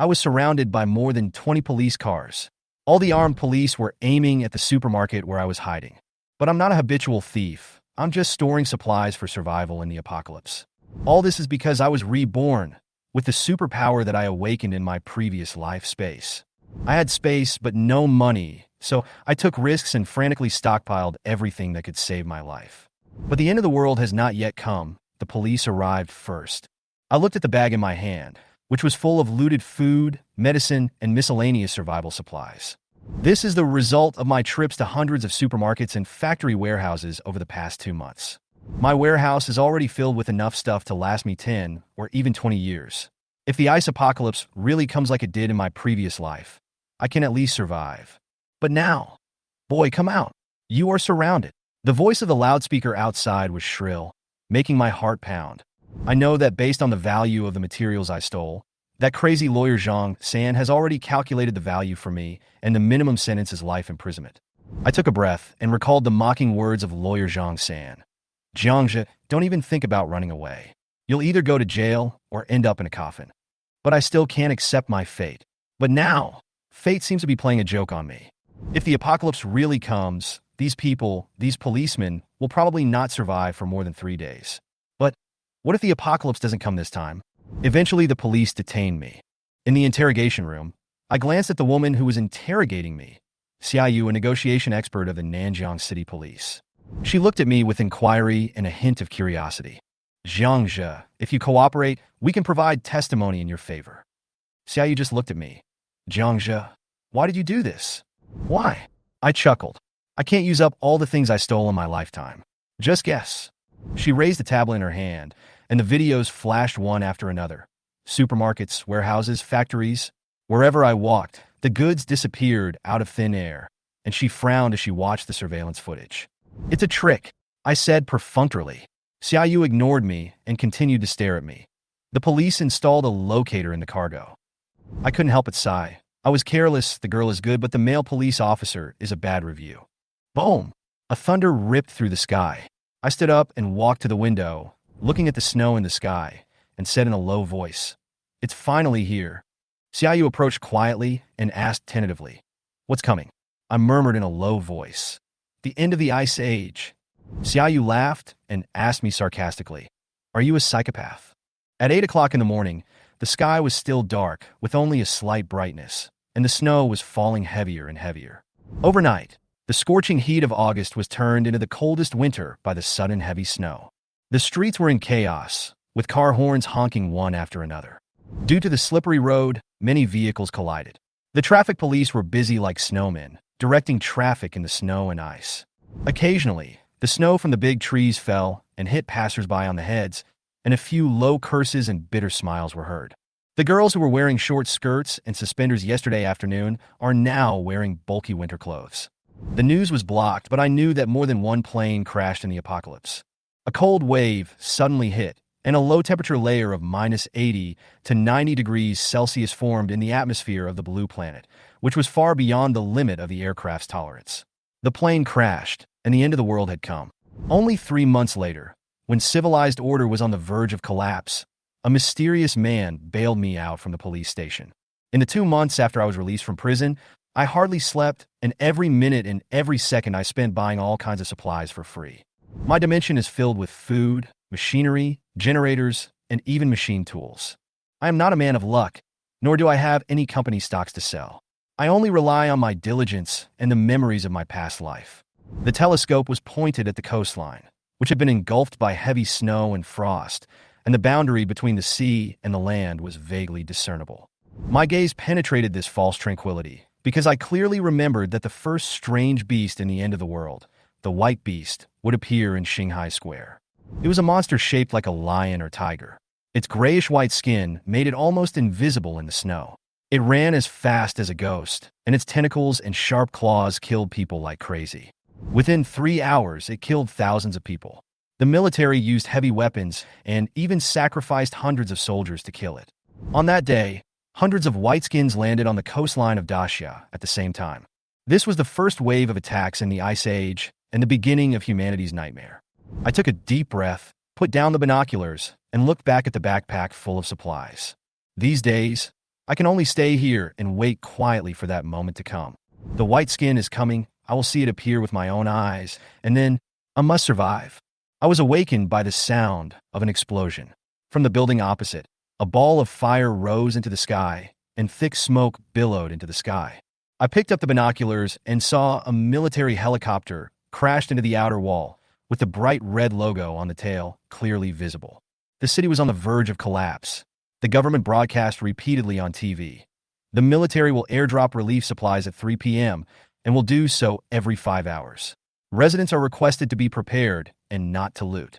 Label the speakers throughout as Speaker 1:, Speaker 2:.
Speaker 1: I was surrounded by more than 20 police cars. All the armed police were aiming at the supermarket where I was hiding. But I'm not a habitual thief. I'm just storing supplies for survival in the apocalypse. All this is because I was reborn with the superpower that I awakened in my previous life space. I had space, but no money, so I took risks and frantically stockpiled everything that could save my life. But the end of the world has not yet come. The police arrived first. I looked at the bag in my hand, which was full of looted food, medicine, and miscellaneous survival supplies. This is the result of my trips to hundreds of supermarkets and factory warehouses over the past 2 months. My warehouse is already filled with enough stuff to last me 10 or even 20 years. If the ice apocalypse really comes like it did in my previous life, I can at least survive. But now, boy, come out. You are surrounded. The voice of the loudspeaker outside was shrill, making my heart pound. I know that based on the value of the materials I stole, that crazy lawyer Jiang Zhe has already calculated the value for me, and the minimum sentence is life imprisonment. I took a breath and recalled the mocking words of lawyer Jiang Zhe. Jiang Zhe, don't even think about running away. You'll either go to jail or end up in a coffin. But I still can't accept my fate. But now, fate seems to be playing a joke on me. If the apocalypse really comes, these people, these policemen, will probably not survive for more than 3 days. But what if the apocalypse doesn't come this time? Eventually, the police detained me. In the interrogation room, I glanced at the woman who was interrogating me, Xia Yu, a negotiation expert of the Nanjiang City Police. She looked at me with inquiry and a hint of curiosity. Jiang Zhe, if you cooperate, we can provide testimony in your favor. Xia Yu just looked at me. Jiang Zhe, why did you do this? Why? I chuckled. I can't use up all the things I stole in my lifetime. Just guess. She raised the tablet in her hand, and the videos flashed one after another. Supermarkets, warehouses, factories. Wherever I walked, the goods disappeared out of thin air, and she frowned as she watched the surveillance footage. It's a trick, I said perfunctorily. Xia Yu ignored me and continued to stare at me. The police installed a locator in the cargo. I couldn't help but sigh. I was careless, the girl is good, but the male police officer is a bad review. Boom! A thunder ripped through the sky. I stood up and walked to the window, looking at the snow in the sky, and said in a low voice, "It's finally here." Xia Yu approached quietly and asked tentatively, "What's coming?" I murmured in a low voice, "The end of the Ice Age." Xia Yu laughed and asked me sarcastically, "Are you a psychopath?" At 8 o'clock in the morning, the sky was still dark with only a slight brightness, and the snow was falling heavier and heavier. Overnight, the scorching heat of August was turned into the coldest winter by the sudden heavy snow. The streets were in chaos, with car horns honking one after another. Due to the slippery road, many vehicles collided. The traffic police were busy like snowmen, directing traffic in the snow and ice. Occasionally, the snow from the big trees fell and hit passersby on the heads, and a few low curses and bitter smiles were heard. The girls who were wearing short skirts and suspenders yesterday afternoon are now wearing bulky winter clothes. The news was blocked, but I knew that more than one plane crashed in the apocalypse. A cold wave suddenly hit, and a low-temperature layer of -80 to 90 degrees Celsius formed in the atmosphere of the blue planet, which was far beyond the limit of the aircraft's tolerance. The plane crashed, and the end of the world had come. Only 3 months later, when civilized order was on the verge of collapse, a mysterious man bailed me out from the police station. In the 2 months after I was released from prison, I hardly slept, and every minute and every second I spent buying all kinds of supplies for free. My dimension is filled with food, machinery, generators, and even machine tools. I am not a man of luck, nor do I have any company stocks to sell. I only rely on my diligence and the memories of my past life. The telescope was pointed at the coastline, which had been engulfed by heavy snow and frost, and the boundary between the sea and the land was vaguely discernible. My gaze penetrated this false tranquility, because I clearly remembered that the first strange beast in the end of the world, the white beast, would appear in Shanghai Square. It was a monster shaped like a lion or tiger. Its grayish-white skin made it almost invisible in the snow. It ran as fast as a ghost, and its tentacles and sharp claws killed people like crazy. Within 3 hours, it killed thousands of people. The military used heavy weapons and even sacrificed hundreds of soldiers to kill it. On that day, hundreds of whiteskins landed on the coastline of Daxia at the same time. This was the first wave of attacks in the Ice Age and the beginning of humanity's nightmare. I took a deep breath, put down the binoculars, and looked back at the backpack full of supplies. These days, I can only stay here and wait quietly for that moment to come. The white skin is coming. I will see it appear with my own eyes, and then I must survive. I was awakened by the sound of an explosion. From the building opposite, a ball of fire rose into the sky, and thick smoke billowed into the sky. I picked up the binoculars and saw a military helicopter crashed into the outer wall, with the bright red logo on the tail clearly visible. The city was on the verge of collapse. The government broadcast repeatedly on TV. The military will airdrop relief supplies at 3 p.m. and will do so every 5 hours. Residents are requested to be prepared and not to loot.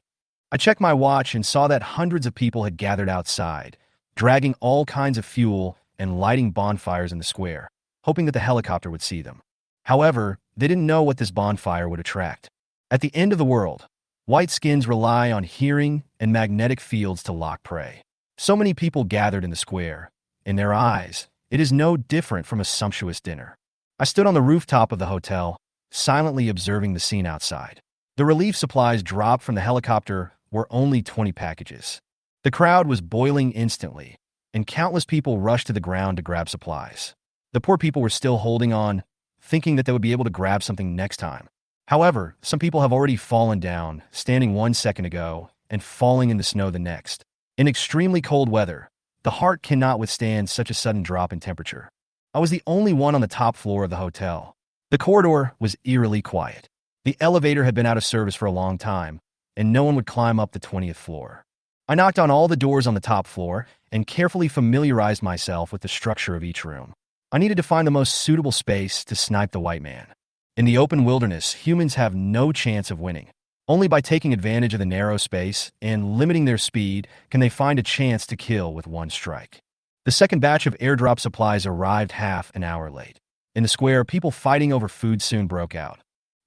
Speaker 1: I checked my watch and saw that hundreds of people had gathered outside, dragging all kinds of fuel and lighting bonfires in the square, hoping that the helicopter would see them. However, they didn't know what this bonfire would attract. At the end of the world, white skins rely on hearing and magnetic fields to lock prey. So many people gathered in the square. In their eyes, it is no different from a sumptuous dinner. I stood on the rooftop of the hotel, silently observing the scene outside. The relief supplies dropped from the helicopter were only 20 packages. The crowd was boiling instantly, and countless people rushed to the ground to grab supplies. The poor people were still holding on, thinking that they would be able to grab something next time. However, some people have already fallen down, standing 1 second ago, and falling in the snow the next. In extremely cold weather, the heart cannot withstand such a sudden drop in temperature. I was the only one on the top floor of the hotel. The corridor was eerily quiet. The elevator had been out of service for a long time, and no one would climb up the 20th floor. I knocked on all the doors on the top floor and carefully familiarized myself with the structure of each room. I needed to find the most suitable space to snipe the white man. In the open wilderness, humans have no chance of winning. Only by taking advantage of the narrow space and limiting their speed can they find a chance to kill with one strike. The second batch of airdrop supplies arrived half an hour late. In the square, people fighting over food soon broke out.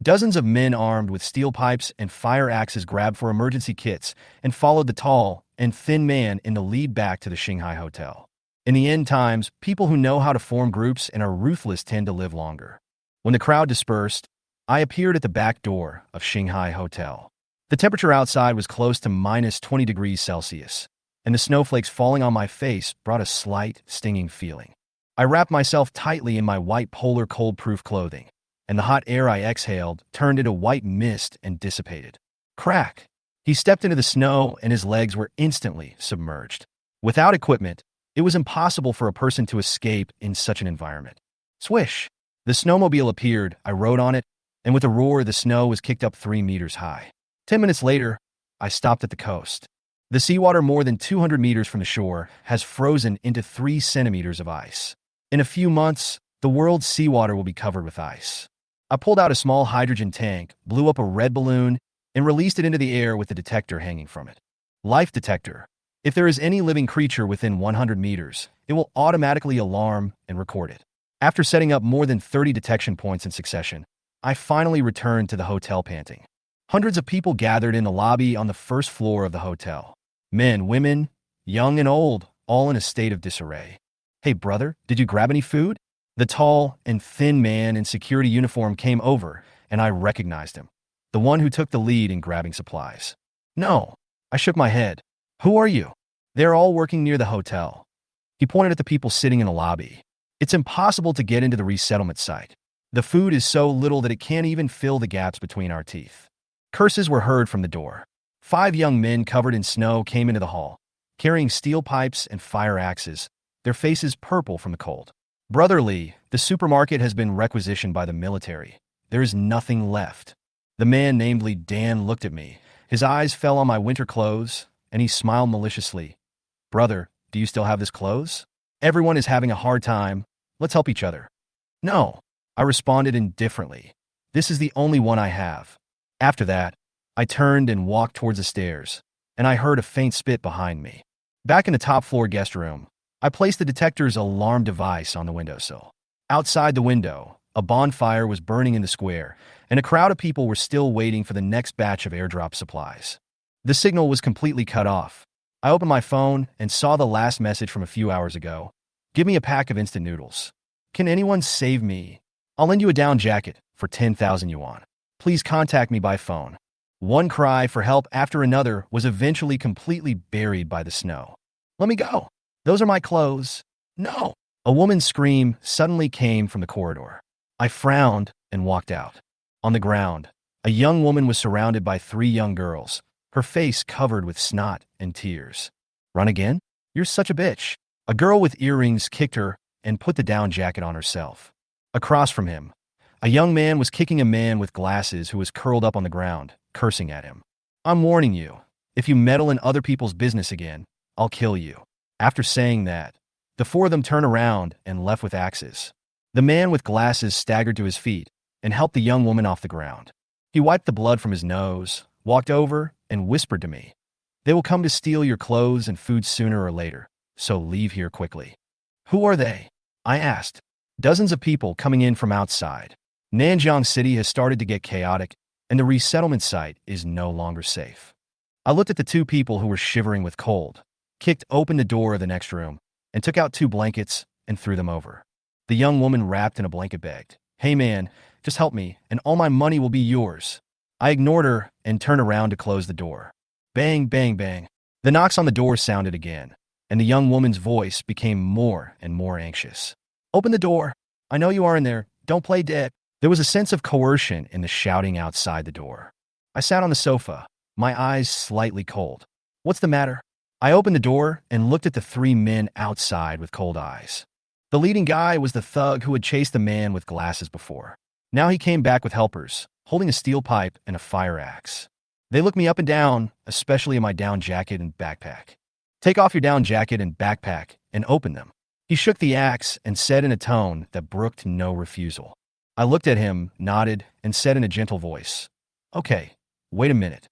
Speaker 1: Dozens of men armed with steel pipes and fire axes grabbed for emergency kits and followed the tall and thin man in the lead back to the Shanghai hotel. In the end times, people who know how to form groups and are ruthless tend to live longer. When the crowd dispersed, I appeared at the back door of Shanghai Hotel. The temperature outside was close to minus 20 degrees Celsius, and the snowflakes falling on my face brought a slight, stinging feeling. I wrapped myself tightly in my white polar cold-proof clothing, and the hot air I exhaled turned into white mist and dissipated. Crack! He stepped into the snow, and his legs were instantly submerged. Without equipment, it was impossible for a person to escape in such an environment. Swish! The snowmobile appeared, I rode on it, and with a roar, the snow was kicked up 3 meters high. 10 minutes later, I stopped at the coast. The seawater more than 200 meters from the shore has frozen into 3 centimeters of ice. In a few months, the world's seawater will be covered with ice. I pulled out a small hydrogen tank, blew up a red balloon, and released it into the air with the detector hanging from it. Life detector. If there is any living creature within 100 meters, it will automatically alarm and record it. After setting up more than 30 detection points in succession, I finally returned to the hotel panting. Hundreds of people gathered in the lobby on the first floor of the hotel. Men, women, young and old, all in a state of disarray. Hey, brother, did you grab any food? The tall and thin man in security uniform came over, and I recognized him. The one who took the lead in grabbing supplies. No, I shook my head. Who are you? They're all working near the hotel. He pointed at the people sitting in the lobby. It's impossible to get into the resettlement site. The food is so little that it can't even fill the gaps between our teeth. Curses were heard from the door. 5 young men covered in snow came into the hall, carrying steel pipes and fire axes, their faces purple from the cold. Brother Lee, the supermarket has been requisitioned by the military. There is nothing left. The man, namely Dan, looked at me. His eyes fell on my winter clothes, and he smiled maliciously. Brother, do you still have this clothes? Everyone is having a hard time. Let's help each other. No, I responded indifferently. This is the only one I have. After that, I turned and walked towards the stairs, and I heard a faint spit behind me. Back in the top floor guest room, I placed the detector's alarm device on the windowsill. Outside the window, a bonfire was burning in the square, and a crowd of people were still waiting for the next batch of airdrop supplies. The signal was completely cut off. I opened my phone and saw the last message from a few hours ago. Give me a pack of instant noodles. Can anyone save me? I'll lend you a down jacket for 10,000 yuan. Please contact me by phone. One cry for help after another was eventually completely buried by the snow. Let me go. Those are my clothes. No! A woman's scream suddenly came from the corridor. I frowned and walked out. On the ground, a young woman was surrounded by 3 young girls, her face covered with snot and tears. Run again? You're such a bitch. A girl with earrings kicked her and put the down jacket on herself. Across from him, a young man was kicking a man with glasses who was curled up on the ground, cursing at him. I'm warning you, if you meddle in other people's business again, I'll kill you. After saying that, the 4 of them turned around and left with axes. The man with glasses staggered to his feet and helped the young woman off the ground. He wiped the blood from his nose, walked over, and whispered to me, "They will come to steal your clothes and food sooner or later, so leave here quickly." Who are they? I asked. Dozens of people coming in from outside. Nanjiang City has started to get chaotic, and the resettlement site is no longer safe. I looked at the 2 people who were shivering with cold, kicked open the door of the next room, and took out 2 blankets and threw them over. The young woman wrapped in a blanket begged, "Hey man, just help me, and all my money will be yours." I ignored her and turned around to close the door. Bang, bang, bang. The knocks on the door sounded again, and the young woman's voice became more and more anxious. "Open the door. I know you are in there. Don't play dead." There was a sense of coercion in the shouting outside the door. I sat on the sofa, my eyes slightly cold. "What's the matter?" I opened the door and looked at the 3 men outside with cold eyes. The leading guy was the thug who had chased the man with glasses before. Now he came back with helpers, holding a steel pipe and a fire axe. They looked me up and down, especially in my down jacket and backpack. "Take off your down jacket and backpack and open them." He shook the axe and said in a tone that brooked no refusal. I looked at him, nodded, and said in a gentle voice, "Okay, wait a minute."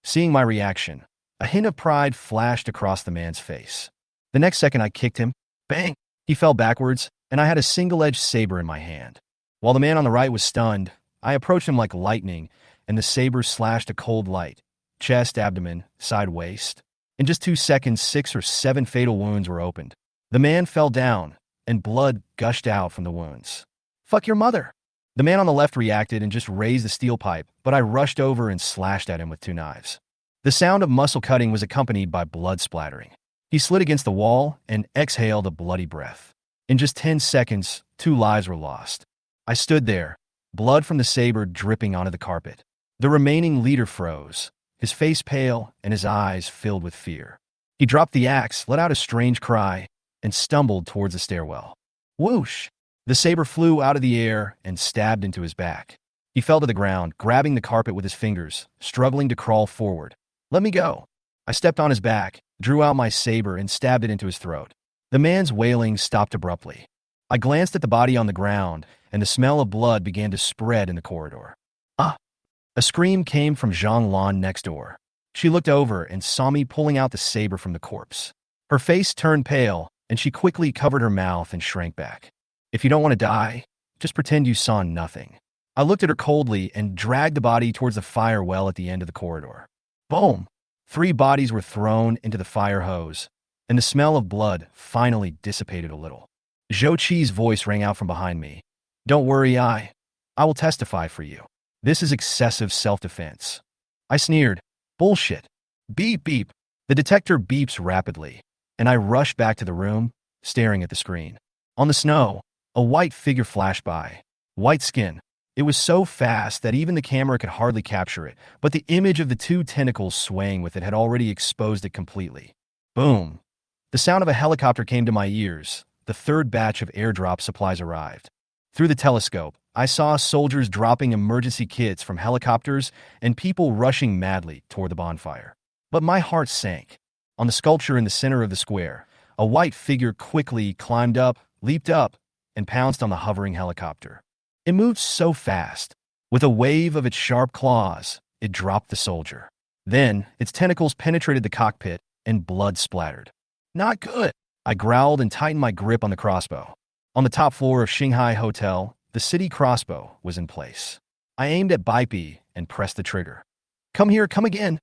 Speaker 1: Seeing my reaction, a hint of pride flashed across the man's face. The next second I kicked him. Bang! He fell backwards, and I had a single-edged saber in my hand. While the man on the right was stunned, I approached him like lightning, and the saber slashed a cold light, chest, abdomen, side, waist. In just 2 seconds, 6 or 7 fatal wounds were opened. The man fell down, and blood gushed out from the wounds. "Fuck your mother!" The man on the left reacted and just raised the steel pipe, but I rushed over and slashed at him with 2 knives. The sound of muscle cutting was accompanied by blood splattering. He slid against the wall and exhaled a bloody breath. In just 10 seconds, 2 lives were lost. I stood there, blood from the saber dripping onto the carpet. The remaining leader froze, his face pale and his eyes filled with fear. He dropped the axe, let out a strange cry, and stumbled towards the stairwell. Whoosh! The saber flew out of the air and stabbed into his back. He fell to the ground, grabbing the carpet with his fingers, struggling to crawl forward. "Let me go." I stepped on his back, drew out my saber, and stabbed it into his throat. The man's wailing stopped abruptly. I glanced at the body on the ground, and the smell of blood began to spread in the corridor. "Ah!" A scream came from Zhang Lan next door. She looked over and saw me pulling out the saber from the corpse. Her face turned pale, and she quickly covered her mouth and shrank back. "If you don't want to die, just pretend you saw nothing." I looked at her coldly and dragged the body towards the fire well at the end of the corridor. Boom! 3 bodies were thrown into the fire hose, and the smell of blood finally dissipated a little. Xiao Chi's voice rang out from behind me. "Don't worry, I will testify for you. This is excessive self-defense." I sneered. "Bullshit." Beep, beep. The detector beeps rapidly, and I rush back to the room, staring at the screen. On the snow, a white figure flashed by. White skin. It was so fast that even the camera could hardly capture it, but the image of the 2 tentacles swaying with it had already exposed it completely. Boom! The sound of a helicopter came to my ears. The 3rd batch of airdrop supplies arrived. Through the telescope, I saw soldiers dropping emergency kits from helicopters and people rushing madly toward the bonfire. But my heart sank. On the sculpture in the center of the square, a white figure quickly climbed up, leaped up, and pounced on the hovering helicopter. It moved so fast. With a wave of its sharp claws, it dropped the soldier. Then, its tentacles penetrated the cockpit, and blood splattered. "Not good!" I growled and tightened my grip on the crossbow. On the top floor of Shanghai Hotel, the city crossbow was in place. I aimed at Baipi and pressed the trigger. "Come here, come again!"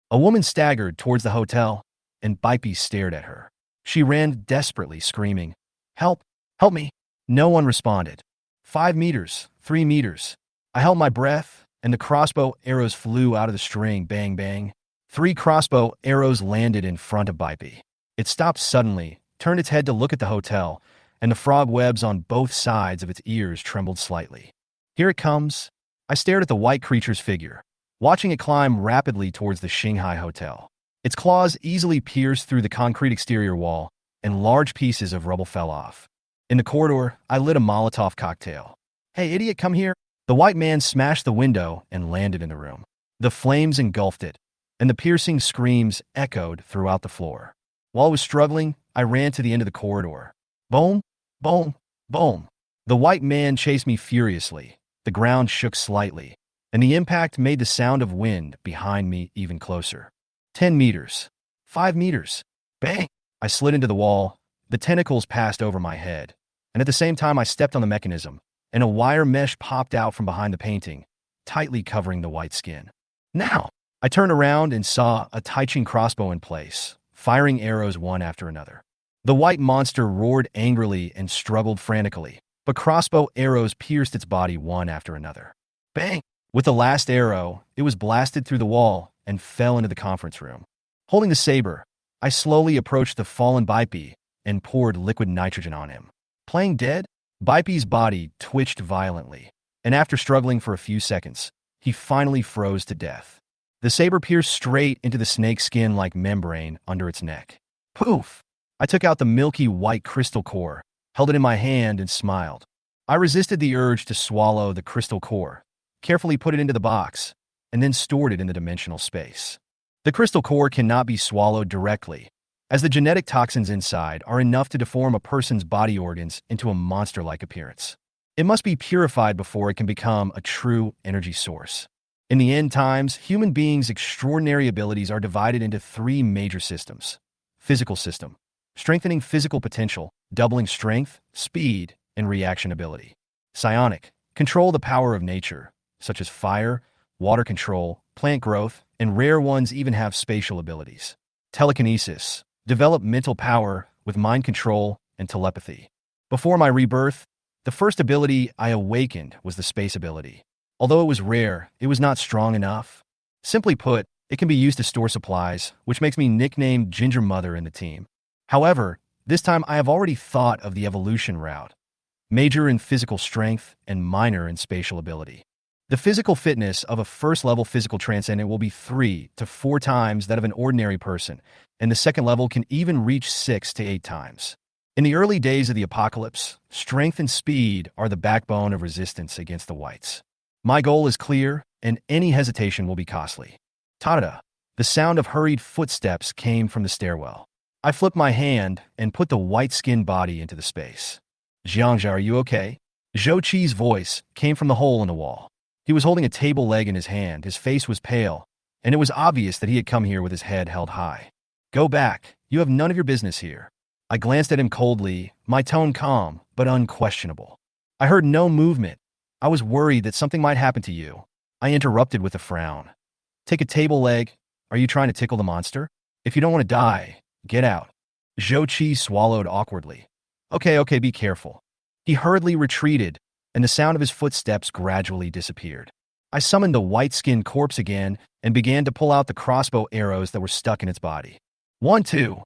Speaker 1: A woman staggered towards the hotel, and Baipi stared at her. She ran desperately, screaming, "Help! Help me!" No one responded. 5 meters, 3 meters. I held my breath, and the crossbow arrows flew out of the string, bang, bang. 3 crossbow arrows landed in front of Baipi. It stopped suddenly, turned its head to look at the hotel, and the frog webs on both sides of its ears trembled slightly. Here it comes. I stared at the white creature's figure, watching it climb rapidly towards the Shanghai hotel. Its claws easily pierced through the concrete exterior wall, and large pieces of rubble fell off. In the corridor, I lit a Molotov cocktail. "Hey, idiot, come here." The white man smashed the window and landed in the room. The flames engulfed it, and the piercing screams echoed throughout the floor. While I was struggling, I ran to the end of the corridor. Boom, boom, boom. The white man chased me furiously. The ground shook slightly, and the impact made the sound of wind behind me even closer. 10 meters. 5 meters. Bang! I slid into the wall. The tentacles passed over my head, and at the same time I stepped on the mechanism, and a wire mesh popped out from behind the painting, tightly covering the white skin. Now! I turned around and saw a Taichin crossbow in place, firing arrows one after another. The white monster roared angrily and struggled frantically, but crossbow arrows pierced its body one after another. Bang! With the last arrow, it was blasted through the wall and fell into the conference room. Holding the saber, I slowly approached the fallen Bipe and poured liquid nitrogen on him. Playing dead? Bipe's body twitched violently, and after struggling for a few seconds, he finally froze to death. The saber pierced straight into the snake's skin-like membrane under its neck. Poof! I took out the milky white crystal core, held it in my hand, and smiled. I resisted the urge to swallow the crystal core, carefully put it into the box, and then stored it in the dimensional space. The crystal core cannot be swallowed directly, as the genetic toxins inside are enough to deform a person's body organs into a monster-like appearance. It must be purified before it can become a true energy source. In the end times, human beings' extraordinary abilities are divided into 3 major systems. Physical system, strengthening physical potential, doubling strength, speed, and reaction ability. Psionic, control the power of nature, such as fire, water control, plant growth, and rare ones even have spatial abilities. Telekinesis, develop mental power with mind control and telepathy. Before my rebirth, the first ability I awakened was the space ability. Although it was rare, it was not strong enough. Simply put, it can be used to store supplies, which makes me nicknamed Ginger Mother in the team. However, this time I have already thought of the evolution route. Major in physical strength and minor in spatial ability. The physical fitness of a first-level physical transcendent will be 3 to 4 times that of an ordinary person, and the second level can even reach 6 to 8 times. In the early days of the apocalypse, strength and speed are the backbone of resistance against the whites. My goal is clear, and any hesitation will be costly. Ta-da! The sound of hurried footsteps came from the stairwell. I flipped my hand and put the white-skinned body into the space. "Jiang Zhe, are you okay?" Xiao Chi's voice came from the hole in the wall. He was holding a table leg in his hand, his face was pale, and it was obvious that he had come here with his head held high. "Go back. You have none of your business here." I glanced at him coldly, my tone calm, but unquestionable. I heard no movement. I was worried that something might happen to you. I interrupted with a frown. "Take a table leg. Are you trying to tickle the monster? If you don't want to die, get out." Xiao Chi swallowed awkwardly. Okay, be careful." He hurriedly retreated, and the sound of his footsteps gradually disappeared. I summoned the white-skinned corpse again and began to pull out the crossbow arrows that were stuck in its body. 1, 2.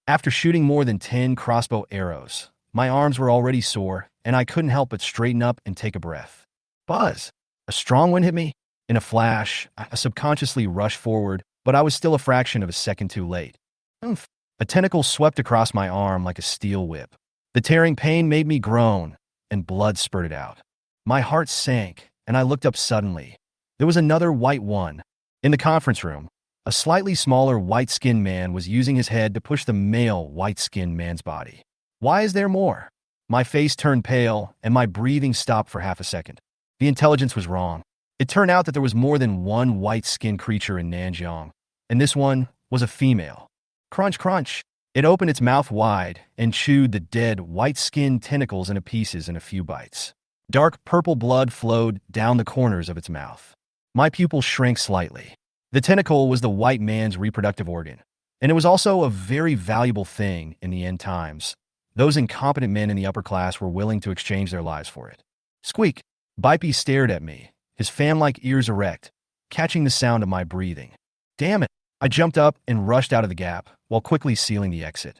Speaker 1: After shooting more than 10 crossbow arrows, my arms were already sore, and I couldn't help but straighten up and take a breath. Buzz! A strong wind hit me. In a flash, I subconsciously rushed forward, but I was still a fraction of a second too late. Oomph! A tentacle swept across my arm like a steel whip. The tearing pain made me groan, and blood spurted out. My heart sank, and I looked up suddenly. There was another white one. In the conference room, a slightly smaller white-skinned man was using his head to push the male white-skinned man's body. Why is there more? My face turned pale, and my breathing stopped for half a second. The intelligence was wrong. It turned out that there was more than one white-skinned creature in Nanjiang, and this one was a female. Crunch, crunch! It opened its mouth wide and chewed the dead, white-skinned tentacles into pieces in a few bites. Dark purple blood flowed down the corners of its mouth. My pupils shrank slightly. The tentacle was the white man's reproductive organ, and it was also a very valuable thing in the end times. Those incompetent men in the upper class were willing to exchange their lives for it. Squeak! Bipe stared at me, his fan-like ears erect, catching the sound of my breathing. Damn it! I jumped up and rushed out of the gap, while quickly sealing the exit.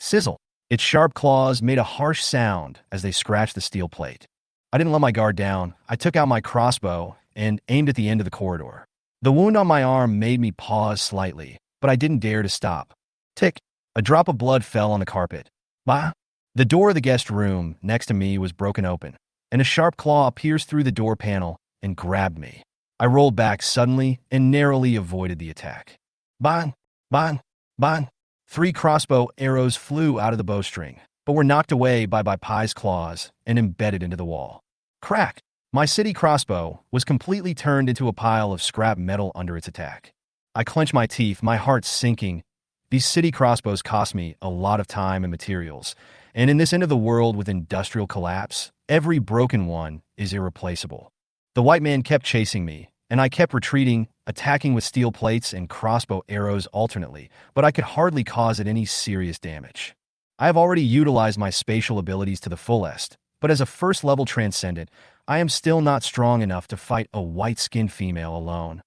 Speaker 1: Sizzle. Its sharp claws made a harsh sound as they scratched the steel plate. I didn't let my guard down. I took out my crossbow and aimed at the end of the corridor. The wound on my arm made me pause slightly, but I didn't dare to stop. Tick. A drop of blood fell on the carpet. Bah! The door of the guest room next to me was broken open, and a sharp claw pierced through the door panel and grabbed me. I rolled back suddenly and narrowly avoided the attack. Bang! Bang! Bang! 3 crossbow arrows flew out of the bowstring, but were knocked away by Pai's claws and embedded into the wall. Crack! My city crossbow was completely turned into a pile of scrap metal under its attack. I clenched my teeth, my heart sinking. These city crossbows cost me a lot of time and materials, and in this end of the world with industrial collapse, every broken one is irreplaceable. The white man kept chasing me, and I kept retreating, attacking with steel plates and crossbow arrows alternately, but I could hardly cause it any serious damage. I have already utilized my spatial abilities to the fullest, but as a first-level transcendent, I am still not strong enough to fight a white-skinned female alone.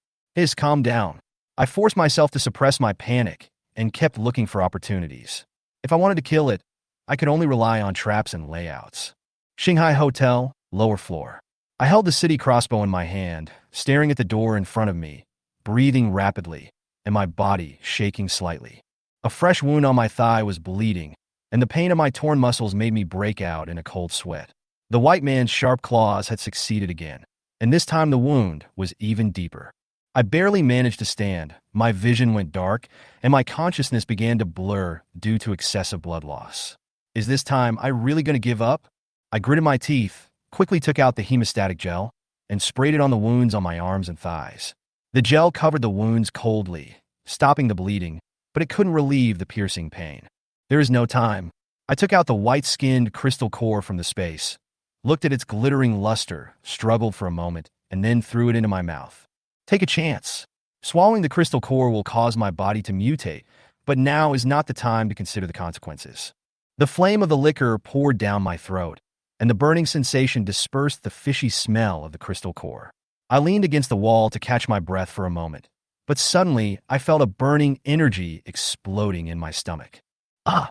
Speaker 1: Calm down. I forced myself to suppress my panic and kept looking for opportunities. If I wanted to kill it, I could only rely on traps and layouts. Shanghai Hotel, lower floor. I held the city crossbow in my hand, staring at the door in front of me, breathing rapidly, and my body shaking slightly. A fresh wound on my thigh was bleeding, and the pain of my torn muscles made me break out in a cold sweat. The white man's sharp claws had succeeded again, and this time the wound was even deeper. I barely managed to stand, my vision went dark, and my consciousness began to blur due to excessive blood loss. Is this time I really going to give up? I gritted my teeth, quickly took out the hemostatic gel, and sprayed it on the wounds on my arms and thighs. The gel covered the wounds coldly, stopping the bleeding, but it couldn't relieve the piercing pain. There is no time. I took out the white-skinned crystal core from the space, looked at its glittering luster, struggled for a moment, and then threw it into my mouth. Take a chance. Swallowing the crystal core will cause my body to mutate, but now is not the time to consider the consequences. The flame of the liquor poured down my throat, and the burning sensation dispersed the fishy smell of the crystal core. I leaned against the wall to catch my breath for a moment, but suddenly I felt a burning energy exploding in my stomach. Ah!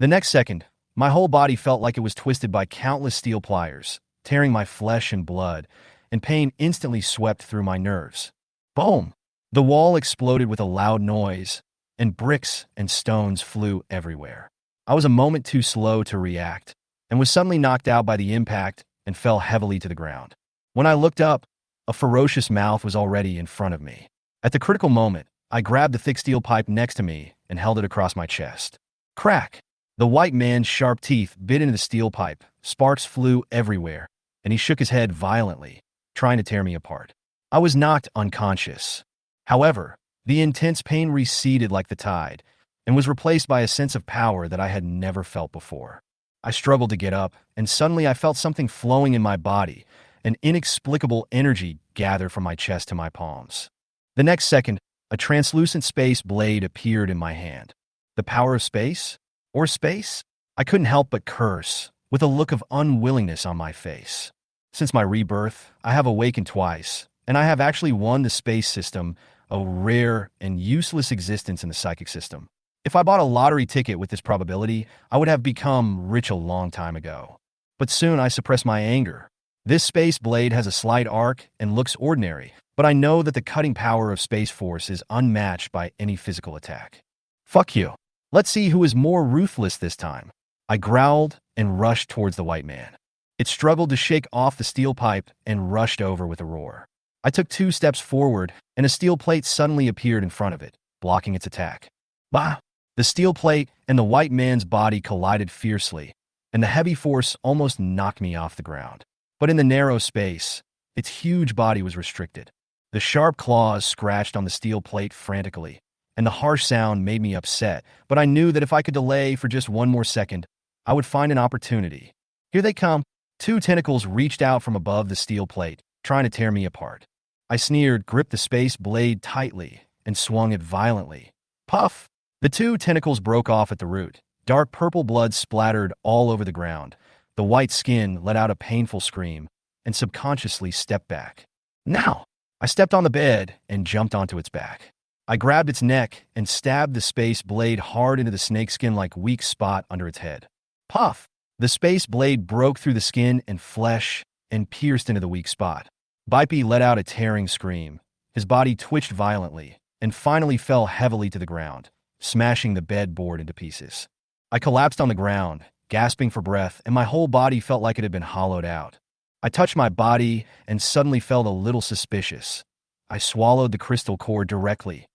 Speaker 1: The next second, my whole body felt like it was twisted by countless steel pliers, tearing my flesh and blood, and pain instantly swept through my nerves. Boom! The wall exploded with a loud noise, and bricks and stones flew everywhere. I was a moment too slow to react, and was suddenly knocked out by the impact and fell heavily to the ground. When I looked up, a ferocious mouth was already in front of me. At the critical moment, I grabbed the thick steel pipe next to me and held it across my chest. Crack! The white man's sharp teeth bit into the steel pipe, sparks flew everywhere, and he shook his head violently, trying to tear me apart. I was knocked unconscious. However, the intense pain receded like the tide, and was replaced by a sense of power that I had never felt before. I struggled to get up, and suddenly I felt something flowing in my body, an inexplicable energy gathered from my chest to my palms. The next second, a translucent space blade appeared in my hand. The power of space? Or space? I couldn't help but curse, with a look of unwillingness on my face. Since my rebirth, I have awakened twice, and I have actually won the space system, a rare and useless existence in the psychic system. If I bought a lottery ticket with this probability, I would have become rich a long time ago. But soon I suppressed my anger. This space blade has a slight arc and looks ordinary, but I know that the cutting power of Space Force is unmatched by any physical attack. Fuck you. Let's see who is more ruthless this time. I growled and rushed towards the white man. It struggled to shake off the steel pipe and rushed over with a roar. I took 2 steps forward, and a steel plate suddenly appeared in front of it, blocking its attack. Bah! The steel plate and the white man's body collided fiercely, and the heavy force almost knocked me off the ground. But in the narrow space, its huge body was restricted. The sharp claws scratched on the steel plate frantically, and the harsh sound made me upset, but I knew that if I could delay for just one more second, I would find an opportunity. Here they come. 2 tentacles reached out from above the steel plate, trying to tear me apart. I sneered, gripped the space blade tightly, and swung it violently. Puff! The 2 tentacles broke off at the root. Dark purple blood splattered all over the ground. The white skin let out a painful scream, and subconsciously stepped back. Now! I stepped on the bed and jumped onto its back. I grabbed its neck and stabbed the space blade hard into the snakeskin-like weak spot under its head. Puff! The space blade broke through the skin and flesh and pierced into the weak spot. Bipey let out a tearing scream. His body twitched violently and finally fell heavily to the ground, smashing the bed board into pieces. I collapsed on the ground, gasping for breath, and my whole body felt like it had been hollowed out. I touched my body and suddenly felt a little suspicious. I swallowed the crystal core directly.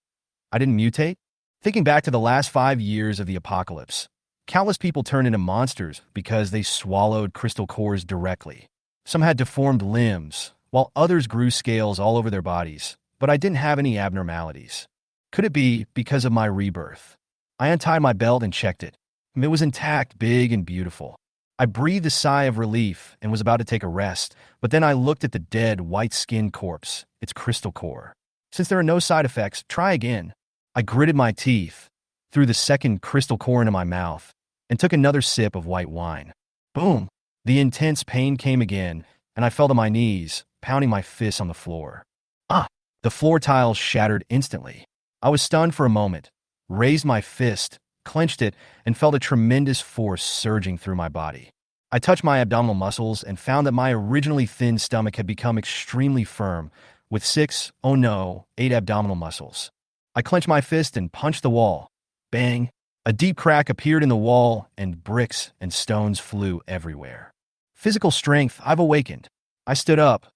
Speaker 1: I didn't mutate? Thinking back to the last 5 years of the apocalypse, countless people turned into monsters because they swallowed crystal cores directly. Some had deformed limbs, while others grew scales all over their bodies, but I didn't have any abnormalities. Could it be because of my rebirth? I untied my belt and checked it. It was intact, big, and beautiful. I breathed a sigh of relief and was about to take a rest, but then I looked at the dead, white-skinned corpse, its crystal core. Since there are no side effects, try again. I gritted my teeth, threw the second crystal core into my mouth, and took another sip of white wine. Boom! The intense pain came again, and I fell to my knees, pounding my fists on the floor. Ah! The floor tiles shattered instantly. I was stunned for a moment, raised my fist, clenched it, and felt a tremendous force surging through my body. I touched my abdominal muscles and found that my originally thin stomach had become extremely firm, with 8 abdominal muscles. I clenched my fist and punched the wall. Bang! A deep crack appeared in the wall, and bricks and stones flew everywhere. Physical strength, I've awakened. I stood up,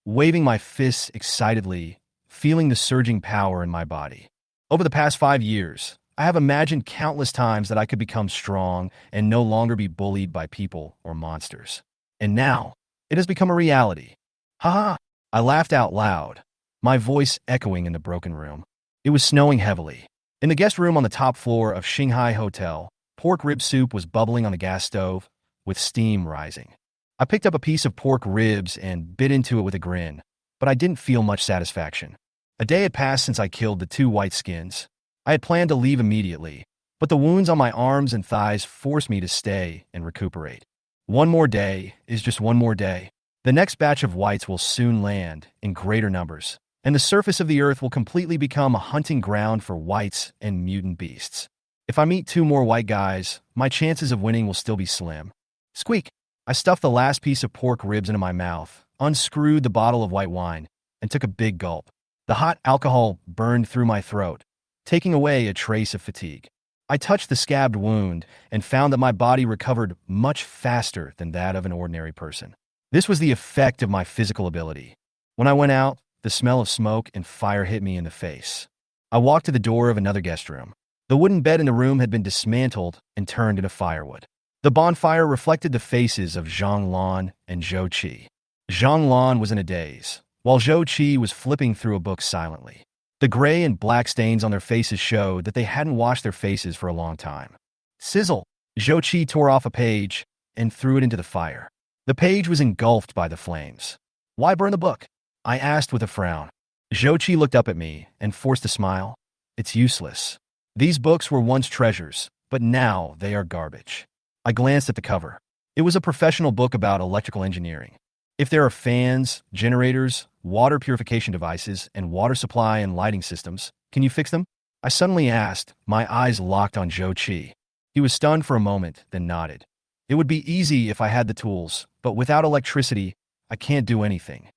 Speaker 1: waving my fists excitedly, feeling the surging power in my body. Over the past 5 years, I have imagined countless times that I could become strong and no longer be bullied by people or monsters. And now, it has become a reality. Ha ha! I laughed out loud, my voice echoing in the broken room. It was snowing heavily. In the guest room on the top floor of Shanghai Hotel, pork rib soup was bubbling on the gas stove, with steam rising. I picked up a piece of pork ribs and bit into it with a grin, but I didn't feel much satisfaction. A day had passed since I killed the 2 white skins. I had planned to leave immediately, but the wounds on my arms and thighs forced me to stay and recuperate. One more day is just one more day. The next batch of whites will soon land in greater numbers, and the surface of the earth will completely become a hunting ground for whites and mutant beasts. If I meet 2 more white guys, my chances of winning will still be slim. Squeak! I stuffed the last piece of pork ribs into my mouth, unscrewed the bottle of white wine, and took a big gulp. The hot alcohol burned through my throat, taking away a trace of fatigue. I touched the scabbed wound and found that my body recovered much faster than that of an ordinary person. This was the effect of my physical ability. When I went out, the smell of smoke and fire hit me in the face. I walked to the door of another guest room. The wooden bed in the room had been dismantled and turned into firewood. The bonfire reflected the faces of Zhang Lan and Xiao Chi. Zhang Lan was in a daze, while Xiao Chi was flipping through a book silently. The gray and black stains on their faces showed that they hadn't washed their faces for a long time. Sizzle! Xiao Chi tore off a page and threw it into the fire. The page was engulfed by the flames. Why burn the book? I asked with a frown. Xiao Chi looked up at me and forced a smile. It's useless. These books were once treasures, but now they are garbage. I glanced at the cover. It was a professional book about electrical engineering. If there are fans, generators, water purification devices, and water supply and lighting systems, can you fix them? I suddenly asked, my eyes locked on Xiao Chi. He was stunned for a moment, then nodded. It would be easy if I had the tools, but without electricity, I can't do anything.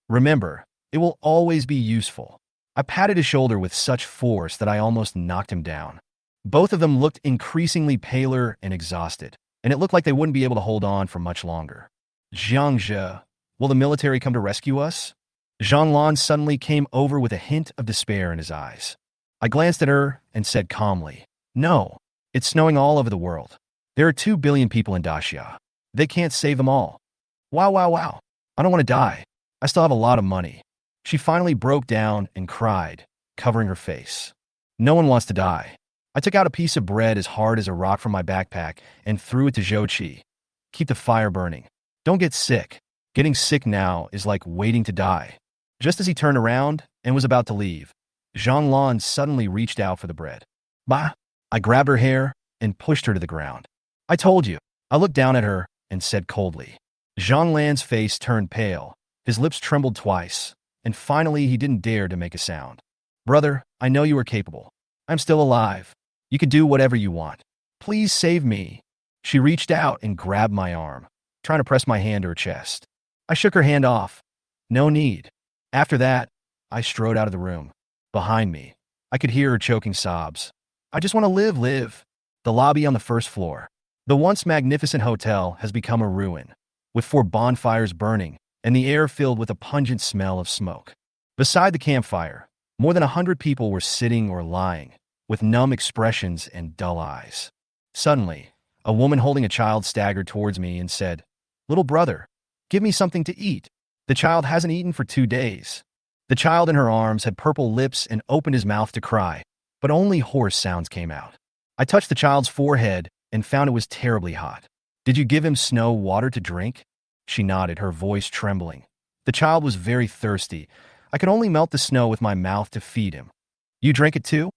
Speaker 1: Remember, it will always be useful. I patted his shoulder with such force that I almost knocked him down. Both of them looked increasingly paler and exhausted, and it looked like they wouldn't be able to hold on for much longer. Jiang Zhe, will the military come to rescue us? Zhang Lan suddenly came over with a hint of despair in his eyes. I glanced at her and said calmly, no, it's snowing all over the world. There are 2 billion people in Daxia. They can't save them all. Wow. I don't want to die. I still have a lot of money. She finally broke down and cried, covering her face. No one wants to die. I took out a piece of bread as hard as a rock from my backpack and threw it to Xiao Chi. Keep the fire burning. Don't get sick. Getting sick now is like waiting to die. Just as he turned around and was about to leave, Zhang Lan suddenly reached out for the bread. Bah! I grabbed her hair and pushed her to the ground. I told you. I looked down at her and said coldly. Zhang Lan's face turned pale, his lips trembled twice, and finally he didn't dare to make a sound. Brother, I know you are capable. I'm still alive. You can do whatever you want. Please save me. She reached out and grabbed my arm, trying to press my hand to her chest. I shook her hand off. No need. After that, I strode out of the room. Behind me, I could hear her choking sobs. I just want to live. The lobby on the first floor. The once magnificent hotel has become a ruin, with 4 bonfires burning and the air filled with a pungent smell of smoke. Beside the campfire, more than 100 people were sitting or lying, with numb expressions and dull eyes. Suddenly, a woman holding a child staggered towards me and said, "Little brother, give me something to eat. The child hasn't eaten for 2 days." The child in her arms had purple lips and opened his mouth to cry, but only hoarse sounds came out. I touched the child's forehead and found it was terribly hot. "Did you give him snow water to drink?" She nodded, her voice trembling. The child was very thirsty. I could only melt the snow with my mouth to feed him. "You drank it too?"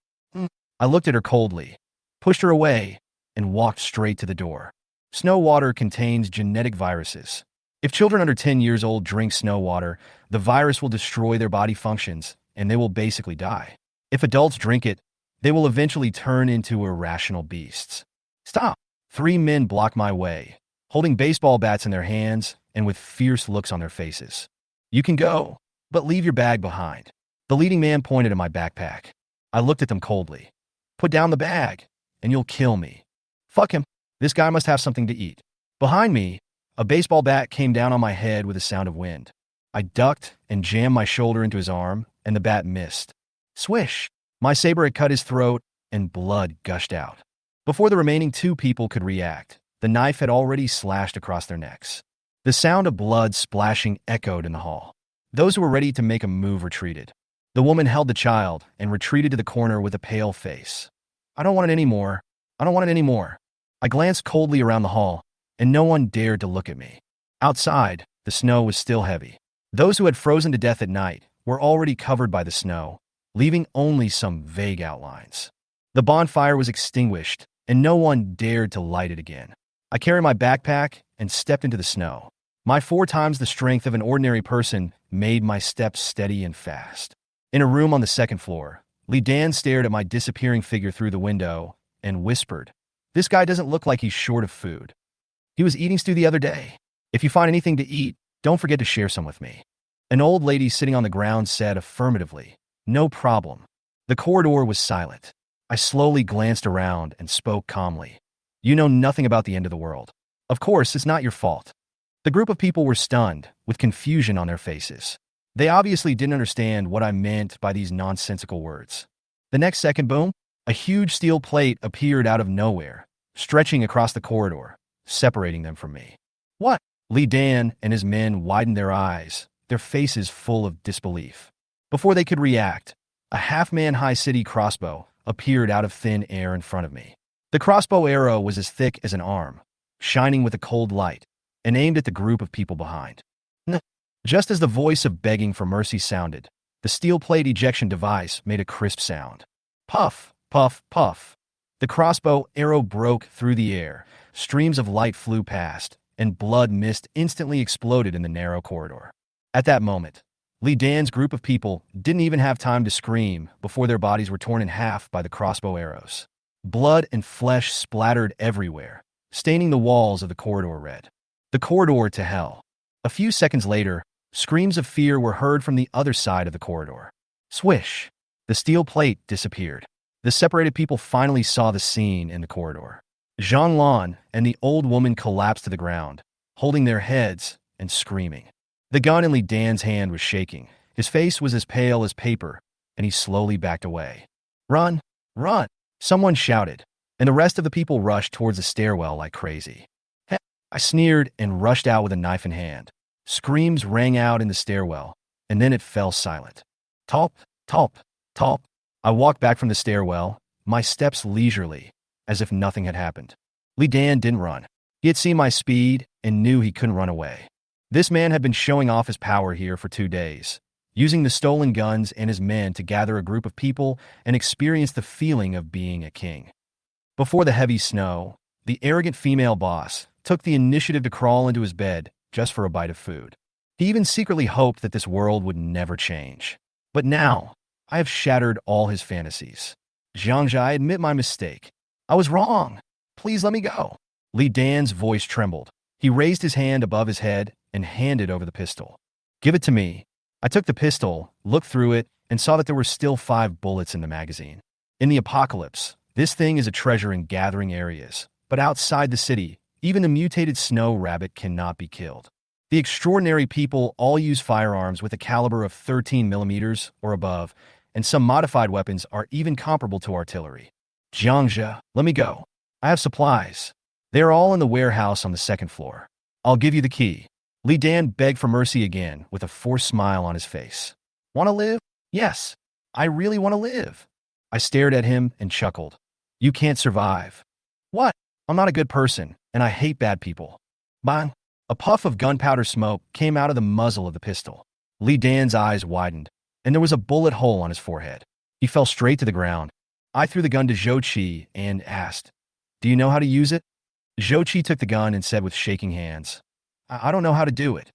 Speaker 1: I looked at her coldly, pushed her away, and walked straight to the door. Snow water contains genetic viruses. If children under 10 years old drink snow water, the virus will destroy their body functions, and they will basically die. If adults drink it, they will eventually turn into irrational beasts. "Stop!" 3 men blocked my way, holding baseball bats in their hands and with fierce looks on their faces. "You can go, but leave your bag behind." The leading man pointed at my backpack. I looked at them coldly. "Put down the bag, and you'll kill me." "Fuck him. This guy must have something to eat." Behind me, a baseball bat came down on my head with a sound of wind. I ducked and jammed my shoulder into his arm, and the bat missed. Swish! My saber had cut his throat, and blood gushed out. Before the remaining 2 people could react, the knife had already slashed across their necks. The sound of blood splashing echoed in the hall. Those who were ready to make a move retreated. The woman held the child and retreated to the corner with a pale face. "I don't want it anymore. I don't want it anymore." I glanced coldly around the hall, and no one dared to look at me. Outside, the snow was still heavy. Those who had frozen to death at night were already covered by the snow, leaving only some vague outlines. The bonfire was extinguished, and no one dared to light it again. I carried my backpack and stepped into the snow. My 4 times the strength of an ordinary person made my steps steady and fast. In a room on the 2nd floor, Li Dan stared at my disappearing figure through the window and whispered, "This guy doesn't look like he's short of food. He was eating stew the other day. If you find anything to eat, don't forget to share some with me." An old lady sitting on the ground said affirmatively, "No problem." The corridor was silent. I slowly glanced around and spoke calmly. "You know nothing about the end of the world. Of course, it's not your fault." The group of people were stunned, with confusion on their faces. They obviously didn't understand what I meant by these nonsensical words. The next second, boom, a huge steel plate appeared out of nowhere, stretching across the corridor, separating them from me. "What?" Li Dan and his men widened their eyes, their faces full of disbelief. Before they could react, a half-man-high city crossbow appeared out of thin air in front of me. The crossbow arrow was as thick as an arm, shining with a cold light, and aimed at the group of people behind. Just as the voice of begging for mercy sounded, the steel plate ejection device made a crisp sound. Puff, puff, puff. The crossbow arrow broke through the air, streams of light flew past, and blood mist instantly exploded in the narrow corridor. At that moment, Li Dan's group of people didn't even have time to scream before their bodies were torn in half by the crossbow arrows. Blood and flesh splattered everywhere, staining the walls of the corridor red. The corridor to hell. A few seconds later, screams of fear were heard from the other side of the corridor. Swish! The steel plate disappeared. The separated people finally saw the scene in the corridor. Zhang Lan and the old woman collapsed to the ground, holding their heads and screaming. The gun in Li Dan's hand was shaking. His face was as pale as paper, and he slowly backed away. "Run! Run!" Someone shouted, and the rest of the people rushed towards the stairwell like crazy. I sneered and rushed out with a knife in hand. Screams rang out in the stairwell, and then it fell silent. Talp, talp, talp. I walked back from the stairwell, my steps leisurely, as if nothing had happened. Li Dan didn't run. He had seen my speed and knew he couldn't run away. This man had been showing off his power here for 2 days, using the stolen guns and his men to gather a group of people and experience the feeling of being a king. Before the heavy snow, the arrogant female boss took the initiative to crawl into his bed just for a bite of food. He even secretly hoped that this world would never change. But now, I have shattered all his fantasies. Jiang Zhe, I admit my mistake. I was wrong. Please let me go. Li Dan's voice trembled. He raised his hand above his head and handed over the pistol. Give it to me. I took the pistol, looked through it, and saw that there were still 5 bullets in the magazine. In the apocalypse, this thing is a treasure in gathering areas, but outside the city, even the mutated snow rabbit cannot be killed. The extraordinary people all use firearms with a caliber of 13 millimeters or above, and some modified weapons are even comparable to artillery. Jiang Zhe, let me go. I have supplies. They are all in the warehouse on the 2nd floor. I'll give you the key. Li Dan begged for mercy again with a forced smile on his face. Want to live? Yes. I really want to live. I stared at him and chuckled. You can't survive. What? I'm not a good person, and I hate bad people. Bang! A puff of gunpowder smoke came out of the muzzle of the pistol. Li Dan's eyes widened, and there was a bullet hole on his forehead. He fell straight to the ground. I threw the gun to Xiao Chi and asked, Do you know how to use it? Xiao Chi took the gun and said with shaking hands, I don't know how to do it.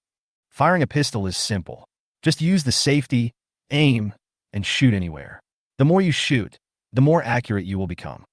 Speaker 1: Firing a pistol is simple. Just use the safety, aim, and shoot anywhere. The more you shoot, the more accurate you will become.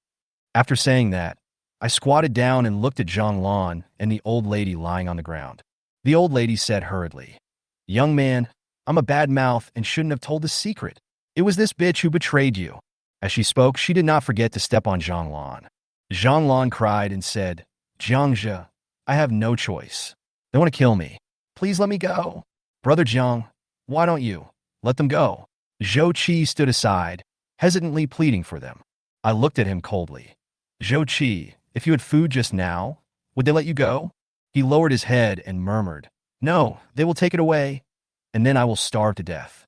Speaker 1: After saying that, I squatted down and looked at Zhang Lan and the old lady lying on the ground. The old lady said hurriedly, Young man, I'm a bad mouth and shouldn't have told the secret. It was this bitch who betrayed you. As she spoke, she did not forget to step on Zhang Lan. Zhang Lan cried and said, Jiang Zhe, I have no choice. They want to kill me. Please let me go. Brother Jiang, why don't you? Let them go. Xiao Chi stood aside, hesitantly pleading for them. I looked at him coldly. Xiao Chi, if you had food just now, would they let you go? He lowered his head and murmured, No, they will take it away, and then I will starve to death.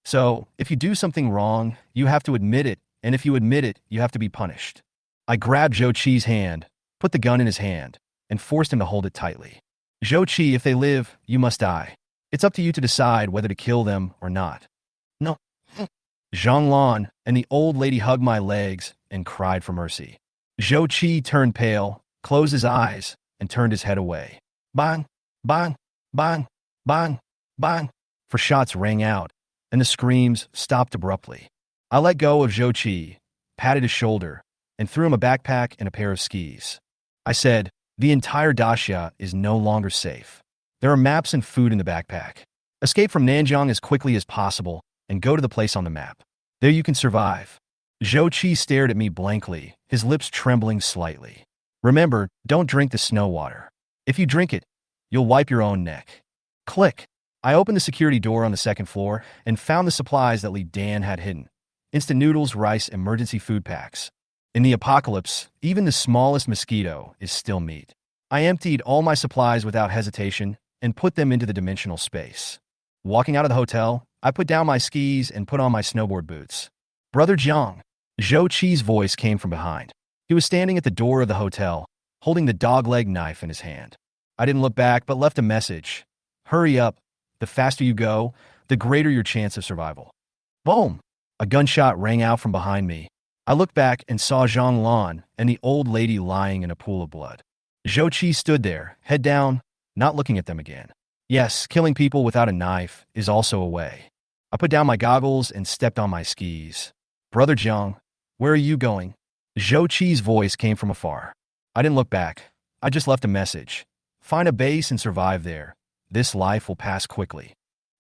Speaker 1: So, if you do something wrong, you have to admit it, and if you admit it, you have to be punished. I grabbed Xiao Chi's hand, put the gun in his hand, and forced him to hold it tightly. Xiao Chi, if they live, you must die. It's up to you to decide whether to kill them or not. No. Zhang Lan and the old lady hugged my legs and cried for mercy. Xiao Chi turned pale, closed his eyes, and turned his head away. Bang, bang, bang, bang, bang. For shots rang out, and the screams stopped abruptly. I let go of Xiao Chi, patted his shoulder, and threw him a backpack and a pair of skis. I said, The entire daxia is no longer safe. There are maps and food in the backpack. Escape from Nanjiang as quickly as possible and go to the place on the map. There you can survive. Xiao Chi stared at me blankly, his lips trembling slightly. Remember, don't drink the snow water. If you drink it, you'll wipe your own neck. Click. I opened the security door on the 2nd floor and found the supplies that Li Dan had hidden. Instant noodles, rice, emergency food packs. In the apocalypse, even the smallest mosquito is still meat. I emptied all my supplies without hesitation and put them into the dimensional space. Walking out of the hotel, I put down my skis and put on my snowboard boots. Brother Jiang. Xiao Chi's voice came from behind. He was standing at the door of the hotel, holding the dogleg knife in his hand. I didn't look back, but left a message. Hurry up. The faster you go, the greater your chance of survival. Boom! A gunshot rang out from behind me. I looked back and saw Zhang Lan and the old lady lying in a pool of blood. Xiao Chi stood there, head down, not looking at them again. Yes, killing people without a knife is also a way. I put down my goggles and stepped on my skis. Brother Jiang, where are you going? Xiao Chi's voice came from afar. I didn't look back. I just left a message. Find a base and survive there. This life will pass quickly.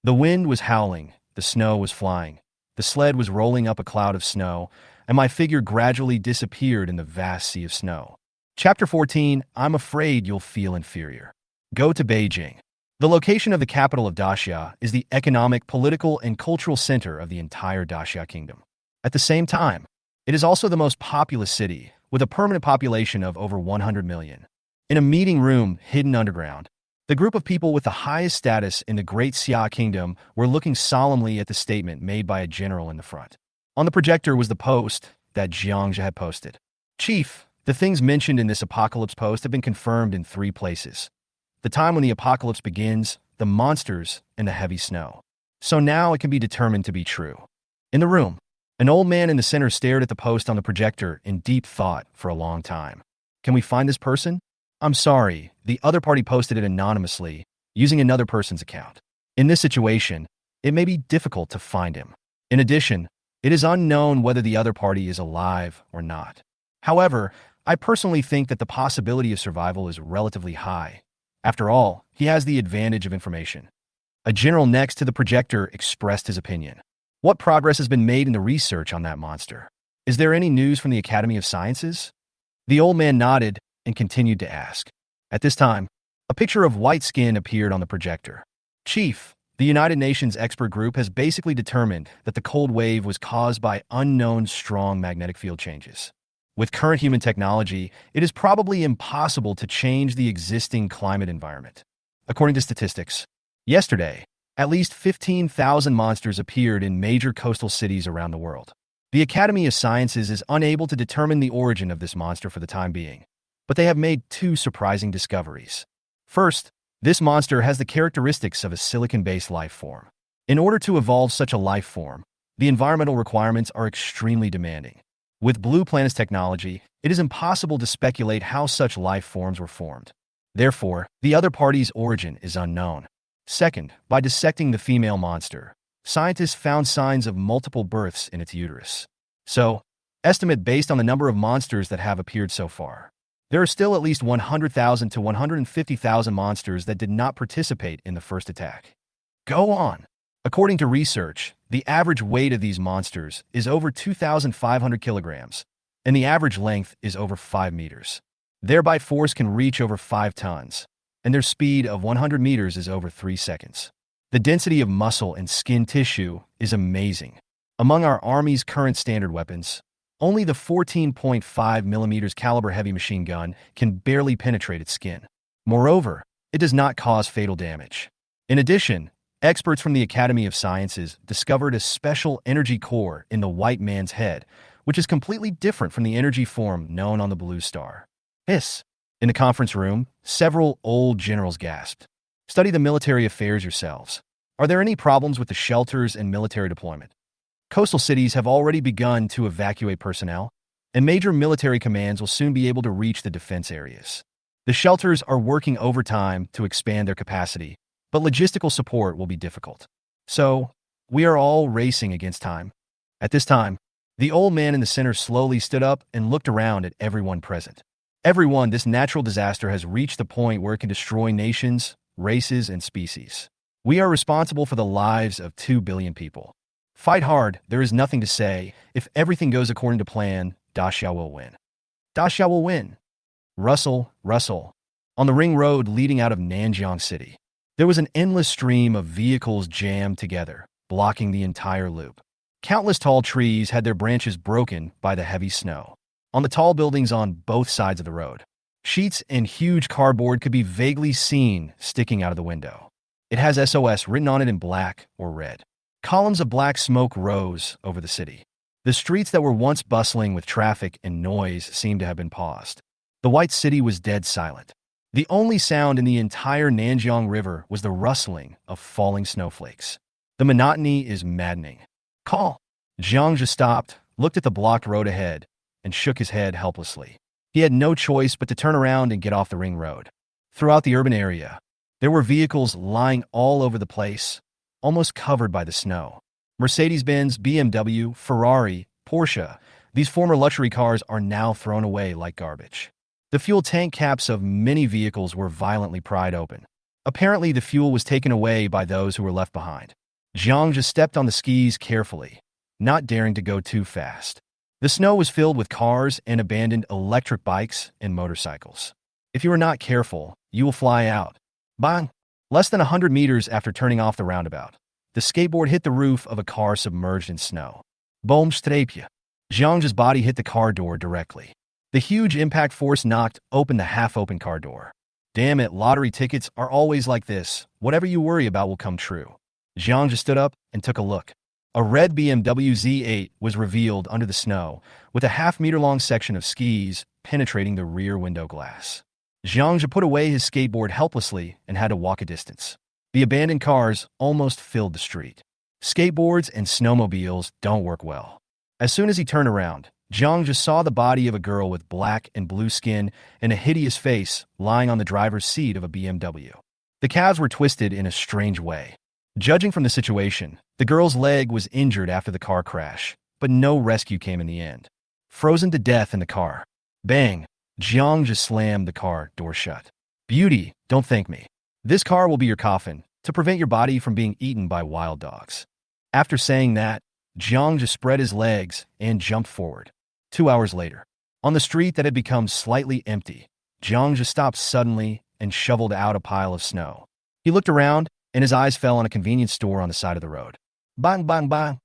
Speaker 1: The wind was howling. The snow was flying. The sled was rolling up a cloud of snow, and my figure gradually disappeared in the vast sea of snow. Chapter 14, I'm afraid you'll feel inferior. Go to Beijing. The location of the capital of Daxia is the economic, political, and cultural center of the entire Daxia kingdom. At the same time, it is also the most populous city, with a permanent population of over 100 million. In a meeting room hidden underground, the group of people with the highest status in the Great Xia Kingdom were looking solemnly at the statement made by a general in the front. On the projector was the post that Jiang Zhe had posted. Chief, the things mentioned in this apocalypse post have been confirmed in 3 places. The time when the apocalypse begins, the monsters, and the heavy snow. So now it can be determined to be true. In the room, an old man in the center stared at the post on the projector in deep thought for a long time. Can we find this person? I'm sorry, the other party posted it anonymously, using another person's account. In this situation, it may be difficult to find him. In addition, It is unknown whether the other party is alive or not. However, I personally think that the possibility of survival is relatively high. After all, he has the advantage of information. A general next to the projector expressed his opinion. What progress has been made in the research on that monster? Is there any news from the Academy of Sciences? The old man nodded and continued to ask. At this time, a picture of white skin appeared on the projector. Chief, the United Nations expert group has basically determined that the cold wave was caused by unknown strong magnetic field changes. With current human technology, it is probably impossible to change the existing climate environment. According to statistics, yesterday, at least 15,000 monsters appeared in major coastal cities around the world. The Academy of Sciences is unable to determine the origin of this monster for the time being, but they have made two surprising discoveries. First, this monster has the characteristics of a silicon-based life form. In order to evolve such a life form, the environmental requirements are extremely demanding. With Blue Planet's technology, it is impossible to speculate how such life forms were formed. Therefore, the other party's origin is unknown. Second, by dissecting the female monster, scientists found signs of multiple births in its uterus. So, estimate based on the number of monsters that have appeared so far. There are still at least 100,000 to 150,000 monsters that did not participate in the first attack. Go on. According to research, the average weight of these monsters is over 2,500 kilograms, and the average length is over 5 meters. Their bite force can reach over 5 tons, and their speed of 100 meters is over 3 seconds. The density of muscle and skin tissue is amazing. Among our Army's current standard weapons, only the 14.5 millimeters caliber heavy machine gun can barely penetrate its skin. Moreover, it does not cause fatal damage. In addition, experts from the Academy of Sciences discovered a special energy core in the white man's head, which is completely different from the energy form known on the blue star. Hiss. In the conference room, several old generals gasped. Study the military affairs yourselves. Are there any problems with the shelters and military deployment? Coastal cities have already begun to evacuate personnel, and major military commands will soon be able to reach the defense areas. The shelters are working overtime to expand their capacity, but logistical support will be difficult. So, we are all racing against time. At this time, the old man in the center slowly stood up and looked around at everyone present. Everyone, this natural disaster has reached the point where it can destroy nations, races, and species. We are responsible for the lives of 2 billion people. Fight hard, there is nothing to say. If everything goes according to plan, Xia will win. Xia will win. Rustle, rustle. On the ring road leading out of Nanjiang City, there was an endless stream of vehicles jammed together, blocking the entire loop. Countless tall trees had their branches broken by the heavy snow. On the tall buildings on both sides of the road, sheets and huge cardboard could be vaguely seen sticking out of the window. It has SOS written on it in black or red. Columns of black smoke rose over the city. The streets that were once bustling with traffic and noise seemed to have been paused. The white city was dead silent. The only sound in the entire Nanjiang River was the rustling of falling snowflakes. The monotony is maddening. Call! Jiang Zhe stopped, looked at the blocked road ahead, and shook his head helplessly. He had no choice but to turn around and get off the ring road. Throughout the urban area, there were vehicles lying all over the place, almost covered by the snow. Mercedes-Benz, BMW, Ferrari, Porsche, these former luxury cars are now thrown away like garbage. The fuel tank caps of many vehicles were violently pried open. Apparently, the fuel was taken away by those who were left behind. Jiang just stepped on the skis carefully, not daring to go too fast. The snow was filled with cars and abandoned electric bikes and motorcycles. If you are not careful, you will fly out. Bang! Less than 100 meters after turning off the roundabout, the skateboard hit the roof of a car submerged in snow. Boom strapje. Jiang's body hit the car door directly. The huge impact force knocked open the half-open car door. Damn it, lottery tickets are always like this. Whatever you worry about will come true. Jiang just stood up and took a look. A red BMW Z8 was revealed under the snow, with a half-meter-long section of skis penetrating the rear window glass. Jiang Zhe put away his skateboard helplessly and had to walk a distance. The abandoned cars almost filled the street. Skateboards and snowmobiles don't work well. As soon as he turned around, Jiang Zhe saw the body of a girl with black and blue skin and a hideous face lying on the driver's seat of a BMW. The calves were twisted in a strange way. Judging from the situation, the girl's leg was injured after the car crash, but no rescue came in the end. Frozen to death in the car. Bang! Jiang Zhe slammed the car door shut. Beauty, don't thank me. This car will be your coffin, to prevent your body from being eaten by wild dogs. After saying that, Jiang Zhe spread his legs and jumped forward. 2 hours later, on the street that had become slightly empty, Jiang Zhe stopped suddenly and shoveled out a pile of snow. He looked around, and his eyes fell on a convenience store on the side of the road. Bang, bang, bang.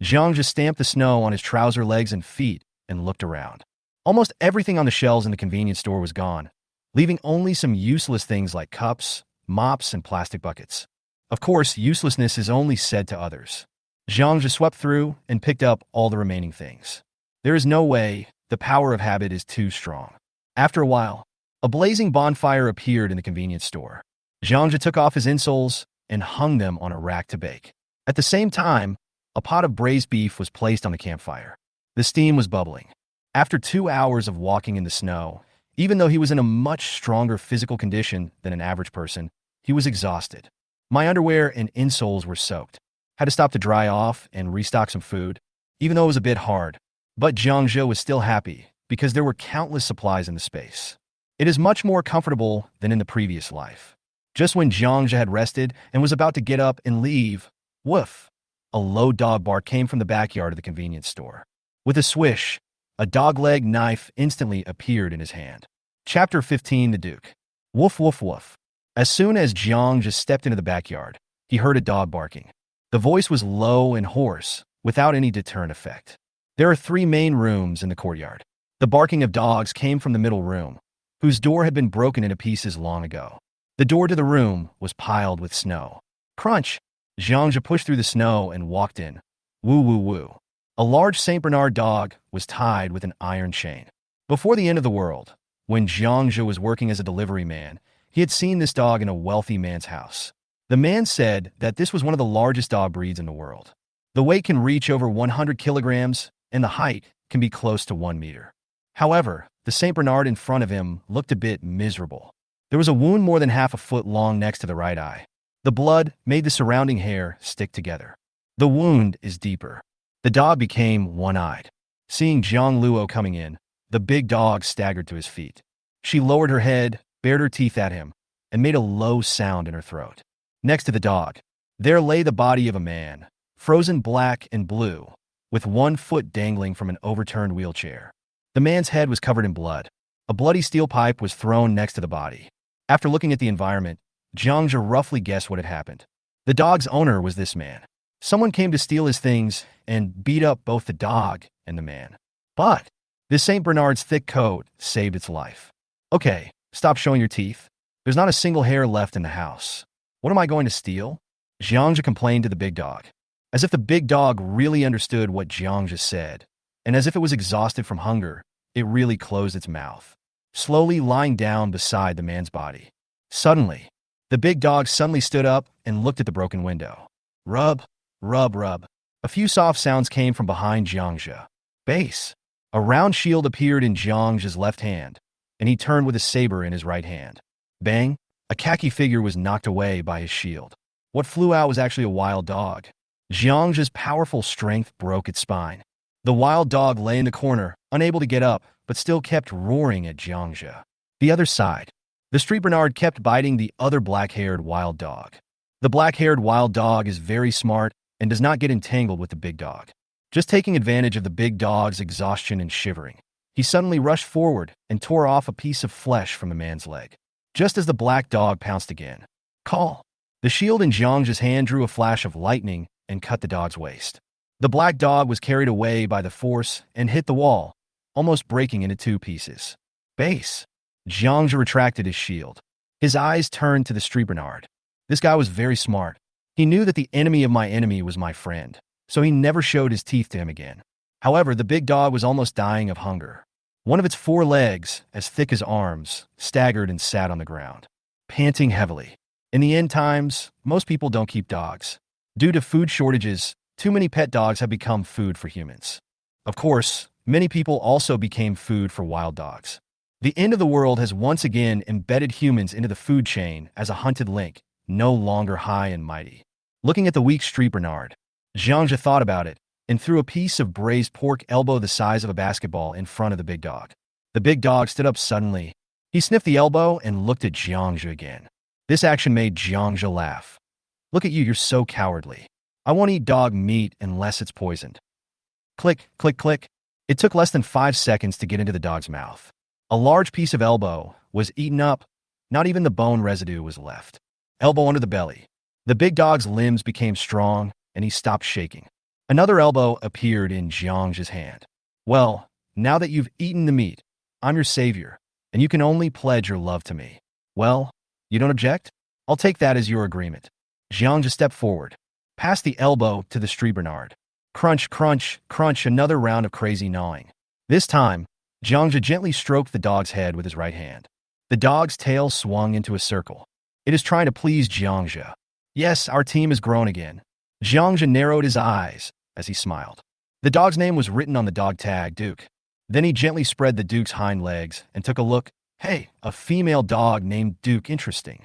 Speaker 1: Jiang Zhe stamped the snow on his trouser legs and feet and looked around. Almost everything on the shelves in the convenience store was gone, leaving only some useless things like cups, mops, and plastic buckets. Of course, uselessness is only said to others. Jiang Zhe swept through and picked up all the remaining things. There is no way, the power of habit is too strong. After a while, a blazing bonfire appeared in the convenience store. Jiang Zhe took off his insoles and hung them on a rack to bake. At the same time, a pot of braised beef was placed on the campfire. The steam was bubbling. After 2 hours of walking in the snow, even though he was in a much stronger physical condition than an average person, he was exhausted. My underwear and insoles were soaked. Had to stop to dry off and restock some food, even though it was a bit hard. But Jiang Zhe was still happy because there were countless supplies in the space. It is much more comfortable than in the previous life. Just when Jiang Zhe had rested and was about to get up and leave, woof! A low dog bark came from the backyard of the convenience store. With a swish, a dog-leg knife instantly appeared in his hand. Chapter 15, The Duke. Woof, woof, woof. As soon as Jiang Zhe stepped into the backyard, he heard a dog barking. The voice was low and hoarse, without any deterrent effect. There are 3 main rooms in the courtyard. The barking of dogs came from the middle room, whose door had been broken into pieces long ago. The door to the room was piled with snow. Crunch! Jiang Zhe pushed through the snow and walked in. Woo, woo, woo. A large St. Bernard dog was tied with an iron chain. Before the end of the world, when Jiang Zhe was working as a delivery man, he had seen this dog in a wealthy man's house. The man said that this was one of the largest dog breeds in the world. The weight can reach over 100 kilograms, and the height can be close to 1 meter. However, the St. Bernard in front of him looked a bit miserable. There was a wound more than half a foot long next to the right eye. The blood made the surrounding hair stick together. The wound is deeper. The dog became one-eyed. Seeing Jiang Luo coming in, the big dog staggered to his feet. She lowered her head, bared her teeth at him, and made a low sound in her throat. Next to the dog, there lay the body of a man, frozen black and blue, with 1 foot dangling from an overturned wheelchair. The man's head was covered in blood. A bloody steel pipe was thrown next to the body. After looking at the environment, Jiang Zhe roughly guessed what had happened. The dog's owner was this man. Someone came to steal his things and beat up both the dog and the man. But this St. Bernard's thick coat saved its life. Okay, stop showing your teeth. There's not a single hair left in the house. What am I going to steal? Jiang Zhe complained to the big dog. As if the big dog really understood what Jiang Zhe said, and as if it was exhausted from hunger, it really closed its mouth, slowly lying down beside the man's body. Suddenly, the big dog suddenly stood up and looked at the broken window. Rub, rub, rub. A few soft sounds came from behind Jiang Zhe. Base. A round shield appeared in Jiang Zhe's left hand, and he turned with a saber in his right hand. Bang! A khaki figure was knocked away by his shield. What flew out was actually a wild dog. Jiang Zhe's powerful strength broke its spine. The wild dog lay in the corner, unable to get up, but still kept roaring at Jiang Zhe. The other side. The Street Bernard kept biting the other black-haired wild dog. The black-haired wild dog is very smart and does not get entangled with the big dog. Just taking advantage of the big dog's exhaustion and shivering, he suddenly rushed forward and tore off a piece of flesh from the man's leg. Just as the black dog pounced again. Call! The shield in Jiang Zhe's hand drew a flash of lightning and cut the dog's waist. The black dog was carried away by the force and hit the wall, almost breaking into 2 pieces. Base! Jiang Zhe retracted his shield. His eyes turned to the Street Bernard. This guy was very smart. He knew that the enemy of my enemy was my friend, so he never showed his teeth to him again. However, the big dog was almost dying of hunger. One of its 4 legs, as thick as arms, staggered and sat on the ground, panting heavily. In the end times, most people don't keep dogs. Due to food shortages, too many pet dogs have become food for humans. Of course, many people also became food for wild dogs. The end of the world has once again embedded humans into the food chain as a hunted link, no longer high and mighty. Looking at the weak Street Bernard, Jiang Zhe thought about it and threw a piece of braised pork elbow the size of a basketball in front of the big dog. The big dog stood up suddenly. He sniffed the elbow and looked at Jiang Zhe again. This action made Jiang Zhe laugh. Look at you, you're so cowardly. I won't eat dog meat unless it's poisoned. Click, click, click. It took less than 5 seconds to get into the dog's mouth. A large piece of elbow was eaten up. Not even the bone residue was left. Elbow under the belly. The big dog's limbs became strong, and he stopped shaking. Another elbow appeared in Jiang Zhe's hand. Well, now that you've eaten the meat, I'm your savior, and you can only pledge your love to me. Well, you don't object? I'll take that as your agreement. Jiang Zhe stepped forward, passed the elbow to the Street Bernard. Crunch, crunch, crunch, another round of crazy gnawing. This time, Jiang Zhe gently stroked the dog's head with his right hand. The dog's tail swung into a circle. It is trying to please Jiang Zhe. Yes, our team has grown again. Jiang Zhe narrowed his eyes as he smiled. The dog's name was written on the dog tag, Duke. Then he gently spread the Duke's hind legs and took a look. Hey, a female dog named Duke, interesting.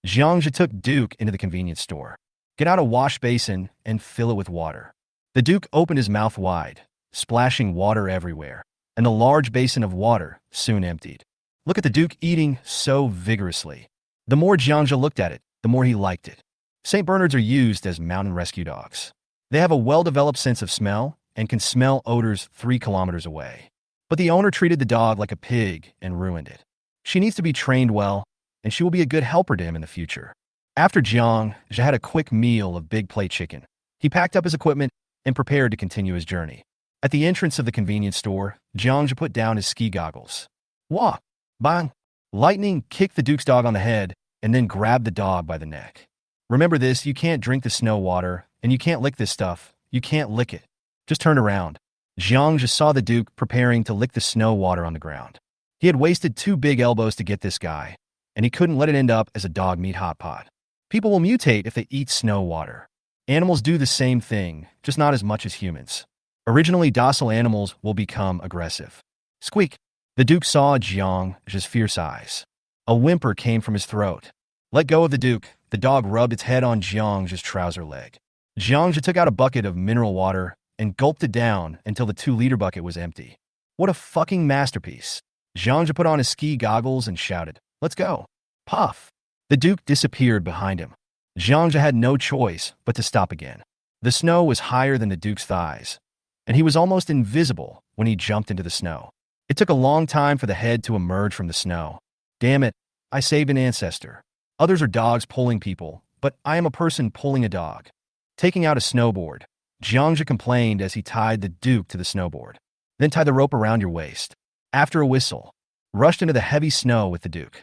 Speaker 1: Jiang Zhe took Duke into the convenience store. Get out a wash basin and fill it with water. The Duke opened his mouth wide, splashing water everywhere, and the large basin of water soon emptied. Look at the Duke eating so vigorously. The more Jiang Zhe looked at it, the more he liked it. St. Bernards are used as mountain rescue dogs. They have a well-developed sense of smell and can smell odors 3 kilometers away. But the owner treated the dog like a pig and ruined it. She needs to be trained well, and she will be a good helper to him in the future. After Jiang Zhe had a quick meal of big plate chicken, he packed up his equipment and prepared to continue his journey. At the entrance of the convenience store, Jiang Zhe put down his ski goggles. Wah! Bang! Lightning kicked the Duke's dog on the head and then grabbed the dog by the neck. Remember this, you can't drink the snow water, and you can't lick this stuff. You can't lick it. Just turn around. Jiang Zhe saw the Duke preparing to lick the snow water on the ground. He had wasted 2 big elbows to get this guy, and he couldn't let it end up as a dog meat hot pot. People will mutate if they eat snow water. Animals do the same thing, just not as much as humans. Originally docile animals will become aggressive. Squeak! The Duke saw Jiang Zhe's fierce eyes. A whimper came from his throat. Let go of the Duke. The dog rubbed its head on Jiang Zhe's trouser leg. Jiang Zhe took out a bucket of mineral water and gulped it down until the 2-liter bucket was empty. What a fucking masterpiece. Jiang Zhe put on his ski goggles and shouted, "Let's go." Puff! The Duke disappeared behind him. Jiang Zhe had no choice but to stop again. The snow was higher than the Duke's thighs, and he was almost invisible when he jumped into the snow. It took a long time for the head to emerge from the snow. Damn it, I saved an ancestor. Others are dogs pulling people, but I am a person pulling a dog. Taking out a snowboard, Jiang Zhe complained as he tied the Duke to the snowboard. Then tie the rope around your waist. After a whistle, rushed into the heavy snow with the Duke.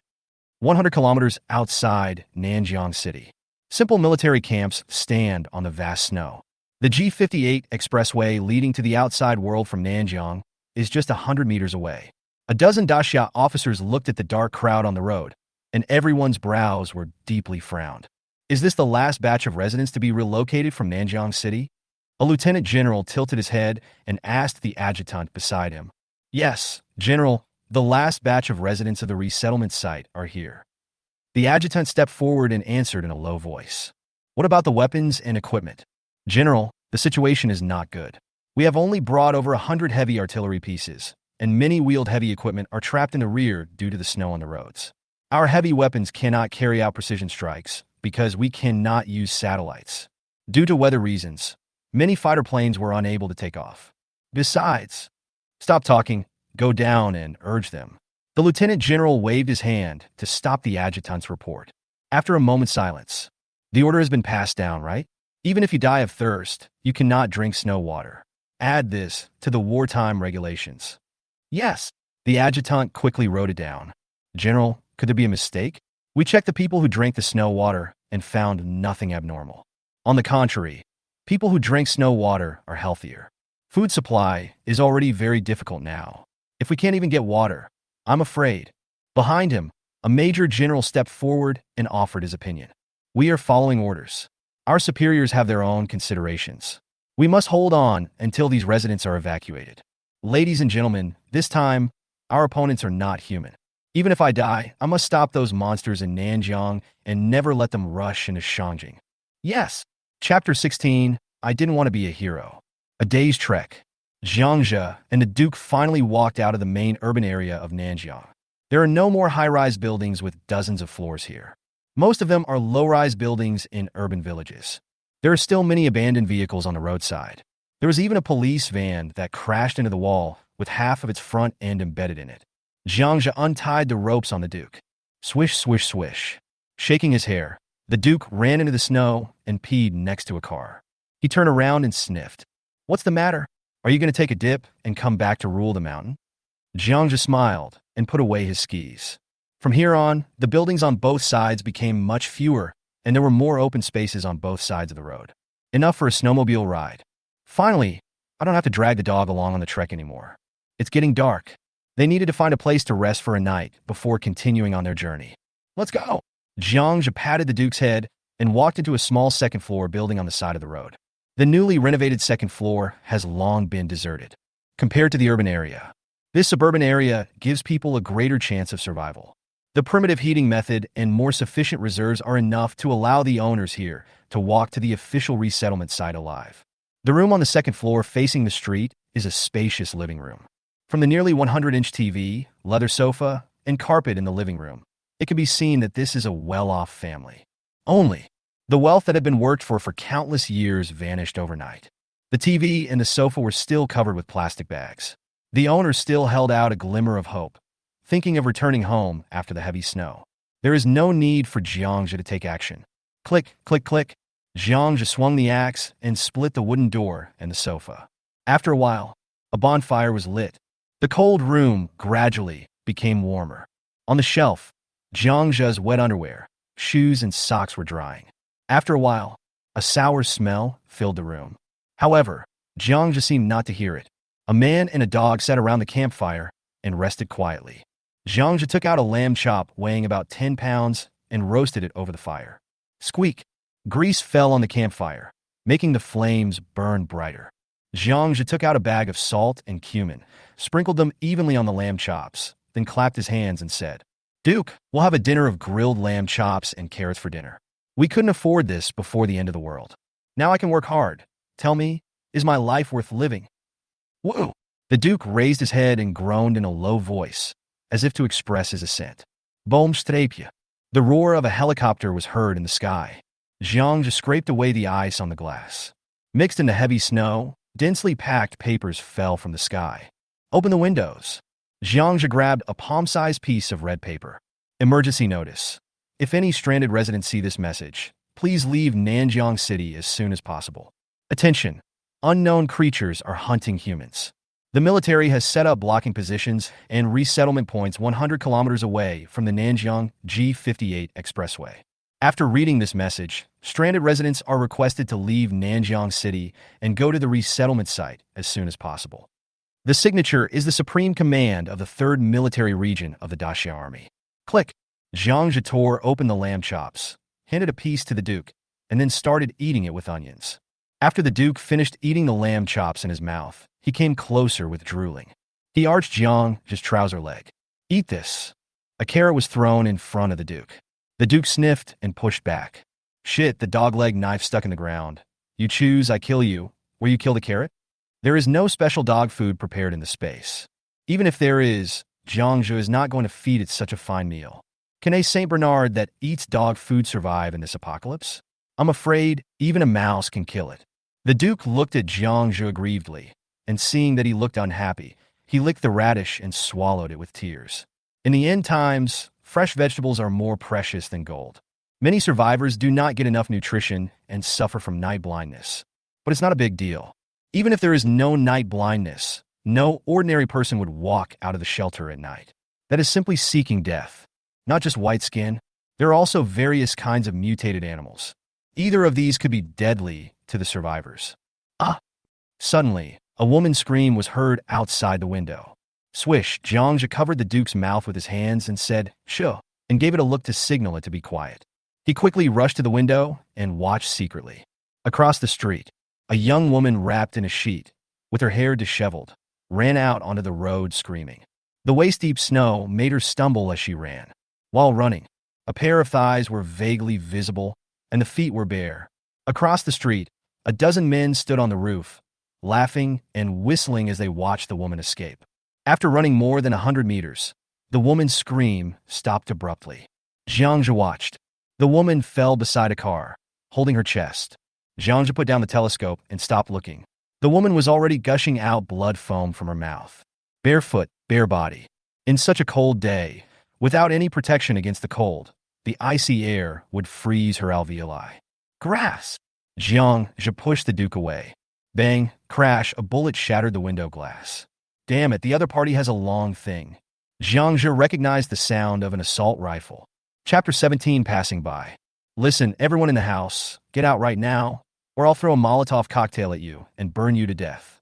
Speaker 1: 100 kilometers outside Nanjiang City. Simple military camps stand on the vast snow. The G58 expressway leading to the outside world from Nanjiang is just 100 meters away. A dozen Daxia officers looked at the dark crowd on the road, and everyone's brows were deeply frowned. Is this the last batch of residents to be relocated from Nanjiang City? A lieutenant general tilted his head and asked the adjutant beside him. Yes, General, the last batch of residents of the resettlement site are here. The adjutant stepped forward and answered in a low voice. What about the weapons and equipment? General, the situation is not good. We have only brought over 100 heavy artillery pieces, and many wheeled heavy equipment are trapped in the rear due to the snow on the roads. Our heavy weapons cannot carry out precision strikes because we cannot use satellites. Due to weather reasons, many fighter planes were unable to take off. Besides, stop talking, go down and urge them. The lieutenant general waved his hand to stop the adjutant's report. After a moment's silence, the order has been passed down, right? Even if you die of thirst, you cannot drink snow water. Add this to the wartime regulations. Yes, the adjutant quickly wrote it down. General, could there be a mistake? We checked the people who drank the snow water and found nothing abnormal. On the contrary, people who drink snow water are healthier. Food supply is already very difficult now. If we can't even get water, I'm afraid. Behind him, a major general stepped forward and offered his opinion. We are following orders. Our superiors have their own considerations. We must hold on until these residents are evacuated. Ladies and gentlemen, this time, our opponents are not human. Even if I die, I must stop those monsters in Nanjiang and never let them rush into Shangjing. Yes. Chapter 16, I didn't want to be a hero. A day's trek. Jiang Zhe and the Duke finally walked out of the main urban area of Nanjiang. There are no more high-rise buildings with dozens of floors here. Most of them are low-rise buildings in urban villages. There are still many abandoned vehicles on the roadside. There was even a police van that crashed into the wall with half of its front end embedded in it. Jiang Zhe untied the ropes on the Duke. Swish, swish, swish. Shaking his hair, the Duke ran into the snow and peed next to a car. He turned around and sniffed. "What's the matter? Are you going to take a dip and come back to rule the mountain?" Jiang Zhe smiled and put away his skis. From here on, the buildings on both sides became much fewer, and there were more open spaces on both sides of the road. Enough for a snowmobile ride. Finally, I don't have to drag the dog along on the trek anymore. It's getting dark. They needed to find a place to rest for a night before continuing on their journey. "Let's go!" Jiang Zhe patted the Duke's head and walked into a small second-floor building on the side of the road. The newly renovated second floor has long been deserted. Compared to the urban area, this suburban area gives people a greater chance of survival. The primitive heating method and more sufficient reserves are enough to allow the owners here to walk to the official resettlement site alive. The room on the second floor facing the street is a spacious living room. From the nearly 100-inch TV, leather sofa, and carpet in the living room, it can be seen that this is a well-off family. Only, the wealth that had been worked for countless years vanished overnight. The TV and the sofa were still covered with plastic bags. The owner still held out a glimmer of hope, thinking of returning home after the heavy snow. There is no need for Jiang Zhe to take action. Click, click, click. Jiang Zhe swung the axe and split the wooden door and the sofa. After a while, a bonfire was lit. The cold room gradually became warmer. On the shelf, Jiang Zhe's wet underwear, shoes, and socks were drying. After a while, a sour smell filled the room. However, Jiang Zhe seemed not to hear it. A man and a dog sat around the campfire and rested quietly. Jiang Zhe took out a lamb chop weighing about 10 pounds and roasted it over the fire. Squeak! Grease fell on the campfire, making the flames burn brighter. Jiang Zhe took out a bag of salt and cumin, sprinkled them evenly on the lamb chops, then clapped his hands and said, "Duke, we'll have a dinner of grilled lamb chops and carrots for dinner. We couldn't afford this before the end of the world. Now I can work hard. Tell me, is my life worth living?" "Whoa!" The Duke raised his head and groaned in a low voice, as if to express his assent. Boomstrapje. The roar of a helicopter was heard in the sky. Jiang Zhe scraped away the ice on the glass. Mixed in the heavy snow, densely packed papers fell from the sky. "Open the windows." Jiang Zhe grabbed a palm-sized piece of red paper. Emergency notice. If any stranded residents see this message, please leave Nanjiang City as soon as possible. Attention! Unknown creatures are hunting humans. The military has set up blocking positions and resettlement points 100 kilometers away from the Nanjiang G58 expressway. After reading this message, stranded residents are requested to leave Nanjiang City and go to the resettlement site as soon as possible. The signature is the supreme command of the 3rd Military Region of the Daxia Army. Click. Jiang Zhe tore open the lamb chops, handed a piece to the Duke, and then started eating it with onions. After the Duke finished eating the lamb chops in his mouth, he came closer with drooling. He arched Jiang Zhe's trouser leg. "Eat this." A carrot was thrown in front of the Duke. The Duke sniffed and pushed back. "Shit, the dog-leg knife stuck in the ground. You choose, I kill you, or you kill the carrot?" There is no special dog food prepared in the space. Even if there is, Jiang Zhe is not going to feed it such a fine meal. Can a Saint Bernard that eats dog food survive in this apocalypse? I'm afraid even a mouse can kill it. The Duke looked at Jiang Zhe aggrievedly, and seeing that he looked unhappy, he licked the radish and swallowed it with tears. In the end times, fresh vegetables are more precious than gold. Many survivors do not get enough nutrition and suffer from night blindness. But it's not a big deal. Even if there is no night blindness, no ordinary person would walk out of the shelter at night. That is simply seeking death. Not just white skin, there are also various kinds of mutated animals. Either of these could be deadly to the survivors. Ah! Suddenly, a woman's scream was heard outside the window. Swish, Jiang Zhe covered the Duke's mouth with his hands and said, "Shoo," and gave it a look to signal it to be quiet. He quickly rushed to the window and watched secretly. Across the street, a young woman wrapped in a sheet, with her hair disheveled, ran out onto the road screaming. The waist-deep snow made her stumble as she ran. While running, a pair of thighs were vaguely visible, and the feet were bare. Across the street, a dozen men stood on the roof, laughing and whistling as they watched the woman escape. After running more than 100 meters, the woman's scream stopped abruptly. Jiang Zhe watched. The woman fell beside a car, holding her chest. Jiang Zhe put down the telescope and stopped looking. The woman was already gushing out blood foam from her mouth. Barefoot, bare body. In such a cold day, without any protection against the cold, the icy air would freeze her alveoli. Grass! Jiang Zhe pushed the Duke away. Bang, crash, a bullet shattered the window glass. Damn it, the other party has a long thing. Jiang Zhe recognized the sound of an assault rifle. Chapter 17 passing by. Listen, everyone in the house, get out right now, or I'll throw a Molotov cocktail at you and burn you to death.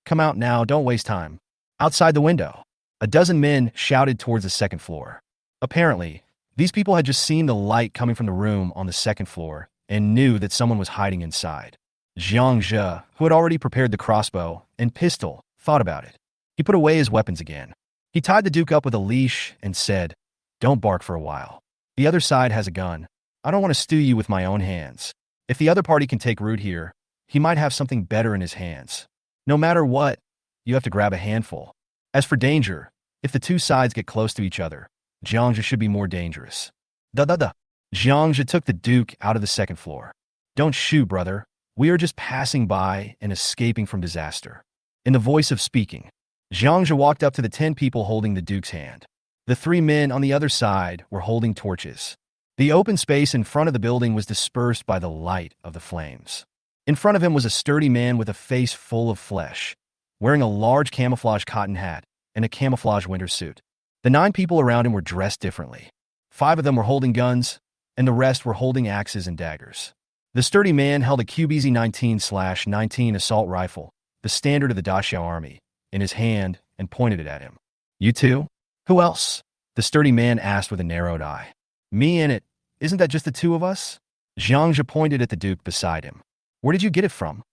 Speaker 1: Come out now, don't waste time. Outside the window, a dozen men shouted towards the second floor. Apparently, these people had just seen the light coming from the room on the second floor and knew that someone was hiding inside. Jiang Zhe, who had already prepared the crossbow and pistol, thought about it. He put away his weapons again. He tied the Duke up with a leash and said, "Don't bark for a while. The other side has a gun. I don't want to stew you with my own hands. If the other party can take root here, he might have something better in his hands. No matter what, you have to grab a handful. As for danger, if the two sides get close to each other, Jiang Zhe should be more dangerous." Da. Jiang Zhe took the Duke out of the second floor. "Don't shoot, brother. We are just passing by and escaping from disaster." In the voice of speaking, Jiang Zhe walked up to the 10 people holding the Duke's hand. The 3 men on the other side were holding torches. The open space in front of the building was dispersed by the light of the flames. In front of him was a sturdy man with a face full of flesh, wearing a large camouflage cotton hat and a camouflage winter suit. The 9 people around him were dressed differently. 5 of them were holding guns, and the rest were holding axes and daggers. The sturdy man held a QBZ-19/19 assault rifle, the standard of the Daxiao army, in his hand and pointed it at him. "You too? Who else?" the sturdy man asked with a narrowed eye. "Me and it. Isn't that just the 2 of us?" Jiang Zhe pointed at the Duke beside him. "Where did you get it from?"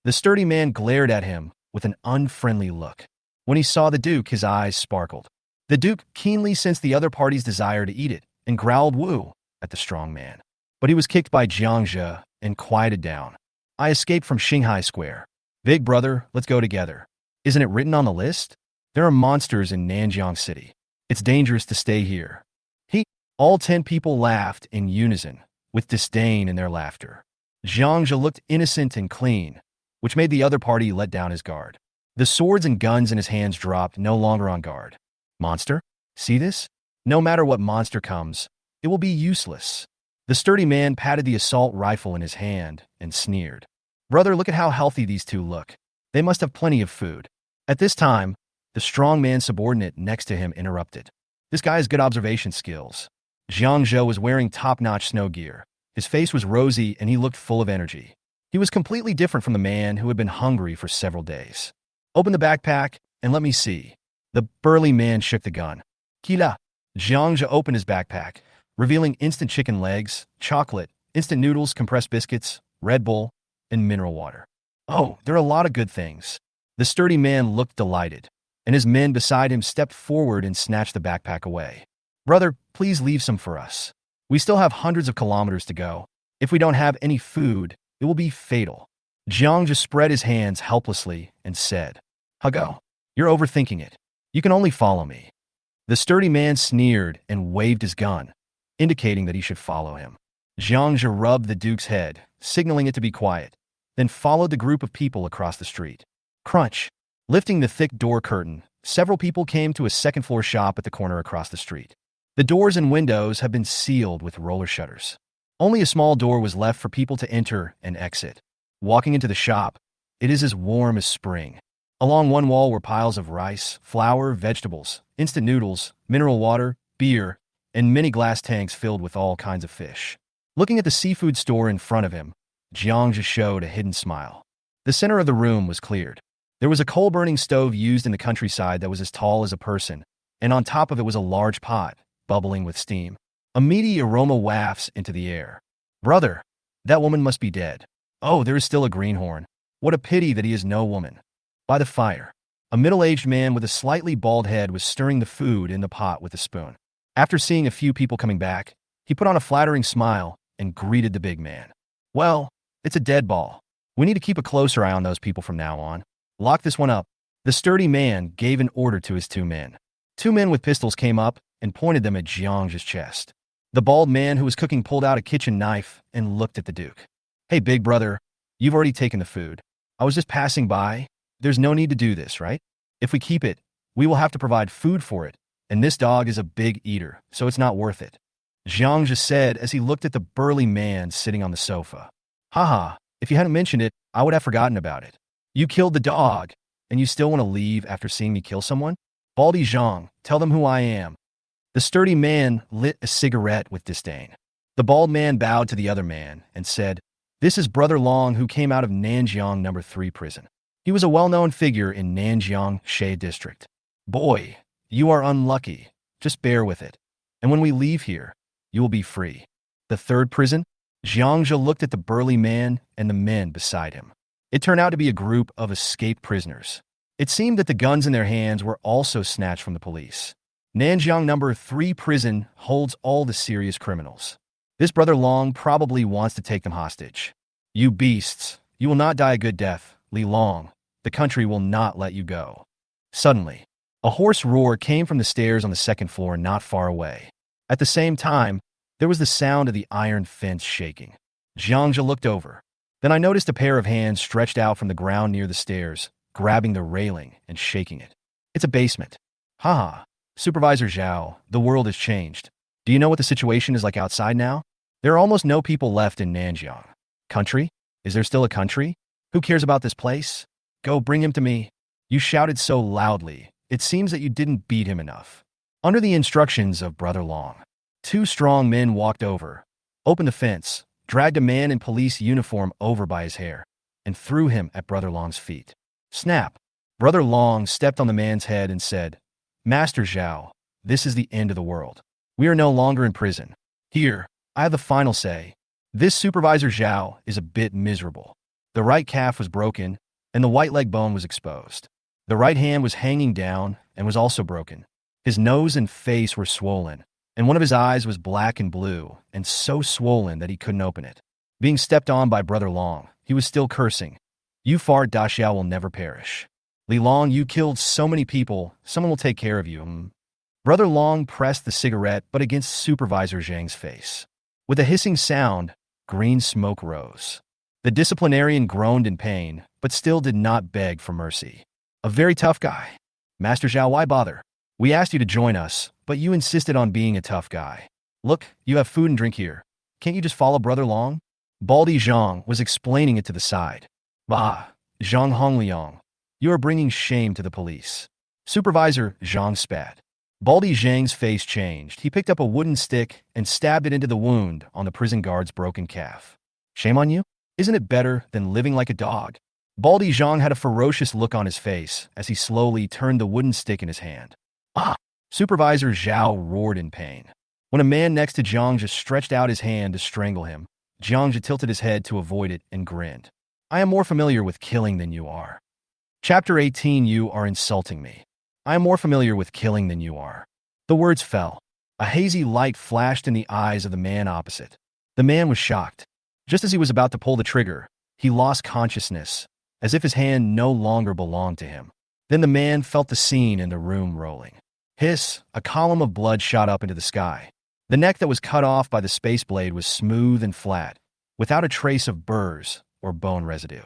Speaker 1: The sturdy man glared at him with an unfriendly look. When he saw the Duke, his eyes sparkled. The Duke keenly sensed the other party's desire to eat it and growled woo at the strong man. But he was kicked by Jiang Zhe and quieted down. "I escaped from Shanghai Square. Big brother, let's go together. Isn't it written on the list? There are monsters in Nanjiang City. It's dangerous to stay here." All 10 people laughed in unison, with disdain in their laughter. Jiang Zhe looked innocent and clean, which made the other party let down his guard. The swords and guns in his hands dropped, no longer on guard. "Monster? See this? No matter what monster comes, it will be useless." The sturdy man patted the assault rifle in his hand and sneered. "Brother, look at how healthy these 2 look. They must have plenty of food." At this time, the strong man's subordinate next to him interrupted. "This guy has good observation skills." Jiang Zhe was wearing top-notch snow gear. His face was rosy and he looked full of energy. He was completely different from the man who had been hungry for several days. "Open the backpack and let me see." The burly man shook the gun. "Kila." Jiang Zhe opened his backpack, revealing instant chicken legs, chocolate, instant noodles, compressed biscuits, Red Bull, and mineral water. "Oh, there are a lot of good things." The sturdy man looked delighted, and his men beside him stepped forward and snatched the backpack away. "Brother, please leave some for us. We still have hundreds of kilometers to go. If we don't have any food, it will be fatal." Jiang just spread his hands helplessly and said, "Hugo, you're overthinking it. You can only follow me." The sturdy man sneered and waved his gun, indicating that he should follow him. Jiang Zhe rubbed the Duke's head, signaling it to be quiet, then followed the group of people across the street. Crunch. Lifting the thick door curtain, several people came to a second-floor shop at the corner across the street. The doors and windows have been sealed with roller shutters. Only a small door was left for people to enter and exit. Walking into the shop, it is as warm as spring. Along one wall were piles of rice, flour, vegetables, instant noodles, mineral water, beer, and many glass tanks filled with all kinds of fish. Looking at the seafood store in front of him, Jiang Zhe showed a hidden smile. The center of the room was cleared. There was a coal-burning stove used in the countryside that was as tall as a person, and on top of it was a large pot, bubbling with steam. A meaty aroma wafts into the air. "Brother, that woman must be dead. Oh, there is still a greenhorn. What a pity that he is no woman." By the fire, a middle-aged man with a slightly bald head was stirring the food in the pot with a spoon. After seeing a few people coming back, he put on a flattering smile and greeted the big man. "Well, it's a dead ball. We need to keep a closer eye on those people from now on. Lock this one up. The sturdy man gave an order to his two men. Two men with pistols came up and pointed them at Jiang Zhe's chest. The bald man who was cooking pulled out a kitchen knife and looked at the Duke. Hey, big brother, you've already taken the food. I was just passing by. There's no need to do this, right? If we keep it, we will have to provide food for it, and this dog is a big eater, so it's not worth it. Jiang Zhe said as he looked at the burly man sitting on the sofa. Haha, if you hadn't mentioned it, I would have forgotten about it. You killed the dog, and you still want to leave after seeing me kill someone? Baldy Zhang, tell them who I am. The sturdy man lit a cigarette with disdain. The bald man bowed to the other man and said, This is Brother Long who came out of Nanjiang No. 3 prison. He was a well-known figure in Nanjiang Xie district. Boy, you are unlucky. Just bear with it. And when we leave here, you will be free. The third prison? Jiang Zhe looked at the burly man and the men beside him. It turned out to be a group of escaped prisoners. It seemed that the guns in their hands were also snatched from the police. Nanjiang No. 3 prison holds all the serious criminals. This Brother Long probably wants to take them hostage. You beasts, you will not die a good death, Li Long. The country will not let you go. Suddenly, a hoarse roar came from the stairs on the second floor not far away. At the same time, there was the sound of the iron fence shaking. Jiang Zhe looked over. Then I noticed a pair of hands stretched out from the ground near the stairs, grabbing the railing and shaking it. It's a basement. Haha. Supervisor Zhao, the world has changed. Do you know what the situation is like outside now? There are almost no people left in Nanjiang. Country? Is there still a country? Who cares about this place? Go bring him to me. You shouted so loudly. It seems that you didn't beat him enough. Under the instructions of Brother Long, two strong men walked over, opened the fence, dragged a man in police uniform over by his hair, and threw him at Brother Long's feet. Snap! Brother Long stepped on the man's head and said, Master Zhao, this is the end of the world. We are no longer in prison. Here, I have the final say. This Supervisor Zhao is a bit miserable. The right calf was broken, and the white leg bone was exposed. The right hand was hanging down and was also broken. His nose and face were swollen, and one of his eyes was black and blue, and so swollen that he couldn't open it. Being stepped on by Brother Long, he was still cursing. You fart, Da Xiao will never perish. Li Long, you killed so many people, someone will take care of you. Brother Long pressed the cigarette but against Supervisor Zhang's face. With a hissing sound, green smoke rose. The disciplinarian groaned in pain, but still did not beg for mercy. A very tough guy. Master Zhao, why bother? We asked you to join us, but you insisted on being a tough guy. Look, you have food and drink here. Can't you just follow Brother Long? Baldy Zhang was explaining it to the side. Bah, Zhang Hongliang. You are bringing shame to the police. Supervisor Zhang spat. Baldy Zhang's face changed. He picked up a wooden stick and stabbed it into the wound on the prison guard's broken calf. Shame on you? Isn't it better than living like a dog? Baldy Zhang had a ferocious look on his face as he slowly turned the wooden stick in his hand. Ah! Supervisor Zhao roared in pain. When a man next to Jiang Zhe stretched out his hand to strangle him, Jiang Zhe tilted his head to avoid it and grinned. I am more familiar with killing than you are. Chapter 18. You are insulting me. I am more familiar with killing than you are. The words fell. A hazy light flashed in the eyes of the man opposite. The man was shocked. Just as he was about to pull the trigger, he lost consciousness, as if his hand no longer belonged to him. Then the man felt the scene in the room rolling. Hiss! A column of blood shot up into the sky. The neck that was cut off by the space blade was smooth and flat, without a trace of burrs or bone residue.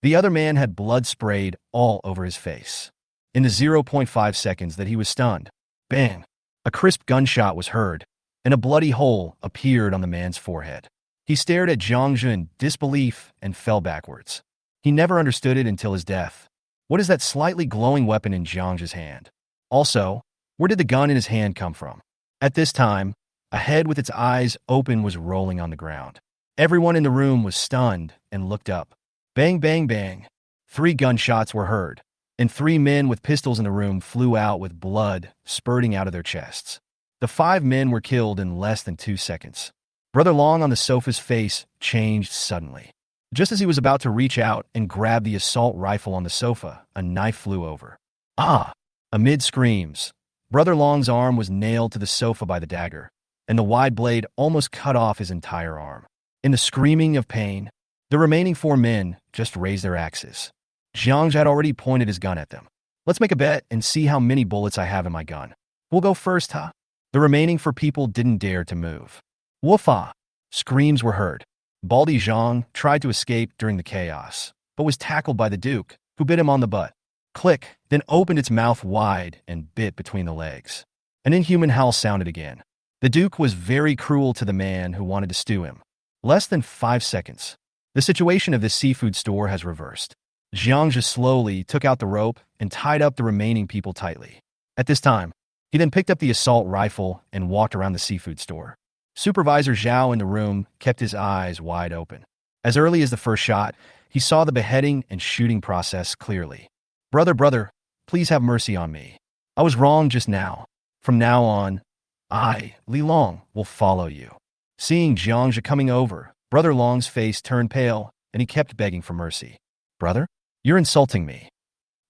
Speaker 1: The other man had blood sprayed all over his face. In the 0.5 seconds that he was stunned, bang! A crisp gunshot was heard, and a bloody hole appeared on the man's forehead. He stared at Jiang Zhe in disbelief and fell backwards. He never understood it until his death. What is that slightly glowing weapon in Jiang Zhe's hand? Also, where did the gun in his hand come from? At this time, a head with its eyes open was rolling on the ground. Everyone in the room was stunned and looked up. Bang, bang, bang. 3 gunshots were heard, and 3 men with pistols in the room flew out with blood spurting out of their chests. The 5 men were killed in less than 2 seconds. Brother Long on the sofa's face changed suddenly. Just as he was about to reach out and grab the assault rifle on the sofa, a knife flew over. Ah! Amid screams, Brother Long's arm was nailed to the sofa by the dagger, and the wide blade almost cut off his entire arm. In the screaming of pain, The remaining 4 men just raised their axes. Jiang Zhe had already pointed his gun at them. Let's make a bet and see how many bullets I have in my gun. We'll go first, huh? The remaining 4 people didn't dare to move. Woofa! Screams were heard. Baldy Zhang tried to escape during the chaos, but was tackled by the Duke, who bit him on the butt. Click, then opened its mouth wide and bit between the legs. An inhuman howl sounded again. The Duke was very cruel to the man who wanted to stew him. Less than 5 seconds. The situation of this seafood store has reversed. Jiang Zhe slowly took out the rope and tied up the remaining people tightly. At this time, he then picked up the assault rifle and walked around the seafood store. Supervisor Zhao in the room kept his eyes wide open. As early as the first shot, he saw the beheading and shooting process clearly. Brother, please have mercy on me. I was wrong just now. From now on, I, Li Long, will follow you. Seeing Jiang Zhe coming over, Brother Long's face turned pale, and he kept begging for mercy. Brother, you're insulting me.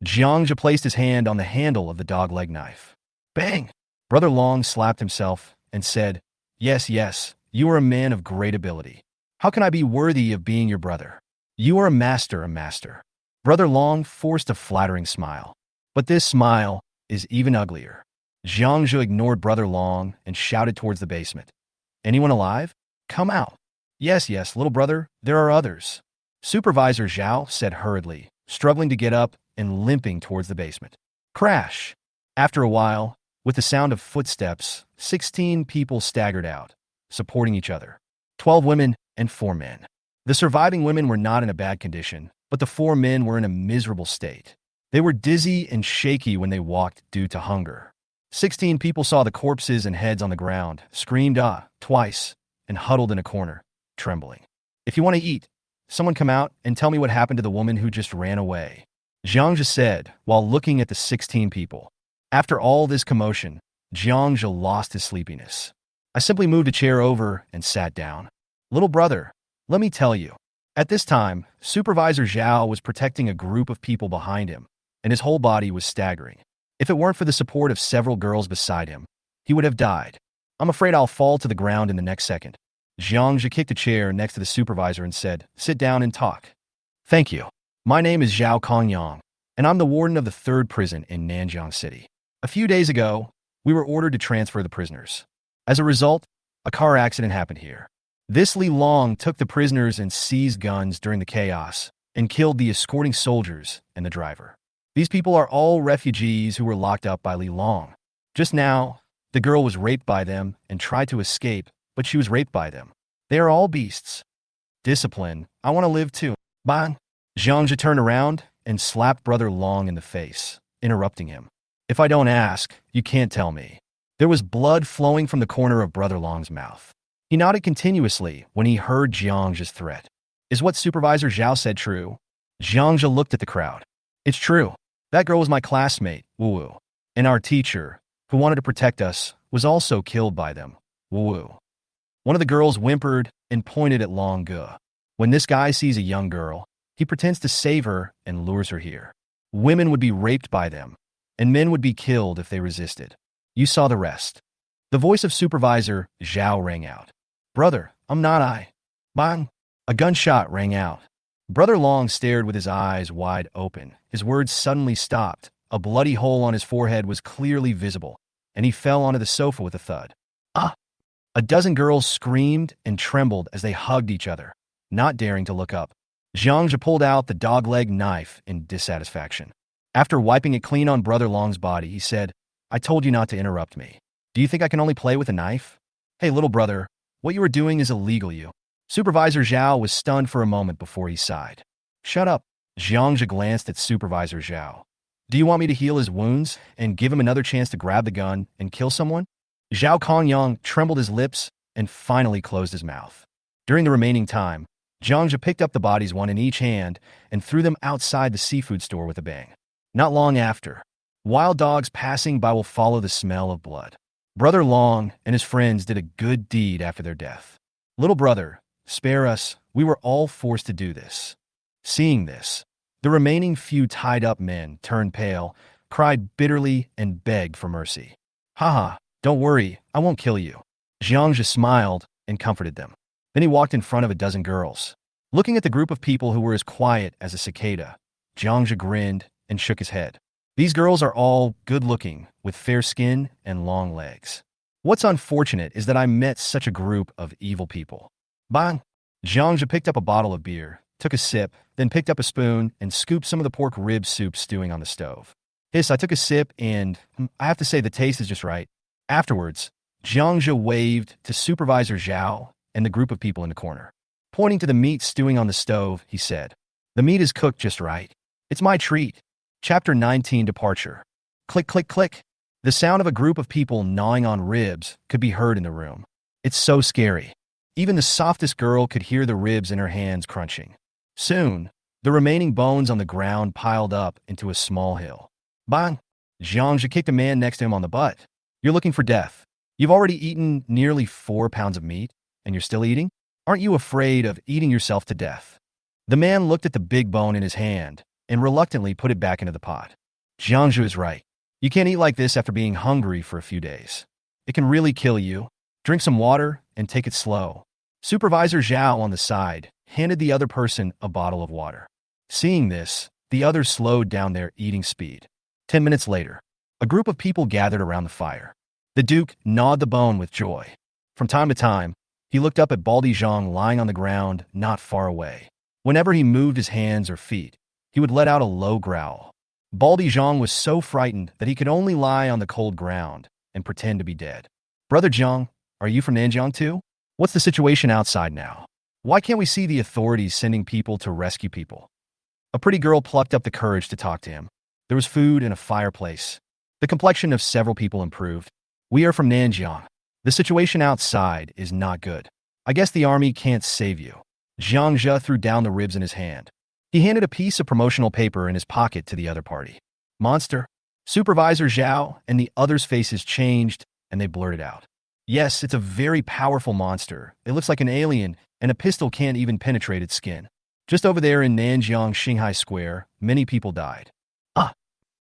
Speaker 1: Jiang Zhe placed his hand on the handle of the dog-leg knife. Bang! Brother Long slapped himself and said, Yes, you are a man of great ability. How can I be worthy of being your brother? You are a master. Brother Long forced a flattering smile. But this smile is even uglier. Jiang Zhe ignored Brother Long and shouted towards the basement. Anyone alive? Come out. Yes, little brother, there are others. Supervisor Zhao said hurriedly, struggling to get up and limping towards the basement. Crash! After a while, with the sound of footsteps, 16 people staggered out, supporting each other. 12 women and 4 men. The surviving women were not in a bad condition, but the 4 men were in a miserable state. They were dizzy and shaky when they walked due to hunger. 16 people saw the corpses and heads on the ground, screamed twice, and huddled in a corner, trembling. If you want to eat, someone come out and tell me what happened to the woman who just ran away. Jiang Zhe said while looking at the 16 people. After all this commotion, Jiang Zhe lost his sleepiness. I simply moved a chair over and sat down. Little brother, let me tell you. At this time, Supervisor Zhao was protecting a group of people behind him, and his whole body was staggering. If it weren't for the support of several girls beside him, he would have died. I'm afraid I'll fall to the ground in the next second. Jiang Zhe kicked a chair next to the supervisor and said, Sit down and talk. Thank you. My name is Zhao Kongyang, and I'm the warden of the 3rd prison in Nanjiang City. A few days ago, we were ordered to transfer the prisoners. As a result, a car accident happened here. This Li Long took the prisoners and seized guns during the chaos and killed the escorting soldiers and the driver. These people are all refugees who were locked up by Li Long. Just now, the girl was raped by them and tried to escape, but she was raped by them. They are all beasts. Discipline. I want to live too. Ban. Jiang Zhe turned around and slapped Brother Long in the face, interrupting him. If I don't ask, you can't tell me. There was blood flowing from the corner of Brother Long's mouth. He nodded continuously when he heard Jiang Zhe's threat. Is what Supervisor Zhao said true? Jiang Zhe looked at the crowd. It's true. That girl was my classmate, Wu, and our teacher, who wanted to protect us, was also killed by them, Wu. One of the girls whimpered and pointed at Long Ge. When this guy sees a young girl, he pretends to save her and lures her here. Women would be raped by them, and men would be killed if they resisted. You saw the rest. The voice of Supervisor Zhao rang out. Brother, I'm not I. Bang! A gunshot rang out. Brother Long stared with his eyes wide open. His words suddenly stopped. A bloody hole on his forehead was clearly visible, and he fell onto the sofa with a thud. Ah! A dozen girls screamed and trembled as they hugged each other, not daring to look up. Jiang Zhe pulled out the dog-leg knife in dissatisfaction. After wiping it clean on Brother Long's body, he said, I told you not to interrupt me. Do you think I can only play with a knife? Hey, little brother, what you are doing is illegal, you. Supervisor Zhao was stunned for a moment before he sighed. Shut up. Jiang Zhe glanced at Supervisor Zhao. Do you want me to heal his wounds and give him another chance to grab the gun and kill someone? Zhao Kongyang trembled his lips and finally closed his mouth. During the remaining time, Jiang Zhe picked up the bodies one in each hand and threw them outside the seafood store with a bang. Not long after, wild dogs passing by will follow the smell of blood. Brother Long and his friends did a good deed after their death. Little brother, spare us, we were all forced to do this. Seeing this, the remaining few tied-up men turned pale, cried bitterly, and begged for mercy. Haha, don't worry, I won't kill you. Jiang Zhe smiled and comforted them. Then he walked in front of a dozen girls. Looking at the group of people who were as quiet as a cicada, Jiang Zhe grinned and shook his head. These girls are all good-looking, with fair skin and long legs. What's unfortunate is that I met such a group of evil people. Bang! Jiang Zhe picked up a bottle of beer, took a sip, then picked up a spoon and scooped some of the pork rib soup stewing on the stove. I took a sip and, I have to say, the taste is just right. Afterwards, Jiang Zhe waved to Supervisor Zhao and the group of people in the corner. Pointing to the meat stewing on the stove, he said, "The meat is cooked just right. It's my treat." Chapter 19, Departure. Click, click, click. The sound of a group of people gnawing on ribs could be heard in the room. It's so scary. Even the softest girl could hear the ribs in her hands crunching. Soon, the remaining bones on the ground piled up into a small hill. Bang! Jiang Zhe kicked a man next to him on the butt. "You're looking for death. You've already eaten nearly 4 pounds of meat, and you're still eating? Aren't you afraid of eating yourself to death?" The man looked at the big bone in his hand and reluctantly put it back into the pot. Jiang Zhe is right. You can't eat like this after being hungry for a few days. It can really kill you. Drink some water and take it slow. Supervisor Zhao on the side handed the other person a bottle of water. Seeing this, the others slowed down their eating speed. 10 minutes later, a group of people gathered around the fire. The Duke gnawed the bone with joy. From time to time, he looked up at Baldy Zhang lying on the ground not far away. Whenever he moved his hands or feet, he would let out a low growl. Baldy Zhang was so frightened that he could only lie on the cold ground and pretend to be dead. "Brother Zhang, are you from Nanjiang too? What's the situation outside now? Why can't we see the authorities sending people to rescue people?" A pretty girl plucked up the courage to talk to him. There was food and a fireplace. The complexion of several people improved. "We are from Nanjiang. The situation outside is not good. I guess the army can't save you." Jiang Zhe threw down the ribs in his hand. He handed a piece of promotional paper in his pocket to the other party. "Monster?" Supervisor Zhao and the others' faces changed, and they blurted out, "Yes, it's a very powerful monster. It looks like an alien, and a pistol can't even penetrate its skin. Just over there in Nanjiang Shanghai Square, many people died." Ah!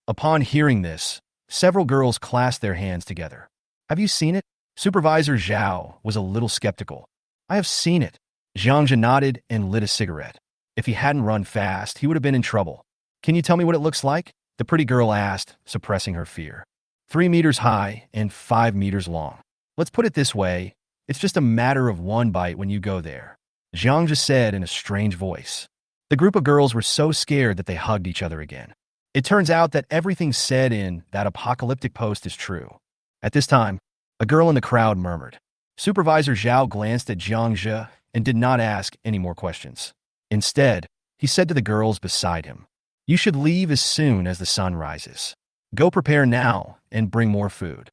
Speaker 1: Upon hearing this, several girls clasped their hands together. "Have you seen it?" Supervisor Zhao was a little skeptical. "I have seen it." Jiang Zhe nodded and lit a cigarette. If he hadn't run fast, he would have been in trouble. "Can you tell me what it looks like?" the pretty girl asked, suppressing her fear. 3 meters high and 5 meters long. "Let's put it this way, it's just a matter of one bite when you go there," Jiang Zhe said in a strange voice. The group of girls were so scared that they hugged each other again. It turns out that everything said in that apocalyptic post is true. At this time, a girl in the crowd murmured. Supervisor Zhao glanced at Jiang Zhe and did not ask any more questions. Instead, he said to the girls beside him, "You should leave as soon as the sun rises. Go prepare now and bring more food."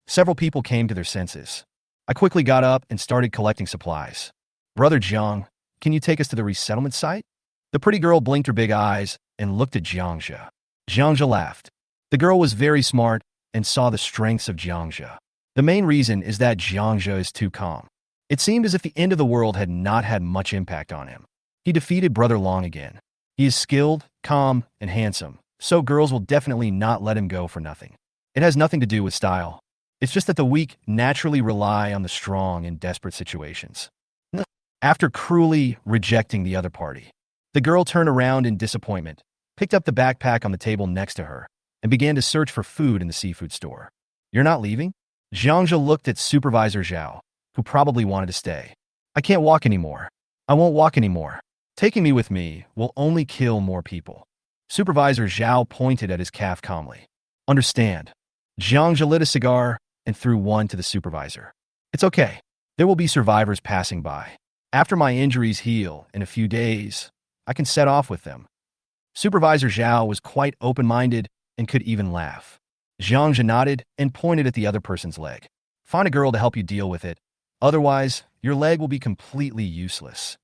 Speaker 1: Several people came to their senses. I quickly got up and started collecting supplies. "Brother Jiang, can you take us to the resettlement site?" The pretty girl blinked her big eyes and looked at Jiang Zhe. Jiang Zhe laughed. The girl was very smart and saw the strengths of Jiang Zhe. The main reason is that Jiang Zhe is too calm. It seemed as if the end of the world had not had much impact on him. He defeated Brother Long again. He is skilled, calm, and handsome, so girls will definitely not let him go for nothing. It has nothing to do with style. It's just that the weak naturally rely on the strong in desperate situations. After cruelly rejecting the other party, the girl turned around in disappointment, picked up the backpack on the table next to her, and began to search for food in the seafood store. "You're not leaving?" Jiang Zhe looked at Supervisor Zhao, who probably wanted to stay. "I can't walk anymore. I won't walk anymore. Taking me with me will only kill more people." Supervisor Zhao pointed at his calf calmly. "Understand." Jiang Zhe lit a cigar and threw one to the supervisor. "It's okay. There will be survivors passing by. After my injuries heal in a few days, I can set off with them." Supervisor Zhao was quite open-minded and could even laugh. Jiang Zhe nodded and pointed at the other person's leg. "Find a girl to help you deal with it. Otherwise, your leg will be completely useless."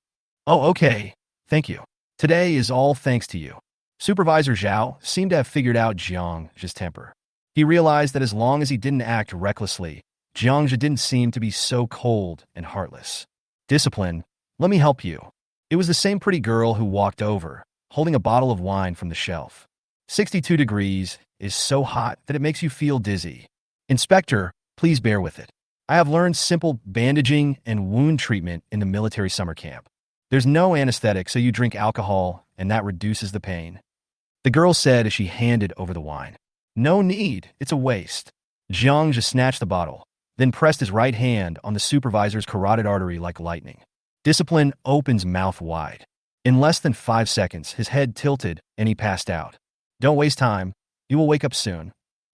Speaker 1: "Oh, okay. Thank you. Today is all thanks to you." Supervisor Zhao seemed to have figured out Jiang Zhe's temper. He realized that as long as he didn't act recklessly, Jiang Zhe didn't seem to be so cold and heartless. "Discipline, let me help you." It was the same pretty girl who walked over, holding a bottle of wine from the shelf. 62 degrees is so hot that it makes you feel dizzy. "Inspector, please bear with it. I have learned simple bandaging and wound treatment in the military summer camp. There's no anesthetic, so you drink alcohol, and that reduces the pain. The girl said as she handed over the wine. No need, it's a waste. Jiang Zhe snatched the bottle, then pressed his right hand on the supervisor's carotid artery like lightning. Discipline opens mouth wide. In less than 5 seconds, his head tilted and he passed out. Don't waste time. You will wake up soon.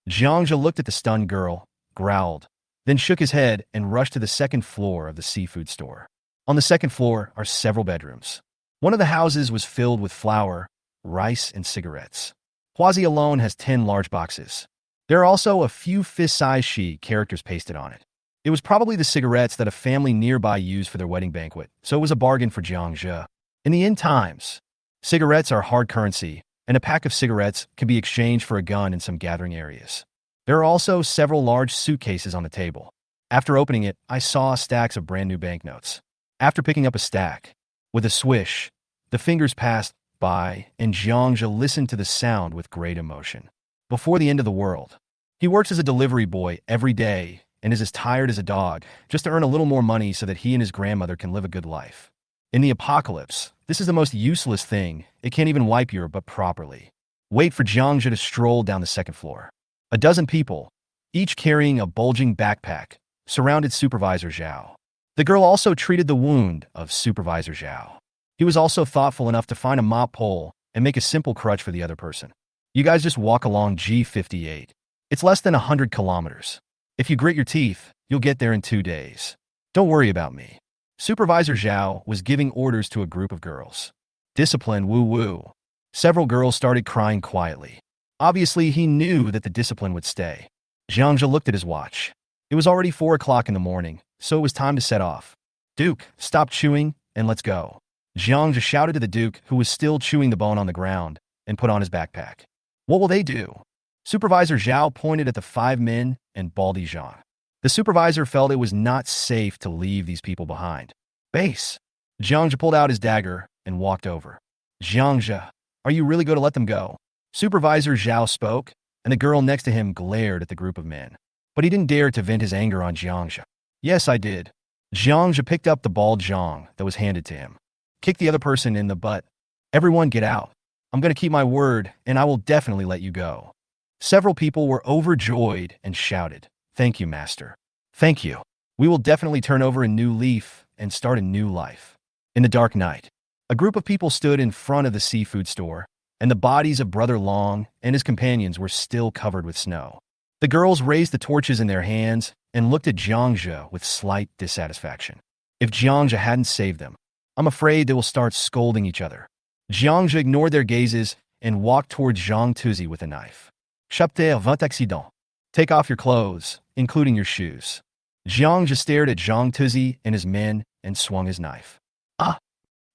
Speaker 1: Jiang Zhe looked at the stunned girl, growled, then shook his head and rushed to the second floor of the seafood store. On the second floor are several bedrooms. One of the houses was filled with flour, rice, and cigarettes. Huazi alone has 10 large boxes. There are also a few fist-sized Xi characters pasted on it. It was probably the cigarettes that a family nearby used for their wedding banquet, so it was a bargain for Jiang Zhe. In the end times, cigarettes are hard currency, and a pack of cigarettes can be exchanged for a gun in some gathering areas. There are also several large suitcases on the table. After opening it, I saw stacks of brand new banknotes. After picking up a stack, with a swish, the fingers passed by, and Jiang Zhe listened to the sound with great emotion. Before the end of the world, he works as a delivery boy every day and is as tired as a dog, just to earn a little more money so that he and his grandmother can live a good life. In the apocalypse, this is the most useless thing. It can't even wipe your butt properly. Wait for Jiang Zhe to stroll down the second floor. A dozen people, each carrying a bulging backpack, surrounded Supervisor Xiao. The girl also treated the wound of Supervisor Xiao. He was also thoughtful enough to find a mop pole and make a simple crutch for the other person. You guys just walk along G58. It's less than 100 kilometers. If you grit your teeth, you'll get there in 2 days. Don't worry about me. Supervisor Xiao was giving orders to a group of girls. Discipline, woo-woo. Several girls started crying quietly. Obviously, he knew that the discipline would stay. Jiang Zhe looked at his watch. It was already 4 o'clock in the morning, so it was time to set off. Duke, stop chewing, and let's go. Jiang Zhe shouted to the Duke, who was still chewing the bone on the ground, and put on his backpack. What will they do? Supervisor Xiao pointed at the 5 men and Baldy Zhang. The supervisor felt it was not safe to leave these people behind. Base. Jiang Zhe pulled out his dagger and walked over. Jiang Zhe, are you really going to let them go? Supervisor Xiao spoke, and the girl next to him glared at the group of men. But he didn't dare to vent his anger on Jiang Zhe. Yes, I did. Jiang Zhe picked up the bald Zhang that was handed to him. Kick the other person in the butt. Everyone get out. I'm going to keep my word, and I will definitely let you go. Several people were overjoyed and shouted, Thank you, Master. Thank you. We will definitely turn over a new leaf and start a new life. In the dark night, a group of people stood in front of the seafood store, and the bodies of Brother Long and his companions were still covered with snow. The girls raised the torches in their hands and looked at Jiang Zhe with slight dissatisfaction. If Jiang Zhe hadn't saved them, I'm afraid they will start scolding each other. Jiang Zhe ignored their gazes and walked towards Zhang Tuzi with a knife. Chapter 20 accident. Take off your clothes, including your shoes. Jiang Zhe stared at Zhang Tuzi and his men and swung his knife. Ah!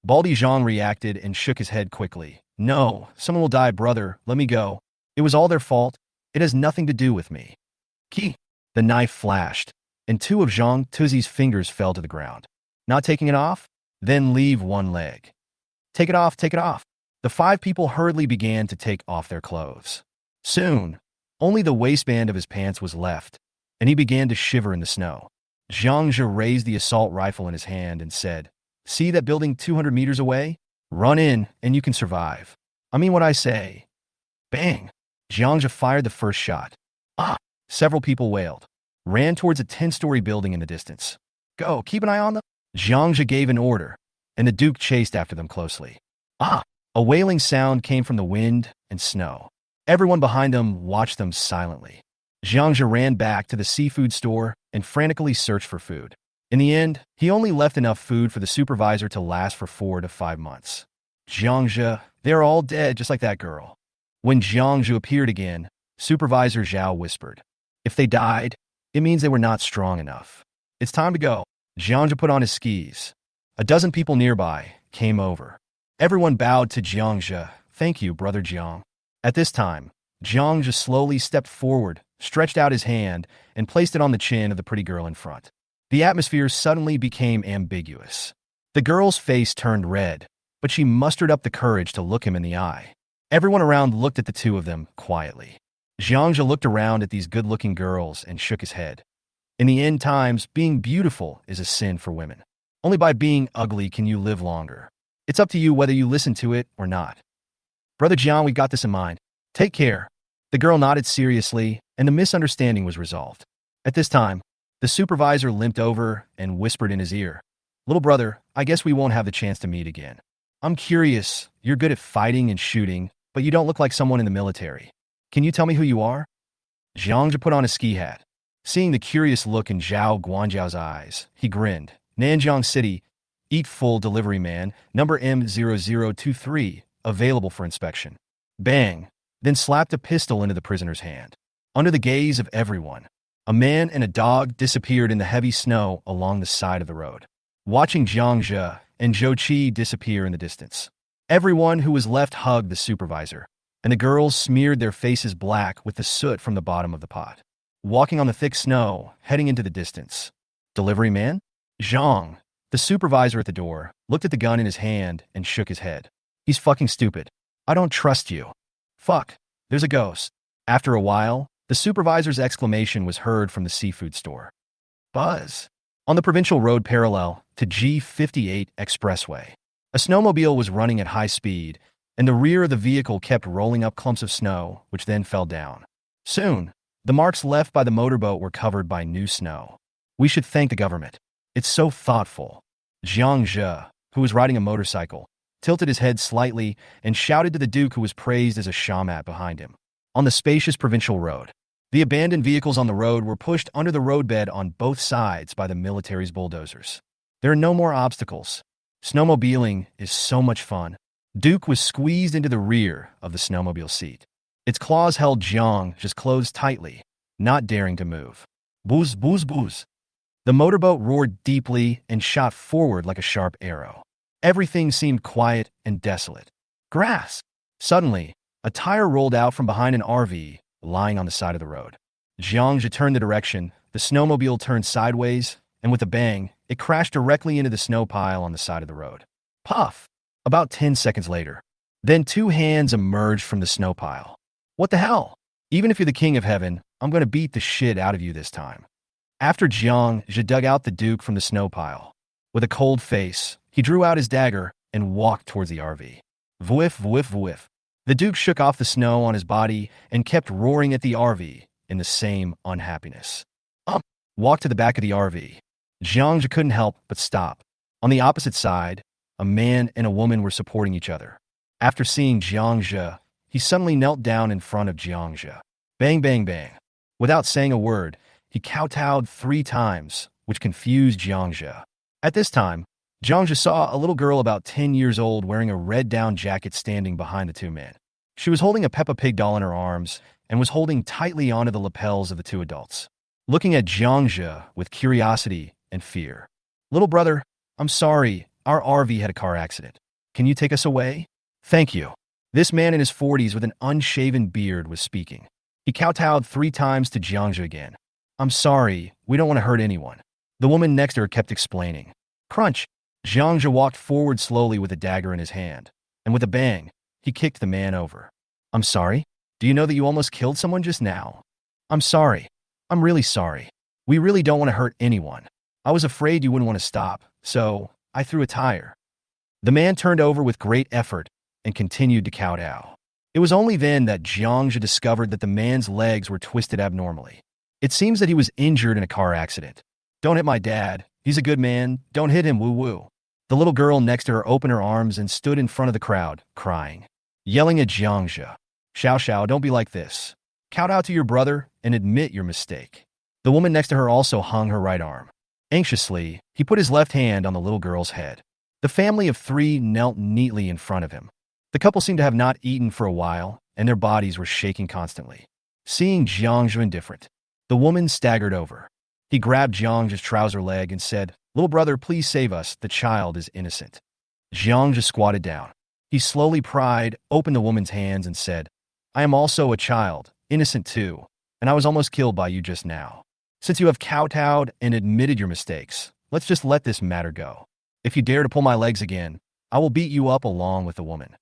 Speaker 1: Baldy Zhang reacted and shook his head quickly. No, someone will die, brother. Let me go. It was all their fault. It has nothing to do with me. Ki! The knife flashed, and 2 of Zhang Tuzi's fingers fell to the ground. Not taking it off? Then leave one leg. Take it off, take it off. The 5 people hurriedly began to take off their clothes. Soon, only the waistband of his pants was left, and he began to shiver in the snow. Jiang Zhe raised the assault rifle in his hand and said, See that building 200 meters away? Run in, and you can survive. I mean what I say. Bang! Jiang Zhe fired the first shot. Ah! Several people wailed. Ran towards a 10-story building in the distance. Go, keep an eye on them. Jiang Zhe gave an order, and the Duke chased after them closely. Ah! A wailing sound came from the wind and snow. Everyone behind them watched them silently. Jiang Zhe ran back to the seafood store and frantically searched for food. In the end, he only left enough food for the supervisor to last for 4 to 5 months. Jiang Zhe, they're all dead just like that girl. When Jiang Zhe appeared again, Supervisor Xiao whispered, If they died, it means they were not strong enough. It's time to go. Jiang Zhe put on his skis. A dozen people nearby came over. Everyone bowed to Jiang Zhe. Thank you, Brother Jiang. At this time, Jiang Zhe slowly stepped forward, stretched out his hand, and placed it on the chin of the pretty girl in front. The atmosphere suddenly became ambiguous. The girl's face turned red, but she mustered up the courage to look him in the eye. Everyone around looked at the 2 of them quietly. Jiang Zhe looked around at these good-looking girls and shook his head. In the end times, being beautiful is a sin for women. Only by being ugly can you live longer. It's up to you whether you listen to it or not. Brother Jiang, we got this in mind. Take care. The girl nodded seriously, and the misunderstanding was resolved. At this time, the supervisor limped over and whispered in his ear, "Little brother, I guess we won't have the chance to meet again. I'm curious, you're good at fighting and shooting, but you don't look like someone in the military. Can you tell me who you are?" Jiang Zhe put on a ski hat. Seeing the curious look in Zhao Guanzhao's eyes, he grinned. "Nanjiang City, Eat Full Delivery Man, number M0023, available for inspection." Bang! Then slapped a pistol into the prisoner's hand. Under the gaze of everyone, a man and a dog disappeared in the heavy snow along the side of the road. Watching Jiang Zhe and Xiao Chi disappear in the distance, everyone who was left hugged the supervisor, and the girls smeared their faces black with the soot from the bottom of the pot. Walking on the thick snow, heading into the distance. "Delivery man?" Zhang, the supervisor at the door, looked at the gun in his hand and shook his head. "He's fucking stupid. I don't trust you. Fuck, there's a ghost." After a while, the supervisor's exclamation was heard from the seafood store. Buzz. On the provincial road parallel to G58 expressway, a snowmobile was running at high speed, and the rear of the vehicle kept rolling up clumps of snow, which then fell down. Soon, the marks left by the motorboat were covered by new snow. "We should thank the government. It's so thoughtful." Jiang Zhe, who was riding a motorcycle, tilted his head slightly and shouted to the Duke, who was praised as a shaman behind him. On the spacious provincial road, the abandoned vehicles on the road were pushed under the roadbed on both sides by the military's bulldozers. There are no more obstacles. Snowmobiling is so much fun. Duke was squeezed into the rear of the snowmobile seat. Its claws held Jiang just closed tightly, not daring to move. Booz, booz, booz. The motorboat roared deeply and shot forward like a sharp arrow. Everything seemed quiet and desolate. Grass. Suddenly, a tire rolled out from behind an RV lying on the side of the road. Jiang Zhe turned the direction, the snowmobile turned sideways, and with a bang, it crashed directly into the snow pile on the side of the road. Puff! About 10 seconds later. Then two hands emerged from the snow pile. "What the hell? Even if you're the king of heaven, I'm going to beat the shit out of you this time." After Jiang Zhe dug out the Duke from the snow pile, with a cold face, he drew out his dagger and walked towards the RV. Whiff, whiff, whiff. The Duke shook off the snow on his body and kept roaring at the RV in the same unhappiness. Walked to the back of the RV. Jiang Zhe couldn't help but stop. On the opposite side, a man and a woman were supporting each other. After seeing Jiang Zhe, he suddenly knelt down in front of Jiang Zhe. Bang, bang, bang. Without saying a word, he kowtowed 3 times, which confused Jiang Zhe. At this time, Jiang Zhe saw a little girl about 10 years old wearing a red down jacket standing behind the two men. She was holding a Peppa Pig doll in her arms and was holding tightly onto the lapels of the two adults, looking at Jiang Zhe with curiosity and fear. "Little brother, I'm sorry, our RV had a car accident. Can you take us away?" "Thank you." This man in his 40s with an unshaven beard was speaking. He kowtowed 3 times to Jiang Zhe again. "I'm sorry, we don't want to hurt anyone." The woman next to her kept explaining. Crunch! Jiang Zhe walked forward slowly with a dagger in his hand, and with a bang, he kicked the man over. "I'm sorry? Do you know that you almost killed someone just now?" "I'm sorry. I'm really sorry. We really don't want to hurt anyone. I was afraid you wouldn't want to stop, so I threw a tire." The man turned over with great effort and continued to kowtow. It was only then that Jiang Zhe discovered that the man's legs were twisted abnormally. It seems that he was injured in a car accident. "Don't hit my dad. He's a good man. Don't hit him, woo-woo." The little girl next to her opened her arms and stood in front of the crowd, crying, yelling at Jiang Zhe. Xiao, don't be like this. Kowtow to your brother and admit your mistake." The woman next to her also hung her right arm. Anxiously, he put his left hand on the little girl's head. The family of 3 knelt neatly in front of him. The couple seemed to have not eaten for a while, and their bodies were shaking constantly. Seeing Jiang Zhe indifferent, the woman staggered over. He grabbed Jiang Zhe's trouser leg and said, "Little brother, please save us. The child is innocent." Jiang Zhe squatted down. He slowly pried open the woman's hands and said, "I am also a child, innocent too, and I was almost killed by you just now. Since you have kowtowed and admitted your mistakes, let's just let this matter go. If you dare to pull my legs again, I will beat you up along with the woman."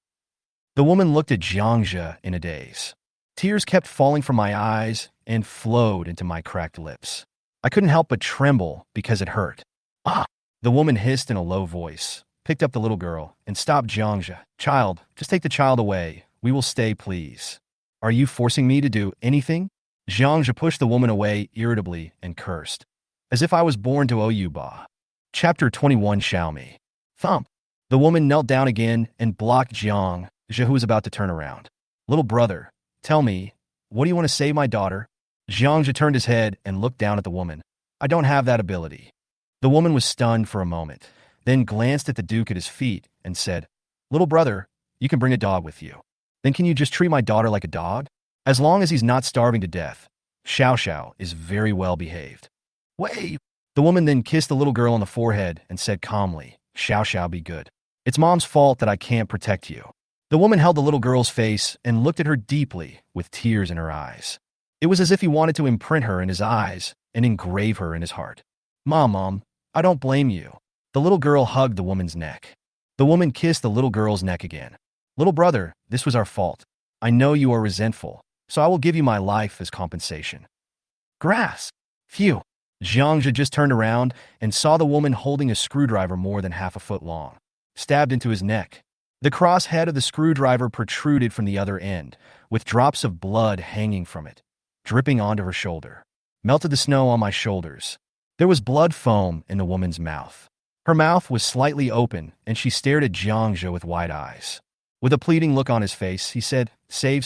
Speaker 1: The woman looked at Jiang Zhe in a daze. Tears kept falling from my eyes and flowed into my cracked lips. I couldn't help but tremble because it hurt. The woman hissed in a low voice, picked up the little girl, and stopped Jiang Zhe. Child, just take the child away. We will stay, please. Are you forcing me to do anything? Jiang Zhe pushed the woman away irritably and cursed. As if I was born to owe you, ba. Chapter 21 Xiaomi. Thump. The woman knelt down again and blocked Jiang Zhe, who was about to turn around. Little brother, tell me, what do you want to say, my daughter? Jiang Zhe turned his head and looked down at the woman. I don't have that ability. The woman was stunned for a moment, then glanced at the Duke at his feet and said, Little brother, you can bring a dog with you. Then can you just treat my daughter like a dog? As long as he's not starving to death. Xiao is very well behaved. Wait. The woman then kissed the little girl on the forehead and said calmly, Xiao, be good. It's mom's fault that I can't protect you. The woman held the little girl's face and looked at her deeply with tears in her eyes. It was as if he wanted to imprint her in his eyes and engrave her in his heart. Mom, I don't blame you. The little girl hugged the woman's neck. The woman kissed the little girl's neck again. Little brother, this was our fault. I know you are resentful, so I will give you my life as compensation. Grass. Phew. Jiang Zhe just turned around and saw the woman holding a screwdriver more than half a foot long, stabbed into his neck. The cross head of the screwdriver protruded from the other end, with drops of blood hanging from it, dripping onto her shoulder. Melted the snow on my shoulders. There was blood foam in the woman's mouth. Her mouth was slightly open, and she stared at Jiang Zhe with wide eyes. With a pleading look on his face, he said, Save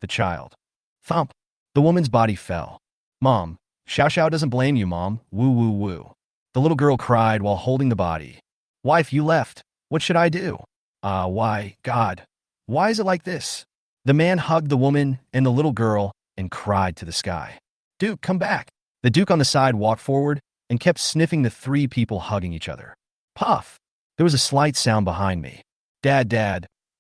Speaker 1: the child. Thump. The woman's body fell. Mom, Xiao doesn't blame you, Mom. Woo. The little girl cried while holding the body. Wife, you left. What should I do? Why, God, why is it like this? The man hugged the woman and the little girl and cried to the sky. Duke, come back. The Duke on the side walked forward and kept sniffing the three people hugging each other. Puff. There was a slight sound behind me. Dad,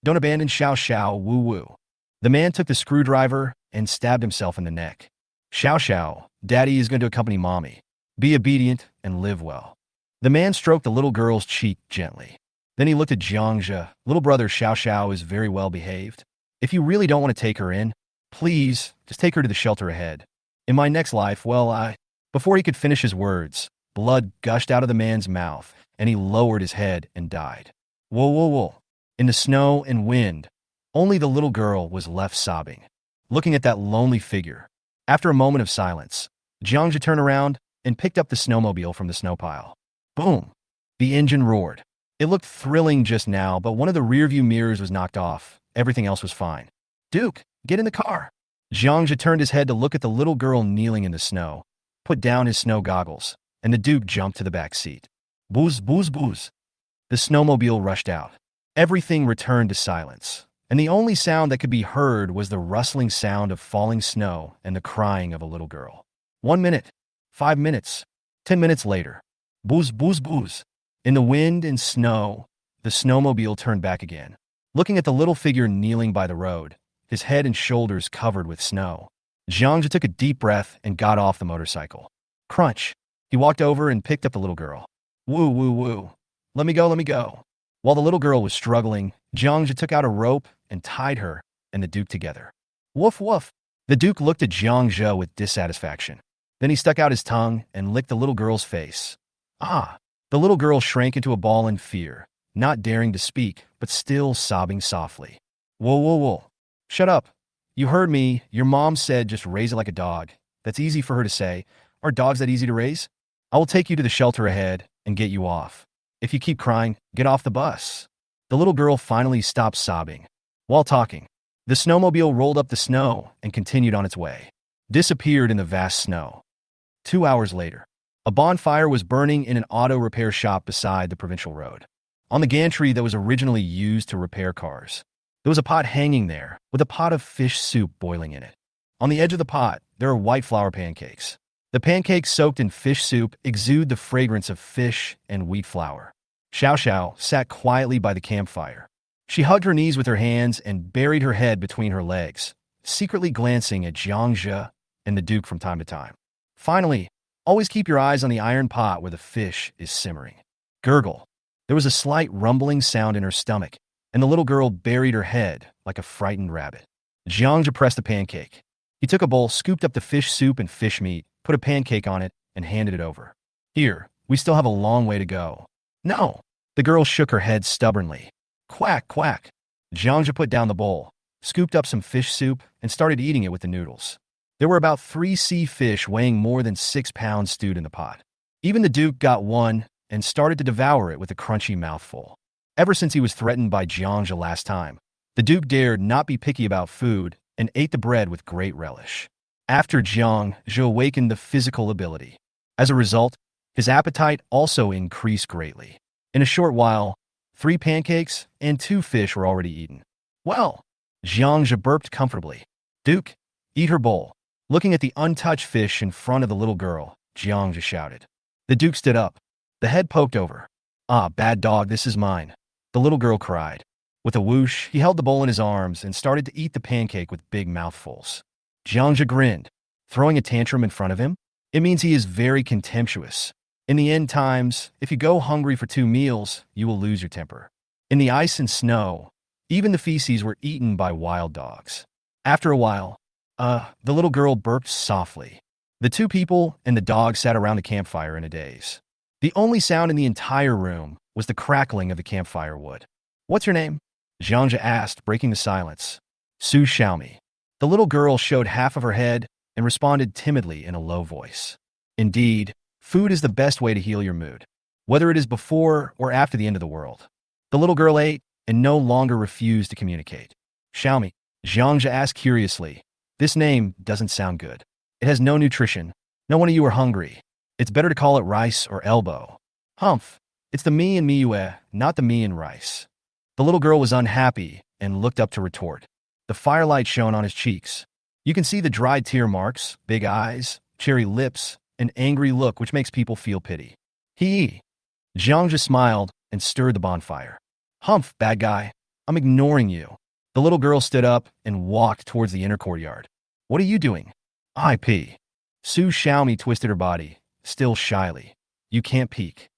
Speaker 1: don't abandon Xiao, woo. The man took the screwdriver and stabbed himself in the neck. Xiao, Daddy is going to accompany Mommy. Be obedient and live well. The man stroked the little girl's cheek gently. Then he looked at Jiang Zhe. Little brother Xiao is very well behaved. If you really don't want to take her in, please, just take her to the shelter ahead. In my next life, Before he could finish his words, blood gushed out of the man's mouth, and he lowered his head and died. Whoa. In the snow and wind, only the little girl was left sobbing, looking at that lonely figure. After a moment of silence, Jiang Zhe turned around and picked up the snowmobile from the snow pile. Boom! The engine roared. It looked thrilling just now, but one of the rearview mirrors was knocked off. Everything else was fine. Duke, get in the car. Jiang Zhe turned his head to look at the little girl kneeling in the snow, put down his snow goggles, and the Duke jumped to the back seat. Booze. The snowmobile rushed out. Everything returned to silence, and the only sound that could be heard was the rustling sound of falling snow and the crying of a little girl. 1 minute, 5 minutes, 10 minutes later. Booze. In the wind and snow, the snowmobile turned back again, looking at the little figure kneeling by the road, his head and shoulders covered with snow. Jiang Zhe took a deep breath and got off the motorcycle. Crunch. He walked over and picked up the little girl. Woo. Let me go. While the little girl was struggling, Jiang Zhe took out a rope and tied her and the Duke together. Woof. The Duke looked at Jiang Zhe with dissatisfaction. Then he stuck out his tongue and licked the little girl's face. The little girl shrank into a ball in fear, not daring to speak, but still sobbing softly. Whoa. Shut up. You heard me. Your mom said just raise it like a dog. That's easy for her to say. Are dogs that easy to raise? I will take you to the shelter ahead and get you off. If you keep crying, get off the bus. The little girl finally stopped sobbing. While talking, the snowmobile rolled up the snow and continued on its way. Disappeared in the vast snow. 2 hours later, a bonfire was burning in an auto repair shop beside the provincial road. On the gantry that was originally used to repair cars, there was a pot hanging there with a pot of fish soup boiling in it. On the edge of the pot, there are white flour pancakes. The pancakes soaked in fish soup exude the fragrance of fish and wheat flour. Xiao sat quietly by the campfire. She hugged her knees with her hands and buried her head between her legs, secretly glancing at Jiang Zhe and the Duke from time to time. Finally, always keep your eyes on the iron pot where the fish is simmering. Gurgle. There was a slight rumbling sound in her stomach, and the little girl buried her head like a frightened rabbit. Jiang Zhe pressed the pancake. He took a bowl, scooped up the fish soup and fish meat, put a pancake on it, and handed it over. Here, We still have a long way to go. No. The girl shook her head stubbornly. Quack, quack. Jiang Zhe put down the bowl, scooped up some fish soup, and started eating it with the noodles. There were about 3 sea fish weighing more than 6 pounds stewed in the pot. Even the Duke got one and started to devour it with a crunchy mouthful. Ever since he was threatened by Jiang Zhe last time, the Duke dared not be picky about food and ate the bread with great relish. After Jiang Zhe awakened the physical ability. As a result, his appetite also increased greatly. In a short while, 3 pancakes and 2 fish were already eaten. Well, Jiang Zhe burped comfortably. Duke, eat her bowl. Looking at the untouched fish in front of the little girl, Jiang Zhe shouted. The Duke stood up. The head poked over. Ah, bad dog, this is mine. The little girl cried. With a whoosh, he held the bowl in his arms and started to eat the pancake with big mouthfuls. Jiang Zhe grinned. Throwing a tantrum in front of him? It means he is very contemptuous. In the end times, if you go hungry for 2 meals, you will lose your temper. In the ice and snow, even the feces were eaten by wild dogs. After a while, the little girl burped softly. The 2 people and the dog sat around the campfire in a daze. The only sound in the entire room was the crackling of the campfire wood. What's your name? Jiang Zhe asked, breaking the silence. Su Xiaomi. The little girl showed half of her head and responded timidly in a low voice. Indeed, food is the best way to heal your mood, whether it is before or after the end of the world. The little girl ate and no longer refused to communicate. Xiaomi, Jiang Zhe asked curiously. This name doesn't sound good. It has no nutrition. No one of you are hungry. It's better to call it rice or elbow. Humph. It's the me and miue, not the me and rice. The little girl was unhappy and looked up to retort. The firelight shone on his cheeks. You can see the dried tear marks, big eyes, cherry lips, an angry look which makes people feel pity. He. Jiang Zhe smiled and stirred the bonfire. Humph, bad guy. I'm ignoring you. The little girl stood up and walked towards the inner courtyard. What are you doing? IP. Su Xiaomi twisted her body, still shyly. You can't peek.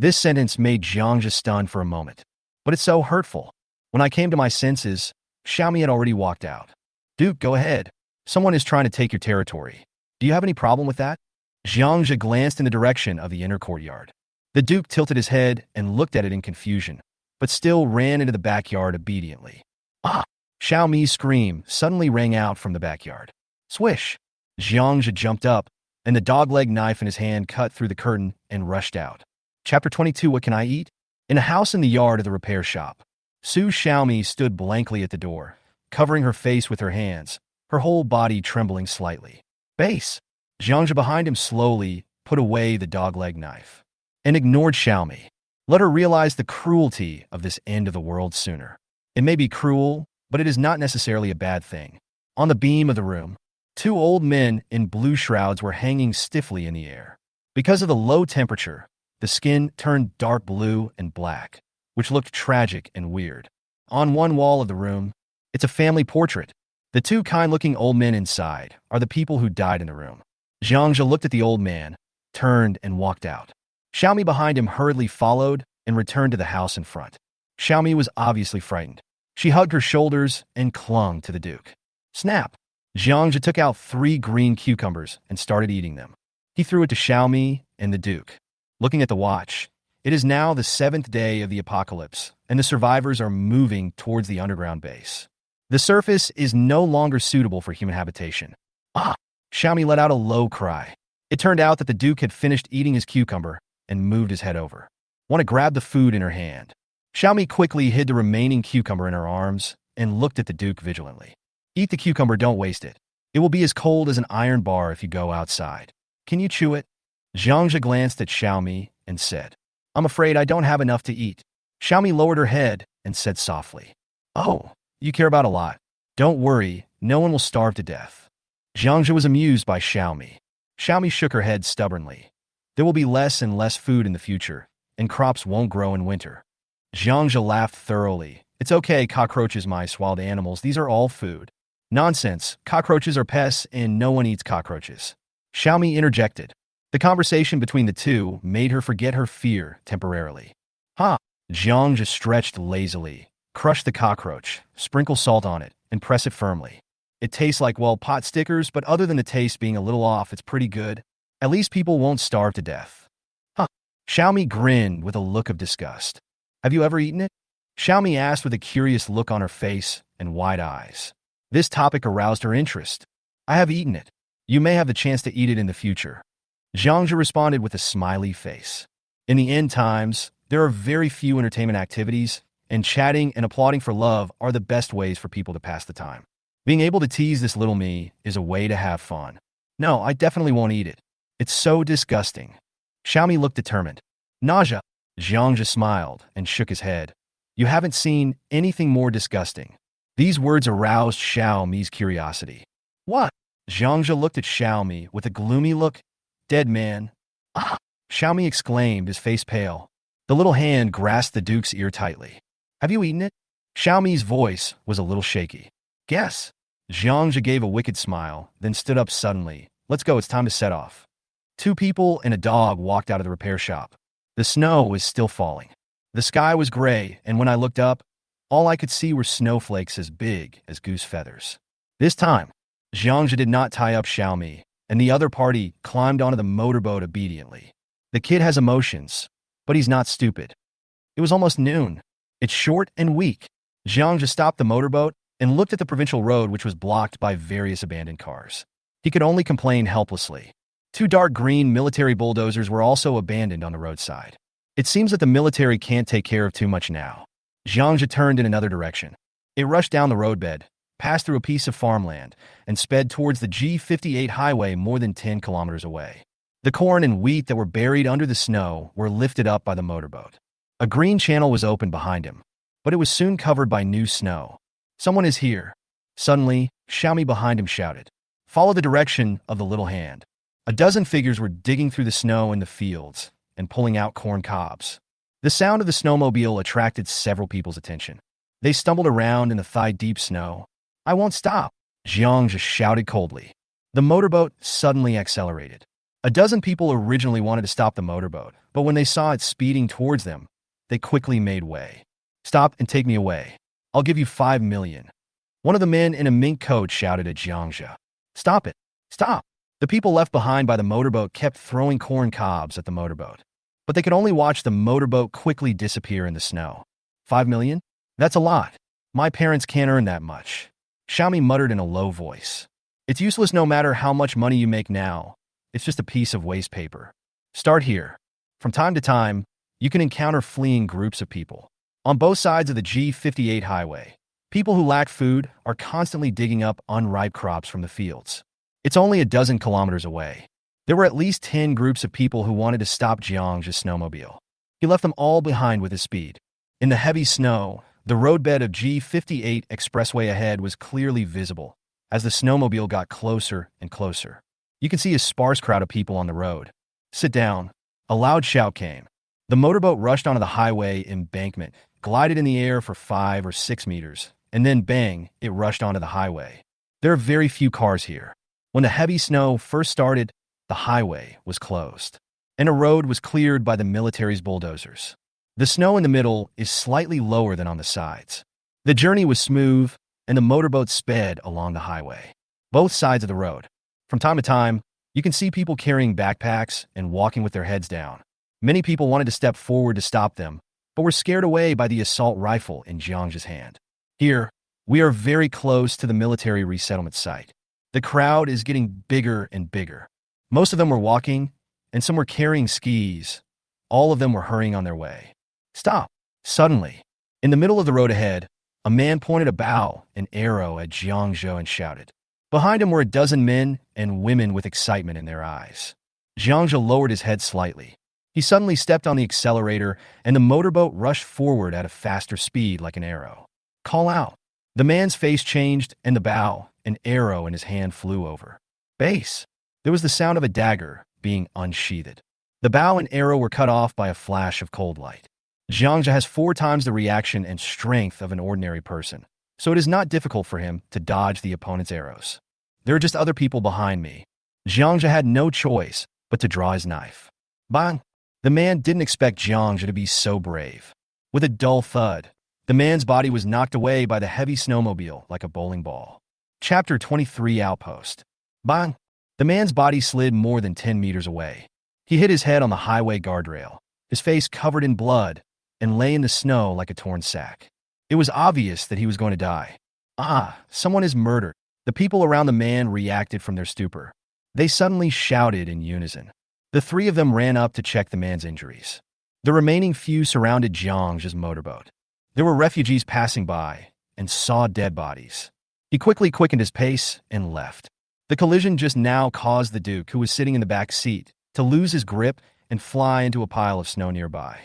Speaker 1: This sentence made Jiang Zhe stunned for a moment. But it's so hurtful. When I came to my senses, Xiaomi had already walked out. Duke, go ahead. Someone is trying to take your territory. Do you have any problem with that? Jiang Zhe glanced in the direction of the inner courtyard. The Duke tilted his head and looked at it in confusion, but still ran into the backyard obediently. Ah! Xiaomi's scream suddenly rang out from the backyard. Swish! Jiang Zhe jumped up, and the dog-leg knife in his hand cut through the curtain and rushed out. Chapter 22, What Can I Eat? In a house in the yard of the repair shop, Su Xiaomi stood blankly at the door, covering her face with her hands, her whole body trembling slightly. Base! Jiang Zhe behind him slowly put away the dog-leg knife and ignored Xiaomi. Let her realize the cruelty of this end of the world sooner. It may be cruel, but it is not necessarily a bad thing. On the beam of the room, 2 old men in blue shrouds were hanging stiffly in the air. Because of the low temperature, the skin turned dark blue and black, which looked tragic and weird. On one wall of the room, it's a family portrait. The 2 kind-looking old men inside are the people who died in the room. Jiang Zhe looked at the old man, turned, and walked out. Xiaomi behind him hurriedly followed and returned to the house in front. Xiaomi was obviously frightened. She hugged her shoulders and clung to the Duke. Snap! Jiang Zhe took out 3 green cucumbers and started eating them. He threw it to Xiaomi and the Duke. Looking at the watch, it is now the 7th day of the apocalypse, and the survivors are moving towards the underground base. The surface is no longer suitable for human habitation. Ah! Xiaomi let out a low cry. It turned out that the Duke had finished eating his cucumber and moved his head over. Want to grab the food in her hand. Xiaomi quickly hid the remaining cucumber in her arms and looked at the Duke vigilantly. Eat the cucumber, don't waste it. It will be as cold as an iron bar if you go outside. Can you chew it? Jiang Zhe glanced at Xiaomi and said, I'm afraid I don't have enough to eat. Xiaomi lowered her head and said softly, Oh, you care about a lot. Don't worry, no one will starve to death. Jiang Zhe was amused by Xiaomi. Xiaomi shook her head stubbornly. There will be less and less food in the future, and crops won't grow in winter. Jiang Zhe laughed thoroughly. It's okay, cockroaches, mice, wild animals, these are all food. Nonsense, cockroaches are pests and no one eats cockroaches. Xiaomi interjected. The conversation between the 2 made her forget her fear temporarily. Ha! Jiang Zhe stretched lazily. Crush the cockroach, sprinkle salt on it, and press it firmly. It tastes like, well, pot stickers, but other than the taste being a little off, it's pretty good. At least people won't starve to death. Huh. Xiaomi grinned with a look of disgust. Have you ever eaten it? Xiaomi asked with a curious look on her face and wide eyes. This topic aroused her interest. I have eaten it. You may have the chance to eat it in the future. Jiang Zhe responded with a smiley face. In the end times, there are very few entertainment activities, and chatting and applauding for love are the best ways for people to pass the time. Being able to tease this little me is a way to have fun. No, I definitely won't eat it. It's so disgusting. Xiaomi looked determined. Nausea. Jiang Zhe smiled and shook his head. You haven't seen anything more disgusting. These words aroused Xiaomi's curiosity. What? Jiang Zhe looked at Xiaomi with a gloomy look. Dead man. Ah! Xiaomi exclaimed, his face pale. The little hand grasped the Duke's ear tightly. Have you eaten it? Xiaomi's voice was a little shaky. Guess. Jiang Zhe gave a wicked smile, then stood up suddenly. Let's go, it's time to set off. 2 people and a dog walked out of the repair shop. The snow was still falling. The sky was gray, and when I looked up, all I could see were snowflakes as big as goose feathers. This time, Jiang Zhe did not tie up Xiaomi, and the other party climbed onto the motorboat obediently. The kid has emotions, but he's not stupid. It was almost noon. It's short and weak. Jiang Zhe stopped the motorboat and looked at the provincial road, which was blocked by various abandoned cars. He could only complain helplessly. 2 dark green military bulldozers were also abandoned on the roadside. It seems that the military can't take care of too much now. Jiang Zhe turned in another direction. It rushed down the roadbed, passed through a piece of farmland, and sped towards the G58 highway more than 10 kilometers away. The corn and wheat that were buried under the snow were lifted up by the motorboat. A green channel was opened behind him, but it was soon covered by new snow. Someone is here. Suddenly, Xiaomi behind him shouted. Follow the direction of the little hand. A dozen figures were digging through the snow in the fields and pulling out corn cobs. The sound of the snowmobile attracted several people's attention. They stumbled around in the thigh-deep snow. I won't stop, Jiang just shouted coldly. The motorboat suddenly accelerated. A dozen people originally wanted to stop the motorboat, but when they saw it speeding towards them, they quickly made way. Stop and take me away. I'll give you 5 million. One of the men in a mink coat shouted at Jiang Zhe. Stop it. Stop. The people left behind by the motorboat kept throwing corn cobs at the motorboat, but they could only watch the motorboat quickly disappear in the snow. 5 million? That's a lot. My parents can't earn that much. Xiaomi muttered in a low voice. It's useless no matter how much money you make now. It's just a piece of waste paper. Start here. From time to time, you can encounter fleeing groups of people. On both sides of the G58 highway, people who lack food are constantly digging up unripe crops from the fields. It's only a dozen kilometers away. There were at least 10 groups of people who wanted to stop Jiang Zhe's snowmobile. He left them all behind with his speed. In the heavy snow, the roadbed of G58 expressway ahead was clearly visible as the snowmobile got closer and closer. You can see a sparse crowd of people on the road. Sit down. A loud shout came. The motorboat rushed onto the highway embankment, glided in the air for 5 or 6 meters, and then bang, it rushed onto the highway. There are very few cars here. When the heavy snow first started, the highway was closed, and a road was cleared by the military's bulldozers. The snow in the middle is slightly lower than on the sides. The journey was smooth, and the motorboat sped along the highway. Both sides of the road. From time to time, you can see people carrying backpacks and walking with their heads down. Many people wanted to step forward to stop them, but were scared away by the assault rifle in Jiang Zhe's hand. Here, we are very close to the military resettlement site. The crowd is getting bigger and bigger. Most of them were walking, and some were carrying skis. All of them were hurrying on their way. Stop. Suddenly, in the middle of the road ahead, a man pointed a bow and arrow at Jiang Zhe and shouted. Behind him were a dozen men and women with excitement in their eyes. Jiang Zhe lowered his head slightly. He suddenly stepped on the accelerator, and the motorboat rushed forward at a faster speed like an arrow. Call out. The man's face changed, and the bow, an arrow in his hand, flew over. Base. There was the sound of a dagger being unsheathed. The bow and arrow were cut off by a flash of cold light. Jiang Zhe has 4 times the reaction and strength of an ordinary person, so it is not difficult for him to dodge the opponent's arrows. There are just other people behind me. Jiang Zhe had no choice but to draw his knife. Bang! The man didn't expect Jiang Zhe to be so brave. With a dull thud, the man's body was knocked away by the heavy snowmobile like a bowling ball. Chapter 23 Outpost. Bang! The man's body slid more than 10 meters away. He hit his head on the highway guardrail. his face covered in blood, and lay in the snow like a torn sack. It was obvious that he was going to die. Ah, someone is murdered. The people around the man reacted from their stupor. They suddenly shouted in unison. The three of them ran up to check the man's injuries. The remaining few surrounded Jiang Zhe's motorboat. There were refugees passing by and saw dead bodies. He quickly quickened his pace and left. The collision just now caused the Duke, who was sitting in the back seat, to lose his grip and fly into a pile of snow nearby.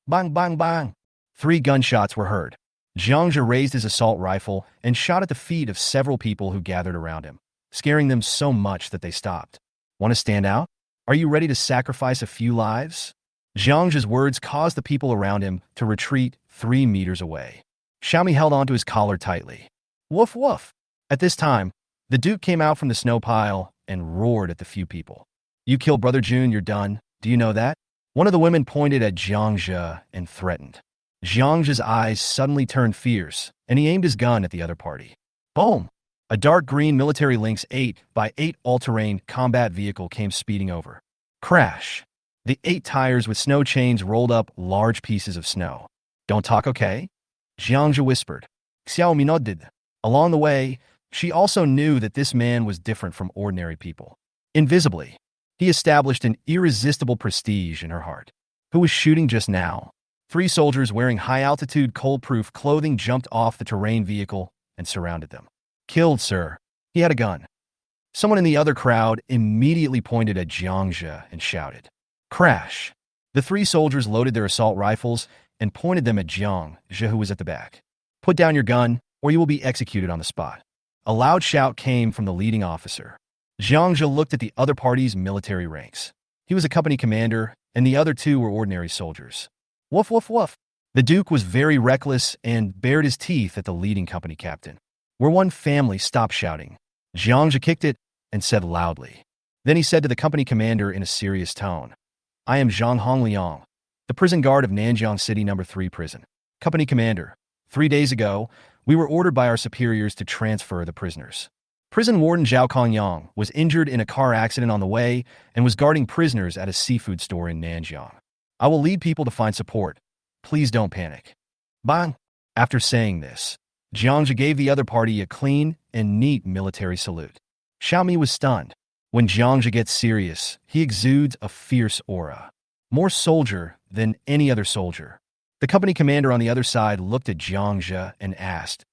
Speaker 1: Bang, bang, bang! 3 gunshots were heard. Jiang Zhe raised his assault rifle and shot at the feet of several people who gathered around him, scaring them so much that they stopped. Want to stand out? Are you ready to sacrifice a few lives? Jiang Zhe's words caused the people around him to retreat 3 meters away. Xiao held onto his collar tightly. Woof, woof! At this time, the Duke came out from the snow pile and roared at the few people. You killed Brother Jun, you're done. Do you know that? One of the women pointed at Jiang Zhe and threatened. Jiang Zhe's eyes suddenly turned fierce, and he aimed his gun at the other party. Boom! A dark green military Lynx 8x8 all-terrain combat vehicle came speeding over. Crash! The 8 tires with snow chains rolled up large pieces of snow. Don't talk, okay? Jiang Zhe whispered. Xiao did. Along the way, she also knew that this man was different from ordinary people. Invisibly, he established an irresistible prestige in her heart. Who was shooting just now? 3 soldiers wearing high-altitude, cold-proof clothing jumped off the terrain vehicle and surrounded them. Killed, sir. He had a gun. Someone in the other crowd immediately pointed at Jiang Zhe and shouted. Crash! The 3 soldiers loaded their assault rifles and pointed them at Jiang Zhe, who was at the back. Put down your gun, or you will be executed on the spot. A loud shout came from the leading officer. Jiang Zhe looked at the other party's military ranks. He was a company commander, and the other 2 were ordinary soldiers. Woof, woof, woof. The Duke was very reckless and bared his teeth at the leading company captain. We're one family, stop shouting. Jiang Zhe kicked it and said loudly. Then he said to the company commander in a serious tone, I am Zhang Hongliang, the prison guard of Nanjiang City No. 3 prison. Company commander, 3 days ago, we were ordered by our superiors to transfer the prisoners. Prison warden Zhao Kongyang was injured in a car accident on the way and was guarding prisoners at a seafood store in Nanjiang. I will lead people to find support. Please don't panic. Bang! After saying this, Jiang Zhe gave the other party a clean and neat military salute. Xiao was stunned. When Jiang Zhe gets serious, he exudes a fierce aura. More soldier than any other soldier. The company commander on the other side looked at Jiang Zhe and asked,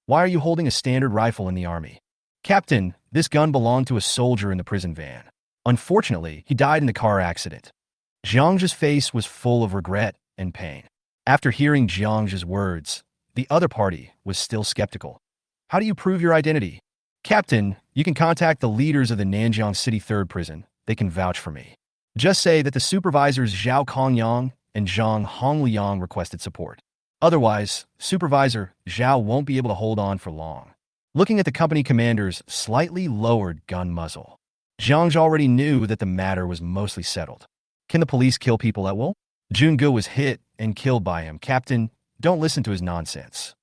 Speaker 1: Why are you holding a standard rifle in the army? Captain, this gun belonged to a soldier in the prison van. Unfortunately, he died in the car accident. Jiang Zhe's face was full of regret and pain. After hearing Jiang Zhe's words, the other party was still skeptical. How do you prove your identity? Captain, you can contact the leaders of the Nanjiang City 3rd prison. They can vouch for me. Just say that the supervisors Zhao Kongyang and Zhang Hongliang requested support. Otherwise, Supervisor Zhao won't be able to hold on for long. Looking at the company commander's slightly lowered gun muzzle, Jiang Zhe already knew that the matter was mostly settled. Can the police kill people at will? Jungu was hit and killed by him. Captain, don't listen to his nonsense.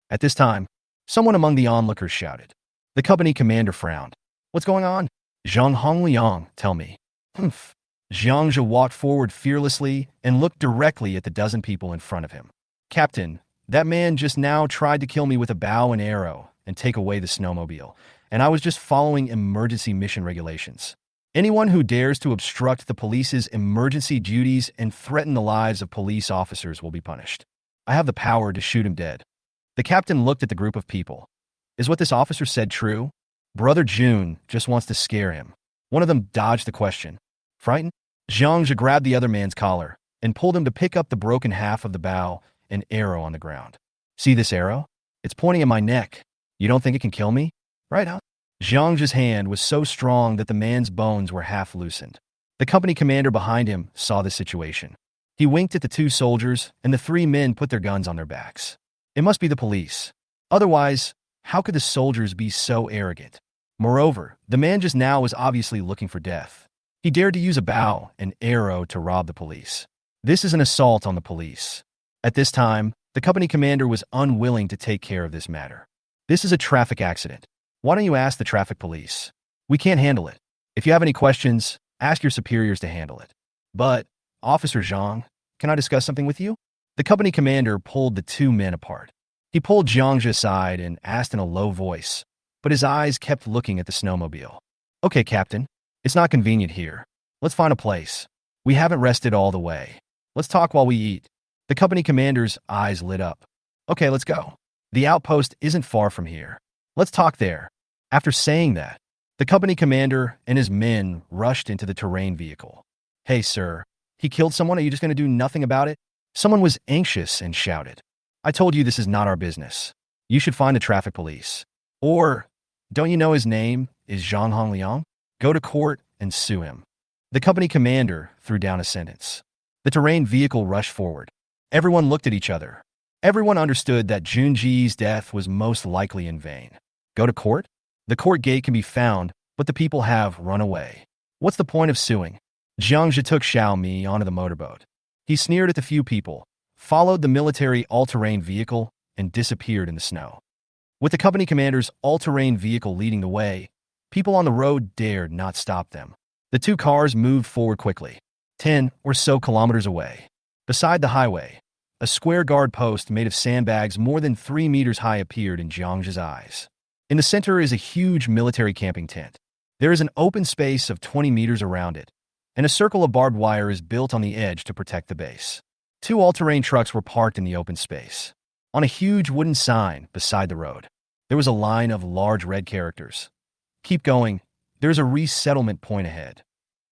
Speaker 1: At this time, someone among the onlookers shouted. The company commander frowned. What's going on? Zhang Hongliang, tell me. Humph. Jiang Zhe walked forward fearlessly and looked directly at the dozen people in front of him. Captain, that man just now tried to kill me with a bow and arrow and take away the snowmobile, and I was just following emergency mission regulations. Anyone who dares to obstruct the police's emergency duties and threaten the lives of police officers will be punished. I have the power to shoot him dead. The captain looked at the group of people. Is what this officer said true? Brother Jun just wants to scare him. One of them dodged the question. Frightened? Jiang Zhe grabbed the other man's collar and pulled him to pick up the broken half of the bow and arrow on the ground. See this arrow? It's pointing at my neck. You don't think it can kill me? Right, huh? Jiang Zhe's hand was so strong that the man's bones were half loosened. The company commander behind him saw the situation. He winked at the 2 soldiers, and the 3 men put their guns on their backs. It must be the police. Otherwise, how could the soldiers be so arrogant? Moreover, the man just now was obviously looking for death. He dared to use a bow and arrow to rob the police. This is an assault on the police. At this time, the company commander was unwilling to take care of this matter. This is a traffic accident. Why don't you ask the traffic police? We can't handle it. If you have any questions, ask your superiors to handle it. But, Officer Zhang, can I discuss something with you? The company commander pulled the two men apart. He pulled Jiang Zhe aside and asked in a low voice, but his eyes kept looking at the snowmobile. Okay, Captain. It's not convenient here. Let's find a place. We haven't rested all the way. Let's talk while we eat. The company commander's eyes lit up. Okay, let's go. The outpost isn't far from here. Let's talk there. After saying that, the company commander and his men rushed into the terrain vehicle. Hey, sir. He killed someone. Are you just going to do nothing about it? Someone was anxious and shouted. I told you this is not our business. You should find the traffic police. Or, don't you know his name is Zhang Hongliang? Go to court and sue him. The company commander threw down a sentence. The terrain vehicle rushed forward. Everyone looked at each other. Everyone understood that Junji's death was most likely in vain. Go to court? The court gate can be found, but the people have run away. What's the point of suing? Jiang Zhe took Xiao Mi onto the motorboat. He sneered at the few people, followed the military all-terrain vehicle, and disappeared in the snow. With the company commander's all-terrain vehicle leading the way, people on the road dared not stop them. The two cars moved forward quickly, 10 or so kilometers away. Beside the highway, a square guard post made of sandbags more than 3 meters high appeared in Jiang Zhe's eyes. In the center is a huge military camping tent. There is an open space of 20 meters around it, and a circle of barbed wire is built on the edge to protect the base. 2 all-terrain trucks were parked in the open space. On a huge wooden sign beside the road, there was a line of large red characters. Keep going. There's a resettlement point ahead.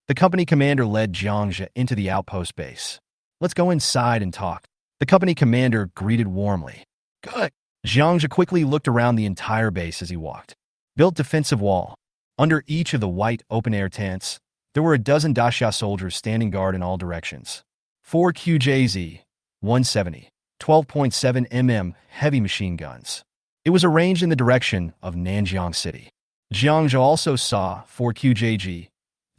Speaker 1: The company commander led Jiang Zhe into the outpost base. Let's go inside and talk. The company commander greeted warmly. Good. Jiang Zhe quickly looked around the entire base as he walked. Built defensive wall. Under each of the white open-air tents, there were a dozen Daxia soldiers standing guard in all directions. 4 QJZ, 170, 12.7 mm heavy machine guns. It was arranged in the direction of Nanjiang City. Jiang Zhe also saw 4 QJG,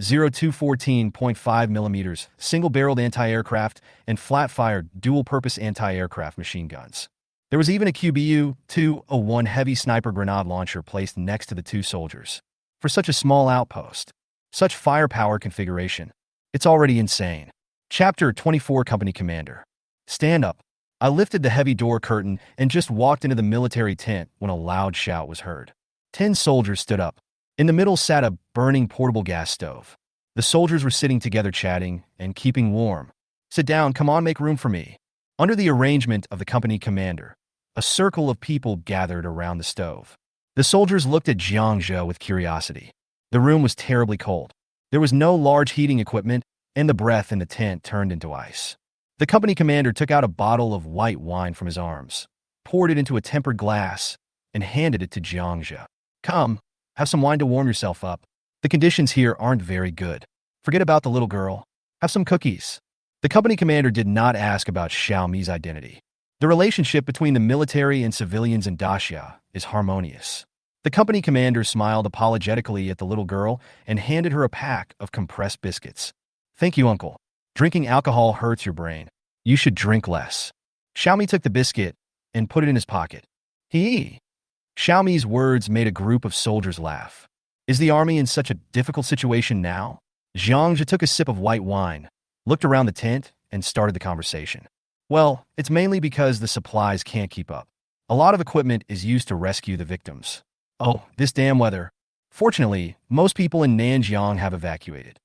Speaker 1: 0214.5 mm single-barreled anti-aircraft and flat-fired dual-purpose anti-aircraft machine guns. There was even a QBU-201 heavy sniper grenade launcher placed next to the two soldiers. For such a small outpost, such firepower configuration, it's already insane. Chapter 24 Company Commander. Stand up. I lifted the heavy door curtain and just walked into the military tent when a loud shout was heard. 10 soldiers stood up. In the middle sat a burning portable gas stove. The soldiers were sitting together chatting and keeping warm. Sit down, come on, make room for me. Under the arrangement of the company commander, a circle of people gathered around the stove. The soldiers looked at Jiang Zhe with curiosity. The room was terribly cold. There was no large heating equipment, and the breath in the tent turned into ice. The company commander took out a bottle of white wine from his arms, poured it into a tempered glass, and handed it to Jiang Zhe. Come, have some wine to warm yourself up. The conditions here aren't very good. Forget about the little girl. Have some cookies. The company commander did not ask about Xiao Mi's identity. The relationship between the military and civilians in Daxia is harmonious. The company commander smiled apologetically at the little girl and handed her a pack of compressed biscuits. Thank you, uncle. Drinking alcohol hurts your brain. You should drink less. Xiao Mi took the biscuit and put it in his pocket. Xiao Mi's words made a group of soldiers laugh. Is the army in such a difficult situation now? Jiang Zhe took a sip of white wine, looked around the tent, and started the conversation. Well, it's mainly because the supplies can't keep up. A lot of equipment is used to rescue the victims. Oh, this damn weather. Fortunately, most people in Nanjiang have evacuated.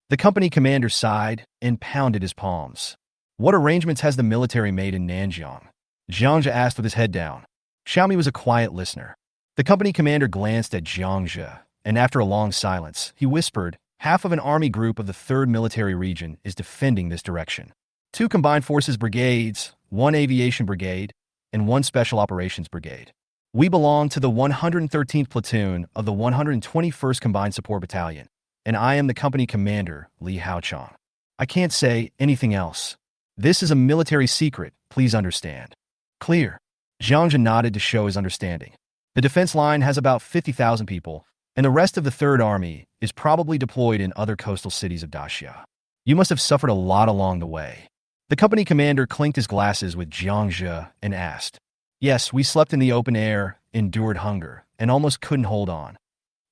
Speaker 1: The company commander sighed and pounded his palms. What arrangements has the military made in Nanjiang? Jiang Zhe asked with his head down. Xiao Mi was a quiet listener. The company commander glanced at Jiang Zhe, and after a long silence, he whispered, half of an army group of the 3rd Military Region is defending this direction. 2 Combined Forces Brigades, 1 Aviation Brigade, and 1 Special Operations Brigade. We belong to the 113th Platoon of the 121st Combined Support Battalion, and I am the company commander, Li Haochang. I can't say anything else. This is a military secret, please understand. Clear. Jiang Zhe nodded to show his understanding. The defense line has about 50,000 people, and the rest of the 3rd Army is probably deployed in other coastal cities of Daxia. You must have suffered a lot along the way. The company commander clinked his glasses with Jiang Zhe and asked, Yes, we slept in the open air, endured hunger, and almost couldn't hold on.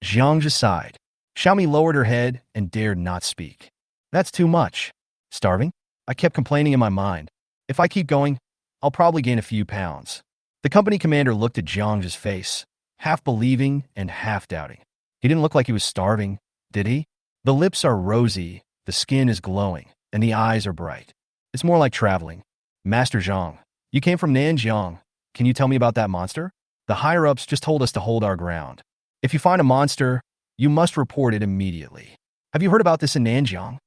Speaker 1: Jiang Zhe sighed. Xiao Mi lowered her head and dared not speak. That's too much. Starving? I kept complaining in my mind. If I keep going, I'll probably gain a few pounds. The company commander looked at Jiang Zhe's face, half believing and half doubting. He didn't look like he was starving, did he? The lips are rosy, the skin is glowing, and the eyes are bright. It's more like traveling. Master Zhang, you came from Nanjiang. Can you tell me about that monster? The higher-ups just told us to hold our ground. If you find a monster, you must report it immediately. Have you heard about this in Nanjiang?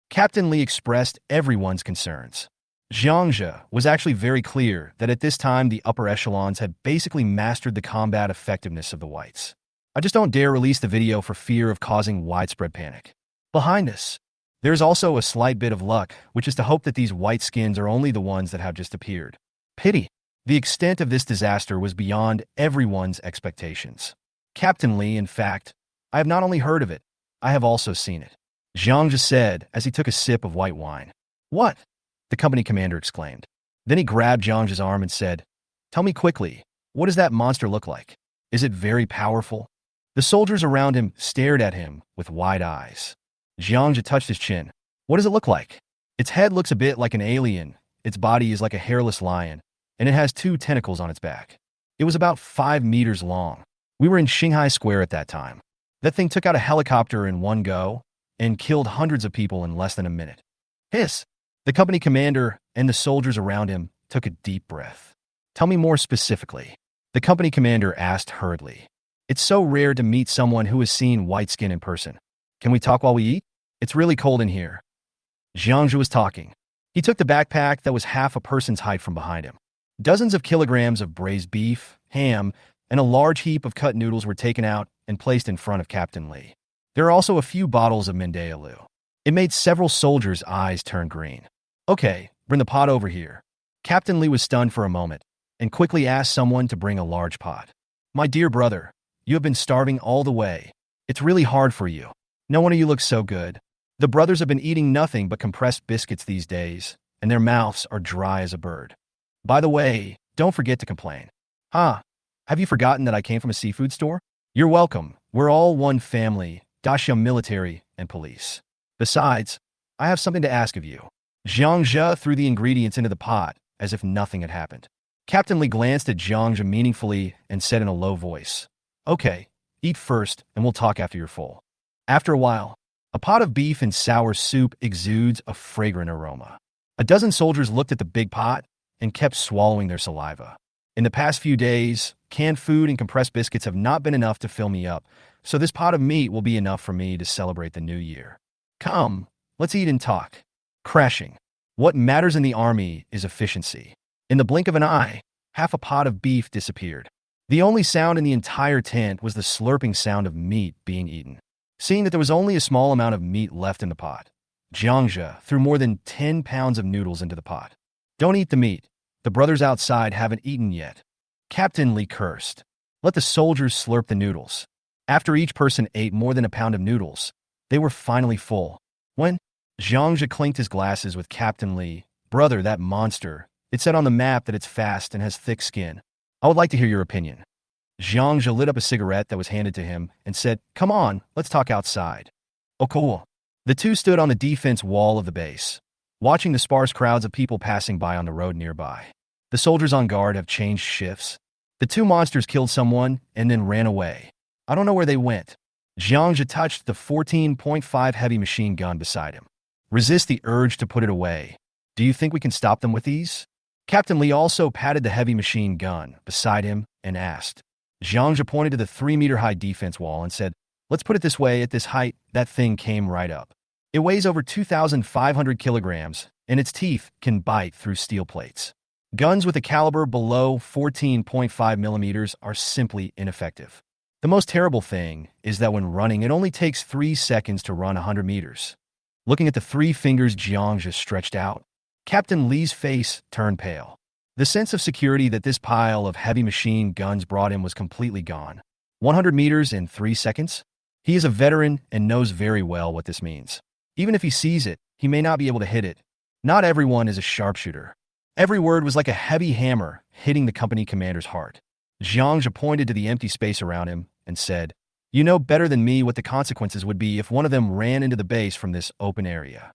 Speaker 1: Captain Li expressed everyone's concerns. Jiang Zhe was actually very clear that at this time the upper echelons had basically mastered the combat effectiveness of the whites. I just don't dare release the video for fear of causing widespread panic. Behind us, there's also a slight bit of luck, which is to hope that these white skins are only the ones that have just appeared. Pity. The extent of this disaster was beyond everyone's expectations. Captain Li, in fact, I have not only heard of it, I have also seen it. Jiang Zhe said as he took a sip of white wine. What? The company commander exclaimed. Then he grabbed Jiang Zhe's arm and said, Tell me quickly, what does that monster look like? Is it very powerful? The soldiers around him stared at him with wide eyes. Jiang Zhe touched his chin. What does it look like? Its head looks a bit like an alien, its body is like a hairless lion, and it has 2 tentacles on its back. It was about 5 meters long. We were in Shanghai Square at that time. That thing took out a helicopter in one go and killed hundreds of people in less than a minute. Hiss! The company commander and the soldiers around him took a deep breath. Tell me more specifically. The company commander asked hurriedly. It's so rare to meet someone who has seen white skin in person. Can we talk while we eat? It's really cold in here. Jiang Zhe was talking. He took the backpack that was half a person's height from behind him. Dozens of kilograms of braised beef, ham, and a large heap of cut noodles were taken out and placed in front of Captain Li. There are also a few bottles of Mendealu. It made several soldiers' eyes turn green. Okay, bring the pot over here. Captain Li was stunned for a moment and quickly asked someone to bring a large pot. My dear brother, you have been starving all the way. It's really hard for you. No one of you looks so good. The brothers have been eating nothing but compressed biscuits these days, and their mouths are dry as a bird. By the way, don't forget to complain. Have you forgotten that I came from a seafood store? You're welcome. We're all one family, Daxia military and police. Besides, I have something to ask of you. Jiang Zhe threw the ingredients into the pot as if nothing had happened. Captain Li glanced at Jiang Zhe meaningfully and said in a low voice, Okay, eat first and we'll talk after you're full. After a while, a pot of beef and sour soup exudes a fragrant aroma. A dozen soldiers looked at the big pot and kept swallowing their saliva. In the past few days, canned food and compressed biscuits have not been enough to fill me up, so this pot of meat will be enough for me to celebrate the new year. Come, let's eat and talk. Crashing. What matters in the army is efficiency. In the blink of an eye, half a pot of beef disappeared. The only sound in the entire tent was the slurping sound of meat being eaten. Seeing that there was only a small amount of meat left in the pot, Jiang Zhe threw more than 10 pounds of noodles into the pot. Don't eat the meat. The brothers outside haven't eaten yet. Captain Li cursed. Let the soldiers slurp the noodles. After each person ate more than a pound of noodles, they were finally full. When Jiang Zhe clinked his glasses with Captain Li, Brother, that monster, it said on the map that it's fast and has thick skin. I would like to hear your opinion. Jiang Zhe lit up a cigarette that was handed to him and said, Come on, let's talk outside. Oh, cool. The two stood on the defense wall of the base, watching the sparse crowds of people passing by on the road nearby. The soldiers on guard have changed shifts. The two monsters killed someone and then ran away. I don't know where they went. Jiang Zhe touched the 14.5 heavy machine gun beside him. Resist the urge to put it away. Do you think we can stop them with these? Captain Li also patted the heavy machine gun beside him and asked. Jiang Zhe pointed to the 3-meter-high defense wall and said, Let's put it this way, at this height, that thing came right up. It weighs over 2,500 kilograms, and its teeth can bite through steel plates. Guns with a caliber below 14.5 millimeters are simply ineffective. The most terrible thing is that when running, it only takes 3 seconds to run 100 meters. Looking at the 3 fingers Jiang Zhe stretched out, Captain Li's face turned pale. The sense of security that this pile of heavy machine guns brought him was completely gone. 100 meters in 3 seconds? He is a veteran and knows very well what this means. Even if he sees it, he may not be able to hit it. Not everyone is a sharpshooter. Every word was like a heavy hammer hitting the company commander's heart. Jiang Zhe pointed to the empty space around him and said, You know better than me what the consequences would be if one of them ran into the base from this open area.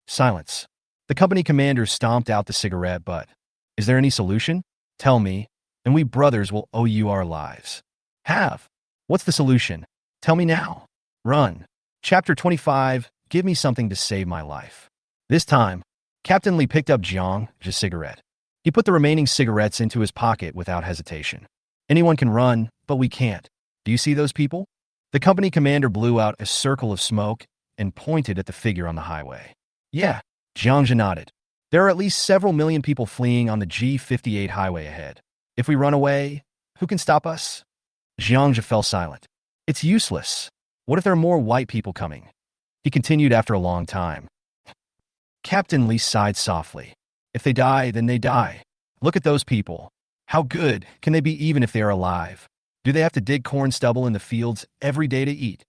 Speaker 1: Silence. The company commander stomped out the cigarette butt. Is there any solution? Tell me, and we brothers will owe you our lives. Have. What's the solution? Tell me now. Run. Chapter 25, Give me something to save my life. This time, Captain Lee picked up Jiang Zhe's cigarette. He put the remaining cigarettes into his pocket without hesitation. Anyone can run, but we can't. Do you see those people? The company commander blew out a circle of smoke and pointed at the figure on the highway. Yeah, Jiang Zhe nodded. There are at least several million people fleeing on the G58 highway ahead. If we run away, who can stop us? Jiang Zhe fell silent. It's useless. What if there are more white people coming? He continued after a long time. Captain Lee sighed softly. If they die, then they die. Look at those people. How good can they be even if they are alive? Do they have to dig corn stubble in the fields every day to eat?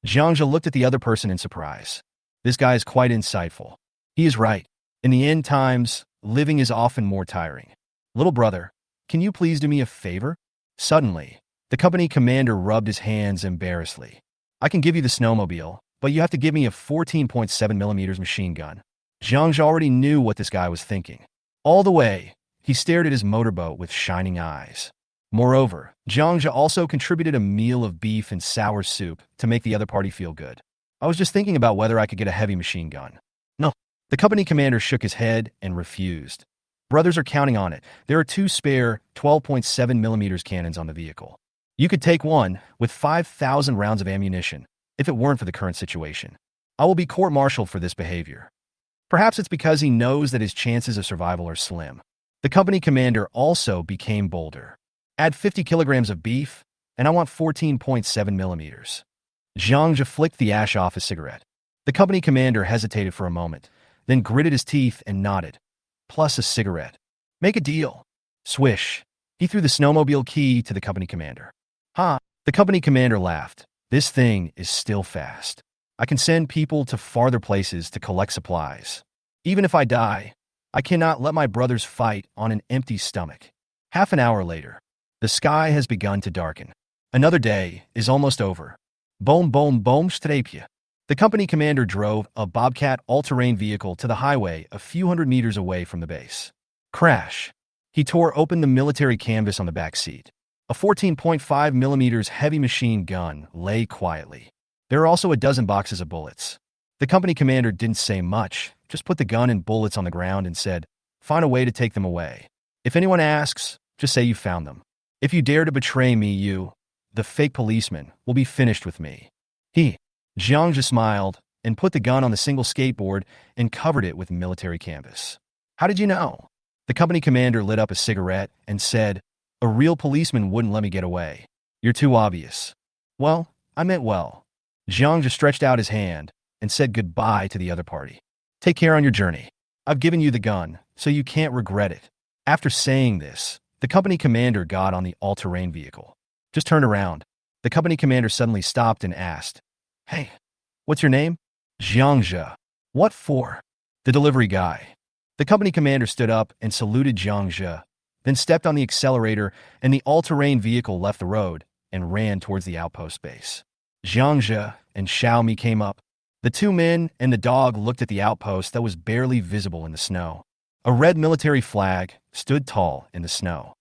Speaker 1: Jiang Zhe looked at the other person in surprise. This guy is quite insightful. He is right. In the end times, living is often more tiring. Little brother, can you please do me a favor? Suddenly, the company commander rubbed his hands embarrassedly. I can give you the snowmobile, but you have to give me a 14.7mm machine gun. Jiang Zhe already knew what this guy was thinking. All the way, he stared at his motorboat with shining eyes. Moreover, Jiang Zhe also contributed a meal of beef and sour soup to make the other party feel good. I was just thinking about whether I could get a heavy machine gun. No. The company commander shook his head and refused. Brothers are counting on it. There are 2 spare 12.7mm cannons on the vehicle. You could take one with 5,000 rounds of ammunition, if it weren't for the current situation. I will be court-martialed for this behavior. Perhaps it's because he knows that his chances of survival are slim. The company commander also became bolder. Add 50 kilograms of beef, and I want 14.7mm. Jiang Zhe flicked the ash off his cigarette. The company commander hesitated for a moment, then gritted his teeth and nodded. Plus a cigarette. Make a deal. Swish. He threw the snowmobile key to the company commander. Ha! The company commander laughed. This thing is still fast. I can send people to farther places to collect supplies. Even if I die, I cannot let my brothers fight on an empty stomach. Half an hour later, the sky has begun to darken. Another day is almost over. Boom, boom, boom, strapje. The company commander drove a Bobcat all-terrain vehicle to the highway a few hundred meters away from the base. Crash. He tore open the military canvas on the back seat. A 14.5mm heavy machine gun lay quietly. There are also a dozen boxes of bullets. The company commander didn't say much, just put the gun and bullets on the ground and said, find a way to take them away. If anyone asks, just say you found them. If you dare to betray me, you, the fake policeman, will be finished with me. Jiang Zhe smiled and put the gun on the single skateboard and covered it with military canvas. How did you know? The company commander lit up a cigarette and said, a real policeman wouldn't let me get away. You're too obvious. Well, I meant well. Jiang Zhe stretched out his hand and said goodbye to the other party. Take care on your journey. I've given you the gun, so you can't regret it. After saying this, the company commander got on the all-terrain vehicle. Just turned around. The company commander suddenly stopped and asked, Hey, what's your name? Jiang Zhe. What for? The delivery guy. The company commander stood up and saluted Jiang Zhe, then stepped on the accelerator, and the all-terrain vehicle left the road and ran towards the outpost base. Jiang Zhe and Xiao Chi came up. The 2 men and the dog looked at the outpost that was barely visible in the snow. A red military flag stood tall in the snow.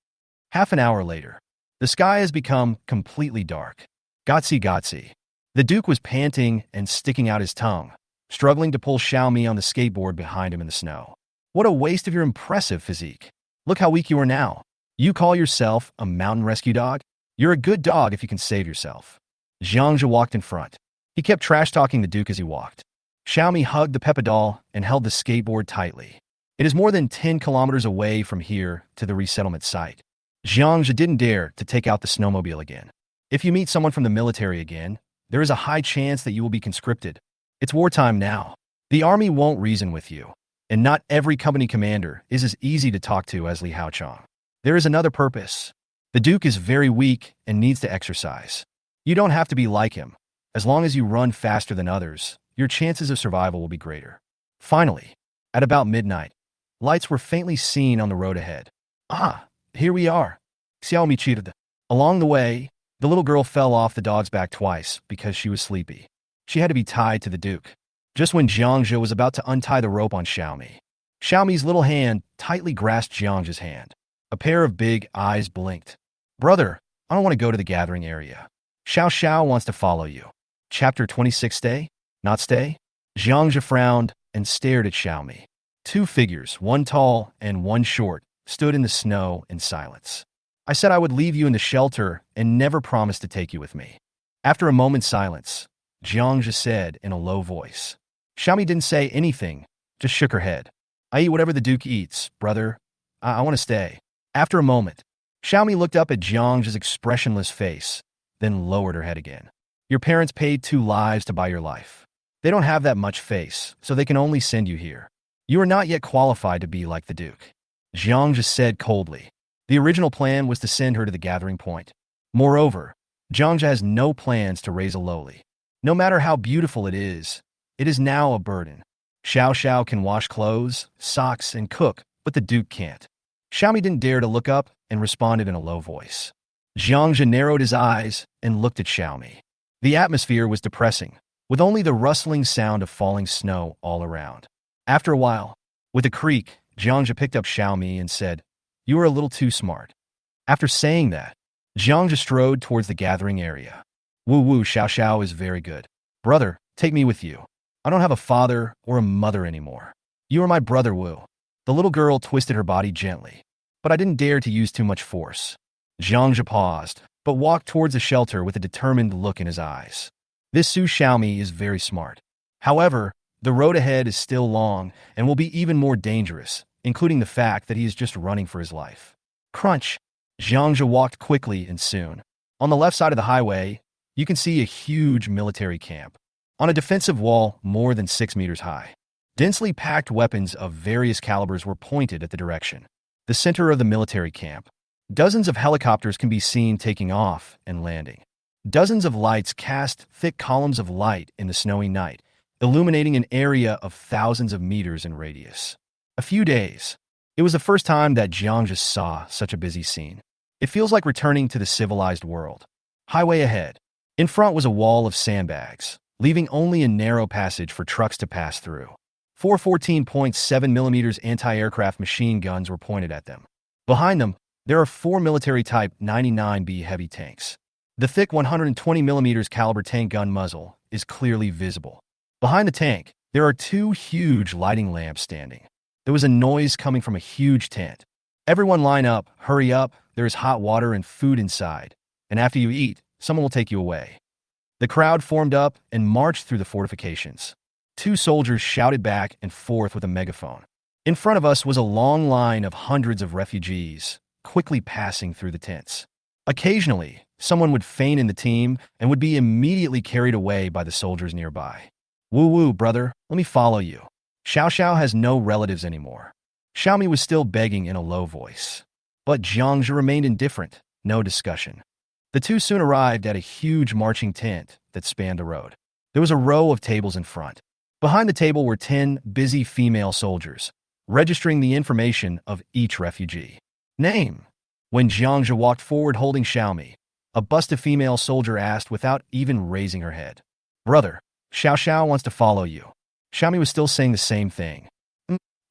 Speaker 1: Half an hour later, the sky has become completely dark. Gotsy. The Duke was panting and sticking out his tongue, struggling to pull Xiao Chi on the skateboard behind him in the snow. What a waste of your impressive physique. Look how weak you are now. You call yourself a mountain rescue dog? You're a good dog if you can save yourself. Jiang Zhe walked in front. He kept trash-talking the Duke as he walked. Xiao Chi hugged the pedal and held the skateboard tightly. It is more than 10 kilometers away from here to the resettlement site. Jiang Zhe didn't dare to take out the snowmobile again. If you meet someone from the military again, there is a high chance that you will be conscripted. It's wartime now. The army won't reason with you. And not every company commander is as easy to talk to as Li Haochang. There is another purpose. The Duke is very weak and needs to exercise. You don't have to be like him. As long as you run faster than others, your chances of survival will be greater. Finally, at about midnight, lights were faintly seen on the road ahead. Ah, here we are. Xiao Chi. Along the way, the little girl fell off the dog's back twice because she was sleepy. She had to be tied to the Duke. Just when Jiang Zhe was about to untie the rope on Xiao Chi, Xiaomi's little hand tightly grasped Jiang Zhe's hand. A pair of big eyes blinked. Brother, I don't want to go to the gathering area. Xiao wants to follow you. Chapter 26 Stay? Not stay? Jiang Zhe frowned and stared at Xiaomi. Two figures, one tall and one short, stood in the snow in silence. I said I would leave you in the shelter and never promised to take you with me. After a moment's silence, Jiang Zhe said in a low voice. Xiaomi didn't say anything, just shook her head. I eat whatever the Duke eats, brother. I want to stay. After a moment, Xiaomi looked up at Jiang Zhe's expressionless face, then lowered her head again. Your parents paid 2 lives to buy your life. They don't have that much face, so they can only send you here. You are not yet qualified to be like the Duke. Jiang Zhe said coldly. The original plan was to send her to the gathering point. Moreover, Jiang Zhe has no plans to raise a lowly. No matter how beautiful it is now a burden. Xiao can wash clothes, socks, and cook, but the Duke can't. Xiaomi didn't dare to look up and responded in a low voice. Jiang Zhe narrowed his eyes and looked at Xiaomi. The atmosphere was depressing, with only the rustling sound of falling snow all around. After a while, with a creak, Jiang Zhe picked up Xiaomi and said, You are a little too smart. After saying that, Jiang Zhe strode towards the gathering area. Woo, Xiao is very good. Brother, take me with you. I don't have a father or a mother anymore. You are my brother, Wu. The little girl twisted her body gently, but I didn't dare to use too much force. Jiang Zhe paused, but walked towards the shelter with a determined look in his eyes. This Su Xiaomi is very smart. However, the road ahead is still long and will be even more dangerous, including the fact that he is just running for his life. Crunch! Jiang Zhe walked quickly and soon. On the left side of the highway, you can see a huge military camp. On a defensive wall more than 6 meters high, densely packed weapons of various calibers were pointed at the direction. The center of the military camp. Dozens of helicopters can be seen taking off and landing. Dozens of lights cast thick columns of light in the snowy night, illuminating an area of thousands of meters in radius. A few days. It was the first time that Jiang Zhe saw such a busy scene. It feels like returning to the civilized world. Highway ahead. In front was a wall of sandbags, leaving only a narrow passage for trucks to pass through. 4 14.7mm anti-aircraft machine guns were pointed at them. Behind them, there are 4 military-type 99B heavy tanks. The thick 120mm caliber tank gun muzzle is clearly visible. Behind the tank, there are 2 huge lighting lamps standing. There was a noise coming from a huge tent. Everyone line up, hurry up, there is hot water and food inside, and after you eat, someone will take you away. The crowd formed up and marched through the fortifications. 2 soldiers shouted back and forth with a megaphone. In front of us was a long line of hundreds of refugees, quickly passing through the tents. Occasionally, someone would feign in the team and would be immediately carried away by the soldiers nearby. Woo, brother, let me follow you. Xiao has no relatives anymore. Xiaomi was still begging in a low voice. But Jiang Zhe remained indifferent, no discussion. The 2 soon arrived at a huge marching tent that spanned the road. There was a row of tables in front. Behind the table were 10 busy female soldiers, registering the information of each refugee. Name. When Jiang Zhe walked forward holding Xiaomi, a busty female soldier asked without even raising her head. Brother, Xiao wants to follow you. Xiaomi was still saying the same thing.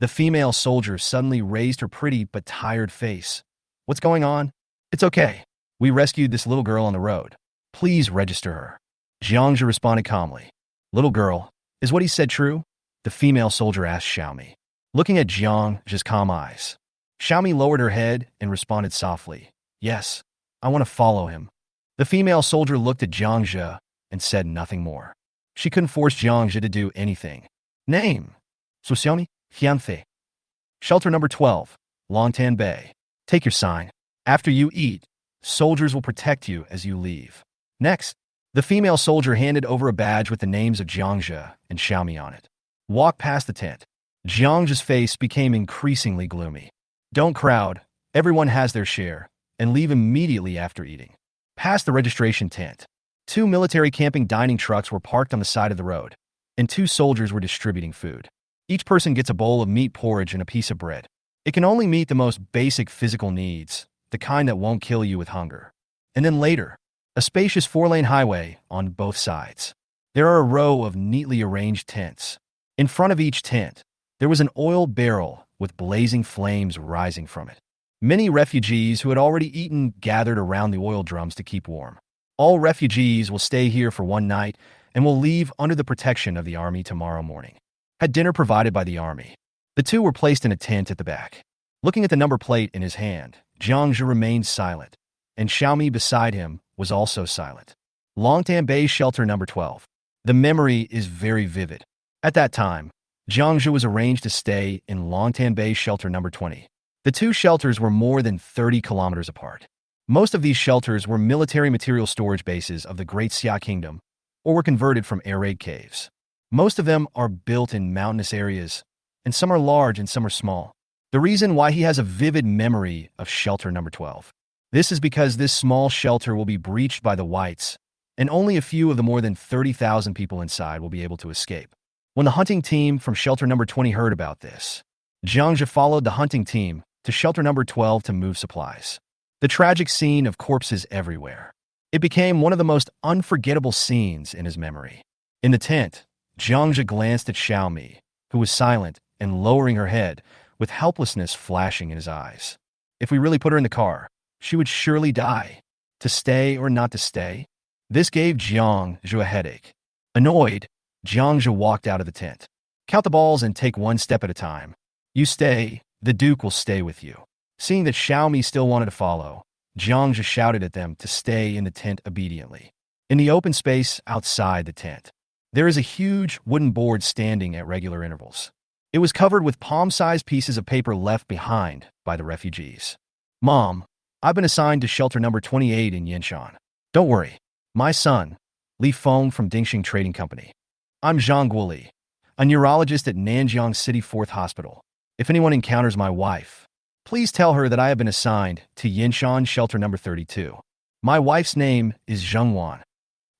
Speaker 1: The female soldier suddenly raised her pretty but tired face. What's going on? It's okay. We rescued this little girl on the road. Please register her. Jiang Zhe responded calmly. Little girl, is what he said true? The female soldier asked Xiaomi, looking at Jiang Zhe's calm eyes. Xiaomi lowered her head and responded softly. Yes, I want to follow him. The female soldier looked at Jiang Zhe and said nothing more. She couldn't force Jiang Zhe to do anything. Name. Xiaomi, Hianfei. Shelter number 12, Longtan Bay. Take your sign. After you eat, soldiers will protect you as you leave. Next, the female soldier handed over a badge with the names of Jiang Zhe and Xiaomi on it. Walk past the tent. Jiang Zhe's face became increasingly gloomy. Don't crowd, everyone has their share, and leave immediately after eating. Past the registration tent, 2 military camping dining trucks were parked on the side of the road, and 2 soldiers were distributing food. Each person gets a bowl of meat porridge and a piece of bread. It can only meet the most basic physical needs, the kind that won't kill you with hunger. And then later, a spacious 4-lane highway on both sides. There are a row of neatly arranged tents. In front of each tent, There was an oil barrel with blazing flames rising from it. Many refugees who had already eaten gathered around the oil drums to keep warm. All refugees will stay here for one night and will leave under the protection of the army tomorrow morning. Had dinner provided by the army. The two were placed in a tent at the back. Looking at the number plate in his hand, Jiang Zhe remained silent, and Xiaomi beside him was also silent. Longtan Bay Shelter number 12. The memory is very vivid. At that time, Jiang Zhe was arranged to stay in Longtan Bay Shelter number 20. The two shelters were more than 30 kilometers apart. Most of these shelters were military material storage bases of the Great Xia Kingdom, or were converted from air raid caves. Most of them are built in mountainous areas, and some are large and some are small. The reason why he has a vivid memory of shelter number 12. This is because this small shelter will be breached by the whites, and only a few of the more than 30,000 people inside will be able to escape. When the hunting team from shelter number 20 heard about this, Jiang Zhe followed the hunting team to shelter number 12 to move supplies. The tragic scene of corpses everywhere. It became one of the most unforgettable scenes in his memory. In the tent, Jiang Zhe glanced at Xiaomi, who was silent and lowering her head, with helplessness flashing in his eyes. If we really put her in the car, she would surely die. To stay or not to stay? This gave Jiang Zhe a headache. Annoyed, Jiang Zhe walked out of the tent. Count the balls and take one step at a time. You stay, the Duke will stay with you. Seeing that Xiaomi still wanted to follow, Jiang Zhe shouted at them to stay in the tent obediently. In the open space outside the tent, there is a huge wooden board standing at regular intervals. It was covered with palm-sized pieces of paper left behind by the refugees. Mom, I've been assigned to shelter number 28 in Yinshan. Don't worry. My son, Li Feng from Dingxing Trading Company. I'm Zhang Guoli, a neurologist at Nanjiang City 4th Hospital. If anyone encounters my wife, please tell her that I have been assigned to Yinshan shelter number 32. My wife's name is Zheng Wan.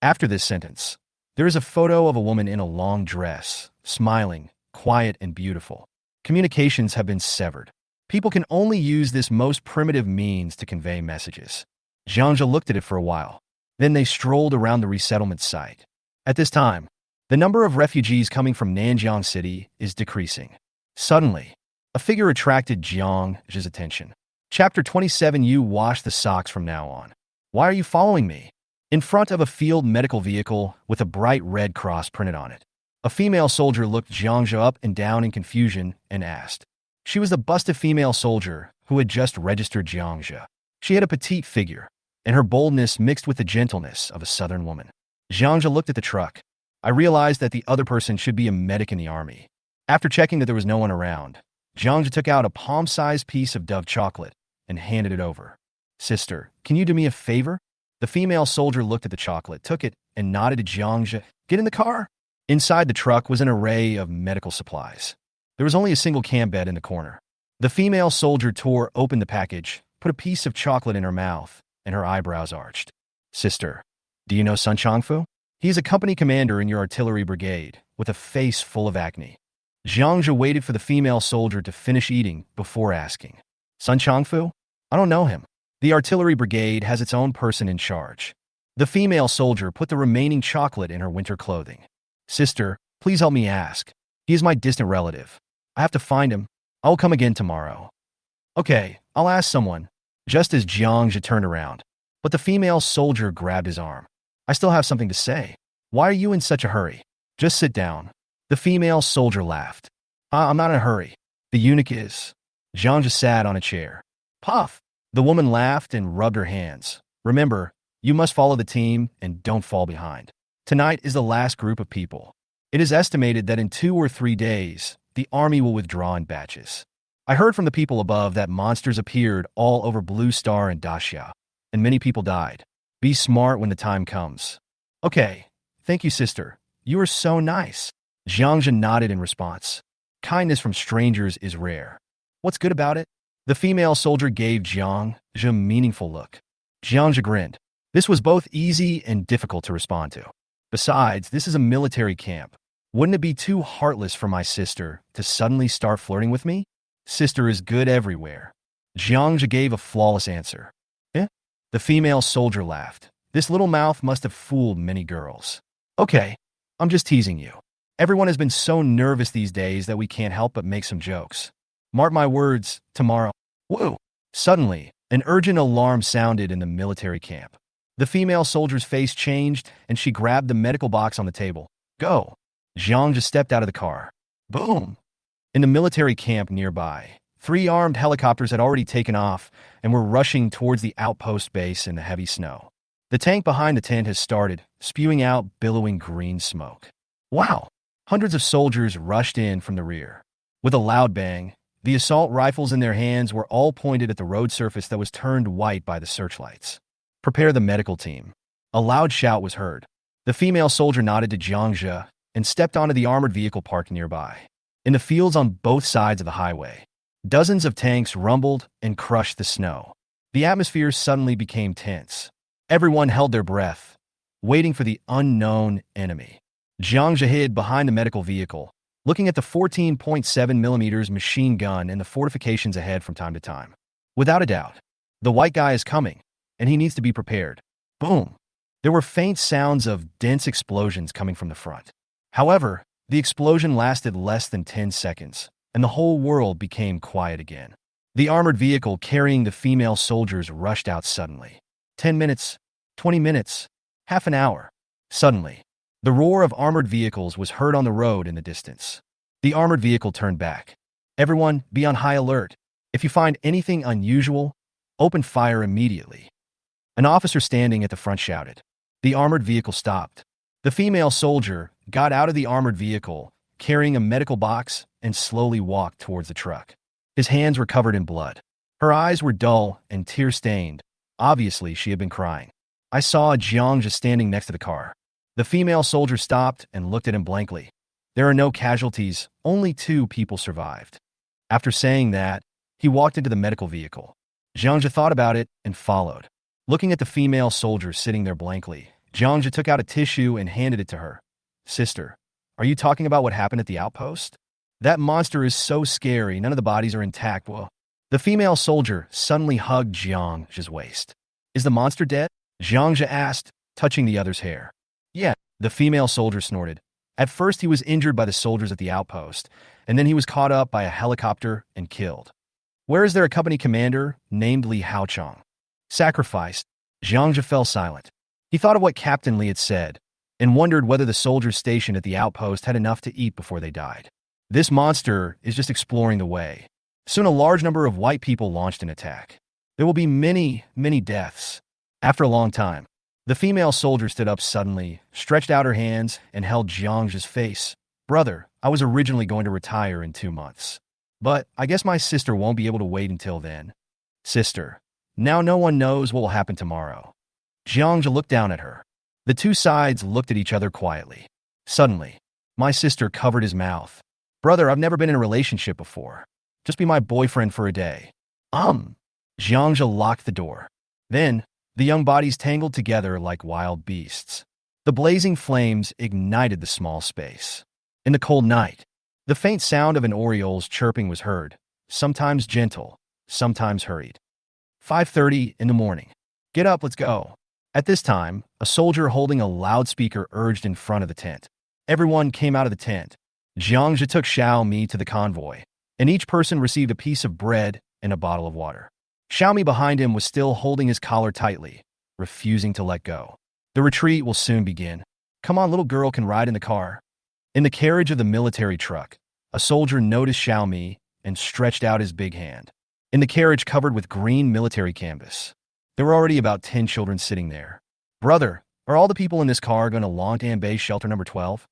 Speaker 1: After this sentence, there is a photo of a woman in a long dress, smiling, quiet and beautiful. Communications have been severed. People can only use this most primitive means to convey messages. Jiang Zhe looked at it for a while. Then they strolled around the resettlement site. At this time, the number of refugees coming from Nanjiang City is decreasing. Suddenly, a figure attracted Jiang Zhe's attention. Chapter 27. You wash the socks from now on. Why are you following me? In front of a field medical vehicle with a bright red cross printed on it, a female soldier looked Jiang Zhe up and down in confusion and asked. She was the busted female soldier who had just registered Jiang Zhe. She had a petite figure, and her boldness mixed with the gentleness of a southern woman. Jiang Zhe looked at the truck. I realized that the other person should be a medic in the army. After checking that there was no one around, Jiang Zhe took out a palm-sized piece of Dove chocolate and handed it over. Sister, can you do me a favor? The female soldier looked at the chocolate, took it, and nodded to Jiang Zhe. Get in the car. Inside the truck was an array of medical supplies. There was only a single camp bed in the corner. The female soldier tore open the package, put a piece of chocolate in her mouth, and her eyebrows arched. Sister, do you know Sun Changfu? He is a company commander in your artillery brigade, with a face full of acne. Jiang Zhe waited for the female soldier to finish eating before asking. Sun Changfu? I don't know him. The artillery brigade has its own person in charge. The female soldier put the remaining chocolate in her winter clothing. Sister, please help me ask. He is my distant relative. I have to find him. I will come again tomorrow. Okay, I'll ask someone. Just as Jiang Zhe turned around, but the female soldier grabbed his arm. I still have something to say. Why are you in such a hurry? Just sit down. The female soldier laughed. I'm not in a hurry. The eunuch is. Jiang Zhe sat on a chair. Puff. The woman laughed and rubbed her hands. Remember, you must follow the team and don't fall behind. Tonight is the last group of people. It is estimated that in 2 or 3 days, the army will withdraw in batches. I heard from the people above that monsters appeared all over Blue Star and Daxia, and many people died. Be smart when the time comes. Okay, thank you, sister. You are so nice. Jiang Zhe nodded in response. Kindness from strangers is rare. What's good about it? The female soldier gave Jiang Zhe a meaningful look. Jiang Zhe grinned. This was both easy and difficult to respond to. Besides, this is a military camp. Wouldn't it be too heartless for my sister to suddenly start flirting with me? Sister is good everywhere. Jiang Zhe gave a flawless answer. Eh? The female soldier laughed. This little mouth must have fooled many girls. Okay, I'm just teasing you. Everyone has been so nervous these days that we can't help but make some jokes. Mark my words, tomorrow. Whoa! Suddenly, an urgent alarm sounded in the military camp. The female soldier's face changed, and she grabbed the medical box on the table. Go! Jiang Zhe stepped out of the car. Boom! In the military camp nearby, 3 armed helicopters had already taken off and were rushing towards the outpost base in the heavy snow. The tank behind the tent has started, spewing out billowing green smoke. Wow! Hundreds of soldiers rushed in from the rear. With a loud bang, the assault rifles in their hands were all pointed at the road surface that was turned white by the searchlights. Prepare the medical team. A loud shout was heard. The female soldier nodded to Jiang Zhe and stepped onto the armored vehicle parked nearby. In the fields on both sides of the highway, dozens of tanks rumbled and crushed the snow. The atmosphere suddenly became tense. Everyone held their breath, waiting for the unknown enemy. Jiang Zhe hid behind the medical vehicle, looking at the 14.7mm machine gun and the fortifications ahead from time to time. Without a doubt, the white guy is coming, and he needs to be prepared. Boom! There were faint sounds of dense explosions coming from the front. However, the explosion lasted less than 10 seconds, and the whole world became quiet again. The armored vehicle carrying the female soldiers rushed out suddenly. 10 minutes, 20 minutes, half an hour. Suddenly, the roar of armored vehicles was heard on the road in the distance. The armored vehicle turned back. Everyone, be on high alert. If you find anything unusual, open fire immediately. An officer standing at the front shouted. The armored vehicle stopped. The female soldier got out of the armored vehicle, carrying a medical box, and slowly walked towards the truck. His hands were covered in blood. Her eyes were dull and tear-stained. Obviously, she had been crying. I saw Jiang Zhe standing next to the car. The female soldier stopped and looked at him blankly. There are no casualties, only 2 people survived. After saying that, he walked into the medical vehicle. Jiang Zhe thought about it and followed. Looking at the female soldier sitting there blankly, Jiang Zhe took out a tissue and handed it to her. Sister, are you talking about what happened at the outpost? That monster is so scary, none of the bodies are intact. Whoa. The female soldier suddenly hugged Jiang Zhe's waist. Is the monster dead? Jiang Zhe asked, touching the other's hair. Yeah, the female soldier snorted. At first he was injured by the soldiers at the outpost, and then he was caught up by a helicopter and killed. Where is there a company commander named Li Haochong? Sacrificed. Jiang Zhe fell silent. He thought of what Captain Li had said, and wondered whether the soldiers stationed at the outpost had enough to eat before they died. This monster is just exploring the way. Soon a large number of white people launched an attack. There will be many, many deaths. After a long time, the female soldier stood up suddenly, stretched out her hands, and held Jiang Zhe's face. Brother, I was originally going to retire in 2 months. But I guess my sister won't be able to wait until then. Sister, now no one knows what will happen tomorrow. Jiang Zhe looked down at her. The 2 sides looked at each other quietly. Suddenly, my sister covered his mouth. Brother, I've never been in a relationship before. Just be my boyfriend for a day. Jiang Zhe locked the door. Then, the young bodies tangled together like wild beasts. The blazing flames ignited the small space. In the cold night, the faint sound of an oriole's chirping was heard, sometimes gentle, sometimes hurried. 5:30 in the morning. Get up, let's go. At this time, a soldier holding a loudspeaker urged in front of the tent. Everyone came out of the tent. Jiang Zhe took Xiao to the convoy, and each person received a piece of bread and a bottle of water. Xiao behind him was still holding his collar tightly, refusing to let go. The retreat will soon begin. Come on, little girl can ride in the car. In the carriage of the military truck, a soldier noticed Xiao and stretched out his big hand. In the carriage covered with green military canvas, there were already about 10 children sitting there. Brother, are all the people in this car going to Longtan Base Shelter number 12?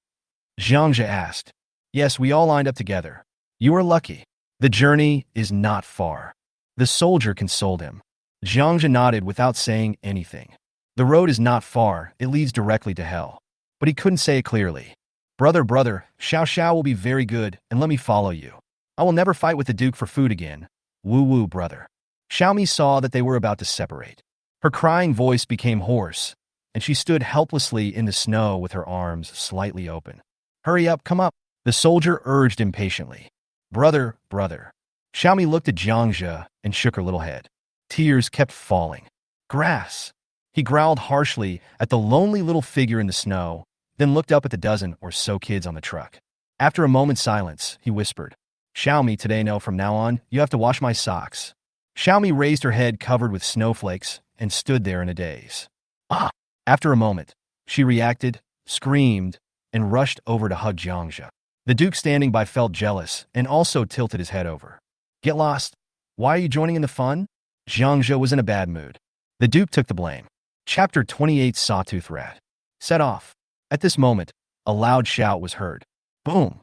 Speaker 1: Jiang Zhe asked. Yes, we all lined up together. You are lucky. The journey is not far. The soldier consoled him. Jiang Zhe nodded without saying anything. The road is not far, it leads directly to hell. But he couldn't say it clearly. Brother, Xiao will be very good, and let me follow you. I will never fight with the Duke for food again. Woo, brother. Xiao saw that they were about to separate. Her crying voice became hoarse, and she stood helplessly in the snow with her arms slightly open. Hurry up, come up, the soldier urged impatiently. Brother. Xiao looked at Jiang Zhe and shook her little head. Tears kept falling. Grass. He growled harshly at the lonely little figure in the snow, then looked up at the dozen or so kids on the truck. After a moment's silence, he whispered, "Xiaomi, today no, from now on, you have to wash my socks." Xiaomi raised her head covered with snowflakes and stood there in a daze. Ah! After a moment, she reacted, screamed, and rushed over to hug Jiang Zhe. The Duke standing by felt jealous and also tilted his head over. "Get lost. Why are you joining in the fun?" Jiang Zhe was in a bad mood. The Duke took the blame. Chapter 28 Sawtooth Rat. Set off. At this moment, a loud shout was heard. Boom!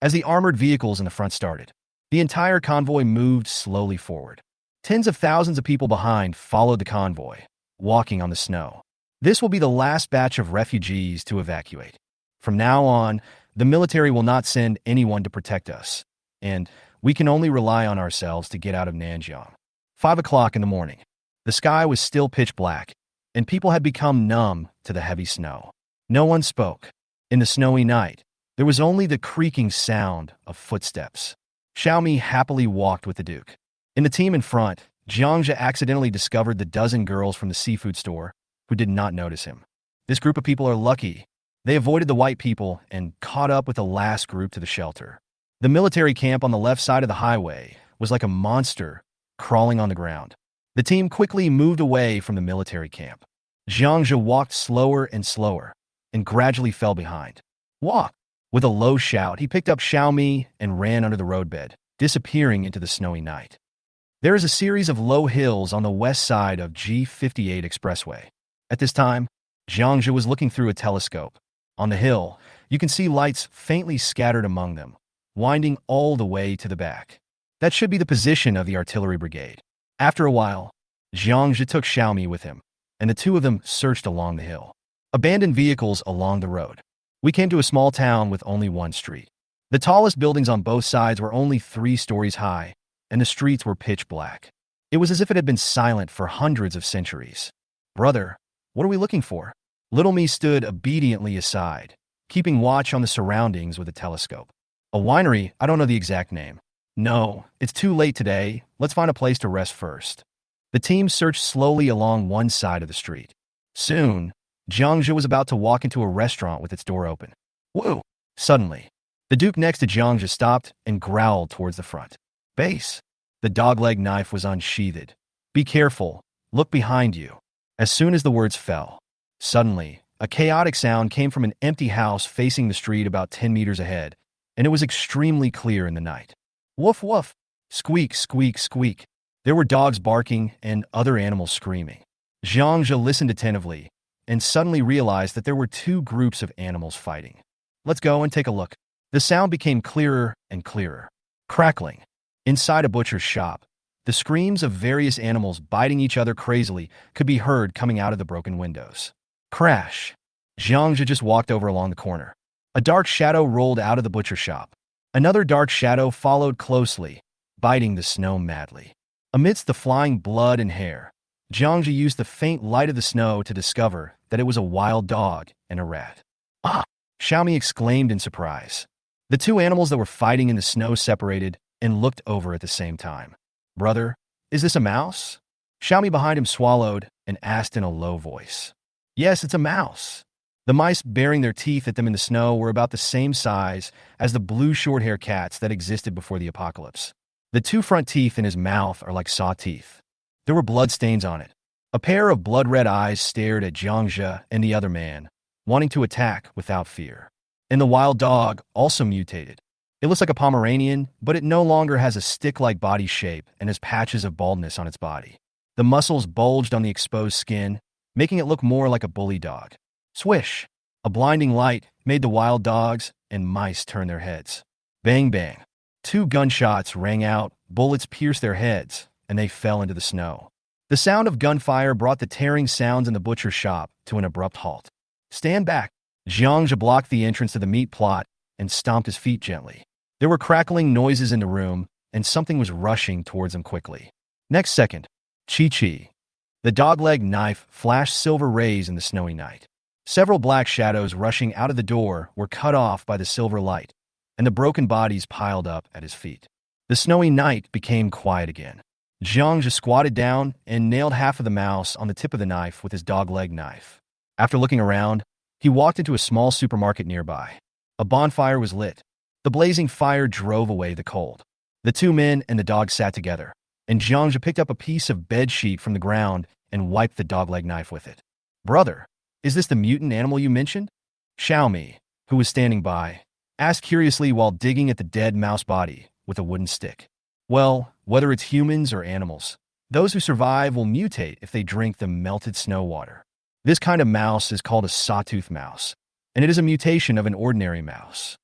Speaker 1: As the armored vehicles in the front started, the entire convoy moved slowly forward. Tens of thousands of people behind followed the convoy, walking on the snow. This will be the last batch of refugees to evacuate. From now on, the military will not send anyone to protect us, and we can only rely on ourselves to get out of Nanjiang. 5 o'clock in the morning. The sky was still pitch black, and people had become numb to the heavy snow. No one spoke. In the snowy night, there was only the creaking sound of footsteps. Xiaomi happily walked with the Duke. In the team in front, Jiang Zhe accidentally discovered the dozen girls from the seafood store who did not notice him. This group of people are lucky. They avoided the white people and caught up with the last group to the shelter. The military camp on the left side of the highway was like a monster crawling on the ground. The team quickly moved away from the military camp. Jiang Zhe walked slower and slower and gradually fell behind. Walk! With a low shout, he picked up Xiaomi and ran under the roadbed, disappearing into the snowy night. There is a series of low hills on the west side of G58 expressway. At this time, Jiang Zhe was looking through a telescope. On the hill, you can see lights faintly scattered among them, winding all the way to the back. That should be the position of the artillery brigade. After a while, Jiang Zhe took Xiaomi with him, and the two of them searched along the hill. Abandoned vehicles along the road. We came to a small town with only one street. The tallest buildings on both sides were only 3 stories high, and the streets were pitch black. It was as if it had been silent for hundreds of centuries. "Brother, what are we looking for?" Little me stood obediently aside, keeping watch on the surroundings with a telescope. "A winery, I don't know the exact name." "No, it's too late today. Let's find a place to rest first." The team searched slowly along one side of the street. Soon, Jiang Zhe was about to walk into a restaurant with its door open. Whoa! Suddenly, the Duke next to Jiang Zhe stopped and growled towards the front. "Base." The dogleg knife was unsheathed. "Be careful. Look behind you." As soon as the words fell, suddenly, a chaotic sound came from an empty house facing the street about 10 meters ahead, and it was extremely clear in the night. Woof woof! Squeak, squeak, squeak. There were dogs barking and other animals screaming. Jiang Zhe listened attentively and suddenly realized that there were 2 groups of animals fighting. "Let's go and take a look." The sound became clearer and clearer. Crackling. Inside a butcher's shop, the screams of various animals biting each other crazily could be heard coming out of the broken windows. Crash. Jiang Zhe just walked over along the corner. A dark shadow rolled out of the butcher shop. Another dark shadow followed closely, biting the snow madly. Amidst the flying blood and hair, Jiang Zhe used the faint light of the snow to discover that it was a wild dog and a rat. "Ah!" Xiaomi exclaimed in surprise. The 2 animals that were fighting in the snow separated and looked over at the same time. "Brother, is this a mouse?" Xiaomi behind him swallowed and asked in a low voice. "Yes, it's a mouse." The mice baring their teeth at them in the snow were about the same size as the blue short-haired cats that existed before the apocalypse. The 2 front teeth in his mouth are like saw teeth. There were blood stains on it. A pair of blood-red eyes stared at Jiang Zhe and the other man, wanting to attack without fear. And the wild dog also mutated. It looks like a Pomeranian, but it no longer has a stick-like body shape and has patches of baldness on its body. The muscles bulged on the exposed skin, making it look more like a bully dog. Swish! A blinding light made the wild dogs and mice turn their heads. Bang bang. 2 gunshots rang out, bullets pierced their heads, and they fell into the snow. The sound of gunfire brought the tearing sounds in the butcher's shop to an abrupt halt. "Stand back!" Jiang Zhe blocked the entrance to the meat plot and stomped his feet gently. There were crackling noises in the room, and something was rushing towards him quickly. Next second, Chi. The dogleg knife flashed silver rays in the snowy night. Several black shadows rushing out of the door were cut off by the silver light, and the broken bodies piled up at his feet. The snowy night became quiet again. Jiang Zhe squatted down and nailed half of the mouse on the tip of the knife with his dogleg knife. After looking around, He walked into a small supermarket nearby. A bonfire was lit. The blazing fire drove away the cold. The two men and the dog sat together, and Jiang Zhe picked up a piece of bed sheet from the ground and wiped the dogleg knife with it. "Brother, is this the mutant animal you mentioned?" Xiaomi, who was standing by, asked curiously while digging at the dead mouse body with a wooden stick. "Well, whether it's humans or animals, those who survive will mutate if they drink the melted snow water. This kind of mouse is called a sawtooth mouse, and it is a mutation of an ordinary mouse."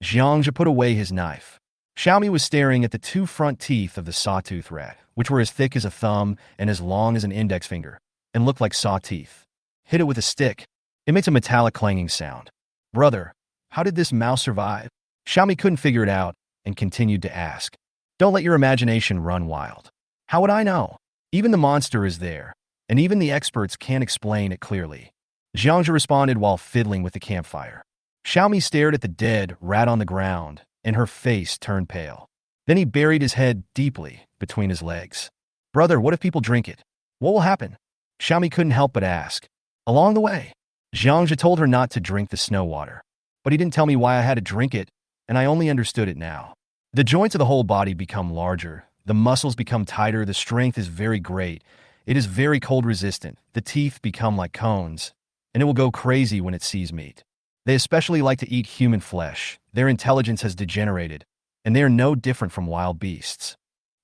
Speaker 1: Jiang Zhe put away his knife. Xiaomi was staring at the two front teeth of the sawtooth rat, which were as thick as a thumb and as long as an index finger, and looked like saw teeth. "Hit it with a stick. It makes a metallic clanging sound." "Brother, how did this mouse survive?" Xiaomi couldn't figure it out and continued to ask. "Don't let your imagination run wild. How would I know? Even the monster is there, and even the experts can't explain it clearly." Jiang Zhe responded while fiddling with the campfire. Xiaomi stared at the dead rat on the ground, and her face turned pale. Then he buried his head deeply between his legs. "Brother, what if people drink it? What will happen?" Xiaomi couldn't help but ask. Along the way, Jiang Zhe told her not to drink the snow water, but he didn't tell me why I had to drink it, and I only understood it now. The joints of the whole body become larger, the muscles become tighter, the strength is very great, it is very cold resistant, the teeth become like cones, and it will go crazy when it sees meat. They especially like to eat human flesh. Their intelligence has degenerated, and they are no different from wild beasts.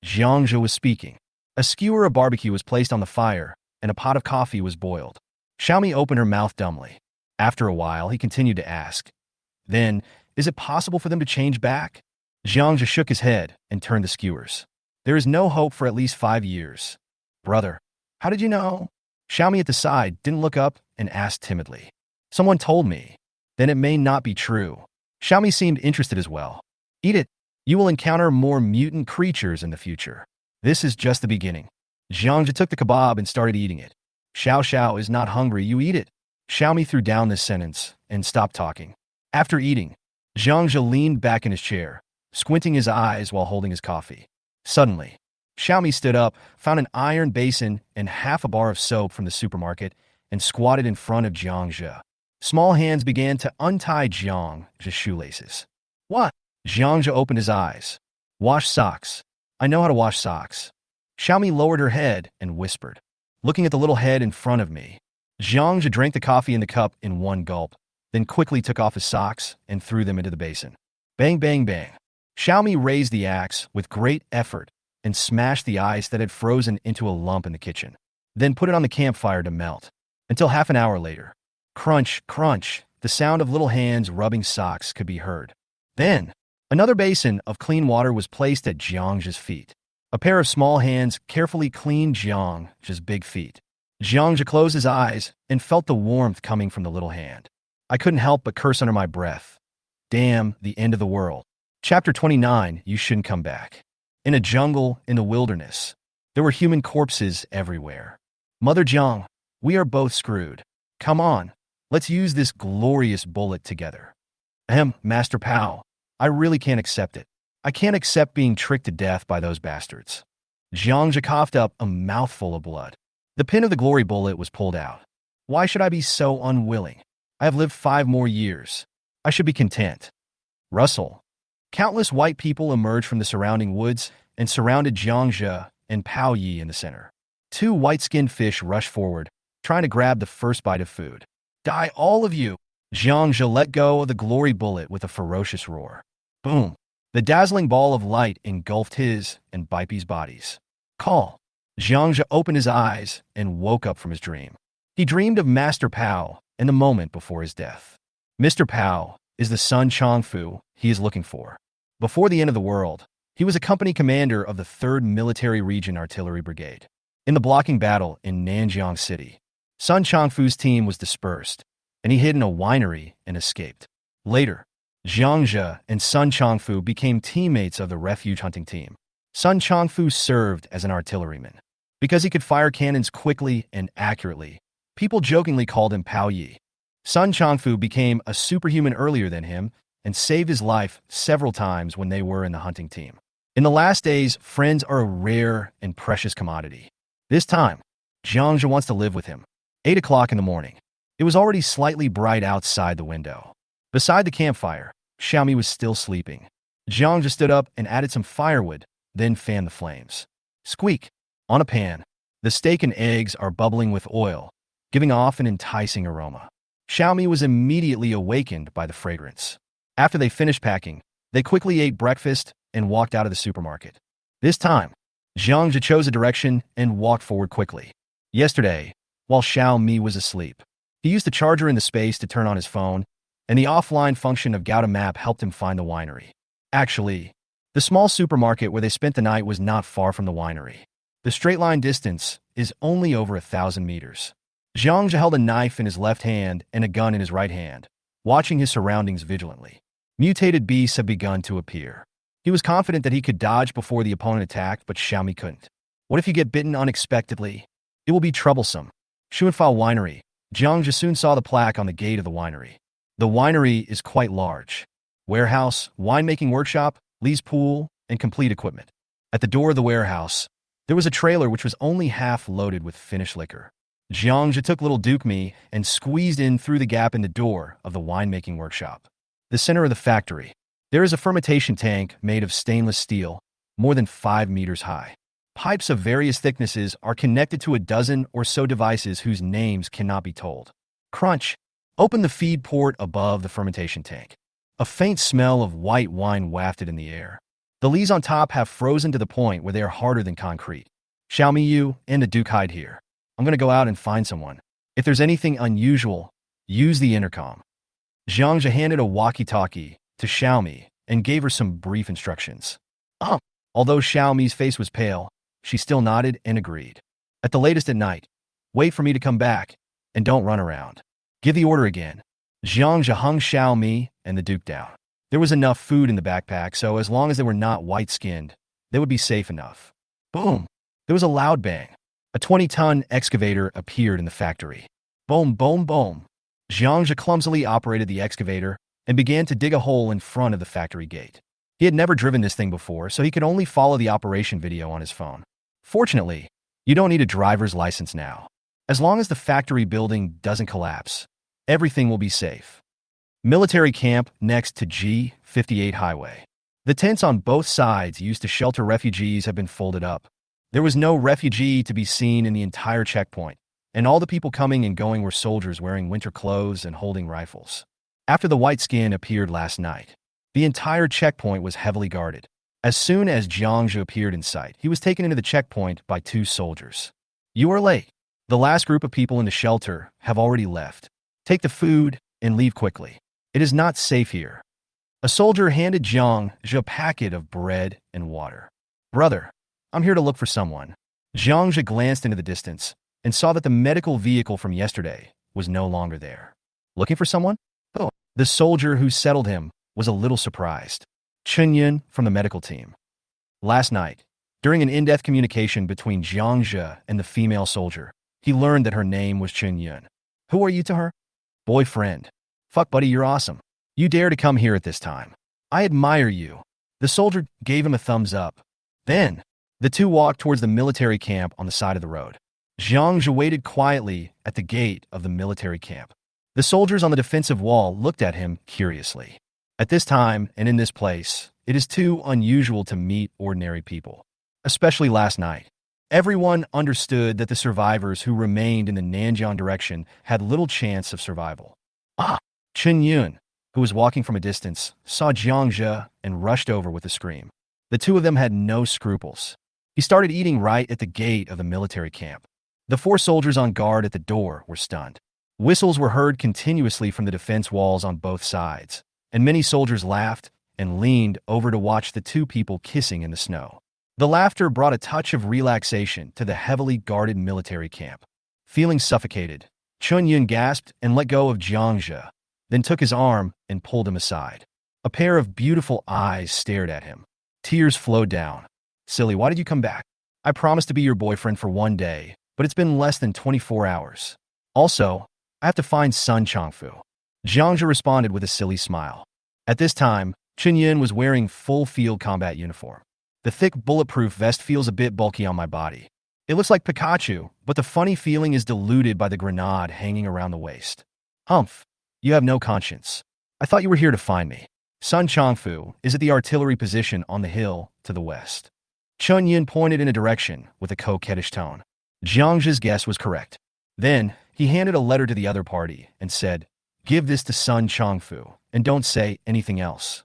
Speaker 1: Jiang Zhe was speaking. A skewer of barbecue was placed on the fire, and a pot of coffee was boiled. Xiaomi opened her mouth dumbly. After a while, he continued to ask, "Then, is it possible for them to change back?" Jiang Zhe shook his head and turned the skewers. "There is no hope for at least 5 years." "Brother, how did you know?" Xiaomi at the side didn't look up and asked timidly. "Someone told me." "Then it may not be true." Xiaomi seemed interested as well. "Eat it. You will encounter more mutant creatures in the future. This is just the beginning." Jiang Zhe took the kebab and started eating it. "Xiao is not hungry, you eat it." Xiaomi threw down this sentence and stopped talking. After eating, Jiang Zhe leaned back in his chair, squinting his eyes while holding his coffee. Suddenly, Xiaomi stood up, found an iron basin and half a bar of soap from the supermarket, and squatted in front of Jiang Zhe. Small hands began to untie Jiang Zhe's shoelaces. "What?" Jiang Zhe opened his eyes. "Wash socks. I know how to wash socks." Xiaomi lowered her head and whispered, looking at the little head in front of me. Jiang Zhe drank the coffee in the cup in one gulp, then quickly took off his socks and threw them into the basin. Bang, bang, bang. Xiaomi raised the axe with great effort and smashed the ice that had frozen into a lump in the kitchen, then put it on the campfire to melt, until half an hour later. Crunch, crunch, the sound of little hands rubbing socks could be heard. Then, another basin of clean water was placed at Jiang Zhe's feet. A pair of small hands carefully cleaned Jiang Zhe's big feet. Jiang Zhe closed his eyes and felt the warmth coming from the little hand. I couldn't help but curse under my breath. Damn, the end of the world. Chapter 29, You Shouldn't Come Back. In a jungle, in the wilderness, there were human corpses everywhere. "Mother Jiang, we are both screwed. Come on, let's use this glorious bullet together." Master Pao, I really can't accept it. I can't accept being tricked to death by those bastards. Jiang Zhe coughed up a mouthful of blood. The pin of the glory bullet was pulled out. Why should I be so unwilling? I have lived 5 more years. I should be content. Russell. Countless white people emerged from the surrounding woods and surrounded Jiang Zhe and Pao Yi in the center. 2 white-skinned fish rushed forward, trying to grab the first bite of food. "Die, all of you!" Jiang Zhe let go of the glory bullet with a ferocious roar. Boom! The dazzling ball of light engulfed his and Bipe's bodies. Call. Jiang Zhe opened his eyes and woke up from his dream. He dreamed of Master Pao in the moment before his death. Mr. Pao is the Sun Chongfu he is looking for. Before the end of the world, he was a company commander of the 3rd Military Region Artillery Brigade. In the blocking battle in Nanjiang City, Sun Chongfu's team was dispersed, and he hid in a winery and escaped. Later, Jiang Zhe and Sun Chongfu became teammates of the refuge hunting team. Sun Chongfu served as an artilleryman. Because he could fire cannons quickly and accurately, people jokingly called him Pao Yi. Sun Chongfu became a superhuman earlier than him and saved his life several times when they were in the hunting team. In the last days, friends are a rare and precious commodity. This time, Jiang Zhe wants to live with him. 8 o'clock in the morning. It was already slightly bright outside the window. Beside the campfire, Xiaomi was still sleeping. Jiang Zhe stood up and added some firewood, then fanned the flames. Squeak! On a pan, the steak and eggs are bubbling with oil, giving off an enticing aroma. Xiaomi was immediately awakened by the fragrance. After they finished packing, they quickly ate breakfast and walked out of the supermarket. This time, Jiang Zhe chose a direction and walked forward quickly. Yesterday, while Xiaomi was asleep, he used the charger in the space to turn on his phone, and the offline function of Gauta Map helped him find the winery. Actually, the small supermarket where they spent the night was not far from the winery. The straight-line distance is only over 1,000 meters. Jiang Zhe held a knife in his left hand and a gun in his right hand, watching his surroundings vigilantly. Mutated beasts have begun to appear. He was confident that he could dodge before the opponent attacked, but Xiaomi couldn't. What if you get bitten unexpectedly? It will be troublesome. Shuanfao Winery. Jiang Zhe soon saw the plaque on the gate of the winery. The winery is quite large. Warehouse, winemaking workshop, lease pool, and complete equipment. At the door of the warehouse, there was a trailer which was only half loaded with finished liquor. Jiang Zhe took little Duke Me and squeezed in through the gap in the door of the winemaking workshop. The center of the factory, there is a fermentation tank made of stainless steel, more than 5 meters high. Pipes of various thicknesses are connected to a dozen or so devices whose names cannot be told. Crunch! Open the feed port above the fermentation tank. A faint smell of white wine wafted in the air. The leaves on top have frozen to the point where they are harder than concrete. Xiao Yu and the Duke hide here. I'm going to go out and find someone. If there's anything unusual, use the intercom. Jiang Zhe handed a walkie-talkie to Xiaomi and gave her some brief instructions. Although Xiaomi's face was pale, she still nodded and agreed. At the latest at night, wait for me to come back, and don't run around. Give the order again. Jiang Zhe hung Xiaomi and the Duke down. There was enough food in the backpack, so as long as they were not white-skinned, they would be safe enough. Boom! There was a loud bang. A 20-ton excavator appeared in the factory. Boom, boom, boom. Jiang Zhe clumsily operated the excavator and began to dig a hole in front of the factory gate. He had never driven this thing before, so he could only follow the operation video on his phone. Fortunately, you don't need a driver's license now. As long as the factory building doesn't collapse, everything will be safe. Military camp next to G58 highway. The tents on both sides used to shelter refugees have been folded up. There was no refugee to be seen in the entire checkpoint, and all the people coming and going were soldiers wearing winter clothes and holding rifles. After the white skin appeared last night, the entire checkpoint was heavily guarded. As soon as Jiang Zhe appeared in sight, he was taken into the checkpoint by 2 soldiers. You are late. The last group of people in the shelter have already left. Take the food and leave quickly. It is not safe here. A soldier handed Jiang Zhe a packet of bread and water. Brother, I'm here to look for someone. Jiang Zhe glanced into the distance and saw that the medical vehicle from yesterday was no longer there. Looking for someone? Oh, the soldier who settled him was a little surprised. Chunyun from the medical team. Last night, during an in-depth communication between Jiang Zhe and the female soldier, he learned that her name was Chunyun. Who are you to her? Boyfriend. Fuck buddy, you're awesome. You dare to come here at this time. I admire you. The soldier gave him a thumbs up. Then, the two walked towards the military camp on the side of the road. Jiang Zhe waited quietly at the gate of the military camp. The soldiers on the defensive wall looked at him curiously. At this time and in this place, it is too unusual to meet ordinary people. Especially last night. Everyone understood that the survivors who remained in the Nanjiang direction had little chance of survival. Chen Yun, who was walking from a distance, saw Jiang Zhe and rushed over with a scream. The two of them had no scruples. He started eating right at the gate of the military camp. The 4 soldiers on guard at the door were stunned. Whistles were heard continuously from the defense walls on both sides, and many soldiers laughed and leaned over to watch the 2 people kissing in the snow. The laughter brought a touch of relaxation to the heavily guarded military camp. Feeling suffocated, Chun Yun gasped and let go of Jiang Zhe, then took his arm and pulled him aside. A pair of beautiful eyes stared at him. Tears flowed down. Silly, why did you come back? I promised to be your boyfriend for 1 day, but it's been less than 24 hours. Also, I have to find Sun Changfu. Jiang Zhe responded with a silly smile. At this time, Chen Yun was wearing full field combat uniform. The thick bulletproof vest feels a bit bulky on my body. It looks like Pikachu, but the funny feeling is diluted by the grenade hanging around the waist. Humph, you have no conscience. I thought you were here to find me. Sun Changfu is at the artillery position on the hill to the west. Chun Yin pointed in a direction with a coquettish tone. Jiang Zhe's guess was correct. Then, he handed a letter to the other party and said, "Give this to Sun Changfu, and don't say anything else."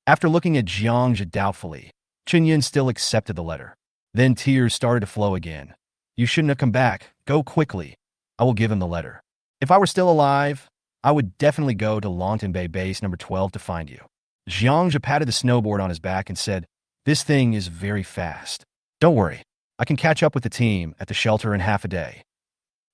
Speaker 1: After looking at Jiang Zhe doubtfully, Chun Yin still accepted the letter. Then tears started to flow again. "You shouldn't have come back. Go quickly. I will give him the letter. If I were still alive, I would definitely go to Longton Bay Base number 12 to find you." Jiang Zhe patted the snowboard on his back and said, "This thing is very fast. Don't worry. I can catch up with the team at the shelter in half a day."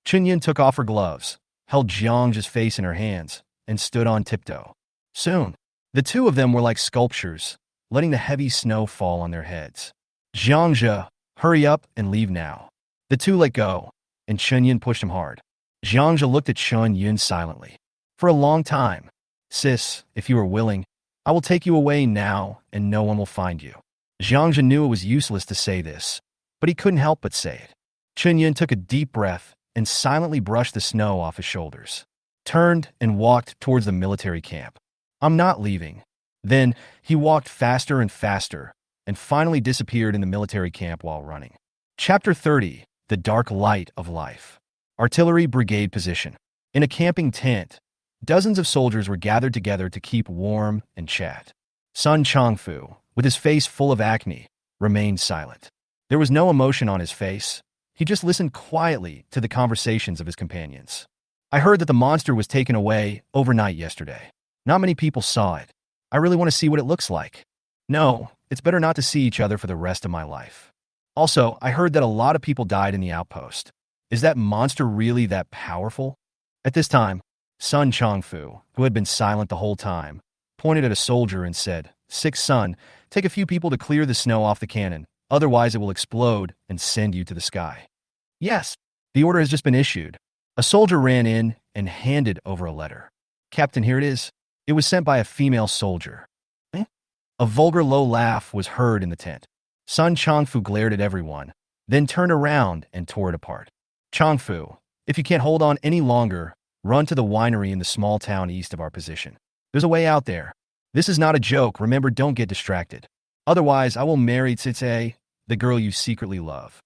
Speaker 1: Chun Yin took off her gloves, held Jiang Zhe's face in her hands, and stood on tiptoe. Soon, the two of them were like sculptures, letting the heavy snow fall on their heads. "Jiang Zhe, hurry up and leave now." The two let go, and Chun Yin pushed him hard. Jiang Zhe looked at Chun Yin silently. "For a long time. Sis, if you are willing, I will take you away now, and no one will find you." Jiang Zhe knew it was useless to say this, but he couldn't help but say it. Chun Yin took a deep breath and silently brushed the snow off his shoulders, turned and walked towards the military camp. "I'm not leaving." Then he walked faster and faster and finally disappeared in the military camp while running. Chapter 30, The Dark Light of Life. Artillery Brigade Position. In a camping tent, dozens of soldiers were gathered together to keep warm and chat. Sun Changfu, with his face full of acne, remained silent. There was no emotion on his face. He just listened quietly to the conversations of his companions. "I heard that the monster was taken away overnight yesterday. Not many people saw it. I really want to see what it looks like. No, it's better not to see each other for the rest of my life. Also, I heard that a lot of people died in the outpost. Is that monster really that powerful?" At this time, Sun Changfu, who had been silent the whole time, pointed at a soldier and said, "Sixth Sun, take a few people to clear the snow off the cannon, otherwise it will explode and send you to the sky." "Yes, the order has just been issued." A soldier ran in and handed over a letter. "Captain, here it is." It was sent by a female soldier. "Eh?" A vulgar low laugh was heard in the tent. Sun Changfu glared at everyone, then turned around and tore it apart. "Changfu, if you can't hold on any longer, run to the winery in the small town east of our position. There's a way out there. This is not a joke. Remember, don't get distracted. Otherwise, I will marry Tsitse, the girl you secretly love.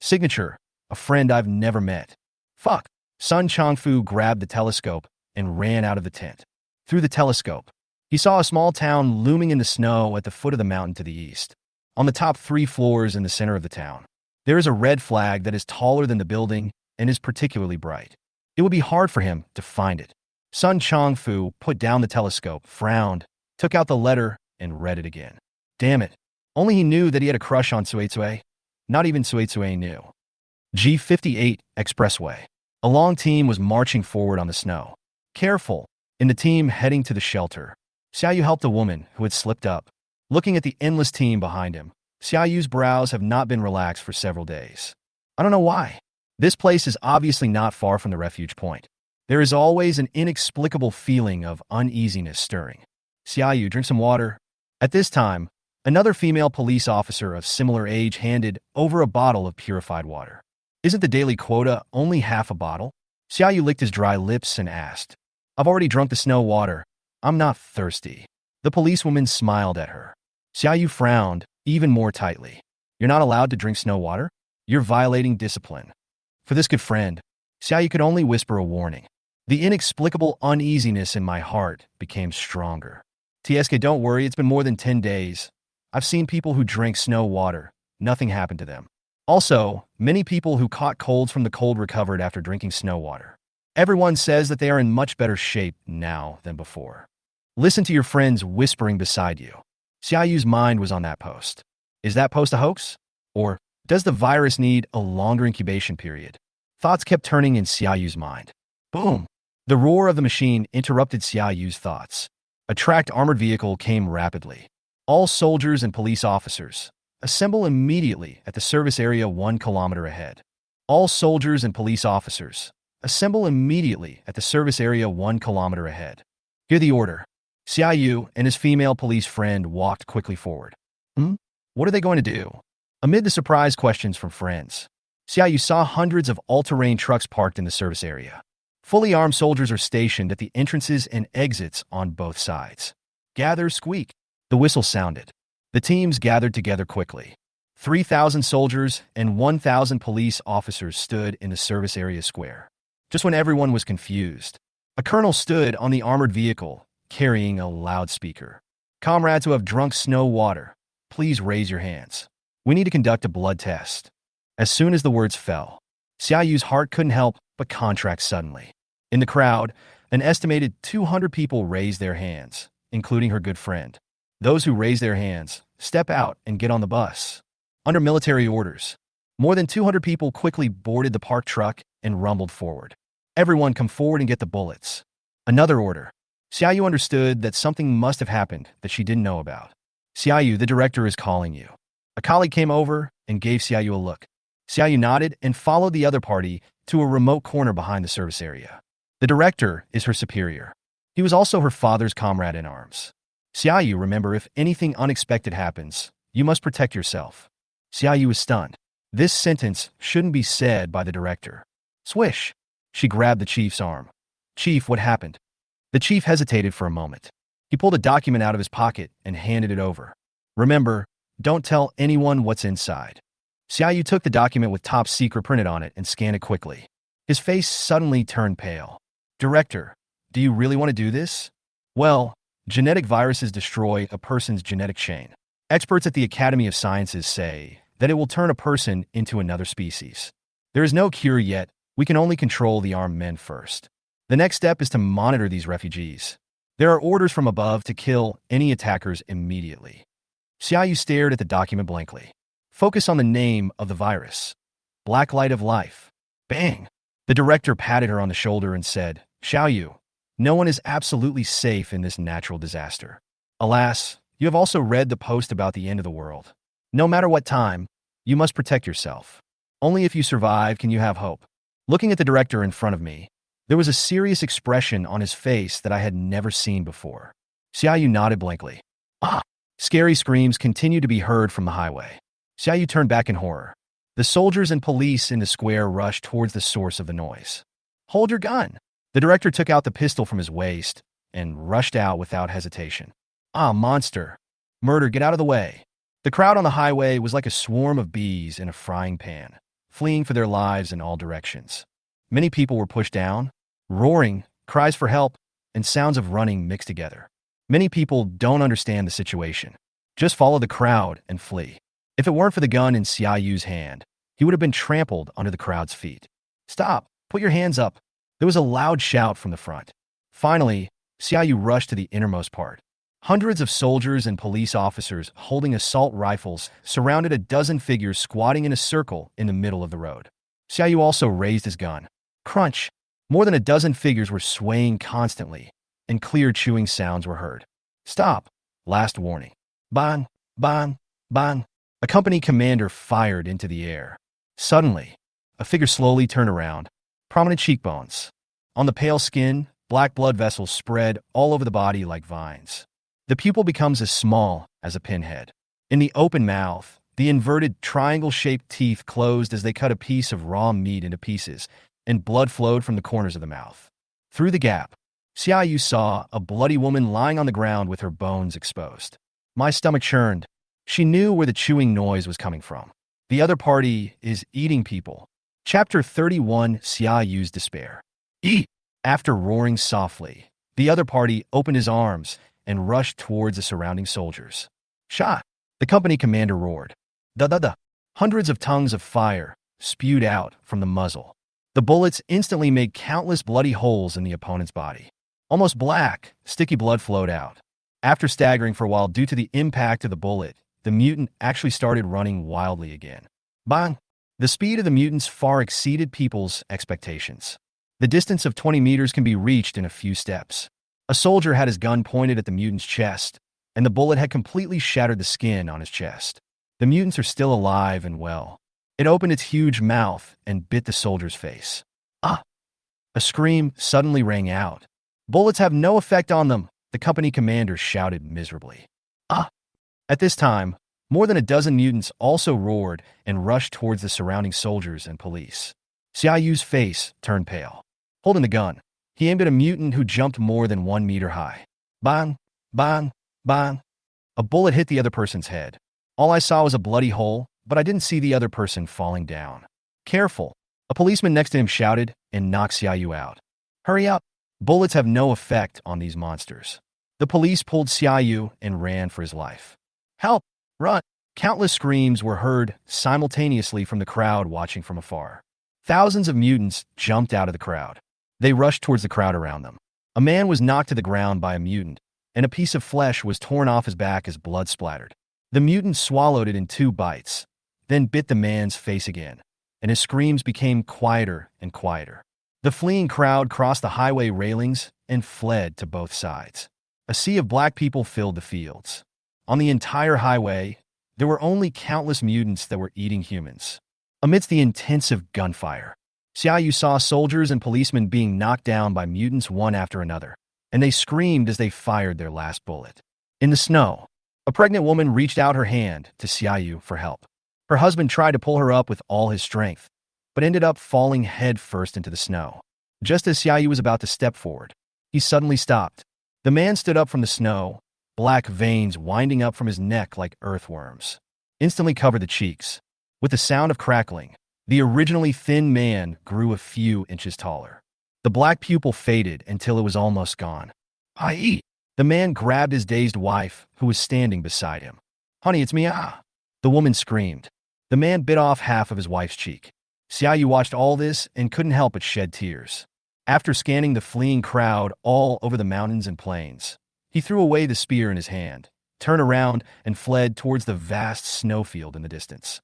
Speaker 1: Signature, a friend I've never met." "Fuck." Sun Changfu grabbed the telescope and ran out of the tent. Through the telescope, he saw a small town looming in the snow at the foot of the mountain to the east. On the top 3 floors in the center of the town, there is a red flag that is taller than the building and is particularly bright. It would be hard for him to find it. Sun Changfu put down the telescope, frowned, took out the letter, and read it again. Damn it. Only he knew that he had a crush on Suitsue. Not even Suitsue knew. G58 Expressway. A long team was marching forward on the snow. Careful. In the team heading to the shelter, Xia Yu helped a woman who had slipped up. Looking at the endless team behind him, Xia Yu's brows have not been relaxed for several days. I don't know why. This place is obviously not far from the refuge point. There is always an inexplicable feeling of uneasiness stirring. "Xia Yu, drink some water." At this time, another female police officer of similar age handed over a bottle of purified water. "Isn't the daily quota only half a bottle?" Xia Yu licked his dry lips and asked. "I've already drunk the snow water. I'm not thirsty." The policewoman smiled at her. Xia Yu frowned even more tightly. "You're not allowed to drink snow water? You're violating discipline." For this good friend, Xia Yu could only whisper a warning. The inexplicable uneasiness in my heart became stronger. "TSK, don't worry, it's been more than 10 days. I've seen people who drank snow water. Nothing happened to them. Also, many people who caught colds from the cold recovered after drinking snow water. Everyone says that they are in much better shape now than before. Listen to your friends whispering beside you." Xia Yu's mind was on that post. Is that post a hoax? Or does the virus need a longer incubation period? Thoughts kept turning in Xia Yu's mind. Boom! The roar of the machine interrupted Xia Yu's thoughts. A tracked armored vehicle came rapidly. "All soldiers and police officers, assemble immediately at the service area 1 kilometer ahead." All soldiers and police officers, assemble immediately at the service area 1 kilometer ahead. Hear the order. Xia Yu and his female police friend walked quickly forward. What are they going to do? Amid the surprise questions from friends, Xia Yu saw hundreds of all-terrain trucks parked in the service area. Fully armed soldiers are stationed at the entrances and exits on both sides. Gather, squeak. The whistle sounded. The teams gathered together quickly. 3,000 soldiers and 1,000 police officers stood in the service area square. Just when everyone was confused, a colonel stood on the armored vehicle, carrying a loudspeaker. Comrades who have drunk snow water, please raise your hands. We need to conduct a blood test. As soon as the words fell, Xia Yu's heart couldn't help but contract suddenly. In the crowd, an estimated 200 people raised their hands, including her good friend. Those who raise their hands, step out and get on the bus. Under military orders, more than 200 people quickly boarded the parked truck and rumbled forward. Everyone come forward and get the bullets. Another order. Xia Yu understood that something must have happened that she didn't know about. Xia Yu, the director is calling you. A colleague came over and gave Xia Yu a look. Xia Yu nodded and followed the other party to a remote corner behind the service area. The director is her superior. He was also her father's comrade in arms. Xia Yu, remember, if anything unexpected happens, you must protect yourself. Xia Yu was stunned. This sentence shouldn't be said by the director. Swish! She grabbed the chief's arm. Chief, what happened? The chief hesitated for a moment. He pulled a document out of his pocket and handed it over. Remember, don't tell anyone what's inside. Xia Yu took the document with top secret printed on it and scanned it quickly. His face suddenly turned pale. Director, do you really want to do this? Well, genetic viruses destroy a person's genetic chain. Experts at the Academy of Sciences say that it will turn a person into another species. There is no cure yet. We can only control the armed men first. The next step is to monitor these refugees. There are orders from above to kill any attackers immediately. Xia Yu stared at the document blankly. Focus on the name of the virus. Black light of life. Bang! The director patted her on the shoulder and said, Xiao Yu, no one is absolutely safe in this natural disaster. Alas, you have also read the post about the end of the world. No matter what time, you must protect yourself. Only if you survive can you have hope. Looking at the director in front of me, there was a serious expression on his face that I had never seen before. Xia Yu nodded blankly. Ah! Scary screams continued to be heard from the highway. Xia Yu turned back in horror. The soldiers and police in the square rushed towards the source of the noise. Hold your gun! The director took out the pistol from his waist and rushed out without hesitation. Ah, monster! Murder, get out of the way! The crowd on the highway was like a swarm of bees in a frying pan, fleeing for their lives in all directions. Many people were pushed down, roaring, cries for help, and sounds of running mixed together. Many people don't understand the situation. Just follow the crowd and flee. If it weren't for the gun in Xia Yu's hand, he would have been trampled under the crowd's feet. Stop! Put your hands up! There was a loud shout from the front. Finally, Xia Yu rushed to the innermost part. Hundreds of soldiers and police officers holding assault rifles surrounded a dozen figures squatting in a circle in the middle of the road. Xia Yu also raised his gun. Crunch! More than a dozen figures were swaying constantly, and clear chewing sounds were heard. Stop! Last warning. Ban! Ban! Ban! A company commander fired into the air. Suddenly, a figure slowly turned around. Prominent cheekbones. On the pale skin, black blood vessels spread all over the body like vines. The pupil becomes as small as a pinhead. In the open mouth, the inverted triangle-shaped teeth closed as they cut a piece of raw meat into pieces, and blood flowed from the corners of the mouth. Through the gap, Xia Yu saw a bloody woman lying on the ground with her bones exposed. My stomach churned. She knew where the chewing noise was coming from. The other party is eating people. Chapter 31, Xia Yu's Despair. Eat! After roaring softly, the other party opened his arms and rushed towards the surrounding soldiers. Shot! The company commander roared. Da-da-da! Hundreds of tongues of fire spewed out from the muzzle. The bullets instantly made countless bloody holes in the opponent's body. Almost black, sticky blood flowed out. After staggering for a while due to the impact of the bullet, the mutant actually started running wildly again. Bang! The speed of the mutants far exceeded people's expectations. The distance of 20 meters can be reached in a few steps. A soldier had his gun pointed at the mutant's chest, and the bullet had completely shattered the skin on his chest. The mutants are still alive and well. It opened its huge mouth and bit the soldier's face. Ah! A scream suddenly rang out. Bullets have no effect on them, the company commander shouted miserably. Ah! At this time, more than a dozen mutants also roared and rushed towards the surrounding soldiers and police. Xia Yu's face turned pale. Holding the gun, he aimed at a mutant who jumped more than 1 meter high. Bang, bang, bang. A bullet hit the other person's head. All I saw was a bloody hole, but I didn't see the other person falling down. Careful, a policeman next to him shouted and knocked Xia Yu out. Hurry up. Bullets have no effect on these monsters. The police pulled Xia Yu and ran for his life. Help! Run! Countless screams were heard simultaneously from the crowd watching from afar. Thousands of mutants jumped out of the crowd. They rushed towards the crowd around them. A man was knocked to the ground by a mutant, and a piece of flesh was torn off his back as blood splattered. The mutant swallowed it in 2 bites, then bit the man's face again, and his screams became quieter and quieter. The fleeing crowd crossed the highway railings and fled to both sides. A sea of black people filled the fields. On the entire highway, there were only countless mutants that were eating humans. Amidst the intensive gunfire, Xia Yu saw soldiers and policemen being knocked down by mutants one after another, and they screamed as they fired their last bullet. In the snow, a pregnant woman reached out her hand to Xia Yu for help. Her husband tried to pull her up with all his strength, but ended up falling head first into the snow. Just as Xia Yu was about to step forward, he suddenly stopped. The man stood up from the snow, black veins winding up from his neck like earthworms. Instantly covered the cheeks. With the sound of crackling, the originally thin man grew a few inches taller. The black pupil faded until it was almost gone. Aye! The man grabbed his dazed wife, who was standing beside him. Honey, it's me, ah! The woman screamed. The man bit off half of his wife's cheek. Xia Yu watched all this and couldn't help but shed tears. After scanning the fleeing crowd all over the mountains and plains, he threw away the spear in his hand, turned around, and fled towards the vast snowfield in the distance.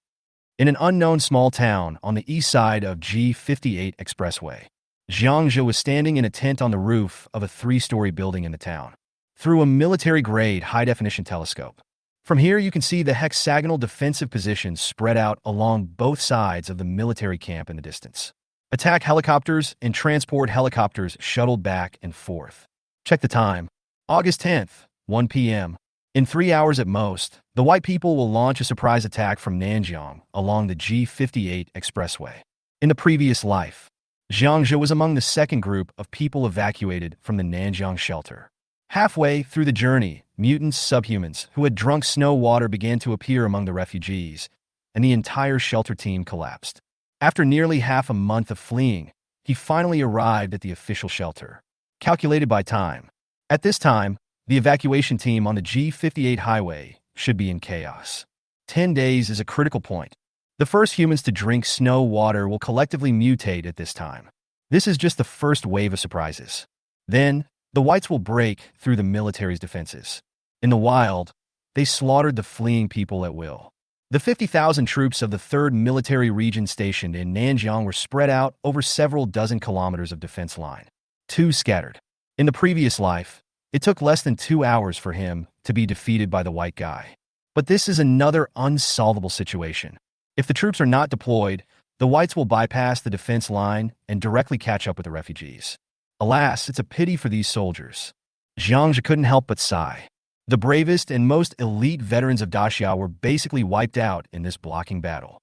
Speaker 1: In an unknown small town on the east side of G58 expressway, Jiang Zhe was standing in a tent on the roof of a 3-story building in the town. Through a military-grade high-definition telescope, from here you can see the hexagonal defensive positions spread out along both sides of the military camp in the distance. Attack helicopters and transport helicopters shuttled back and forth. Check the time. August 10th, 1 p.m. In 3 hours at most, the white people will launch a surprise attack from Nanjiang along the G58 expressway. In the previous life, Jiang Zhe was among the second group of people evacuated from the Nanjiang shelter. Halfway through the journey, mutants, subhumans, who had drunk snow water began to appear among the refugees, and the entire shelter team collapsed. After nearly half a month of fleeing, he finally arrived at the official shelter. Calculated by time. At this time, the evacuation team on the G58 highway should be in chaos. 10 days is a critical point. The first humans to drink snow water will collectively mutate at this time. This is just the first wave of surprises. Then, the whites will break through the military's defenses. In the wild, they slaughtered the fleeing people at will. The 50,000 troops of the 3rd Military Region stationed in Nanjiang were spread out over several dozen kilometers of defense line. 2 scattered. In the previous life, it took less than 2 hours for him to be defeated by the white guy. But this is another unsolvable situation. If the troops are not deployed, the whites will bypass the defense line and directly catch up with the refugees. Alas, it's a pity for these soldiers. Jiang Zhe couldn't help but sigh. The bravest and most elite veterans of Daxia were basically wiped out in this blocking battle.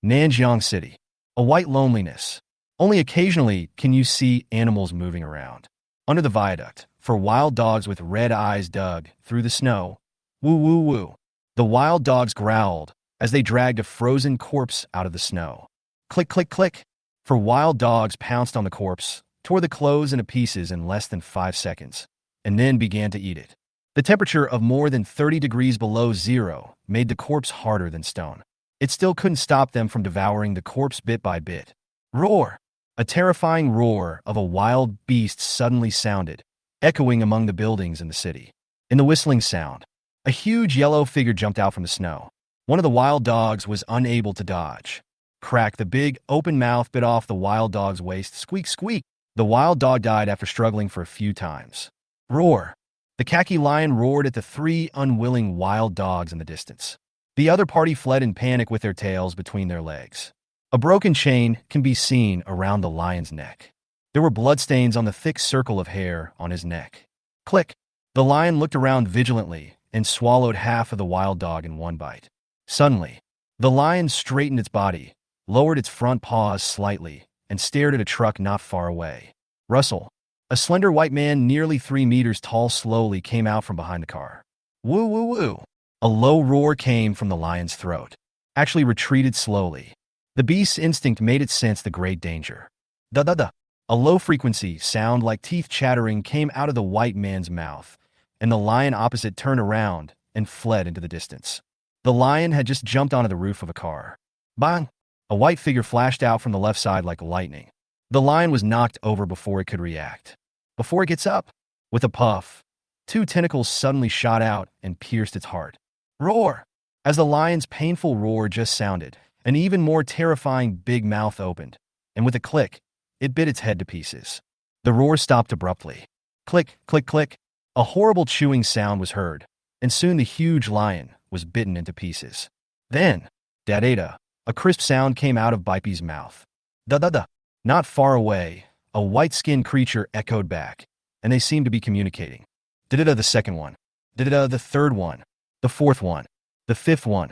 Speaker 1: Nanjiang City. A white loneliness. Only occasionally can you see animals moving around. Under the viaduct, for wild dogs with red eyes dug through the snow. Woo woo woo. The wild dogs growled as they dragged a frozen corpse out of the snow. Click click click. For wild dogs pounced on the corpse, tore the clothes into pieces in less than 5 seconds, and then began to eat it. The temperature of more than 30 degrees below zero made the corpse harder than stone. It still couldn't stop them from devouring the corpse bit by bit. Roar! A terrifying roar of a wild beast suddenly sounded, echoing among the buildings in the city. In the whistling sound, a huge yellow figure jumped out from the snow. One of the wild dogs was unable to dodge. Crack! The big, open mouth bit off the wild dog's waist. Squeak, squeak! The wild dog died after struggling for a few times. Roar! The khaki lion roared at the 3 unwilling wild dogs in the distance. The other party fled in panic with their tails between their legs. A broken chain can be seen around the lion's neck. There were bloodstains on the thick circle of hair on his neck. Click! The lion looked around vigilantly and swallowed half of the wild dog in one bite. Suddenly, the lion straightened its body, lowered its front paws slightly, and stared at a truck not far away. Russell. A slender white man nearly 3 meters tall slowly came out from behind the car. Woo woo woo. A low roar came from the lion's throat. Actually retreated slowly. The beast's instinct made it sense the great danger. Da-da-da. A low-frequency sound like teeth chattering came out of the white man's mouth, and the lion opposite turned around and fled into the distance. The lion had just jumped onto the roof of a car. Bang! A white figure flashed out from the left side like lightning. The lion was knocked over before it could react. Before it gets up, with a puff, 2 tentacles suddenly shot out and pierced its heart. Roar! As the lion's painful roar just sounded, an even more terrifying big mouth opened, and with a click, it bit its head to pieces. The roar stopped abruptly. Click, click, click. A horrible chewing sound was heard, and soon the huge lion was bitten into pieces. Then, da-da-da, a crisp sound came out of Bipe's mouth. Da-da-da. Not far away, a white-skinned creature echoed back, and they seemed to be communicating. Da-da-da the second one. Da-da-da the third one. The fourth one. The fifth one.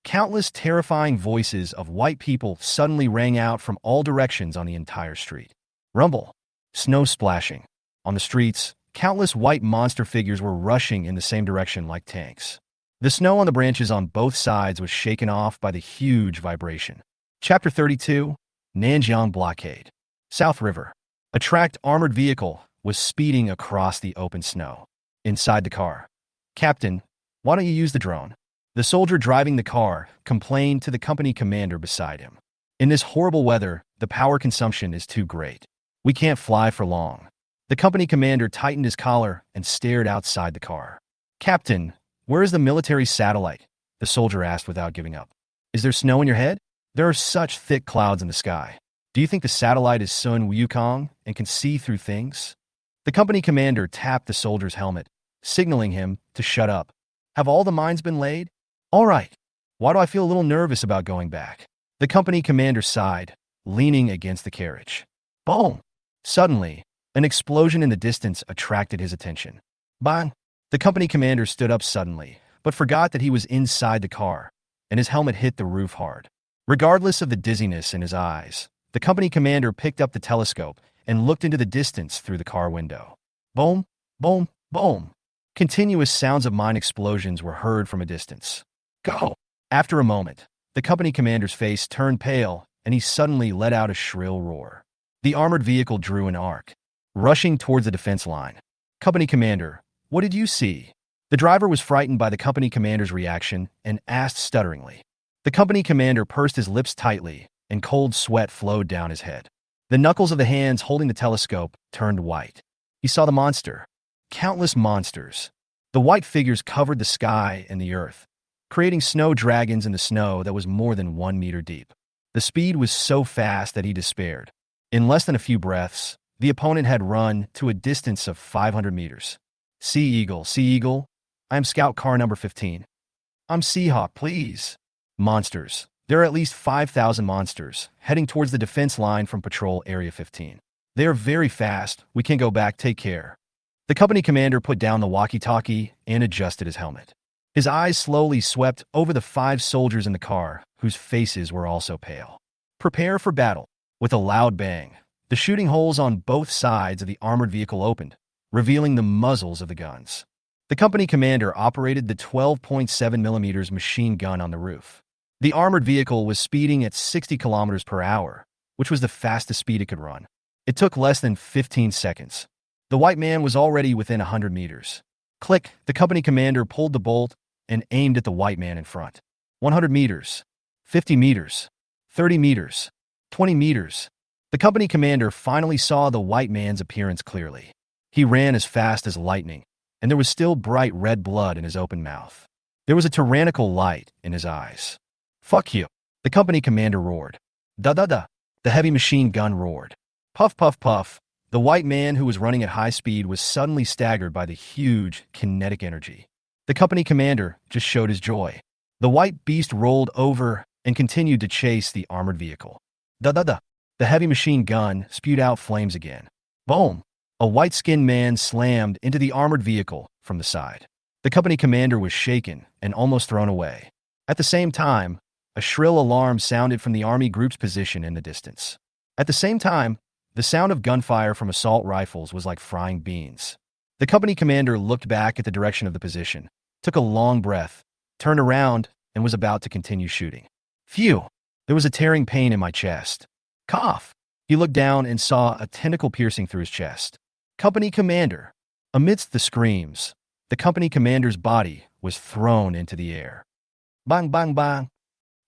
Speaker 1: Countless terrifying voices of white people suddenly rang out from all directions on the entire street. Rumble. Snow splashing. On the streets, countless white monster figures were rushing in the same direction like tanks. The snow on the branches on both sides was shaken off by the huge vibration. Chapter 32. Nanjiang Blockade. South River. A tracked armored vehicle was speeding across the open snow. Inside the car. Captain, why don't you use the drone? The soldier driving the car complained to the company commander beside him. In this horrible weather, the power consumption is too great. We can't fly for long. The company commander tightened his collar and stared outside the car. Captain, where is the military satellite? The soldier asked without giving up. Is there snow in your head? There are such thick clouds in the sky. Do you think the satellite is Sun Wukong and can see through things? The company commander tapped the soldier's helmet, signaling him to shut up. Have all the mines been laid? All right. Why do I feel a little nervous about going back? The company commander sighed, leaning against the carriage. Boom! Suddenly, an explosion in the distance attracted his attention. Bang! The company commander stood up suddenly, but forgot that he was inside the car, and his helmet hit the roof hard. Regardless of the dizziness in his eyes, the company commander picked up the telescope and looked into the distance through the car window. Boom! Boom! Boom! Continuous sounds of mine explosions were heard from a distance. Go! After a moment, the company commander's face turned pale, and he suddenly let out a shrill roar. The armored vehicle drew an arc, rushing towards the defense line. Company commander, what did you see? The driver was frightened by the company commander's reaction and asked stutteringly. The company commander pursed his lips tightly, and cold sweat flowed down his head. The knuckles of the hands holding the telescope turned white. He saw the monster. Countless monsters. The white figures covered the sky and the earth, creating snow dragons in the snow that was more than 1 meter deep. The speed was so fast that he despaired. In less than a few breaths, the opponent had run to a distance of 500 meters. Sea Eagle, I am Scout Car number 15. I'm Seahawk, please. Monsters. There are at least 5,000 monsters heading towards the defense line from Patrol Area 15. They are very fast. We can go back. Take care. The company commander put down the walkie-talkie and adjusted his helmet. His eyes slowly swept over the 5 soldiers in the car, whose faces were also pale. Prepare for battle. With a loud bang, the shooting holes on both sides of the armored vehicle opened, revealing the muzzles of the guns. The company commander operated the 12.7mm machine gun on the roof. The armored vehicle was speeding at 60 kilometers per hour, which was the fastest speed it could run. It took less than 15 seconds. The white man was already within 100 meters. Click, the company commander pulled the bolt and aimed at the white man in front. 100 meters, 50 meters, 30 meters, 20 meters. The company commander finally saw the white man's appearance clearly. He ran as fast as lightning, and there was still bright red blood in his open mouth. There was a tyrannical light in his eyes. Fuck you, the company commander roared. Da-da-da, the heavy machine gun roared. Puff, puff, puff. The white man who was running at high speed was suddenly staggered by the huge kinetic energy. The company commander just showed his joy. The white beast rolled over and continued to chase the armored vehicle. Da-da-da. The heavy machine gun spewed out flames again. Boom! A white-skinned man slammed into the armored vehicle from the side. The company commander was shaken and almost thrown away. At the same time, a shrill alarm sounded from the army group's position in the distance. At the same time, The sound of gunfire from assault rifles was like frying beans. The company commander looked back at the direction of the position, took a long breath, turned around, and was about to continue shooting. Phew! There was a tearing pain in my chest. Cough! He looked down and saw a tentacle piercing through his chest. Company commander! Amidst the screams, the company commander's body was thrown into the air. Bang, bang, bang!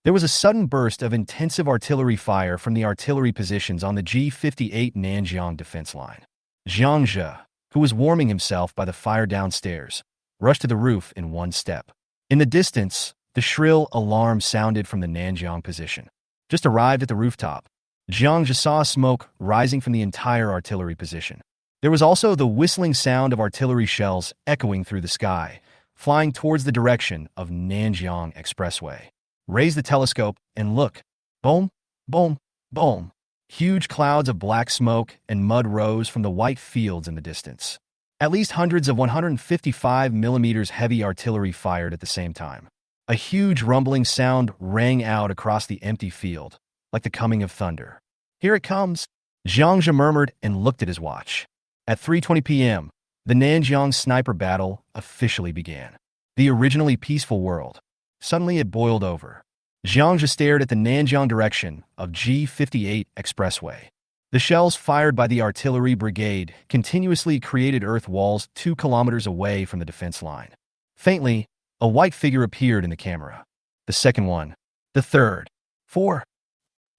Speaker 1: There was a sudden burst of intensive artillery fire from the artillery positions on the G58 Nanjiang defense line. Jiang Zhe, who was warming himself by the fire downstairs, rushed to the roof in one step. In the distance, the shrill alarm sounded from the Nanjiang position. Just arrived at the rooftop, Jiang Zhe saw smoke rising from the entire artillery position. There was also the whistling sound of artillery shells echoing through the sky, flying towards the direction of Nanjiang Expressway. Raise the telescope and look. Boom, boom, boom. Huge clouds of black smoke and mud rose from the white fields in the distance. At least hundreds of 155 millimeters heavy artillery fired at the same time. A huge rumbling sound rang out across the empty field, like the coming of thunder. Here it comes, Jiang Zhe murmured and looked at his watch. At 3:20 p.m., the Nanjiang sniper battle officially began. The originally peaceful world. Suddenly it boiled over. Jiang Zhe stared at the Nanjiang direction of G58 Expressway. The shells fired by the artillery brigade continuously created earth walls 2 kilometers away from the defense line. Faintly, a white figure appeared in the camera. The second one. The third. 4.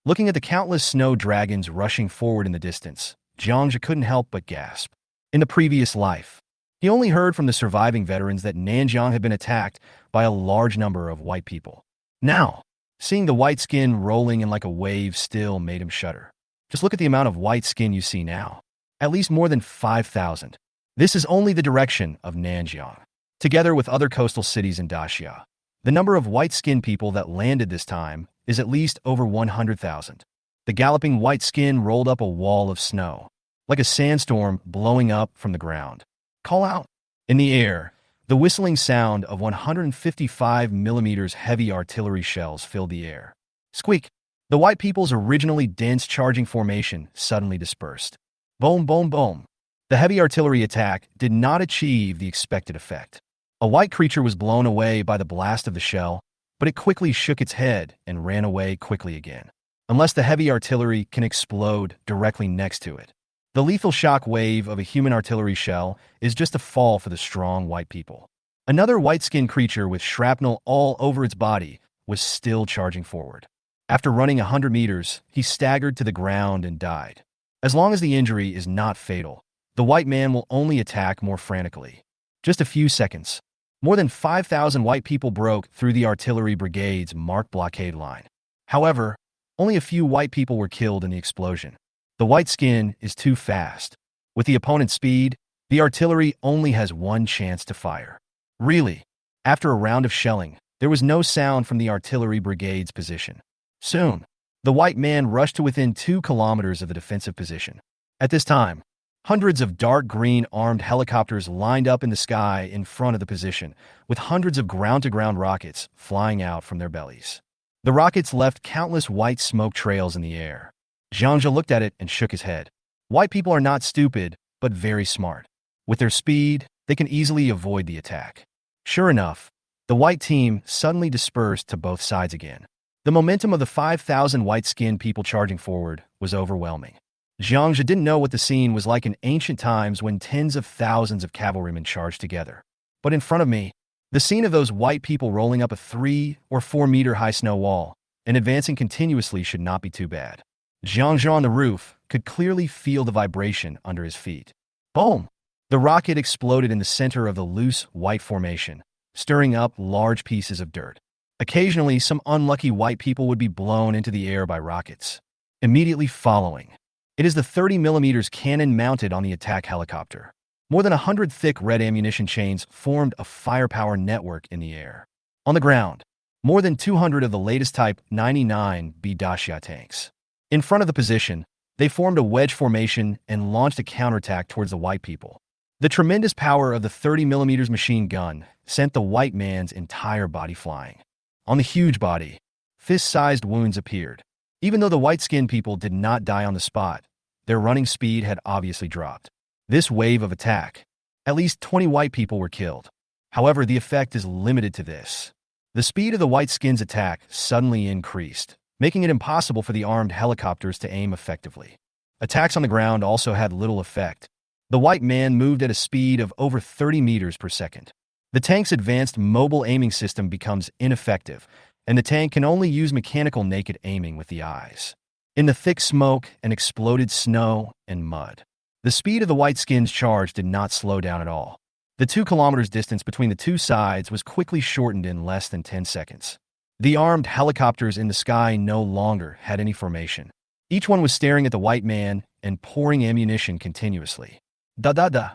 Speaker 1: Looking at the countless snow dragons rushing forward in the distance, Jiang Zhe couldn't help but gasp. In the previous life, he only heard from the surviving veterans that Nanjiang had been attacked by a large number of white people. Now, seeing the white skin rolling in like a wave still made him shudder. Just look at the amount of white skin you see now. At least more than 5,000. This is only the direction of Nanjiang. Together with other coastal cities in Daxia, the number of white-skinned people that landed this time is at least over 100,000. The galloping white skin rolled up a wall of snow, like a sandstorm blowing up from the ground. Call out. In the air, the whistling sound of 155 millimeters heavy artillery shells filled the air. Squeak! The white people's originally dense charging formation suddenly dispersed. Boom, boom, boom. The heavy artillery attack did not achieve the expected effect. A white creature was blown away by the blast of the shell, but it quickly shook its head and ran away quickly again. Unless the heavy artillery can explode directly next to it. The lethal shock wave of a human artillery shell is just a fall for the strong white people. Another white-skinned creature with shrapnel all over its body was still charging forward. After running 100 meters, he staggered to the ground and died. As long as the injury is not fatal, the white man will only attack more frantically. Just a few seconds. More than 5,000 white people broke through the artillery brigade's marked blockade line. However, only a few white people were killed in the explosion. The white skin is too fast. With the opponent's speed, the artillery only has one chance to fire. Really, after a round of shelling, there was no sound from the artillery brigade's position. Soon, the white man rushed to within 2 kilometers of the defensive position. At this time, hundreds of dark green armed helicopters lined up in the sky in front of the position, with hundreds of ground-to-ground rockets flying out from their bellies. The rockets left countless white smoke trails in the air. Jiang Zhe looked at it and shook his head. White people are not stupid, but very smart. With their speed, they can easily avoid the attack. Sure enough, the white team suddenly dispersed to both sides again. The momentum of the 5,000 white-skinned people charging forward was overwhelming. Jiang Zhe didn't know what the scene was like in ancient times when tens of thousands of cavalrymen charged together. But in front of me, the scene of those white people rolling up a 3 or 4 meter high snow wall and advancing continuously should not be too bad. Jiang Zhe on the roof could clearly feel the vibration under his feet. Boom! The rocket exploded in the center of the loose white formation, stirring up large pieces of dirt. Occasionally, some unlucky white people would be blown into the air by rockets. Immediately following, it is the 30 millimeters cannon mounted on the attack helicopter. More than 100 thick red ammunition chains formed a firepower network in the air. On the ground, more than 200 of the latest Type 99B Daxia tanks. In front of the position, they formed a wedge formation and launched a counterattack towards the white people. The tremendous power of the 30 millimeters machine gun sent the white man's entire body flying. On the huge body, fist-sized wounds appeared. Even though the white-skinned people did not die on the spot, Their running speed had obviously dropped. This wave of attack, at least 20 white people were killed. However, the effect is limited to this. The speed of the white skins' attack suddenly increased, making it impossible for the armed helicopters to aim effectively. Attacks on the ground also had little effect. The white man moved at a speed of over 30 meters per second. The tank's advanced mobile aiming system becomes ineffective, and the tank can only use mechanical naked aiming with the eyes. In the thick smoke and exploded snow and mud, the speed of the white skins' charge did not slow down at all. The 2 kilometers distance between the two sides was quickly shortened in less than 10 seconds. The armed helicopters in the sky no longer had any formation. Each one was staring at the white man and pouring ammunition continuously. Da-da-da.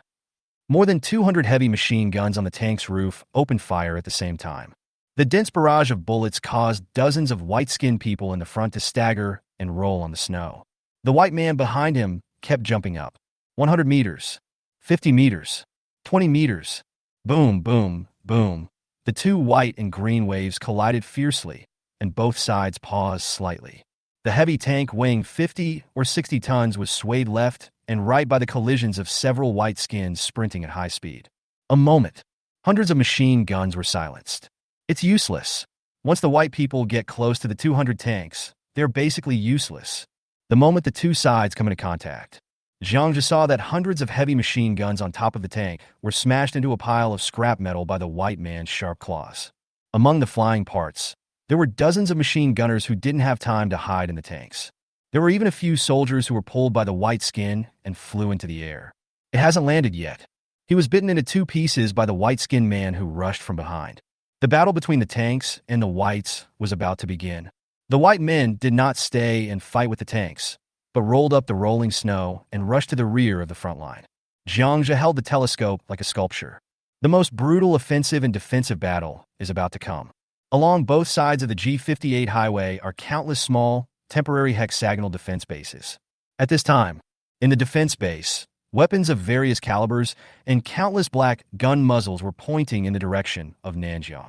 Speaker 1: More than 200 heavy machine guns on the tank's roof opened fire at the same time. The dense barrage of bullets caused dozens of white-skinned people in the front to stagger and roll on the snow. The white man behind him kept jumping up. 100 meters, 50 meters, 20 meters. Boom, boom, boom. The 2 white and green waves collided fiercely, and both sides paused slightly. The heavy tank weighing 50 or 60 tons was swayed left and right by the collisions of several white skins sprinting at high speed. A moment. Hundreds of machine guns were silenced. It's useless. Once the white people get close to the 200 tanks, they're basically useless. The moment the two sides come into contact, Jiang Zhe saw that hundreds of heavy machine guns on top of the tank were smashed into a pile of scrap metal by the white man's sharp claws. Among the flying parts, there were dozens of machine gunners who didn't have time to hide in the tanks. There were even a few soldiers who were pulled by the white skin and flew into the air. It hasn't landed yet. He was bitten into 2 pieces by the white-skinned man who rushed from behind. The battle between the tanks and the whites was about to begin. The white men did not stay and fight with the tanks, but rolled up the rolling snow and rushed to the rear of the front line. Jiang Zhe held the telescope like a sculpture. The most brutal offensive and defensive battle is about to come. Along both sides of the G58 highway are countless small, temporary hexagonal defense bases. At this time, in the defense base, weapons of various calibers and countless black gun muzzles were pointing in the direction of Nanjiang.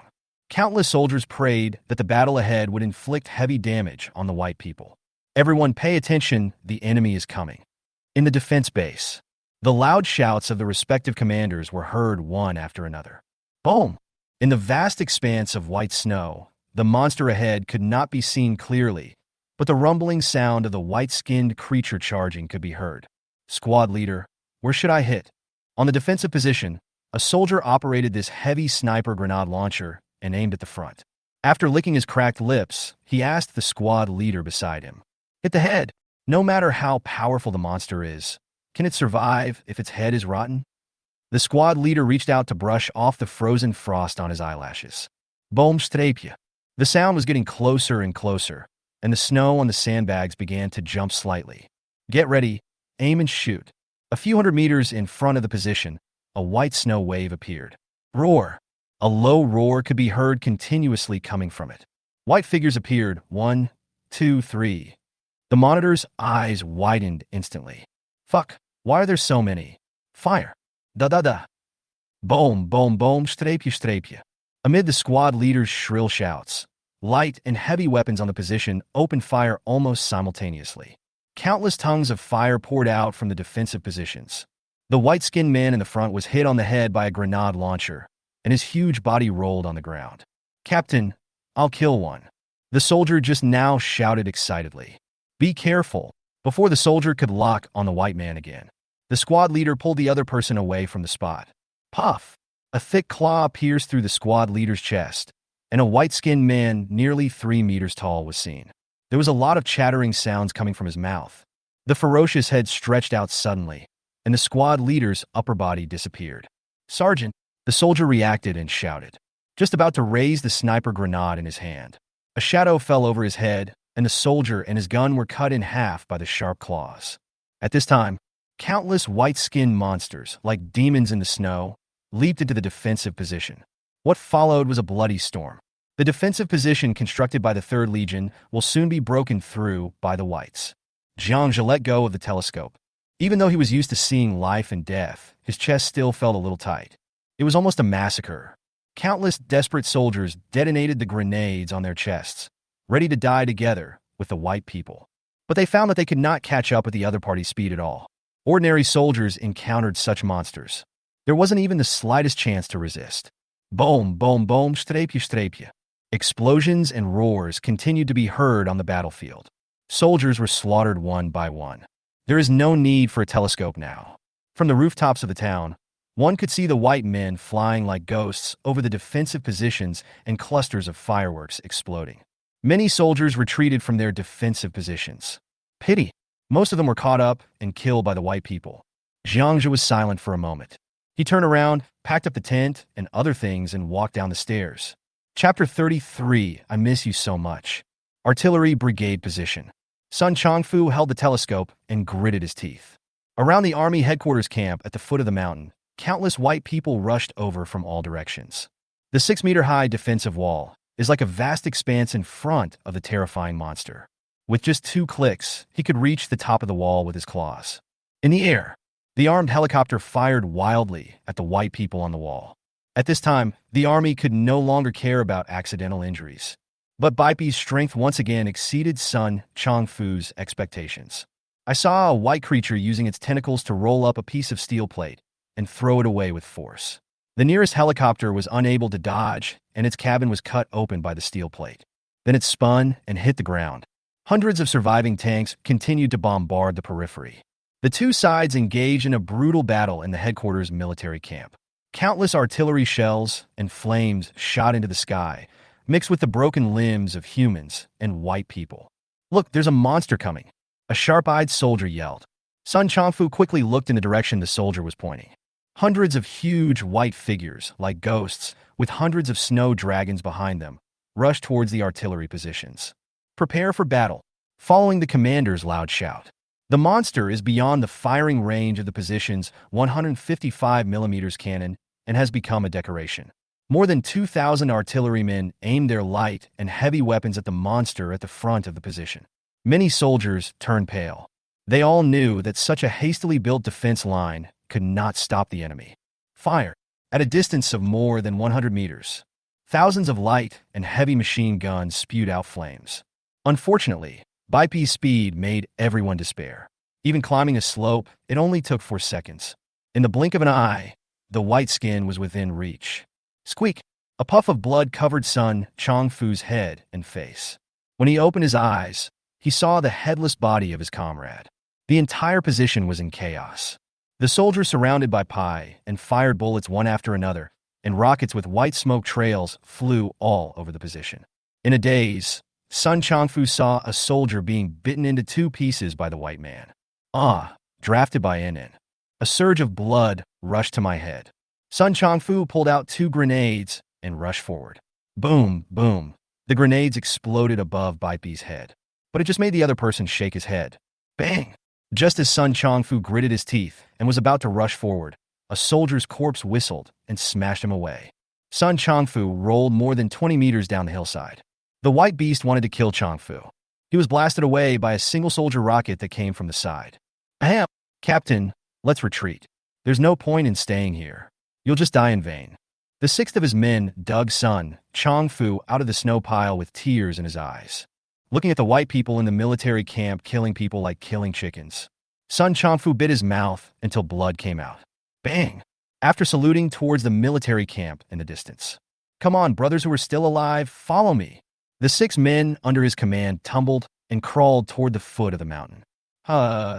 Speaker 1: Countless soldiers prayed that the battle ahead would inflict heavy damage on the white people. Everyone pay attention, the enemy is coming. In the defense base, the loud shouts of the respective commanders were heard one after another. Boom! In the vast expanse of white snow, the monster ahead could not be seen clearly, but the rumbling sound of the white-skinned creature charging could be heard. Squad leader, where should I hit? On the defensive position, a soldier operated this heavy sniper grenade launcher and aimed at the front. After licking his cracked lips, he asked the squad leader beside him, "Hit the head. No matter how powerful the monster is, can it survive if its head is rotten?" The squad leader reached out to brush off the frozen frost on his eyelashes. Boom strapje. The sound was getting closer and closer, and the snow on the sandbags began to jump slightly. Get ready, aim and shoot. A few hundred meters in front of the position, a white snow wave appeared. Roar. A low roar could be heard continuously coming from it. White figures appeared. 1, 2, 3. The monitor's eyes widened instantly. Fuck, why are there so many? Fire. Da-da-da. Boom, boom, boom, streepje. Amid the squad leader's shrill shouts, light and heavy weapons on the position opened fire almost simultaneously. Countless tongues of fire poured out from the defensive positions. The white-skinned man in the front was hit on the head by a grenade launcher, and his huge body rolled on the ground. "Captain, I'll kill one." The soldier just now shouted excitedly. "Be careful," before the soldier could lock on the white man again. The squad leader pulled the other person away from the spot. Puff! A thick claw pierced through the squad leader's chest, and a white-skinned man nearly 3 meters tall was seen. There was a lot of chattering sounds coming from his mouth. The ferocious head stretched out suddenly, and the squad leader's upper body disappeared. "Sergeant!" The soldier reacted and shouted, just about to raise the sniper grenade in his hand. A shadow fell over his head, and the soldier and his gun were cut in half by the sharp claws. At this time, countless white-skinned monsters, like demons in the snow, leaped into the defensive position. What followed was a bloody storm. The defensive position constructed by the 3rd Legion will soon be broken through by the whites. Jiang Zhe let go of the telescope. Even though he was used to seeing life and death, his chest still felt a little tight. It was almost a massacre. Countless desperate soldiers detonated the grenades on their chests, ready to die together with the white people. But they found that they could not catch up with the other party's speed at all. Ordinary soldiers encountered such monsters. There wasn't even the slightest chance to resist. Boom, boom, boom, streepje, streepje. Explosions and roars continued to be heard on the battlefield. Soldiers were slaughtered one by one. There is no need for a telescope now. From the rooftops of the town, one could see the white men flying like ghosts over the defensive positions and clusters of fireworks exploding. Many soldiers retreated from their defensive positions. Pity. Most of them were caught up and killed by the white people. Jiang Zhe was silent for a moment. He turned around, packed up the tent and other things, and walked down the stairs. Chapter 33, I Miss You So Much. Artillery Brigade Position. Sun Changfu held the telescope and gritted his teeth. Around the army headquarters camp at the foot of the mountain, countless white people rushed over from all directions. The 6-meter-high defensive wall is like a vast expanse in front of the terrifying monster. With just 2 clicks, he could reach the top of the wall with his claws. In the air, the armed helicopter fired wildly at the white people on the wall. At this time, the army could no longer care about accidental injuries. But Baipi's strength once again exceeded Sun Changfu's expectations. I saw a white creature using its tentacles to roll up a piece of steel plate and throw it away with force. The nearest helicopter was unable to dodge, and its cabin was cut open by the steel plate. Then it spun and hit the ground. Hundreds of surviving tanks continued to bombard the periphery. The two sides engaged in a brutal battle in the headquarters military camp. Countless artillery shells and flames shot into the sky, mixed with the broken limbs of humans and white people. "Look, there's a monster coming," a sharp-eyed soldier yelled. Sun Changfu quickly looked in the direction the soldier was pointing. Hundreds of huge white figures, like ghosts, with hundreds of snow dragons behind them, rushed towards the artillery positions. "Prepare for battle," following the commander's loud shout. The monster is beyond the firing range of the position's 155mm cannon and has become a decoration. More than 2,000 artillerymen aimed their light and heavy weapons at the monster at the front of the position. Many soldiers turned pale. They all knew that such a hastily built defense line could not stop the enemy. Fire! At a distance of more than 100 meters, thousands of light and heavy machine guns spewed out flames. Unfortunately, Baipi's speed made everyone despair. Even climbing a slope, it only took 4 seconds. In the blink of an eye, the white skin was within reach. Squeak! A puff of blood covered Sun Changfu's head and face. When he opened his eyes, he saw the headless body of his comrade. The entire position was in chaos. The soldiers surrounded by Pai and fired bullets one after another, and rockets with white smoke trails flew all over the position. In a daze, Sun Changfu saw a soldier being bitten into 2 pieces by the white man. Drafted by NN. A surge of blood rushed to my head. Sun Changfu pulled out 2 grenades and rushed forward. Boom, boom. The grenades exploded above Baipi's head. But it just made the other person shake his head. Bang! Just as Sun Changfu gritted his teeth and was about to rush forward, a soldier's corpse whistled and smashed him away. Sun Changfu rolled more than 20 meters down the hillside. The white beast wanted to kill Changfu. He was blasted away by a single soldier rocket that came from the side. Ahem! Captain, let's retreat. There's no point in staying here. You'll just die in vain. The 6th of his men dug Sun Changfu out of the snow pile with tears in his eyes. Looking at the white people in the military camp killing people like killing chickens. Sun Changfu bit his mouth until blood came out. Bang! After saluting towards the military camp in the distance. "Come on, brothers who are still alive, follow me." The 6 men under his command tumbled and crawled toward the foot of the mountain.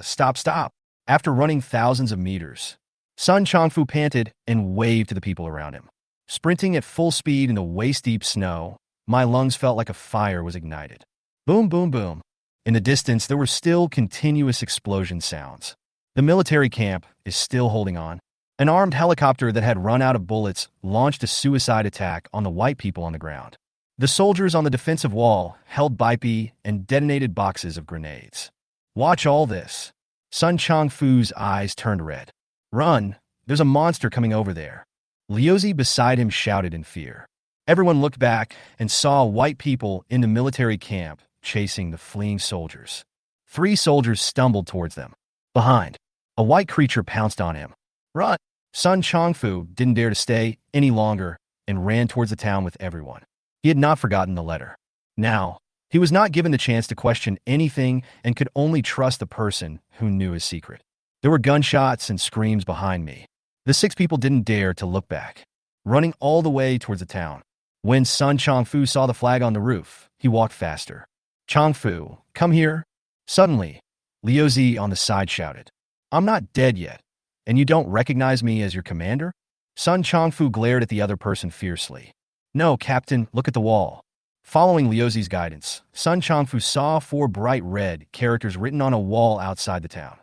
Speaker 1: Stop. After running thousands of meters, Sun Changfu panted and waved to the people around him. Sprinting at full speed in the waist-deep snow, my lungs felt like a fire was ignited. Boom, boom, boom. In the distance, there were still continuous explosion sounds. The military camp is still holding on. An armed helicopter that had run out of bullets launched a suicide attack on the white people on the ground. The soldiers on the defensive wall held Baipi and detonated boxes of grenades. Watch all this. Sun Changfu's eyes turned red. Run, there's a monster coming over there. Liuzi beside him shouted in fear. Everyone looked back and saw white people in the military camp chasing the fleeing soldiers. 3 soldiers stumbled towards them. Behind, a white creature pounced on him. Run! Sun Changfu didn't dare to stay any longer and ran towards the town with everyone. He had not forgotten the letter. Now, He was not given the chance to question anything and could only trust the person who knew his secret. There were gunshots and screams behind me. The 6 people didn't dare to look back, running all the way towards the town. When Sun Chongfu saw the flag on the roof, he walked faster. "Chongfu, come here." Suddenly, Liu Zi on the side shouted, "I'm not dead yet, and you don't recognize me as your commander?" Sun Chongfu glared at the other person fiercely. "No, Captain, look at the wall." Following Liu Zi's guidance, Sun Chongfu saw 4 bright red characters written on a wall outside the town.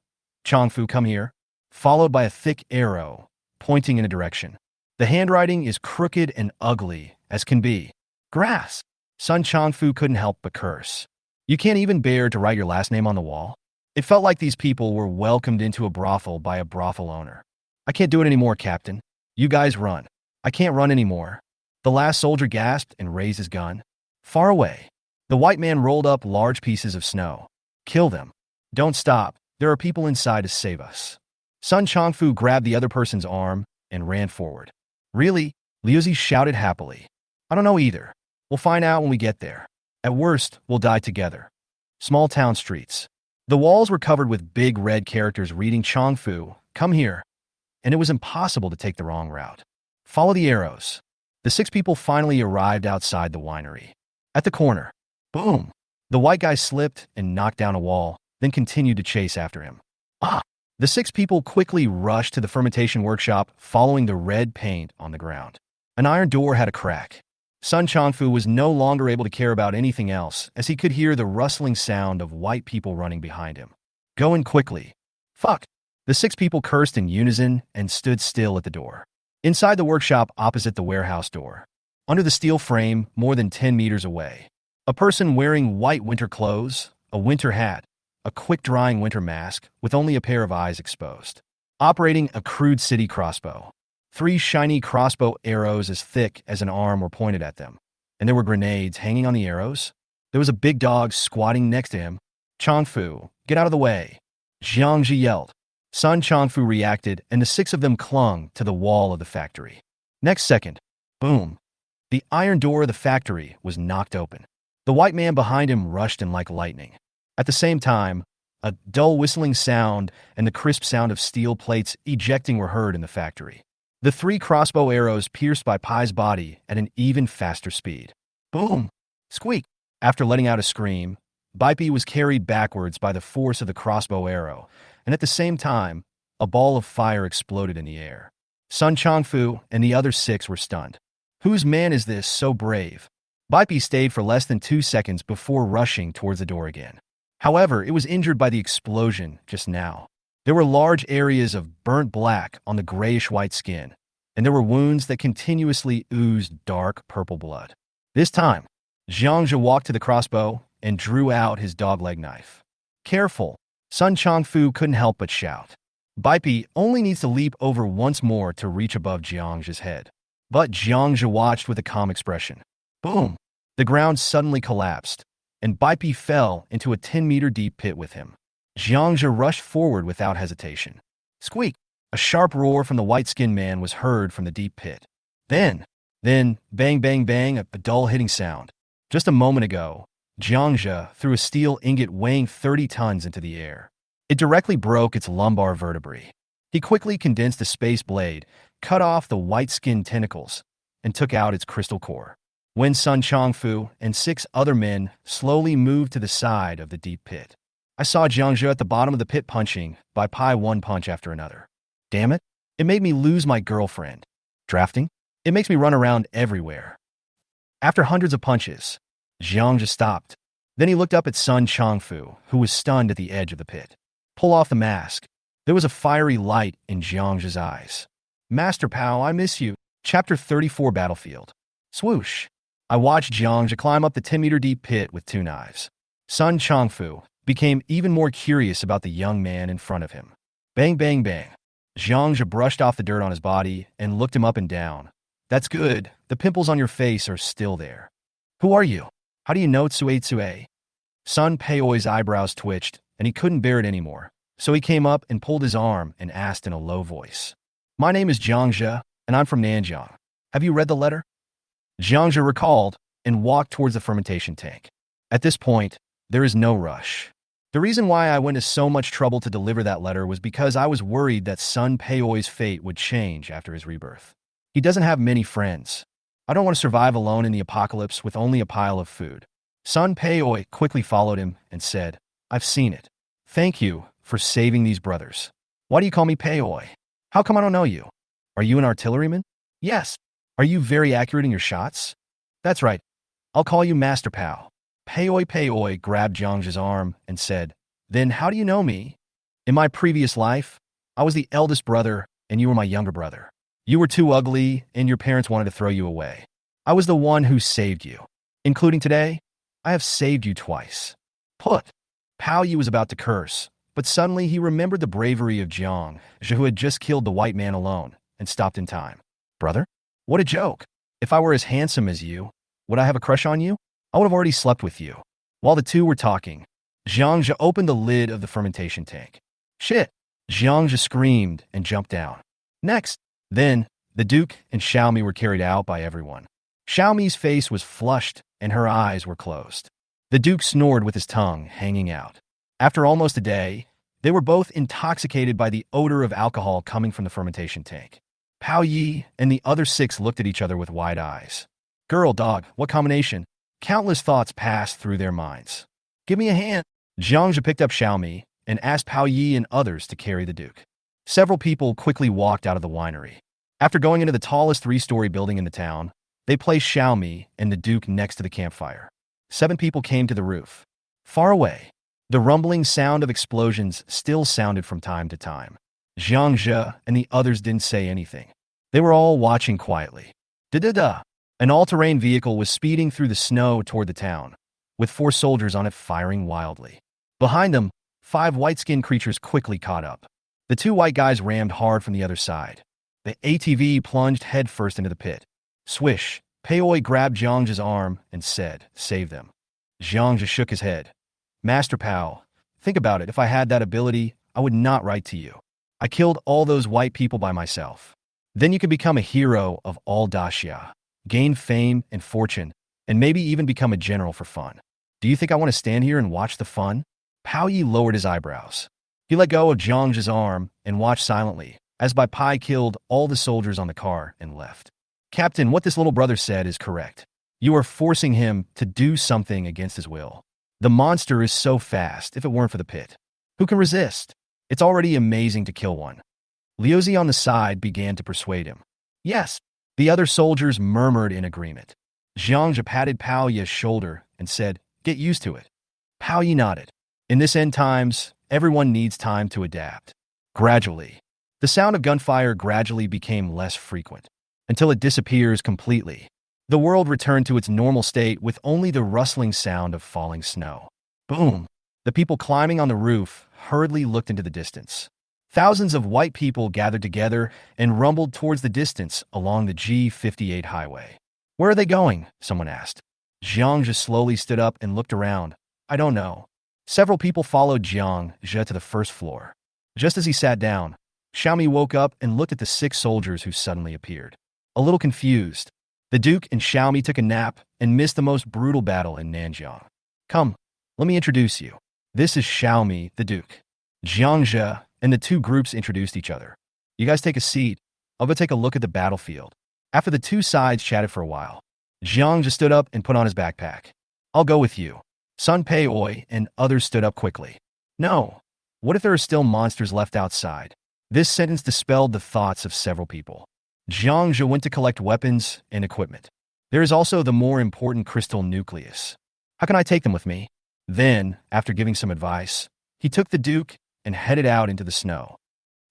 Speaker 1: "Chongfu, come here," followed by a thick arrow pointing in a direction. The handwriting is crooked and ugly as can be. "Grass!" Sun Chongfu couldn't help but curse. "You can't even bear to write your last name on the wall?" It felt like these people were welcomed into a brothel by a brothel owner. "I can't do it anymore, Captain. You guys run." "I can't run anymore." The last soldier gasped and raised his gun. Far away, the white man rolled up large pieces of snow. "Kill them. Don't stop. There are people inside to save us." Sun Chongfu grabbed the other person's arm and ran forward. "Really?" Liu Zi shouted happily. "I don't know either. We'll find out when we get there. At worst, we'll die together." Small town streets. The walls were covered with big red characters reading "Chongfu, come here," and it was impossible to take the wrong route. "Follow the arrows." The 6 people finally arrived outside the winery. At the corner, boom! The white guy slipped and knocked down a wall, then continued to chase after him. Ah! The 6 people quickly rushed to the fermentation workshop, following the red paint on the ground. An iron door had a crack. Sun Chongfu was no longer able to care about anything else, as he could hear the rustling sound of white people running behind him. "Go in quickly." "Fuck!" The 6 people cursed in unison and stood still at the door. Inside the workshop opposite the warehouse door, under the steel frame more than 10 meters away, a person wearing white winter clothes, a winter hat, a quick-drying winter mask with only a pair of eyes exposed, operating a crude city crossbow. 3 shiny crossbow arrows as thick as an arm were pointed at them, and there were grenades hanging on the arrows. There was a big dog squatting next to him. "Chongfu, get out of the way!" Jiang Zhe yelled. Sun Chongfu reacted, and the 6 of them clung to the wall of the factory. Next second, boom! The iron door of the factory was knocked open. The white man behind him rushed in like lightning. At the same time, a dull whistling sound and the crisp sound of steel plates ejecting were heard in the factory. The 3 crossbow arrows pierced by Pai's body at an even faster speed. Boom! Squeak! After letting out a scream, Baipi was carried backwards by the force of the crossbow arrow, and at the same time, a ball of fire exploded in the air. Sun Chongfu and the other 6 were stunned. Whose man is this so brave? Baipi stayed for less than 2 seconds before rushing towards the door again. However, it was injured by the explosion just now. There were large areas of burnt black on the grayish-white skin, and there were wounds that continuously oozed dark purple blood. This time, Jiang Zhe walked to the crossbow and drew out his dogleg knife. "Careful!" Sun Chongfu couldn't help but shout. Baipi only needs to leap over once more to reach above Jiang Zhe's head. But Jiang Zhe watched with a calm expression. Boom! The ground suddenly collapsed, and Baipi fell into a 10-meter deep pit with him. Jiang Zhe rushed forward without hesitation. Squeak! A sharp roar from the white-skinned man was heard from the deep pit. Then, bang, bang, bang, a dull hitting sound. Just a moment ago, Jiang Zhe threw a steel ingot weighing 30 tons into the air. It directly broke its lumbar vertebrae. He quickly condensed a space blade, cut off the white-skinned tentacles, and took out its crystal core. When Sun Chongfu and 6 other men slowly moved to the side of the deep pit, I saw Jiang Zhe at the bottom of the pit punching by Pai one punch after another. Damn it, it made me lose my girlfriend. Drafting? It makes me run around everywhere. After hundreds of punches, Jiang Zhe stopped. Then he looked up at Sun Chongfu, who was stunned at the edge of the pit. Pull off the mask. There was a fiery light in Jiang Zhe's eyes. Master Pao, I miss you. Chapter 34 Battlefield. Swoosh. I watched Jiang Zhe climb up the 10-meter deep pit with 2 knives. Sun Chongfu became even more curious about the young man in front of him. Bang, bang, bang. Jiang Zhe brushed off the dirt on his body and looked him up and down. That's good. The pimples on your face are still there. Who are you? How do you know Tsue? Sun Peioi's eyebrows twitched, and he couldn't bear it anymore. So he came up and pulled his arm and asked in a low voice. My name is Jiang Zhe, and I'm from Nanjiang. Have you read the letter? Jiang Zhe recalled and walked towards the fermentation tank. At this point, there is no rush. The reason why I went to so much trouble to deliver that letter was because I was worried that Sun Peioi's fate would change after his rebirth. He doesn't have many friends. I don't want to survive alone in the apocalypse with only a pile of food. Sun Peioi quickly followed him and said, I've seen it. Thank you for saving these brothers. Why do you call me Peioi? How come I don't know you? Are you an artilleryman? Yes. Are you very accurate in your shots? That's right. I'll call you Master Pao. Peioi grabbed Jiang Zhe's arm and said, Then how do you know me? In my previous life, I was the eldest brother and you were my younger brother. You were too ugly and your parents wanted to throw you away. I was the one who saved you. Including today, I have saved you twice. Put. Pao Yu was about to curse, but suddenly he remembered the bravery of Jiang Zhe, who had just killed the white man alone, and stopped in time. Brother? What a joke. If I were as handsome as you, would I have a crush on you? I would have already slept with you. While the two were talking, Jiang Zhe opened the lid of the fermentation tank. Shit! Jiang Zhe screamed and jumped down. Next, then, the Duke and Xiaomi were carried out by everyone. Xiaomi's face was flushed and her eyes were closed. The Duke snored with his tongue hanging out. After almost a day, they were both intoxicated by the odor of alcohol coming from the fermentation tank. Pao Yi and the other 6 looked at each other with wide eyes. Girl, dog, what combination? Countless thoughts passed through their minds. Give me a hand. Jiang Zhe picked up Xiaomi and asked Pao Yi and others to carry the Duke. Several people quickly walked out of the winery. After going into the tallest 3-story building in the town, they placed Xiaomi and the Duke next to the campfire. 7 people came to the roof. Far away, the rumbling sound of explosions still sounded from time to time. Jiang Zhe and the others didn't say anything. They were all watching quietly. Da-da-da! An all-terrain vehicle was speeding through the snow toward the town, with 4 soldiers on it firing wildly. Behind them, 5 white-skinned creatures quickly caught up. The 2 white guys rammed hard from the other side. The ATV plunged headfirst into the pit. Swish! Peioi grabbed Jiang Zhe's arm and said, Save them. Jiang Zhe shook his head. Master Pao, think about it. If I had that ability, I would not write to you. I killed all those white people by myself. Then you could become a hero of all Daxia, gain fame and fortune, and maybe even become a general for fun. Do you think I want to stand here and watch the fun? Pao Yi lowered his eyebrows. He let go of Jiang Zhe's arm and watched silently, as Bai Pai killed all the soldiers on the car and left. Captain, what this little brother said is correct. You are forcing him to do something against his will. The monster is so fast if it weren't for the pit. Who can resist? It's already amazing to kill one. Liuzi on the side began to persuade him. Yes. The other soldiers murmured in agreement. Jiang Zhe patted Pao Yi's shoulder and said, Get used to it. Pao Yi nodded. In this end times, everyone needs time to adapt. Gradually, the sound of gunfire gradually became less frequent, until it disappears completely. The world returned to its normal state with only the rustling sound of falling snow. Boom! The people climbing on the roof hurriedly looked into the distance. Thousands of white people gathered together and rumbled towards the distance along the G58 highway. Where are they going? Someone asked. Jiang Zhe slowly stood up and looked around. I don't know. Several people followed Jiang Zhe to the first floor. Just as he sat down, Xiaomi woke up and looked at the 6 soldiers who suddenly appeared. A little confused, the Duke and Xiaomi took a nap and missed the most brutal battle in Nanjiang. Come, let me introduce you. This is Xiaomi, the Duke. Jiang Zhe and the 2 groups introduced each other. You guys take a seat. I'll go take a look at the battlefield. After the 2 sides chatted for a while, Jiang Zhe stood up and put on his backpack. I'll go with you. Sun Peioi and others stood up quickly. No. What if there are still monsters left outside? This sentence dispelled the thoughts of several people. Jiang Zhe went to collect weapons and equipment. There is also the more important crystal nucleus. How can I take them with me? Then, after giving some advice, he took the Duke and headed out into the snow.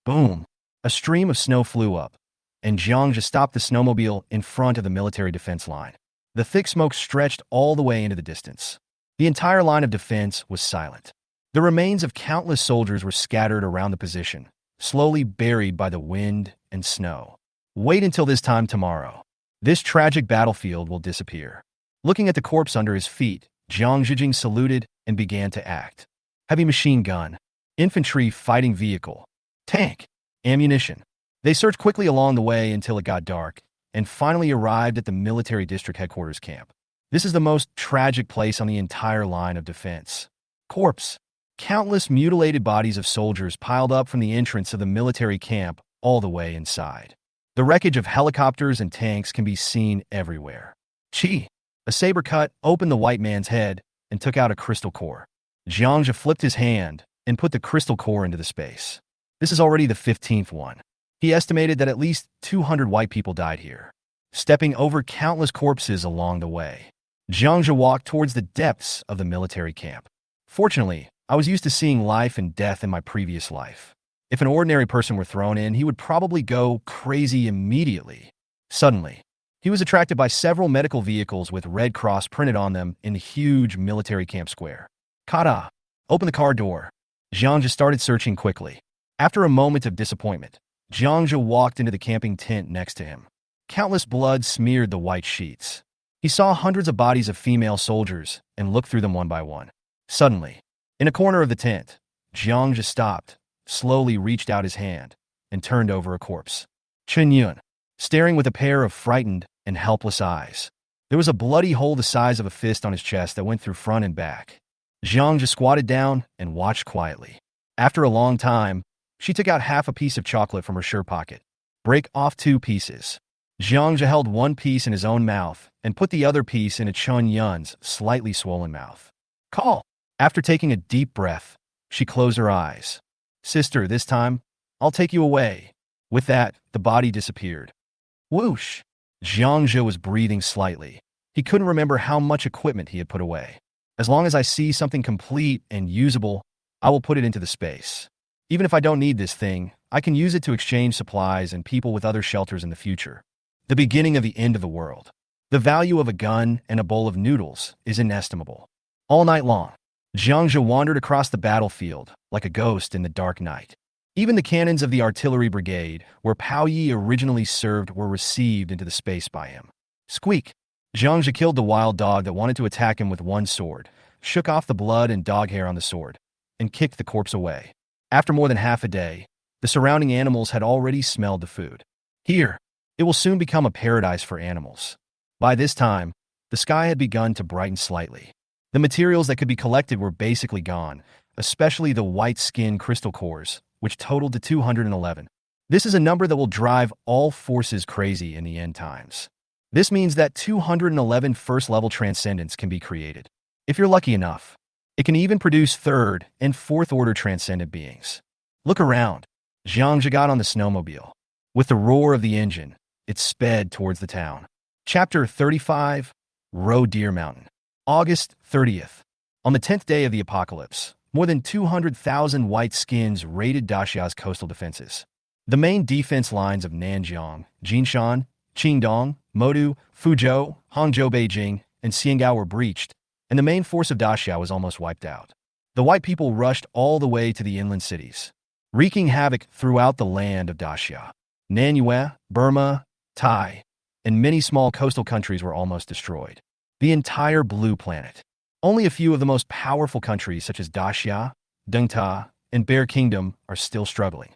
Speaker 1: Boom! A stream of snow flew up, and Jiang Zhe stopped the snowmobile in front of the military defense line. The thick smoke stretched all the way into the distance. The entire line of defense was silent. The remains of countless soldiers were scattered around the position, slowly buried by the wind and snow. Wait until this time tomorrow. This tragic battlefield will disappear. Looking at the corpse under his feet, Jiang Zhijing saluted and began to act. Heavy machine gun, infantry fighting vehicle, tank, ammunition. They searched quickly along the way until it got dark, and finally arrived at the military district headquarters camp. This is the most tragic place on the entire line of defense. Corpse. Countless mutilated bodies of soldiers piled up from the entrance of the military camp all the way inside. The wreckage of helicopters and tanks can be seen everywhere. Chi. A saber cut opened the white man's head and took out a crystal core. Jiang Zhe flipped his hand and put the crystal core into the space. This is already the 15th one. He estimated that at least 200 white people died here, stepping over countless corpses along the way. Jiang Zhe walked towards the depths of the military camp. Fortunately, I was used to seeing life and death in my previous life. If an ordinary person were thrown in, he would probably go crazy immediately. Suddenly, he was attracted by several medical vehicles with Red Cross printed on them in the huge military camp square. Kata, open the car door. Jiang Zhe started searching quickly. After a moment of disappointment, Jiang Zhe walked into the camping tent next to him. Countless blood smeared the white sheets. He saw hundreds of bodies of female soldiers and looked through them one by one. Suddenly, in a corner of the tent, Jiang Zhe stopped, slowly reached out his hand, and turned over a corpse. Chen Yun, staring with a pair of frightened and helpless eyes. There was a bloody hole the size of a fist on his chest that went through front and back. Jiang Zhe squatted down and watched quietly. After a long time, she took out half a piece of chocolate from her shirt pocket. Break off 2 pieces. Jiang Zhe held one piece in his own mouth and put the other piece in a Chen Yun's slightly swollen mouth. Call. After taking a deep breath, she closed her eyes. Sister, this time, I'll take you away. With that, the body disappeared. Whoosh! Jiang Zhe was breathing slightly. He couldn't remember how much equipment he had put away. As long as I see something complete and usable, I will put it into the space. Even if I don't need this thing, I can use it to exchange supplies and people with other shelters in the future. The beginning of the end of the world. The value of a gun and a bowl of noodles is inestimable. All night long, Jiang Zhe wandered across the battlefield like a ghost in the dark night. Even the cannons of the artillery brigade, where Pao Yi originally served, were received into the space by him. Squeak! Jiang Zhe killed the wild dog that wanted to attack him with one sword, shook off the blood and dog hair on the sword, and kicked the corpse away. After more than half a day, the surrounding animals had already smelled the food. Here, it will soon become a paradise for animals. By this time, the sky had begun to brighten slightly. The materials that could be collected were basically gone, especially the white skin crystal cores, which totaled to 211. This is a number that will drive all forces crazy in the end times. This means that 211 first-level transcendents can be created. If you're lucky enough, it can even produce third and fourth-order transcendent beings. Look around. Jiang Zhe got on the snowmobile. With the roar of the engine, it sped towards the town. Chapter 35, Roe Deer Mountain. August 30th. On the 10th day of the apocalypse, more than 200,000 white skins raided Daxia's coastal defenses. The main defense lines of Nanjiang, Jinshan, Qingdong, Modu, Fuzhou, Hangzhou, Beijing, and Xiangao were breached, and the main force of Daxia was almost wiped out. The white people rushed all the way to the inland cities, wreaking havoc throughout the land of Daxia. Nanyue, Burma, Tai, and many small coastal countries were almost destroyed. The entire blue planet. Only a few of the most powerful countries such as Daxia, Dengta, and Bear Kingdom are still struggling.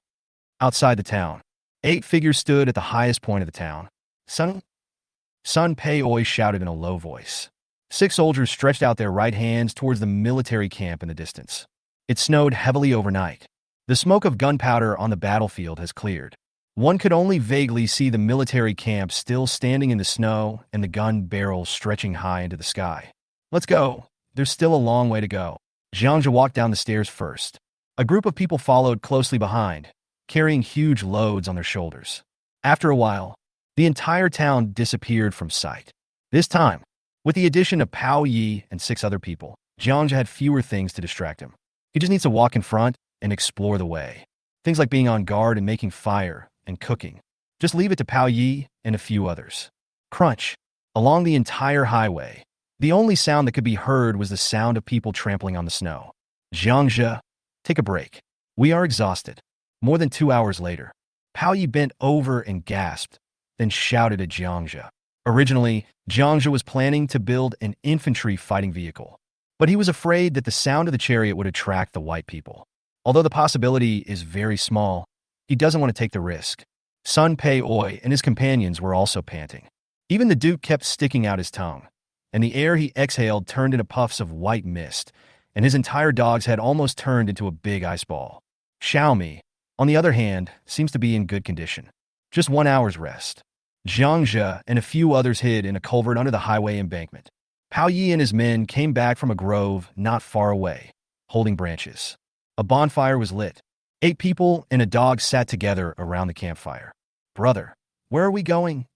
Speaker 1: Outside the town, 8 figures stood at the highest point of the town. Sun Pei Oi shouted in a low voice. 6 soldiers stretched out their right hands towards the military camp in the distance. It snowed heavily overnight. The smoke of gunpowder on the battlefield has cleared. One could only vaguely see the military camp still standing in the snow and the gun barrels stretching high into the sky. Let's go. There's still a long way to go. Jiang Zhe walked down the stairs first. A group of people followed closely behind, carrying huge loads on their shoulders. After a while, the entire town disappeared from sight. This time, with the addition of Pao Yi and 6 other people, Jiang Zhe had fewer things to distract him. He just needs to walk in front and explore the way. Things like being on guard and making fire and cooking. Just leave it to Pao Yi and a few others. Crunch. Along the entire highway, the only sound that could be heard was the sound of people trampling on the snow. Jiang Zhe, take a break. We are exhausted. More than 2 hours later, Pao Yi bent over and gasped, then shouted at Jiang Zhe. Originally, Jiang Zhe was planning to build an infantry fighting vehicle, but he was afraid that the sound of the chariot would attract the white people. Although the possibility is very small, he doesn't want to take the risk. Sun Pei Oi and his companions were also panting. Even the Duke kept sticking out his tongue, and the air he exhaled turned into puffs of white mist, and his entire dog's head almost turned into a big ice ball. Xiaomi, on the other hand, seems to be in good condition. Just 1 hour's rest. Jiang Zhe and a few others hid in a culvert under the highway embankment. Pao Yi and his men came back from a grove not far away, holding branches. A bonfire was lit. 8 people and a dog sat together around the campfire. "Brother, where are we going?"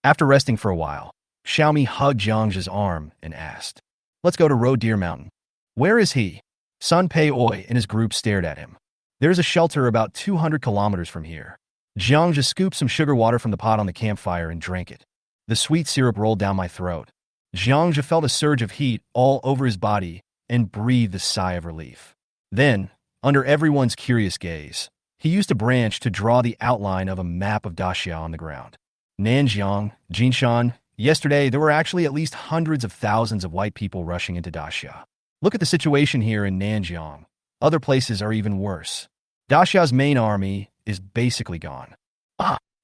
Speaker 1: After resting for a while, Xiaomi hugged Jiang Zhe's arm and asked, "Let's go to Roe Deer Mountain." "Where is he?" Sun Pei Oi and his group stared at him. "There's a shelter about 200 kilometers from here." Jiang Zhe scooped some sugar water from the pot on the campfire and drank it. The sweet syrup rolled down my throat. Jiang Zhe felt a surge of heat all over his body and breathed a sigh of relief. Then, under everyone's curious gaze, he used a branch to draw the outline of a map of Daxia on the ground. Nanjiang, Jinshan, yesterday there were actually at least hundreds of thousands of white people rushing into Daxia. Look at the situation here in Nanjiang. Other places are even worse. Daxia's main army is basically gone.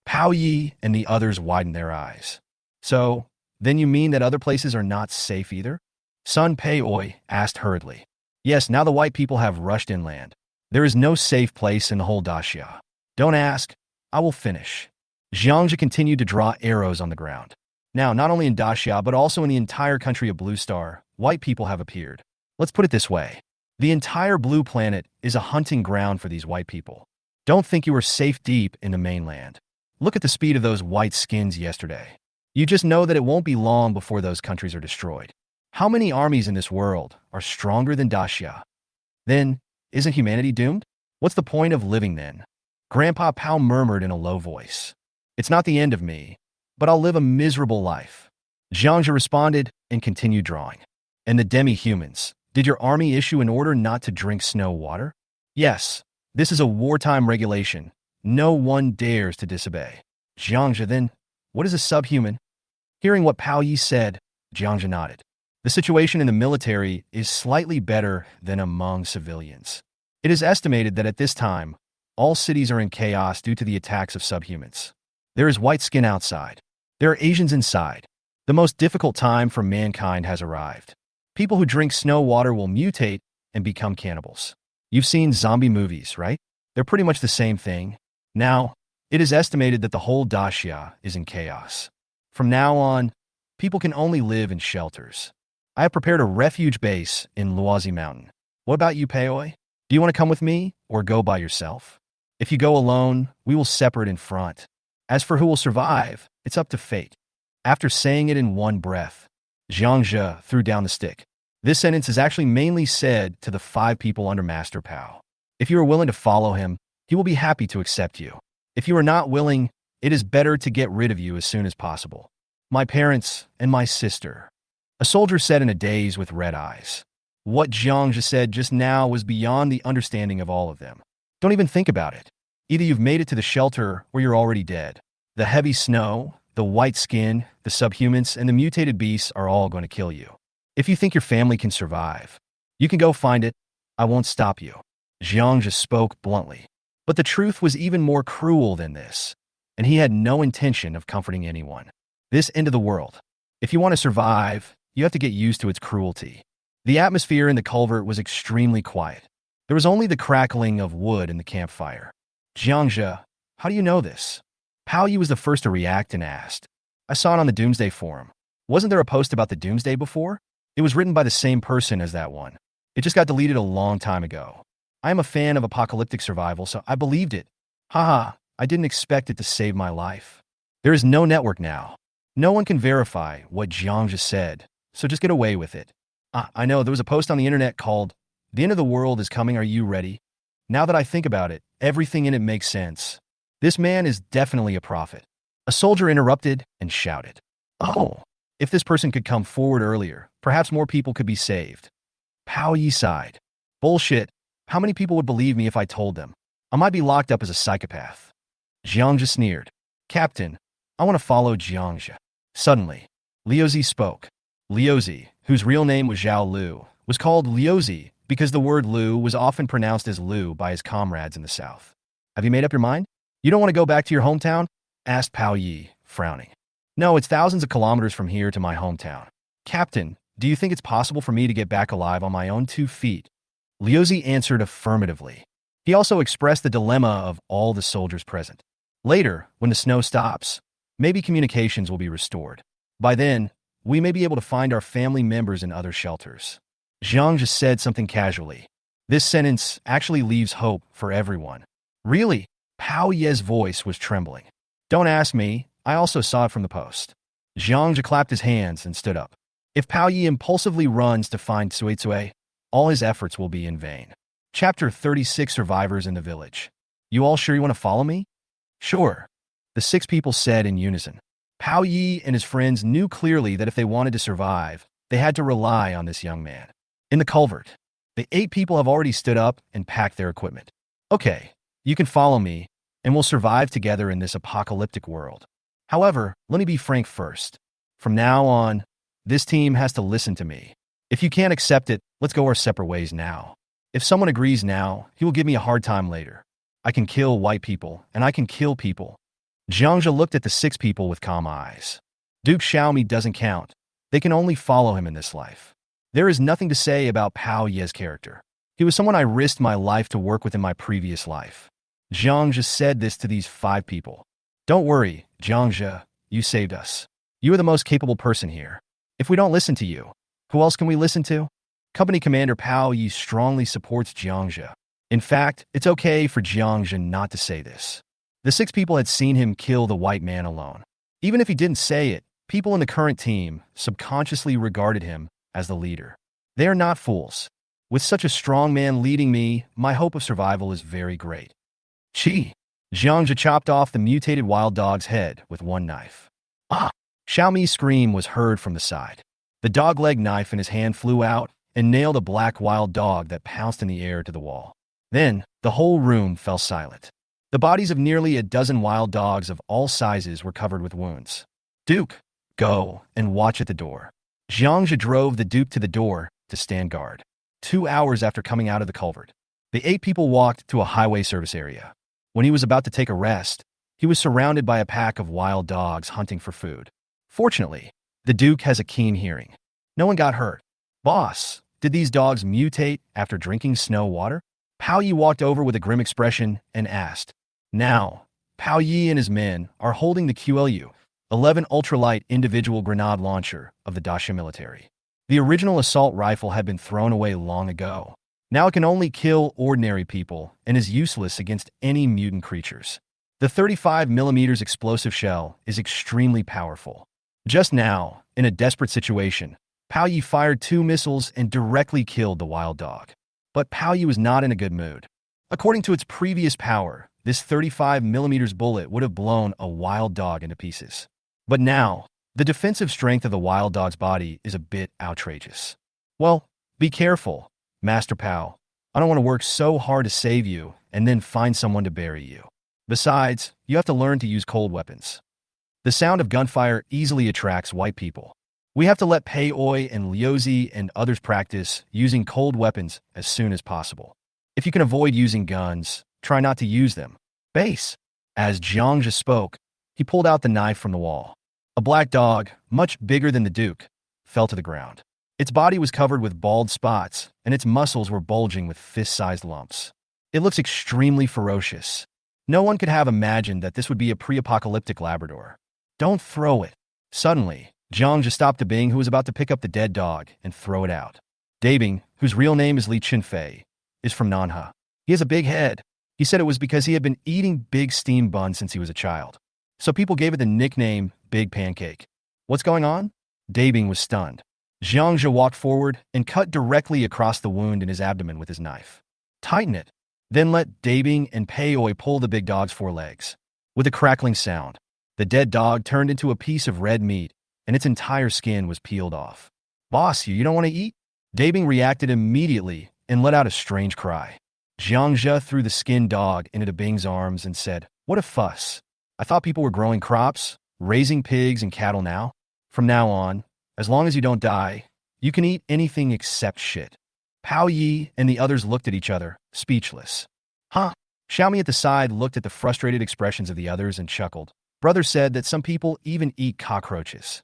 Speaker 1: Pao Yi and the others widened their eyes. "So, then you mean that other places are not safe either?" Sun Pei Oi asked hurriedly. "Yes, now the white people have rushed inland. There is no safe place in the whole Daxia." "Don't ask. I will finish." Jiang Zhe continued to draw arrows on the ground. Now, not only in Daxia, but also in the entire country of Blue Star, white people have appeared. Let's put it this way. The entire Blue Planet is a hunting ground for these white people. Don't think you are safe deep in the mainland. Look at the speed of those white skins yesterday. You just know that it won't be long before those countries are destroyed. How many armies in this world are stronger than Daxia? Then, isn't humanity doomed? What's the point of living then? Grandpa Pao murmured in a low voice. "It's not the end of me, but I'll live a miserable life." Jiang Zhe responded and continued drawing. "And the demi-humans, did your army issue an order not to drink snow water?" "Yes, this is a wartime regulation. No one dares to disobey." Jiang Zhe, then, what is a subhuman? Hearing what Pao Yi said, Jiang Zhe nodded. The situation in the military is slightly better than among civilians. It is estimated that at this time, all cities are in chaos due to the attacks of subhumans. There is white skin outside. There are Asians inside. The most difficult time for mankind has arrived. People who drink snow water will mutate and become cannibals. You've seen zombie movies, right? They're pretty much the same thing. Now, it is estimated that the whole Daxia is in chaos. From now on, people can only live in shelters. I have prepared a refuge base in Luohan Mountain. What about you, Peoi? Do you want to come with me or go by yourself? If you go alone, we will separate in front. As for who will survive, it's up to fate. After saying it in one breath, Jiang Zhe threw down the stick. This sentence is actually mainly said to the 5 people under Master Pao. If you are willing to follow him, he will be happy to accept you. If you are not willing, it is better to get rid of you as soon as possible. My parents and my sister. A soldier said in a daze with red eyes. What Jiang Zhe said just now was beyond the understanding of all of them. Don't even think about it. Either you've made it to the shelter or you're already dead. The heavy snow, the white skin, the subhumans, and the mutated beasts are all going to kill you. If you think your family can survive, you can go find it. I won't stop you. Jiang Zhe spoke bluntly. But the truth was even more cruel than this, and he had no intention of comforting anyone. This end of the world. If you want to survive, you have to get used to its cruelty. The atmosphere in the culvert was extremely quiet. There was only the crackling of wood in the campfire. Jiang Zhe, how do you know this? Pao Yi was the first to react and asked. I saw it on the Doomsday Forum. Wasn't there a post about the Doomsday before? It was written by the same person as that one. It just got deleted a long time ago. I am a fan of apocalyptic survival, so I believed it. Haha, I didn't expect it to save my life. There is no network now. No one can verify what Jiang Zhe said, so just get away with it. I know, there was a post on the internet called, "The end of the world is coming, are you ready?" Now that I think about it, everything in it makes sense. This man is definitely a prophet. A soldier interrupted and shouted. Oh, if this person could come forward earlier, perhaps more people could be saved. Pao Yi sighed. Bullshit. How many people would believe me if I told them? I might be locked up as a psychopath. Jiang Zhe sneered. Captain, I want to follow Jiang Zhe. Suddenly, Liuzi spoke. Liuzi, whose real name was Zhao Lu, was called Liuzi because the word Lu was often pronounced as Lu by his comrades in the south. Have you made up your mind? You don't want to go back to your hometown? Asked Pao Yi, frowning. No, it's thousands of kilometers from here to my hometown. Captain, do you think it's possible for me to get back alive on my own 2 feet? Liuzi answered affirmatively. He also expressed the dilemma of all the soldiers present. Later, when the snow stops, maybe communications will be restored. By then, we may be able to find our family members in other shelters. Jiang just said something casually. This sentence actually leaves hope for everyone. Really? Pao Ye's voice was trembling. Don't ask me, I also saw it from the post. Jiang Zhe clapped his hands and stood up. If Pao Ye impulsively runs to find Suitsue, all his efforts will be in vain. Chapter 36 Survivors in the Village. You all sure you want to follow me? Sure. The 6 people said in unison. Pao Yi and his friends knew clearly that if they wanted to survive, they had to rely on this young man. In the culvert, the 8 people have already stood up and packed their equipment. Okay, you can follow me, and we'll survive together in this apocalyptic world. However, let me be frank first. From now on, this team has to listen to me. If you can't accept it, let's go our separate ways now. If someone agrees now, he will give me a hard time later. I can kill white people, and I can kill people. Jiang Zhe looked at the 6 people with calm eyes. Duke Xiaomi doesn't count. They can only follow him in this life. There is nothing to say about Pao Ye's character. He was someone I risked my life to work with in my previous life. Jiang Zhe said this to these 5 people. Don't worry, Jiang Zhe, you saved us. You are the most capable person here. If we don't listen to you, who else can we listen to? Company Commander Pao Yi strongly supports Jiang Zhe. In fact, it's okay for Jiang Zhe not to say this. The 6 people had seen him kill the white man alone. Even if he didn't say it, people in the current team subconsciously regarded him as the leader. They are not fools. With such a strong man leading me, my hope of survival is very great. Chi. Jiang Zhe chopped off the mutated wild dog's head with one knife. Ah! Xiaomi's scream was heard from the side. The dog-leg knife in his hand flew out and nailed a black wild dog that pounced in the air to the wall. Then, the whole room fell silent. The bodies of nearly a dozen wild dogs of all sizes were covered with wounds. Duke, go and watch at the door. Jiang Zhe drove the Duke to the door to stand guard. 2 hours after coming out of the culvert, the 8 people walked to a highway service area. When he was about to take a rest, he was surrounded by a pack of wild dogs hunting for food. Fortunately, the Duke has a keen hearing. No one got hurt. Boss, did these dogs mutate after drinking snow water? Pao Yi walked over with a grim expression and asked. Now, Pao Yi and his men are holding the QLU, 11 ultralight individual grenade launcher of the Dacia military. The original assault rifle had been thrown away long ago. Now it can only kill ordinary people and is useless against any mutant creatures. The 35mm explosive shell is extremely powerful. Just now, in a desperate situation, Pao Yi fired 2 missiles and directly killed the wild dog. But Pao Yi was not in a good mood. According to its previous power, this 35mm bullet would have blown a wild dog into pieces. But now, the defensive strength of the wild dog's body is a bit outrageous. Well, be careful, Master Pao. I don't want to work so hard to save you and then find someone to bury you. Besides, you have to learn to use cold weapons. The sound of gunfire easily attracts white people. We have to let Pei Oi and Liuzi and others practice using cold weapons as soon as possible. If you can avoid using guns, try not to use them. Base. As Jiang Zhe spoke, he pulled out the knife from the wall. A black dog, much bigger than the Duke, fell to the ground. Its body was covered with bald spots, and its muscles were bulging with fist-sized lumps. It looks extremely ferocious. No one could have imagined that this would be a pre-apocalyptic Labrador. Don't throw it. Suddenly, Jiang Zhe stopped Dabing, who was about to pick up the dead dog and throw it out. Dabing, whose real name is Li Chinfei, is from Nanha. He has a big head. He said it was because he had been eating big steam buns since he was a child. So people gave it the nickname Big Pancake. What's going on? Dabing was stunned. Jiang Zhe walked forward and cut directly across the wound in his abdomen with his knife. Tighten it. Then let Dabing and Pei Oi pull the big dog's forelegs. With a crackling sound, the dead dog turned into a piece of red meat, and its entire skin was peeled off. Boss, you don't want to eat? Dabing reacted immediately and let out a strange cry. Jiang Zhe threw the skinned dog into Dabing's arms and said, "What a fuss. I thought people were growing crops, raising pigs and cattle now. From now on, as long as you don't die, you can eat anything except shit." Pao Yi and the others looked at each other, speechless. Huh? Xiaomi at the side looked at the frustrated expressions of the others and chuckled. Brother said that some people even eat cockroaches.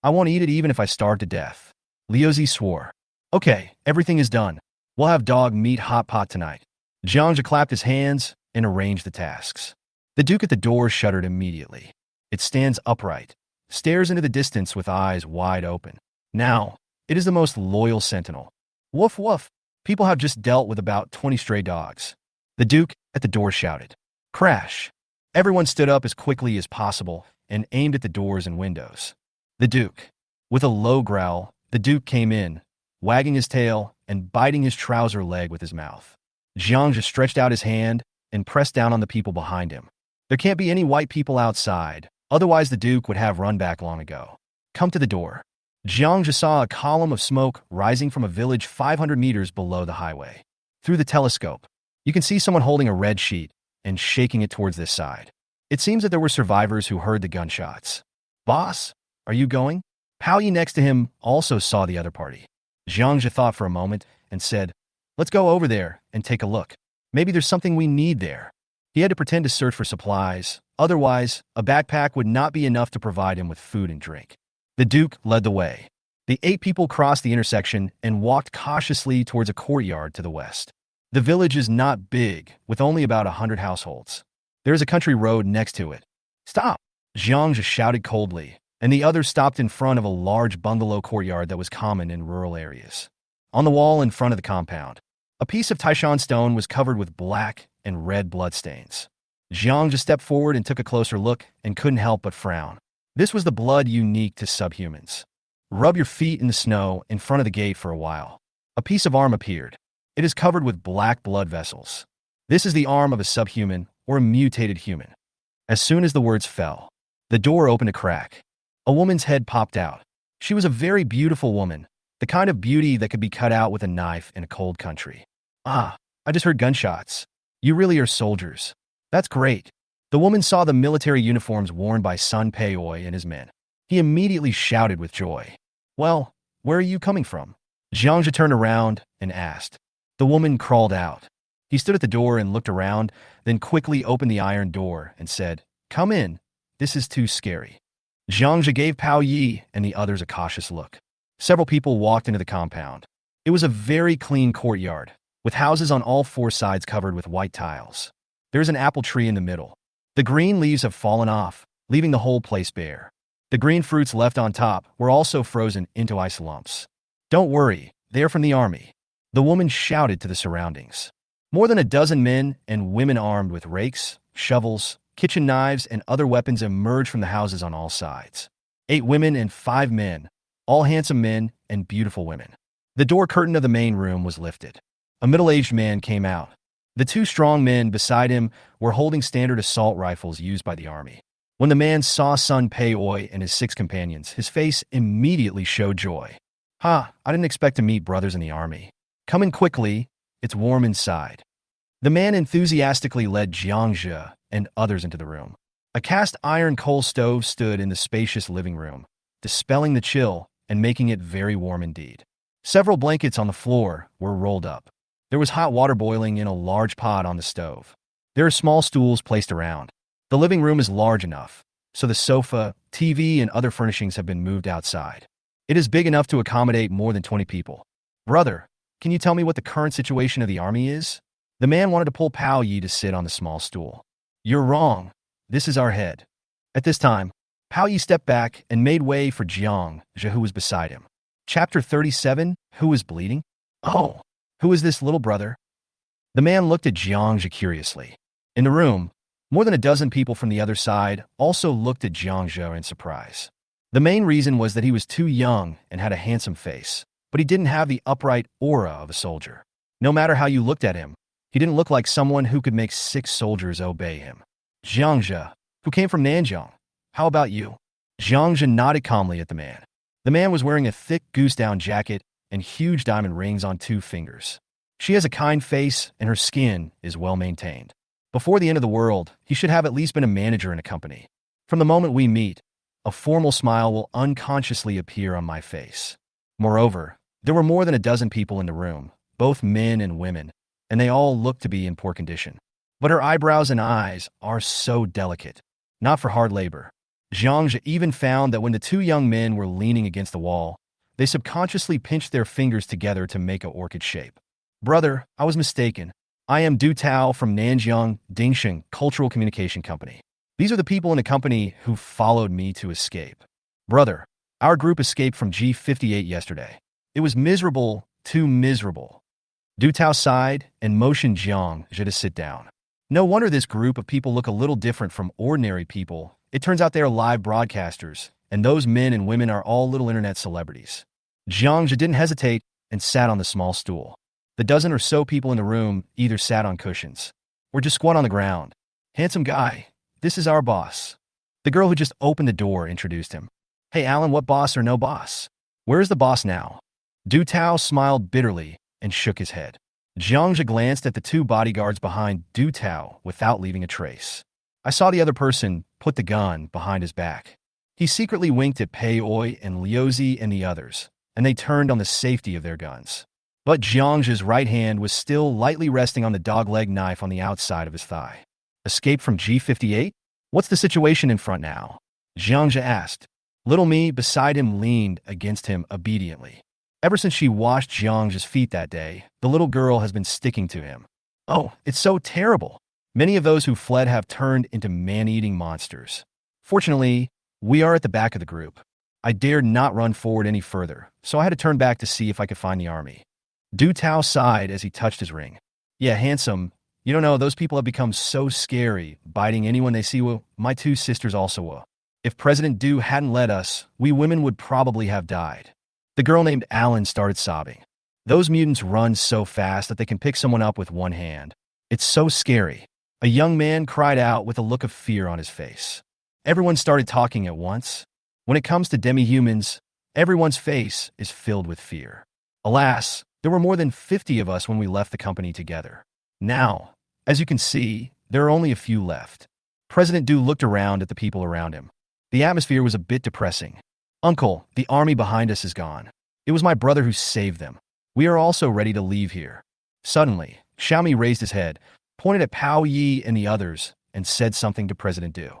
Speaker 1: I won't eat it even if I starve to death. Liu Zi swore. Okay, everything is done. We'll have dog meat hot pot tonight. Jiang Zhe clapped his hands and arranged the tasks. The Duke at the door shuddered immediately. It stands upright, stares into the distance with eyes wide open. Now, it is the most loyal sentinel. Woof woof. People have just dealt with about 20 stray dogs. The Duke at the door shouted. Crash. Everyone stood up as quickly as possible and aimed at the doors and windows. The Duke. With a low growl, the Duke came in, wagging his tail and biting his trouser leg with his mouth. Jiang Zhe stretched out his hand and pressed down on the people behind him. There can't be any white people outside, otherwise the Duke would have run back long ago. Come to the door. Jiang Zhe saw a column of smoke rising from a village 500 meters below the highway. Through the telescope, you can see someone holding a red sheet and shaking it towards this side. It seems that there were survivors who heard the gunshots. Boss, are you going? Pao Yi next to him also saw the other party. Jiang Zhe thought for a moment and said, let's go over there and take a look. Maybe there's something we need there. He had to pretend to search for supplies. Otherwise, a backpack would not be enough to provide him with food and drink. The Duke led the way. The 8 people crossed the intersection and walked cautiously towards a courtyard to the west. The village is not big, with only about 100 households. There is a country road next to it. Stop! Jiang Zhe shouted coldly, and the others stopped in front of a large bungalow courtyard that was common in rural areas. On the wall in front of the compound, a piece of Taishan stone was covered with black and red bloodstains. Jiang Zhe stepped forward and took a closer look and couldn't help but frown. This was the blood unique to subhumans. Rub your feet in the snow in front of the gate for a while. A piece of arm appeared. It is covered with black blood vessels. This is the arm of a subhuman or a mutated human. As soon as the words fell, the door opened a crack. A woman's head popped out. She was a very beautiful woman, the kind of beauty that could be cut out with a knife in a cold country. Ah, I just heard gunshots. You really are soldiers. That's great. The woman saw the military uniforms worn by Sun Peiyoi and his men. He immediately shouted with joy. Well, where are you coming from? Jiang Zhe turned around and asked. The woman crawled out. He stood at the door and looked around, then quickly opened the iron door and said, Come in. This is too scary. Jiang Zhe gave Pao Yi and the others a cautious look. Several people walked into the compound. It was a very clean courtyard, with houses on all 4 sides covered with white tiles. There is an apple tree in the middle. The green leaves have fallen off, leaving the whole place bare. The green fruits left on top were also frozen into ice lumps. Don't worry, they are from the army. The woman shouted to the surroundings. More than a dozen men and women armed with rakes, shovels, kitchen knives, and other weapons emerged from the houses on all sides. 8 women and 5 men, all handsome men and beautiful women. The door curtain of the main room was lifted. A middle-aged man came out. The 2 strong men beside him were holding standard assault rifles used by the army. When the man saw Sun Peiyoi and his 6 companions, his face immediately showed joy. I didn't expect to meet brothers in the army. Come in quickly, it's warm inside. The man enthusiastically led Jiang Zhe and others into the room. A cast iron coal stove stood in the spacious living room, dispelling the chill and making it very warm indeed. Several blankets on the floor were rolled up. There was hot water boiling in a large pot on the stove. There are small stools placed around. The living room is large enough, so the sofa, TV, and other furnishings have been moved outside. It is big enough to accommodate more than 20 people. Brother, can you tell me what the current situation of the army is? The man wanted to pull Pao Yi to sit on the small stool. You're wrong. This is our head. At this time, Pao Yi stepped back and made way for Jiang Zhe, who was beside him. Chapter 37, Who is Bleeding? Oh, who is this little brother? The man looked at Jiang Zhe curiously. In the room, more than a dozen people from the other side also looked at Jiang Zhe in surprise. The main reason was that he was too young and had a handsome face, but he didn't have the upright aura of a soldier. No matter how you looked at him, he didn't look like someone who could make 6 soldiers obey him. Jiang Zhe, who came from Nanjiang, how about you? Jiang Zhe nodded calmly at the man. The man was wearing a thick goose-down jacket and huge diamond rings on 2 fingers. She has a kind face and her skin is well maintained. Before the end of the world, he should have at least been a manager in a company. From the moment we meet, a formal smile will unconsciously appear on my face. Moreover, there were more than a dozen people in the room, both men and women, and they all looked to be in poor condition. But her eyebrows and eyes are so delicate, not for hard labor. Jiang Zhe even found that when the two young men were leaning against the wall, they subconsciously pinched their fingers together to make a orchid shape. Brother, I was mistaken. I am Du Tao from Nanjiang Dingshan Cultural Communication Company. These are the people in the company who followed me to escape. Brother, our group escaped from G58 yesterday. It was miserable, too miserable. Du Tao sighed and motioned Jiang Zhe to sit down. No wonder this group of people look a little different from ordinary people. It turns out they are live broadcasters, and those men and women are all little internet celebrities. Jiang Zhe didn't hesitate and sat on the small stool. The dozen or so people in the room either sat on cushions or just squat on the ground. Handsome guy, this is our boss. The girl who just opened the door introduced him. Hey Alan, what boss or no boss? Where is the boss now? Du Tao smiled bitterly and shook his head. Jiang Zhe glanced at the two bodyguards behind Du Tao without leaving a trace. I saw the other person put the gun behind his back. He secretly winked at Pei Oi and Liuzi and the others, and they turned on the safety of their guns. But Jiang Zhe's right hand was still lightly resting on the dogleg knife on the outside of his thigh. Escape from G58? What's the situation in front now? Jiang Zhe asked. Little Me beside him leaned against him obediently. Ever since she washed Jiang Zhe's feet that day, the little girl has been sticking to him. Oh, it's so terrible. Many of those who fled have turned into man-eating monsters. Fortunately, we are at the back of the group. I dared not run forward any further, so I had to turn back to see if I could find the army. Du Tao sighed as he touched his ring. Yeah, handsome. You don't know, those people have become so scary, biting anyone they see. Well, my two sisters also will. If President Du hadn't led us, we women would probably have died. The girl named Alan started sobbing. Those mutants run so fast that they can pick someone up with one hand. It's so scary. A young man cried out with a look of fear on his face. Everyone started talking at once. When it comes to demi-humans, everyone's face is filled with fear. Alas, there were more than 50 of us when we left the company together. Now, as you can see, there are only a few left. President Du looked around at the people around him. The atmosphere was a bit depressing. Uncle, the army behind us is gone. It was my brother who saved them. We are also ready to leave here. Suddenly, Xiaomi raised his head, pointed at Pao Yi and the others, and said something to President Du.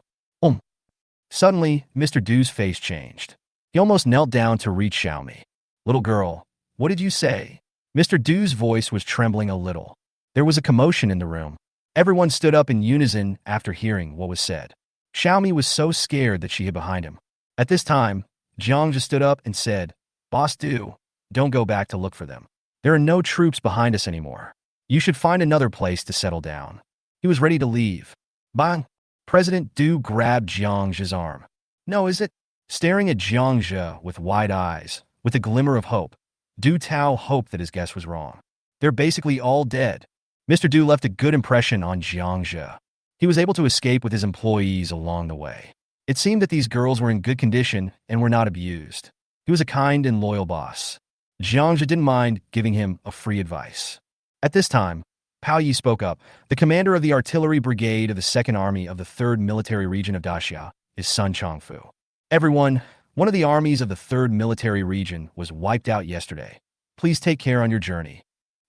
Speaker 1: Suddenly, Mr. Du's face changed. He almost knelt down to reach Xiaomi. Little girl, what did you say? Mr. Du's voice was trembling a little. There was a commotion in the room. Everyone stood up in unison after hearing what was said. Xiaomi was so scared that she hid behind him. At this time, Jiang just stood up and said, Boss Du, don't go back to look for them. There are no troops behind us anymore. You should find another place to settle down. He was ready to leave. Bang! President Du grabbed Jiang Zhe's arm. No, is it? Staring at Jiang Zhe with wide eyes, with a glimmer of hope, Du Tao hoped that his guess was wrong. They're basically all dead. Mr. Du left a good impression on Jiang Zhe. He was able to escape with his employees along the way. It seemed that these girls were in good condition and were not abused. He was a kind and loyal boss. Jiang Zhe didn't mind giving him a free advice. At this time, Pao Yi spoke up. The commander of the artillery brigade of the 2nd Army of the 3rd Military Region of Daxia is Sun Chongfu. Everyone, one of the armies of the 3rd Military Region was wiped out yesterday. Please take care on your journey.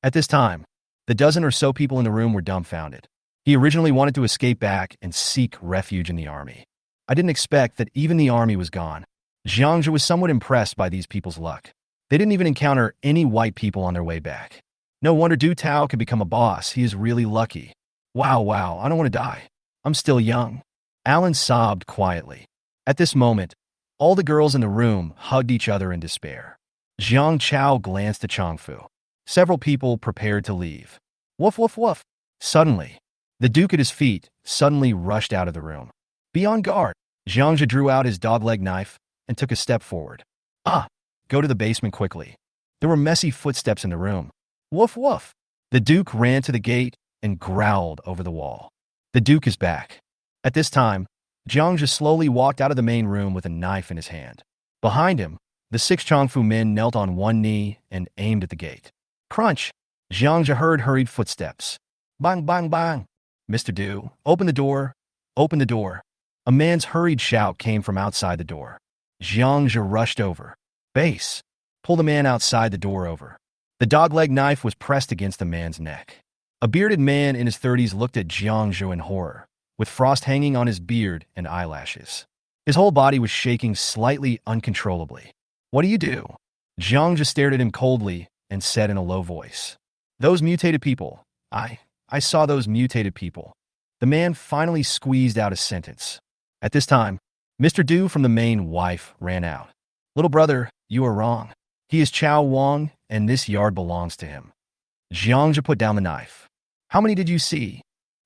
Speaker 1: At this time, the dozen or so people in the room were dumbfounded. He originally wanted to escape back and seek refuge in the army. I didn't expect that even the army was gone. Jiang Zhe was somewhat impressed by these people's luck. They didn't even encounter any white people on their way back. No wonder Du Tao could become a boss. He is really lucky. Wow, I don't want to die. I'm still young. Alan sobbed quietly. At this moment, all the girls in the room hugged each other in despair. Jiang Chao glanced at Chongfu. Several people prepared to leave. Woof, woof, woof. Suddenly, the Duke at his feet suddenly rushed out of the room. Be on guard. Jiang Zhe drew out his dogleg knife and took a step forward. Go to the basement quickly. There were messy footsteps in the room. Woof, woof. The Duke ran to the gate and growled over the wall. The Duke is back. At this time, Jiang Zhe slowly walked out of the main room with a knife in his hand. Behind him, the 6 Chongfu men knelt on one knee and aimed at the gate. Crunch! Jiang Zhe heard hurried footsteps. Bang, bang, bang! Mr. Du, open the door. Open the door. A man's hurried shout came from outside the door. Jiang Zhe rushed over. Base! Pull the man outside the door over. The dogleg knife was pressed against the man's neck. A bearded man in his 30s looked at Jiang Zhe in horror, with frost hanging on his beard and eyelashes. His whole body was shaking slightly uncontrollably. "What do you do?" Jiang Zhe stared at him coldly and said in a low voice, "Those mutated people. I saw those mutated people." The man finally squeezed out a sentence. At this time, Mr. Du from the main wife ran out. "Little brother, you are wrong. He is Chao Wang, and this yard belongs to him." Jiang Zhe put down the knife. "How many did you see?"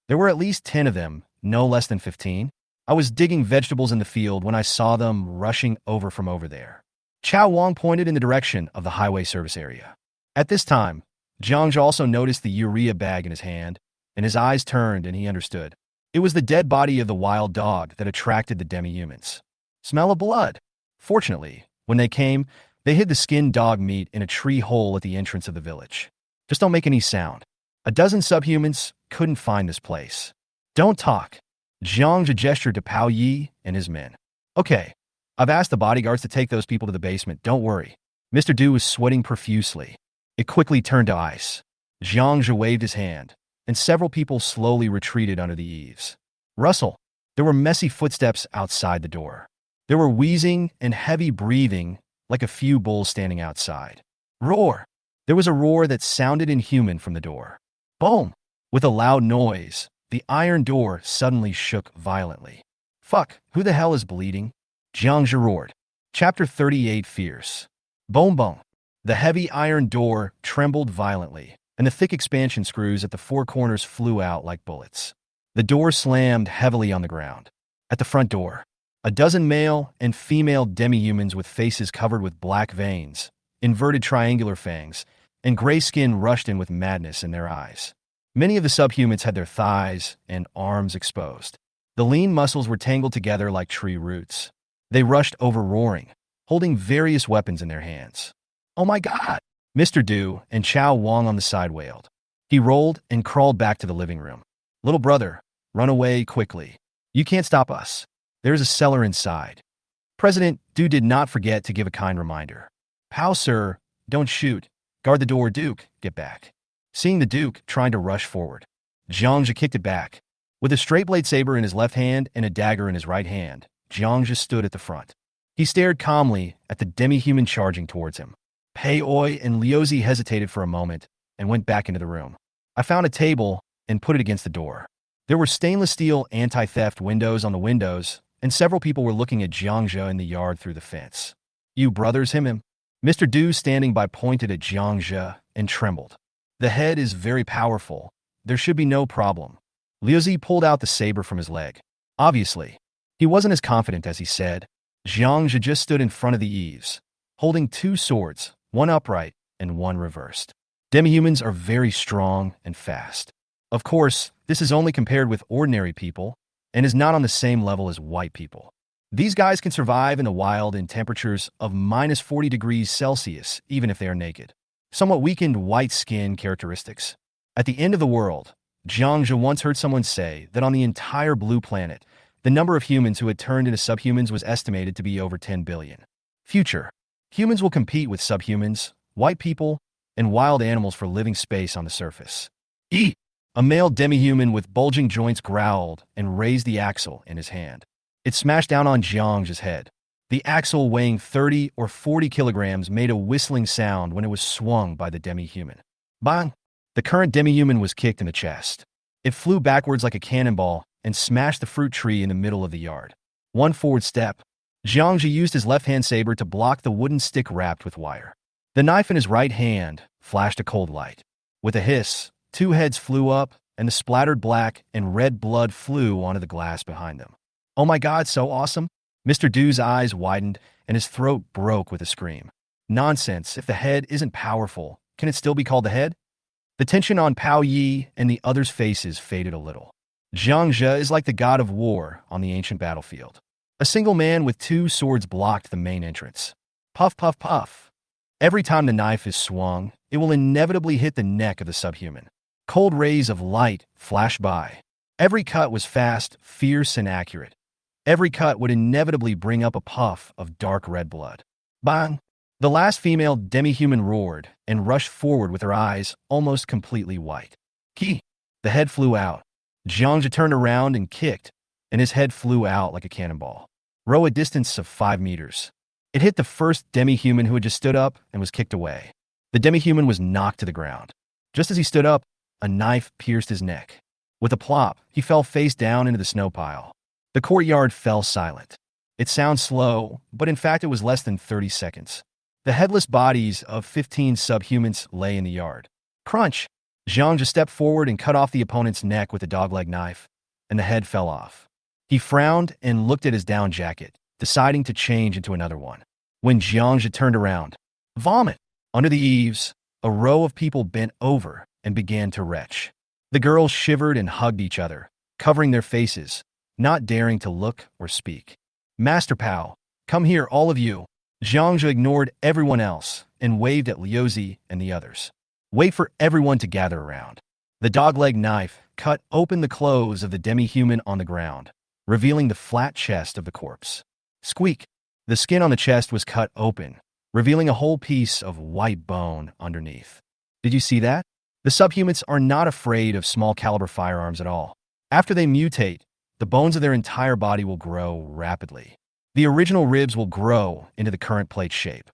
Speaker 1: "There were at least 10 of them, no less than 15. I was digging vegetables in the field when I saw them rushing over from over there." Chao Wang pointed in the direction of the highway service area. At this time, Jiang Zhe also noticed the urea bag in his hand, and his eyes turned and he understood. It was the dead body of the wild dog that attracted the demi-humans. Smell of blood. Fortunately, when they came, they hid the skinned dog meat in a tree hole at the entrance of the village. "Just don't make any sound." A dozen subhumans couldn't find this place. "Don't talk." Jiang Zhe gestured to Pao Yi and his men. "Okay, I've asked the bodyguards to take those people to the basement. Don't worry." Mr. Du was sweating profusely. It quickly turned to ice. Jiang Zhe waved his hand, and several people slowly retreated under the eaves. Rustle. There were messy footsteps outside the door. There were wheezing and heavy breathing, like a few bulls standing outside. Roar. There was a roar that sounded inhuman from the door. Boom. With a loud noise, the iron door suddenly shook violently. "Fuck, who the hell is bleeding?" Jiang Zhe roared. Chapter 38 Fierce. Boom boom. The heavy iron door trembled violently, and the thick expansion screws at the four corners flew out like bullets. The door slammed heavily on the ground. At the front door, a dozen male and female demi-humans with faces covered with black veins, inverted triangular fangs, and gray skin rushed in with madness in their eyes. Many of the subhumans had their thighs and arms exposed. The lean muscles were tangled together like tree roots. They rushed over roaring, holding various weapons in their hands. "Oh my God!" Mr. Du and Chao Wang on the side wailed. He rolled and crawled back to the living room. "Little brother, run away quickly. You can't stop us. There's a cellar inside." President Du did not forget to give a kind reminder. "Pow, sir, don't shoot. Guard the door, Duke. Get back." Seeing the Duke trying to rush forward, Jiang Zhe kicked it back. With a straight blade saber in his left hand and a dagger in his right hand, Jiang Zhe stood at the front. He stared calmly at the demi-human charging towards him. Pei Oi and Liuzi hesitated for a moment and went back into the room. I found a table and put it against the door. There were stainless steel anti-theft windows on the windows, and several people were looking at Jiang Zhe in the yard through the fence. "You brothers him?" Mr. Du standing by pointed at Jiang Zhe and trembled. "The head is very powerful. There should be no problem." Liuzi pulled out the saber from his leg. Obviously, he wasn't as confident as he said. Jiang Zhe just stood in front of the eaves, holding two swords, one upright and one reversed. Demi-humans are very strong and fast. Of course, this is only compared with ordinary people and is not on the same level as white people. These guys can survive in the wild in temperatures of minus 40 degrees Celsius, even if they are naked. Somewhat weakened white skin characteristics. At the end of the world, Jiang Zhe once heard someone say that on the entire blue planet, the number of humans who had turned into subhumans was estimated to be over 10 billion. Future. Humans will compete with subhumans, white people, and wild animals for living space on the surface. E! A male demi-human with bulging joints growled and raised the axle in his hand. It smashed down on Jiang Zhe's head. The axle, weighing 30 or 40 kilograms, made a whistling sound when it was swung by the demi-human. Bang! The current demi-human was kicked in the chest. It flew backwards like a cannonball and smashed the fruit tree in the middle of the yard. One forward step. Jiang Zhe used his left-hand saber to block the wooden stick wrapped with wire. The knife in his right hand flashed a cold light. With a hiss, two heads flew up, and the splattered black and red blood flew onto the glass behind them. "Oh my God, so awesome!" Mr. Du's eyes widened, and his throat broke with a scream. "Nonsense, if the head isn't powerful, can it still be called the head?" The tension on Pao Yi and the others' faces faded a little. Jiang Zhe is like the god of war on the ancient battlefield. A single man with two swords blocked the main entrance. Puff, puff, puff. Every time the knife is swung, it will inevitably hit the neck of the subhuman. Cold rays of light flashed by. Every cut was fast, fierce, and accurate. Every cut would inevitably bring up a puff of dark red blood. Bang! The last female demi-human roared and rushed forward with her eyes almost completely white. Ki! The head flew out. Jiang Zhe turned around and kicked, and his head flew out like a cannonball. row a distance of 5 meters. It hit the first demi-human who had just stood up and was kicked away. The demi-human was knocked to the ground. Just as he stood up, a knife pierced his neck. With a plop, he fell face down into the snow pile. The courtyard fell silent. It sounds slow, but in fact it was less than 30 seconds. The headless bodies of 15 subhumans lay in the yard. Crunch! Jiang Zhe stepped forward and cut off the opponent's neck with a dogleg knife, and the head fell off. He frowned and looked at his down jacket, deciding to change into another one. When Jiang Zhe turned around, vomit! Under the eaves, a row of people bent over and began to retch. The girls shivered and hugged each other, covering their faces, not daring to look or speak. Master Pao, come here, all of you. Jiang Zhe ignored everyone else and waved at Liuzi and the others. Wait for everyone to gather around. The dogleg knife cut open the clothes of the demi-human on the ground, revealing the flat chest of the corpse. Squeak! The skin on the chest was cut open, revealing a whole piece of white bone underneath. Did you see that? The subhumans are not afraid of small-caliber firearms at all. After they mutate, the bones of their entire body will grow rapidly. The original ribs will grow into the current plate shape.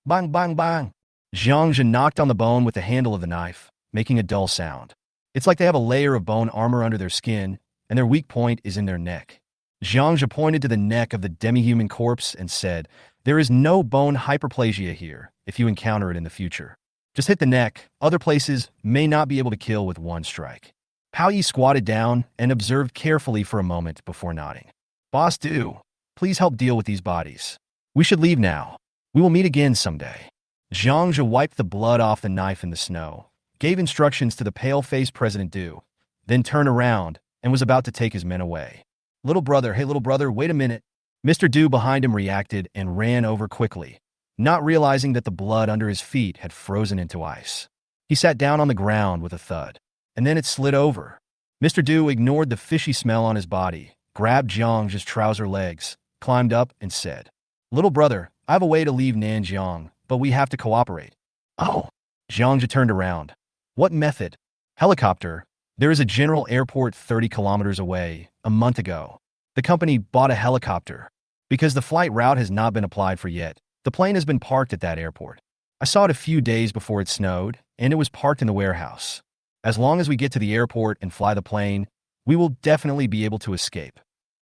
Speaker 1: Bang, bang, bang! Jiang Zhe knocked on the bone with the handle of the knife, making a dull sound. It's like they have a layer of bone armor under their skin, and their weak point is in their neck. Jiang Zhe pointed to the neck of the demi-human corpse and said, "There is no bone hyperplasia here if you encounter it in the future. Just hit the neck. Other places may not be able to kill with one strike." Pao Yi squatted down and observed carefully for a moment before nodding. "Boss Du, please help deal with these bodies. We should leave now. We will meet again someday." Jiang Zhe wiped the blood off the knife in the snow, gave instructions to the pale-faced President Du, then turned around and was about to take his men away. "Little brother, hey little brother, wait a minute." Mr. Du behind him reacted and ran over quickly, not realizing that the blood under his feet had frozen into ice. He sat down on the ground with a thud, and then it slid over. Mr. Du ignored the fishy smell on his body, grabbed Jiang Zhe's trouser legs, climbed up, and said, "Little brother, I have a way to leave Nanjiang, but we have to cooperate." "Oh." Jiang Zhe turned around. "What method?" "Helicopter. There is a general airport 30 kilometers away. A month ago, the company bought a helicopter. Because the flight route has not been applied for yet, the plane has been parked at that airport. I saw it a few days before it snowed, and it was parked in the warehouse. As long as we get to the airport and fly the plane, we will definitely be able to escape."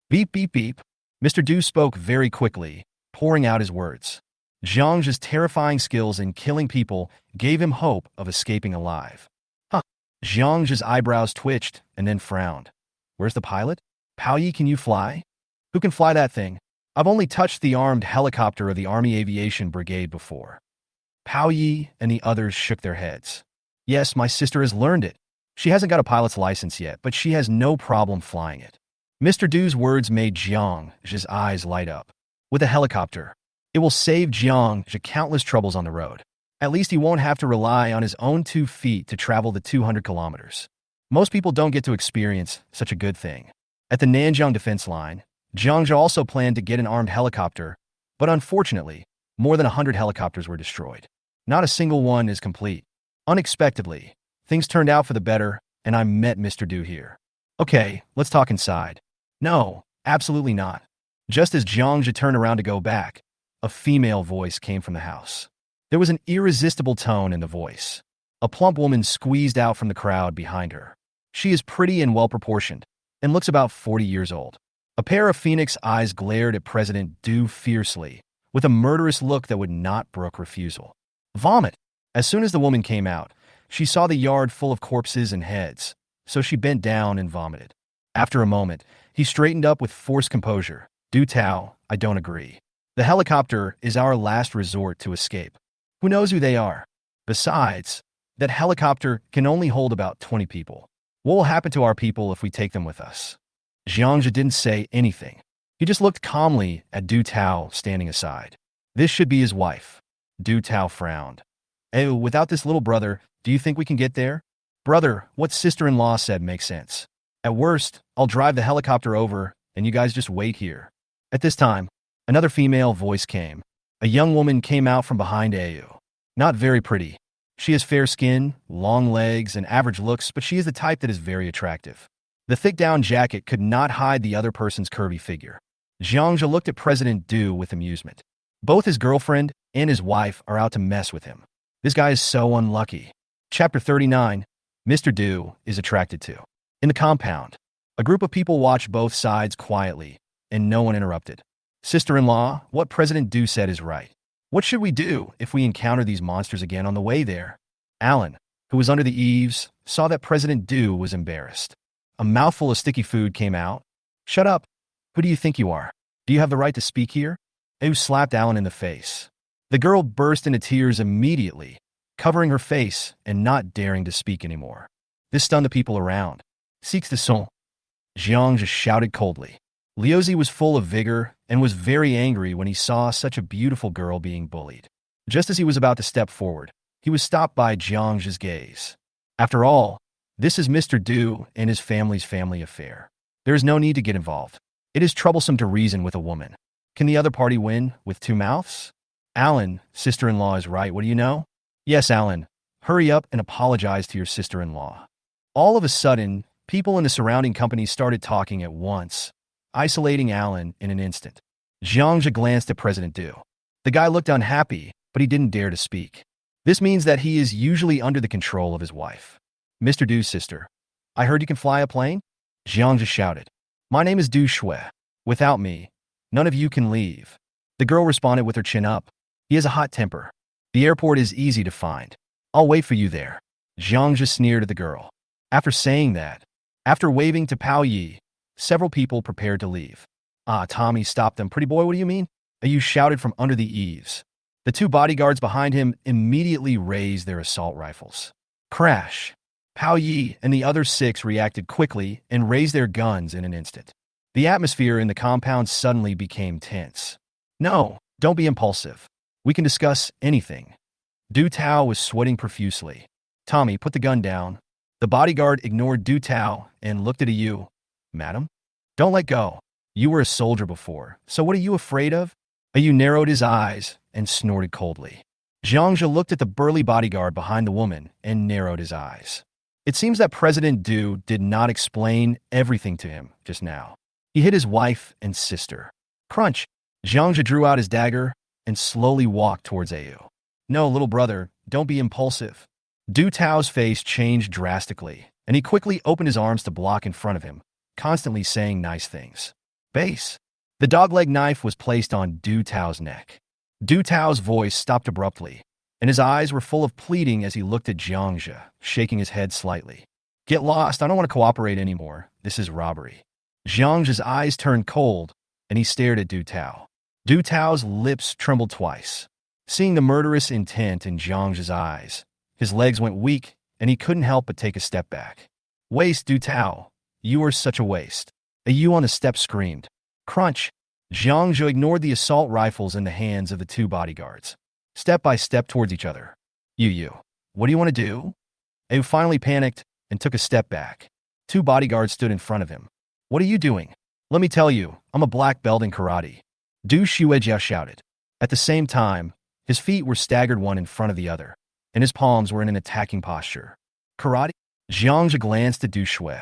Speaker 1: Beep, beep, beep. Mr. Du spoke very quickly, pouring out his words. Jiang Zhe's terrifying skills in killing people gave him hope of escaping alive. Huh. Jiang Zhe's eyebrows twitched and then frowned. "Where's the pilot? Pao Yi, can you fly?" "Who can fly that thing? I've only touched the armed helicopter of the Army Aviation Brigade before." Pao Yi and the others shook their heads. "Yes, my sister has learned it. She hasn't got a pilot's license yet, but she has no problem flying it." Mr. Du's words made Jiang Zhe's eyes light up. With a helicopter, it will save Jiang Zhe countless troubles on the road. At least he won't have to rely on his own 2 feet to travel the 200 kilometers. Most people don't get to experience such a good thing. At the Nanjiang defense line, Jiang Zhe also planned to get an armed helicopter, but unfortunately, more than 100 helicopters were destroyed. Not a single one is complete. Unexpectedly, things turned out for the better, and I met Mr. Du here. "Okay, let's talk inside." "No, absolutely not." Just as Jiang Zhe turned around to go back, a female voice came from the house. There was an irresistible tone in the voice. A plump woman squeezed out from the crowd behind her. She is pretty and well-proportioned, and looks about 40 years old. A pair of phoenix eyes glared at President Du fiercely, with a murderous look that would not brook refusal. "Vomit!" As soon as the woman came out, she saw the yard full of corpses and heads, so she bent down and vomited. After a moment, he straightened up with forced composure. "Du Tao, I don't agree. The helicopter is our last resort to escape. Who knows who they are? Besides, that helicopter can only hold about 20 people. What will happen to our people if we take them with us?" Jiang Zhe didn't say anything. He just looked calmly at Du Tao standing aside. This should be his wife. Du Tao frowned. "Eh, without this little brother, do you think we can get there?" "Brother, what sister-in-law said makes sense. At worst, I'll drive the helicopter over, and you guys just wait here." At this time, another female voice came. A young woman came out from behind Ayu. Not very pretty. She has fair skin, long legs, and average looks, but she is the type that is very attractive. The thick down jacket could not hide the other person's curvy figure. Jiang Zhe looked at President Du with amusement. Both his girlfriend and his wife are out to mess with him. This guy is so unlucky. Chapter 39, Mr. Du is attracted to. In the compound, a group of people watched both sides quietly, and no one interrupted. Sister-in-law, what President Du said is right. What should we do if we encounter these monsters again on the way there? Alan, who was under the eaves, saw that President Du was embarrassed. A mouthful of sticky food came out. Shut up. Who do you think you are? Do you have the right to speak here? Yu slapped Alan in the face. The girl burst into tears immediately, covering her face and not daring to speak anymore. This stunned the people around. Seeks the son. Jiang just shouted coldly. Liuzi was full of vigor and was very angry when he saw such a beautiful girl being bullied. Just as he was about to step forward, he was stopped by Jiang Zhe's gaze. After all, this is Mr. Du and his family's family affair. There is no need to get involved. It is troublesome to reason with a woman. Can the other party win with two mouths? Alan, sister-in-law is right, what do you know? Yes, Alan. Hurry up and apologize to your sister-in-law. All of a sudden, people in the surrounding companies started talking at once, isolating Alan in an instant. Jiang Zhe glanced at President Du. The guy looked unhappy, but he didn't dare to speak. This means that he is usually under the control of his wife. Mr. Du's sister. I heard you can fly a plane? Jiang Zhe shouted. My name is Du Shui. Without me, none of you can leave. The girl responded with her chin up. He has a hot temper. The airport is easy to find. I'll wait for you there. Jiang Zhe sneered at the girl. After saying that, after waving to Pao Yi, several people prepared to leave. Tommy stopped them. Pretty boy, what do you mean? Yu shouted from under the eaves. The two bodyguards behind him immediately raised their assault rifles. Crash. Pao Yi and the other 6 reacted quickly and raised their guns in an instant. The atmosphere in the compound suddenly became tense. No, don't be impulsive. We can discuss anything. Du Tao was sweating profusely. Tommy, put the gun down. The bodyguard ignored Du Tao and looked at Yu. Madam? Don't let go. You were a soldier before, so what are you afraid of? Yu narrowed his eyes and snorted coldly. Jiang Zhe looked at the burly bodyguard behind the woman and narrowed his eyes. It seems that President Du did not explain everything to him just now. He hit his wife and sister. Crunch! Jiang Zhe drew out his dagger and slowly walked towards Yu. No, little brother, don't be impulsive. Du Tao's face changed drastically, and he quickly opened his arms to block in front of him, constantly saying nice things. Base. The dogleg knife was placed on Du Tao's neck. Du Tao's voice stopped abruptly, and his eyes were full of pleading as he looked at Jiang Zhe, shaking his head slightly. Get lost, I don't want to cooperate anymore. This is robbery. Jiang Zhe's eyes turned cold, and he stared at Du Tao. Du Tao's lips trembled twice. Seeing the murderous intent in Jiang Zhe's eyes, his legs went weak, and he couldn't help but take a step back. Waste, Du Tao. You are such a waste. A Yu on the step screamed. Crunch. Jiang Zhe ignored the assault rifles in the hands of the two bodyguards. Step by step towards each other. Yu, what do you want to do? Yu finally panicked and took a step back. Two bodyguards stood in front of him. What are you doing? Let me tell you, I'm a black belt in karate. Du Shuejia shouted. At the same time, his feet were staggered one in front of the other, and his palms were in an attacking posture. Karate? Jiang Zhe glanced at Du Shui.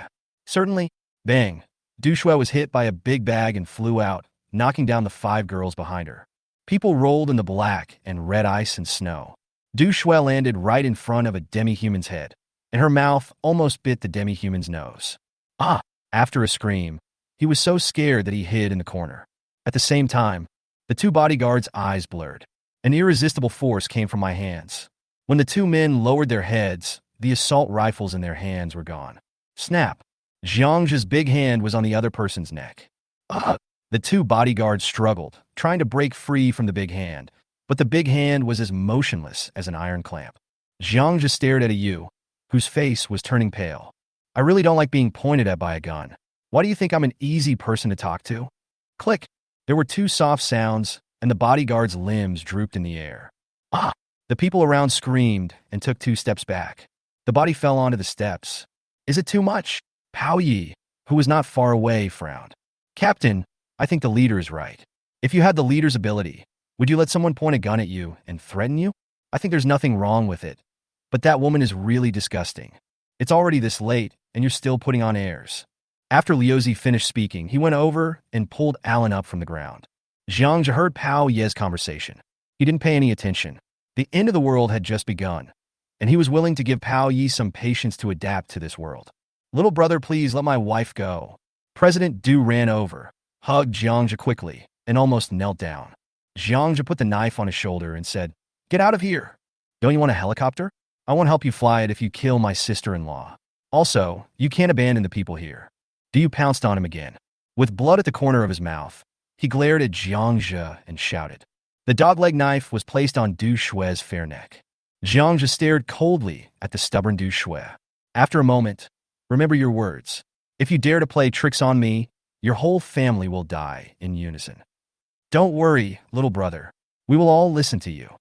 Speaker 1: Certainly. Bang. Du Shui was hit by a big bag and flew out, knocking down the 5 girls behind her. People rolled in the black and red ice and snow. Du Shui landed right in front of a demi-human's head, and her mouth almost bit the demi-human's nose. Ah! After a scream, he was so scared that he hid in the corner. At the same time, the two bodyguards' eyes blurred. An irresistible force came from my hands. When the two men lowered their heads, the assault rifles in their hands were gone. Snap! Jiang Zhe's big hand was on the other person's neck. Ugh! The two bodyguards struggled, trying to break free from the big hand, but the big hand was as motionless as an iron clamp. Jiang Zhe stared at Yu, whose face was turning pale. I really don't like being pointed at by a gun. Why do you think I'm an easy person to talk to? Click! There were 2 soft sounds, and the bodyguard's limbs drooped in the air. Ah! The people around screamed and took 2 steps back. The body fell onto the steps. Is it too much? Pao Yi, who was not far away, frowned. Captain, I think the leader is right. If you had the leader's ability, would you let someone point a gun at you and threaten you? I think there's nothing wrong with it. But that woman is really disgusting. It's already this late, and you're still putting on airs. After Liu finished speaking, he went over and pulled Alan up from the ground. Jiang Zhe heard Pao Ye's conversation. He didn't pay any attention. The end of the world had just begun, and he was willing to give Pao Yi some patience to adapt to this world. Little brother, please let my wife go. President Du ran over, hugged Jiang Zhe quickly, and almost knelt down. Jiang Zhe put the knife on his shoulder and said, "Get out of here. Don't you want a helicopter? I won't help you fly it if you kill my sister-in-law. Also, you can't abandon the people here." Du pounced on him again. With blood at the corner of his mouth, he glared at Jiang Zhe and shouted. The dogleg knife was placed on Du Shui's fair neck. Jiang Zhe stared coldly at the stubborn Du Shui. After a moment, "Remember your words. If you dare to play tricks on me, your whole family will die in unison. Don't worry, little brother. We will all listen to you."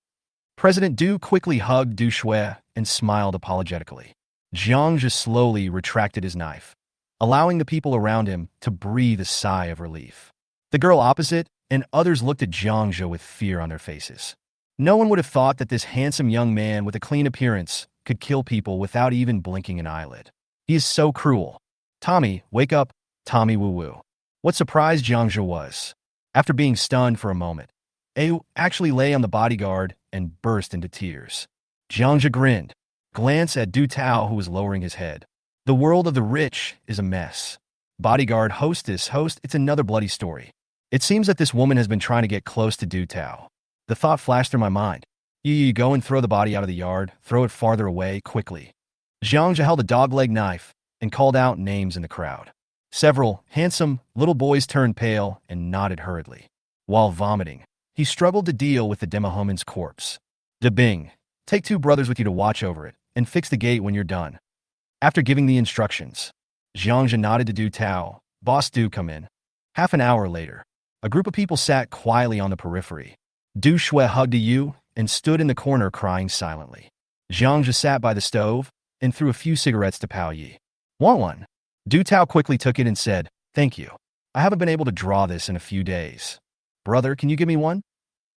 Speaker 1: President Du quickly hugged Du Shui and smiled apologetically. Jiang Zhe slowly retracted his knife, allowing the people around him to breathe a sigh of relief. The girl opposite and others looked at Jiang Zhe with fear on their faces. No one would have thought that this handsome young man with a clean appearance could kill people without even blinking an eyelid. He is so cruel. "Tommy, wake up, Tommy woo-woo." What surprised Jiang Zhe was, after being stunned for a moment, Ayu actually lay on the bodyguard and burst into tears. Jiang Zhe grinned, glanced at Du Tao, who was lowering his head. The world of the rich is a mess. Bodyguard, host, it's another bloody story. It seems that this woman has been trying to get close to Du Tao. The thought flashed through my mind. You go and throw the body out of the yard, throw it farther away, quickly. Jiang Zhe held a dogleg knife and called out names in the crowd. Several handsome little boys turned pale and nodded hurriedly. While vomiting, he struggled to deal with the demohomin's corpse. "De Bing, take 2 brothers with you to watch over it, and fix the gate when you're done." After giving the instructions, Jiang Zhe nodded to Du Tao. "Boss Du, come in." Half an hour later, a group of people sat quietly on the periphery. Du Shui hugged Yu and stood in the corner crying silently. Jiang Zhe sat by the stove and threw a few cigarettes to Pao Yi. "Want one?" Du Tao quickly took it and said, "Thank you. I haven't been able to draw this in a few days. Brother, can you give me one?"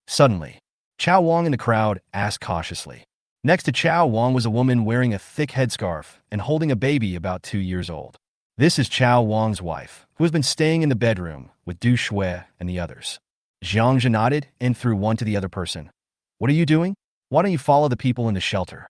Speaker 1: Suddenly, Chao Wang in the crowd asked cautiously. Next to Chao Wang was a woman wearing a thick headscarf and holding a baby about 2 years old. This is Chao Wang's wife, who has been staying in the bedroom with Du Shui and the others. Jiang Zhe nodded and threw one to the other person. "What are you doing? Why don't you follow the people in the shelter?"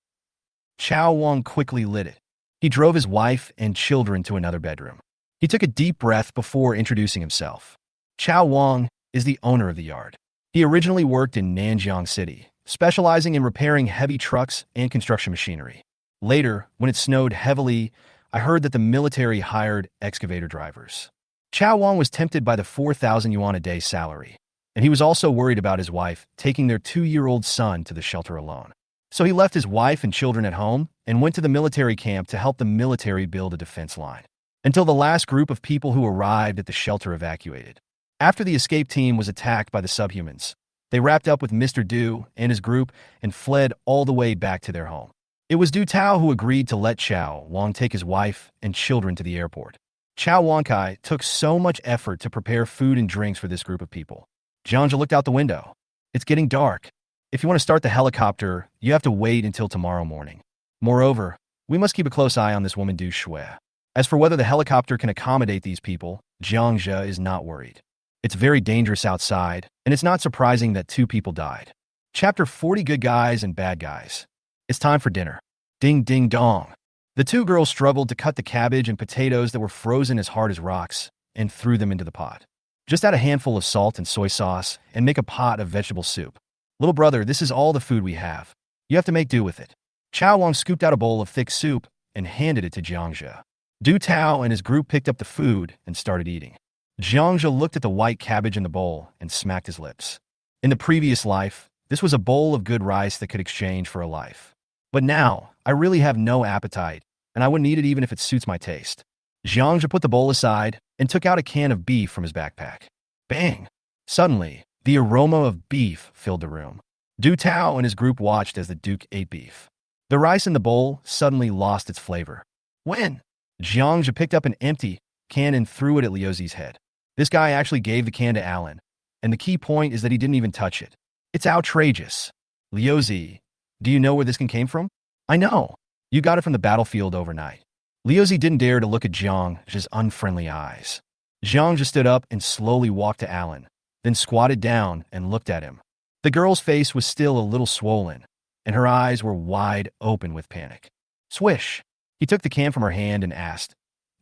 Speaker 1: Chao Wang quickly lit it. He drove his wife and children to another bedroom. He took a deep breath before introducing himself. Chao Wang is the owner of the yard. He originally worked in Nanjiang City, specializing in repairing heavy trucks and construction machinery. Later, when it snowed heavily, I heard that the military hired excavator drivers. Chao Wang was tempted by the 4,000 yuan a day salary, and he was also worried about his wife taking their 2-year-old son to the shelter alone. So he left his wife and children at home and went to the military camp to help the military build a defense line, until the last group of people who arrived at the shelter evacuated. After the escape team was attacked by the subhumans, they wrapped up with Mr. Du and his group and fled all the way back to their home. It was Du Tao who agreed to let Chao Wang take his wife and children to the airport. Chao Wangkai took so much effort to prepare food and drinks for this group of people. Jiang Zhe looked out the window. It's getting dark. If you want to start the helicopter, you have to wait until tomorrow morning. Moreover, we must keep a close eye on this woman Du Shui. As for whether the helicopter can accommodate these people, Jiang Zhe is not worried. It's very dangerous outside, and it's not surprising that 2 people died. Chapter 40: Good Guys and Bad Guys. It's time for dinner. Ding ding dong. The 2 girls struggled to cut the cabbage and potatoes that were frozen as hard as rocks and threw them into the pot. Just add a handful of salt and soy sauce and make a pot of vegetable soup. "Little brother, this is all the food we have. You have to make do with it." Chao Wang scooped out a bowl of thick soup and handed it to Jiang Zhe. Du Tao and his group picked up the food and started eating. Jiang Zhe looked at the white cabbage in the bowl and smacked his lips. In the previous life, this was a bowl of good rice that could exchange for a life. But now, I really have no appetite, and I wouldn't eat it even if it suits my taste. Jiang Zhe put the bowl aside and took out a can of beef from his backpack. Bang! Suddenly, the aroma of beef filled the room. Du Tao and his group watched as the Duke ate beef. The rice in the bowl suddenly lost its flavor. When? Jiang Zhe picked up an empty can and threw it at Liu's head. This guy actually gave the can to Alan, and the key point is that he didn't even touch it. It's outrageous. Liu, do you know where this can came from? I know. You got it from the battlefield overnight. Liuzi didn't dare to look at Jiang Zhe's unfriendly eyes. Jiang Zhe stood up and slowly walked to Alan, then squatted down and looked at him. The girl's face was still a little swollen, and her eyes were wide open with panic. Swish! He took the can from her hand and asked,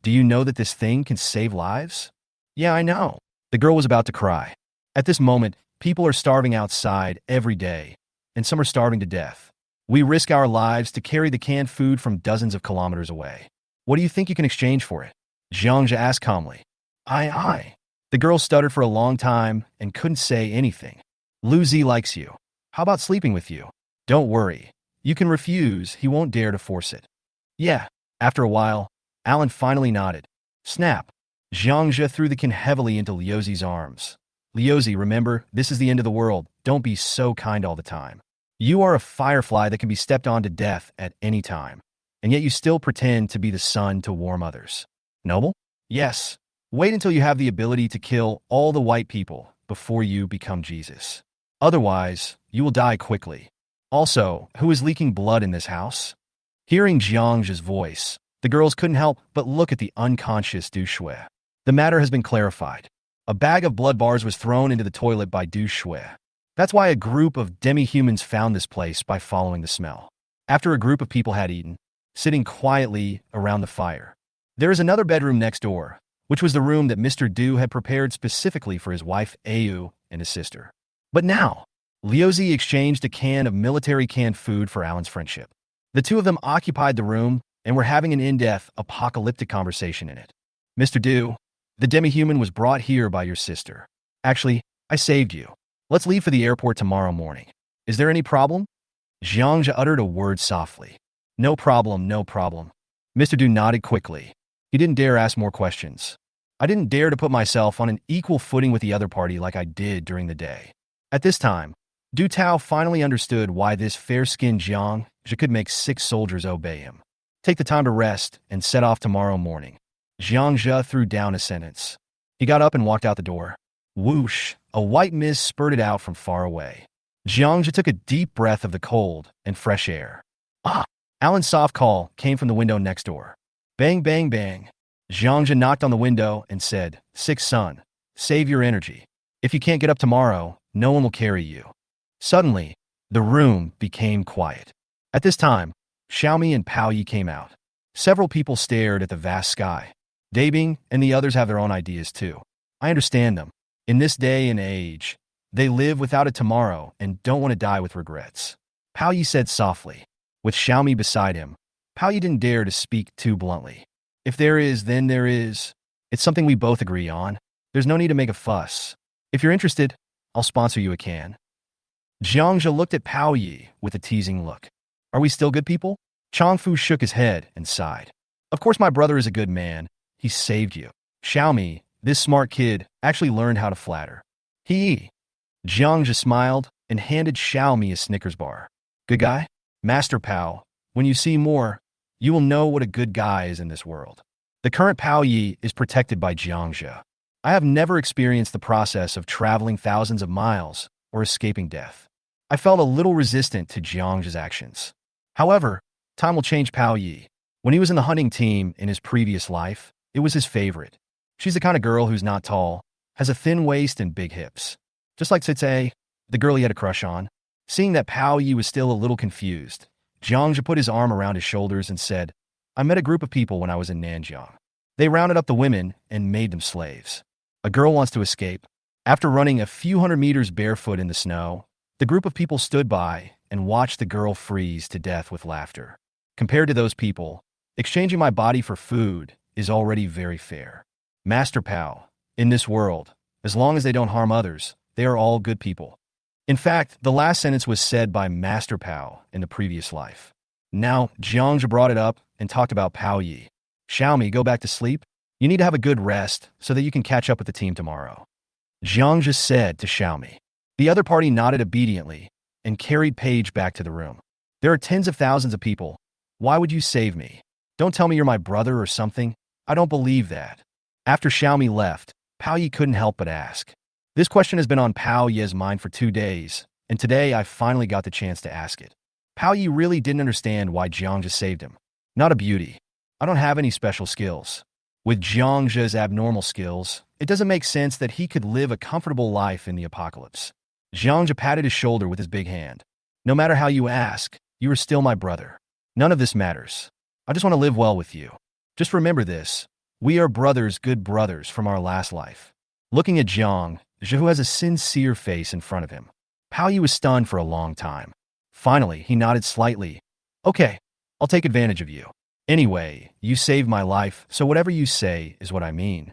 Speaker 1: "Do you know that this thing can save lives?" "Yeah, I know." The girl was about to cry. At this moment, people are starving outside every day, and some are starving to death. We risk our lives to carry the canned food from dozens of kilometers away. What do you think you can exchange for it? Jiang Zhe asked calmly. I. The girl stuttered for a long time and couldn't say anything. Lu Zi likes you. How about sleeping with you? Don't worry. You can refuse, he won't dare to force it. Yeah. After a while, Alan finally nodded. Snap. Jiang Zhe threw the can heavily into Liuzi's arms. Liuzi, remember, this is the end of the world. Don't be so kind all the time. You are a firefly that can be stepped on to death at any time, and yet you still pretend to be the sun to warm others. Noble? Yes. Wait until you have the ability to kill all the white people before you become Jesus. Otherwise, you will die quickly. Also, who is leaking blood in this house? Hearing Jiang Zhe's voice, the girls couldn't help but look at the unconscious Du Shui. The matter has been clarified. A bag of blood bars was thrown into the toilet by Du Shui. That's why a group of demi-humans found this place by following the smell. After a group of people had eaten, sitting quietly around the fire. There is another bedroom next door, which was the room that Mr. Du had prepared specifically for his wife Xia Yu and his sister. But now, Liuzi exchanged a can of military canned food for Alan's friendship. The two of them occupied the room and were having an in-depth, apocalyptic conversation in it. Mr. Du, the demi-human was brought here by your sister. Actually, I saved you. Let's leave for the airport tomorrow morning. Is there any problem? Jiang Zhe uttered a word softly. No problem, no problem. Mr. Du nodded quickly. He didn't dare ask more questions. I didn't dare to put myself on an equal footing with the other party like I did during the day. At this time, Du Tao finally understood why this fair-skinned Jiang Zhe could make 6 soldiers obey him. Take the time to rest and set off tomorrow morning. Jiang Zhe threw down a sentence. He got up and walked out the door. Whoosh! A white mist spurted out from far away. Jiang Zhe took a deep breath of the cold and fresh air. Ah! Alan's soft call came from the window next door. Bang, bang, bang. Jiang Zhe knocked on the window and said, "Six son, save your energy. If you can't get up tomorrow, no one will carry you." Suddenly, the room became quiet. At this time, Xiaomi and Pao Yi came out. Several people stared at the vast sky. Dabing and the others have their own ideas too. I understand them. In this day and age, they live without a tomorrow and don't want to die with regrets. Pao Yi said softly. With Xiaomi beside him, Pao Yi didn't dare to speak too bluntly. If there is, then there is. It's something we both agree on. There's no need to make a fuss. If you're interested, I'll sponsor you a can. Jiang Zhe looked at Pao Yi with a teasing look. Are we still good people? Changfu shook his head and sighed. Of course my brother is a good man. He saved you. Xiaomi, this smart kid, actually learned how to flatter. Jiang Zhe smiled and handed Xiaomi a Snickers bar. Good guy? Master Pao, when you see more, you will know what a good guy is in this world. The current Pao Yi is protected by Jiang Zhe. I have never experienced the process of traveling thousands of miles or escaping death. I felt a little resistant to Jiang Zhe's actions. However, time will change Pao Yi. When he was in the hunting team in his previous life, it was his favorite. She's the kind of girl who's not tall, has a thin waist and big hips. Just like Tsitse, the girl he had a crush on. Seeing that Pao Yi was still a little confused, Jiang Zhe put his arm around his shoulders and said, I met a group of people when I was in Nanjiang. They rounded up the women and made them slaves. A girl wants to escape. After running a few hundred meters barefoot in the snow, the group of people stood by and watched the girl freeze to death with laughter. Compared to those people, exchanging my body for food is already very fair. Master Pao, in this world, as long as they don't harm others, they are all good people. In fact, the last sentence was said by Master Pao in the previous life. Now, Jiang Zhe brought it up and talked about Pao Yi. Xiaomi, go back to sleep. You need to have a good rest so that you can catch up with the team tomorrow. Jiang Zhe said to Xiaomi. The other party nodded obediently and carried Paige back to the room. There are tens of thousands of people. Why would you save me? Don't tell me you're my brother or something. I don't believe that. After Xiaomi left, Pao Yi couldn't help but ask. This question has been on Pao Yi's mind for 2 days, and today I finally got the chance to ask it. Pao Yi really didn't understand why Jiang Zhe saved him. Not a beauty. I don't have any special skills. With Jiang Zhe's abnormal skills, it doesn't make sense that he could live a comfortable life in the apocalypse. Jiang Zhe patted his shoulder with his big hand. No matter how you ask, you are still my brother. None of this matters. I just want to live well with you. Just remember this. We are brothers, good brothers from our last life. Looking at Jiang Zhe, who has a sincere face in front of him, Pao Yu was stunned for a long time. Finally, he nodded slightly. Okay, I'll take advantage of you. Anyway, you saved my life, so whatever you say is what I mean.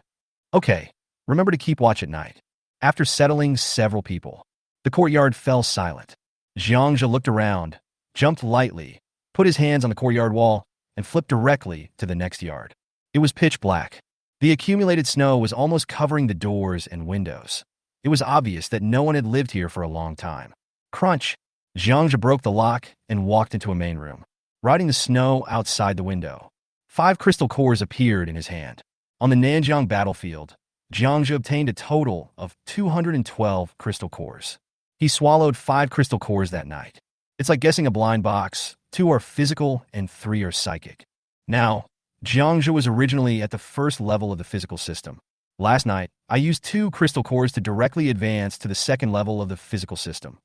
Speaker 1: Okay, remember to keep watch at night. After settling several people, the courtyard fell silent. Jiang Zhe looked around, jumped lightly, put his hands on the courtyard wall, and flipped directly to the next yard. It was pitch black. The accumulated snow was almost covering the doors and windows. It was obvious that no one had lived here for a long time. Crunch! Jiang Zhe broke the lock and walked into a main room, riding the snow outside the window. 5 crystal cores appeared in his hand. On the Nanjiang battlefield, Jiang Zhe obtained a total of 212 crystal cores. He swallowed 5 crystal cores that night. It's like guessing a blind box. 2 are physical and 3 are psychic. Now, Jiang Zhe was originally at the first level of the physical system. Last night, I used 2 crystal cores to directly advance to the second level of the physical system.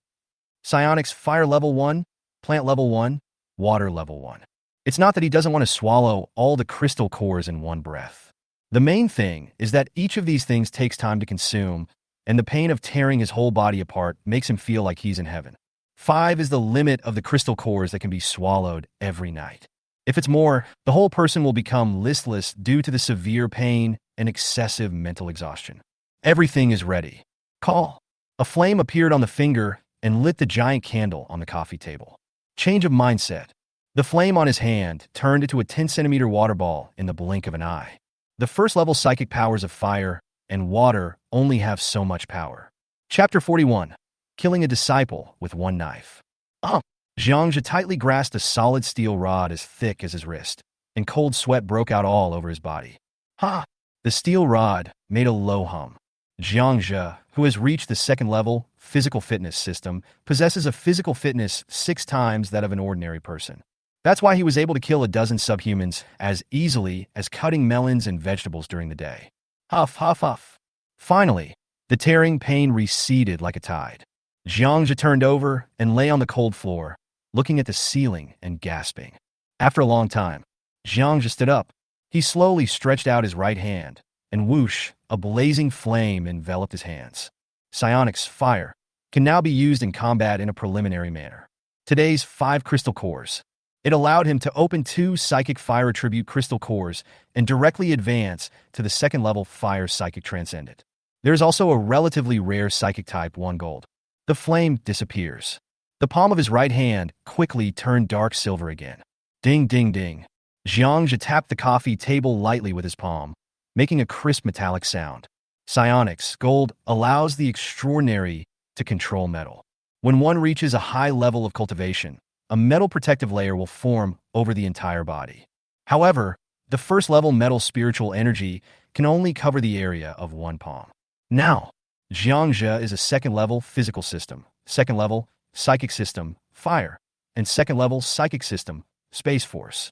Speaker 1: Psionics Fire Level 1, Plant Level 1, Water Level 1. It's not that he doesn't want to swallow all the crystal cores in one breath. The main thing is that each of these things takes time to consume, and the pain of tearing his whole body apart makes him feel like he's in heaven. 5 is the limit of the crystal cores that can be swallowed every night. If it's more, the whole person will become listless due to the severe pain and excessive mental exhaustion. Everything is ready. Call. A flame appeared on the finger and lit the giant candle on the coffee table. Change of mindset. The flame on his hand turned into a 10-centimeter water ball in the blink of an eye. The first level psychic powers of fire and water only have so much power. Chapter 41. Killing a disciple with one knife. Jiang Zhe tightly grasped a solid steel rod as thick as his wrist, and cold sweat broke out all over his body. The steel rod made a low hum. Jiang Zhe, who has reached the second level physical fitness system, possesses a physical fitness 6 times that of an ordinary person. That's why he was able to kill a dozen subhumans as easily as cutting melons and vegetables during the day. Huff, huff, huff. Finally, the tearing pain receded like a tide. Jiang Zhe turned over and lay on the cold floor, looking at the ceiling and gasping. After a long time, Jiang Zhe stood up. He slowly stretched out his right hand, and whoosh, a blazing flame enveloped his hands. Psionics Fire can now be used in combat in a preliminary manner. Today's 5 crystal cores. It allowed him to open 2 psychic fire attribute crystal cores and directly advance to the second level fire psychic transcendent. There's also a relatively rare psychic type 1 gold. The flame disappears. The palm of his right hand quickly turned dark silver again. Ding, ding, ding. Jiang Zhe tapped the coffee table lightly with his palm, making a crisp metallic sound. Psionics Gold allows the extraordinary to control metal. When one reaches a high level of cultivation, a metal protective layer will form over the entire body. However, the first level metal spiritual energy can only cover the area of 1 palm. Now, Jiang Zhe is a second level physical system, second level psychic system, fire, and second level psychic system, space force.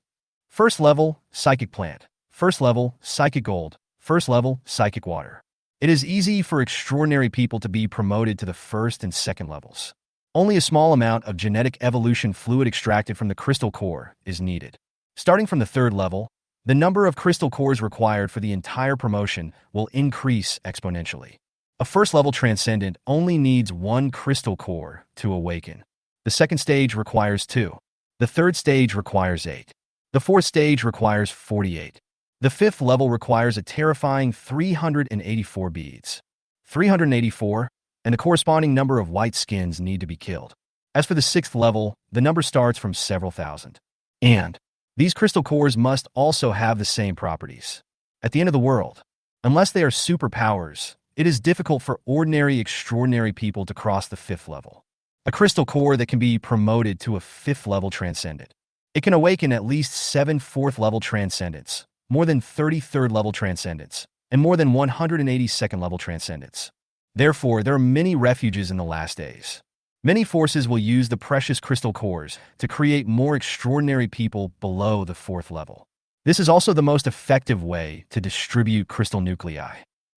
Speaker 1: First level psychic plant, first level psychic gold, first level psychic water. It is easy for extraordinary people to be promoted to the first and second levels. Only a small amount of genetic evolution fluid extracted from the crystal core is needed. Starting from the 3rd level, the number of crystal cores required for the entire promotion will increase exponentially. A first-level transcendent only needs 1 crystal core to awaken. The second stage requires 2. The third stage requires 8. The fourth stage requires 48. The 5th level requires a terrifying 384 beads. 384, and the corresponding number of white skins need to be killed. As for the 6th level, the number starts from several thousand. And these crystal cores must also have the same properties. At the end of the world, unless they are superpowers, it is difficult for ordinary, extraordinary people to cross the 5th level. A crystal core that can be promoted to a 5th level transcendent. It can awaken at least 7 4th level transcendents, more than 30 3rd level transcendents, and more than 180 2nd level transcendents. Therefore, there are many refuges in the last days. Many forces will use the precious crystal cores to create more extraordinary people below the 4th level. This is also the most effective way to distribute crystal nuclei.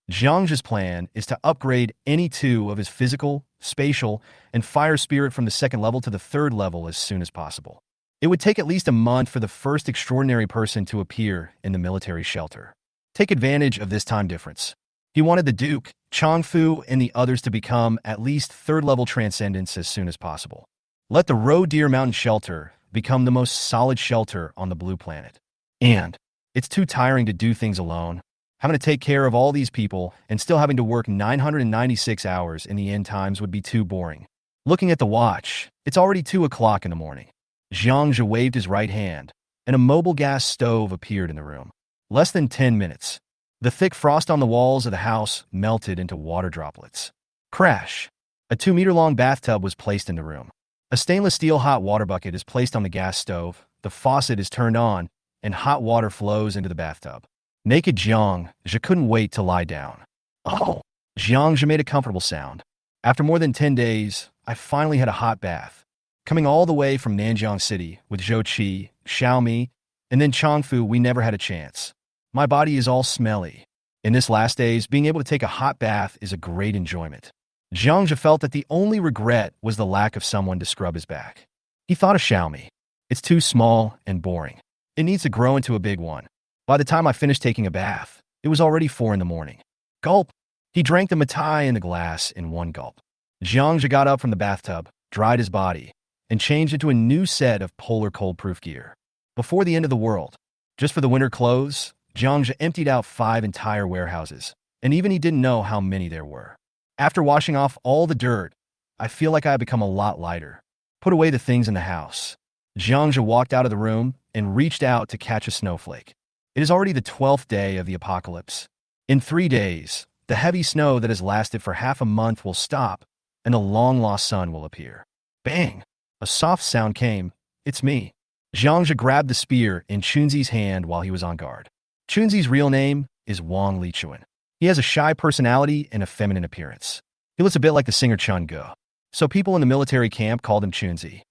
Speaker 1: Jiang Zhe's plan is to upgrade any two of his physical, spatial, and fire spirit from the second level to the third level as soon as possible. It would take at least a month for the first extraordinary person to appear in the military shelter. Take advantage of this time difference. He wanted the Duke, Changfu, and the others to become at least third-level transcendents as soon as possible. Let the Roe Deer Mountain Shelter become the most solid shelter on the blue planet. And it's too tiring to do things alone. Having to take care of all these people and still having to work 996 hours in the end times would be too boring. Looking at the watch, it's already 2 o'clock in the morning. Jiang Zhe waved his right hand, and a mobile gas stove appeared in the room. Less than 10 minutes. The thick frost on the walls of the house melted into water droplets. Crash! A 2-meter-long bathtub was placed in the room. A stainless steel hot water bucket is placed on the gas stove, the faucet is turned on, and hot water flows into the bathtub. Naked Jiang Zhe couldn't wait to lie down. Oh! Jiang Zhe made a comfortable sound. After more than 10 days, I finally had a hot bath. Coming all the way from Nanjiang City with Xiao Chi, Xiaomi, and then Changfu, we never had a chance. My body is all smelly. In this last days, being able to take a hot bath is a great enjoyment. Jiang Zhe felt that the only regret was the lack of someone to scrub his back. He thought of Xiaomi. It's too small and boring. It needs to grow into a big one. By the time I finished taking a bath, it was already 4 in the morning. Gulp! He drank the matai in the glass in 1 gulp. Jiang Zhe got up from the bathtub, dried his body, and changed into a new set of polar cold-proof gear. Before the end of the world, just for the winter clothes, Jiang Zhe emptied out 5 entire warehouses, and even he didn't know how many there were. After washing off all the dirt, I feel like I have become a lot lighter. Put away the things in the house. Jiang Zhe walked out of the room and reached out to catch a snowflake. It is already the 12th day of the apocalypse. In 3 days, the heavy snow that has lasted for half a month will stop, and the long-lost sun will appear. Bang! A soft sound came. It's me. Jiang Zhe grabbed the spear in Chunzi's hand while he was on guard. Chunzi's real name is Wang Lichuan. He has a shy personality and a feminine appearance. He looks a bit like the singer Chun Ge. So people in the military camp called him Chunzi.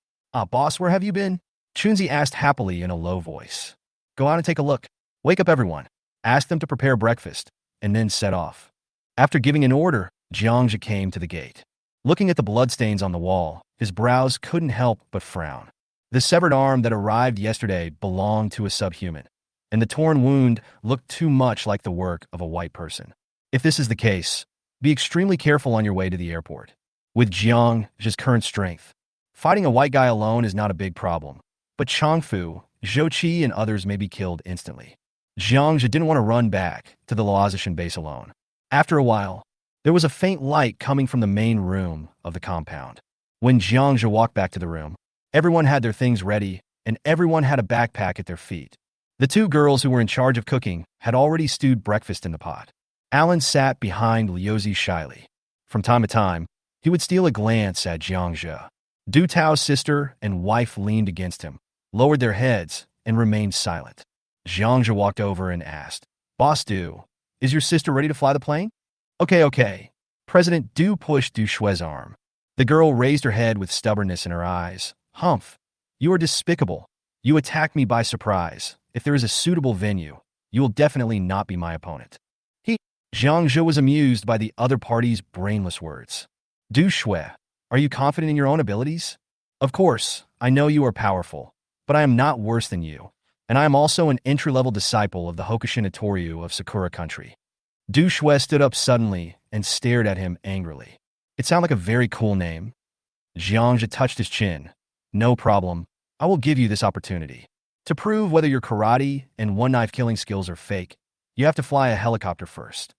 Speaker 1: Boss, where have you been? Chunzi asked happily in a low voice. Go out and take a look. Wake up everyone. Ask them to prepare breakfast, and then set off. After giving an order, Jiang Zhe came to the gate. Looking at the bloodstains on the wall, his brows couldn't help but frown. The severed arm that arrived yesterday belonged to a subhuman, and the torn wound looked too much like the work of a white person. If this is the case, be extremely careful on your way to the airport. With Jiang Zhe's current strength, fighting a white guy alone is not a big problem, but Changfu, Xiao Chi, and others may be killed instantly. Jiang Zhe didn't want to run back to the Laotian base alone. After a while, there was a faint light coming from the main room of the compound. When Jiang Zhe walked back to the room, everyone had their things ready, and everyone had a backpack at their feet. The 2 girls who were in charge of cooking had already stewed breakfast in the pot. Alan sat behind Liuzi shyly. From time to time, he would steal a glance at Jiang Zhe. Du Tao's sister and wife leaned against him, lowered their heads, and remained silent. Jiang Zhe walked over and asked, Boss Du, is your sister ready to fly the plane? Okay. President Du pushed Du Shui's arm. The girl raised her head with stubbornness in her eyes. Humph, you are despicable. You attacked me by surprise. If there is a suitable venue, you will definitely not be my opponent. Jiang Zhe was amused by the other party's brainless words. Du Shui, are you confident in your own abilities? Of course, I know you are powerful, but I am not worse than you, and I am also an entry-level disciple of the Hokushin Itoryu of Sakura country. Du Shui stood up suddenly and stared at him angrily. It sounded like a very cool name. Jiang Zhe touched his chin. No problem. I will give you this opportunity. To prove whether your karate and one-knife killing skills are fake, you have to fly a helicopter first.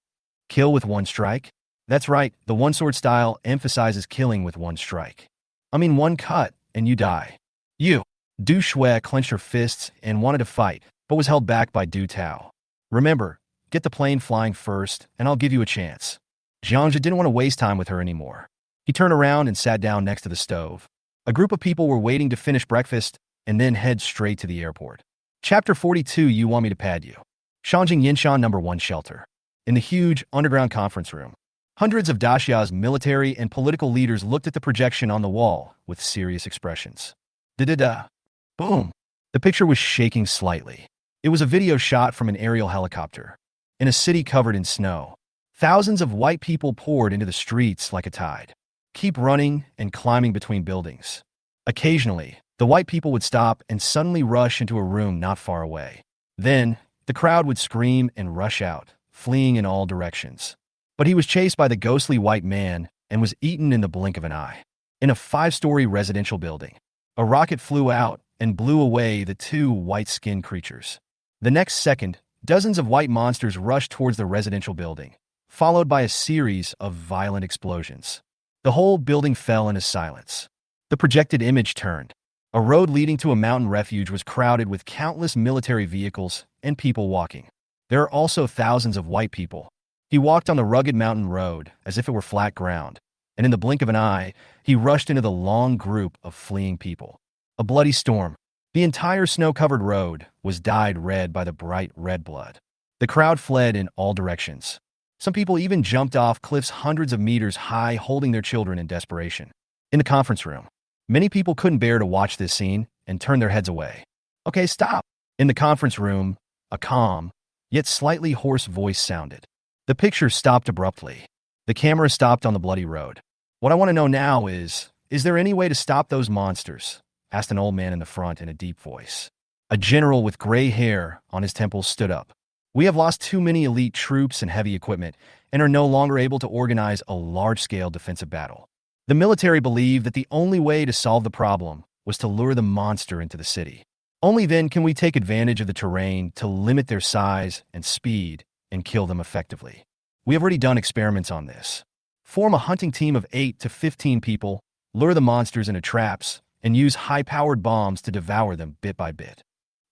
Speaker 1: Kill with 1 strike? That's right, the one-sword style emphasizes killing with 1 strike. 1 cut, and you die. You. Du Shui clenched her fists and wanted to fight, but was held back by Du Tao. Remember, get the plane flying first, and I'll give you a chance. Jiang Zhe didn't want to waste time with her anymore. He turned around and sat down next to the stove. A group of people were waiting to finish breakfast and then head straight to the airport. Chapter 42. You want me to pad you. Shangjing Yinshan No. 1 Shelter. In the huge underground conference room, hundreds of Daxia's military and political leaders looked at the projection on the wall with serious expressions. Da-da-da. Boom. The picture was shaking slightly. It was a video shot from an aerial helicopter. In a city covered in snow, thousands of white people poured into the streets like a tide. Keep running and climbing between buildings. Occasionally, the white people would stop and suddenly rush into a room not far away. Then, the crowd would scream and rush out, fleeing in all directions. But he was chased by the ghostly white man and was eaten in the blink of an eye. In a 5-story residential building, a rocket flew out and blew away the 2 white-skinned creatures. The next second, dozens of white monsters rushed towards the residential building, followed by a series of violent explosions. The whole building fell into silence. The projected image turned. A road leading to a mountain refuge was crowded with countless military vehicles and people walking. There are also thousands of white people. He walked on the rugged mountain road as if it were flat ground, and in the blink of an eye, he rushed into the long group of fleeing people. A bloody storm. The entire snow-covered road was dyed red by the bright red blood. The crowd fled in all directions. Some people even jumped off cliffs hundreds of meters high, holding their children in desperation. In the conference room, many people couldn't bear to watch this scene and turned their heads away. "Okay, stop." In the conference room, a calm, yet slightly hoarse voice sounded. The picture stopped abruptly. The camera stopped on the bloody road. "What I want to know now is there any way to stop those monsters?" asked an old man in the front in a deep voice. A general with gray hair on his temples stood up. "We have lost too many elite troops and heavy equipment and are no longer able to organize a large-scale defensive battle. The military believed that the only way to solve the problem was to lure the monster into the city. Only then can we take advantage of the terrain to limit their size and speed and kill them effectively. We have already done experiments on this. Form a hunting team of 8 to 15 people, lure the monsters into traps, and use high-powered bombs to devour them bit by bit.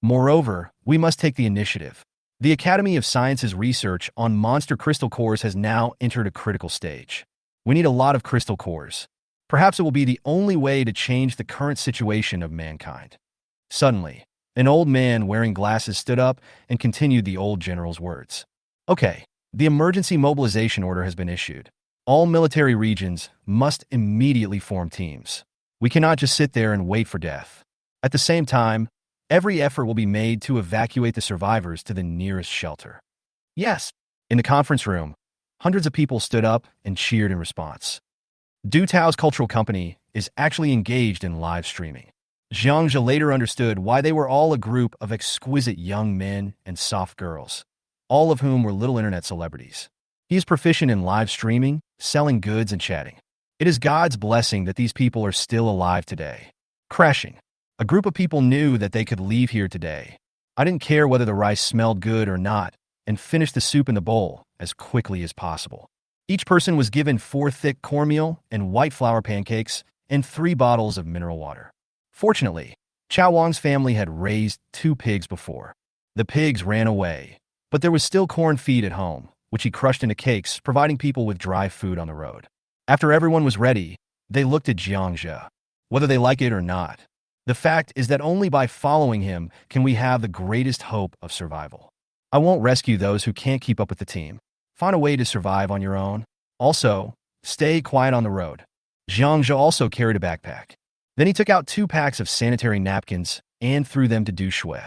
Speaker 1: Moreover, we must take the initiative. The Academy of Sciences research on monster crystal cores has now entered a critical stage. We need a lot of crystal cores. Perhaps it will be the only way to change the current situation of mankind." Suddenly, an old man wearing glasses stood up and continued the old general's words. "Okay, the emergency mobilization order has been issued. All military regions must immediately form teams. We cannot just sit there and wait for death. At the same time, every effort will be made to evacuate the survivors to the nearest shelter." "Yes." In the conference room, hundreds of people stood up and cheered in response. Du Tao's cultural company is actually engaged in live streaming. Jiang Zhe later understood why they were all a group of exquisite young men and soft girls, all of whom were little internet celebrities. He is proficient in live streaming, selling goods, and chatting. It is God's blessing that these people are still alive today. Crashing. A group of people knew that they could leave here today. I didn't care whether the rice smelled good or not, and finished the soup in the bowl as quickly as possible. Each person was given 4 thick cornmeal and white flour pancakes and 3 bottles of mineral water. Fortunately, Chao Wang's family had raised 2 pigs before. The pigs ran away, but there was still corn feed at home, which he crushed into cakes, providing people with dry food on the road. After everyone was ready, they looked at Jiang Zhe. Whether they like it or not, the fact is that only by following him can we have the greatest hope of survival. I won't rescue those who can't keep up with the team. Find a way to survive on your own. Also, stay quiet on the road." Jiang Zhe also carried a backpack. Then he took out 2 packs of sanitary napkins and threw them to Du Shui.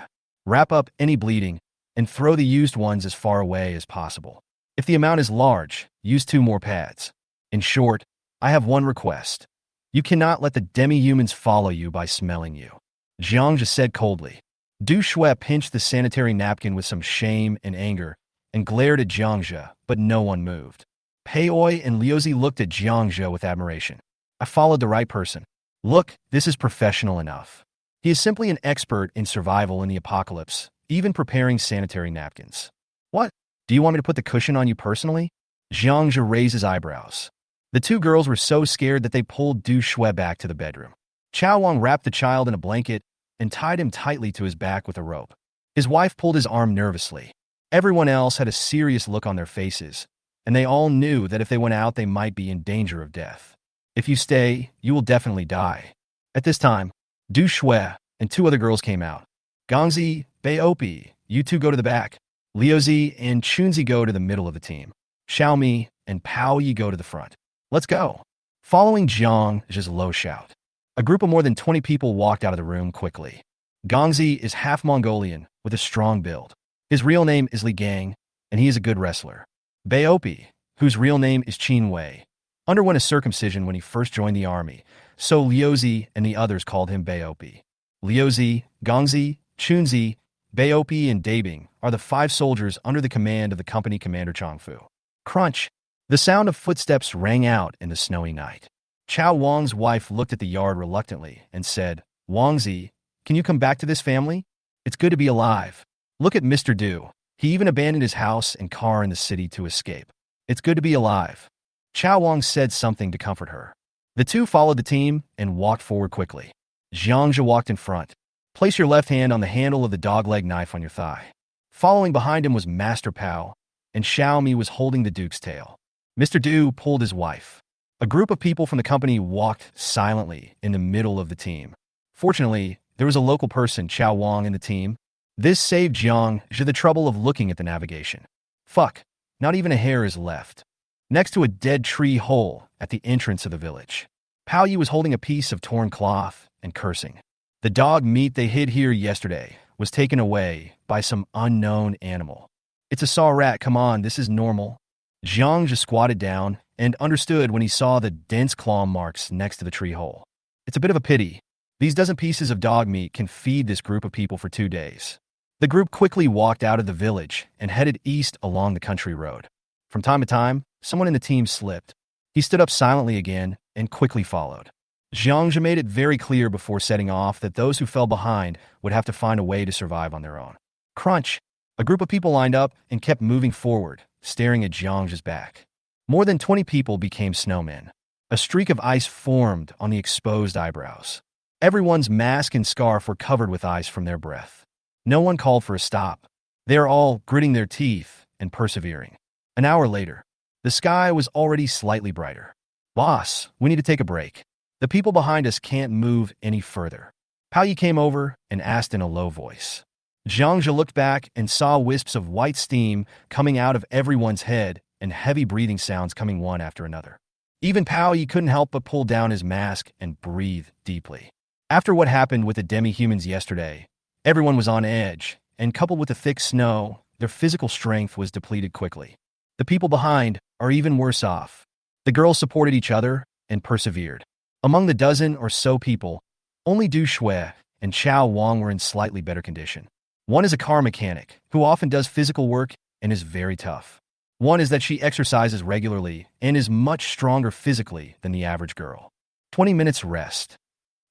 Speaker 1: "Wrap up any bleeding and throw the used ones as far away as possible. If the amount is large, use 2 more pads. In short, I have one request. You cannot let the demi-humans follow you by smelling you." Jiang Zhe said coldly. Du Shui pinched the sanitary napkin with some shame and anger and glared at Jiang Zhe, but no one moved. Pei Oi and Liuzi looked at Jiang Zhe with admiration. "I followed the right person. Look, this is professional enough. He is simply an expert in survival in the apocalypse, even preparing sanitary napkins." "What? Do you want me to put the cushion on you personally?" Jiang Zhe raised his eyebrows. The 2 girls were so scared that they pulled Du Shui back to the bedroom. Chao Wang wrapped the child in a blanket and tied him tightly to his back with a rope. His wife pulled his arm nervously. Everyone else had a serious look on their faces, and they all knew that if they went out, they might be in danger of death. "If you stay, you will definitely die." At this time, Du Shui and 2 other girls came out. "Gangzi, Beiopi, you 2 go to the back. Liuzi and Chunzi go to the middle of the team. Xiaomi and Pao Yi go to the front. Let's go." Following Jiang Zhe's low shout, a group of more than 20 people walked out of the room quickly. Gongzi is half Mongolian with a strong build. His real name is Li Gang, and he is a good wrestler. Baopi, whose real name is Qin Wei, underwent a circumcision when he first joined the army, so Liuzi and the others called him Baopi. Liuzi, Gongzi, Chunzi, Baopi, and Dabing are the 5 soldiers under the command of the company commander Changfu. Crunch! The sound of footsteps rang out in the snowy night. Chao Wang's wife looked at the yard reluctantly and said, "Wangzi, can you come back to this family? It's good to be alive. Look at Mr. Du. He even abandoned his house and car in the city to escape. It's good to be alive." Chao Wang said something to comfort her. The two followed the team and walked forward quickly. Jiang Zhe walked in front. Place your left hand on the handle of the dogleg knife on your thigh. Following behind him was Master Pao, and Xiaomi was holding the Duke's tail. Mr. Du pulled his wife. A group of people from the company walked silently in the middle of the team. Fortunately, there was a local person, Chao Wang, in the team. This saved Jiang Zhe the trouble of looking at the navigation. Fuck, not even a hair is left. Next to a dead tree hole at the entrance of the village, Pao Yi was holding a piece of torn cloth and cursing. The dog meat they hid here yesterday was taken away by some unknown animal. It's a saw rat, come on, this is normal. Jiang Zhe squatted down and understood when he saw the dense claw marks next to the tree hole. It's a bit of a pity. These dozen pieces of dog meat can feed this group of people for 2 days. The group quickly walked out of the village and headed east along the country road. From time to time, someone in the team slipped. He stood up silently again and quickly followed. Jiang Zhe made it very clear before setting off that those who fell behind would have to find a way to survive on their own. Crunch! A group of people lined up and kept moving forward, staring at Jiang Zhe's back. More than 20 people became snowmen. A streak of ice formed on the exposed eyebrows. Everyone's mask and scarf were covered with ice from their breath. No one called for a stop. They are all gritting their teeth and persevering. An hour later, the sky was already slightly brighter. "Boss, we need to take a break. The people behind us can't move any further." Pao Yi came over and asked in a low voice. Jiang Zhe looked back and saw wisps of white steam coming out of everyone's head and heavy breathing sounds coming one after another. Even Pao Yi couldn't help but pull down his mask and breathe deeply. After what happened with the demi-humans yesterday, everyone was on edge, and coupled with the thick snow, their physical strength was depleted quickly. The people behind are even worse off. The girls supported each other and persevered. Among the dozen or so people, only Du Shui and Chao Wang were in slightly better condition. One is a car mechanic who often does physical work and is very tough. One is that she exercises regularly and is much stronger physically than the average girl. 20 minutes rest.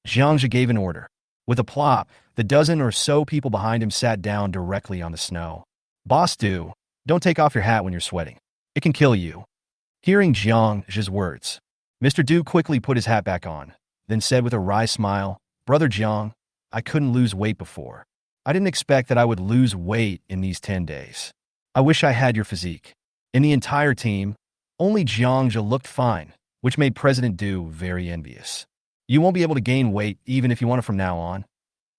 Speaker 1: Jiang Zhe gave an order. With a plop, the dozen or so people behind him sat down directly on the snow. "Boss Du, don't take off your hat when you're sweating. It can kill you." Hearing Jiang Zhe's words, Mr. Du quickly put his hat back on, then said with a wry smile, "Brother Jiang, I couldn't lose weight before. I didn't expect that I would lose weight in these 10 days. I wish I had your physique." In the entire team, only Jiang Zhe looked fine, which made President Du very envious. "You won't be able to gain weight even if you want it from now on."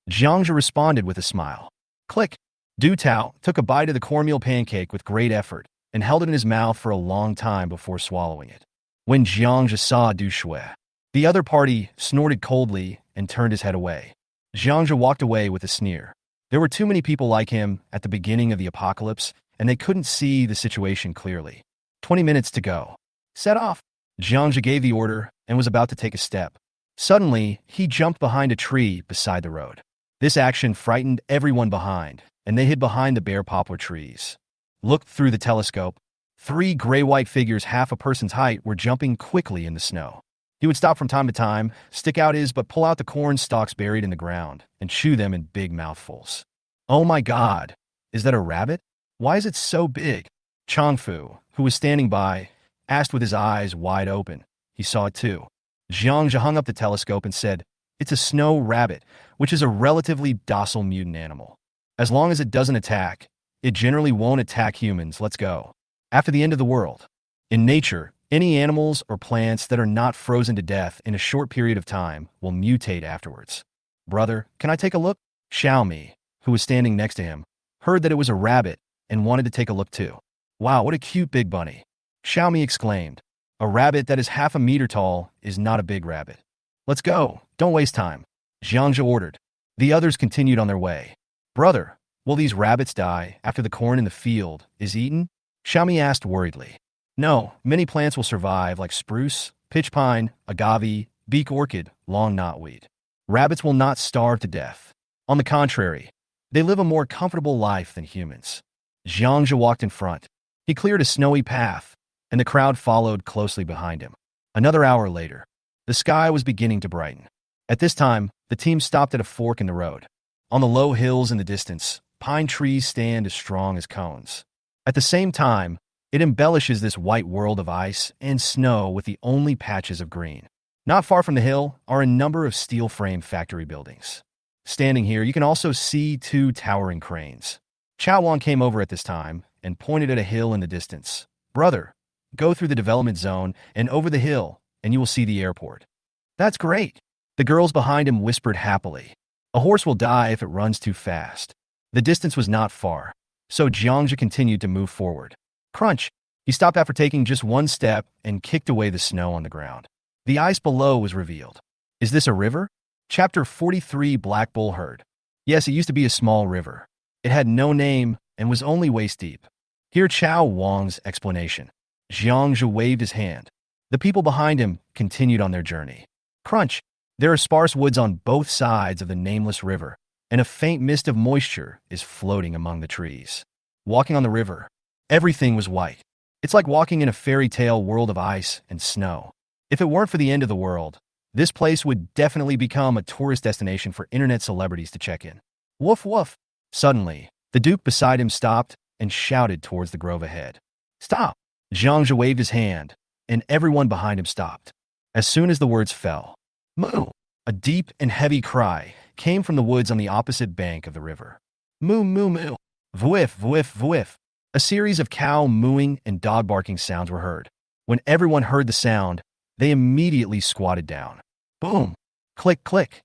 Speaker 1: Jiang Zhe responded with a smile. Click. Du Tao took a bite of the cornmeal pancake with great effort and held it in his mouth for a long time before swallowing it. When Jiang Zhe saw Du Shui, the other party snorted coldly and turned his head away. Jiang Zhe walked away with a sneer. There were too many people like him at the beginning of the apocalypse, and they couldn't see the situation clearly. 20 minutes to go. Set off. Jiang Zhe gave the order and was about to take a step. Suddenly, he jumped behind a tree beside the road. This action frightened everyone behind, and they hid behind the bare poplar trees. Looked through the telescope. 3 gray-white figures half a person's height were jumping quickly in the snow. He would stop from time to time, stick out his but pull out the corn stalks buried in the ground, and chew them in big mouthfuls. "Oh my God, is that a rabbit? Why is it so big?" Changfu, who was standing by, asked with his eyes wide open. He saw it too. Jiang Zhe hung up the telescope and said, "It's a snow rabbit, which is a relatively docile mutant animal. As long as it doesn't attack, it generally won't attack humans. Let's go." After the end of the world, in nature, any animals or plants that are not frozen to death in a short period of time will mutate afterwards. "Brother, can I take a look?" Xiaomi, who was standing next to him, heard that it was a rabbit and wanted to take a look too. "Wow, what a cute big bunny." Xiaomi exclaimed. "A rabbit that is half a meter tall is not a big rabbit. Let's go, don't waste time," Jiang Zhe ordered. The others continued on their way. Brother, will these rabbits die after the corn in the field is eaten? Xiaomi asked worriedly. No, many plants will survive like spruce, pitch pine, agave, beak orchid, long knotweed. Rabbits will not starve to death. On the contrary, they live a more comfortable life than humans. Jiang Zhe walked in front. He cleared a snowy path, and the crowd followed closely behind him. Another hour later, the sky was beginning to brighten. At this time, the team stopped at a fork in the road. On the low hills in the distance, pine trees stand as strong as cones. At the same time, it embellishes this white world of ice and snow with the only patches of green. Not far from the hill are a number of steel frame factory buildings. Standing here, you can also see two towering cranes. Chao Wan came over at this time and pointed at a hill in the distance. Brother, go through the development zone and over the hill, and you will see the airport. That's great. The girls behind him whispered happily. A horse will die if it runs too fast. The distance was not far, so Jiang Zhe continued to move forward. Crunch! He stopped after taking just one step and kicked away the snow on the ground. The ice below was revealed. Is this a river? Chapter 43 Black Bull Herd. Yes, it used to be a small river. It had no name and was only waist deep. Hear Chao Wang's explanation. Jiang Zhe waved his hand. The people behind him continued on their journey. Crunch! There are sparse woods on both sides of the nameless river, and a faint mist of moisture is floating among the trees. Walking on the river, everything was white. It's like walking in a fairy tale world of ice and snow. If it weren't for the end of the world, this place would definitely become a tourist destination for internet celebrities to check in. Woof woof! Suddenly, the duke beside him stopped and shouted towards the grove ahead. Stop! Jiang Zhe waved his hand, and everyone behind him stopped. As soon as the words fell, moo! A deep and heavy cry came from the woods on the opposite bank of the river. Moo moo moo! Vuif vuif vuif! A series of cow mooing and dog barking sounds were heard. When everyone heard the sound, they immediately squatted down. Boom! Click click!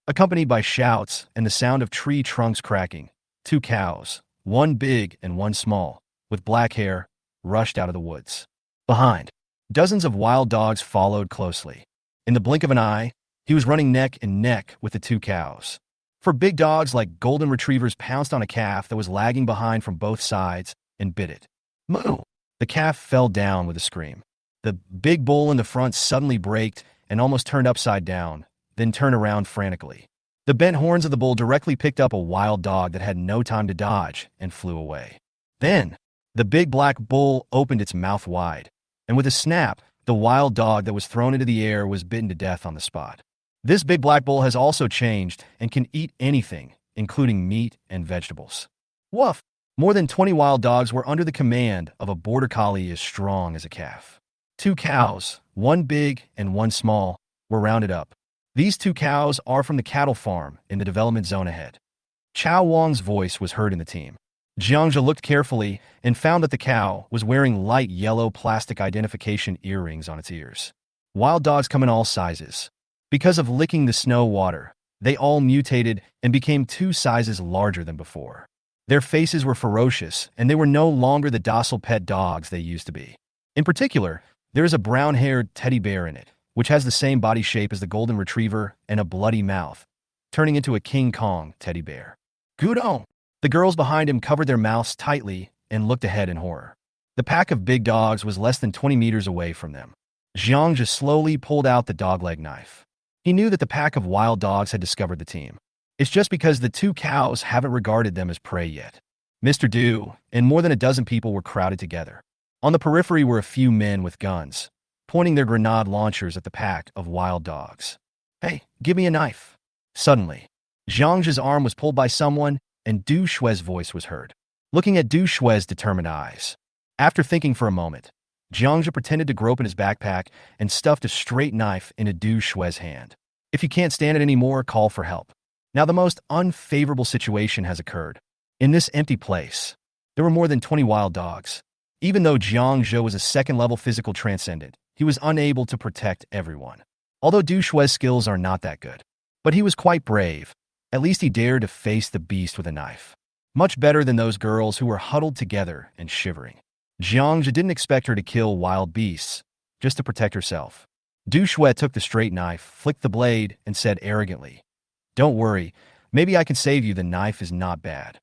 Speaker 1: Accompanied by shouts and the sound of tree trunks cracking, two cows, one big and one small, with black hair, rushed out of the woods. Behind, dozens of wild dogs followed closely. In the blink of an eye, he was running neck and neck with the two cows. For big dogs like golden retrievers pounced on a calf that was lagging behind from both sides and bit it. Moo! The calf fell down with a scream. The big bull in the front suddenly braked and almost turned upside down, then turned around frantically. The bent horns of the bull directly picked up a wild dog that had no time to dodge and flew away. Then, the big black bull opened its mouth wide, and with a snap, the wild dog that was thrown into the air was bitten to death on the spot. This big black bull has also changed and can eat anything, including meat and vegetables. Woof! More than 20 wild dogs were under the command of a border collie as strong as a calf. Two cows, one big and one small, were rounded up. These two cows are from the cattle farm in the development zone ahead. Chao Wang's voice was heard in the team. Jiang Zhe looked carefully and found that the cow was wearing light yellow plastic identification earrings on its ears. Wild dogs come in all sizes. Because of licking the snow water, they all mutated and became 2 sizes larger than before. Their faces were ferocious, and they were no longer the docile pet dogs they used to be. In particular, there is a brown-haired teddy bear in it, which has the same body shape as the golden retriever and a bloody mouth, turning into a King Kong teddy bear. Gudon! The girls behind him covered their mouths tightly and looked ahead in horror. The pack of big dogs was less than 20 meters away from them. Jiang Zhe slowly pulled out the dogleg knife. He knew that the pack of wild dogs had discovered the team. It's just because the two cows haven't regarded them as prey yet. Mr. Du and more than a dozen people were crowded together. On the periphery were a few men with guns, pointing their grenade launchers at the pack of wild dogs. Hey, give me a knife. Suddenly, Jiang Zhe's arm was pulled by someone, and Du Shui's voice was heard. Looking at Du Shui's determined eyes. After thinking for a moment, Jiang Zhe pretended to grope in his backpack and stuffed a straight knife into Du Shui's hand. If you can't stand it anymore, call for help. Now the most unfavorable situation has occurred. In this empty place, there were more than 20 wild dogs. Even though Jiang Zhe was a second-level physical transcendent, he was unable to protect everyone. Although Du Shui's skills are not that good. But he was quite brave. At least he dared to face the beast with a knife. Much better than those girls who were huddled together and shivering. Jiang Zhe didn't expect her to kill wild beasts, just to protect herself. Du Shui took the straight knife, flicked the blade, and said arrogantly, "Don't worry, Maybe I can save you, the knife is not bad.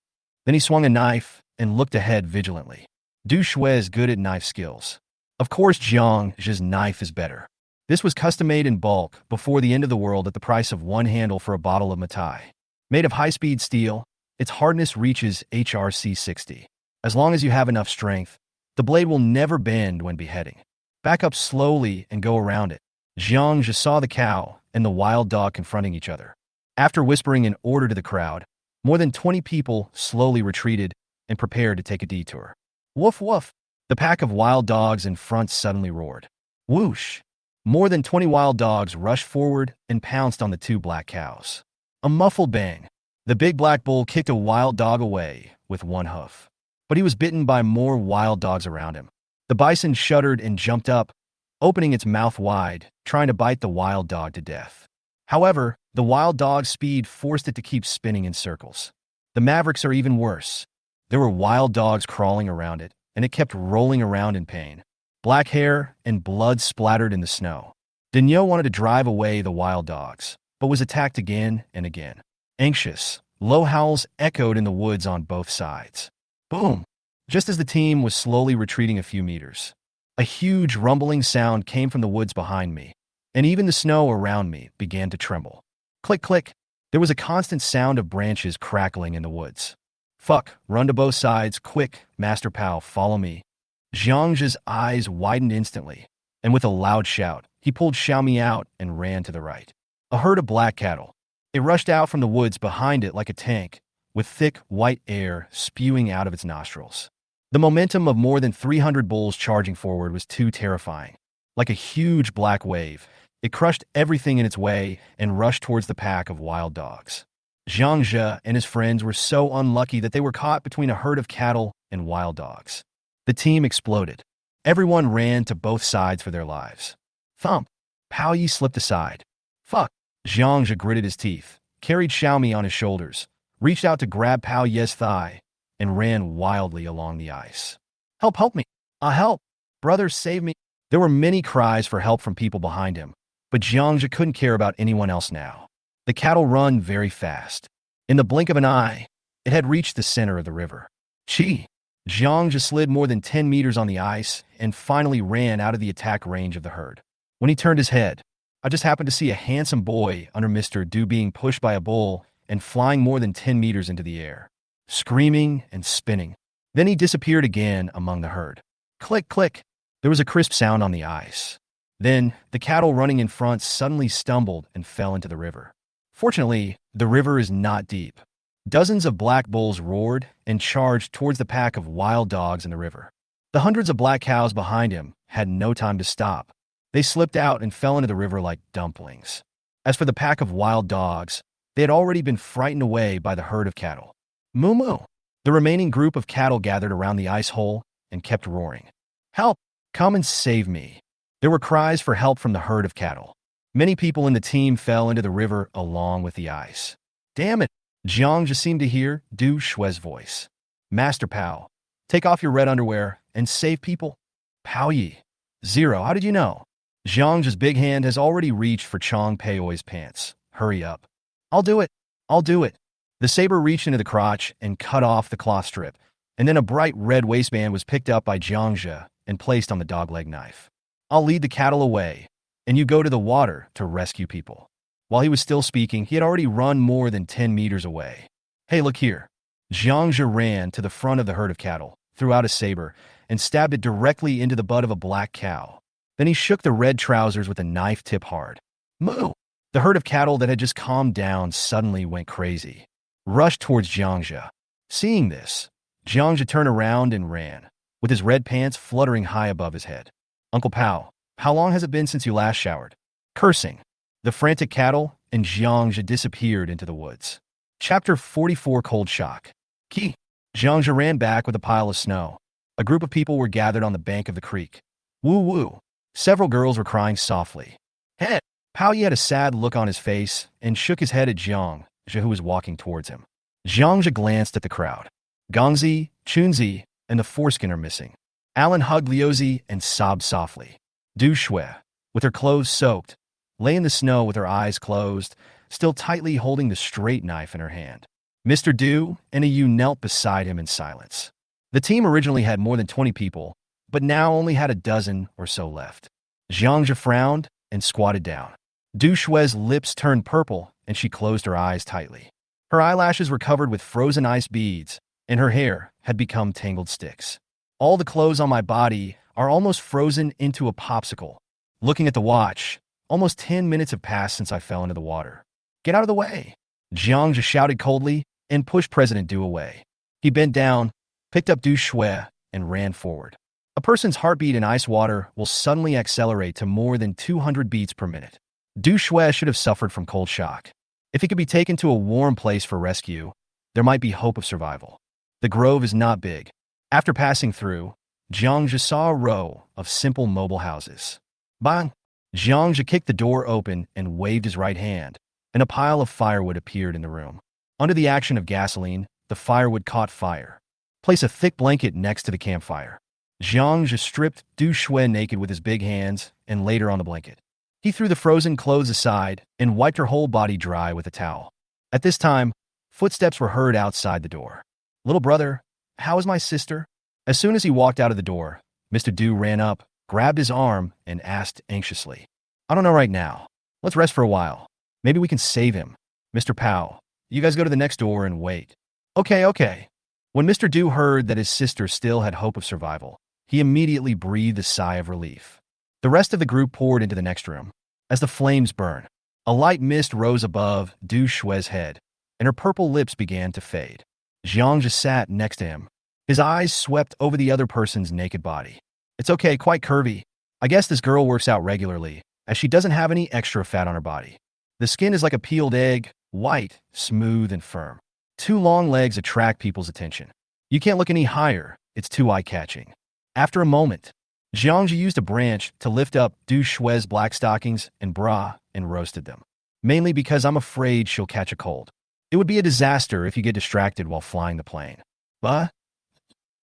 Speaker 1: Then he swung a knife and looked ahead vigilantly. Du Shui is good at knife skills. Of course Jiang Zhe's knife is better. This was custom-made in bulk before the end of the world at the price of one handle for a bottle of Matai. Made of high-speed steel, its hardness reaches HRC 60. As long as you have enough strength, the blade will never bend when beheading. Back up slowly and go around it. Jiang Zhe saw the cow and the wild dog confronting each other. After whispering an order to the crowd, more than 20 people slowly retreated and prepared to take a detour. Woof woof! The pack of wild dogs in front suddenly roared. Whoosh! More than 20 wild dogs rushed forward and pounced on the two black cows. A muffled bang. The big black bull kicked a wild dog away with one hoof. But he was bitten by more wild dogs around him. The bison shuddered and jumped up, opening its mouth wide, trying to bite the wild dog to death. However, the wild dog's speed forced it to keep spinning in circles. The mavericks are even worse. There were wild dogs crawling around it, and it kept rolling around in pain. Black hair and blood splattered in the snow. Daniel wanted to drive away the wild dogs, but was attacked again and again. Anxious, low howls echoed in the woods on both sides. Boom! Just as the team was slowly retreating a few meters, a huge rumbling sound came from the woods behind me, and even the snow around me began to tremble. Click, click! There was a constant sound of branches crackling in the woods. Fuck, run to both sides, quick, Master Pao, follow me. Jiang Zhe's eyes widened instantly, and with a loud shout, he pulled Xiaomi out and ran to the right. A herd of black cattle. It rushed out from the woods behind it like a tank, with thick, white air spewing out of its nostrils. The momentum of more than 300 bulls charging forward was too terrifying. Like a huge black wave, it crushed everything in its way and rushed towards the pack of wild dogs. Jiang Zhe and his friends were so unlucky that they were caught between a herd of cattle and wild dogs. The team exploded. Everyone ran to both sides for their lives. Thump! Pao Yi slipped aside. Fuck! Jiang Zhe gritted his teeth, carried Xiaomi on his shoulders, reached out to grab Pao Yi's thigh, and ran wildly along the ice. Help, help me! Help! Brother, save me! There were many cries for help from people behind him, but Jiang Zhe couldn't care about anyone else now. The cattle run very fast. In the blink of an eye, it had reached the center of the river. Chi! Jiang Zhe slid more than 10 meters on the ice and finally ran out of the attack range of the herd. When he turned his head, I just happened to see a handsome boy under Mr. Du being pushed by a bull and flying more than 10 meters into the air, screaming and spinning. Then he disappeared again among the herd. Click, click. There was a crisp sound on the ice. Then, the cattle running in front suddenly stumbled and fell into the river. Fortunately, the river is not deep. Dozens of black bulls roared and charged towards the pack of wild dogs in the river. The hundreds of black cows behind him had no time to stop. They slipped out and fell into the river like dumplings. As for the pack of wild dogs, they had already been frightened away by the herd of cattle. Moo moo! The remaining group of cattle gathered around the ice hole and kept roaring. Help! Come and save me! There were cries for help from the herd of cattle. Many people in the team fell into the river along with the ice. Damn it! Jiang just seemed to hear Du Shui's voice. Master Pao, take off your red underwear and save people. Pao Yi. Zero, how did you know? Jiang Zhe's big hand has already reached for Chong Peioi's pants. Hurry up. I'll do it. I'll do it. The saber reached into the crotch and cut off the cloth strip, and then a bright red waistband was picked up by Jiang Zhe and placed on the dogleg knife. I'll lead the cattle away, and you go to the water to rescue people. While he was still speaking, he had already run more than 10 meters away. Hey, look here. Jiang Zhe ran to the front of the herd of cattle, threw out a saber, and stabbed it directly into the butt of a black cow. Then he shook the red trousers with a knife tip hard. Moo! The herd of cattle that had just calmed down suddenly went crazy, rushed towards Jiang Zhe. Seeing this, Jiang Zhe turned around and ran, with his red pants fluttering high above his head. Uncle Pao, how long has it been since you last showered? Cursing, the frantic cattle and Jiang Zhe disappeared into the woods. Chapter 44 Cold Shock. Ki. Jiang Zhe ran back with a pile of snow. A group of people were gathered on the bank of the creek. Woo woo. Several girls were crying softly. Hey! Pao Yi had a sad look on his face and shook his head at Jiang Zhe, who was walking towards him. Jiang Zhe glanced at the crowd. Gongzi, Chunzi, and the foreskin are missing. Alan hugged Liuzi and sobbed softly. Du Shui, with her clothes soaked, lay in the snow with her eyes closed, still tightly holding the straight knife in her hand. Mr. Du and a Yu knelt beside him in silence. The team originally had more than 20 people, but now only had a dozen or so left. Jiang Zhe frowned and squatted down. Du Shue's lips turned purple, and she closed her eyes tightly. Her eyelashes were covered with frozen ice beads, and her hair had become tangled sticks. All the clothes on my body are almost frozen into a popsicle. Looking at the watch, almost 10 minutes have passed since I fell into the water. Get out of the way! Jiang Zhe shouted coldly and pushed President Du away. He bent down, picked up Du Shue, and ran forward. A person's heartbeat in ice water will suddenly accelerate to more than 200 beats per minute. Du Shue should have suffered from cold shock. If he could be taken to a warm place for rescue, there might be hope of survival. The grove is not big. After passing through, Jiang Zhe saw a row of simple mobile houses. Bang! Jiang Zhe kicked the door open and waved his right hand, and a pile of firewood appeared in the room. Under the action of gasoline, the firewood caught fire. Place a thick blanket next to the campfire. Jiang Zhe stripped Du Shue naked with his big hands and laid her on the blanket. He threw the frozen clothes aside and wiped her whole body dry with a towel. At this time, footsteps were heard outside the door. Little brother, how is my sister? As soon as he walked out of the door, Mr. Du ran up, grabbed his arm, and asked anxiously, I don't know right now. Let's rest for a while. Maybe we can save him. Mr. Pow, you guys go to the next door and wait. Okay. When Mr. Du heard that his sister still had hope of survival, he immediately breathed a sigh of relief. The rest of the group poured into the next room. As the flames burned, a light mist rose above Du Shue's head, and her purple lips began to fade. Jiang Zhe sat next to him. His eyes swept over the other person's naked body. It's okay, quite curvy. I guess this girl works out regularly, as she doesn't have any extra fat on her body. The skin is like a peeled egg, white, smooth, and firm. 2 long legs attract people's attention. You can't look any higher, it's too eye-catching. After a moment, Jiang Zhe used a branch to lift up Du Shue's black stockings and bra and roasted them. Mainly because I'm afraid she'll catch a cold. It would be a disaster if you get distracted while flying the plane. But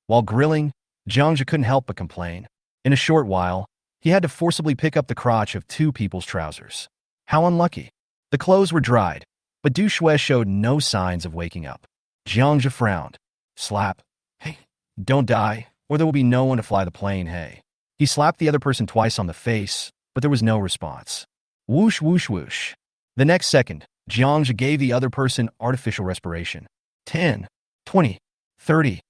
Speaker 1: while grilling, Jiang Zhe couldn't help but complain. In a short while, he had to forcibly pick up the crotch of 2 people's trousers. How unlucky. The clothes were dried, but Du Shue showed no signs of waking up. Jiang Zhe frowned. Slap. Hey, don't die, or there will be no one to fly the plane, hey. He slapped the other person twice on the face, but there was no response. Whoosh, whoosh, whoosh. The next second, Jiang Zhe gave the other person artificial respiration. 10, 20, 30.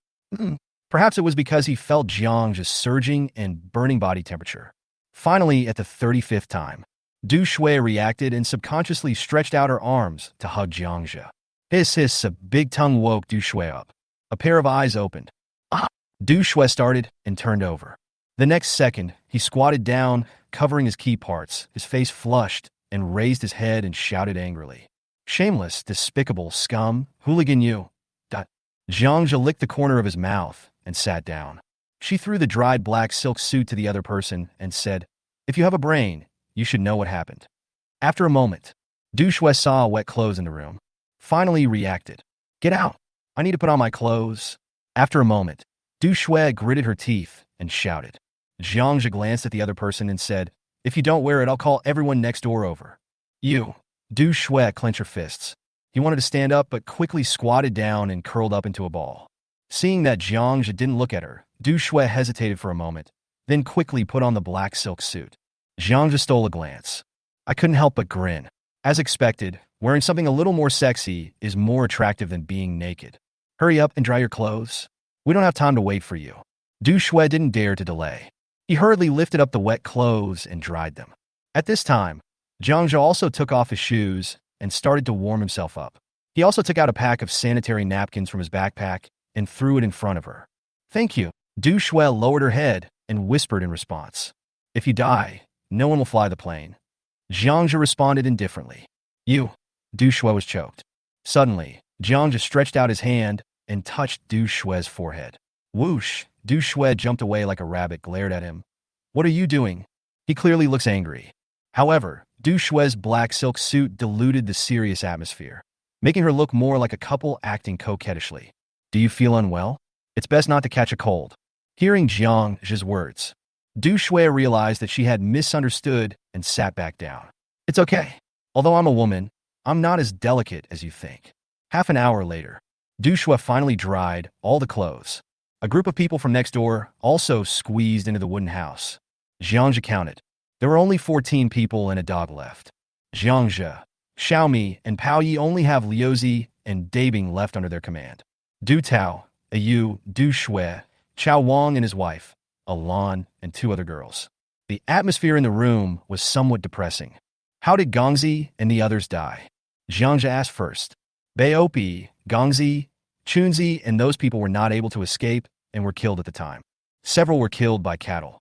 Speaker 1: Perhaps it was because he felt Jiang Zhe's surging and burning body temperature. Finally, at the 35th time, Du Shue reacted and subconsciously stretched out her arms to hug Jiang Zhe. Hiss, a big tongue woke Du Shue up. A pair of eyes opened. Ah! Du Shue started and turned over. The next second, he squatted down, covering his key parts, his face flushed, and raised his head and shouted angrily. Shameless, despicable scum, hooligan you. Jiang Zhe licked the corner of his mouth and sat down. She threw the dried black silk suit to the other person and said, If you have a brain, you should know what happened. After a moment, Du Shue saw wet clothes in the room. Finally, he reacted. Get out. I need to put on my clothes. After a moment, Du Shue gritted her teeth and shouted. Jiang Zhe glanced at the other person and said, If you don't wear it, I'll call everyone next door over. You. Du Shue clenched her fists. He wanted to stand up, but quickly squatted down and curled up into a ball. Seeing that Jiang Zhe didn't look at her, Du Shue hesitated for a moment, then quickly put on the black silk suit. Jiang Zhe stole a glance. I couldn't help but grin. As expected, wearing something a little more sexy is more attractive than being naked. Hurry up and dry your clothes. We don't have time to wait for you. Du Shue didn't dare to delay. He hurriedly lifted up the wet clothes and dried them. At this time, Jiang Zhe also took off his shoes and started to warm himself up. He also took out a pack of sanitary napkins from his backpack and threw it in front of her. Thank you. Du Shue lowered her head and whispered in response. If you die, no one will fly the plane. Jiang Zhe responded indifferently. You. Du Shue was choked. Suddenly, Jiang Zhe stretched out his hand and touched Du Shue's forehead. Whoosh! Du Shue jumped away like a rabbit, glared at him. What are you doing? He clearly looks angry. However, Du Shue's black silk suit diluted the serious atmosphere, making her look more like a couple acting coquettishly. Do you feel unwell? It's best not to catch a cold. Hearing Jiang Zhe's words, Du Shue realized that she had misunderstood and sat back down. It's okay. Although I'm a woman, I'm not as delicate as you think. Half an hour later, Dushua finally dried all the clothes. A group of people from next door also squeezed into the wooden house. Jiang Zhe counted. There were only 14 people and a dog left. Jiang Zhe, Xiaomi, and Pao Yi only have Liuzi and Dabing left under their command. Du Tao, Ayu, Du Shui, Chao Wang and his wife, Alan, and 2 other girls. The atmosphere in the room was somewhat depressing. How did Gongzi and the others die? Jiang Zhe asked first. Baopi, Gongzi, Chunzi, and those people were not able to escape and were killed at the time. Several were killed by cattle.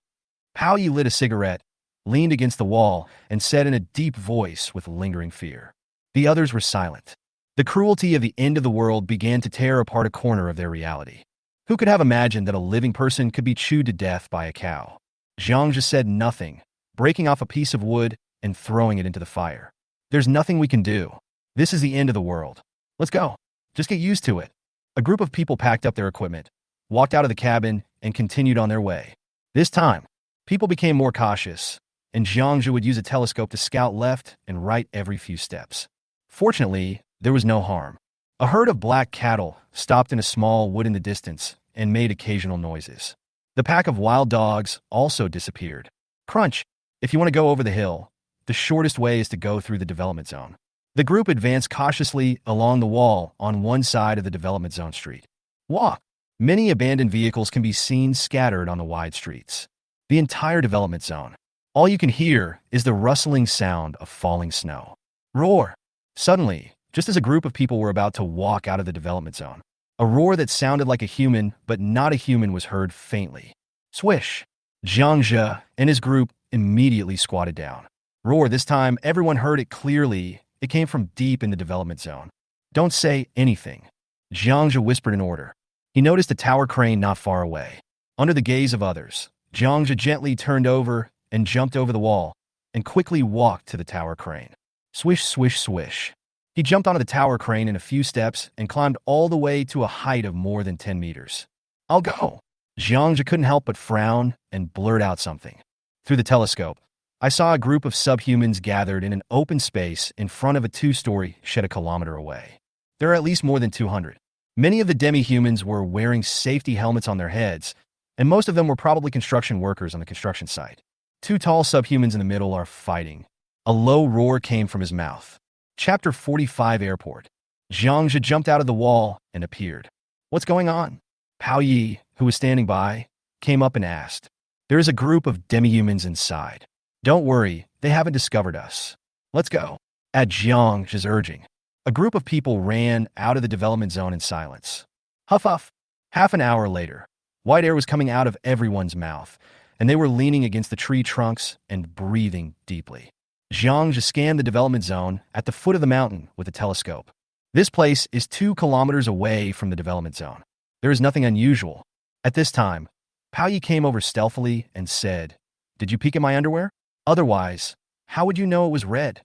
Speaker 1: Pao Yi lit a cigarette, leaned against the wall, and said in a deep voice with lingering fear. The others were silent. The cruelty of the end of the world began to tear apart a corner of their reality. Who could have imagined that a living person could be chewed to death by a cow? Jiang Zhe said nothing, breaking off a piece of wood and throwing it into the fire. There's nothing we can do. This is the end of the world. Let's go. Just get used to it. A group of people packed up their equipment, walked out of the cabin, and continued on their way. This time, people became more cautious, and Jiang Zhe would use a telescope to scout left and right every few steps. Fortunately, there was no harm. A herd of black cattle stopped in a small wood in the distance and made occasional noises. The pack of wild dogs also disappeared. Crunch! If you want to go over the hill, the shortest way is to go through the development zone. The group advanced cautiously along the wall on one side of the development zone street. Walk! Many abandoned vehicles can be seen scattered on the wide streets. The entire development zone. All you can hear is the rustling sound of falling snow. Roar! Suddenly, just as a group of people were about to walk out of the development zone, a roar that sounded like a human but not a human was heard faintly. Swish! Jiang Zhe and his group immediately squatted down. Roar! This time, everyone heard it clearly. It came from deep in the development zone. Don't say anything. Jiang Zhe whispered an order. He noticed a tower crane not far away. Under the gaze of others, Jiang Zhe gently turned over and jumped over the wall and quickly walked to the tower crane. Swish, swish, swish. He jumped onto the tower crane in a few steps and climbed all the way to a height of more than 10 meters. I'll go. Jiang Zhe couldn't help but frown and blurt out something. Through the telescope, I saw a group of subhumans gathered in an open space in front of a 2-story shed a kilometer away. There are at least more than 200. Many of the demi-humans were wearing safety helmets on their heads, and most of them were probably construction workers on the construction site. 2 tall subhumans in the middle are fighting. A low roar came from his mouth. Chapter 45 Airport. Jiang Zhe jumped out of the wall and appeared. What's going on? Pao Yi, who was standing by, came up and asked. There is a group of demi-humans inside. Don't worry, they haven't discovered us. Let's go. At Jiang Zhe's urging, a group of people ran out of the development zone in silence. Huff huff. Half an hour later, white air was coming out of everyone's mouth, and they were leaning against the tree trunks and breathing deeply. Jiang Zhe scanned the development zone at the foot of the mountain with a telescope. This place is 2 kilometers away from the development zone. There is nothing unusual. At this time, Pao Yi came over stealthily and said, Did you peek at my underwear? Otherwise, how would you know it was red?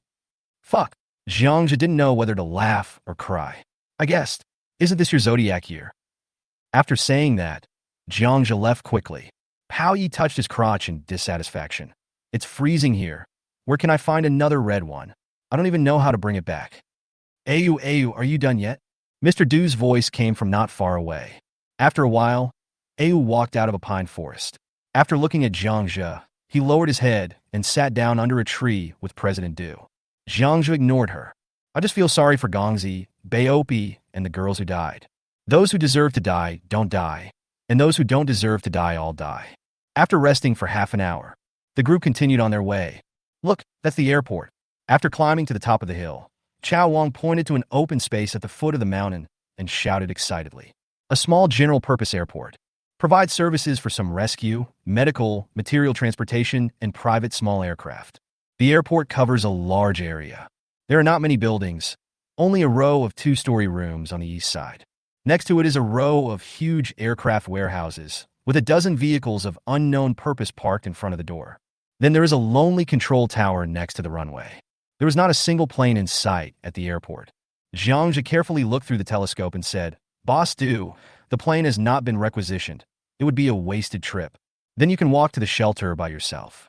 Speaker 1: Fuck. Jiang Zhe didn't know whether to laugh or cry. I guessed. Isn't this your zodiac year? After saying that, Jiang Zhe left quickly. Pao Yi touched his crotch in dissatisfaction. It's freezing here. Where can I find another red one? I don't even know how to bring it back. Ayu, are you done yet? Mr. Du's voice came from not far away. After a while, Ayu walked out of a pine forest. After looking at Jiang Zhe, he lowered his head and sat down under a tree with President Du. Jiang Zhe ignored her. I just feel sorry for Gongzi, Baopi, and the girls who died. Those who deserve to die don't die, and those who don't deserve to die all die. After resting for half an hour, the group continued on their way. Look, that's the airport. After climbing to the top of the hill, Chao Wang pointed to an open space at the foot of the mountain and shouted excitedly. A small general-purpose airport. Provides services for some rescue, medical, material transportation, and private small aircraft. The airport covers a large area. There are not many buildings, only a row of 2-story rooms on the east side. Next to it is a row of huge aircraft warehouses, with a dozen vehicles of unknown purpose parked in front of the door. Then there is a lonely control tower next to the runway. There was not a single plane in sight at the airport. Jiang Zhe carefully looked through the telescope and said, Boss Du, the plane has not been requisitioned. It would be a wasted trip. Then you can walk to the shelter by yourself.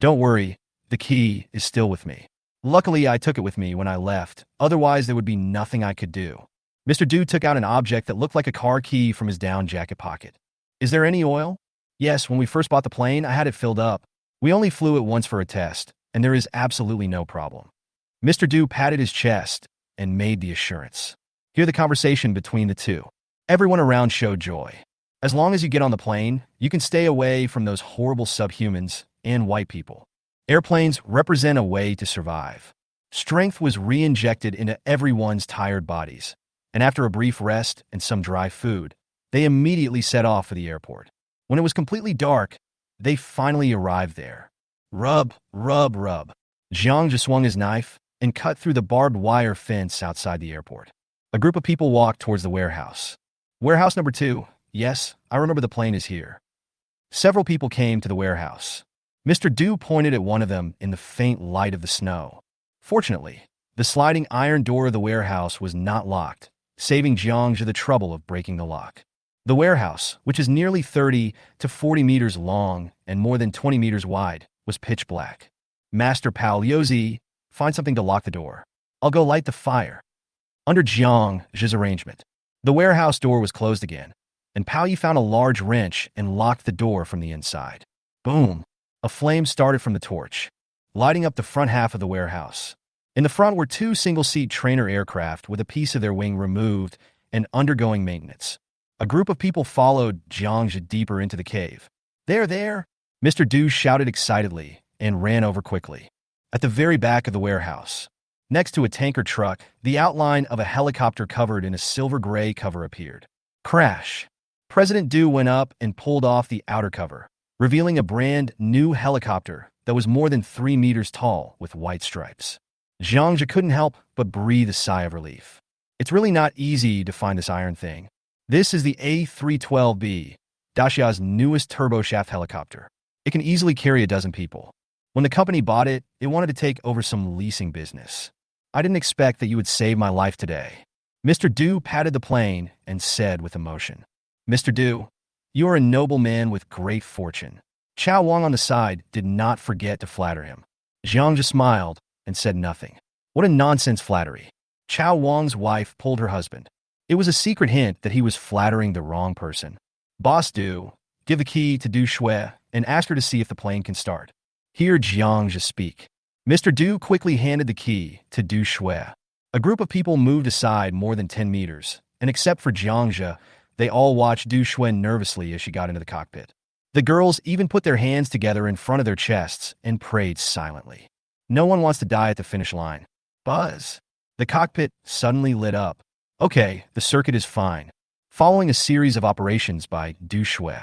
Speaker 1: Don't worry, the key is still with me. Luckily, I took it with me when I left, otherwise there would be nothing I could do. Mr. Du took out an object that looked like a car key from his down jacket pocket. Is there any oil? Yes, when we first bought the plane, I had it filled up. We only flew it once for a test, and there is absolutely no problem. Mr. Du patted his chest and made the assurance. Hear the conversation between the two. Everyone around showed joy. As long as you get on the plane, you can stay away from those horrible subhumans and white people. Airplanes represent a way to survive. Strength was re-injected into everyone's tired bodies, and after a brief rest and some dry food, they immediately set off for the airport. When it was completely dark, they finally arrived there. Rub, rub, rub. Jiang Zhe swung his knife and cut through the barbed wire fence outside the airport. A group of people walked towards the warehouse. Warehouse number 2. Yes, I remember the plane is here. Several people came to the warehouse. Mr. Du pointed at one of them in the faint light of the snow. Fortunately, the sliding iron door of the warehouse was not locked, saving Jiang Zhe the trouble of breaking the lock. The warehouse, which is nearly 30 to 40 meters long and more than 20 meters wide, was pitch black. Master Pao Liuzi, find something to lock the door. I'll go light the fire. Under Jiang Zhe's arrangement, the warehouse door was closed again, and Pao Yi found a large wrench and locked the door from the inside. Boom! A flame started from the torch, lighting up the front half of the warehouse. In the front were 2 single-seat trainer aircraft with a piece of their wing removed and undergoing maintenance. A group of people followed Jiang Zhe deeper into the cave. There! Mr. Du shouted excitedly and ran over quickly. At the very back of the warehouse, next to a tanker truck, the outline of a helicopter covered in a silver-gray cover appeared. Crash! President Du went up and pulled off the outer cover, revealing a brand new helicopter that was more than 3 meters tall with white stripes. Jiang Zhe couldn't help but breathe a sigh of relief. It's really not easy to find this iron thing. This is the A312B, Dacia's newest turboshaft helicopter. It can easily carry a dozen people. When the company bought it, it wanted to take over some leasing business. I didn't expect that you would save my life today. Mr. Du patted the plane and said with emotion. Mr. Du, you are a noble man with great fortune. Chao Wang on the side did not forget to flatter him. Jiang Zhe smiled and said nothing. What a nonsense flattery. Chao Wang's wife pulled her husband. It was a secret hint that he was flattering the wrong person. Boss Du, give the key to Du Shui and ask her to see if the plane can start. Hear Jiang Zhe speak. Mr. Du quickly handed the key to Du Shui. A group of people moved aside more than 10 meters, and except for Jiang Zhe, they all watched Du Shui nervously as she got into the cockpit. The girls even put their hands together in front of their chests and prayed silently. No one wants to die at the finish line. Buzz! The cockpit suddenly lit up. Okay, the circuit is fine. Following a series of operations by Du Shui,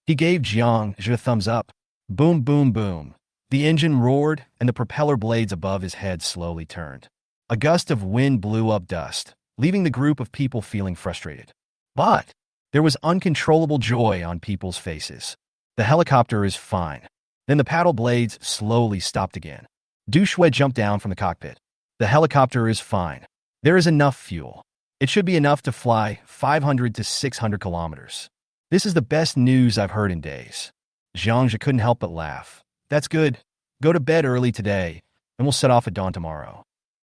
Speaker 1: he gave Jiang Zhe a thumbs up. Boom, boom, boom. The engine roared, and the propeller blades above his head slowly turned. A gust of wind blew up dust, leaving the group of people feeling frustrated. But there was uncontrollable joy on people's faces. The helicopter is fine. Then the paddle blades slowly stopped again. Du Shui jumped down from the cockpit. The helicopter is fine. There is enough fuel. It should be enough to fly 500 to 600 kilometers. This is the best news I've heard in days. Jiang Zhe couldn't help but laugh. That's good. Go to bed early today, and we'll set off at dawn tomorrow.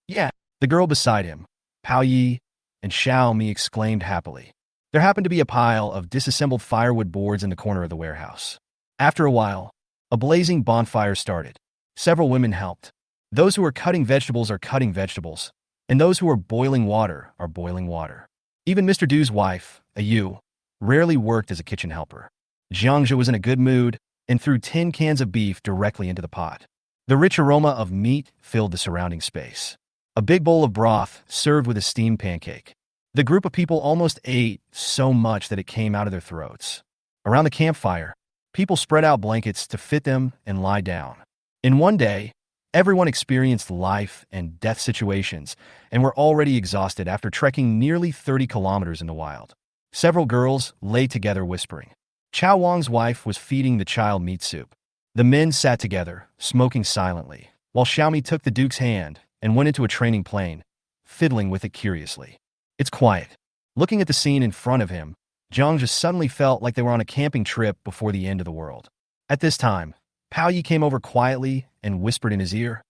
Speaker 1: Yeah, the girl beside him, Pao Yi and Xiao Mi exclaimed happily. There happened to be a pile of disassembled firewood boards in the corner of the warehouse. After a while, a blazing bonfire started. Several women helped. Those who are cutting vegetables are cutting vegetables, and those who are boiling water are boiling water. Even Mr. Du's wife, Xia Yu, rarely worked as a kitchen helper. Jiang Zhe was in a good mood and threw 10 cans of beef directly into the pot. The rich aroma of meat filled the surrounding space. A big bowl of broth served with a steamed pancake. The group of people almost ate so much that it came out of their throats. Around the campfire, people spread out blankets to fit them and lie down. In one day, everyone experienced life and death situations and were already exhausted after trekking nearly 30 kilometers in the wild. Several girls lay together whispering. Chao Wang's wife was feeding the child meat soup. The men sat together, smoking silently, while Xiaomi took the Duke's hand and went into a training plane, fiddling with it curiously. It's quiet. Looking at the scene in front of him, Jiang Zhe suddenly felt like they were on a camping trip before the end of the world. At this time, Pao Yi came over quietly and whispered in his ear,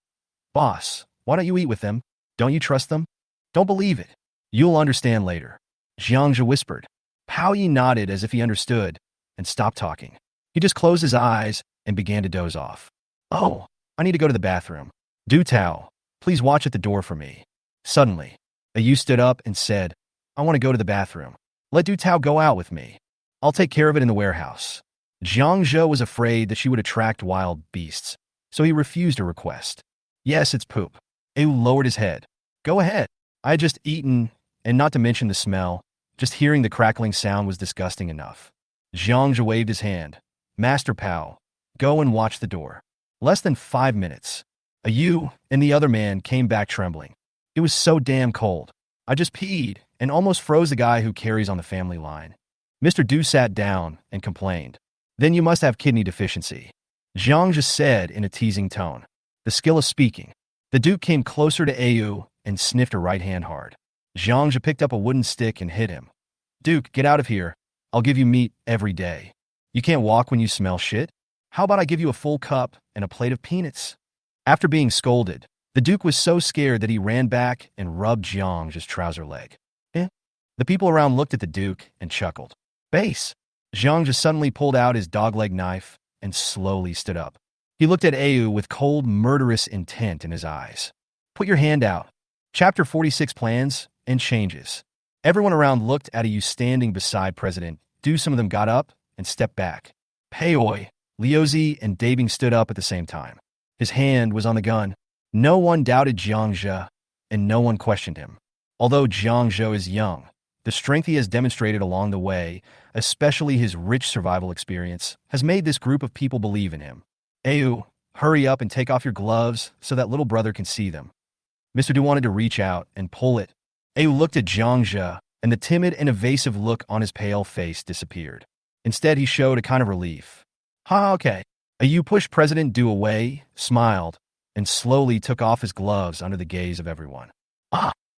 Speaker 1: "Boss, Why don't you eat with them? Don't you trust them? Don't believe it. You'll understand later. Jiang Zhe whispered. Pao Yi nodded as if he understood and stopped talking. He just closed his eyes and began to doze off. Oh, I need to go to the bathroom. Du Tao, please watch at the door for me. Suddenly, Yu stood up and said, I want to go to the bathroom. Let Du Tao go out with me. I'll take care of it in the warehouse. Jiang Zhe was afraid that she would attract wild beasts, so he refused her request. Yes, it's poop. Yu lowered his head. Go ahead. I had just eaten, and not to mention the smell, just hearing the crackling sound was disgusting enough. Jiang Zhe waved his hand. Master Pao, go and watch the door. Less than 5 minutes. Yu and the other man came back trembling. It was so damn cold. I just peed and almost froze the guy who carries on the family line. Mr. Du sat down and complained. Then you must have kidney deficiency. Jiang Zhe said in a teasing tone. The skill of speaking. The Duke came closer to Yu and sniffed her right hand hard. Jiang Zhe picked up a wooden stick and hit him. Duke, get out of here. I'll give you meat every day. You can't walk when you smell shit? How about I give you a full cup and a plate of peanuts? After being scolded, the Duke was so scared that he ran back and rubbed Jiang Zhe's trouser leg. The people around looked at the Duke and chuckled. Base. Jiang Zhe suddenly pulled out his dogleg knife and slowly stood up. He looked at Yu with cold, murderous intent in his eyes. Put your hand out. Chapter 46 Plans and Changes. Everyone around looked at Yu standing beside President Du. Some of them got up and stepped back. Payoi, Liuzi, and Dabing stood up at the same time. His hand was on the gun. No one doubted Jiang Zhe, and no one questioned him. Although Jiang Zhe is young, the strength he has demonstrated along the way, especially his rich survival experience, has made this group of people believe in him. Yu, hurry up and take off your gloves so that little brother can see them. Mr. Du wanted to reach out and pull it. Yu looked at Jiang Zhe, and the timid and evasive look on his pale face disappeared. Instead, he showed a kind of relief. Okay. Yu pushed President Du away, smiled, and slowly took off his gloves under the gaze of everyone.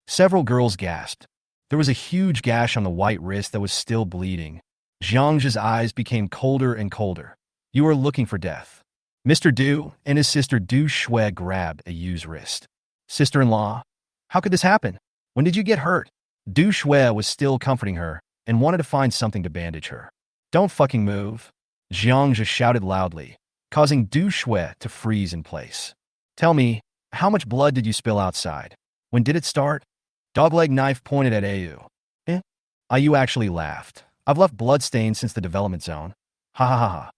Speaker 1: Several girls gasped. There was a huge gash on the white wrist that was still bleeding. Jiang Zhe's eyes became colder and colder. You are looking for death. Mr. Du and his sister Du Shui grabbed Yu's wrist. Sister-in-law, how could this happen? When did you get hurt? Du Shui was still comforting her and wanted to find something to bandage her. Don't fucking move. Jiang Zhe shouted loudly, causing Du Shui to freeze in place. Tell me, how much blood did you spill outside? When did it start? Dogleg knife pointed at Yu. Yu actually laughed. I've left bloodstains since the development zone. Ha ha ha ha.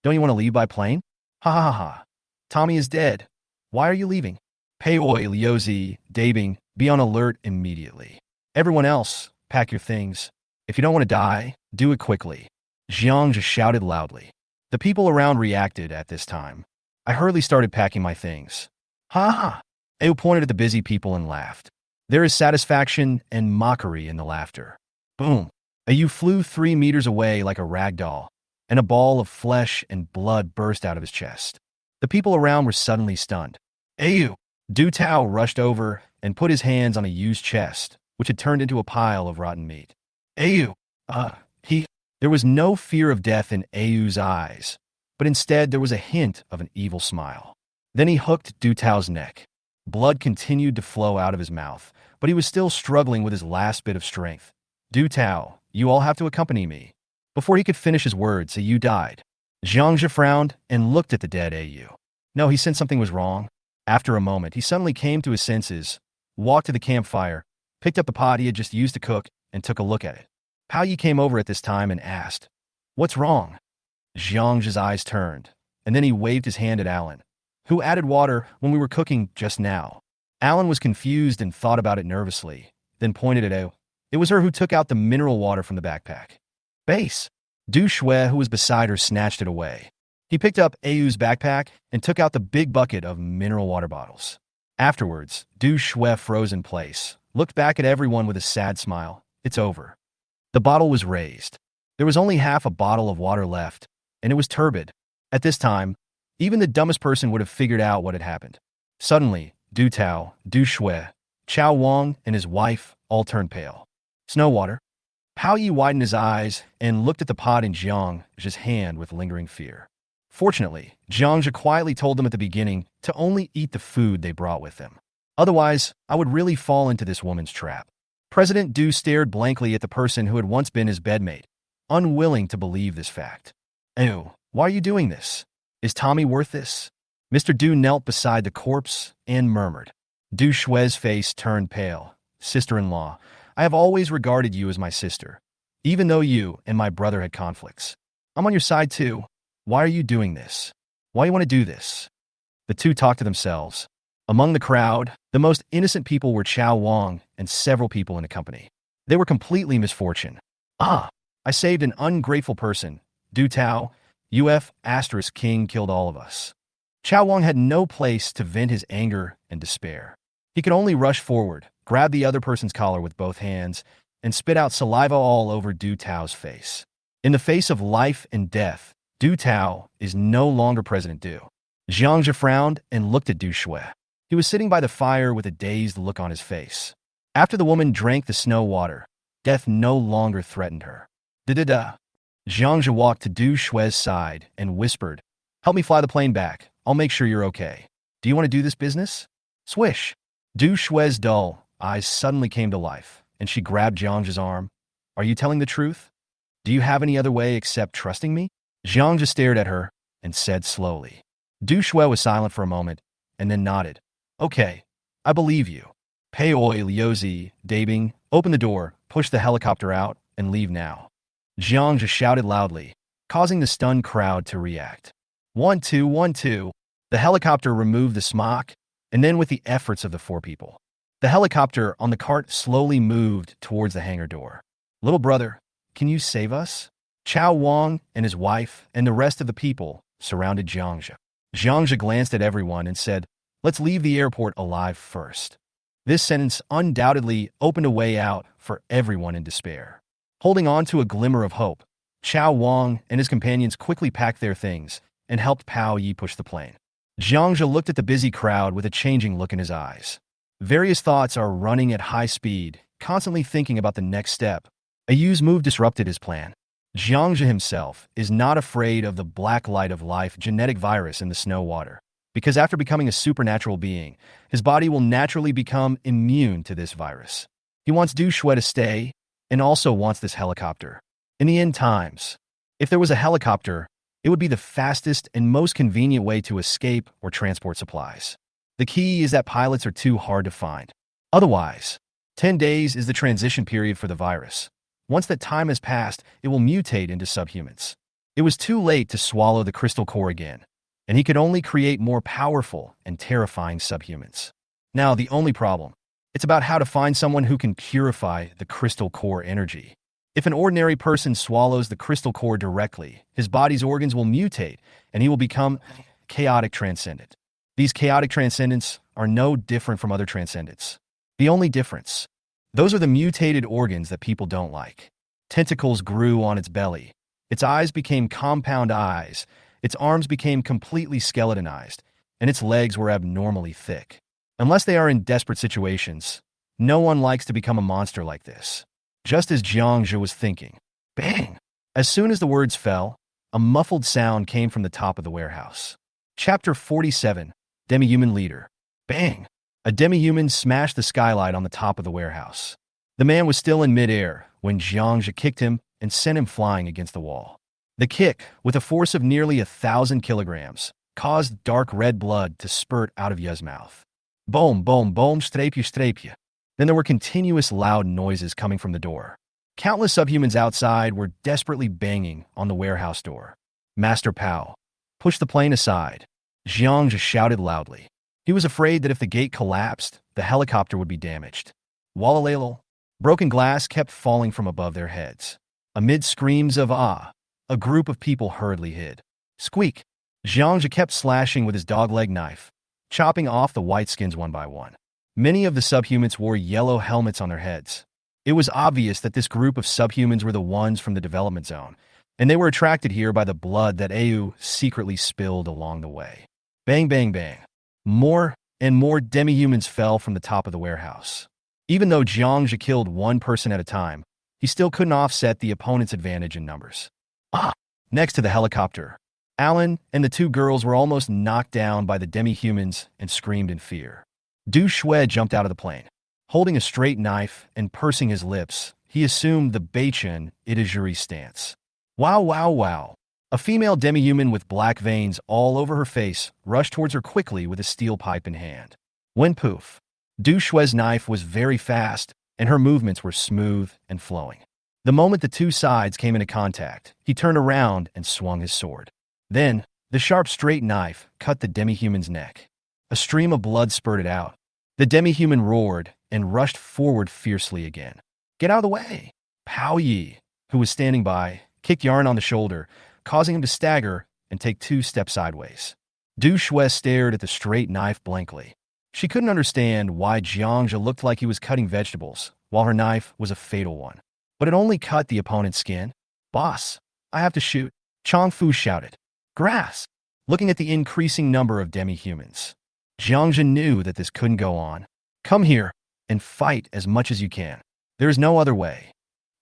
Speaker 1: Don't you want to leave by plane? Ha ha ha ha. Tommy is dead. Why are you leaving? Payoi, Liuzi, Dabing, be on alert immediately. Everyone else, pack your things. If you don't want to die, do it quickly. Jiang just shouted loudly. The people around reacted at this time. I hurriedly started packing my things. Ha ha. Yu pointed at the busy people and laughed. There is satisfaction and mockery in the laughter. Boom. Yu flew 3 meters away like a rag doll, and a ball of flesh and blood burst out of his chest. The people around were suddenly stunned. Yu! Du Tao rushed over and put his hands on Yu's chest, which had turned into a pile of rotten meat. Yu! There was no fear of death in Yu's eyes, but instead there was a hint of an evil smile. Then he hooked Du Tao's neck. Blood continued to flow out of his mouth, but he was still struggling with his last bit of strength. Du Tao, you all have to accompany me. Before he could finish his words, Yu died. Jiang Zhe frowned and looked at the dead Yu. No, he sensed something was wrong. After a moment, he suddenly came to his senses, walked to the campfire, picked up the pot he had just used to cook, and took a look at it. Pao Yi came over at this time and asked, What's wrong? Jiang Zhe's eyes turned, and then he waved his hand at Alan, who added water when we were cooking just now. Alan was confused and thought about it nervously, then pointed at Yu. It was her who took out the mineral water from the backpack. Base. Du Shui, who was beside her, snatched it away. He picked up Yu's backpack and took out the big bucket of mineral water bottles. Afterwards, Du Shui froze in place, looked back at everyone with a sad smile. It's over. The bottle was raised. There was only half a bottle of water left, and it was turbid. At this time, even the dumbest person would have figured out what had happened. Suddenly, Du Tao, Du Shui, Chao Wang, and his wife all turned pale. Snow water? Pao Yi widened his eyes and looked at the pot in Jiang Zhe's hand with lingering fear. Fortunately, Jiang Zhe quietly told them at the beginning to only eat the food they brought with them. Otherwise, I would really fall into this woman's trap. President Du stared blankly at the person who had once been his bedmate, unwilling to believe this fact. Ew, why are you doing this? Is Tommy worth this? Mr. Du knelt beside the corpse and murmured. Du Shui's face turned pale. Sister-in-law, I have always regarded you as my sister, even though you and my brother had conflicts. I'm on your side too. Why are you doing this? Why do you want to do this? The two talked to themselves. Among the crowd, the most innocent people were Chao Wang and several people in the company. They were completely misfortune. I saved an ungrateful person. Du Tao, King killed all of us. Chao Wang had no place to vent his anger and despair. He could only rush forward, grab the other person's collar with both hands, and spit out saliva all over Du Tao's face. In the face of life and death, Du Tao is no longer President Du. Jiang Zhe frowned and looked at Du Shui. He was sitting by the fire with a dazed look on his face. After the woman drank the snow water, death no longer threatened her. Da-da-da. Jiang Zhe walked to Du Shui's side and whispered, "Help me fly the plane back. I'll make sure you're okay. Do you want to do this business?" Swish. Du Shui's dull eyes suddenly came to life, and she grabbed Jiang Zhe's arm. "Are you telling the truth? Do you have any other way except trusting me?" Jiang Zhe stared at her and said slowly. Du Shui was silent for a moment, and then nodded. "Okay, I believe you. Pei Oi Liuzi, Dabing, open the door, push the helicopter out, and leave now." Jiang Zhe shouted loudly, causing the stunned crowd to react. 1-2, 1-2. The helicopter removed the smock, and then with the efforts of the four people, the helicopter on the cart slowly moved towards the hangar door. "Little brother, can you save us?" Chao Wang and his wife and the rest of the people surrounded Jiang Zhe. Jiang Zhe glanced at everyone and said, "Let's leave the airport alive first." This sentence undoubtedly opened a way out for everyone in despair. Holding on to a glimmer of hope, Chao Wang and his companions quickly packed their things and helped Pao Yi push the plane. Jiang Zhe looked at the busy crowd with a changing look in his eyes. Various thoughts are running at high speed, constantly thinking about the next step. Ayu's move disrupted his plan. Jiang Zhe himself is not afraid of the black light of life genetic virus in the snow water, because after becoming a supernatural being, his body will naturally become immune to this virus. He wants Du Shui to stay, and also wants this helicopter. In the end times, if there was a helicopter, it would be the fastest and most convenient way to escape or transport supplies. The key is that pilots are too hard to find. Otherwise, 10 days is the transition period for the virus. Once that time has passed, it will mutate into subhumans. It was too late to swallow the crystal core again, and he could only create more powerful and terrifying subhumans. Now, the only problem, it's about how to find someone who can purify the crystal core energy. If an ordinary person swallows the crystal core directly, his body's organs will mutate, and he will become chaotic transcendent. These chaotic transcendents are no different from other transcendents. The only difference, those are the mutated organs that people don't like. Tentacles grew on its belly. Its eyes became compound eyes. Its arms became completely skeletonized, and its legs were abnormally thick. Unless they are in desperate situations, no one likes to become a monster like this. Just as Jiang Zhe was thinking, bang! As soon as the words fell, a muffled sound came from the top of the warehouse. Chapter 47, Demi-Human Leader. Bang! A demi-human smashed the skylight on the top of the warehouse. The man was still in midair when Jiang Zhe kicked him and sent him flying against the wall. The kick, with a force of nearly 1,000 kilograms, caused dark red blood to spurt out of Ye's mouth. Boom, boom, boom, strapje. Then there were continuous loud noises coming from the door. Countless subhumans outside were desperately banging on the warehouse door. Master Pao, push the plane aside. Jiang Zhe shouted loudly. He was afraid that if the gate collapsed, the helicopter would be damaged. Walalalo. Broken glass kept falling from above their heads. Amid screams of "ah," a group of people hurriedly hid. Squeak. Jiang Zhe kept slashing with his dog-leg knife, chopping off the white skins one by one. Many of the subhumans wore yellow helmets on their heads. It was obvious that this group of subhumans were the ones from the development zone, and they were attracted here by the blood that Ayu secretly spilled along the way. Bang, bang, bang. More and more demi-humans fell from the top of the warehouse. Even though Jiang Zhe killed one person at a time, he still couldn't offset the opponent's advantage in numbers. Next to the helicopter, Alan and the two girls were almost knocked down by the demi-humans and screamed in fear. Du Shui jumped out of the plane. Holding a straight knife and pursing his lips, he assumed the Beichen Itazuri stance. Wow, wow, wow. A female demi-human with black veins all over her face rushed towards her quickly with a steel pipe in hand. When poof. Du Shui's knife was very fast, and her movements were smooth and flowing. The moment the two sides came into contact, he turned around and swung his sword. Then, the sharp straight knife cut the demi-human's neck. A stream of blood spurted out. The demi-human roared and rushed forward fiercely again. Get out of the way! Pao Yi, who was standing by, kicked Yarn on the shoulder, causing him to stagger and take 2 steps sideways. Du Shui stared at the straight knife blankly. She couldn't understand why Jiang Zhe looked like he was cutting vegetables, while her knife was a fatal one. But it only cut the opponent's skin. Boss, I have to shoot, Chong Fu shouted. Grass! Looking at the increasing number of demi-humans, Jiang Zhe knew that this couldn't go on. Come here and fight as much as you can. There is no other way.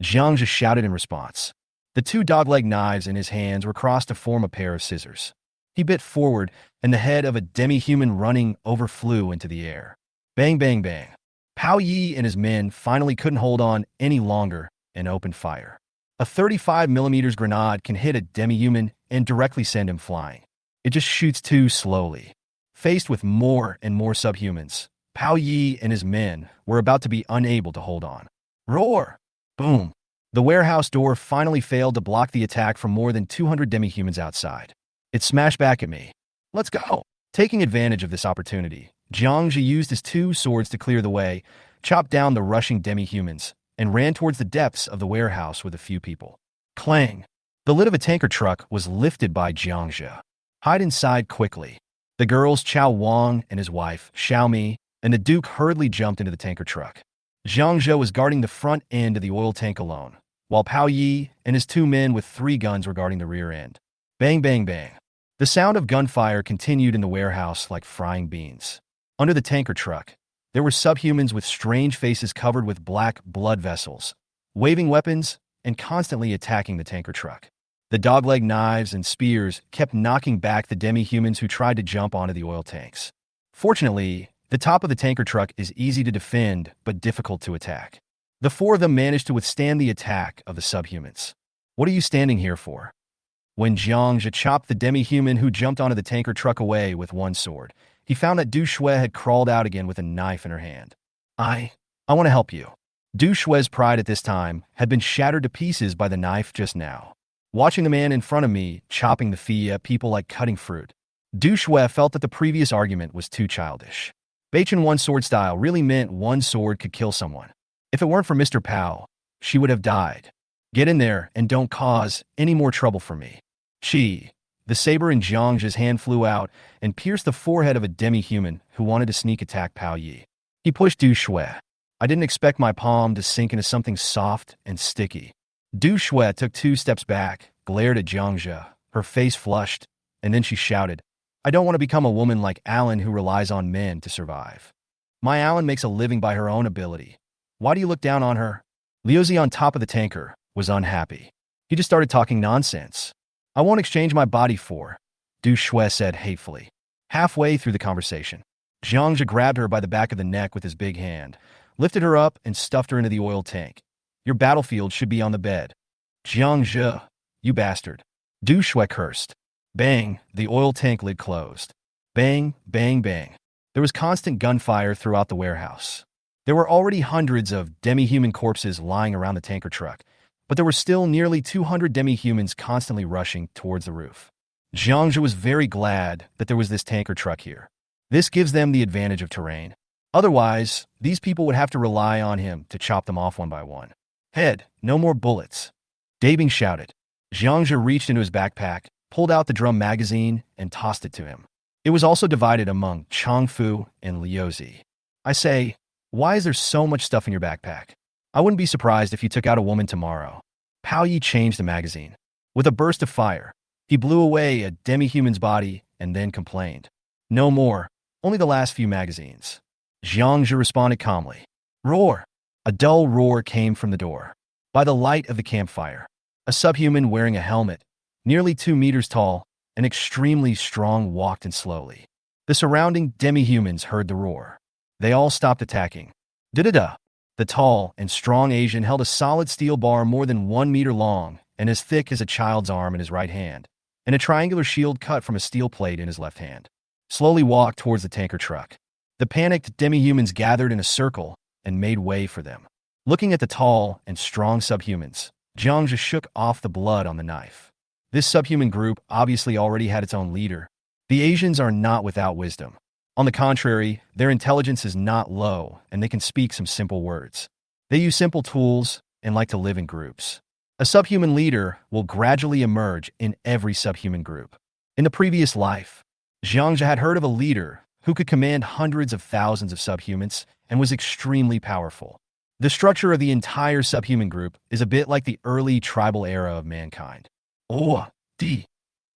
Speaker 1: Jiang Zhe shouted in response. The 2 dog-leg knives in his hands were crossed to form a pair of scissors. He bit forward, and the head of a demi-human running overflew into the air. Bang, bang, bang. Pao Yi and his men finally couldn't hold on any longer and opened fire. A 35mm grenade can hit a demi-human and directly send him flying. It just shoots too slowly. Faced with more and more subhumans, Pao Yi and his men were about to be unable to hold on. Roar! Boom! The warehouse door finally failed to block the attack from more than 200 demi-humans outside. It smashed back at me. Let's go! Taking advantage of this opportunity, Jiang Zhe used his 2 swords to clear the way, chopped down the rushing demi-humans, and ran towards the depths of the warehouse with a few people. Clang! The lid of a tanker truck was lifted by Jiang Zhe. Hide inside quickly. The girls Chao Wang and his wife, Xiao Mi, and the Duke hurriedly jumped into the tanker truck. Jiang Zhe was guarding the front end of the oil tank alone, while Pao Yi and his 2 men with 3 guns were guarding the rear end. Bang, bang, bang. The sound of gunfire continued in the warehouse like frying beans. Under the tanker truck, there were subhumans with strange faces covered with black blood vessels, waving weapons and constantly attacking the tanker truck. The dogleg knives and spears kept knocking back the demi-humans who tried to jump onto the oil tanks. Fortunately, the top of the tanker truck is easy to defend but difficult to attack. The 4 of them managed to withstand the attack of the subhumans. What are you standing here for? When Jiang Zhe chopped the demi-human who jumped onto the tanker truck away with 1 sword, he found that Du Shui had crawled out again with a knife in her hand. I want to help you. Du Shui's pride at this time had been shattered to pieces by the knife just now. Watching the man in front of me chopping the Xia people like cutting fruit, Du Shui felt that the previous argument was too childish. Beichen 1 sword style really meant 1 sword could kill someone. If it weren't for Mr. Pao, she would have died. Get in there and don't cause any more trouble for me. Chi. The saber in Jiang Zhe's hand flew out and pierced the forehead of a demi-human who wanted to sneak attack Pao Yi. He pushed Du Shui. I didn't expect my palm to sink into something soft and sticky. Du Shui took 2 steps back, glared at Jiang Zhe, her face flushed, and then she shouted, I don't want to become a woman like Alan who relies on men to survive. My Alan makes a living by her own ability. Why do you look down on her? Liuzi on top of the tanker was unhappy. He just started talking nonsense. I won't exchange my body for, Du Shui said hatefully. Halfway through the conversation, Jiang Zhe grabbed her by the back of the neck with his big hand, lifted her up and stuffed her into the oil tank. Your battlefield should be on the bed. Jiang Zhe, you bastard. Du Shui cursed. Bang, the oil tank lid closed. Bang, bang, bang. There was constant gunfire throughout the warehouse. There were already hundreds of demi-human corpses lying around the tanker truck, but there were still nearly 200 demi-humans constantly rushing towards the roof. Jiang Zhe was very glad that there was this tanker truck here. This gives them the advantage of terrain. Otherwise, these people would have to rely on him to chop them off one by one. Head, no more bullets. Dabing shouted. Jiang Zhe reached into his backpack, pulled out the drum magazine, and tossed it to him. It was also divided among Changfu and Liuzi. I say, why is there so much stuff in your backpack? I wouldn't be surprised if you took out a woman tomorrow. Pao Yi changed the magazine. With a burst of fire, he blew away a demi-human's body and then complained. No more, only the last few magazines. Jiang Zhe responded calmly. Roar! A dull roar came from the door. By the light of the campfire, a subhuman wearing a helmet, nearly 2 meters tall, and extremely strong walked in slowly. The surrounding demi-humans heard the roar. They all stopped attacking. Da-da-da. The tall and strong Asian held a solid steel bar more than 1 meter long and as thick as a child's arm in his right hand, and a triangular shield cut from a steel plate in his left hand. Slowly walked towards the tanker truck. The panicked demi-humans gathered in a circle and made way for them. Looking at the tall and strong subhumans, Jiang Zhe shook off the blood on the knife. This subhuman group obviously already had its own leader. The Asians are not without wisdom. On the contrary, their intelligence is not low, and they can speak some simple words. They use simple tools and like to live in groups. A subhuman leader will gradually emerge in every subhuman group. In the previous life, Jiang Zhe had heard of a leader who could command hundreds of thousands of subhumans and was extremely powerful. The structure of the entire subhuman group is a bit like the early tribal era of mankind. Oh, D.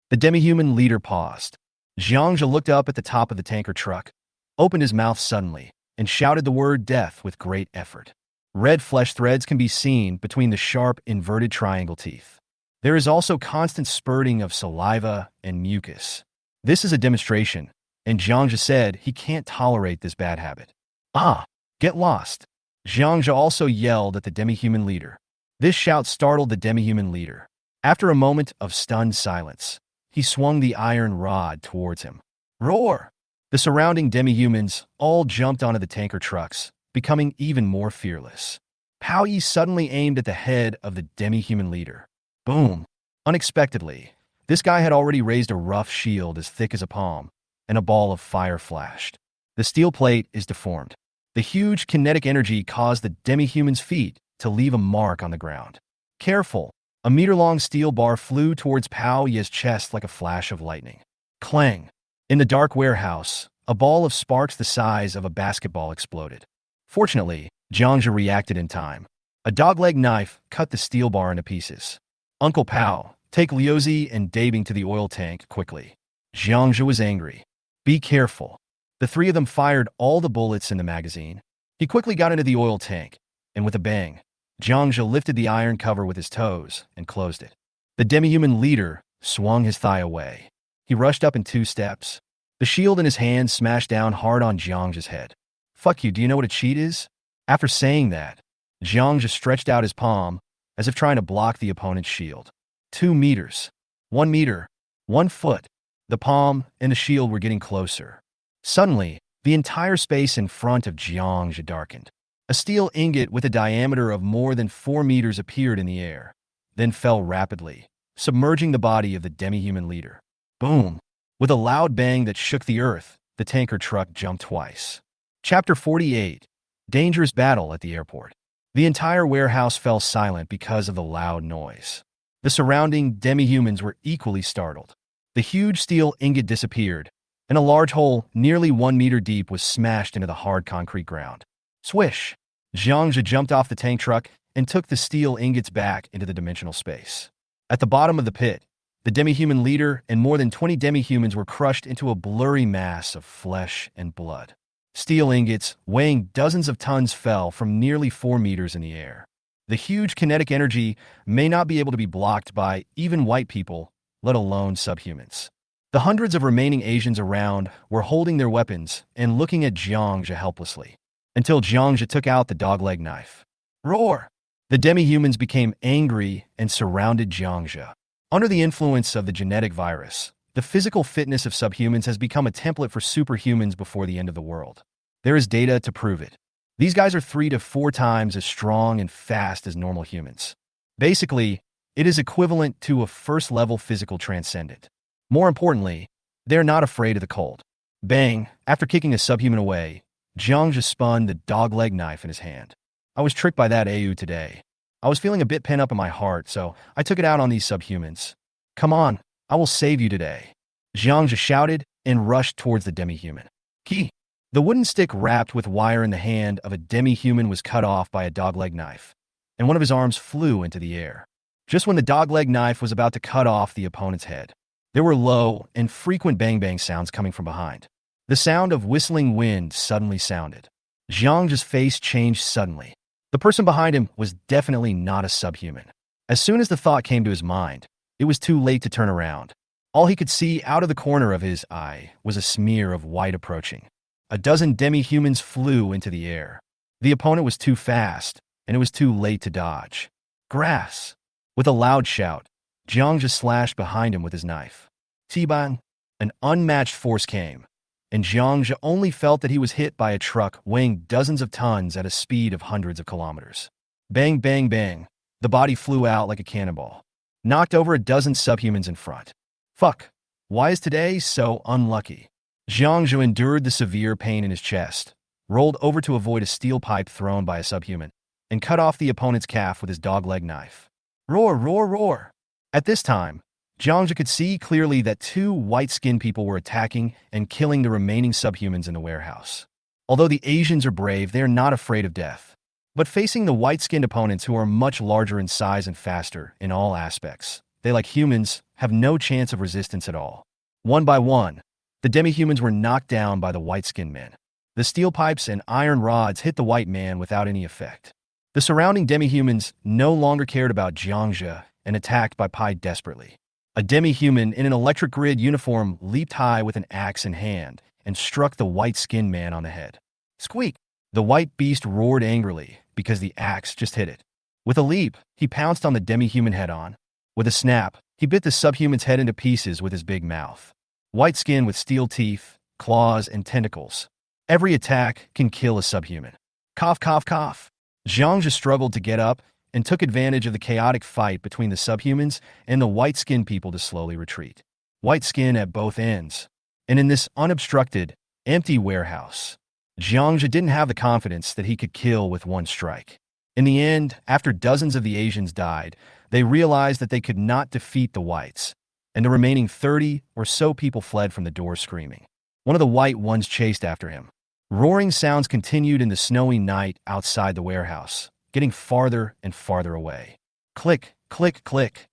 Speaker 1: The demi-human leader paused. Jiang Zhe looked up at the top of the tanker truck, opened his mouth suddenly, and shouted the word death with great effort. Red flesh threads can be seen between the sharp, inverted triangle teeth. There is also constant spurting of saliva and mucus. This is a demonstration, and Jiang Zhe said he can't tolerate this bad habit. Ah, get lost. Jiang Zhe also yelled at the demi-human leader. This shout startled the demi-human leader. After a moment of stunned silence, he swung the iron rod towards him. Roar! The surrounding demi-humans all jumped onto the tanker trucks, becoming even more fearless. Pao Yi suddenly aimed at the head of the demi-human leader. Boom! Unexpectedly, this guy had already raised a rough shield as thick as a palm, and a ball of fire flashed. The steel plate is deformed. The huge kinetic energy caused the demi-human's feet to leave a mark on the ground. Careful! A meter-long steel bar flew towards Pao Yi's chest like a flash of lightning. Clang! In the dark warehouse, a ball of sparks the size of a basketball exploded. Fortunately, Jiang Zhe reacted in time. A dogleg knife cut the steel bar into pieces. Uncle Pao, take Liuzi and Dabing to the oil tank quickly. Jiang Zhe was angry. Be careful. The three of them fired all the bullets in the magazine. He quickly got into the oil tank, and with a bang, Jiang Zhe lifted the iron cover with his toes and closed it. The demi-human leader swung his thigh away. He rushed up in 2 steps. The shield in his hand smashed down hard on Jiang Zhe's head. Fuck you, do you know what a cheat is? After saying that, Jiang Zhe stretched out his palm as if trying to block the opponent's shield. 2 meters. 1 meter. 1 foot. The palm and the shield were getting closer. Suddenly, the entire space in front of Jiang Zhe darkened. A steel ingot with a diameter of more than 4 meters appeared in the air, then fell rapidly, submerging the body of the demi-human leader. Boom! With a loud bang that shook the earth, the tanker truck jumped twice. Chapter 48. Dangerous Battle at the Airport. The entire warehouse fell silent because of the loud noise. The surrounding demi-humans were equally startled. The huge steel ingot disappeared, and a large hole nearly 1 meter deep was smashed into the hard concrete ground. Swish! Jiang Zhe jumped off the tank truck and took the steel ingots back into the dimensional space. At the bottom of the pit, the demi-human leader and more than 20 demi-humans were crushed into a blurry mass of flesh and blood. Steel ingots, weighing dozens of tons, fell from nearly 4 meters in the air. The huge kinetic energy may not be able to be blocked by even white people, let alone subhumans. The hundreds of remaining Asians around were holding their weapons and looking at Jiang Zhe helplessly, until Jiang Zhe took out the dogleg knife. Roar! The demi-humans became angry and surrounded Jiang Zhe. Under the influence of the genetic virus, the physical fitness of subhumans has become a template for superhumans before the end of the world. There is data to prove it. These guys are 3 to 4 times as strong and fast as normal humans. Basically, it is equivalent to a first-level physical transcendent. More importantly, they're not afraid of the cold. Bang! After kicking a subhuman away, Jiang Zhe spun the dogleg knife in his hand. I was tricked by that AU today. I was feeling a bit pent up in my heart, so I took it out on these subhumans. Come on, I will save you today. Jiang Zhe shouted and rushed towards the demi-human. Ki! The wooden stick wrapped with wire in the hand of a demi-human was cut off by a dogleg knife, and one of his arms flew into the air. Just when the dogleg knife was about to cut off the opponent's head, there were low and frequent bang-bang sounds coming from behind. The sound of whistling wind suddenly sounded. Jiang Zhe's face changed suddenly. The person behind him was definitely not a subhuman. As soon as the thought came to his mind, it was too late to turn around. All he could see out of the corner of his eye was a smear of white approaching. A dozen demi-humans flew into the air. The opponent was too fast, and it was too late to dodge. Grass! With a loud shout, Jiang Zhe slashed behind him with his knife. T-bang! An unmatched force came, and Jiang Zhe only felt that he was hit by a truck weighing dozens of tons at a speed of hundreds of kilometers. Bang, bang, bang. The body flew out like a cannonball, knocked over a dozen subhumans in front. Fuck. Why is today so unlucky? Jiang Zhe endured the severe pain in his chest, rolled over to avoid a steel pipe thrown by a subhuman, and cut off the opponent's calf with his dogleg knife. Roar, roar, roar! At this time, Jiang Zhe could see clearly that two white-skinned people were attacking and killing the remaining subhumans in the warehouse. Although the Asians are brave, they are not afraid of death. But facing the white-skinned opponents who are much larger in size and faster in all aspects, they, like humans, have no chance of resistance at all. One by one, the demi-humans were knocked down by the white-skinned men. The steel pipes and iron rods hit the white man without any effect. The surrounding demi-humans no longer cared about Jiang Zhe and attacked by Pi desperately. A demi-human in an electric grid uniform leaped high with an axe in hand and struck the white-skinned man on the head. Squeak! The white beast roared angrily because the axe just hit it. With a leap, he pounced on the demi-human head-on. With a snap, he bit the subhuman's head into pieces with his big mouth. White skin with steel teeth, claws, and tentacles. Every attack can kill a subhuman. Cough, cough, cough. Jiang Zhe struggled to get up and took advantage of the chaotic fight between the subhumans and the white-skinned people to slowly retreat. White skin at both ends. And in this unobstructed, empty warehouse, Jiang Zhe didn't have the confidence that he could kill with one strike. In the end, after dozens of the Asians died, they realized that they could not defeat the whites, and the remaining 30 or so people fled from the door screaming. One of the white ones chased after him. Roaring sounds continued in the snowy night outside the warehouse, getting farther and farther away. Click, click, click.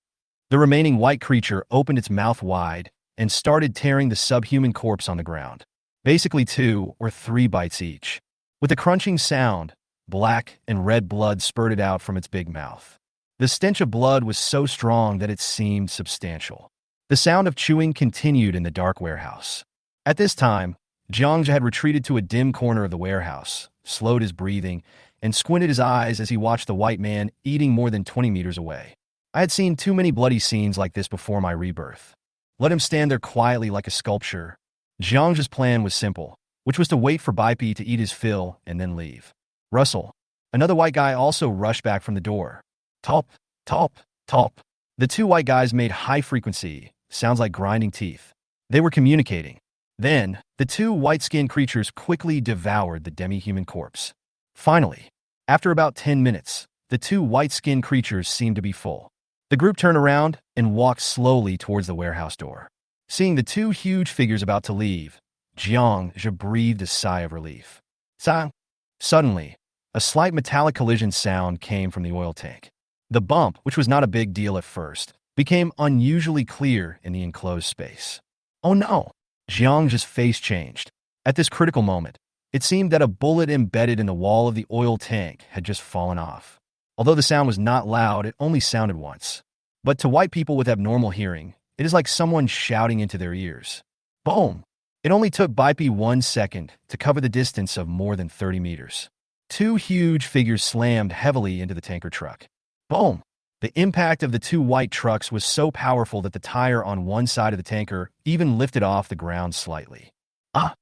Speaker 1: The remaining white creature opened its mouth wide and started tearing the subhuman corpse on the ground. Basically 2 or 3 bites each. With a crunching sound, black and red blood spurted out from its big mouth. The stench of blood was so strong that it seemed substantial. The sound of chewing continued in the dark warehouse. At this time, Jiang Zhe had retreated to a dim corner of the warehouse, slowed his breathing, and squinted his eyes as he watched the white man eating more than 20 meters away. I had seen too many bloody scenes like this before my rebirth. Let him stand there quietly like a sculpture. Jiang Zhe's plan was simple, which was to wait for Baipi to eat his fill and then leave. Russell, another white guy, also rushed back from the door. Tulp, tulp, tulp. The two white guys made high-frequency, sounds like grinding teeth. They were communicating. Then, the two white-skinned creatures quickly devoured the demi-human corpse. Finally, after about 10 minutes, the two white-skinned creatures seemed to be full. The group turned around and walked slowly towards the warehouse door. Seeing the two huge figures about to leave, Jiang Zhe breathed a sigh of relief. Suddenly, a slight metallic collision sound came from the oil tank. The bump, which was not a big deal at first, became unusually clear in the enclosed space. Oh no! Jiang Zhe's face changed. At this critical moment, it seemed that a bullet embedded in the wall of the oil tank had just fallen off. Although the sound was not loud, it only sounded once. But to white people with abnormal hearing, it is like someone shouting into their ears. Boom! It only took Baipi 1 second to cover the distance of more than 30 meters. Two huge figures slammed heavily into the tanker truck. Boom! The impact of the two white trucks was so powerful that the tire on one side of the tanker even lifted off the ground slightly. Ah!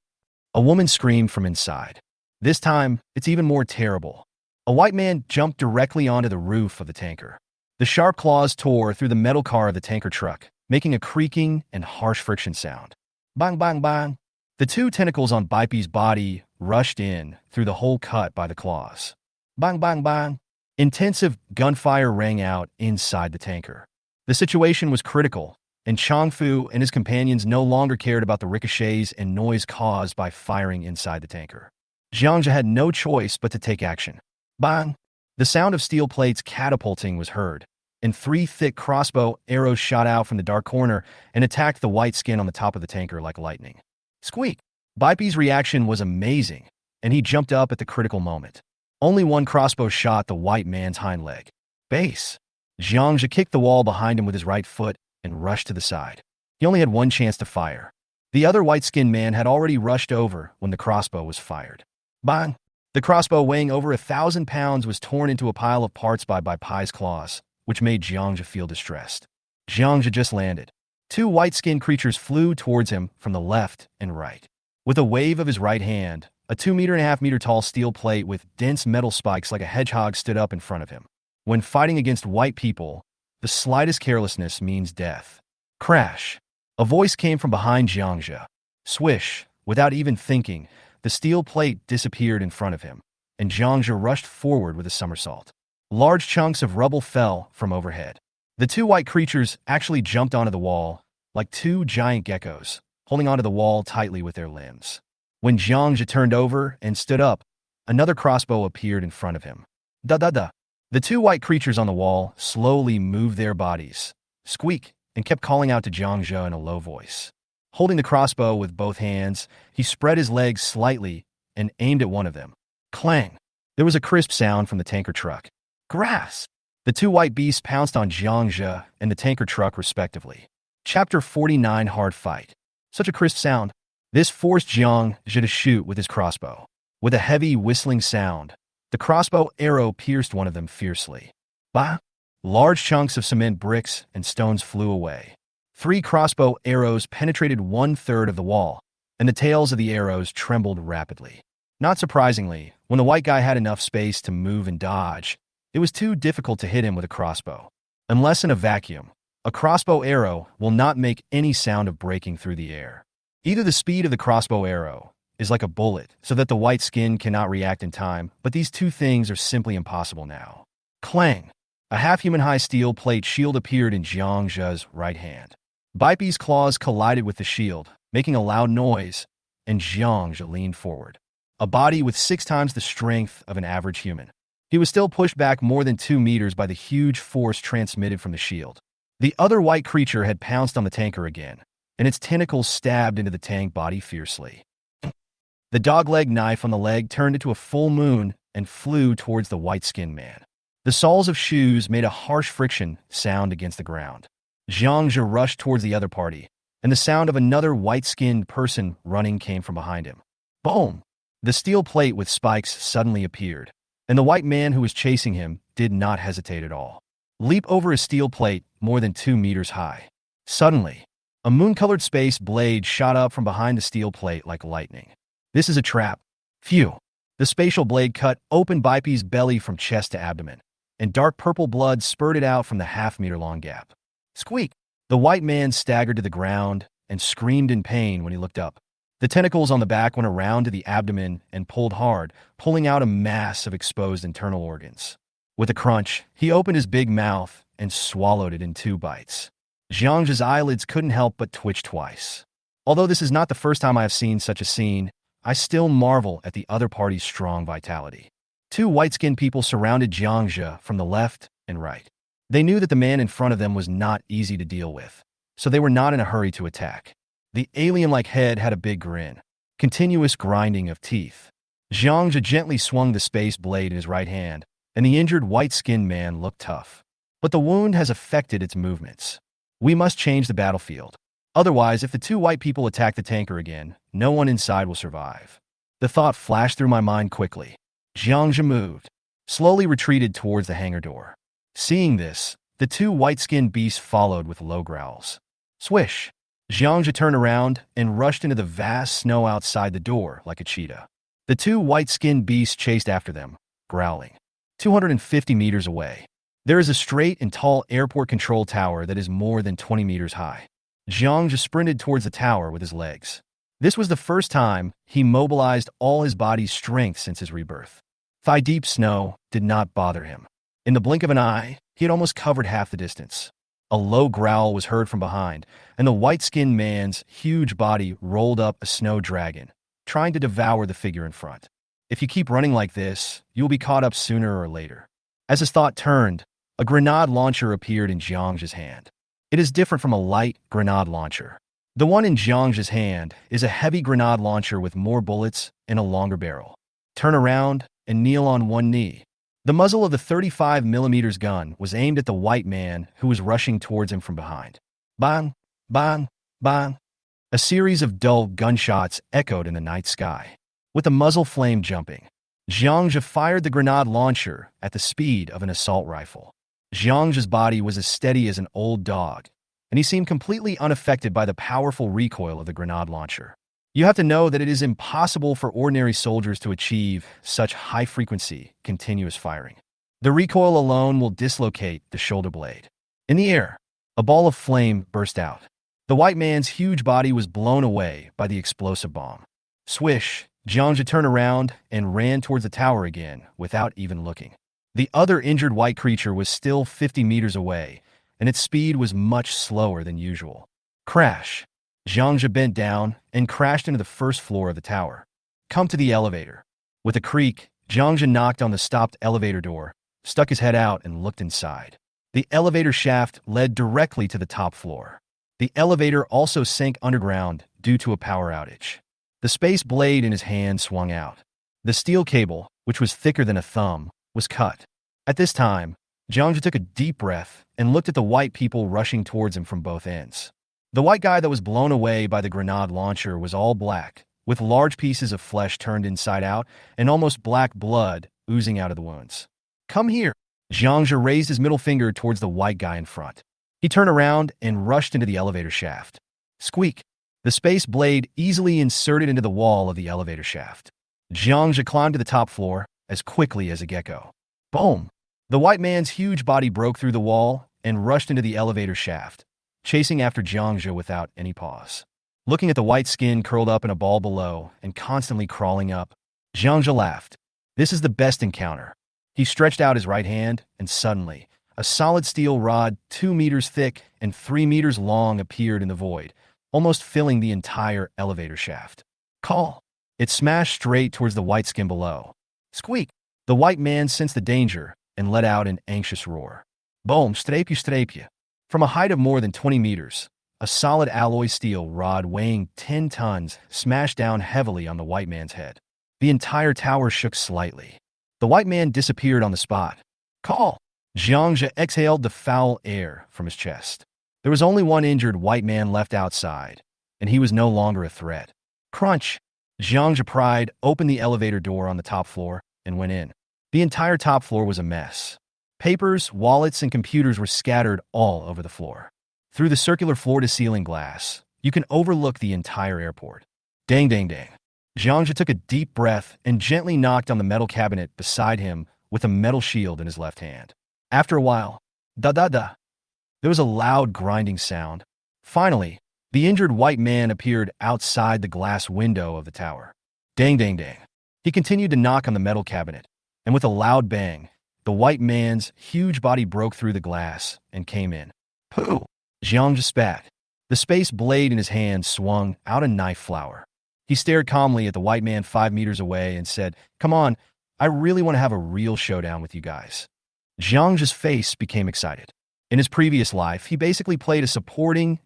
Speaker 1: A woman screamed from inside. This time, it's even more terrible. A white man jumped directly onto the roof of the tanker. The sharp claws tore through the metal car of the tanker truck, making a creaking and harsh friction sound. Bang, bang, bang! The two tentacles on Baipi's body rushed in through the hole cut by the claws. Bang, bang, bang! Intensive gunfire rang out inside the tanker. The situation was critical, and Changfu and his companions no longer cared about the ricochets and noise caused by firing inside the tanker. Jiang Zhe had no choice but to take action. Bang! The sound of steel plates catapulting was heard, and 3 thick crossbow arrows shot out from the dark corner and attacked the white skin on the top of the tanker like lightning. Squeak! Baipi's reaction was amazing, and he jumped up at the critical moment. Only one crossbow shot the white man's hind leg. Base! Jiang Zhe kicked the wall behind him with his right foot and rushed to the side. He only had one chance to fire. The other white-skinned man had already rushed over when the crossbow was fired. Bang! The crossbow, weighing over 1,000 pounds, was torn into a pile of parts by Pai's claws, which made Jiang Zhe feel distressed. Jiang Zhe just landed. Two white-skinned creatures flew towards him from the left and right. With a wave of his right hand, a 2.5 meter tall steel plate with dense metal spikes like a hedgehog stood up in front of him. When fighting against white people, the slightest carelessness means death. Crash! A voice came from behind Jiang Zhe. Swish! Without even thinking, the steel plate disappeared in front of him, and Jiang Zhe rushed forward with a somersault. Large chunks of rubble fell from overhead. The two white creatures actually jumped onto the wall, like two giant geckos, holding onto the wall tightly with their limbs. When Jiang Zhe turned over and stood up, another crossbow appeared in front of him. Da-da-da! The two white creatures on the wall slowly moved their bodies, squeak, and kept calling out to Jiang Zhe in a low voice. Holding the crossbow with both hands, he spread his legs slightly and aimed at one of them. Clang! There was a crisp sound from the tanker truck. Grass! The two white beasts pounced on Jiang Zhe and the tanker truck respectively. Chapter 49 Hard Fight. Such a crisp sound. This forced Jiang Zhe to shoot with his crossbow. With a heavy whistling sound, the crossbow arrow pierced one of them fiercely. Bah! Large chunks of cement bricks and stones flew away. 3 crossbow arrows penetrated 1/3 of the wall, and the tails of the arrows trembled rapidly. Not surprisingly, when the white guy had enough space to move and dodge, it was too difficult to hit him with a crossbow. Unless in a vacuum, a crossbow arrow will not make any sound of breaking through the air. Either the speed of the crossbow arrow is like a bullet, so that the white skin cannot react in time, but these two things are simply impossible now. Clang! A half-human-high steel plate shield appeared in Jiang Zhe's right hand. Baipi's claws collided with the shield, making a loud noise, and Jiang Zhe leaned forward. A body with 6 times the strength of an average human. He was still pushed back more than 2 meters by the huge force transmitted from the shield. The other white creature had pounced on the tanker again, and its tentacles stabbed into the tank body fiercely. The dogleg knife on the leg turned into a full moon and flew towards the white-skinned man. The soles of shoes made a harsh friction sound against the ground. Jiang Zhe rushed towards the other party, and the sound of another white-skinned person running came from behind him. Boom! The steel plate with spikes suddenly appeared, and the white man who was chasing him did not hesitate at all. Leap over a steel plate more than 2 meters high. Suddenly, a moon-colored space blade shot up from behind the steel plate like lightning. This is a trap. Phew! The spatial blade cut open Baipi's belly from chest to abdomen, and dark purple blood spurted out from the half-meter-long gap. Squeak! The white man staggered to the ground and screamed in pain when he looked up. The tentacles on the back went around to the abdomen and pulled hard, pulling out a mass of exposed internal organs. With a crunch, he opened his big mouth and swallowed it in 2 bites. Jiang Zhe's eyelids couldn't help but twitch twice. Although this is not the first time I have seen such a scene, I still marvel at the other party's strong vitality. 2 white-skinned people surrounded Jiang Zhe from the left and right. They knew that the man in front of them was not easy to deal with, so they were not in a hurry to attack. The alien-like head had a big grin, continuous grinding of teeth. Jiang Zhe gently swung the space blade in his right hand, and the injured white-skinned man looked tough. But the wound has affected its movements. We must change the battlefield. Otherwise, if the 2 white people attack the tanker again, no one inside will survive. The thought flashed through my mind quickly. Jiang Zhe moved, slowly retreated towards the hangar door. Seeing this, the 2 white-skinned beasts followed with low growls. Swish! Jiang Zhe turned around and rushed into the vast snow outside the door like a cheetah. The 2 white-skinned beasts chased after them, growling. 250 meters away, there is a straight and tall airport control tower that is more than 20 meters high. Jiang Zhe sprinted towards the tower with his legs. This was the first time he mobilized all his body's strength since his rebirth. Thigh-deep snow did not bother him. In the blink of an eye, he had almost covered half the distance. A low growl was heard from behind, and the white-skinned man's huge body rolled up a snow dragon, trying to devour the figure in front. If you keep running like this, you will be caught up sooner or later. As his thought turned, a grenade launcher appeared in Jiang Zhe's hand. It is different from a light grenade launcher. The one in Jiang Zhe's hand is a heavy grenade launcher with more bullets and a longer barrel. Turn around and kneel on one knee. The muzzle of the 35mm gun was aimed at the white man who was rushing towards him from behind. Bang! Bang! Bang! A series of dull gunshots echoed in the night sky. With the muzzle flame jumping, Jiang Zhe fired the grenade launcher at the speed of an assault rifle. Jiang Zhe's body was as steady as an old dog, and he seemed completely unaffected by the powerful recoil of the grenade launcher. You have to know that it is impossible for ordinary soldiers to achieve such high-frequency, continuous firing. The recoil alone will dislocate the shoulder blade. In the air, a ball of flame burst out. The white man's huge body was blown away by the explosive bomb. Swish, Jiang Zhe turned around and ran towards the tower again without even looking. The other injured white creature was still 50 meters away, and its speed was much slower than usual. Crash! Jiang Zhe bent down and crashed into the first floor of the tower. Come to the elevator. With a creak, Jiang Zhe knocked on the stopped elevator door, stuck his head out, and looked inside. The elevator shaft led directly to the top floor. The elevator also sank underground due to a power outage. The space blade in his hand swung out. The steel cable, which was thicker than a thumb, was cut. At this time, Jiang Zhe took a deep breath and looked at the white people rushing towards him from both ends. The white guy that was blown away by the grenade launcher was all black, with large pieces of flesh turned inside out and almost black blood oozing out of the wounds. Come here! Jiang Zhe raised his middle finger towards the white guy in front. He turned around and rushed into the elevator shaft. Squeak! The space blade easily inserted into the wall of the elevator shaft. Jiang Zhe climbed to the top floor as quickly as a gecko. Boom! The white man's huge body broke through the wall and rushed into the elevator shaft, chasing after Jiang Zhe without any pause. Looking at the white skin curled up in a ball below and constantly crawling up, Jiang Zhe laughed. This is the best encounter. He stretched out his right hand, and suddenly, a solid steel rod 2 meters thick and 3 meters long appeared in the void, almost filling the entire elevator shaft. Call! It smashed straight towards the white skin below. Squeak! The white man sensed the danger and let out an anxious roar. Boom! Strape you! From a height of more than 20 meters, a solid alloy steel rod weighing 10 tons smashed down heavily on the white man's head. The entire tower shook slightly. The white man disappeared on the spot. Call! Jiang Zhe exhaled the foul air from his chest. There was only one injured white man left outside, and he was no longer a threat. Crunch! Jiang Zhe pried open the elevator door on the top floor and went in. The entire top floor was a mess. Papers, wallets, and computers were scattered all over the floor. Through the circular floor-to-ceiling glass, you can overlook the entire airport. Dang, dang, dang. Jiang Zhe took a deep breath and gently knocked on the metal cabinet beside him with a metal shield in his left hand. After a while, da-da-da, there was a loud grinding sound. Finally, the injured white man appeared outside the glass window of the tower. Dang, dang, dang. He continued to knock on the metal cabinet, and with a loud bang, the white man's huge body broke through the glass and came in. Pooh! Jiang Zhe spat. The space blade in his hand swung out a knife flower. He stared calmly at the white man 5 meters away and said, Come on, I really want to have a real showdown with you guys. Jiang Zhe's face became excited. In his previous life, he basically played a supporting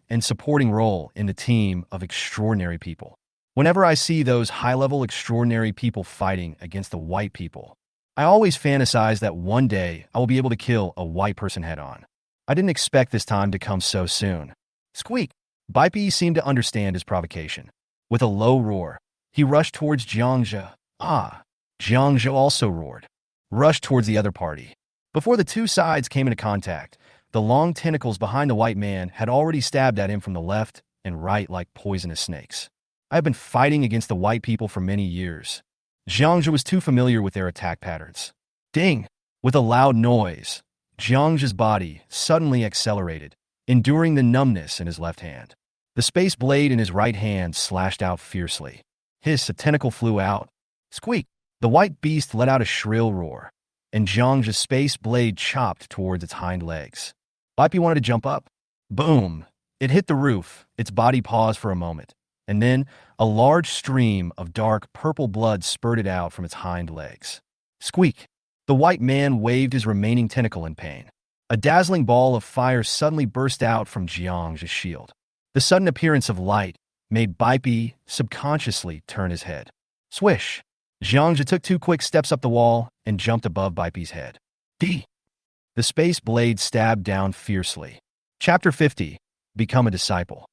Speaker 1: role in the team of extraordinary people. Whenever I see those high-level extraordinary people fighting against the white people, I always fantasize that one day I will be able to kill a white person head-on. I didn't expect this time to come so soon. Squeak! Baipi seemed to understand his provocation. With a low roar, he rushed towards Jiang Zhe. Jiang Zhe also roared, rushed towards the other party. Before the two sides came into contact, the long tentacles behind the white man had already stabbed at him from the left and right like poisonous snakes. I have been fighting against the white people for many years. Jiang Zhe was too familiar with their attack patterns. Ding! With a loud noise, Jiang Zhe's body suddenly accelerated, enduring the numbness in his left hand. The space blade in his right hand slashed out fiercely. A tentacle flew out. Squeak! The white beast let out a shrill roar, and Jiang Zhe's space blade chopped towards its hind legs. Baipi wanted to jump up. Boom! It hit the roof, its body paused for a moment, and then a large stream of dark purple blood spurted out from its hind legs. Squeak! The white man waved his remaining tentacle in pain. A dazzling ball of fire suddenly burst out from Jiang Zhe's shield. The sudden appearance of light made Baipi subconsciously turn his head. Swish! Jiang Zhe took 2 quick steps up the wall and jumped above Baipi's head. The space blade stabbed down fiercely. Chapter 50. Become a Disciple.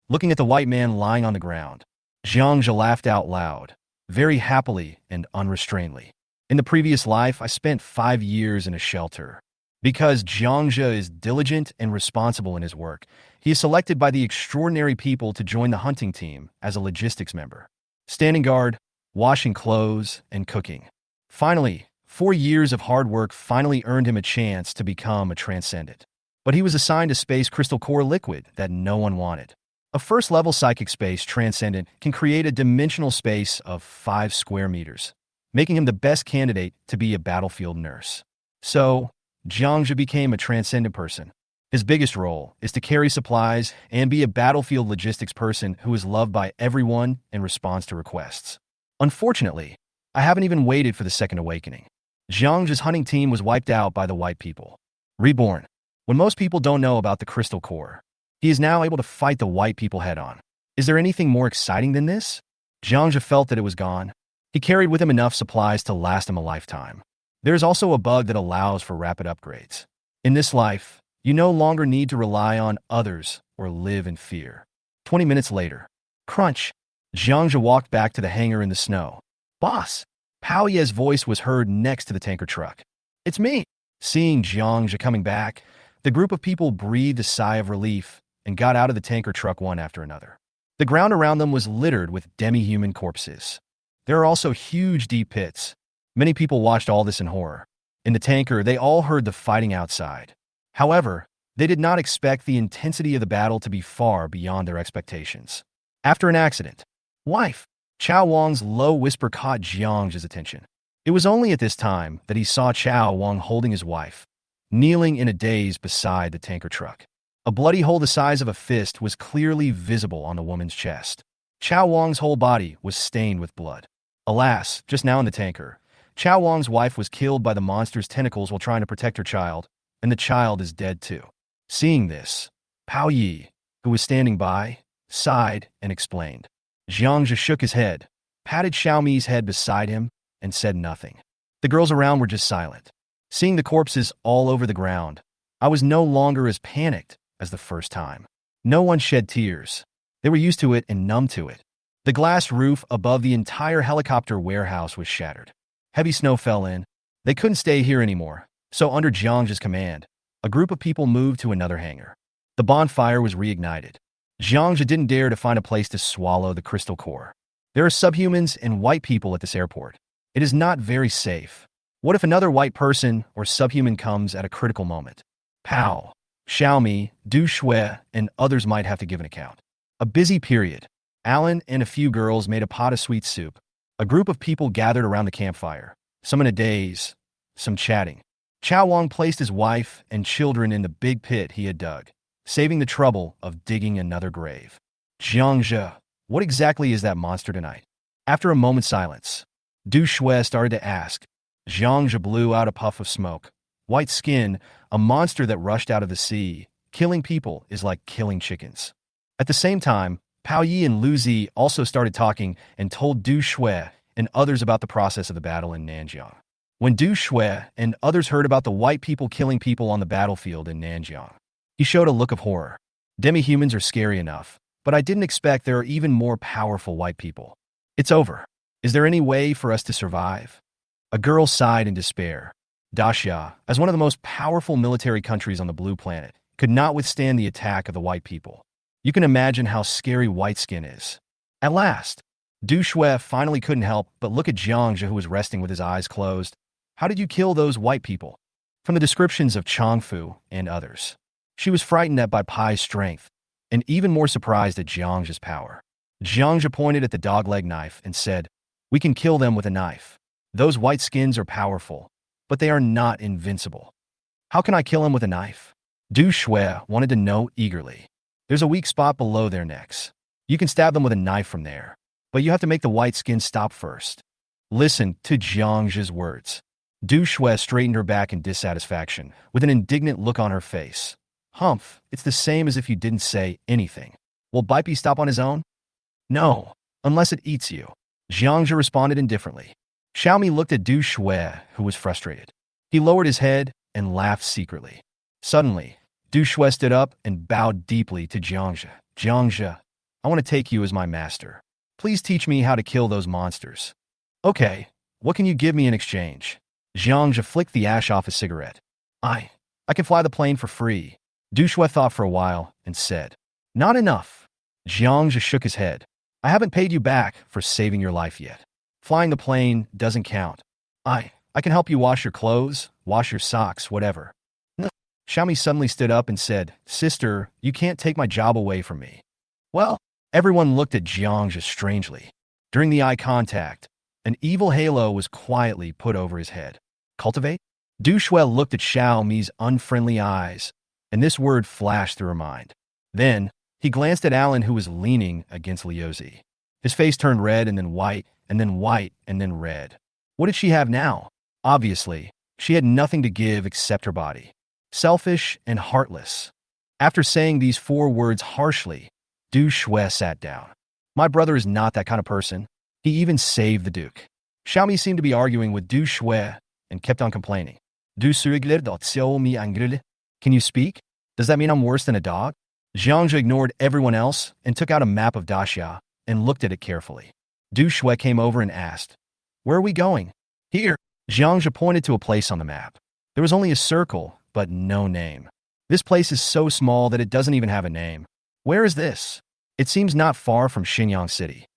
Speaker 1: Looking at the white man lying on the ground, Jiang Zhe laughed out loud, very happily and unrestrainedly. In the previous life, I spent 5 years in a shelter. Because Jiang Zhe is diligent and responsible in his work, he is selected by the extraordinary people to join the hunting team as a logistics member. Standing guard, washing clothes, and cooking. Finally, 4 years of hard work finally earned him a chance to become a transcendent. But he was assigned a space crystal core liquid that no one wanted. A first-level psychic space transcendent can create a dimensional space of 5 square meters, making him the best candidate to be a battlefield nurse. So, Jiang Zhe became a transcendent person. His biggest role is to carry supplies and be a battlefield logistics person who is loved by everyone and responds to requests. Unfortunately, I haven't even waited for the second awakening. Jiang Zhe's hunting team was wiped out by the white people. Reborn. When most people don't know about the crystal core, he is now able to fight the white people head-on. Is there anything more exciting than this? Jiang Zhe felt that it was gone. He carried with him enough supplies to last him a lifetime. There is also a bug that allows for rapid upgrades. In this life, you no longer need to rely on others or live in fear. 20 minutes later. Crunch. Jiang Zhe walked back to the hangar in the snow. Boss! Pao Ye's voice was heard next to the tanker truck. It's me! Seeing Jiang Zhe coming back, the group of people breathed a sigh of relief and got out of the tanker truck one after another. The ground around them was littered with demi-human corpses. There are also huge deep pits. Many people watched all this in horror. In the tanker, they all heard the fighting outside. However, they did not expect the intensity of the battle to be far beyond their expectations. After an accident, wife, Chao Wang's low whisper caught Jiang Zhe's attention. It was only at this time that he saw Chao Wang holding his wife, kneeling in a daze beside the tanker truck. A bloody hole the size of a fist was clearly visible on the woman's chest. Chao Wang's whole body was stained with blood. Alas, just now in the tanker, Chao Wang's wife was killed by the monster's tentacles while trying to protect her child, and the child is dead too. Seeing this, Pao Yi, who was standing by, sighed and explained. Jiang Zhe shook his head, patted Xiaomi's head beside him, and said nothing. The girls around were just silent. Seeing the corpses all over the ground, I was no longer as panicked as the first time. No one shed tears. They were used to it and numb to it. The glass roof above the entire helicopter warehouse was shattered. Heavy snow fell in. They couldn't stay here anymore, so under Jiang Zhe's command, a group of people moved to another hangar. The bonfire was reignited. Jiang Zhe didn't dare to find a place to swallow the crystal core. There are subhumans and white people at this airport. It is not very safe. What if another white person or subhuman comes at a critical moment? Pow! Xiaomi, Du Shui, and others might have to give an account. A busy period. Alan and a few girls made a pot of sweet soup. A group of people gathered around the campfire, some in a daze, some chatting. Chao Wang placed his wife and children in the big pit he had dug, saving the trouble of digging another grave. Jiang Zhe, what exactly is that monster tonight? After a moment's silence, Du Shui started to ask. Jiang Zhe blew out a puff of smoke. White skin, a monster that rushed out of the sea. Killing people is like killing chickens. At the same time, Pao Yi and Lu Zi also started talking and told Du Shui and others about the process of the battle in Nanjiang. When Du Shui and others heard about the white people killing people on the battlefield in Nanjiang, he showed a look of horror. Demi-humans are scary enough, but I didn't expect there are even more powerful white people. It's over. Is there any way for us to survive? A girl sighed in despair. Daxia, as one of the most powerful military countries on the blue planet, could not withstand the attack of the white people. You can imagine how scary white skin is. At last, Du Shui finally couldn't help but look at Jiang Zhe, who was resting with his eyes closed. How did you kill those white people? From the descriptions of Changfu and others, she was frightened at Bai Pai's strength, and even more surprised at Jiang Zhe's power. Jiang Zhe pointed at the dogleg knife and said, "We can kill them with a knife. Those white skins are powerful, but they are not invincible. How can I kill them with a knife?" Du Shui wanted to know eagerly. There's a weak spot below their necks. You can stab them with a knife from there, but you have to make the white skin stop first. Listen to Jiang Zhe's words. Du Shui straightened her back in dissatisfaction, with an indignant look on her face. Humph, it's the same as if you didn't say anything. Will Baipi stop on his own? No, unless it eats you. Jiang Zhe responded indifferently. Xiaomi looked at Du Shui, who was frustrated. He lowered his head and laughed secretly. Suddenly, Du Shui stood up and bowed deeply to Jiang Zhe. Jiang Zhe, I want to take you as my master. Please teach me how to kill those monsters. Okay, what can you give me in exchange? Jiang Zhe flicked the ash off his cigarette. I can fly the plane for free. Du Shui thought for a while and said, Not enough. Jiang Zhe shook his head. I haven't paid you back for saving your life yet. Flying the plane doesn't count. I can help you wash your clothes, wash your socks, whatever. Xiaomi suddenly stood up and said, Sister, you can't take my job away from me. Well, everyone looked at Jiang Zhe strangely. During the eye contact, an evil halo was quietly put over his head. Cultivate? Du Shui looked at Xiaomi's unfriendly eyes, and this word flashed through her mind. Then, he glanced at Alan, who was leaning against Liuzi. His face turned red and then white, and then white, and then red. What did she have now? Obviously, she had nothing to give except her body. Selfish and heartless. After saying these 4 words harshly, Du Shui sat down. My brother is not that kind of person. He even saved the Duke. Xiaomi seemed to be arguing with Du Shui and kept on complaining. Can you speak? Does that mean I'm worse than a dog? Jiang Zhe ignored everyone else and took out a map of Daxia and looked at it carefully. Du Shui came over and asked, Where are we going? Here. Jiang Zhe pointed to a place on the map. There was only a circle, but no name. This place is so small that it doesn't even have a name. Where is this? It seems not far from Nanjiang City.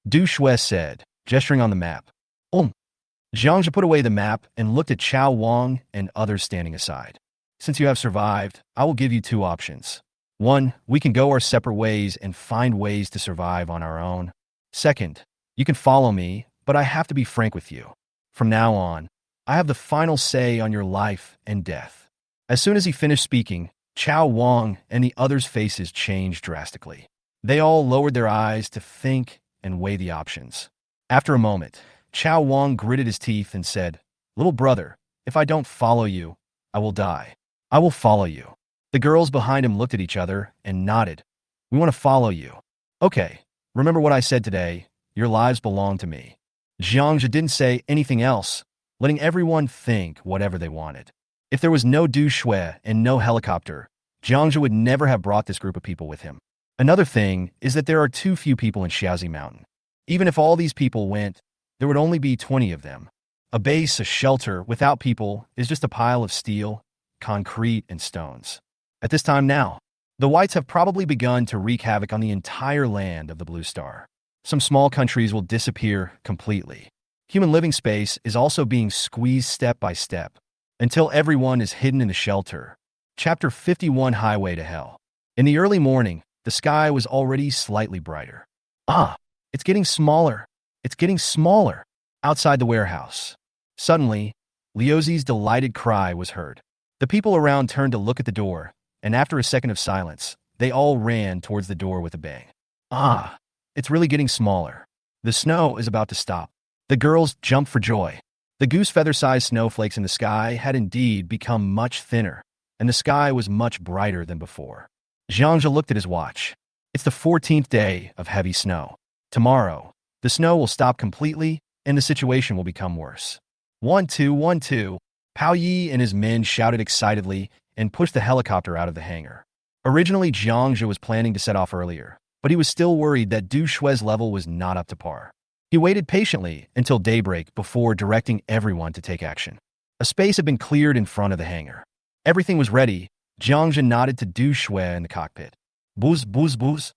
Speaker 1: Du Shui said, gesturing on the map. Jiang Zhe put away the map and looked at Chao Wang and others standing aside. Since you have survived, I will give you 2 options. 1, we can go our separate ways and find ways to survive on our own. 2nd, you can follow me, but I have to be frank with you. From now on, I have the final say on your life and death. As soon as he finished speaking, Chao Wang and the others' faces changed drastically. They all lowered their eyes to think and weigh the options. After a moment, Chao Wang gritted his teeth and said, Little brother, if I don't follow you, I will die. I will follow you. The girls behind him looked at each other and nodded. We want to follow you. Okay, remember what I said today. Your lives belong to me. Jiang Zhe didn't say anything else, letting everyone think whatever they wanted. If there was no Du Shui and no helicopter, Jiang Zhe would never have brought this group of people with him. Another thing is that there are too few people in Xiaozi Mountain. Even if all these people went, there would only be 20 of them. A base, a shelter, without people is just a pile of steel, concrete, and stones. At this time now, the Whites have probably begun to wreak havoc on the entire land of the Blue Star. Some small countries will disappear completely. Human living space is also being squeezed step by step, until everyone is hidden in the shelter. Chapter 51, Highway to Hell. In the early morning, the sky was already slightly brighter. It's getting smaller. It's getting smaller. Outside the warehouse. Suddenly, Liuzi's delighted cry was heard. The people around turned to look at the door, and after a second of silence, they all ran towards the door with a bang. It's really getting smaller. The snow is about to stop. The girls jumped for joy. The goose feather-sized snowflakes in the sky had indeed become much thinner, and the sky was much brighter than before. Jiang Zhe looked at his watch. It's the 14th day of heavy snow. Tomorrow, the snow will stop completely, and the situation will become worse. 1, 2, 1, 2. Pao Yi and his men shouted excitedly and pushed the helicopter out of the hangar. Originally, Jiang Zhe was planning to set off earlier, but he was still worried that Du Shui's level was not up to par. He waited patiently until daybreak before directing everyone to take action. A space had been cleared in front of the hangar. Everything was ready. Jiang Zhe nodded to Du Shui in the cockpit. Buzz, buzz, buzz.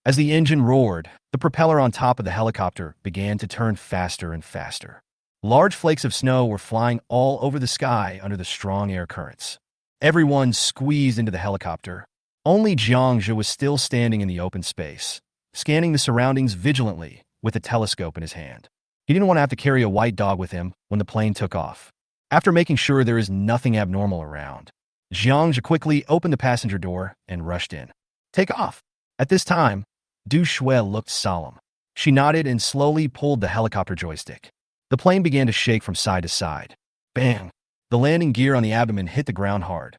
Speaker 1: As the engine roared, the propeller on top of the helicopter began to turn faster and faster. Large flakes of snow were flying all over the sky under the strong air currents. Everyone squeezed into the helicopter. Only Jiang Zhe was still standing in the open space, scanning the surroundings vigilantly with a telescope in his hand. He didn't want to have to carry a white dog with him when the plane took off. After making sure there is nothing abnormal around, Jiang Zhe quickly opened the passenger door and rushed in. Take off. At this time, Du Shui looked solemn. She nodded and slowly pulled the helicopter joystick. The plane began to shake from side to side. Bang! The landing gear on the abdomen hit the ground hard.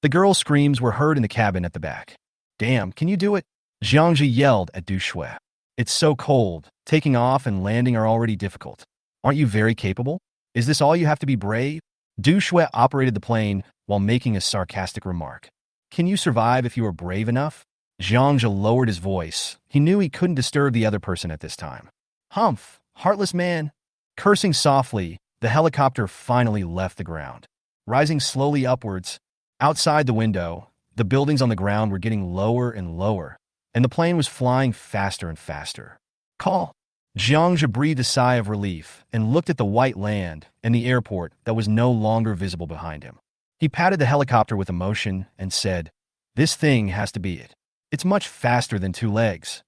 Speaker 1: The girl's screams were heard in the cabin at the back. Damn, can you do it? Jiang Zhe yelled at Du Shui. It's so cold. Taking off and landing are already difficult. Aren't you very capable? Is this all you have to be brave? Du Shui operated the plane while making a sarcastic remark. Can you survive if you are brave enough? Jiang Zhe lowered his voice. He knew he couldn't disturb the other person at this time. Humph, heartless man. Cursing softly, the helicopter finally left the ground. Rising slowly upwards, outside the window, the buildings on the ground were getting lower and lower, and the plane was flying faster and faster. Call. Jiang Zhe breathed a sigh of relief and looked at the white land and the airport that was no longer visible behind him. He patted the helicopter with emotion and said, "This thing has to be it. It's much faster than two legs."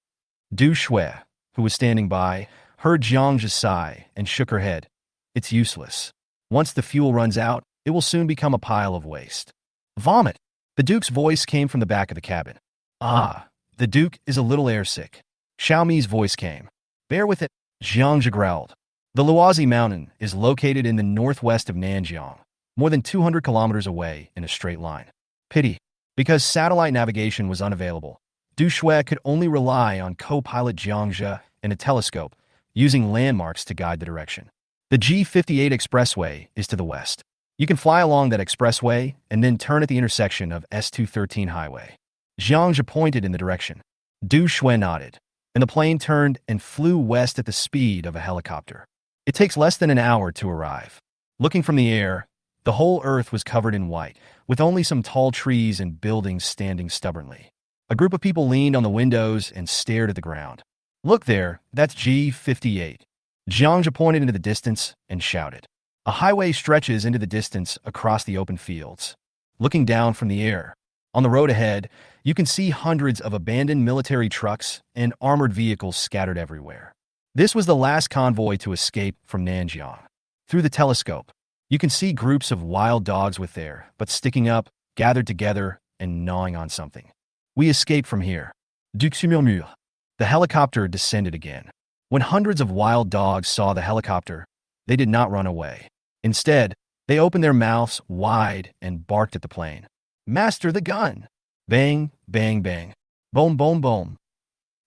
Speaker 1: Du Shui, who was standing by, heard Jiang Zhe's sigh and shook her head. "It's useless. Once the fuel runs out, it will soon become a pile of waste." Vomit! The Duke's voice came from the back of the cabin. "Ah, the Duke is a little airsick." Xiaomi's voice came. "Bear with it," Jiang Zhe growled. The Luohan Mountain is located in the northwest of Nanjiang, more than 200 kilometers away in a straight line. Pity. Because satellite navigation was unavailable, Du Shui could only rely on co-pilot Jiang Zhe and a telescope, using landmarks to guide the direction. The G58 expressway is to the west. You can fly along that expressway and then turn at the intersection of S213 highway. Jiang Zhe pointed in the direction. Du Shui nodded, and the plane turned and flew west at the speed of a helicopter. It takes less than an hour to arrive. Looking from the air, the whole earth was covered in white, with only some tall trees and buildings standing stubbornly. A group of people leaned on the windows and stared at the ground. "Look there, that's G58. Jiang Zhe pointed into the distance and shouted. A highway stretches into the distance across the open fields. Looking down from the air, on the road ahead, you can see hundreds of abandoned military trucks and armored vehicles scattered everywhere. This was the last convoy to escape from Nanjiang. Through the telescope, you can see groups of wild dogs with their butts sticking up, gathered together, and gnawing on something. We escaped from here. The helicopter descended again. When hundreds of wild dogs saw the helicopter, they did not run away. Instead, they opened their mouths wide and barked at the plane. "Master the gun!" Bang, bang, bang. Boom, boom, boom.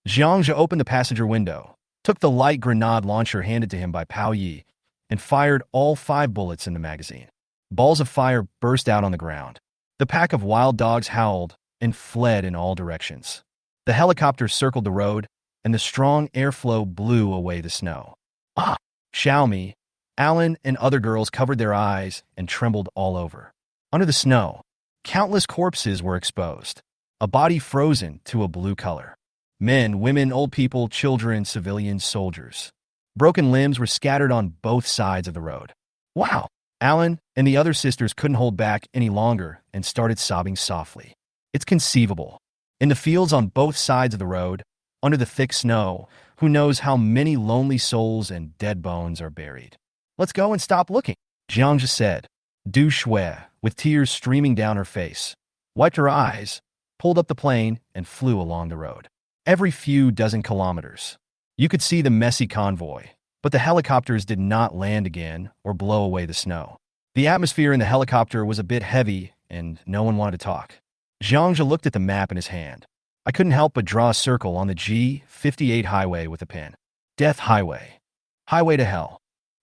Speaker 1: Jiang Zhe opened the passenger window, took the light grenade launcher handed to him by Pao Yi, and fired all 5 bullets in the magazine. Balls of fire burst out on the ground. The pack of wild dogs howled and fled in all directions. The helicopter circled the road, and the strong airflow blew away the snow. Ah! Xiaomi, Alan, and other girls covered their eyes and trembled all over. Under the snow, countless corpses were exposed, a body frozen to a blue color. Men, women, old people, children, civilians, soldiers. Broken limbs were scattered on both sides of the road. Wow! Alan and the other sisters couldn't hold back any longer and started sobbing softly. It's conceivable. In the fields on both sides of the road, under the thick snow, who knows how many lonely souls and dead bones are buried. "Let's go and stop looking," Jiang Zhe said. Du Shui, with tears streaming down her face, wiped her eyes, pulled up the plane, and flew along the road. Every few dozen kilometers, you could see the messy convoy, but the helicopters did not land again or blow away the snow. The atmosphere in the helicopter was a bit heavy, and no one wanted to talk. Jiang Zhe looked at the map in his hand. "I couldn't help but draw a circle on the G58 highway with a pen. Death Highway. Highway to Hell.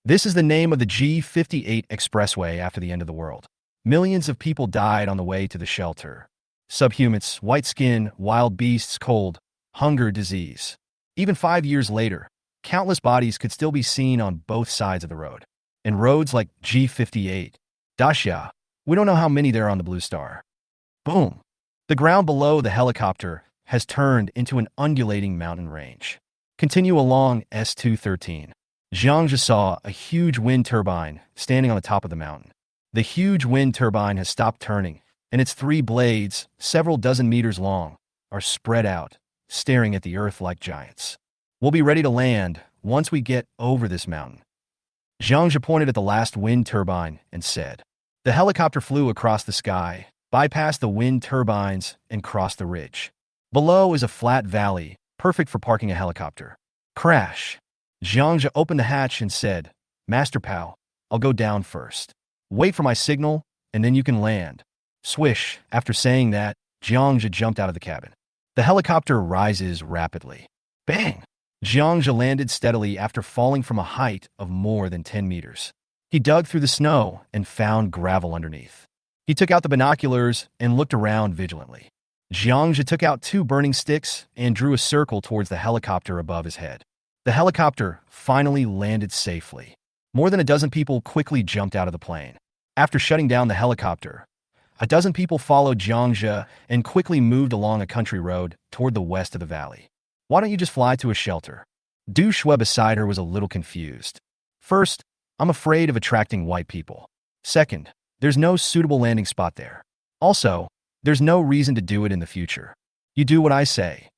Speaker 1: This is the name of the G58 expressway after the end of the world. Millions of people died on the way to the shelter. Subhumans, white skin, wild beasts, cold, hunger, disease. Even 5 years later, countless bodies could still be seen on both sides of the road. And roads like G58, Xia, we don't know how many there are on the Blue Star." Boom! The ground below the helicopter has turned into an undulating mountain range. Continue along S213. Jiang Zhe saw a huge wind turbine standing on the top of the mountain. The huge wind turbine has stopped turning, and its 3 blades, several dozen meters long, are spread out, staring at the earth like giants. "We'll be ready to land once we get over this mountain." Jiang Zhe pointed at the last wind turbine and said. The helicopter flew across the sky, bypassed the wind turbines, and crossed the ridge. Below is a flat valley, perfect for parking a helicopter. Crash! Jiang Zhe opened the hatch and said, "Master Pao, I'll go down first. Wait for my signal, and then you can land." Swish! After saying that, Jiang Zhe jumped out of the cabin. The helicopter rises rapidly. Bang! Jiang Zhe landed steadily after falling from a height of more than 10 meters. He dug through the snow and found gravel underneath. He took out the binoculars and looked around vigilantly. Jiang Zhe took out 2 burning sticks and drew a circle towards the helicopter above his head. The helicopter finally landed safely. More than a dozen people quickly jumped out of the plane. After shutting down the helicopter, a dozen people followed Jiang Zhe and quickly moved along a country road toward the west of the valley. Why don't you just fly to a shelter? Du Shui beside her was a little confused. First, I'm afraid of attracting white people. Second, there's no suitable landing spot there. Also, there's no reason to do it in the future. You do what I say.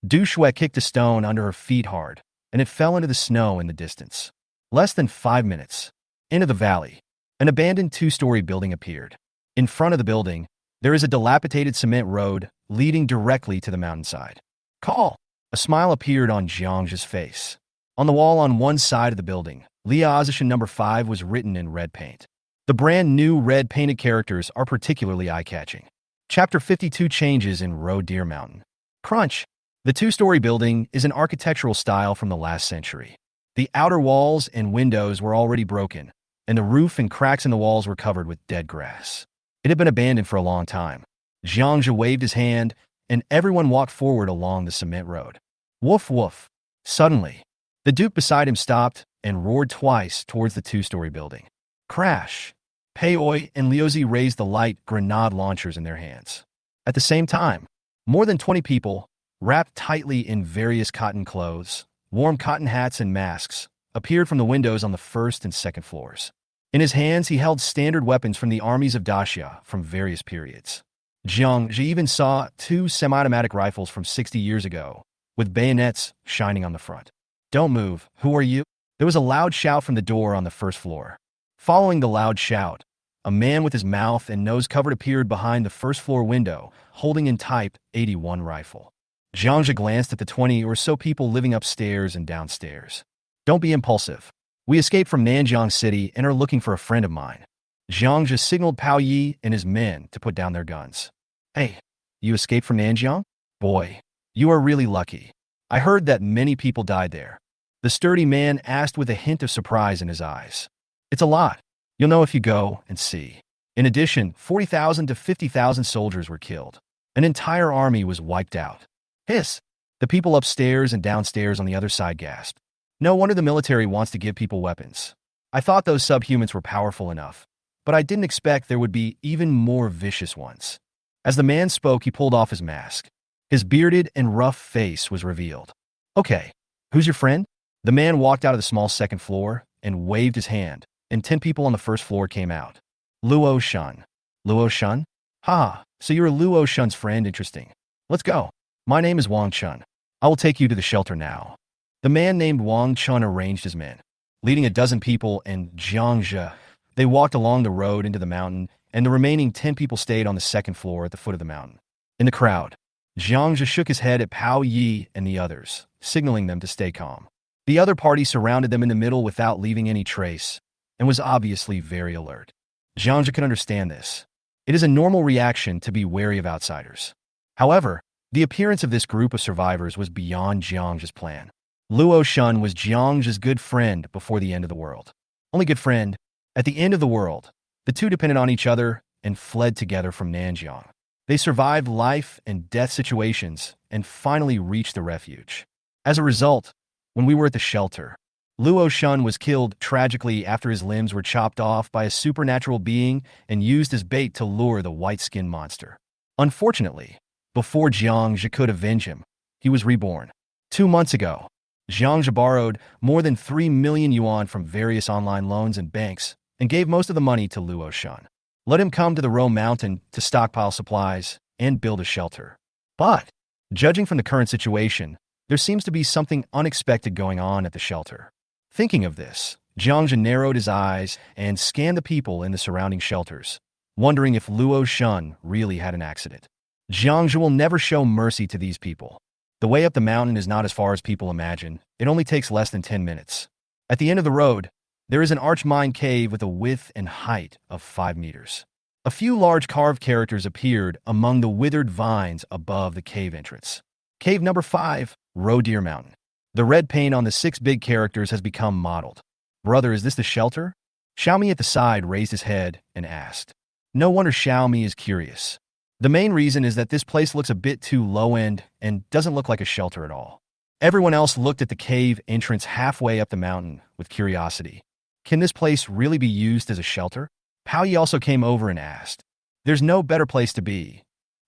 Speaker 1: Du Shui kicked a stone under her feet hard, and it fell into the snow in the distance. Less than 5 minutes. Into the valley, an abandoned 2-story building appeared. In front of the building, there is a dilapidated cement road leading directly to the mountainside. Call! A smile appeared on Jiang Zhe's face. On the wall on one side of the building, Liaison number 5 was written in red paint. The brand new red painted characters are particularly eye-catching. Chapter 52 Changes in Roe Deer Mountain. Crunch. The 2-story building is an architectural style from the last century. The outer walls and windows were already broken, and the roof and cracks in the walls were covered with dead grass. It had been abandoned for a long time. Jiang Zhe waved his hand, and everyone walked forward along the cement road. Woof woof. Suddenly, the Duke beside him stopped and roared twice towards the 2-story building. Crash! Pei and Liuzi raised the light grenade launchers in their hands. At the same time, more than 20 people, wrapped tightly in various cotton clothes, warm cotton hats and masks, appeared from the windows on the 1st and 2nd floors. In his hands, he held standard weapons from the armies of Daxia from various periods. Jiang Zhe even saw 2 semi-automatic rifles from 60 years ago, with bayonets shining on the front. Don't move. Who are you? There was a loud shout from the door on the 1st floor. Following the loud shout, a man with his mouth and nose covered appeared behind the 1st floor window, holding in Type 81 rifle. Jiang Zhe glanced at the 20 or so people living upstairs and downstairs. Don't be impulsive. We escaped from Nanjiang City and are looking for a friend of mine. Jiang Zhe signaled Pao Yi and his men to put down their guns. Hey, you escaped from Nanjiang? Boy, you are really lucky. I heard that many people died there. The sturdy man asked with a hint of surprise in his eyes. It's a lot. You'll know if you go and see. In addition, 40,000 to 50,000 soldiers were killed. An entire army was wiped out. Hiss! The people upstairs and downstairs on the other side gasped. No wonder the military wants to give people weapons. I thought those subhumans were powerful enough, but I didn't expect there would be even more vicious ones. As the man spoke, he pulled off his mask. His bearded and rough face was revealed. Okay, who's your friend? The man walked out of the small 2nd floor and waved his hand, and 10 people on the 1st floor came out. Luohan. Luohan? Ha, so you're Luohan's friend, interesting. Let's go. My name is Wang Chun. I will take you to the shelter now. The man named Wang Chun arranged his men. Leading a dozen people and Jiang Zhe, they walked along the road into the mountain, and the remaining 10 people stayed on the 2nd floor at the foot of the mountain. In the crowd, Jiang Zhe shook his head at Pao Yi and the others, signaling them to stay calm. The other party surrounded them in the middle without leaving any trace, and was obviously very alert. Jiang Zhe could understand this. It is a normal reaction to be wary of outsiders. However, the appearance of this group of survivors was beyond Jiang Zhe's plan. Luohan was Jiang Zhe's good friend before the end of the world. Only good friend. At the end of the world, the two depended on each other and fled together from Nanjiang. They survived life and death situations and finally reached the refuge. As a result, when we were at the shelter, Luohan was killed tragically after his limbs were chopped off by a supernatural being and used as bait to lure the white-skinned monster. Unfortunately, before Jiang Zhe could avenge him, he was reborn. 2 months ago, Jiang Zhe borrowed more than 3 million yuan from various online loans and banks and gave most of the money to Luohan. Let him come to the Roe Mountain to stockpile supplies and build a shelter. But, judging from the current situation, there seems to be something unexpected going on at the shelter. Thinking of this, Jiang Zhe narrowed his eyes and scanned the people in the surrounding shelters, wondering if Luohan really had an accident. Jiang Zhe will never show mercy to these people. The way up the mountain is not as far as people imagine. It only takes less than 10 minutes. At the end of the road, there is an arch-mined cave with a width and height of 5 meters. A few large carved characters appeared among the withered vines above the cave entrance. Cave number 5, Roe Deer Mountain. The red paint on the 6 big characters has become mottled. Brother, is this the shelter? Xiaomi at the side raised his head and asked. No wonder Xiaomi is curious. The main reason is that this place looks a bit too low-end and doesn't look like a shelter at all. Everyone else looked at the cave entrance halfway up the mountain with curiosity. Can this place really be used as a shelter? Pao Yi also came over and asked. There's no better place to be.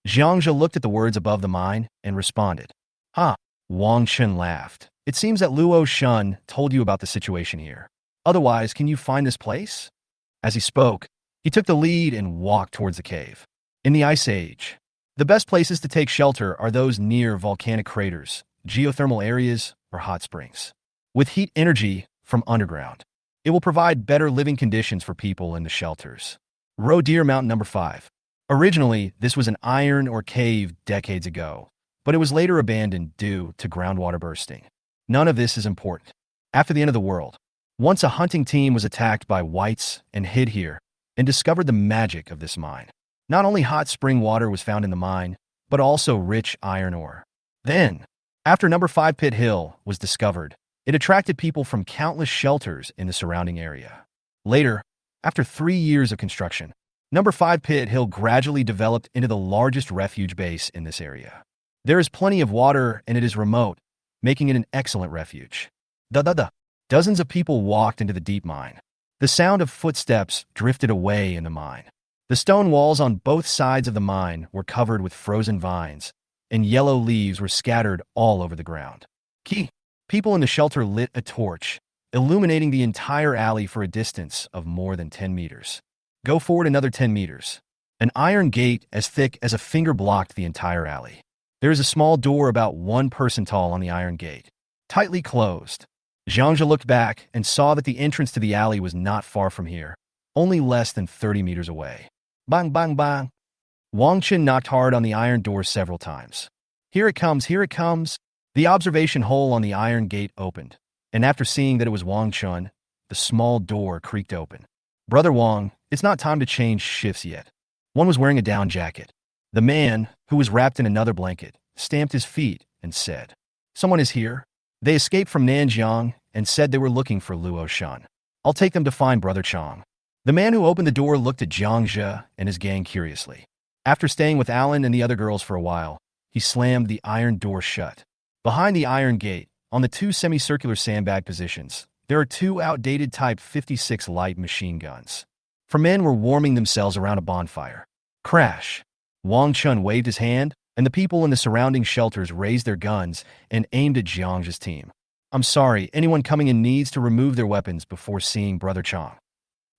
Speaker 1: Jiang Zhe looked at the words above the mine and responded. Huh. Wang Chen laughed. It seems that Luohan told you about the situation here. Otherwise, can you find this place? As he spoke, he took the lead and walked towards the cave. In the Ice Age, the best places to take shelter are those near volcanic craters, geothermal areas, or hot springs. With heat energy from underground, it will provide better living conditions for people in the shelters. Deer Mountain number 5. Originally, this was an iron ore cave decades ago, but it was later abandoned due to groundwater bursting. None of this is important. After the end of the world, once a hunting team was attacked by whites and hid here and discovered the magic of this mine. Not only hot spring water was found in the mine, but also rich iron ore. Then, after number 5 Pit Hill was discovered, it attracted people from countless shelters in the surrounding area. Later, after 3 years of construction, number 5 Pit Hill gradually developed into the largest refuge base in this area. There is plenty of water and it is remote, making it an excellent refuge. Dozens of people walked into the deep mine. The sound of footsteps drifted away in the mine. The stone walls on both sides of the mine were covered with frozen vines, and yellow leaves were scattered all over the ground. People in the shelter lit a torch, illuminating the entire alley for a distance of more than 10 meters. Go forward another 10 meters. An iron gate as thick as a finger blocked the entire alley. There is a small door about 1 person tall on the iron gate, tightly closed. Jiang Zhe looked back and saw that the entrance to the alley was not far from here, only less than 30 meters away. Bang, bang, bang. Wang Chen knocked hard on the iron door several times. Here it comes, here it comes. The observation hole on the iron gate opened, and after seeing that it was Wang Chen, the small door creaked open. Brother Wang, it's not time to change shifts yet. One was wearing a down jacket. The man, who was wrapped in another blanket, stamped his feet and said, Someone is here. They escaped from Nanjiang and said they were looking for Luohan. I'll take them to find Brother Chang. The man who opened the door looked at Jiang Zhe and his gang curiously. After staying with Alan and the other girls for a while, he slammed the iron door shut. Behind the iron gate, on the 2 semicircular sandbag positions, there are 2 outdated Type 56 light machine guns. 4 men were warming themselves around a bonfire. Crash! Wang Chen waved his hand, and the people in the surrounding shelters raised their guns and aimed at Jiang Zhe's team. I'm sorry, anyone coming in needs to remove their weapons before seeing Brother Chang.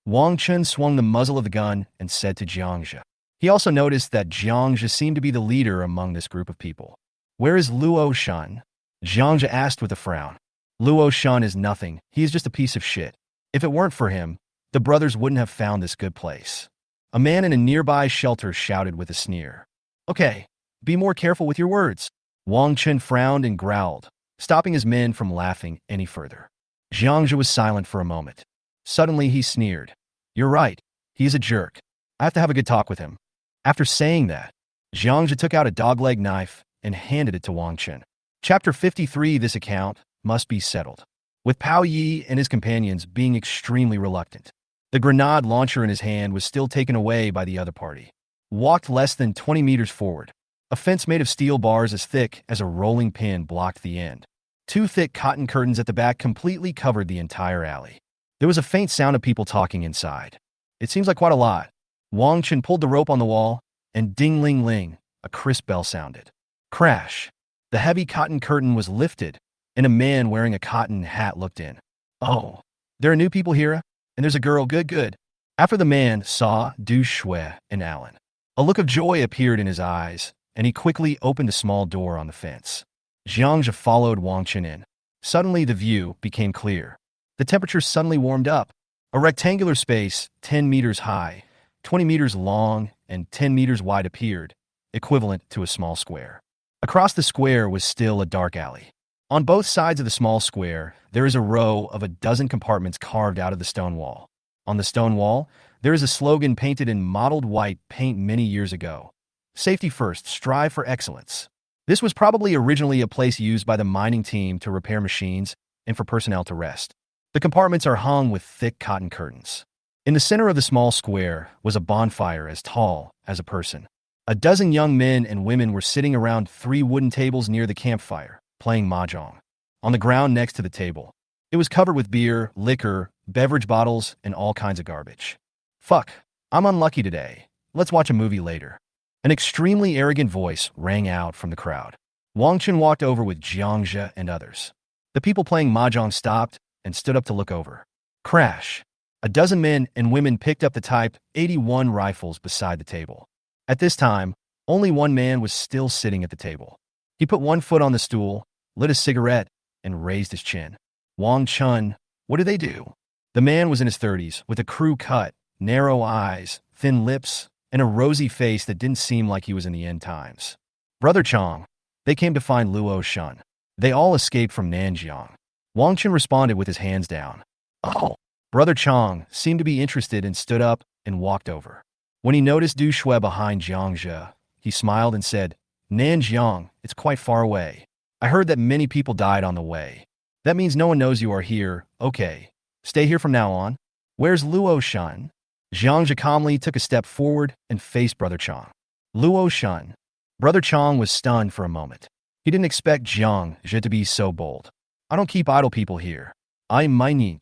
Speaker 1: Wang Chen swung the muzzle of the gun and said to Jiang Zhe. He also noticed that Jiang Zhe seemed to be the leader among this group of people. Where is Luohan? Jiang Zhe asked with a frown. Luohan is nothing. He is just a piece of shit. If it weren't for him, the brothers wouldn't have found this good place. A man in a nearby shelter shouted with a sneer. Okay, be more careful with your words. Wang Chen frowned and growled, stopping his men from laughing any further. Jiang Zhe was silent for a moment. Suddenly he sneered. You're right. He is a jerk. I have to have a good talk with him. After saying that, Jiang Zhe took out a dogleg knife and handed it to Wang Chen. Chapter 53. This account must be settled. With Pao Yi and his companions being extremely reluctant. The grenade launcher in his hand was still taken away by the other party. Walked less than 20 meters forward. A fence made of steel bars as thick as a rolling pin blocked the end. 2 thick cotton curtains at the back completely covered the entire alley. There was a faint sound of people talking inside. It seems like quite a lot. Wang Chen pulled the rope on the wall, and ding-ling-ling, a crisp bell sounded. Crash! The heavy cotton curtain was lifted, and a man wearing a cotton hat looked in. Oh, there are new people here, and there's a girl, good. After the man saw Du Shui and Alan, a look of joy appeared in his eyes, and he quickly opened a small door on the fence. Jiang Zhe followed Wang Chen in. Suddenly the view became clear. The temperature suddenly warmed up. A rectangular space, 10 meters high, 20 meters long, and 10 meters wide appeared, equivalent to a small square. Across the square was still a dark alley. On both sides of the small square, there is a row of a dozen compartments carved out of the stone wall. On the stone wall, there is a slogan painted in mottled white paint many years ago. Safety first, strive for excellence. This was probably originally a place used by the mining team to repair machines and for personnel to rest. The compartments are hung with thick cotton curtains. In the center of the small square was a bonfire as tall as a person. A dozen young men and women were sitting around 3 wooden tables near the campfire, playing mahjong. On the ground next to the table, it was covered with beer, liquor, beverage bottles, and all kinds of garbage. Fuck, I'm unlucky today. Let's watch a movie later. An extremely arrogant voice rang out from the crowd. Wang Chun walked over with Jiang Zhe and others. The people playing mahjong stopped and stood up to look over. Crash. A dozen men and women picked up the Type 81 rifles beside the table. At this time, only one man was still sitting at the table. He put one foot on the stool, lit a cigarette, and raised his chin. Wang Chun, what do they do? The man was in his 30s, with a crew cut, narrow eyes, thin lips, and a rosy face that didn't seem like he was in the end times. Brother Chong, they came to find Luohan. They all escaped from Nanjiang. Wang Chun responded with his hands down. Oh. Brother Chong seemed to be interested and stood up and walked over. When he noticed Du Shui behind Jiang Zhe, he smiled and said, Nanjiang, it's quite far away. I heard that many people died on the way. That means no one knows you are here. Okay, stay here from now on. Where's Luohan? Jiang Zhe calmly took a step forward and faced Brother Chong. Luohan. Brother Chong was stunned for a moment. He didn't expect Jiang Zhe to be so bold. I don't keep idle people here. I'm mining.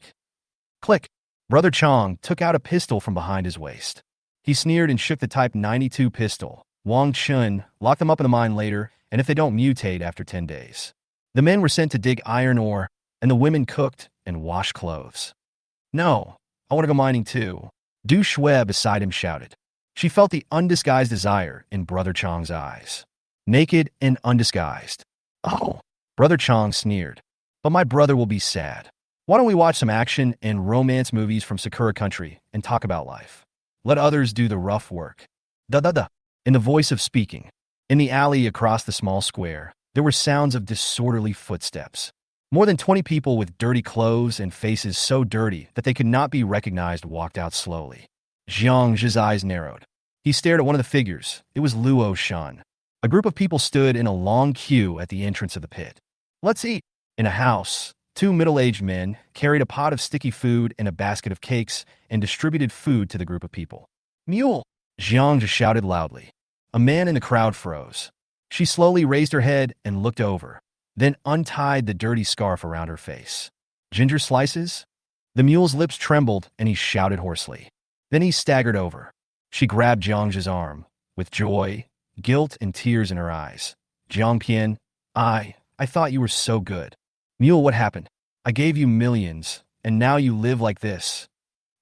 Speaker 1: Click. Brother Chong took out a pistol from behind his waist. He sneered and shook the Type 92 pistol. Wang Chun locked them up in the mine later, and if they don't mutate after 10 days. The men were sent to dig iron ore, and the women cooked and washed clothes. No, I want to go mining too. Du Shui beside him shouted. She felt the undisguised desire in Brother Chong's eyes. Naked and undisguised. Oh, Brother Chong sneered. But my brother will be sad. Why don't we watch some action and romance movies from Sakura Country and talk about life? Let others do the rough work. Da-da-da. In the voice of speaking. In the alley across the small square, there were sounds of disorderly footsteps. More than 20 people with dirty clothes and faces so dirty that they could not be recognized walked out slowly. Jiang Zhe's eyes narrowed. He stared at one of the figures. It was Luohan. A group of people stood in a long queue at the entrance of the pit. Let's eat. In a house, 2 middle-aged men carried a pot of sticky food and a basket of cakes and distributed food to the group of people. Mule! Jiang Zhe shouted loudly. A man in the crowd froze. She slowly raised her head and looked over, then untied the dirty scarf around her face. Ginger slices? The mule's lips trembled and he shouted hoarsely. Then he staggered over. She grabbed Jiang Zhe's arm, with joy, guilt, and tears in her eyes. Jiang Pian, I thought you were so good. Mule, what happened? I gave you millions, and now you live like this.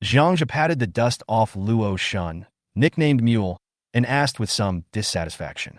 Speaker 1: Jiang Zhe patted the dust off Luohan, nicknamed Mule, and asked with some dissatisfaction.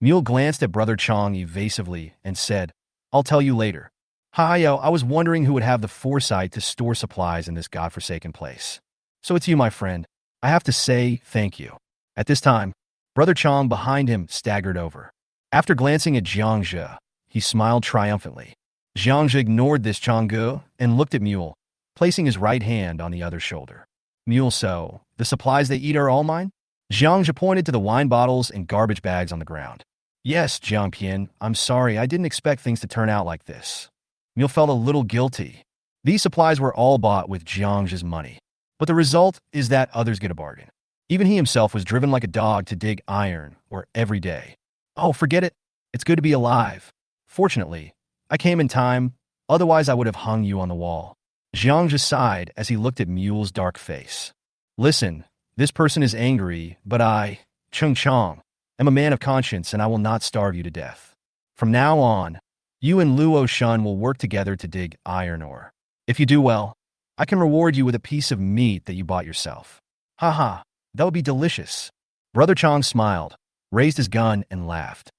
Speaker 1: Mule glanced at Brother Chong evasively and said, I'll tell you later. Hi-yo, I was wondering who would have the foresight to store supplies in this godforsaken place. So it's you, my friend. I have to say thank you. At this time, Brother Chong behind him staggered over. After glancing at Jiang Zhe, he smiled triumphantly. Jiang Zhe ignored this Changgu and looked at Mule, placing his right hand on the other's shoulder. Mule, so the supplies they eat are all mine? Jiang Zhe pointed to the wine bottles and garbage bags on the ground. Yes, Jiang Pian, I'm sorry, I didn't expect things to turn out like this. Mule felt a little guilty. These supplies were all bought with Jiang Zhe's money. But the result is that others get a bargain. Even he himself was driven like a dog to dig iron ore every day. Oh, forget it. It's good to be alive. Fortunately, I came in time, otherwise I would have hung you on the wall. Jiang Zhe sighed as he looked at Mule's dark face. Listen, this person is angry, but I, Chung Chong, am a man of conscience and I will not starve you to death. From now on, you and Luohan will work together to dig iron ore. If you do well, I can reward you with a piece of meat that you bought yourself. Haha, that would be delicious. Brother Chong smiled, raised his gun, and laughed.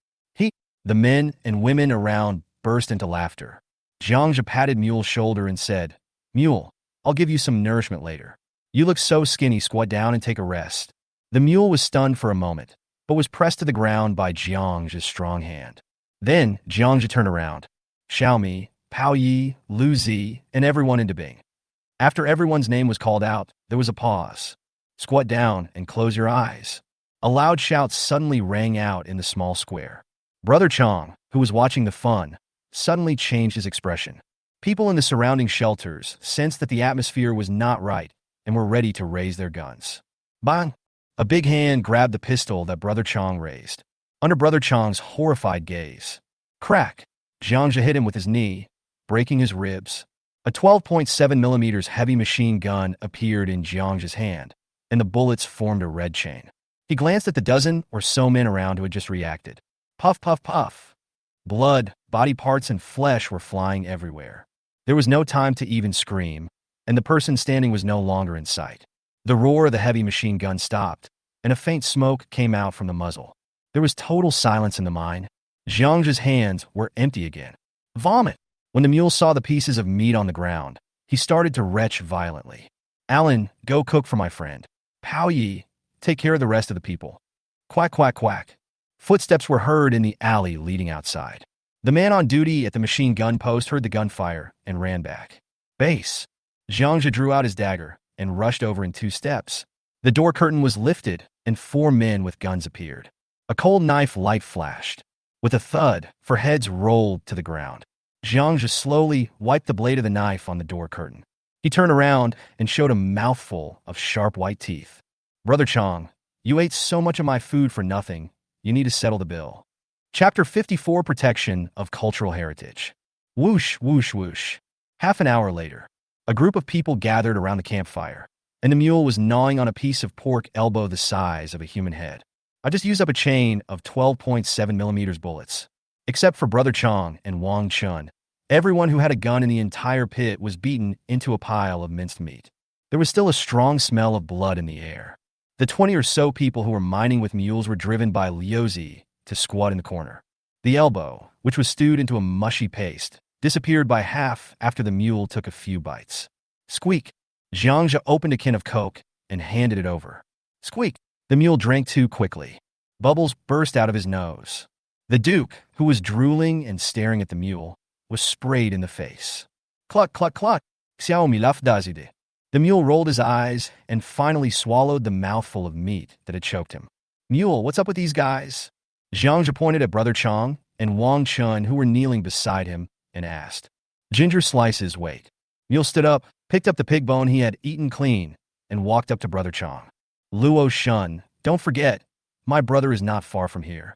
Speaker 1: The men and women around burst into laughter. Jiang Zhe patted Mule's shoulder and said, Mule, I'll give you some nourishment later. You look so skinny, squat down and take a rest. The mule was stunned for a moment, but was pressed to the ground by Jiang Zhe's strong hand. Then Jiang Zhe turned around. Xiaomi, Pao Yi, Lu Zi, and everyone into Bing. After everyone's name was called out, there was a pause. Squat down and close your eyes. A loud shout suddenly rang out in the small square. Brother Chong, who was watching the fun, suddenly changed his expression. People in the surrounding shelters sensed that the atmosphere was not right and were ready to raise their guns. Bang! A big hand grabbed the pistol that Brother Chong raised. Under Brother Chong's horrified gaze, crack! Jiang Zhe hit him with his knee, breaking his ribs. A 12.7 millimeters heavy machine gun appeared in Jiang Zhe's hand, and the bullets formed a red chain. He glanced at the dozen or so men around who had just reacted. Puff, puff, puff. Blood, body parts, and flesh were flying everywhere. There was no time to even scream, and the person standing was no longer in sight. The roar of the heavy machine gun stopped, and a faint smoke came out from the muzzle. There was total silence in the mine. Jiang Zhe's hands were empty again. Vomit! When the mule saw the pieces of meat on the ground, he started to retch violently. Alan, go cook for my friend. Pao Yi, take care of the rest of the people. Quack, quack, quack. Footsteps were heard in the alley leading outside. The man on duty at the machine gun post heard the gunfire and ran back. Base. Jiang Zhe drew out his dagger and rushed over in 2 steps. The door curtain was lifted, and 4 men with guns appeared. A cold knife light flashed. With a thud, 4 heads rolled to the ground. Jiang Zhe slowly wiped the blade of the knife on the door curtain. He turned around and showed a mouthful of sharp white teeth. Brother Chong, you ate so much of my food for nothing. You need to settle the bill. Chapter 54, Protection of Cultural Heritage. Whoosh, whoosh, whoosh. Half an hour later, a group of people gathered around the campfire, and the mule was gnawing on a piece of pork elbow the size of a human head. I just used up a chain of 12.7 millimeters bullets. Except for Brother Chong and Wang Chun, everyone who had a gun in the entire pit was beaten into a pile of minced meat. There was still a strong smell of blood in the air. The 20 or so people who were mining with mules were driven by Liuzi to squat in the corner. The elbow, which was stewed into a mushy paste, disappeared by half after the mule took a few bites. Squeak! Jiang Zhe opened a can of Coke and handed it over. Squeak! The mule drank too quickly. Bubbles burst out of his nose. The Duke, who was drooling and staring at the mule, was sprayed in the face. Cluck, cluck, cluck! Xiao mi laf dazide. The mule rolled his eyes and finally swallowed the mouthful of meat that had choked him. Mule, what's up with these guys? Jiang Zhe pointed at Brother Chong and Wang Chun, who were kneeling beside him, and asked. Ginger slices, wait. Mule stood up, picked up the pig bone he had eaten clean, and walked up to Brother Chong. Luohan, don't forget, my brother is not far from here.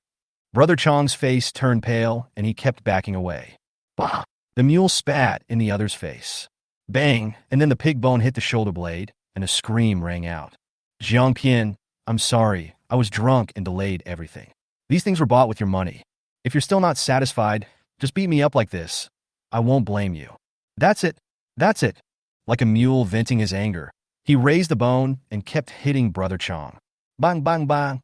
Speaker 1: Brother Chong's face turned pale, and he kept backing away. Bah! The mule spat in the other's face. Bang! And then the pig bone hit the shoulder blade, and a scream rang out. Jiang Pian, I'm sorry, I was drunk and delayed everything. These things were bought with your money. If you're still not satisfied, just beat me up like this. I won't blame you. That's it. That's it. Like a mule venting his anger, he raised the bone and kept hitting Brother Chong. Bang, bang, bang.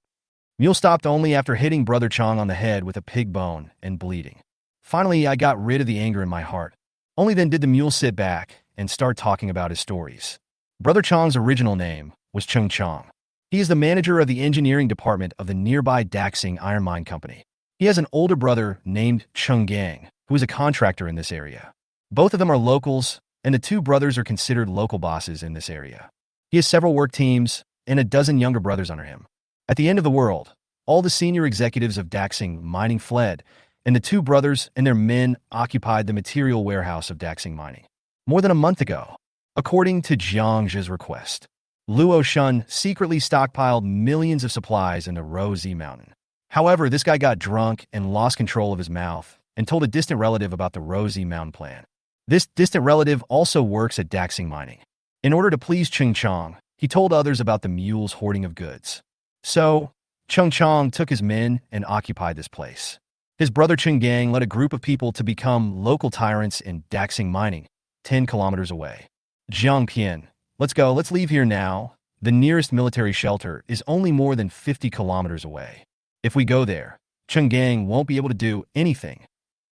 Speaker 1: Mule stopped only after hitting Brother Chong on the head with a pig bone and bleeding. Finally, I got rid of the anger in my heart. Only then did the mule sit back and start talking about his stories. Brother Chong's original name was Cheng Chong. He is the manager of the engineering department of the nearby Daxing Iron Mine Company. He has an older brother named Cheng Gang, who is a contractor in this area. Both of them are locals, and the 2 brothers are considered local bosses in this area. He has several work teams and a dozen younger brothers under him. At the end of the world, all the senior executives of Daxing Mining fled, and the 2 brothers and their men occupied the material warehouse of Daxing Mining. More than a month ago, according to Jiang Zhe's request, Luohan secretly stockpiled millions of supplies in the Rozi Mountain. However, this guy got drunk and lost control of his mouth and told a distant relative about the Rozi Mountain plan. This distant relative also works at Daxing Mining. In order to please Cheng Chong, he told others about the mule's hoarding of goods. So, Cheng Chong took his men and occupied this place. His brother Cheng Gang led a group of people to become local tyrants in Daxing Mining, 10 kilometers away. Jiang Pian, let's go, let's leave here now. The nearest military shelter is only more than 50 kilometers away. If we go there, Cheng Gang won't be able to do anything.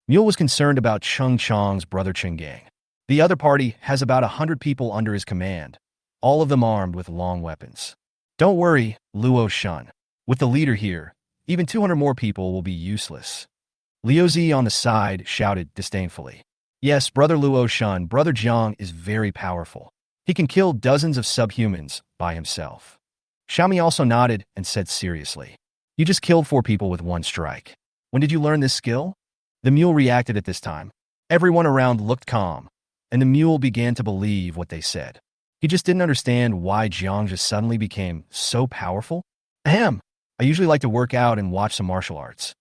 Speaker 1: Mule was concerned about Cheng Chong's brother Cheng Gang. The other party has about 100 people under his command, all of them armed with long weapons. Don't worry, Luohan. With the leader here, even 200 more people will be useless. Liuzi on the side shouted disdainfully. Yes, Brother Luohan, Brother Jiang is very powerful. He can kill dozens of subhumans by himself. Xiaomi also nodded and said seriously. You just killed 4 people with 1 strike. When did you learn this skill? The mule reacted at this time. Everyone around looked calm, and the mule began to believe what they said. He just didn't understand why Jiang Zhe suddenly became so powerful. Ahem. I usually like to work out and watch some martial arts.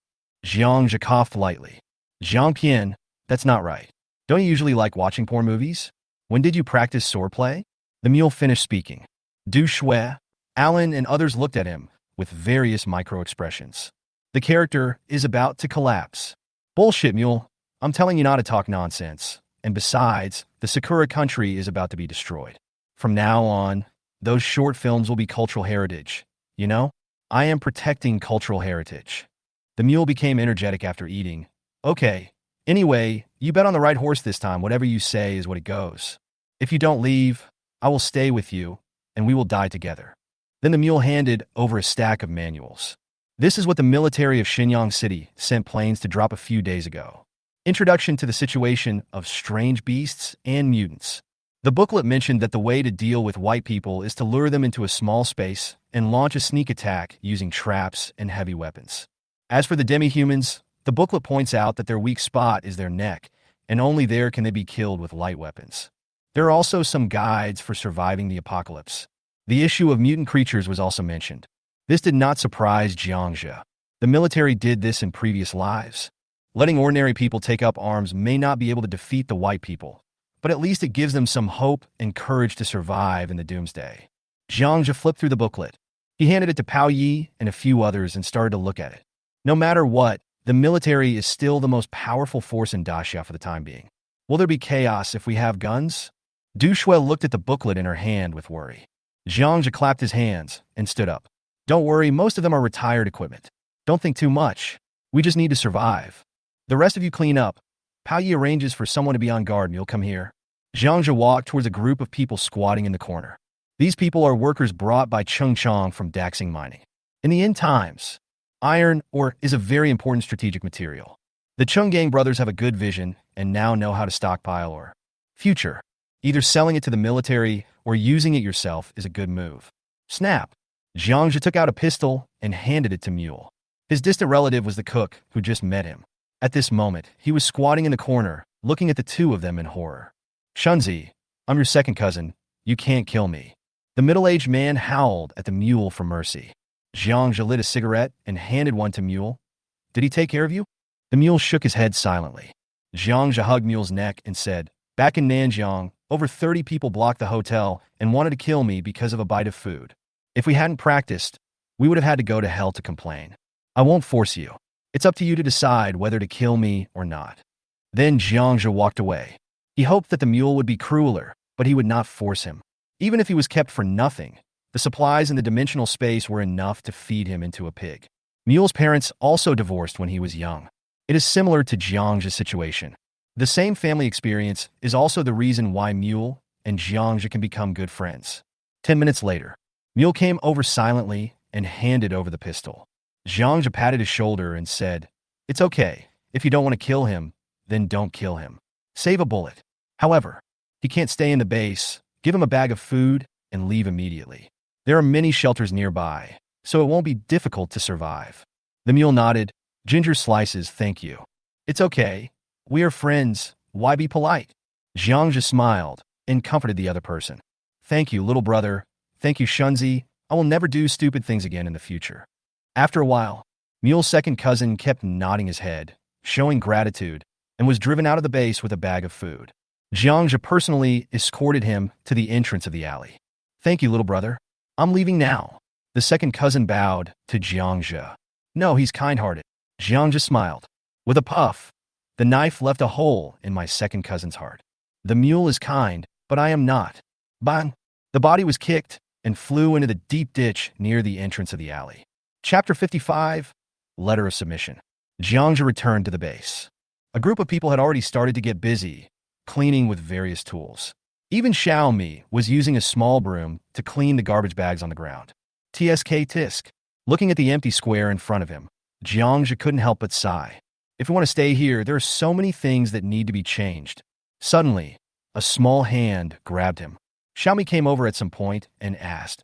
Speaker 1: Jiang Zhe coughed lightly. Jiang Pian, that's not right. Don't you usually like watching porn movies? When did you practice swordplay? The mule finished speaking. Du Shui, Alan and others looked at him with various micro-expressions. The character is about to collapse. Bullshit, mule. I'm telling you not to talk nonsense. And besides, the Sakura country is about to be destroyed. From now on, those short films will be cultural heritage. You know? I am protecting cultural heritage. The mule became energetic after eating. Okay. Anyway, you bet on the right horse this time. Whatever you say is what it goes. If you don't leave, I will stay with you, and we will die together. Then the mule handed over a stack of manuals. This is what the military of Shenyang City sent planes to drop a few days ago. Introduction to the situation of strange beasts and mutants. The booklet mentioned that the way to deal with white people is to lure them into a small space and launch a sneak attack using traps and heavy weapons. As for the demi-humans, the booklet points out that their weak spot is their neck, and only there can they be killed with light weapons. There are also some guides for surviving the apocalypse. The issue of mutant creatures was also mentioned. This did not surprise Jiang Zhe. The military did this in previous lives. Letting ordinary people take up arms may not be able to defeat the white people, but at least it gives them some hope and courage to survive in the doomsday. Jiang Zhe flipped through the booklet. He handed it to Pao Yi and a few others and started to look at it. No matter what, the military is still the most powerful force in Daxia for the time being. Will there be chaos if we have guns? Du Shui looked at the booklet in her hand with worry. Jiang Zhe clapped his hands and stood up. Don't worry, most of them are retired equipment. Don't think too much. We just need to survive. The rest of you clean up. Pao Yi arranges for someone to be on guard and you'll come here. Jiang Zhe walked towards a group of people squatting in the corner. These people are workers brought by Cheng Chong from Daxing Mining. In the end times, iron ore is a very important strategic material. The Chung Gang brothers have a good vision and now know how to stockpile ore. Future. Either selling it to the military or using it yourself is a good move. Snap. Jiang Zhe took out a pistol and handed it to Mule. His distant relative was the cook who just met him. At this moment, he was squatting in the corner, looking at the two of them in horror. Shunzi, I'm your second cousin. You can't kill me. The middle-aged man howled at the Mule for mercy. Jiang Zhe lit a cigarette and handed one to Mule. Did he take care of you? The Mule shook his head silently. Jiang Zhe hugged Mule's neck and said, Back in Nanjiang, over 30 people blocked the hotel and wanted to kill me because of a bite of food. If we hadn't practiced, we would have had to go to hell to complain. I won't force you. It's up to you to decide whether to kill me or not. Then Jiang Zhe walked away. He hoped that the Mule would be crueler, but he would not force him. Even if he was kept for nothing, the supplies in the dimensional space were enough to feed him into a pig. Mule's parents also divorced when he was young. It is similar to Jiang Zhe's situation. The same family experience is also the reason why Mule and Jiang Zhe can become good friends. 10 minutes later, Mule came over silently and handed over the pistol. Jiang Zhe patted his shoulder and said, It's okay. If you don't want to kill him, then don't kill him. Save a bullet. However, he can't stay in the base. Give him a bag of food and leave immediately. There are many shelters nearby, so it won't be difficult to survive. The Mule nodded. Ginger slices, thank you. It's okay. We are friends. Why be polite? Jiang Zhe smiled and comforted the other person. Thank you, little brother. Thank you, Shunzi. I will never do stupid things again in the future. After a while, Mule's second cousin kept nodding his head, showing gratitude, and was driven out of the base with a bag of food. Jiang Zhe personally escorted him to the entrance of the alley. Thank you, little brother. I'm leaving now. The second cousin bowed to Jiang Zhe. No, he's kind-hearted. Jiang Zhe smiled. With a puff, the knife left a hole in my second cousin's heart. The Mule is kind, but I am not. Bang! The body was kicked and flew into the deep ditch near the entrance of the alley. Chapter 55, Letter of Submission. Jiang Zhe returned to the base. A group of people had already started to get busy, cleaning with various tools. Even Xiao Mi was using a small broom to clean the garbage bags on the ground. TSK Tisk. Looking at the empty square in front of him, Jiang Zhe couldn't help but sigh. If we want to stay here, there are so many things that need to be changed. Suddenly, a small hand grabbed him. Xiao Mi came over at some point and asked,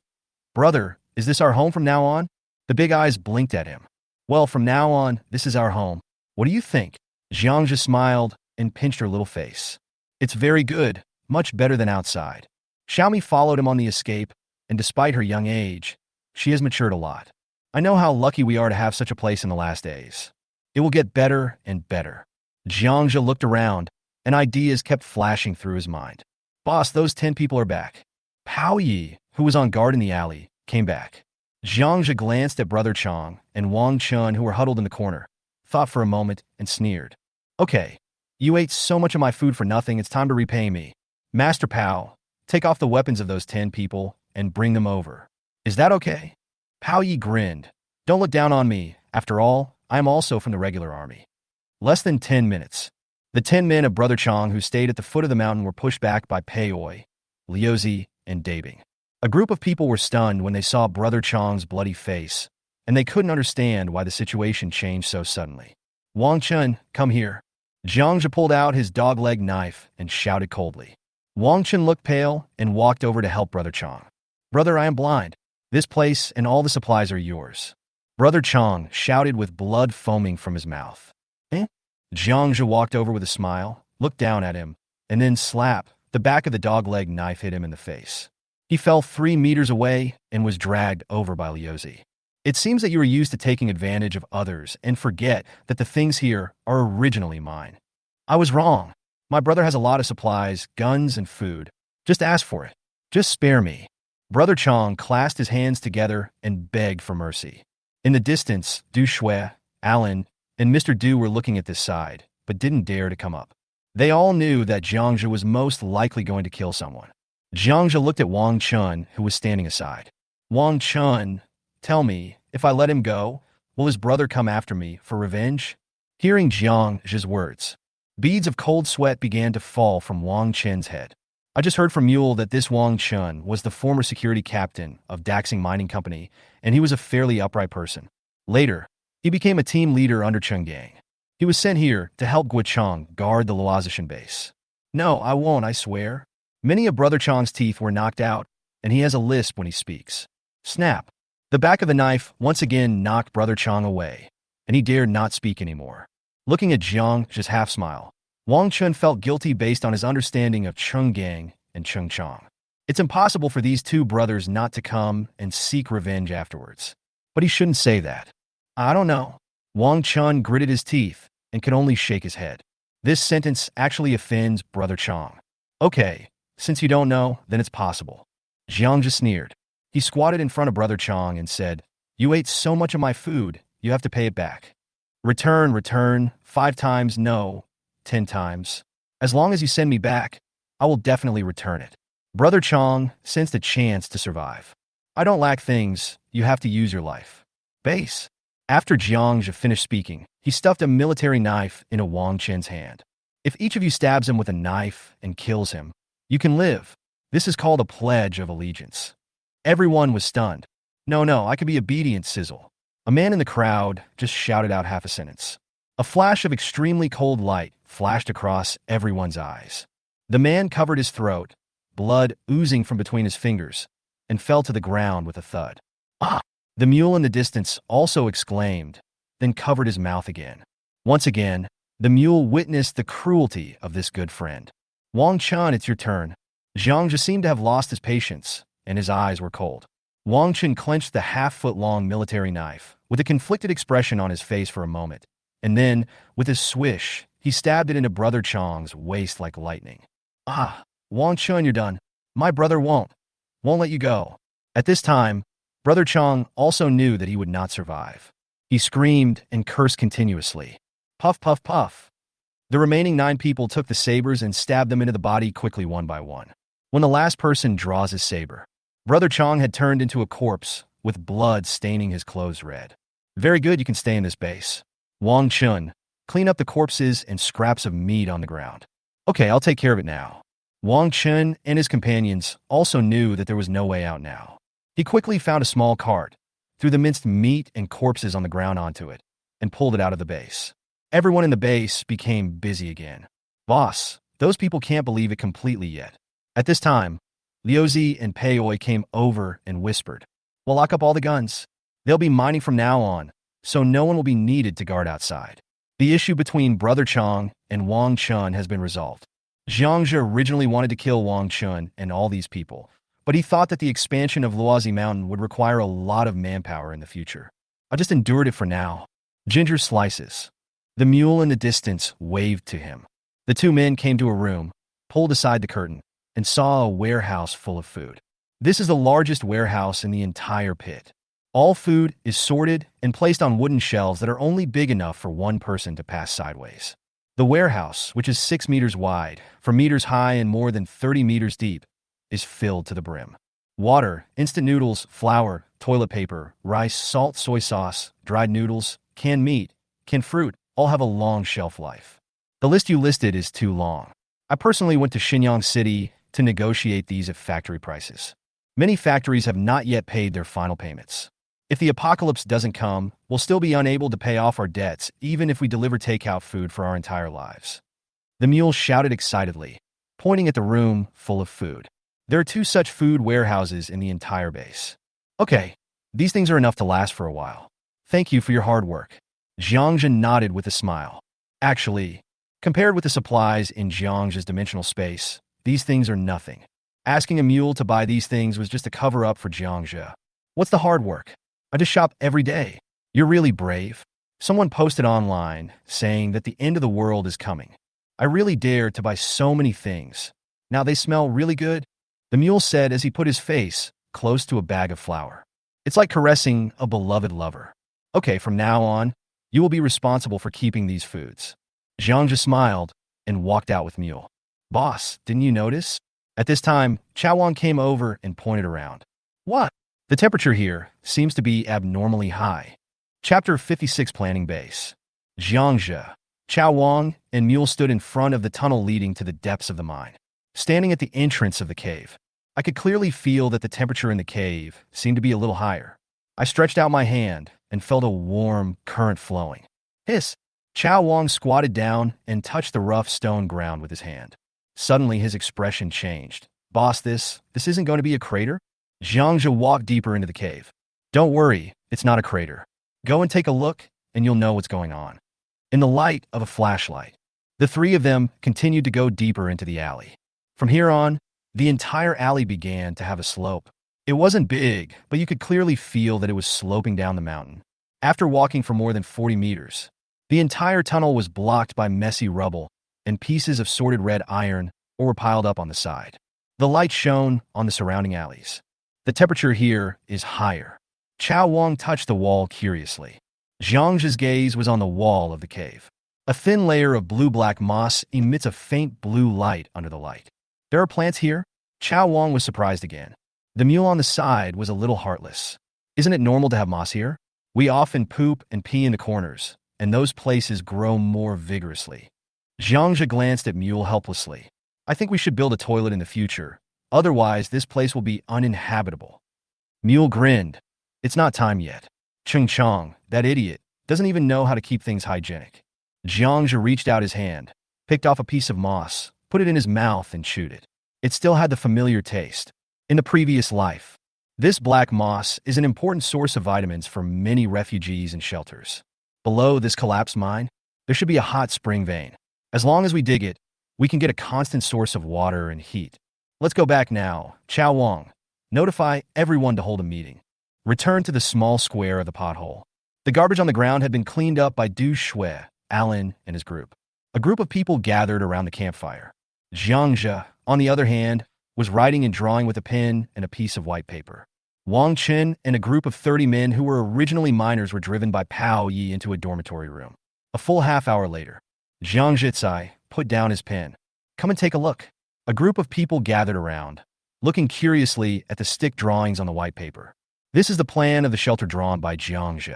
Speaker 1: Brother, is this our home from now on? The big eyes blinked at him. Well, from now on, this is our home. What do you think? Jiang Zhe smiled and pinched her little face. It's very good, much better than outside. Xiao Mi followed him on the escape, and despite her young age, she has matured a lot. I know how lucky we are to have such a place in the last days. It will get better and better. Jiang Zhe looked around, and ideas kept flashing through his mind. Boss, those 10 people are back. Pao Yi, who was on guard in the alley, came back. Jiang Zhe glanced at Brother Chong and Wang Chun, who were huddled in the corner, thought for a moment, and sneered. Okay, you ate so much of my food for nothing, it's time to repay me. Master Pao, take off the weapons of those 10 people and bring them over. Is that okay? Pao Yi grinned. Don't look down on me. After all, I am also from the regular army. Less than 10 minutes. The 10 men of Brother Chong who stayed at the foot of the mountain were pushed back by Pei Oi, Liuzi, and Dabing. A group of people were stunned when they saw Brother Chong's bloody face, and they couldn't understand why the situation changed so suddenly. Wang Chun, come here. Jiang Zhe pulled out his dog-leg knife and shouted coldly. Wang Chun looked pale and walked over to help Brother Chong. Brother, I am blind. This place and all the supplies are yours. Brother Chong shouted with blood foaming from his mouth. Eh? Jiang Zhe walked over with a smile, looked down at him, and then slap, the back of the dog-leg knife hit him in the face. He fell 3 meters away and was dragged over by Liuzi. It seems that you are used to taking advantage of others and forget that the things here are originally mine. I was wrong. My brother has a lot of supplies, guns, and food. Just ask for it. Just spare me. Brother Chong clasped his hands together and begged for mercy. In the distance, Du Shui, Alan, and Mr. Du were looking at this side, but didn't dare to come up. They all knew that Jiang Zhe was most likely going to kill someone. Jiang Zhe looked at Wang Chun, who was standing aside. Wang Chun, tell me, if I let him go, will his brother come after me for revenge? Hearing Jiang Zhe's words, beads of cold sweat began to fall from Wang Chun's head. I just heard from Mule that this Wang Chun was the former security captain of Daxing Mining Company, and he was a fairly upright person. Later, he became a team leader under Cheng Gang. He was sent here to help Guichong guard the Luohan base. No, I won't, I swear. Many of Brother Chong's teeth were knocked out, and he has a lisp when he speaks. Snap. The back of the knife once again knocked Brother Chong away, and he dared not speak anymore. Looking at Jiang Zhe's half-smile, Wang Chun felt guilty based on his understanding of Cheng Gang and Cheng Chong. It's impossible for these two brothers not to come and seek revenge afterwards. But he shouldn't say that. I don't know. Wang Chun gritted his teeth and could only shake his head. This sentence actually offends Brother Chong. Okay, since you don't know, then it's possible. Jiang Zhe sneered. He squatted in front of Brother Chong and said, You ate so much of my food, you have to pay it back. Return, 5 times no, 10 times. As long as you send me back, I will definitely return it. Brother Chong sensed a chance to survive. I don't lack things, you have to use your life. Base. After Jiang Zhe finished speaking, he stuffed a military knife into Wang Chun's hand. If each of you stabs him with a knife and kills him, you can live. This is called a pledge of allegiance. Everyone was stunned. No, I could be obedient, sizzle. A man in the crowd just shouted out half a sentence. A flash of extremely cold light flashed across everyone's eyes. The man covered his throat, blood oozing from between his fingers, and fell to the ground with a thud. Ah! The mule in the distance also exclaimed, then covered his mouth again. Once again, the mule witnessed the cruelty of this good friend. Wang Chun, it's your turn. Jiang Zhe seemed to have lost his patience, and his eyes were cold. Wang Chun clenched the half-foot-long military knife, with a conflicted expression on his face for a moment, and then, with a swish, he stabbed it into Brother Chong's waist like lightning. Ah, Wang Chun, you're done. My brother won't let you go. At this time, Brother Chong also knew that he would not survive. He screamed and cursed continuously. Puff, puff, puff. The remaining 9 people took the sabers and stabbed them into the body quickly one by one. When the last person draws his saber, Brother Chong had turned into a corpse with blood staining his clothes red. Very good, you can stay in this base. Wang Chun, clean up the corpses and scraps of meat on the ground. Okay, I'll take care of it now. Wang Chun and his companions also knew that there was no way out now. He quickly found a small cart, threw the minced meat and corpses on the ground onto it, and pulled it out of the base. Everyone in the base became busy again. Boss, those people can't believe it completely yet. At this time, Liuzi and Pei Oi came over and whispered, We'll lock up all the guns. They'll be mining from now on, so no one will be needed to guard outside. The issue between Brother Chong and Wang Chun has been resolved. Jiang Zhe originally wanted to kill Wang Chun and all these people, but he thought that the expansion of Luohan Mountain would require a lot of manpower in the future. I'll just endure it for now. Ginger slices. The mule in the distance waved to him. The two men came to a room, pulled aside the curtain, and saw a warehouse full of food. This is the largest warehouse in the entire pit. All food is sorted and placed on wooden shelves that are only big enough for one person to pass sideways. The warehouse, which is 6 meters wide, 4 meters high, and more than 30 meters deep, is filled to the brim. Water, instant noodles, flour, toilet paper, rice, salt, soy sauce, dried noodles, canned meat, canned fruit, all have a long shelf life. The list you listed is too long. I personally went to Nanjiang City to negotiate these at factory prices. Many factories have not yet paid their final payments. If the apocalypse doesn't come, we'll still be unable to pay off our debts even if we deliver takeout food for our entire lives. The mule shouted excitedly, pointing at the room full of food. There are 2 such food warehouses in the entire base. Okay, these things are enough to last for a while. Thank you for your hard work. Jiang Zhe nodded with a smile. Actually, compared with the supplies in Jiang Zhe's dimensional space, these things are nothing. Asking a mule to buy these things was just a cover-up for Jiang Zhe. What's the hard work? I just shop every day. You're really brave. Someone posted online saying that the end of the world is coming. I really dare to buy so many things. Now they smell really good, the mule said as he put his face close to a bag of flour. It's like caressing a beloved lover. Okay, from now on, you will be responsible for keeping these foods. Jiang Zhe smiled and walked out with Mule. Boss, didn't you notice? At this time, Chao came over and pointed around. What? The temperature here seems to be abnormally high. Chapter 56 Planning Base. Jiang Zhe, Chao and Mule stood in front of the tunnel leading to the depths of the mine. Standing at the entrance of the cave, I could clearly feel that the temperature in the cave seemed to be a little higher. I stretched out my hand and felt a warm current flowing. Hiss! Chao squatted down and touched the rough stone ground with his hand. Suddenly, his expression changed. Boss, this isn't going to be a crater? Jiang Zhe walked deeper into the cave. Don't worry, it's not a crater. Go and take a look, and you'll know what's going on. In the light of a flashlight, the 3 of them continued to go deeper into the alley. From here on, the entire alley began to have a slope. It wasn't big, but you could clearly feel that it was sloping down the mountain. After walking for more than 40 meters, the entire tunnel was blocked by messy rubble and pieces of sorted red iron or were piled up on the side. The light shone on the surrounding alleys. The temperature here is higher. Chao touched the wall curiously. Jiang Zhe's gaze was on the wall of the cave. A thin layer of blue-black moss emits a faint blue light under the light. There are plants here? Chao was surprised again. The mule on the side was a little heartless. Isn't it normal to have moss here? We often poop and pee in the corners, and those places grow more vigorously. Jiang Zhe glanced at Mule helplessly. I think we should build a toilet in the future. Otherwise, this place will be uninhabitable. Mule grinned. It's not time yet. Chong, that idiot, doesn't even know how to keep things hygienic. Jiang Zhe reached out his hand, picked off a piece of moss, put it in his mouth and chewed it. It still had the familiar taste. In the previous life, this black moss is an important source of vitamins for many refugees and shelters. Below this collapsed mine, there should be a hot spring vein. As long as we dig it, we can get a constant source of water and heat. Let's go back now. Chao, notify everyone to hold a meeting. Return to the small square of the pothole. The garbage on the ground had been cleaned up by Du Shui, Alan, and his group. A group of people gathered around the campfire. Jiang Zhe, on the other hand, was writing and drawing with a pen and a piece of white paper. Wang Chen and a group of 30 men who were originally miners were driven by Pao Yi into a dormitory room. A full half-hour later, Jiang Zhe put down his pen. Come and take a look. A group of people gathered around, looking curiously at the stick drawings on the white paper. This is the plan of the shelter drawn by Jiang Zhe.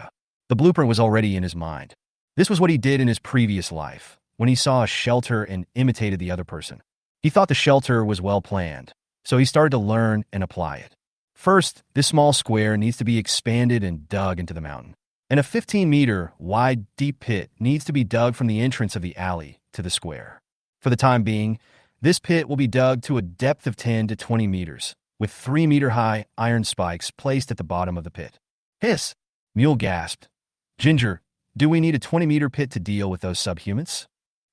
Speaker 1: The blueprint was already in his mind. This was what he did in his previous life, when he saw a shelter and imitated the other person. He thought the shelter was well planned, so he started to learn and apply it. First, this small square needs to be expanded and dug into the mountain. And a 15-meter wide deep pit needs to be dug from the entrance of the alley to the square. For the time being, this pit will be dug to a depth of 10 to 20 meters, with 3-meter-high iron spikes placed at the bottom of the pit. Hiss! Mule gasped. Ginger, do we need a 20-meter pit to deal with those subhumans?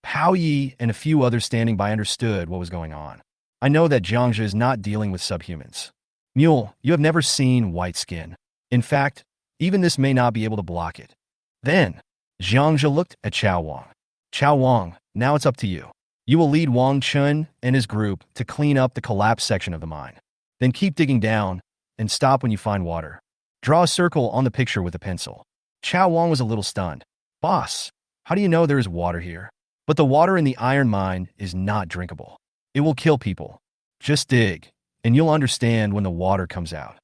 Speaker 1: Pao Yi and a few others standing by understood what was going on. I know that Jiang Zhe is not dealing with subhumans. Mule, you have never seen white skin. In fact, Even this may not be able to block it. Then, Jiang Zhe looked at Chao Wang. Chao Wang, now it's up to you. You will lead Wang Chun and his group to clean up the collapsed section of the mine. Then keep digging down and stop when you find water. Draw a circle on the picture with a pencil. Chao Wang was a little stunned. Boss, how do you know there is water here? But the water in the iron mine is not drinkable. It will kill people. Just dig, and you'll understand when the water comes out.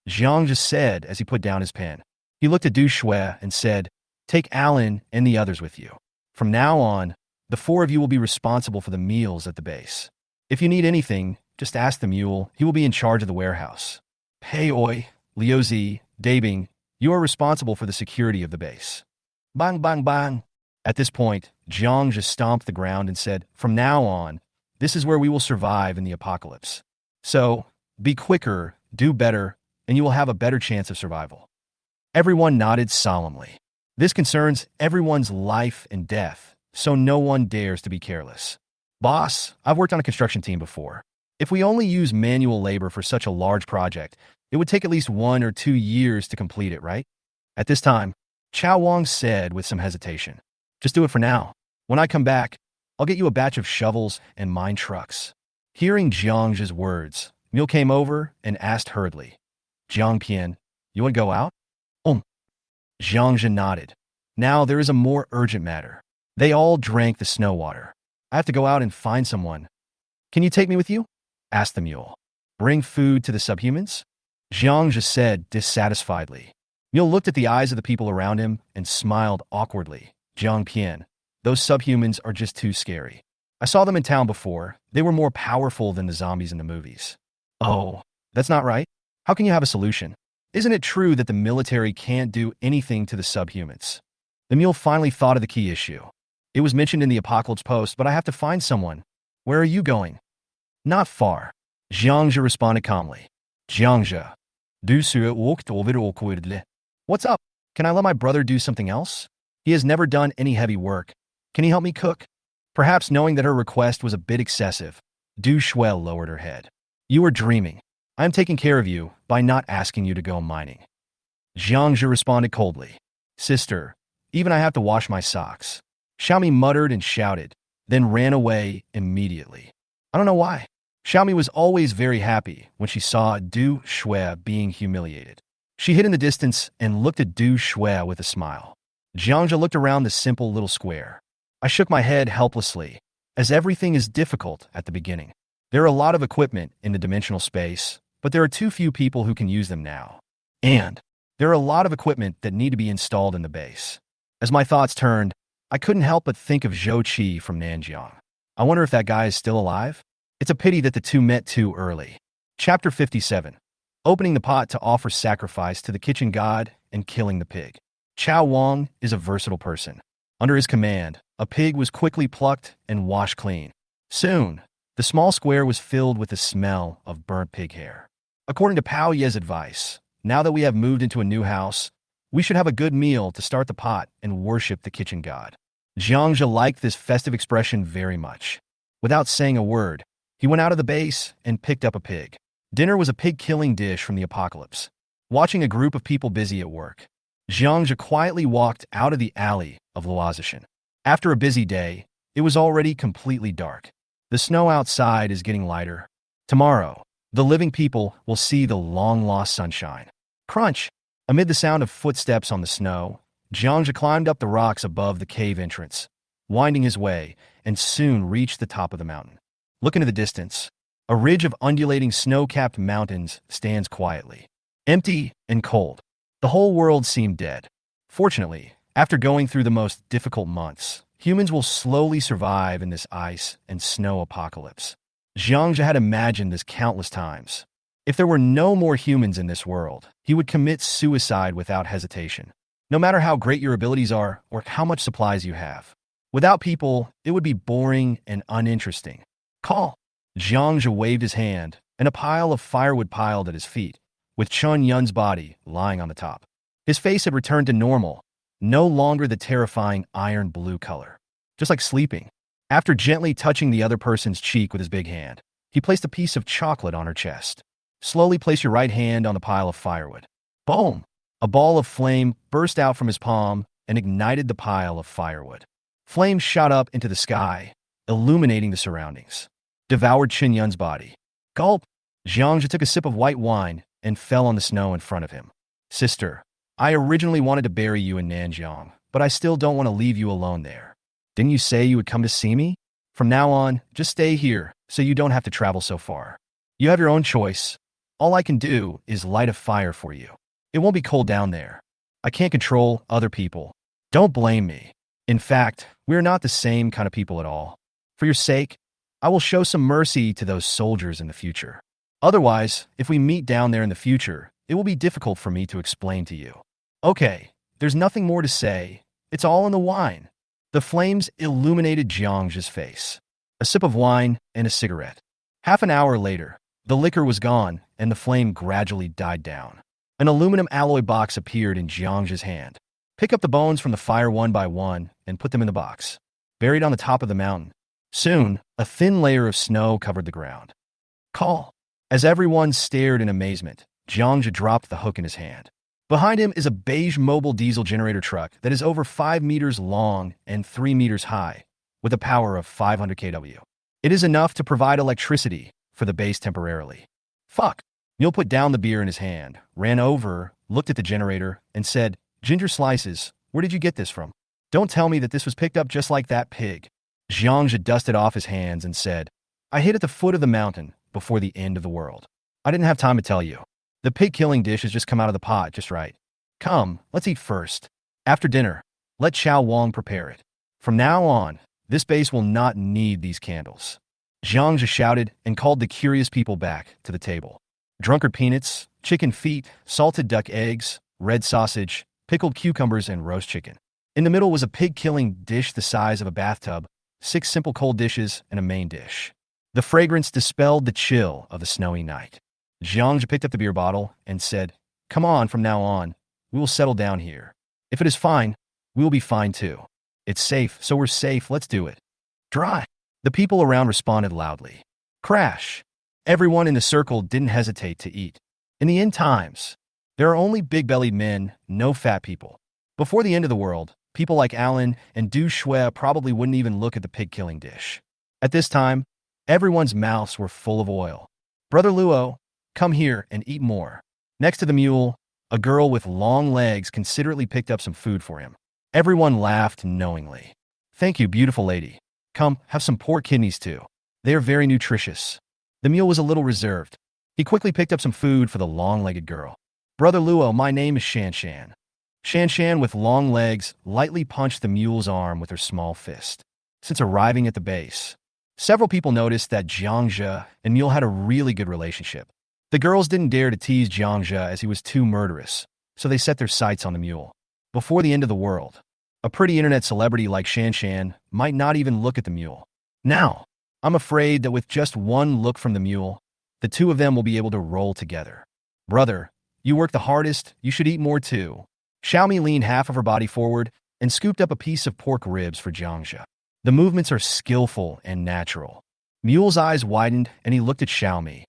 Speaker 1: Jiang just said as he put down his pen. He looked at Du Shui and said, take Alan and the others with you. From now on, the four of you will be responsible for the meals at the base. If you need anything, just ask the mule. He will be in charge of the warehouse. Hey Oi, Liu Zi, Dabing, you are responsible for the security of the base. Bang, bang, bang. At this point, Jiang just stomped the ground and said, from now on, this is where we will survive in the apocalypse. So, be quicker, do better, and you will have a better chance of survival. Everyone nodded solemnly. This concerns everyone's life and death, so no one dares to be careless. Boss, I've worked on a construction team before. If we only use manual labor for such a large project, it would take at least 1 or 2 years to complete it, right? At this time, Chao Wang said with some hesitation, just do it for now. When I come back, I'll get you a batch of shovels and mine trucks. Hearing Jiang Zhe's words, Mule came over and asked hurriedly, Jiang Pian, you want to go out? Jiang Zhe nodded. Now there is a more urgent matter. They all drank the snow water. I have to go out and find someone. Can you take me with you? Asked the mule. Bring food to the subhumans? Jiang Zhe said dissatisfiedly. Mule looked at the eyes of the people around him and smiled awkwardly. Jiang Pian, those subhumans are just too scary. I saw them in town before. They were more powerful than the zombies in the movies. Oh, that's not right. How can you have a solution? Isn't it true that the military can't do anything to the subhumans? The mule finally thought of the key issue. It was mentioned in the Apocalypse Post, but I have to find someone. Where are you going? Not far. Jiang Zhe responded calmly. Jiang Zhe. Du Sui walked over awkwardly. What's up? Can I let my brother do something else? He has never done any heavy work. Can he help me cook? Perhaps knowing that her request was a bit excessive, Du Shui lowered her head. You are dreaming. I am taking care of you by not asking you to go mining. Jiang Zhe responded coldly. Sister, even I have to wash my socks. Xiaomi muttered and shouted, then ran away immediately. I don't know why. Xiaomi was always very happy when she saw Du Shui being humiliated. She hid in the distance and looked at Du Shui with a smile. Jiang Zhe looked around the simple little square. I shook my head helplessly, as everything is difficult at the beginning. There are a lot of equipment in the dimensional space, but there are too few people who can use them now. And there are a lot of equipment that need to be installed in the base. As my thoughts turned, I couldn't help but think of Xiao Chi from Nanjiang. I wonder if that guy is still alive? It's a pity that the two met too early. Chapter 57. Opening the pot to offer sacrifice to the kitchen god and killing the pig. Chao Wang is a versatile person. Under his command, a pig was quickly plucked and washed clean. Soon, the small square was filled with the smell of burnt pig hair. According to Pao Ye's advice, now that we have moved into a new house, we should have a good meal to start the pot and worship the kitchen god. Jiang Zhe liked this festive expression very much. Without saying a word, he went out of the base and picked up a pig. Dinner was a pig-killing dish from the apocalypse. Watching a group of people busy at work, Jiang Zhe quietly walked out of the alley of Luohan. After a busy day, it was already completely dark. The snow outside is getting lighter. Tomorrow, the living people will see the long-lost sunshine. Crunch! Amid the sound of footsteps on the snow, Jiang Zhe climbed up the rocks above the cave entrance, winding his way, and soon reached the top of the mountain. Look into the distance. A ridge of undulating snow-capped mountains stands quietly, empty and cold. The whole world seemed dead. Fortunately, after going through the most difficult months, humans will slowly survive in this ice and snow apocalypse. Jiang Zhe had imagined this countless times. If there were no more humans in this world, he would commit suicide without hesitation. No matter how great your abilities are or how much supplies you have. Without people, it would be boring and uninteresting. Call! Jiang Zhe waved his hand, and a pile of firewood piled at his feet, with Chun Yun's body lying on the top. His face had returned to normal, no longer the terrifying iron blue color. Just like sleeping. After gently touching the other person's cheek with his big hand, he placed a piece of chocolate on her chest. Slowly place your right hand on the pile of firewood. Boom! A ball of flame burst out from his palm and ignited the pile of firewood. Flames shot up into the sky, illuminating the surroundings. Devoured Qin Yun's body. Gulp! Jiang Zhe took a sip of white wine and fell on the snow in front of him. Sister, I originally wanted to bury you in Nanjiang, but I still don't want to leave you alone there. Didn't you say you would come to see me? From now on, just stay here so you don't have to travel so far. You have your own choice. All I can do is light a fire for you. It won't be cold down there. I can't control other people. Don't blame me. In fact, we're not the same kind of people at all. For your sake, I will show some mercy to those soldiers in the future. Otherwise, if we meet down there in the future, it will be difficult for me to explain to you. Okay, there's nothing more to say. It's all in the wine. The flames illuminated Jiang Zhe's face. A sip of wine and a cigarette. Half an hour later, the liquor was gone and the flame gradually died down. An aluminum alloy box appeared in Jiang Zhe's hand. Pick up the bones from the fire one by one and put them in the box. Buried on the top of the mountain. Soon, a thin layer of snow covered the ground. Call. As everyone stared in amazement, Jiang Zhe dropped the hook in his hand. Behind him is a beige mobile diesel generator truck that is over 5 meters long and 3 meters high, with a power of 500 kW. It is enough to provide electricity for the base temporarily. Fuck. Neil put down the beer in his hand, ran over, looked at the generator, and said, Ginger slices, where did you get this from? Don't tell me that this was picked up just like that pig. Jiang Zhe dusted off his hands and said, I hid at the foot of the mountain before the end of the world. I didn't have time to tell you. The pig-killing dish has just come out of the pot just right. Come, let's eat first. After dinner, let Xiao Wang prepare it. From now on, this base will not need these candles. Jiang Zhe shouted and called the curious people back to the table. Drunkard peanuts, chicken feet, salted duck eggs, red sausage, pickled cucumbers, and roast chicken. In the middle was a pig-killing dish the size of a bathtub, 6 simple cold dishes, and a main dish. The fragrance dispelled the chill of the snowy night. Jiang Zhe picked up the beer bottle and said, Come on, from now on, we will settle down here. If it is fine, we will be fine too. It's safe, so we're safe, let's do it. Dry. The people around responded loudly. Crash. Everyone in the circle didn't hesitate to eat. In the end times, there are only big-bellied men, no fat people. Before the end of the world, people like Alan and Du Shui probably wouldn't even look at the pig-killing dish. At this time, everyone's mouths were full of oil. Brother Luo, come here and eat more. Next to the mule, a girl with long legs considerately picked up some food for him. Everyone laughed knowingly. Thank you, beautiful lady. Come, have some pork kidneys too. They are very nutritious. The mule was a little reserved. He quickly picked up some food for the long-legged girl. Brother Luo, my name is Shan Shan. Shan Shan, with long legs, lightly punched the mule's arm with her small fist. Since arriving at the base, several people noticed that Jiang Zhe and Mule had a really good relationship. The girls didn't dare to tease Jiang Zhe as he was too murderous, so they set their sights on the mule. Before the end of the world, a pretty internet celebrity like Shan Shan might not even look at the mule. Now, I'm afraid that with just one look from the mule, the two of them will be able to roll together. Brother, you work the hardest, you should eat more too. Xiaomi leaned half of her body forward and scooped up a piece of pork ribs for Jiang Zhe. The movements are skillful and natural. Mule's eyes widened and he looked at Xiaomi.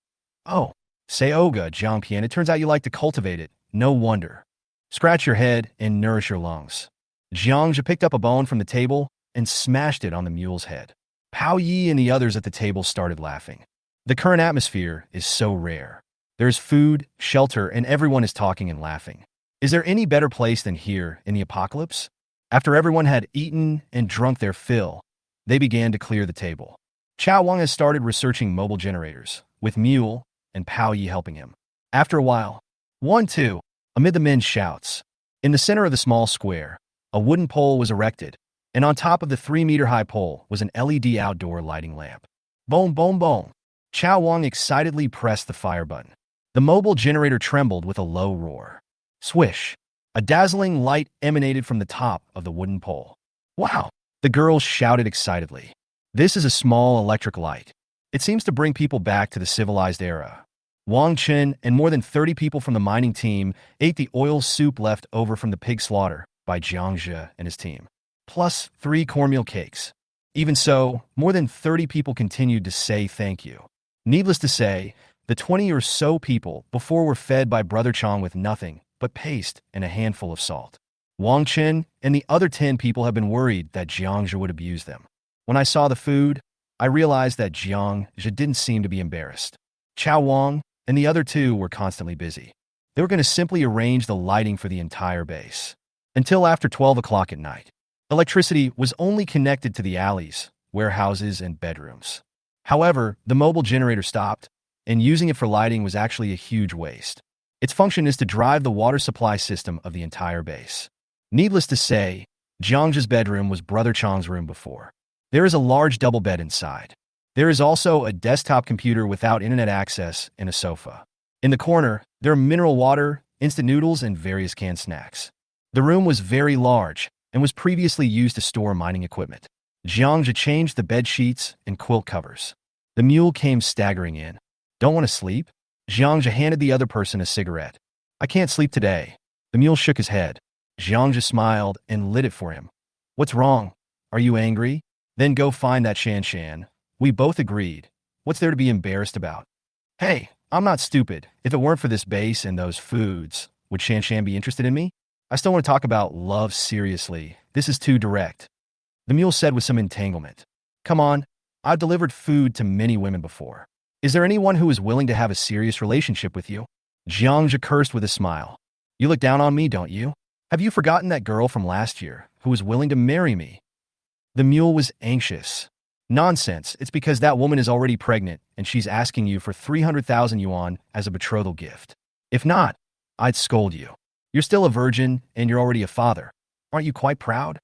Speaker 1: Oh, Seoga, Jiangpian, it turns out you like to cultivate it. No wonder. Scratch your head and nourish your lungs. Jiang Zhe picked up a bone from the table and smashed it on the mule's head. Pao Yi and the others at the table started laughing. The current atmosphere is so rare. There's food, shelter, and everyone is talking and laughing. Is there any better place than here in the apocalypse? After everyone had eaten and drunk their fill, they began to clear the table. Chao Wang has started researching mobile generators, with Mule and Pao Yi helping him. After a while, 1, 2, amid the men's shouts. In the center of the small square, a wooden pole was erected, and on top of the 3-meter-high pole was an LED outdoor lighting lamp. Boom, boom, boom. Chao Wang excitedly pressed the fire button. The mobile generator trembled with a low roar. Swish. A dazzling light emanated from the top of the wooden pole. Wow! The girls shouted excitedly. This is a small electric light. It seems to bring people back to the civilized era. Wang Chen and more than 30 people from the mining team ate the oil soup left over from the pig slaughter by Jiang Zhe and his team, plus 3 cornmeal cakes. Even so, more than 30 people continued to say thank you. Needless to say, the 20 or so people before were fed by Brother Chong with nothing but paste and a handful of salt. Wang Chen and the other 10 people have been worried that Jiang Zhe would abuse them. When I saw the food, I realized that Jiang Zhe didn't seem to be embarrassed. Chao Wang and the other two were constantly busy. They were going to simply arrange the lighting for the entire base. Until after 12 o'clock at night, electricity was only connected to the alleys, warehouses, and bedrooms. However, the mobile generator stopped, and using it for lighting was actually a huge waste. Its function is to drive the water supply system of the entire base. Needless to say, Jiang Zhe's bedroom was Brother Chang's room before. There is a large double bed inside. There is also a desktop computer without internet access and a sofa. In the corner, there are mineral water, instant noodles, and various canned snacks. The room was very large and was previously used to store mining equipment. Jiang Zhe changed the bed sheets and quilt covers. The mule came staggering in. Don't want to sleep? Jiang Zhe handed the other person a cigarette. I can't sleep today. The mule shook his head. Jiang Zhe smiled and lit it for him. What's wrong? Are you angry? Then go find that Shan Shan. We both agreed. What's there to be embarrassed about? Hey, I'm not stupid. If it weren't for this base and those foods, would Shan Shan be interested in me? I still want to talk about love seriously. This is too direct. The mule said with some entanglement. Come on, I've delivered food to many women before. Is there anyone who is willing to have a serious relationship with you? Jiang Zhe cursed with a smile. You look down on me, don't you? Have you forgotten that girl from last year who was willing to marry me? The mule was anxious. Nonsense, it's because that woman is already pregnant and she's asking you for 300,000 yuan as a betrothal gift. If not, I'd scold you. You're still a virgin and you're already a father. Aren't you quite proud?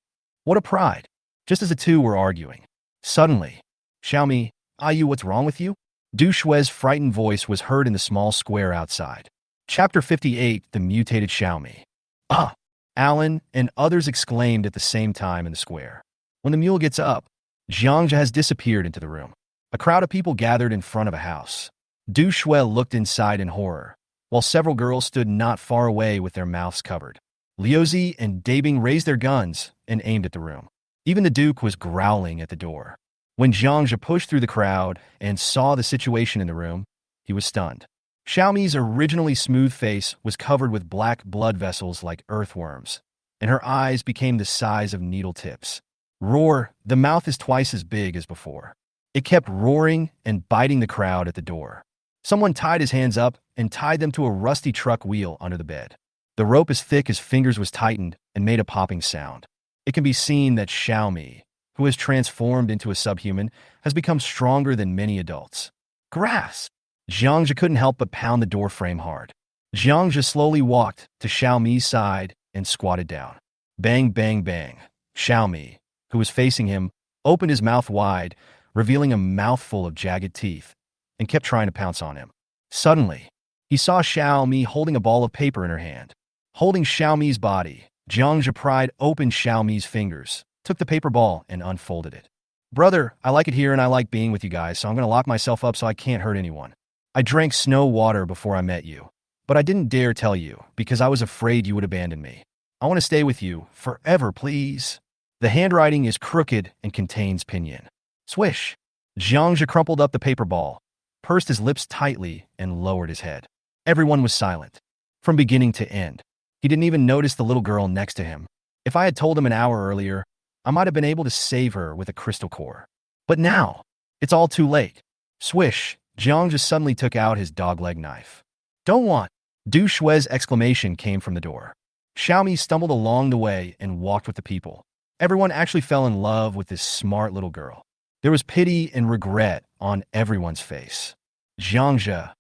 Speaker 1: What a pride. Just as the two were arguing. Suddenly, Xiaomi, Yu, what's wrong with you? Du Shui's frightened voice was heard in the small square outside. Chapter 58, The Mutated Xiaomi. Ah! Alan and others exclaimed at the same time in the square. When the mule gets up, Jiang Zhe has disappeared into the room. A crowd of people gathered in front of a house. Du Shui looked inside in horror, while several girls stood not far away with their mouths covered. Liuzi and Dabing raised their guns and aimed at the room. Even the Duke was growling at the door. When Jiang Zhe pushed through the crowd and saw the situation in the room, he was stunned. Xiaomi's originally smooth face was covered with black blood vessels like earthworms, and her eyes became the size of needle tips. Roar, the mouth is twice as big as before. It kept roaring and biting the crowd at the door. Someone tied his hands up and tied them to a rusty truck wheel under the bed. The rope as thick as fingers was tightened and made a popping sound. It can be seen that Xiaomi, who has transformed into a subhuman, has become stronger than many adults. Grasp! Jiang Zhe couldn't help but pound the door frame hard. Jiang Zhe slowly walked to Xiaomi's side and squatted down. Bang, bang, bang. Xiaomi, who was facing him, opened his mouth wide, revealing a mouthful of jagged teeth, and kept trying to pounce on him. Suddenly, he saw Xiaomi holding a ball of paper in her hand. Holding Xiaomi's body, Jiang Zhe pried open Xiaomi's fingers, took the paper ball, and unfolded it. Brother, I like it here and I like being with you guys, so I'm going to lock myself up so I can't hurt anyone. I drank snow water before I met you, but I didn't dare tell you because I was afraid you would abandon me. I want to stay with you forever, please. The handwriting is crooked and contains pinyin. Swish! Jiang Zhe crumpled up the paper ball, pursed his lips tightly, and lowered his head. Everyone was silent, from beginning to end. He didn't even notice the little girl next to him. If I had told him an hour earlier, I might have been able to save her with a crystal core. But now, it's all too late. Swish! Jiang Zhe suddenly took out his dogleg knife. Don't want! Du Shui's exclamation came from the door. Xiaomi stumbled along the way and walked with the people. Everyone actually fell in love with this smart little girl. There was pity and regret on everyone's face. Jiang Zhe,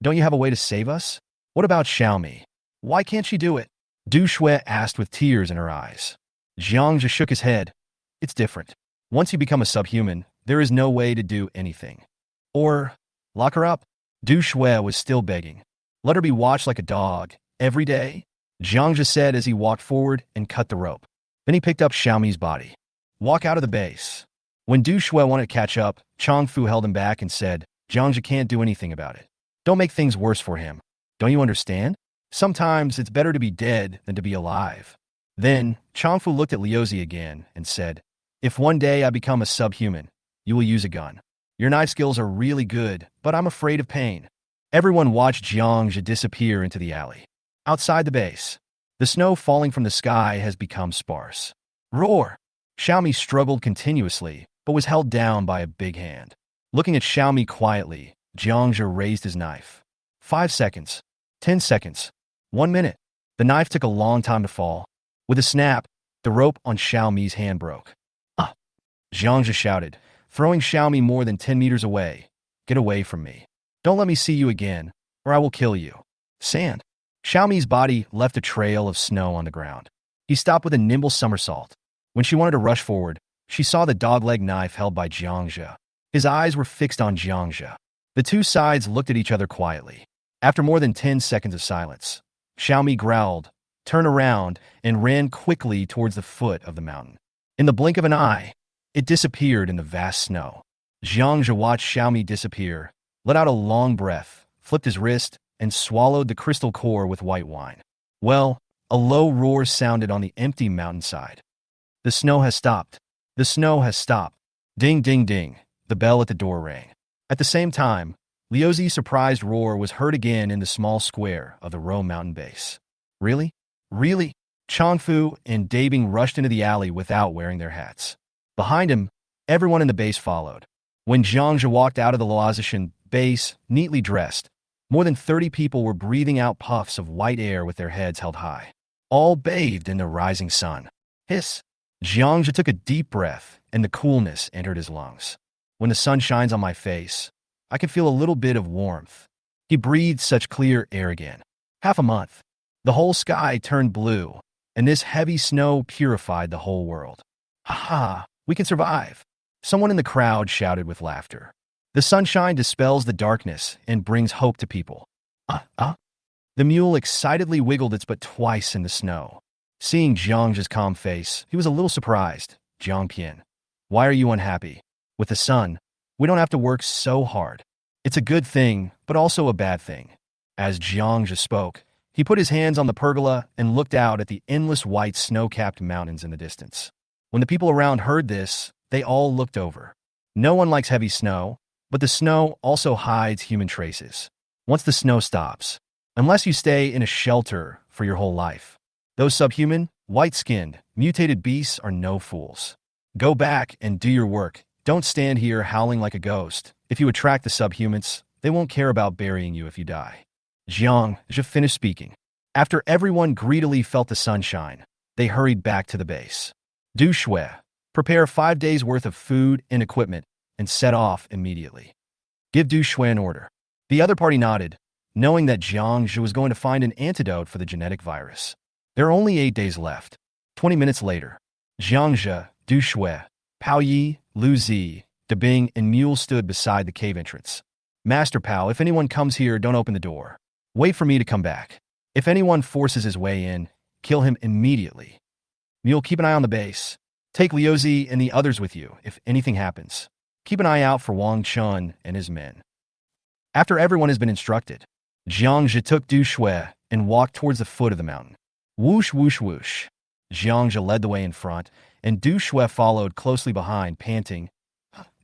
Speaker 1: don't you have a way to save us? What about Xiaomi? Why can't she do it? Du Shui asked with tears in her eyes. Jiang Zhe shook his head. It's different. Once you become a subhuman, there is no way to do anything. Or, lock her up. Du Shui was still begging. Let her be watched like a dog, every day, Jiang Zhe said as he walked forward and cut the rope. Then he picked up Xiaomi's body. Walk out of the base. When Du Shui wanted to catch up, Chang Fu held him back and said, Jiang Zhe can't do anything about it. Don't make things worse for him. Don't you understand? Sometimes it's better to be dead than to be alive. Then, Chang Fu looked at Liuzi again and said, if one day I become a subhuman, you will use a gun. Your knife skills are really good, but I'm afraid of pain. Everyone watched Jiang Zhe disappear into the alley. Outside the base, the snow falling from the sky has become sparse. Roar! Xiaomi struggled continuously, but was held down by a big hand. Looking at Xiaomi quietly, Jiang Zhe raised his knife. 5 seconds. 10 seconds. 1 minute. The knife took a long time to fall. With a snap, the rope on Xiaomi's hand broke. Ah! Jiang Zhe shouted, throwing Xiaomi more than 10 meters away. Get away from me. Don't let me see you again, or I will kill you. Sand. Xiaomi's body left a trail of snow on the ground. He stopped with a nimble somersault. When she wanted to rush forward, she saw the dog-leg knife held by Jiang Zhe. His eyes were fixed on Jiang Zhe. The two sides looked at each other quietly. After more than 10 seconds of silence, Xiaomi growled, turned around, and ran quickly towards the foot of the mountain. In the blink of an eye, it disappeared in the vast snow. Jiang Zhe watched Xiaomi disappear, let out a long breath, flipped his wrist, and swallowed the crystal core with white wine. Well, a low roar sounded on the empty mountainside. The snow has stopped. The snow has stopped. Ding, ding, ding. The bell at the door rang. At the same time, Liu's surprised roar was heard again in the small square of the Ro mountain base. Really? Really? Changfu and Dabing rushed into the alley without wearing their hats. Behind him, everyone in the base followed. When Jiang Zhe walked out of the Luohan base, neatly dressed, more than 30 people were breathing out puffs of white air with their heads held high, all bathed in the rising sun. Hiss! Jiang Zhe took a deep breath, and the coolness entered his lungs. When the sun shines on my face, I can feel a little bit of warmth. He breathed such clear air again. Half a month. The whole sky turned blue, and this heavy snow purified the whole world. Ha! We can survive. Someone in the crowd shouted with laughter. The sunshine dispels the darkness and brings hope to people. The mule excitedly wiggled its butt twice in the snow. Seeing Jiang Zhe's calm face, he was a little surprised. Jiang Pian, why are you unhappy? With the sun, we don't have to work so hard. It's a good thing, but also a bad thing. As Jiang Zhe spoke, he put his hands on the pergola and looked out at the endless white snow-capped mountains in the distance. When the people around heard this, they all looked over. No one likes heavy snow, but the snow also hides human traces. Once the snow stops, unless you stay in a shelter for your whole life, those subhuman, white-skinned, mutated beasts are no fools. Go back and do your work. Don't stand here howling like a ghost. If you attract the subhumans, they won't care about burying you if you die. Jiang Zhe finished speaking. After everyone greedily felt the sunshine, they hurried back to the base. Du Shui, prepare 5 days' worth of food and equipment, and set off immediately. Give Du Shui an order. The other party nodded, knowing that Jiang Zhe was going to find an antidote for the genetic virus. There are only 8 days left. 20 minutes later, Jiang Zhe, Du Shui, Pao Yi, Lu Zi, De Bing, and Mule stood beside the cave entrance. Master Pao, if anyone comes here, don't open the door. Wait for me to come back. If anyone forces his way in, kill him immediately. Mule, keep an eye on the base. Take Liu Zi and the others with you if anything happens. Keep an eye out for Wang Chun and his men. After everyone has been instructed, Jiang Zhe took Du Shui and walked towards the foot of the mountain. Whoosh, whoosh, whoosh. Jiang Zhe led the way in front, and Du Shui followed closely behind, panting.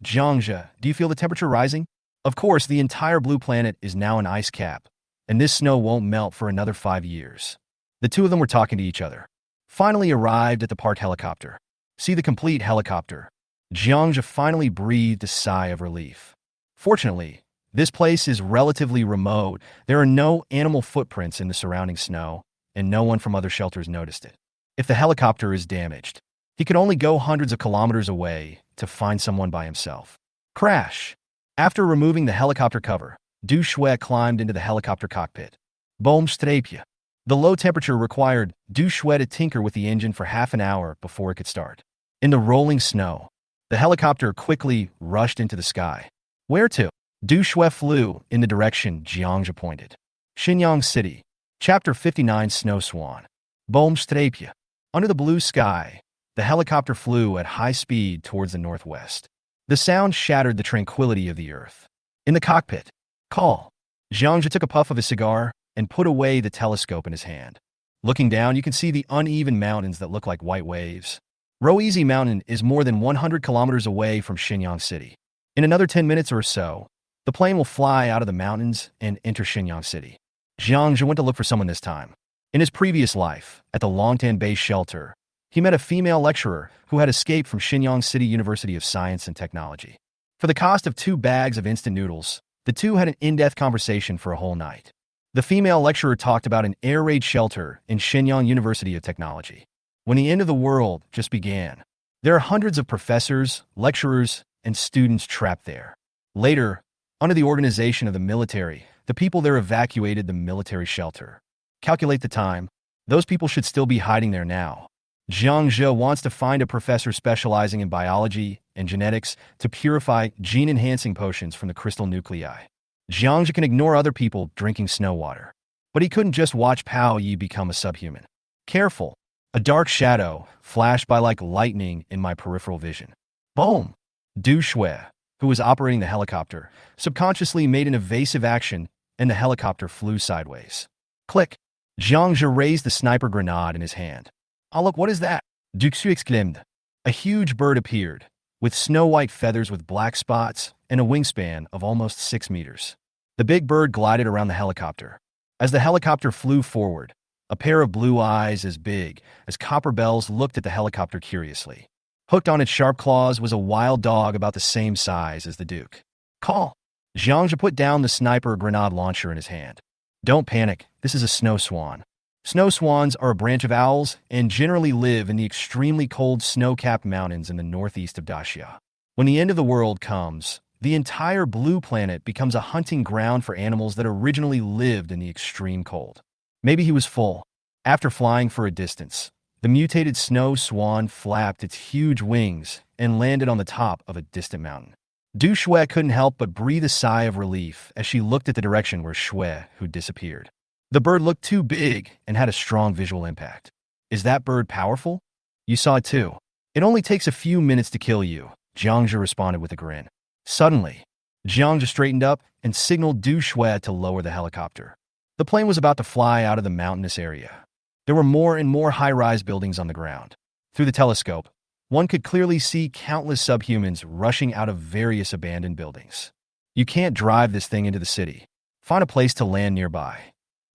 Speaker 1: Jiang Zhe, do you feel the temperature rising? Of course, the entire blue planet is now an ice cap, and this snow won't melt for another 5 years. The two of them were talking to each other. Finally arrived at the parked helicopter. See the complete helicopter. Jiang Zhe finally breathed a sigh of relief. Fortunately, this place is relatively remote. There are no animal footprints in the surrounding snow, and no one from other shelters noticed it. If the helicopter is damaged, he could only go hundreds of kilometers away to find someone by himself. Crash! After removing the helicopter cover, Du Shui climbed into the helicopter cockpit. Boom strapia. The low temperature required Du Shui to tinker with the engine for half an hour before it could start. In the rolling snow, the helicopter quickly rushed into the sky. Where to? Du Shui flew in the direction Jiang Zhe pointed. Xinyang City. Chapter 59 Snow Swan. Boom strapia. Under the blue sky, the helicopter flew at high speed towards the northwest. The sound shattered the tranquility of the earth. In the cockpit, call. Jiang Zhe took a puff of his cigar and put away the telescope in his hand. Looking down, you can see the uneven mountains that look like white waves. Roeasy Mountain is more than 100 kilometers away from Xinyang City. In another 10 minutes or so, the plane will fly out of the mountains and enter Xinyang City. Jiang Zhe went to look for someone this time. In his previous life, at the Longtan Base Shelter, he met a female lecturer who had escaped from Nanjiang City University of Science and Technology. For the cost of 2 bags of instant noodles, the two had an in-depth conversation for a whole night. The female lecturer talked about an air raid shelter in Shenyang University of Technology. When the end of the world just began, there are hundreds of professors, lecturers, and students trapped there. Later, under the organization of the military, the people there evacuated the military shelter. Calculate the time. Those people should still be hiding there now. Jiang Zhe wants to find a professor specializing in biology and genetics to purify gene-enhancing potions from the crystal nuclei. Jiang Zhe can ignore other people drinking snow water. But he couldn't just watch Pao Yi become a subhuman. Careful. A dark shadow flashed by like lightning in my peripheral vision. Boom! Du Shui, who was operating the helicopter, subconsciously made an evasive action and the helicopter flew sideways. Click! Jiang Zhe raised the sniper grenade in his hand. Oh look, what is that? Du Shui exclaimed. A huge bird appeared, with snow-white feathers with black spots and a wingspan of almost 6 meters. The big bird glided around the helicopter. As the helicopter flew forward, a pair of blue eyes as big as copper bells looked at the helicopter curiously. Hooked on its sharp claws was a wild dog about the same size as the Duke. Call! Jiang Zhe put down the sniper grenade launcher in his hand. Don't panic, this is a snow swan. Snow swans are a branch of owls and generally live in the extremely cold snow-capped mountains in the northeast of Daxia. When the end of the world comes, the entire blue planet becomes a hunting ground for animals that originally lived in the extreme cold. Maybe he was full. After flying for a distance, the mutated snow swan flapped its huge wings and landed on the top of a distant mountain. Du Shui couldn't help but breathe a sigh of relief as she looked at the direction where Shui had disappeared. The bird looked too big and had a strong visual impact. Is that bird powerful? You saw it too. It only takes a few minutes to kill you, Jiang Zhe responded with a grin. Suddenly, Jiang Zhe straightened up and signaled Du Shui to lower the helicopter. The plane was about to fly out of the mountainous area. There were more and more high-rise buildings on the ground. Through the telescope, one could clearly see countless subhumans rushing out of various abandoned buildings. You can't drive this thing into the city. Find a place to land nearby.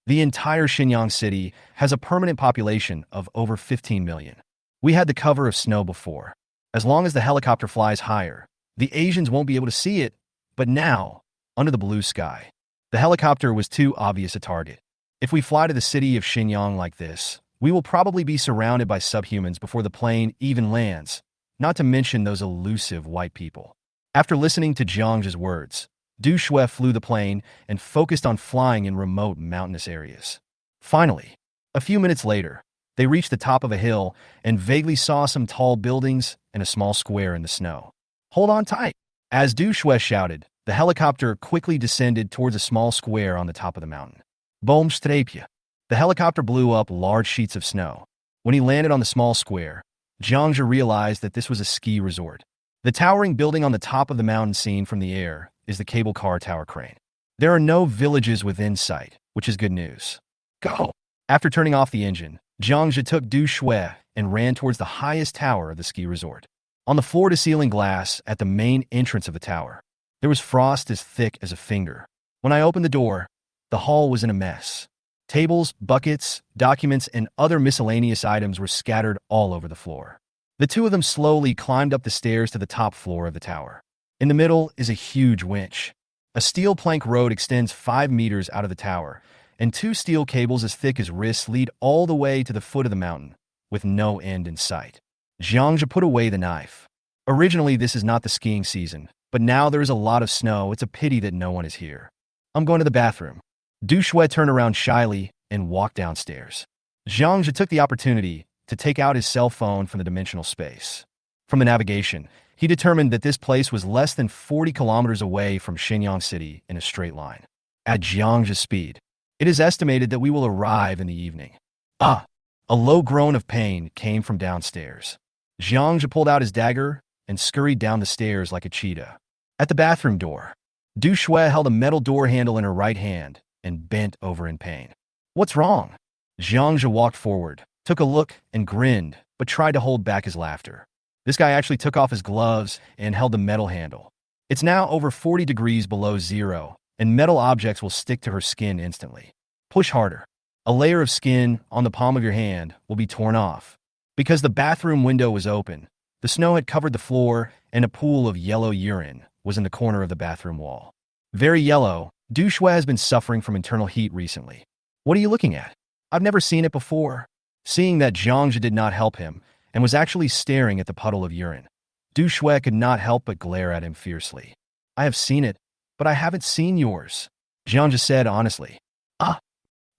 Speaker 1: The entire Shenyang city has a permanent population of over 15 million. We had the cover of snow before. As long as the helicopter flies higher, the Asians won't be able to see it, but now, under the blue sky, the helicopter was too obvious a target. If we fly to the city of Shenyang like this, we will probably be surrounded by subhumans before the plane even lands, not to mention those elusive white people. After listening to Jiang Zhe's words, Du Shui flew the plane and focused on flying in remote mountainous areas. Finally, a few minutes later, they reached the top of a hill and vaguely saw some tall buildings and a small square in the snow. Hold on tight! As Du Shui shouted, the helicopter quickly descended towards a small square on the top of the mountain. Boom strapia! The helicopter blew up large sheets of snow. When he landed on the small square, Jiang Zhe realized that this was a ski resort. The towering building on the top of the mountain seen from the air is the cable car tower crane. There are no villages within sight, which is good news. Go! After turning off the engine, Jiang Zhe took Du Shui and ran towards the highest tower of the ski resort. On the floor-to-ceiling glass at the main entrance of the tower, there was frost as thick as a finger. When I opened the door, the hall was in a mess. Tables, buckets, documents, and other miscellaneous items were scattered all over the floor. The two of them slowly climbed up the stairs to the top floor of the tower. In the middle is a huge winch. A steel plank road extends 5 meters out of the tower, and 2 steel cables as thick as wrists lead all the way to the foot of the mountain, with no end in sight. Jiang Zhe put away the knife. Originally, this is not the skiing season, but now there is a lot of snow. It's a pity that no one is here. I'm going to the bathroom. Du Shui turned around shyly and walked downstairs. Jiang Zhe took the opportunity to take out his cell phone from the dimensional space. From the navigation, he determined that this place was less than 40 kilometers away from Shenyang City in a straight line. At Jiang Zhe's speed, it is estimated that we will arrive in the evening. Ah! A low groan of pain came from downstairs. Jiang Zhe pulled out his dagger and scurried down the stairs like a cheetah. At the bathroom door, Du Shui held a metal door handle in her right hand and bent over in pain. What's wrong? Jiang Zhe walked forward, took a look, and grinned, but tried to hold back his laughter. This guy actually took off his gloves and held the metal handle. It's now over 40 degrees below zero, and metal objects will stick to her skin instantly. Push harder. A layer of skin on the palm of your hand will be torn off. Because the bathroom window was open, the snow had covered the floor, and a pool of yellow urine was in the corner of the bathroom wall. Very yellow, Du Shui has been suffering from internal heat recently. What are you looking at? I've never seen it before. Seeing that Jiang Zhe did not help him and was actually staring at the puddle of urine, Du Shui could not help but glare at him fiercely. I have seen it, but I haven't seen yours, Jiang Zhe said honestly. Ah!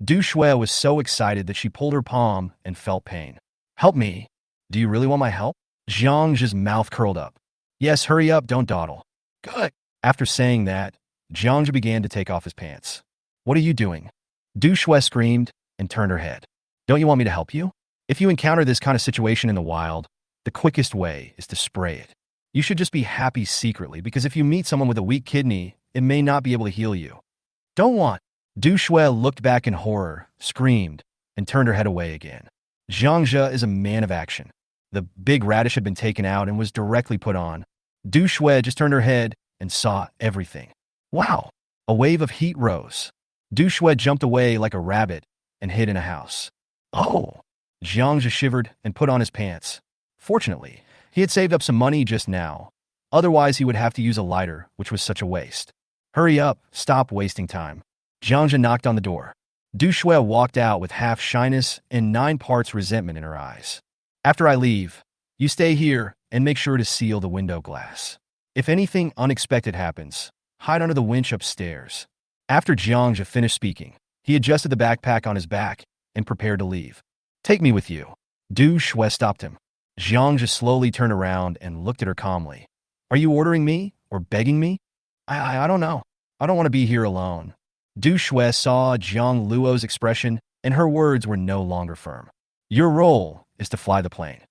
Speaker 1: Du Shui was so excited that she pulled her palm and felt pain. Help me. Do you really want my help? Jiang Zhe's mouth curled up. Yes, hurry up, don't dawdle. Good. After saying that, Jiang Zhe began to take off his pants. What are you doing? Du Shui screamed and turned her head. Don't you want me to help you? If you encounter this kind of situation in the wild, the quickest way is to spray it. You should just be happy secretly, because if you meet someone with a weak kidney, it may not be able to heal you. Don't want. Du Shui looked back in horror, screamed, and turned her head away again. Jiang Zhe is a man of action. The big radish had been taken out and was directly put on. Du Shui just turned her head and saw everything. Wow! A wave of heat rose. Du Shui jumped away like a rabbit and hid in a house. Oh! Jiang Zhe shivered and put on his pants. Fortunately, he had saved up some money just now. Otherwise, he would have to use a lighter, which was such a waste. Hurry up, stop wasting time. Jiang Zhe knocked on the door. Du Shui walked out with half shyness and 9 parts resentment in her eyes. After I leave, you stay here and make sure to seal the window glass. If anything unexpected happens, hide under the winch upstairs. After Jiang Zhe finished speaking, he adjusted the backpack on his back and prepared to leave. Take me with you. Du Shui stopped him. Jiang Zhe slowly turned around and looked at her calmly. Are you ordering me or begging me? I don't know. I don't want to be here alone. Du Shui saw Jiang Luo's expression, and her words were no longer firm. Your role is to fly the plane.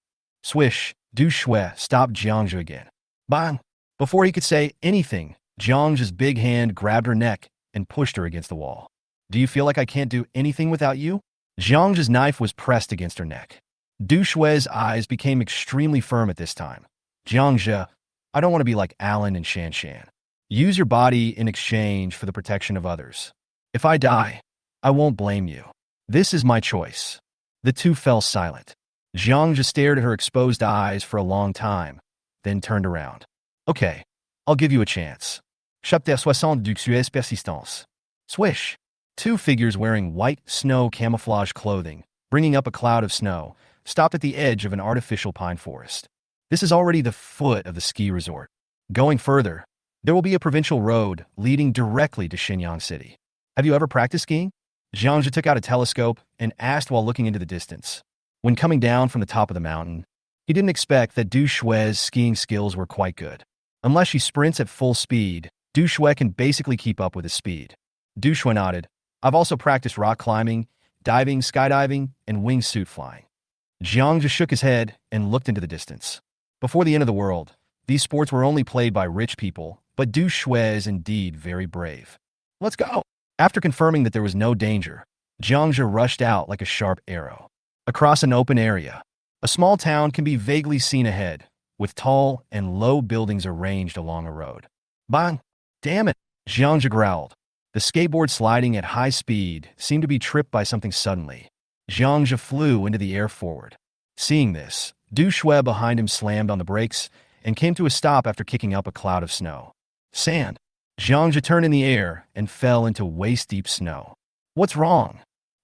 Speaker 1: Swish, Du Shui stopped Jiang Zhe again. Bang! Before he could say anything, Jiang Zhe's big hand grabbed her neck and pushed her against the wall. Do you feel like I can't do anything without you? Jiang Zhe's knife was pressed against her neck. Du Shui's eyes became extremely firm at this time. Jiang Zhe, I don't want to be like Alan and Shan Shan. Use your body in exchange for the protection of others. If I die, I won't blame you. This is my choice. The two fell silent. Jiang Zhe stared at her exposed eyes for a long time, then turned around. Okay, I'll give you a chance. Chapter 60 du Xue's persistance. Swish. 2 figures wearing white snow camouflage clothing, bringing up a cloud of snow, stopped at the edge of an artificial pine forest. This is already the foot of the ski resort. Going further, there will be a provincial road leading directly to Shenyang City. Have you ever practiced skiing? Jiang Zhe took out a telescope and asked while looking into the distance. When coming down from the top of the mountain, he didn't expect that Du Shui's skiing skills were quite good. Unless she sprints at full speed, Du Shui can basically keep up with his speed. Du Shui nodded. I've also practiced rock climbing, diving, skydiving, and wingsuit flying. Jiang Zhe shook his head and looked into the distance. Before the end of the world, these sports were only played by rich people, but Du Shui is indeed very brave. Let's go! After confirming that there was no danger, Jiang Zhe rushed out like a sharp arrow. Across an open area, a small town can be vaguely seen ahead, with tall and low buildings arranged along a road. Bang! Damn it! Jiang Zhe growled. The skateboard sliding at high speed seemed to be tripped by something suddenly. Jiang Zhe flew into the air forward. Seeing this, Du Shui behind him slammed on the brakes and came to a stop after kicking up a cloud of snow. Sand. Jiang Zhe turned in the air and fell into waist-deep snow. What's wrong?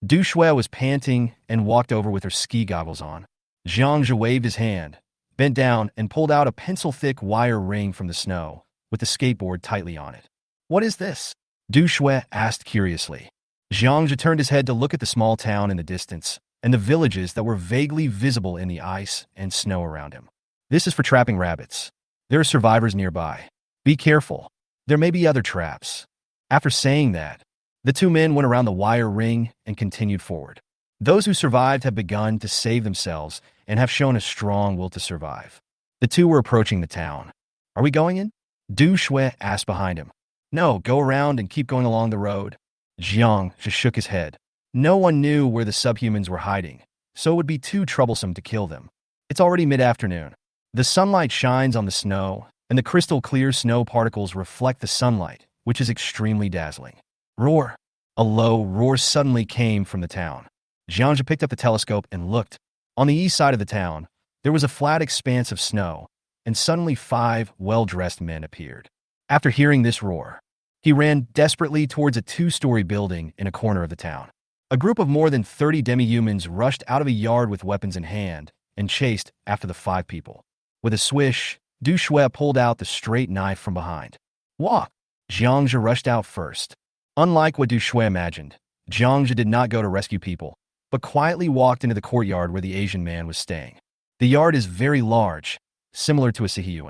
Speaker 1: Du Shui was panting and walked over with her ski goggles on. Jiang Zhe waved his hand, bent down, and pulled out a pencil-thick wire ring from the snow, with the skateboard tightly on it. What is this? Du Shui asked curiously. Jiang Zhe turned his head to look at the small town in the distance and the villages that were vaguely visible in the ice and snow around him. This is for trapping rabbits. There are survivors nearby. Be careful. There may be other traps. After saying that, the 2 men went around the wire ring and continued forward. Those who survived have begun to save themselves and have shown a strong will to survive. The 2 were approaching the town. Are we going in? Du Shui asked behind him. No, go around and keep going along the road. Jiang just shook his head. No one knew where the subhumans were hiding, so it would be too troublesome to kill them. It's already mid-afternoon. The sunlight shines on the snow, and the crystal clear snow particles reflect the sunlight, which is extremely dazzling. Roar! A low roar suddenly came from the town. Jiang Zhe picked up the telescope and looked. On the east side of the town, there was a flat expanse of snow, and suddenly 5 well-dressed men appeared. After hearing this roar, he ran desperately towards a 2-story building in a corner of the town. A group of more than 30 demi-humans rushed out of a yard with weapons in hand and chased after the 5 people. With a swish, Du Shui pulled out the straight knife from behind. Walk! Jiang Zhe rushed out first. Unlike what Du Shui imagined, Jiang Zhe did not go to rescue people, but quietly walked into the courtyard where the Asian man was staying. The yard is very large, similar to a Xia Yu.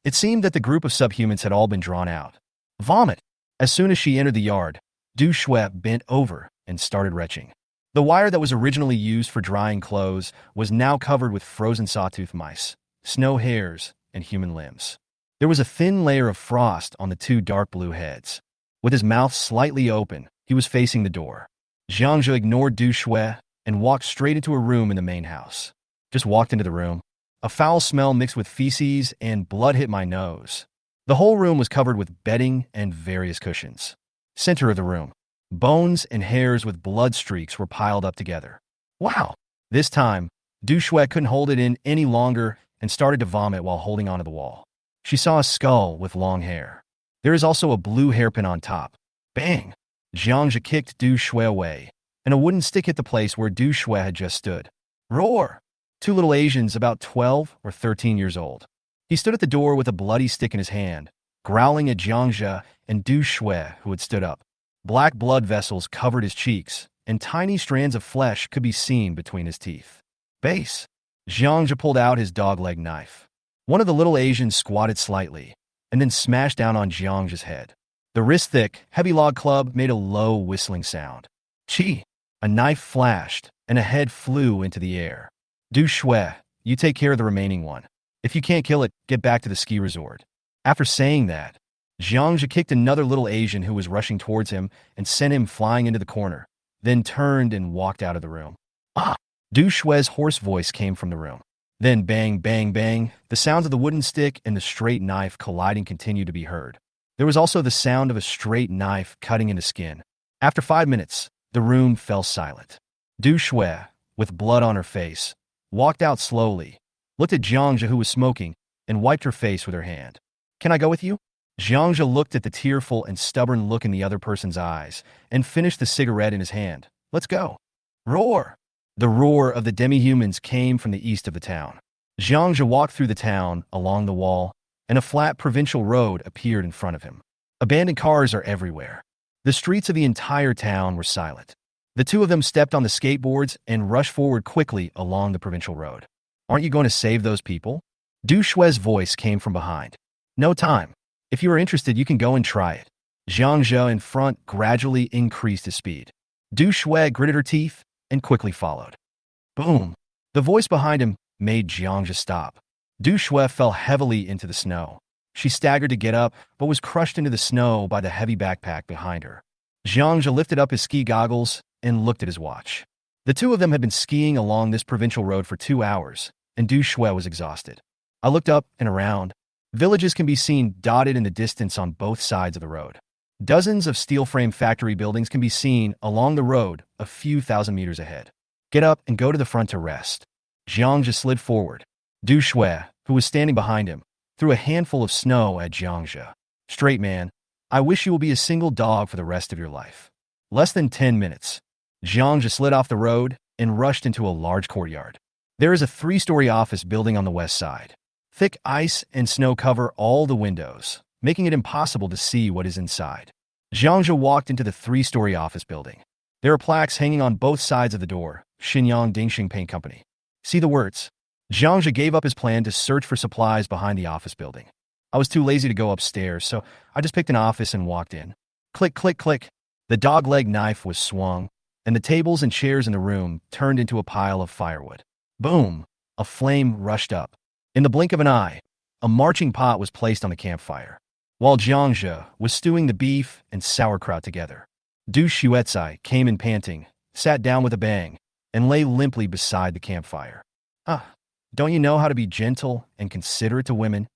Speaker 1: It seemed that the group of subhumans had all been drawn out. Vomit! As soon as she entered the yard, Du Shui bent over and started retching. The wire that was originally used for drying clothes was now covered with frozen sawtooth mice, snow hares, and human limbs. There was a thin layer of frost on the 2 dark blue heads. With his mouth slightly open, he was facing the door. Jiang Zhe ignored Du Shui and walked straight into a room in the main house. Just walked into the room. A foul smell mixed with feces and blood hit my nose. The whole room was covered with bedding and various cushions. Center of the room, bones and hairs with blood streaks were piled up together. Wow! This time, Du Shui couldn't hold it in any longer and started to vomit while holding onto the wall. She saw a skull with long hair. There is also a blue hairpin on top. Bang! Jiang Zhe kicked Du Shui away, and a wooden stick hit the place where Du Shui had just stood. Roar! 2 little Asians about 12 or 13 years old. He stood at the door with a bloody stick in his hand, growling at Jiang Zhe and Du Shui, who had stood up. Black blood vessels covered his cheeks, and tiny strands of flesh could be seen between his teeth. Base! Jiang Zhe pulled out his dog-leg knife. One of the little Asians squatted slightly, and then smashed down on Jiang Zhe's head. The wrist-thick, heavy log club made a low whistling sound. Chi! A knife flashed, and a head flew into the air. Du Shui, you take care of the remaining one. If you can't kill it, get back to the ski resort. After saying that, Jiang Zhe kicked another little Asian who was rushing towards him and sent him flying into the corner, then turned and walked out of the room. Ah! Du Shui's hoarse voice came from the room. Then bang, bang, bang, the sounds of the wooden stick and the straight knife colliding continued to be heard. There was also the sound of a straight knife cutting into skin. After 5 minutes, the room fell silent. Du Shui, with blood on her face, walked out slowly, looked at Jiang Zhe who was smoking, and wiped her face with her hand. Can I go with you? Jiang Zhe looked at the tearful and stubborn look in the other person's eyes and finished the cigarette in his hand. Let's go. Roar! The roar of the demi-humans came from the east of the town. Jiang Zhe walked through the town, along the wall, and a flat provincial road appeared in front of him. Abandoned cars are everywhere. The streets of the entire town were silent. The 2 of them stepped on the skateboards and rushed forward quickly along the provincial road. Aren't you going to save those people? Du Shui's voice came from behind. No time. If you are interested, you can go and try it. Jiang Zhe in front gradually increased his speed. Du Shui gritted her teeth and quickly followed. Boom! The voice behind him made Jiang Zhe stop. Du Shui fell heavily into the snow. She staggered to get up, but was crushed into the snow by the heavy backpack behind her. Jiang Zhe lifted up his ski goggles and looked at his watch. The 2 of them had been skiing along this provincial road for 2 hours, and Du Shui was exhausted. I looked up and around. Villages can be seen dotted in the distance on both sides of the road. Dozens of steel frame factory buildings can be seen along the road a few thousand meters ahead. Get up and go to the front to rest. Jiang Zhe slid forward. Du Shui, who was standing behind him, threw a handful of snow at Jiang Zhe. Straight man, I wish you will be a single dog for the rest of your life. Less than 10 minutes. Jiang Zhe slid off the road and rushed into a large courtyard. There is a 3-story office building on the west side. Thick ice and snow cover all the windows, making it impossible to see what is inside. Jiang Zhe walked into the 3-story office building. There are plaques hanging on both sides of the door. Shenyang Dingxing Paint Company. See the words. Jiang Zhe gave up his plan to search for supplies behind the office building. I was too lazy to go upstairs, so I just picked an office and walked in. Click, click, click. The dog-leg knife was swung, and the tables and chairs in the room turned into a pile of firewood. Boom! A flame rushed up. In the blink of an eye, a marching pot was placed on the campfire, while Jiang Zhe was stewing the beef and sauerkraut together. Du Shuizai came in panting, sat down with a bang, and lay limply beside the campfire. Don't you know how to be gentle and considerate to women?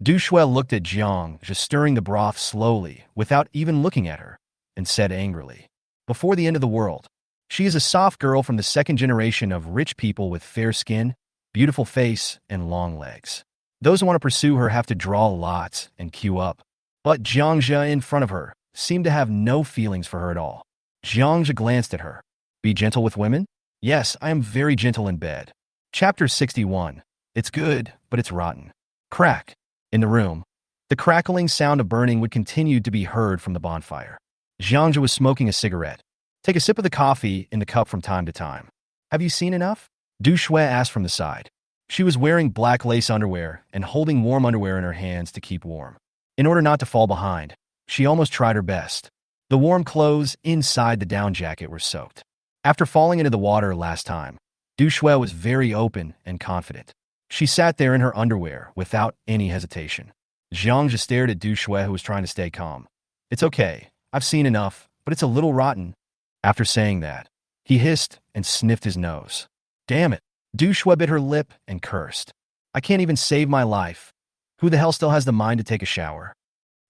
Speaker 1: Du Shui looked at Jiang Zhe stirring the broth slowly without even looking at her, and said angrily, before the end of the world. She is a soft girl from the second generation of rich people with fair skin, beautiful face, and long legs. Those who want to pursue her have to draw lots and queue up. But Jiang Zhe in front of her seemed to have no feelings for her at all. Jiang Zhe glanced at her. Be gentle with women? Yes, I am very gentle in bed. Chapter 61. It's good, but it's rotten. Crack. In the room, the crackling sound of burning would continue to be heard from the bonfire. Jiang Zhe was smoking a cigarette. Take a sip of the coffee in the cup from time to time. Have you seen enough? Du Shui asked from the side. She was wearing black lace underwear and holding warm underwear in her hands to keep warm. In order not to fall behind, she almost tried her best. The warm clothes inside the down jacket were soaked. After falling into the water last time, Du Shui was very open and confident. She sat there in her underwear without any hesitation. Jiang just stared at Du Shui, who was trying to stay calm. It's okay. I've seen enough, but it's a little rotten. After saying that, he hissed and sniffed his nose. Damn it. Du Shui bit her lip and cursed. I can't even save my life. Who the hell still has the mind to take a shower?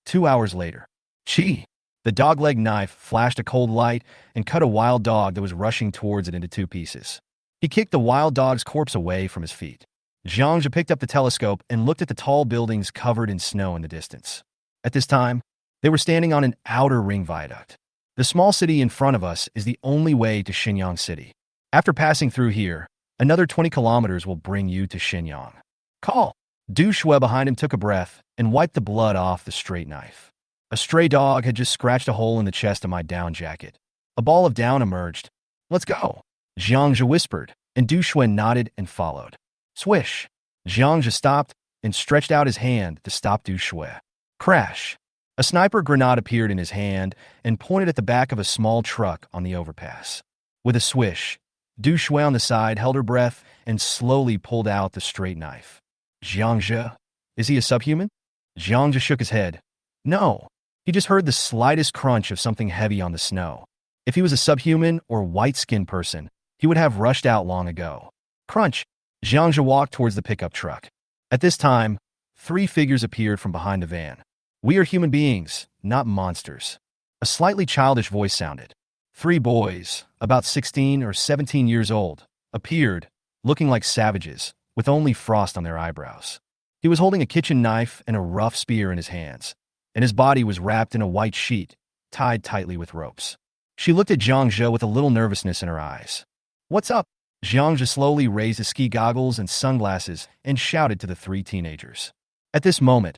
Speaker 1: 2 hours later. Chi. The dog-leg knife flashed a cold light and cut a wild dog that was rushing towards it into 2 pieces. He kicked the wild dog's corpse away from his feet. Jiang Zhe picked up the telescope and looked at the tall buildings covered in snow in the distance. At this time, they were standing on an outer ring viaduct. The small city in front of us is the only way to Nanjiang City. After passing through here, another 20 kilometers will bring you to Nanjiang. Call. Du Shui behind him took a breath and wiped the blood off the straight knife. A stray dog had just scratched a hole in the chest of my down jacket. A ball of down emerged. Let's go. Jiang Zhe whispered, and Du Shui nodded and followed. Swish. Jiang Zhe stopped and stretched out his hand to stop Du Shui. Crash. A sniper grenade appeared in his hand and pointed at the back of a small truck on the overpass. With a swish, Du Shui on the side held her breath and slowly pulled out the straight knife. Jiang Zhe? Is he a subhuman? Jiang Zhe shook his head. No. He just heard the slightest crunch of something heavy on the snow. If he was a subhuman or white-skinned person, he would have rushed out long ago. Crunch. Jiang Zhe walked towards the pickup truck. At this time, 3 figures appeared from behind the van. We are human beings, not monsters. A slightly childish voice sounded. 3 boys, about 16 or 17 years old, appeared, looking like savages, with only frost on their eyebrows. He was holding a kitchen knife and a rough spear in his hands, and his body was wrapped in a white sheet, tied tightly with ropes. She looked at Jiang Zhe with a little nervousness in her eyes. What's up? Jiang Zhe slowly raised his ski goggles and sunglasses and shouted to the 3 teenagers. At this moment,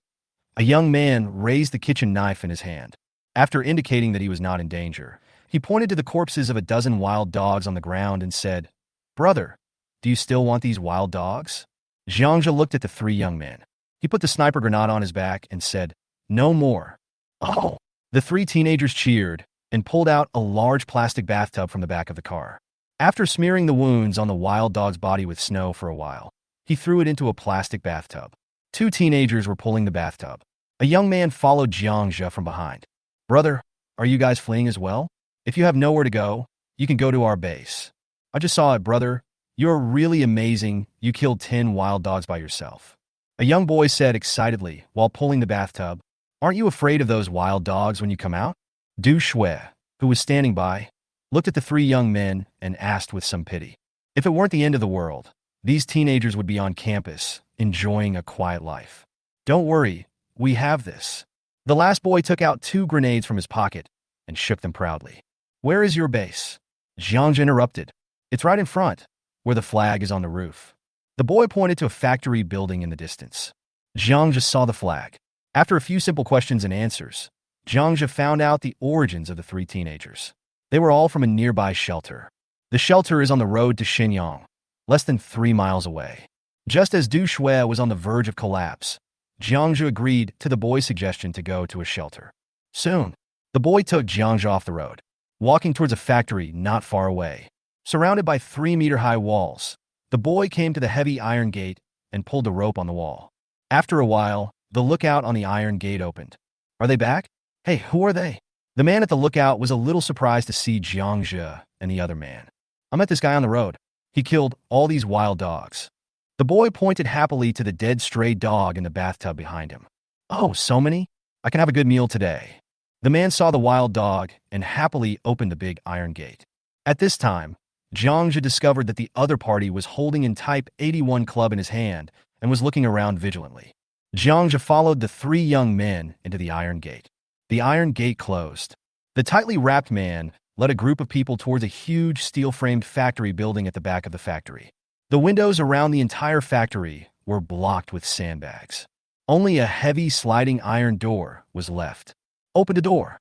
Speaker 1: a young man raised the kitchen knife in his hand. After indicating that he was not in danger, he pointed to the corpses of a dozen wild dogs on the ground and said, Brother, do you still want these wild dogs? Jiang Zhe looked at the 3 young men. He put the sniper grenade on his back and said, No more. Oh! The 3 teenagers cheered and pulled out a large plastic bathtub from the back of the car. After smearing the wounds on the wild dog's body with snow for a while, he threw it into a plastic bathtub. 2 teenagers were pulling the bathtub. A young man followed Jiang Zhe from behind. Brother, are you guys fleeing as well? If you have nowhere to go, you can go to our base. I just saw it, brother. You're really amazing. You killed 10 wild dogs by yourself. A young boy said excitedly while pulling the bathtub, Aren't you afraid of those wild dogs when you come out? Du Shui, who was standing by, looked at the 3 young men and asked with some pity. If it weren't the end of the world, these teenagers would be on campus, enjoying a quiet life. Don't worry, we have this. The last boy took out 2 grenades from his pocket and shook them proudly. Where is your base? Jiang Zhe interrupted. It's right in front, where the flag is on the roof. The boy pointed to a factory building in the distance. Jiang Zhe saw the flag. After a few simple questions and answers, Jiang Zhe found out the origins of the 3 teenagers. They were all from a nearby shelter. The shelter is on the road to Xinjiang, less than 3 miles away. Just as Du Shui was on the verge of collapse, Jiang Zhe agreed to the boy's suggestion to go to a shelter. Soon, the boy took Jiang Zhe off the road, walking towards a factory not far away. Surrounded by 3-meter-high walls, the boy came to the heavy iron gate and pulled the rope on the wall. After a while, the lookout on the iron gate opened. Are they back? Hey, who are they? The man at the lookout was a little surprised to see Jiang Zhe and the other man. I met this guy on the road. He killed all these wild dogs. The boy pointed happily to the dead stray dog in the bathtub behind him. Oh, so many? I can have a good meal today. The man saw the wild dog and happily opened the big iron gate. At this time, Jiang Zhe discovered that the other party was holding an Type 81 club in his hand and was looking around vigilantly. Jiang Zhe followed the three young men into the iron gate. The iron gate closed. The tightly wrapped man led a group of people towards a huge steel-framed factory building at the back of the factory. The windows around the entire factory were blocked with sandbags. Only a heavy sliding iron door was left. Open the door.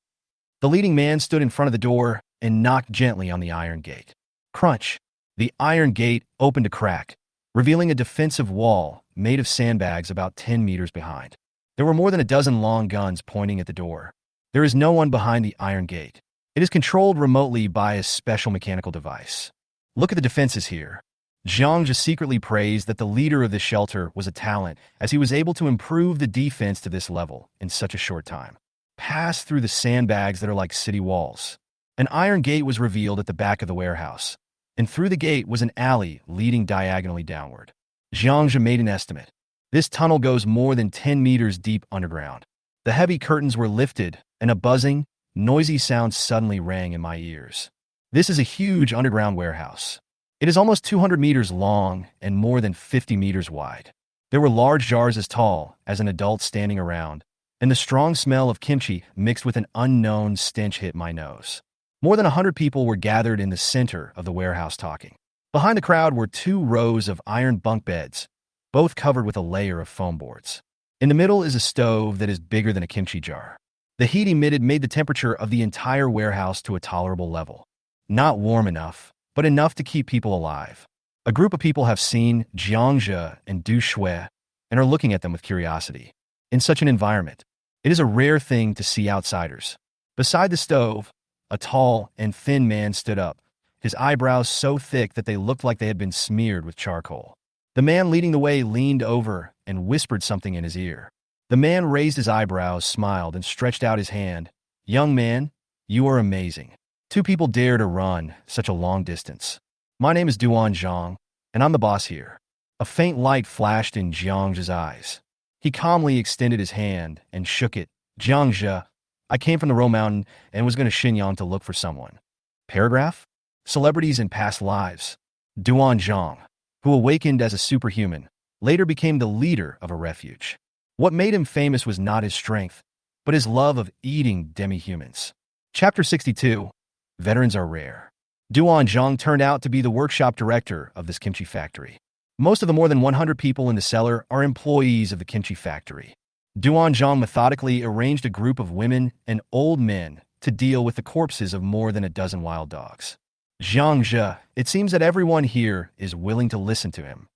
Speaker 1: The leading man stood in front of the door and knocked gently on the iron gate. Crunch. The iron gate opened a crack, revealing a defensive wall made of sandbags about 10 meters behind. There were more than a dozen long guns pointing at the door. There is no one behind the iron gate. It is controlled remotely by a special mechanical device. Look at the defenses here. Jiang Zhe secretly praised that the leader of this shelter was a talent, as he was able to improve the defense to this level in such a short time. Pass through the sandbags that are like city walls. An iron gate was revealed at the back of the warehouse, and through the gate was an alley leading diagonally downward. Jiang Zhe made an estimate. This tunnel goes more than 10 meters deep underground. The heavy curtains were lifted, and a buzzing, noisy sound suddenly rang in my ears. This is a huge underground warehouse. It is almost 200 meters long and more than 50 meters wide. There were large jars as tall as an adult standing around, and the strong smell of kimchi mixed with an unknown stench hit my nose. More than 100 people were gathered in the center of the warehouse talking. Behind the crowd were 2 rows of iron bunk beds, both covered with a layer of foam boards. In the middle is a stove that is bigger than a kimchi jar. The heat emitted made the temperature of the entire warehouse to a tolerable level. Not warm enough, but enough to keep people alive. A group of people have seen Jiang Zhe and Du Shui and are looking at them with curiosity. In such an environment, it is a rare thing to see outsiders. Beside the stove, a tall and thin man stood up, his eyebrows so thick that they looked like they had been smeared with charcoal. The man leading the way leaned over and whispered something in his ear. The man raised his eyebrows, smiled, and stretched out his hand. "Young man, you are amazing. 2 people dare to run such a long distance. My name is Duan Zhang, and I'm the boss here." A faint light flashed in Jiang Zhe's eyes. He calmly extended his hand and shook it. "Jiang Zhe, I came from the Ro Mountain and was going to Shenyang to look for someone." Paragraph? Celebrities in past lives. Duan Zhang, who awakened as a superhuman, later became the leader of a refuge. What made him famous was not his strength, but his love of eating demi-humans. Chapter 62. Veterans are rare. Duan Zhang turned out to be the workshop director of this kimchi factory. Most of the more than 100 people in the cellar are employees of the kimchi factory. Duan Zhang methodically arranged a group of women and old men to deal with the corpses of more than a dozen wild dogs. Jiang Zhe, it seems that everyone here is willing to listen to him.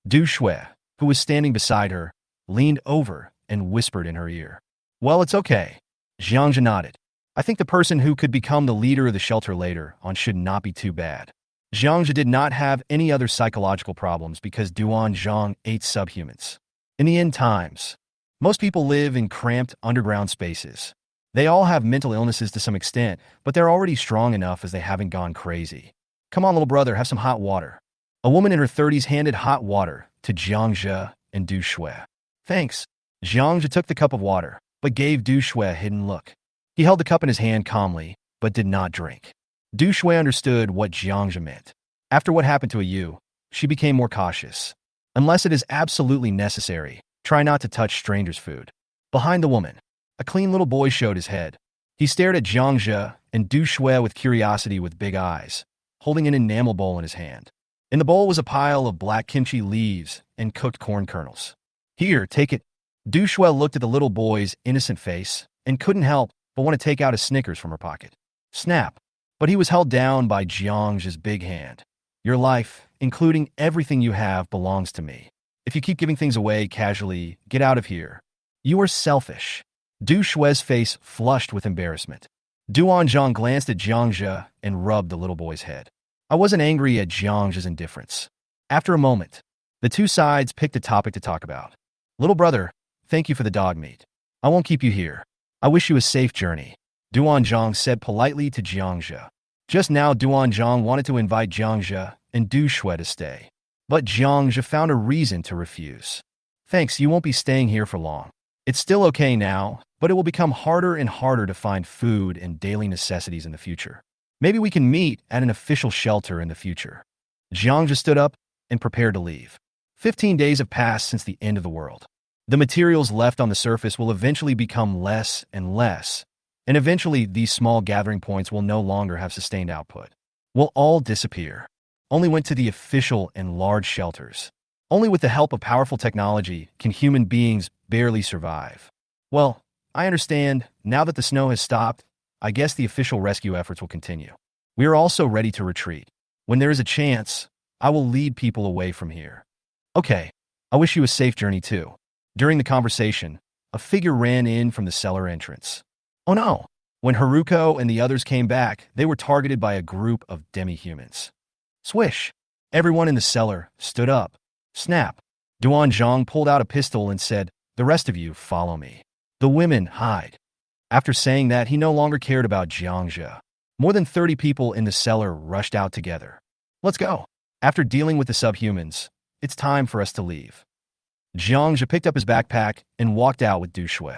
Speaker 1: Du Shui, who was standing beside her, leaned over and whispered in her ear. "Well, it's okay." Jiang Zhe nodded. "I think the person who could become the leader of the shelter later on should not be too bad." Jiang Zhe did not have any other psychological problems because Duan Zhang ate subhumans. In the end times, most people live in cramped underground spaces. They all have mental illnesses to some extent, but they're already strong enough as they haven't gone crazy. "Come on, little brother, have some hot water." A woman in her 30s handed hot water to Jiang Zhe and Du Shui. "Thanks." Jiang Zhe took the cup of water, but gave Du Shui a hidden look. He held the cup in his hand calmly, but did not drink. Du Shui understood what Jiang Zhe meant. After what happened to Yu, she became more cautious. Unless it is absolutely necessary, try not to touch strangers' food. Behind the woman, a clean little boy showed his head. He stared at Jiang Zhe and Du Shui with curiosity with big eyes, holding an enamel bowl in his hand. In the bowl was a pile of black kimchi leaves and cooked corn kernels. "Here, take it." Du Shui looked at the little boy's innocent face and couldn't help but want to take out a Snickers from her pocket. Snap. But he was held down by Jiang Zhe's big hand. "Your life, including everything you have, belongs to me. If you keep giving things away casually, get out of here. You are selfish." Du Shui's face flushed with embarrassment. Duan Zhang glanced at Jiang Zhe and rubbed the little boy's head. I wasn't angry at Jiang Zhe's indifference. After a moment, the two sides picked a topic to talk about. "Little brother, thank you for the dog meat. I won't keep you here. I wish you a safe journey," Duan Zhang said politely to Jiang Zhe. Just now, Duan Zhang wanted to invite Jiang Zhe and Du Shui to stay, but Jiang Zhe found a reason to refuse. "Thanks, you won't be staying here for long. It's still okay now, but it will become harder and harder to find food and daily necessities in the future. Maybe we can meet at an official shelter in the future. Jiang Zhe stood up and prepared to leave. 15 days have passed since the end of the world. The materials left on the surface will eventually become less and less, and eventually these small gathering points will no longer have sustained output. We'll all disappear. Only went to the official and large shelters. Only with the help of powerful technology can human beings barely survive. Well, I understand. Now that the snow has stopped, I guess the official rescue efforts will continue. We are also ready to retreat. When there is a chance, I will lead people away from here. Okay, I wish you a safe journey too. During the conversation, a figure ran in from the cellar entrance. Oh no! When Haruko and the others came back, they were targeted by a group of demi-humans. Swish! Everyone in the cellar stood up. Snap! Duan Zhang pulled out a pistol and said, "The rest of you, follow me." The women hide. After saying that, he no longer cared about Jiang Zhe. More than 30 people in the cellar rushed out together. Let's go. After dealing with the subhumans, it's time for us to leave. Jiang Zhe picked up his backpack and walked out with Du Shui.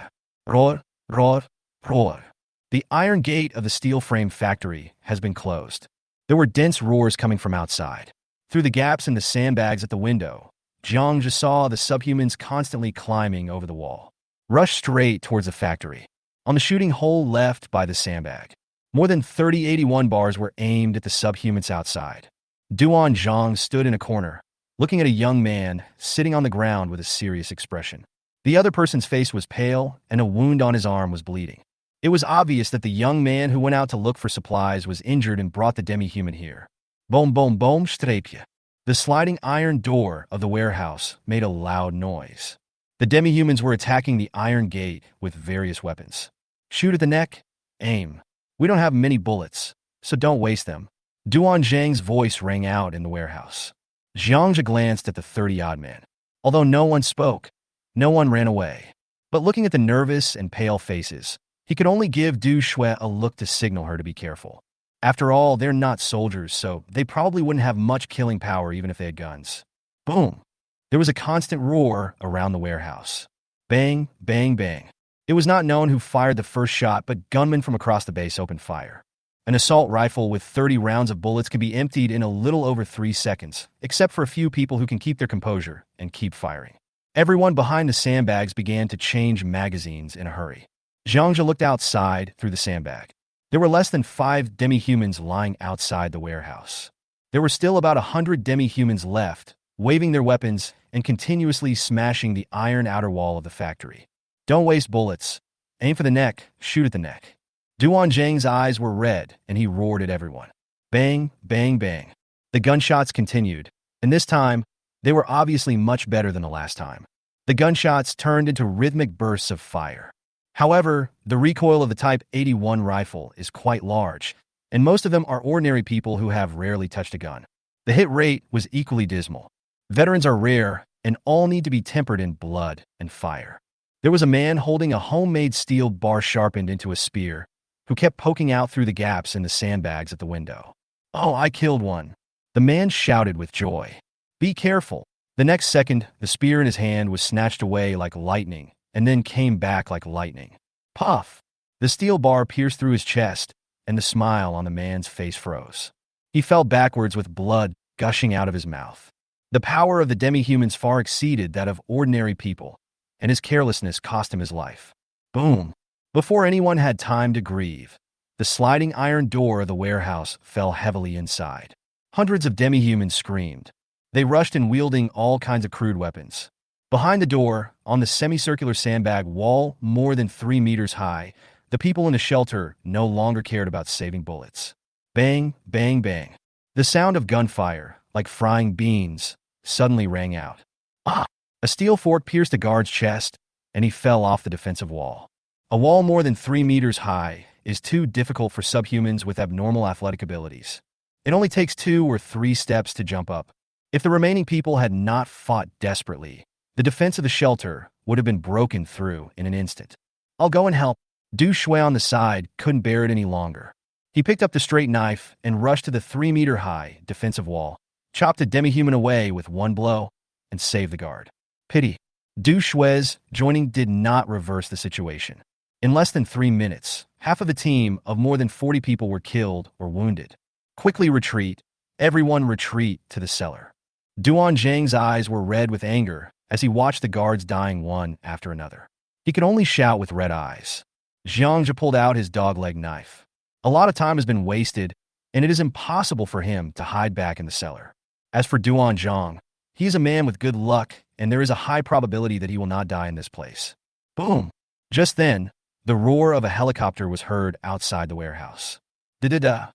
Speaker 1: Roar, roar, roar. The iron gate of the steel frame factory has been closed. There were dense roars coming from outside. Through the gaps in the sandbags at the window, Jiang Zhe saw the subhumans constantly climbing over the wall. Rushed straight towards the factory. On the shooting hole left by the sandbag, more than 30 81 bars were aimed at the subhumans outside. Duan Zhang stood in a corner, looking at a young man sitting on the ground with a serious expression. The other person's face was pale, and a wound on his arm was bleeding. It was obvious that the young man who went out to look for supplies was injured and brought the demi-human here. Boom, boom, boom, strapje. The sliding iron door of the warehouse made a loud noise. The demi-humans were attacking the iron gate with various weapons. Shoot at the neck, aim. We don't have many bullets, so don't waste them. Duan Zhang's voice rang out in the warehouse. Jiang Zhe glanced at the 30-odd men. Although no one spoke, no one ran away. But looking at the nervous and pale faces, he could only give Du Shui a look to signal her to be careful. After all, they're not soldiers, so they probably wouldn't have much killing power even if they had guns. Boom! There was a constant roar around the warehouse. Bang, bang, bang. It was not known who fired the first shot, but gunmen from across the base opened fire. An assault rifle with 30 rounds of bullets can be emptied in a little over 3 seconds, except for a few people who can keep their composure and keep firing. Everyone behind the sandbags began to change magazines in a hurry. Jiang Zhe looked outside through the sandbag. There were less than 5 demi-humans lying outside the warehouse. There were still about 100 demi-humans left, waving their weapons and continuously smashing the iron outer wall of the factory. Don't waste bullets. Aim for the neck, shoot at the neck. Duan Zhang's eyes were red, and he roared at everyone. Bang, bang, bang. The gunshots continued, and this time, they were obviously much better than the last time. The gunshots turned into rhythmic bursts of fire. However, the recoil of the Type 81 rifle is quite large, and most of them are ordinary people who have rarely touched a gun. The hit rate was equally dismal. Veterans are rare, and all need to be tempered in blood and fire. There was a man holding a homemade steel bar sharpened into a spear, who kept poking out through the gaps in the sandbags at the window. Oh, I killed one. The man shouted with joy. Be careful. The next second, the spear in his hand was snatched away like lightning, and then came back like lightning. Puff! The steel bar pierced through his chest, and the smile on the man's face froze. He fell backwards with blood gushing out of his mouth. The power of the demi-humans far exceeded that of ordinary people, and his carelessness cost him his life. Boom! Before anyone had time to grieve, the sliding iron door of the warehouse fell heavily inside. Hundreds of demi-humans screamed. They rushed in wielding all kinds of crude weapons. Behind the door, on the semicircular sandbag wall more than 3 meters high, the people in the shelter no longer cared about saving bullets. Bang, bang, bang. The sound of gunfire, like frying beans, suddenly rang out. Ah! A steel fork pierced a guard's chest, and he fell off the defensive wall. A wall more than 3 meters high is too difficult for subhumans with abnormal athletic abilities. It only takes 2 or 3 steps to jump up. If the remaining people had not fought desperately, the defense of the shelter would have been broken through in an instant. I'll go and help. Du Shui on the side couldn't bear it any longer. He picked up the straight knife and rushed to the 3-meter-high defensive wall, chopped a demi-human away with one blow, and saved the guard. Pity. Du Shui's joining did not reverse the situation. In less than 3 minutes, half of the team of more than 40 people were killed or wounded. Quickly retreat. Everyone retreat to the cellar. Duan Zhang's eyes were red with anger as he watched the guards dying one after another. He could only shout with red eyes. Jiang Zhe pulled out his dog-leg knife. A lot of time has been wasted, and it is impossible for him to hide back in the cellar. As for Duan Zhang, he is a man with good luck, and there is a high probability that he will not die in this place. Boom! Just then, the roar of a helicopter was heard outside the warehouse. Da-da-da!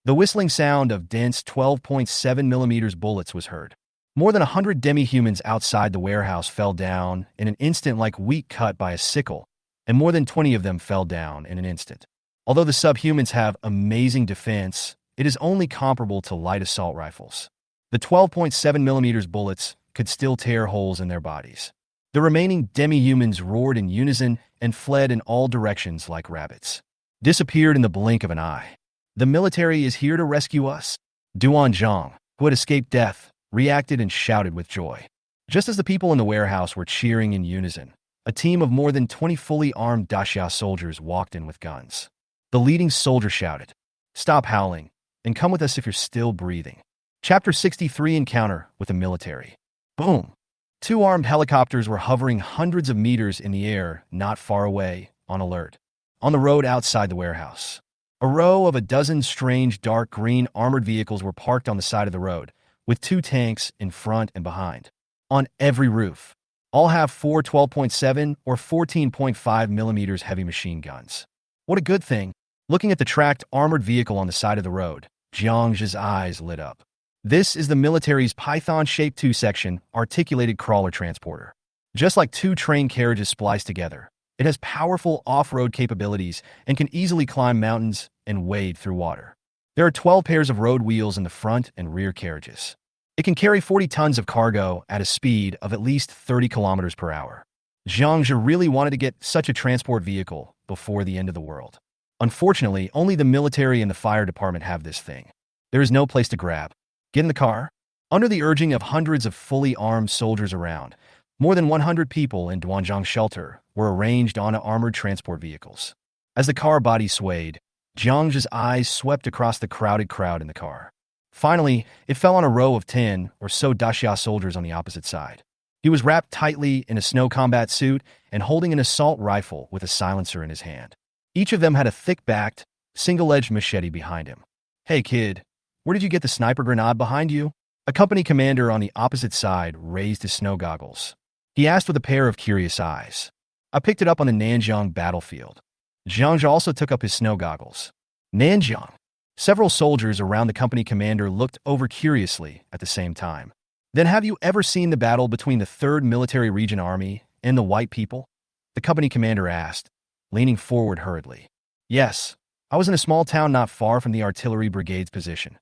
Speaker 1: The whistling sound of dense 12.7mm bullets was heard. More than 100 demi-humans outside the warehouse fell down in an instant like wheat cut by a sickle, and more than 20 of them fell down in an instant. Although the subhumans have amazing defense, it is only comparable to light assault rifles. The 12.7mm bullets could still tear holes in their bodies. The remaining demi-humans roared in unison and fled in all directions like rabbits. Disappeared in the blink of an eye. The military is here to rescue us. Duan Zhang, who had escaped death, reacted and shouted with joy. Just as the people in the warehouse were cheering in unison, a team of more than 20 fully armed Daxia soldiers walked in with guns. The leading soldier shouted, "Stop howling, and come with us if you're still breathing." Chapter 63 Encounter with the Military. Boom! Two armed helicopters were hovering hundreds of meters in the air, not far away, on alert. On the road outside the warehouse, a row of a dozen strange dark green armored vehicles were parked on the side of the road, with two tanks in front and behind. On every roof, all have 4 12.7 or 14.5mm heavy machine guns. What a good thing! Looking at the tracked armored vehicle on the side of the road, Jiang Zhe's eyes lit up. This is the military's python-shaped two-section articulated crawler transporter. Just like two train carriages spliced together, it has powerful off-road capabilities and can easily climb mountains and wade through water. There are 12 pairs of road wheels in the front and rear carriages. It can carry 40 tons of cargo at a speed of at least 30 kilometers per hour. Jiang Zhe really wanted to get such a transport vehicle before the end of the world. Unfortunately, only the military and the fire department have this thing. There is no place to grab. Get in the car. Under the urging of hundreds of fully armed soldiers around, more than 100 people in Duanzhang's shelter were arranged on armored transport vehicles. As the car body swayed, Jiang Zhe's eyes swept across the crowded crowd in the car. Finally, it fell on a row of 10 or so Daxia soldiers on the opposite side. He was wrapped tightly in a snow combat suit and holding an assault rifle with a silencer in his hand. Each of them had a thick-backed, single-edged machete behind him. "Hey, kid, where did you get the sniper grenade behind you?" A company commander on the opposite side raised his snow goggles. He asked with a pair of curious eyes. "I picked it up on the Nanjiang battlefield." Jiang Zhe also took up his snow goggles. "Nanjiang?" Several soldiers around the company commander looked over curiously at the same time. "Then have you ever seen the battle between the 3rd Military Region Army and the White People?" The company commander asked, leaning forward hurriedly. "Yes, I was in a small town not far from the artillery brigade's position."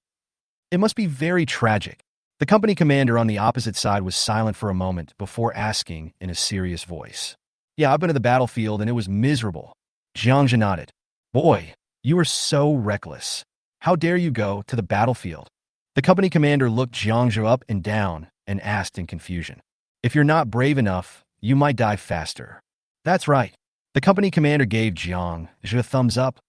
Speaker 1: "It must be very tragic." The company commander on the opposite side was silent for a moment before asking in a serious voice. "Yeah, I've been to the battlefield and it was miserable." Jiang Zhe nodded. "Boy, you are so reckless. How dare you go to the battlefield?" The company commander looked Jiang Zhe up and down and asked in confusion. "If you're not brave enough, you might die faster." "That's right." The company commander gave Jiang Zhe a thumbs up.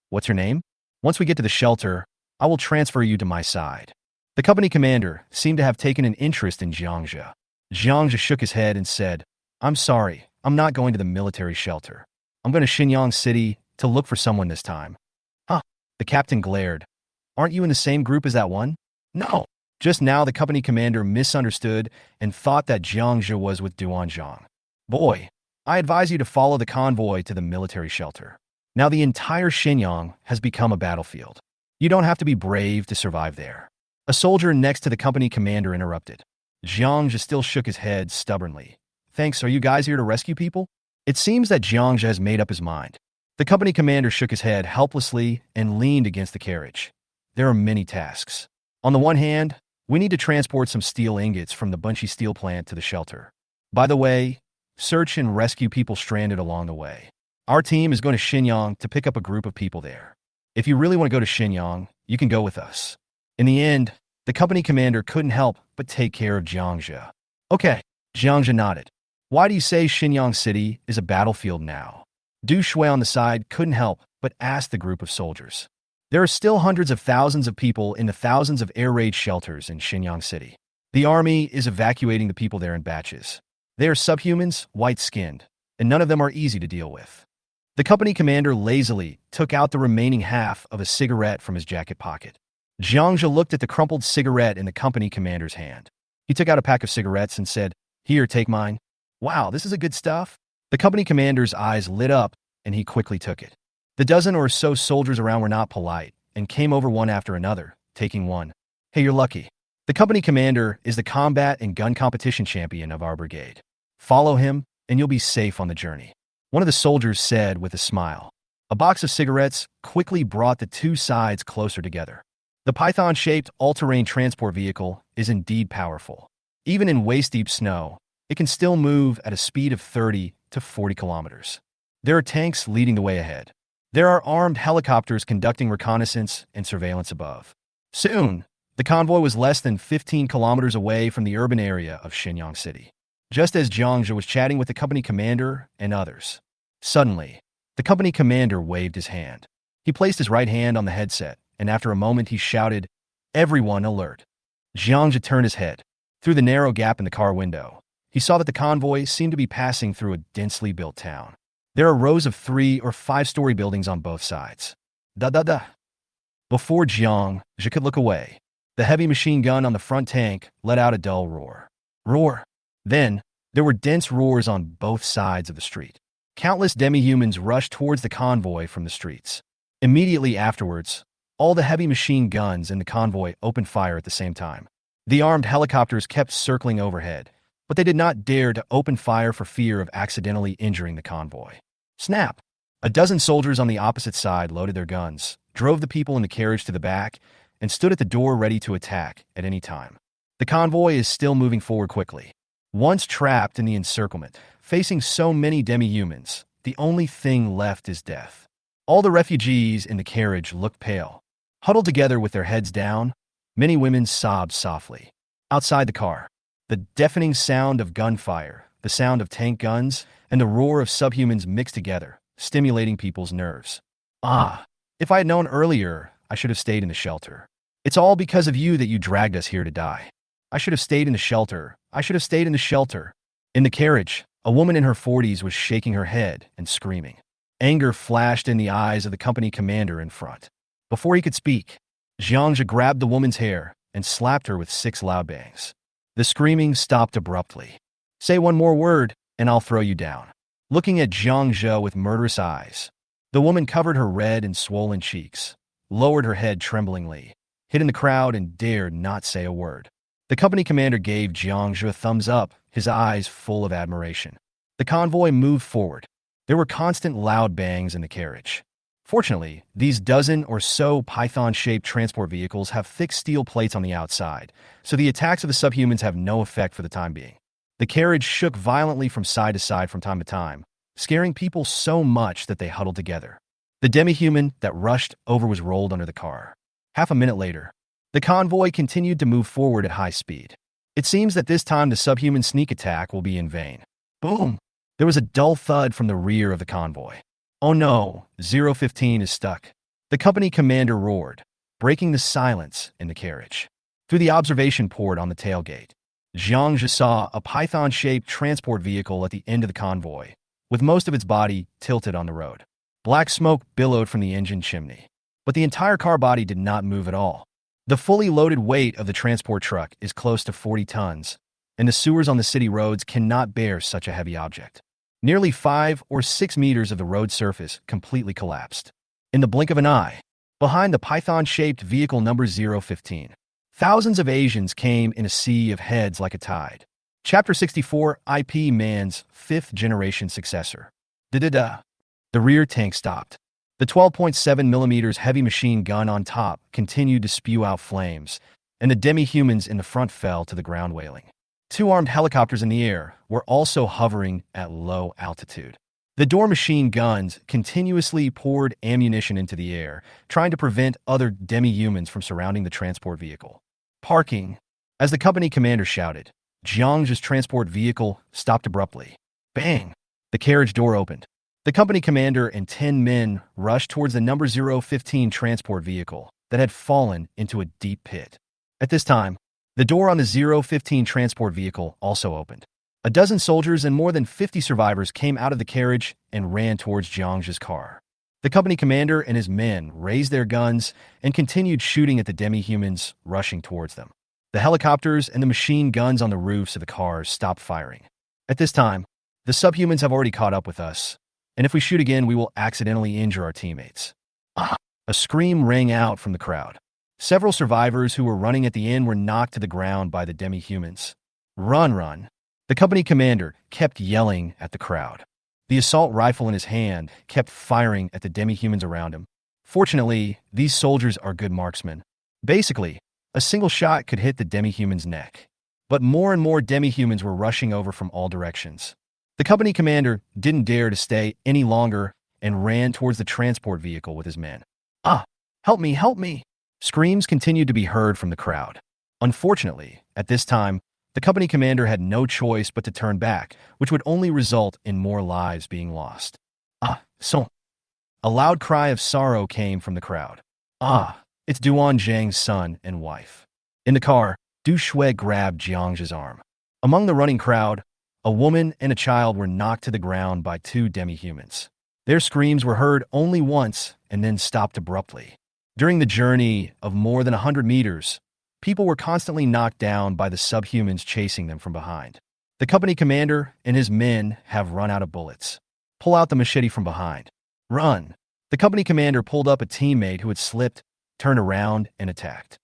Speaker 1: "What's your name? Once we get to the shelter, I will transfer you to my side." The company commander seemed to have taken an interest in Jiang Zhe. Jiang Zhe shook his head and said, "I'm sorry, I'm not going to the military shelter. I'm going to Xinyang City to look for someone this time." "Huh?" The captain glared. "Aren't you in the same group as that one?" "No." Just now the company commander misunderstood and thought that Jiang Zhe was with Duanzhang. "Boy, I advise you to follow the convoy to the military shelter. Now the entire Xinyang has become a battlefield. You don't have to be brave to survive there." A soldier next to the company commander interrupted. Jiang Zhe still shook his head stubbornly. "Thanks, are you guys here to rescue people?" It seems that Jiang Zhe has made up his mind. The company commander shook his head helplessly and leaned against the carriage. "There are many tasks. On the one hand, we need to transport some steel ingots from the Bunchy steel plant to the shelter. By the way, search and rescue people stranded along the way. Our team is going to Xinyang to pick up a group of people there. If you really want to go to Xinyang, you can go with us." In the end, the company commander couldn't help but take care of Jiang Zhe. "Okay," Jiang Zhe nodded. "Why do you say Xinyang City is a battlefield now?" Du Shui on the side couldn't help but ask the group of soldiers. There are still hundreds of thousands of people in the thousands of air raid shelters in Nanjiang City. The army is evacuating the people there in batches. They are subhumans, white-skinned, and none of them are easy to deal with. The company commander lazily took out the remaining half of a cigarette from his jacket pocket. Jiang Zhe looked at the crumpled cigarette in the company commander's hand. He took out a pack of cigarettes and said, "Here, take mine." "Wow, this is a good stuff." The company commander's eyes lit up, and he quickly took it. The dozen or so soldiers around were not polite and came over one after another, taking one. "Hey, you're lucky. The company commander is the combat and gun competition champion of our brigade. Follow him, and you'll be safe on the journey," one of the soldiers said with a smile. A box of cigarettes quickly brought the two sides closer together. The python-shaped all-terrain transport vehicle is indeed powerful. Even in waist-deep snow, it can still move at a speed of 30 to 40 kilometers. There are tanks leading the way ahead. There are armed helicopters conducting reconnaissance and surveillance above. Soon, the convoy was less than 15 kilometers away from the urban area of Nanjiang City. Just as Jiang Zhe was chatting with the company commander and others, suddenly, the company commander waved his hand. He placed his right hand on the headset, and after a moment he shouted, "Everyone alert." Jiang Zhe turned his head. Through the narrow gap in the car window, he saw that the convoy seemed to be passing through a densely built town. There are rows of 3- or 5-story buildings on both sides. Da-da-da. Before Jiang Zhe could look away, the heavy machine gun on the front tank let out a dull roar. Roar. Then, there were dense roars on both sides of the street. Countless demi-humans rushed towards the convoy from the streets. Immediately afterwards, all the heavy machine guns in the convoy opened fire at the same time. The armed helicopters kept circling overhead, but they did not dare to open fire for fear of accidentally injuring the convoy. Snap! A dozen soldiers on the opposite side loaded their guns, drove the people in the carriage to the back, and stood at the door ready to attack at any time. The convoy is still moving forward quickly. Once trapped in the encirclement, facing so many demi-humans, the only thing left is death. All the refugees in the carriage looked pale. Huddled together with their heads down, many women sobbed softly. Outside the car, the deafening sound of gunfire, the sound of tank guns, and the roar of subhumans mixed together, stimulating people's nerves. "Ah, if I had known earlier, I should have stayed in the shelter. It's all because of you that you dragged us here to die. I should have stayed in the shelter. I should have stayed in the shelter." In the carriage, a woman in her 40s was shaking her head and screaming. Anger flashed in the eyes of the company commander in front. Before he could speak, Jiang Zhe grabbed the woman's hair and slapped her with 6 loud bangs. The screaming stopped abruptly. "Say one more word, and I'll throw you down." Looking at Jiang Zhe with murderous eyes, the woman covered her red and swollen cheeks, lowered her head tremblingly, hid in the crowd, and dared not say a word. The company commander gave Jiang Zhe a thumbs up, his eyes full of admiration. The convoy moved forward. There were constant loud bangs in the carriage. Fortunately, these dozen or so python-shaped transport vehicles have thick steel plates on the outside, so the attacks of the subhumans have no effect for the time being. The carriage shook violently from side to side from time to time, scaring people so much that they huddled together. The demi-human that rushed over was rolled under the car. Half a minute later, the convoy continued to move forward at high speed. It seems that this time the subhuman sneak attack will be in vain. Boom! There was a dull thud from the rear of the convoy. "Oh no, 015 is stuck," the company commander roared, breaking the silence in the carriage. Through the observation port on the tailgate, Jiang Zhe saw a python-shaped transport vehicle at the end of the convoy, with most of its body tilted on the road. Black smoke billowed from the engine chimney, but the entire car body did not move at all. The fully loaded weight of the transport truck is close to 40 tons, and the sewers on the city roads cannot bear such a heavy object. Nearly 5 or 6 meters of the road surface completely collapsed. In the blink of an eye, behind the python-shaped vehicle number 015, thousands of Asians came in a sea of heads like a tide. Chapter 64, IP Man's 5th-generation successor. Da-da-da. The rear tank stopped. The 12.7 millimeters heavy machine gun on top continued to spew out flames, and the demi-humans in the front fell to the ground wailing. 2 armed helicopters in the air were also hovering at low altitude. The door machine guns continuously poured ammunition into the air, trying to prevent other demi-humans from surrounding the transport vehicle. Parking. As the company commander shouted, Jiang Zhe's transport vehicle stopped abruptly. Bang! The carriage door opened. The company commander and 10 men rushed towards the number 015 transport vehicle that had fallen into a deep pit. At this time, the door on the 015 transport vehicle also opened. A dozen soldiers and more than 50 survivors came out of the carriage and ran towards Jiang Zhe's car. The company commander and his men raised their guns and continued shooting at the demi-humans rushing towards them. The helicopters and the machine guns on the roofs of the cars stopped firing. At this time, the subhumans have already caught up with us, and if we shoot again, we will accidentally injure our teammates. Ah! A scream rang out from the crowd. Several survivors who were running at the end were knocked to the ground by the demi-humans. Run, run! The company commander kept yelling at the crowd. The assault rifle in his hand kept firing at the demi-humans around him. Fortunately, these soldiers are good marksmen. Basically, a single shot could hit the demi-human's neck. But more and more demi-humans were rushing over from all directions. The company commander didn't dare to stay any longer and ran towards the transport vehicle with his men. Ah! Help me, help me! Screams continued to be heard from the crowd. Unfortunately, at this time, the company commander had no choice but to turn back, which would only result in more lives being lost. Ah, so... A loud cry of sorrow came from the crowd. Ah, it's Duan Zhang's son and wife. In the car, Du Shui grabbed Jiang Zhe's arm. Among the running crowd, a woman and a child were knocked to the ground by two demi-humans. Their screams were heard only once and then stopped abruptly. During the journey of more than 100 meters, people were constantly knocked down by the subhumans chasing them from behind. The company commander and his men have run out of bullets. Pull out the machete from behind. Run! The company commander pulled up a teammate who had slipped, turned around, and attacked.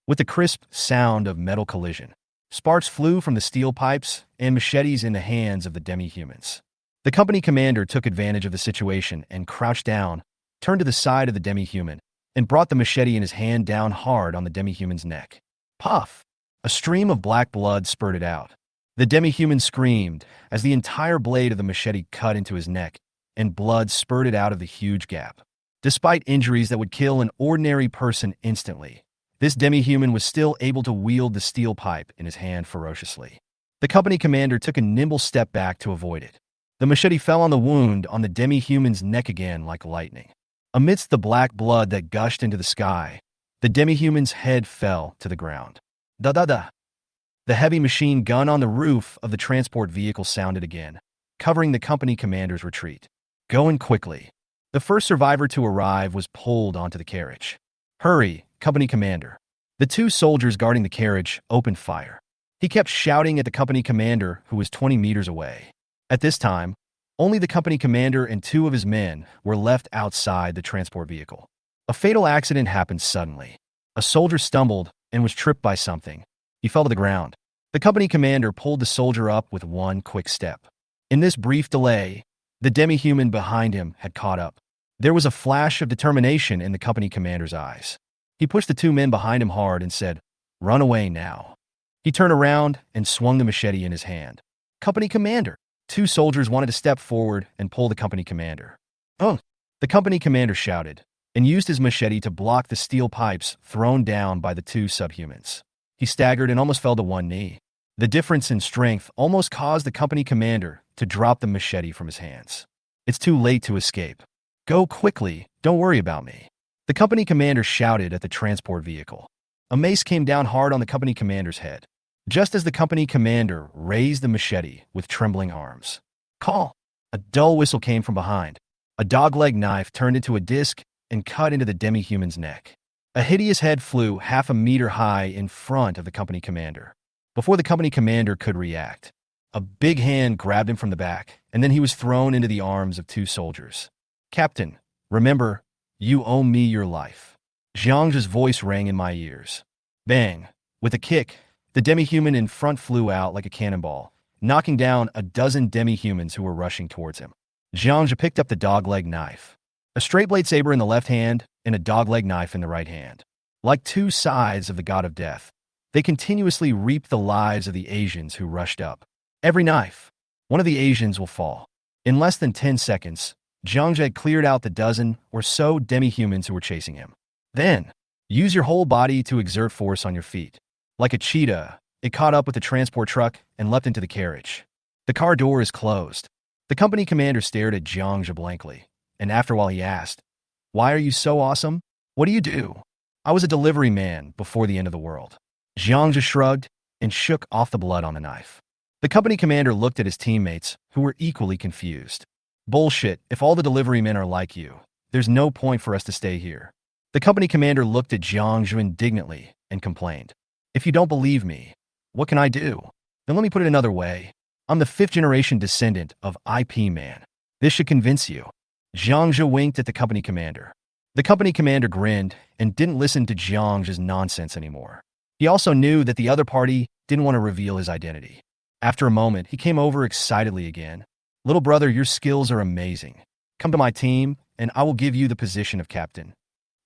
Speaker 1: With the crisp sound of metal collision, sparks flew from the steel pipes and machetes in the hands of the demi-humans. The company commander took advantage of the situation and crouched down, turned to the side of the demi-human, and brought the machete in his hand down hard on the demi-human's neck. Puff! A stream of black blood spurted out. The demi-human screamed as the entire blade of the machete cut into his neck, and blood spurted out of the huge gap. Despite injuries that would kill an ordinary person instantly, this demi-human was still able to wield the steel pipe in his hand ferociously. The company commander took a nimble step back to avoid it. The machete fell on the wound on the demi-human's neck again like lightning. Amidst the black blood that gushed into the sky, the demi-human's head fell to the ground. Da-da-da! The heavy machine gun on the roof of the transport vehicle sounded again, covering the company commander's retreat. Going quickly. The first survivor to arrive was pulled onto the carriage. Hurry, company commander. The two soldiers guarding the carriage opened fire. He kept shouting at the company commander, who was 20 meters away. At this time, only the company commander and two of his men were left outside the transport vehicle. A fatal accident happened suddenly. A soldier stumbled and was tripped by something. He fell to the ground. The company commander pulled the soldier up with one quick step. In this brief delay, the demi-human behind him had caught up. There was a flash of determination in the company commander's eyes. He pushed the two men behind him hard and said, "Run away now." He turned around and swung the machete in his hand. Company commander! Two soldiers wanted to step forward and pull the company commander. "Oh!" The company commander shouted, and used his machete to block the steel pipes thrown down by the two subhumans. He staggered and almost fell to one knee. The difference in strength almost caused the company commander to drop the machete from his hands. "It's too late to escape. Go quickly, don't worry about me." The company commander shouted at the transport vehicle. A mace came down hard on the company commander's head, just as the company commander raised the machete with trembling arms. "Call!" A dull whistle came from behind. A dogleg knife turned into a disc and cut into the demi-human's neck. A hideous head flew half a meter high in front of the company commander. Before the company commander could react, a big hand grabbed him from the back, and then he was thrown into the arms of two soldiers. "Captain, remember, you owe me your life." Jiang Zhe's voice rang in my ears. Bang! With a kick, the demi-human in front flew out like a cannonball, knocking down a dozen demi-humans who were rushing towards him. Jiang Zhe picked up the dogleg knife, a straight-blade saber in the left hand and a dogleg knife in the right hand. Like two sides of the god of death, they continuously reaped the lives of the Asians who rushed up. Every knife, one of the Asians will fall. In less than 10 seconds, Jiang Zhe cleared out the dozen or so demi-humans who were chasing him. Then, use your whole body to exert force on your feet. Like a cheetah, it caught up with the transport truck and leapt into the carriage. The car door is closed. The company commander stared at Jiang Zhe blankly, and after a while he asked, "Why are you so awesome? What do you do?" "I was a delivery man before the end of the world." Jiang Zhe shrugged and shook off the blood on the knife. The company commander looked at his teammates, who were equally confused. "Bullshit, if all the delivery men are like you, there's no point for us to stay here." The company commander looked at Jiang Zhe indignantly and complained, "If you don't believe me, what can I do? Then let me put it another way. I'm the fifth-generation descendant of IP Man. This should convince you." Jiang Zhe winked at the company commander. The company commander grinned and didn't listen to Jiang Zhe's nonsense anymore. He also knew that the other party didn't want to reveal his identity. After a moment, he came over excitedly again. "Little brother, your skills are amazing. Come to my team, and I will give you the position of captain."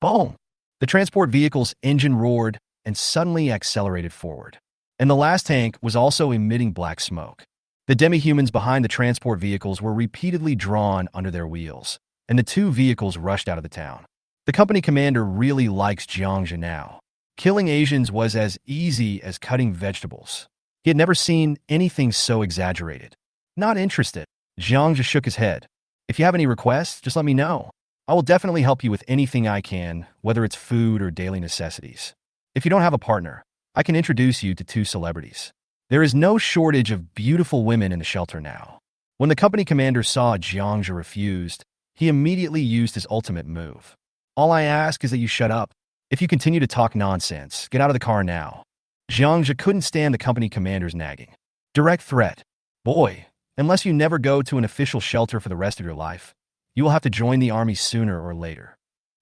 Speaker 1: Boom! The transport vehicle's engine roared and suddenly accelerated forward. And the last tank was also emitting black smoke. The demi-humans behind the transport vehicles were repeatedly drawn under their wheels, and the two vehicles rushed out of the town. The company commander really likes Jiang Zhe now. Killing Asians was as easy as cutting vegetables. He had never seen anything so exaggerated. "Not interested." Jiang Zhe shook his head. "If you have any requests, just let me know. I will definitely help you with anything I can, whether it's food or daily necessities. If you don't have a partner, I can introduce you to two celebrities. There is no shortage of beautiful women in the shelter now." When the company commander saw Jiang Zhe refused, he immediately used his ultimate move. "All I ask is that you shut up. If you continue to talk nonsense, get out of the car now." Jiang Zhe couldn't stand the company commander's nagging. Direct threat. "Boy, unless you never go to an official shelter for the rest of your life, you will have to join the army sooner or later."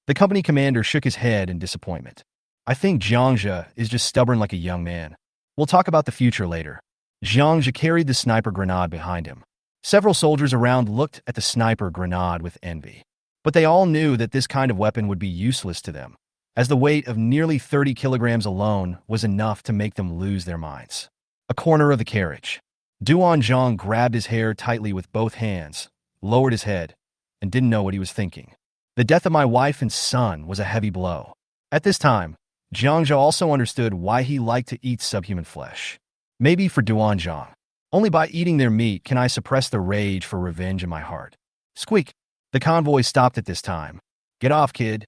Speaker 1: The company commander shook his head in disappointment. "I think Jiang Zhe is just stubborn like a young man. We'll talk about the future later." Jiang Zhe carried the sniper grenade behind him. Several soldiers around looked at the sniper grenade with envy. But they all knew that this kind of weapon would be useless to them, as the weight of nearly 30 kilograms alone was enough to make them lose their minds. A corner of the carriage. Duan Zhang grabbed his hair tightly with both hands, lowered his head, and didn't know what he was thinking. The death of my wife and son was a heavy blow. At this time, Jiang Zhe also understood why he liked to eat subhuman flesh. Maybe for Duan Zhang, only by eating their meat can I suppress the rage for revenge in my heart. Squeak! The convoy stopped at this time. "Get off, kid.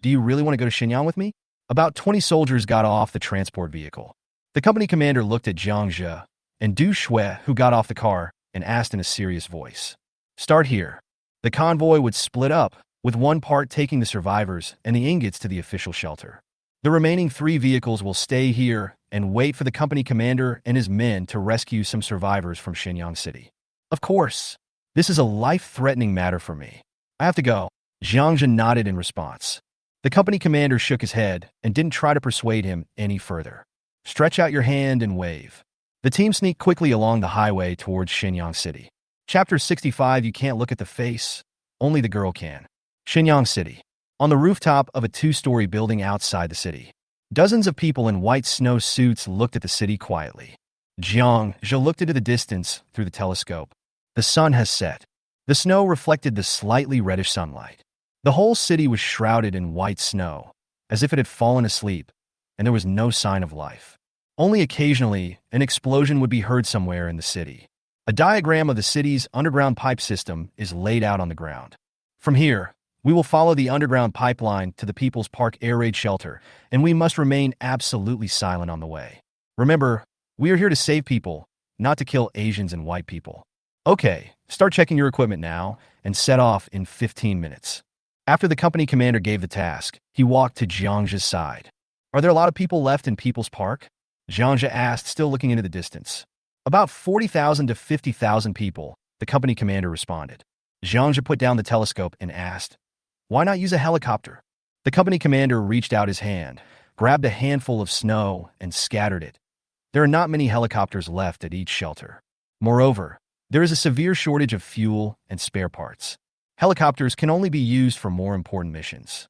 Speaker 1: Do you really want to go to Shenyang with me?" About 20 soldiers got off the transport vehicle. The company commander looked at Jiang Zhe and Du Shui, who got off the car, and asked in a serious voice, "Start here." The convoy would split up, with one part taking the survivors and the ingots to the official shelter. The remaining 3 vehicles will stay here and wait for the company commander and his men to rescue some survivors from Shenyang City. "Of course. This is a life-threatening matter for me. I have to go." Jiang Zhe nodded in response. The company commander shook his head and didn't try to persuade him any further. "Stretch out your hand and wave." The team sneaked quickly along the highway towards Shenyang City. Chapter 65. You can't look at the face. Only the girl can. Shenyang City. On the rooftop of a 2-story building outside the city, dozens of people in white snow suits looked at the city quietly. Jiang Zhe looked into the distance through the telescope. The sun has set. The snow reflected the slightly reddish sunlight. The whole city was shrouded in white snow, as if it had fallen asleep, and there was no sign of life. Only occasionally, an explosion would be heard somewhere in the city. A diagram of the city's underground pipe system is laid out on the ground. From here, we will follow the underground pipeline to the People's Park air raid shelter, and we must remain absolutely silent on the way. Remember, we are here to save people, not to kill Asians and white people. Okay, start checking your equipment now, and set off in 15 minutes. After the company commander gave the task, he walked to Jiang Zhe's side. "Are there a lot of people left in People's Park?" Jiang Zhe asked, still looking into the distance. "About 40,000 to 50,000 people," the company commander responded. Jiang Zhe put down the telescope and asked, "Why not use a helicopter?" The company commander reached out his hand, grabbed a handful of snow, and scattered it. There are not many helicopters left at each shelter. Moreover, there is a severe shortage of fuel and spare parts. Helicopters can only be used for more important missions.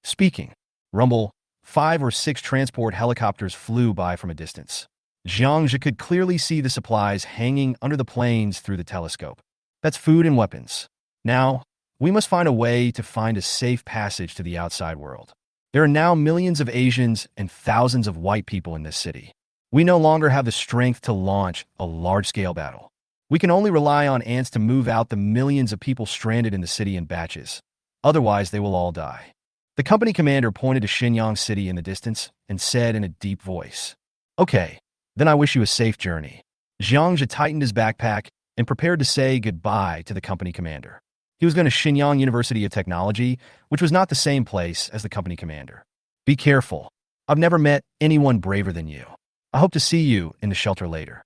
Speaker 1: Speaking. Rumble, 5 or 6 transport helicopters flew by from a distance. Jiang Zhe could clearly see the supplies hanging under the planes through the telescope. That's food and weapons. Now, we must find a way to find a safe passage to the outside world. There are now millions of Asians and thousands of white people in this city. We no longer have the strength to launch a large-scale battle. We can only rely on ants to move out the millions of people stranded in the city in batches. Otherwise, they will all die. The company commander pointed to Nanjiang City in the distance and said in a deep voice, "Okay, then I wish you a safe journey." Jiang Zhe tightened his backpack and prepared to say goodbye to the company commander. He was going to Shenyang University of Technology, which was not the same place as the company commander. "Be careful. I've never met anyone braver than you. I hope to see you in the shelter later."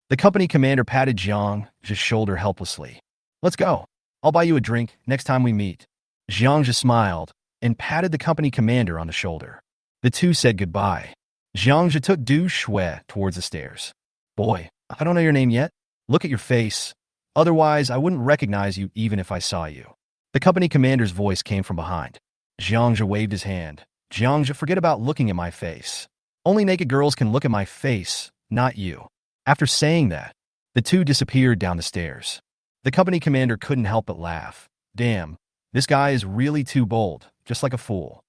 Speaker 1: The company commander patted Jiang Zhe's shoulder helplessly. "Let's go. I'll buy you a drink next time we meet." Jiang Zhe smiled and patted the company commander on the shoulder. The two said goodbye. Jiang Zhe took Du Shui towards the stairs. "Boy, I don't know your name yet. Look at your face. Otherwise, I wouldn't recognize you even if I saw you." The company commander's voice came from behind. Jiang Zhe waved his hand. "Jiang Zhe, forget about looking at my face. Only naked girls can look at my face, not you." After saying that, the two disappeared down the stairs. The company commander couldn't help but laugh. "Damn, this guy is really too bold, just like a fool.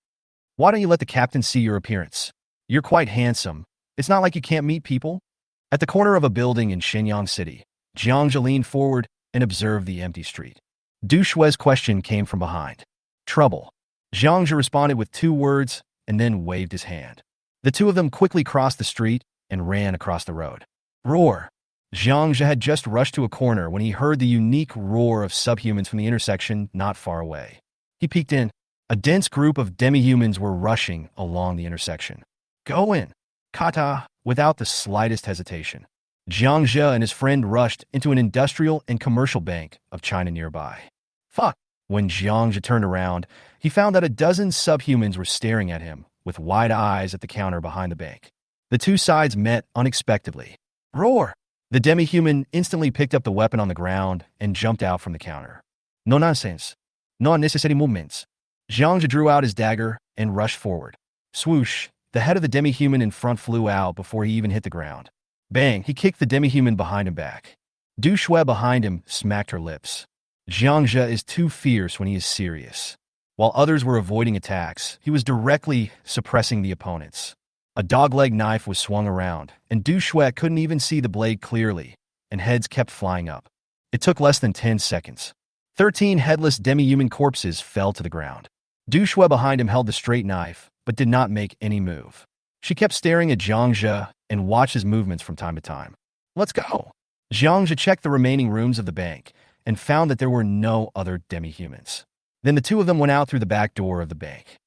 Speaker 1: Why don't you let the captain see your appearance? You're quite handsome. It's not like you can't meet people." At the corner of a building in Shenyang City, Jiang Zhe leaned forward and observed the empty street. Du Shui's question came from behind. "Trouble." Jiang Zhe responded with 2 words and then waved his hand. The two of them quickly crossed the street and ran across the road. Roar! Jiang Zhe had just rushed to a corner when he heard the unique roar of subhumans from the intersection not far away. He peeked in. A dense group of demi-humans were rushing along the intersection. "Go in!" Kata, without the slightest hesitation. Jiang Zhe and his friend rushed into an industrial and commercial bank of China nearby. Fuck! When Jiang Zhe turned around, he found that a dozen subhumans were staring at him with wide eyes at the counter behind the bank. The two sides met unexpectedly. Roar! The demi-human instantly picked up the weapon on the ground and jumped out from the counter. "No nonsense. No unnecessary movements." Jiang Zhe drew out his dagger and rushed forward. Swoosh! The head of the demi-human in front flew out before he even hit the ground. Bang! He kicked the demi-human behind him back. Du Shui behind him smacked her lips. Jiang Zhe is too fierce when he is serious. While others were avoiding attacks, he was directly suppressing the opponents. A dogleg knife was swung around, and Du Shui couldn't even see the blade clearly, and heads kept flying up. It took less than 10 seconds. 13 headless demi-human corpses fell to the ground. Du Shui behind him held the straight knife, but did not make any move. She kept staring at Jiang Zhe and watched his movements from time to time. "Let's go." Jiang Zhe checked the remaining rooms of the bank and found that there were no other demi-humans. Then the two of them went out through the back door of the bank.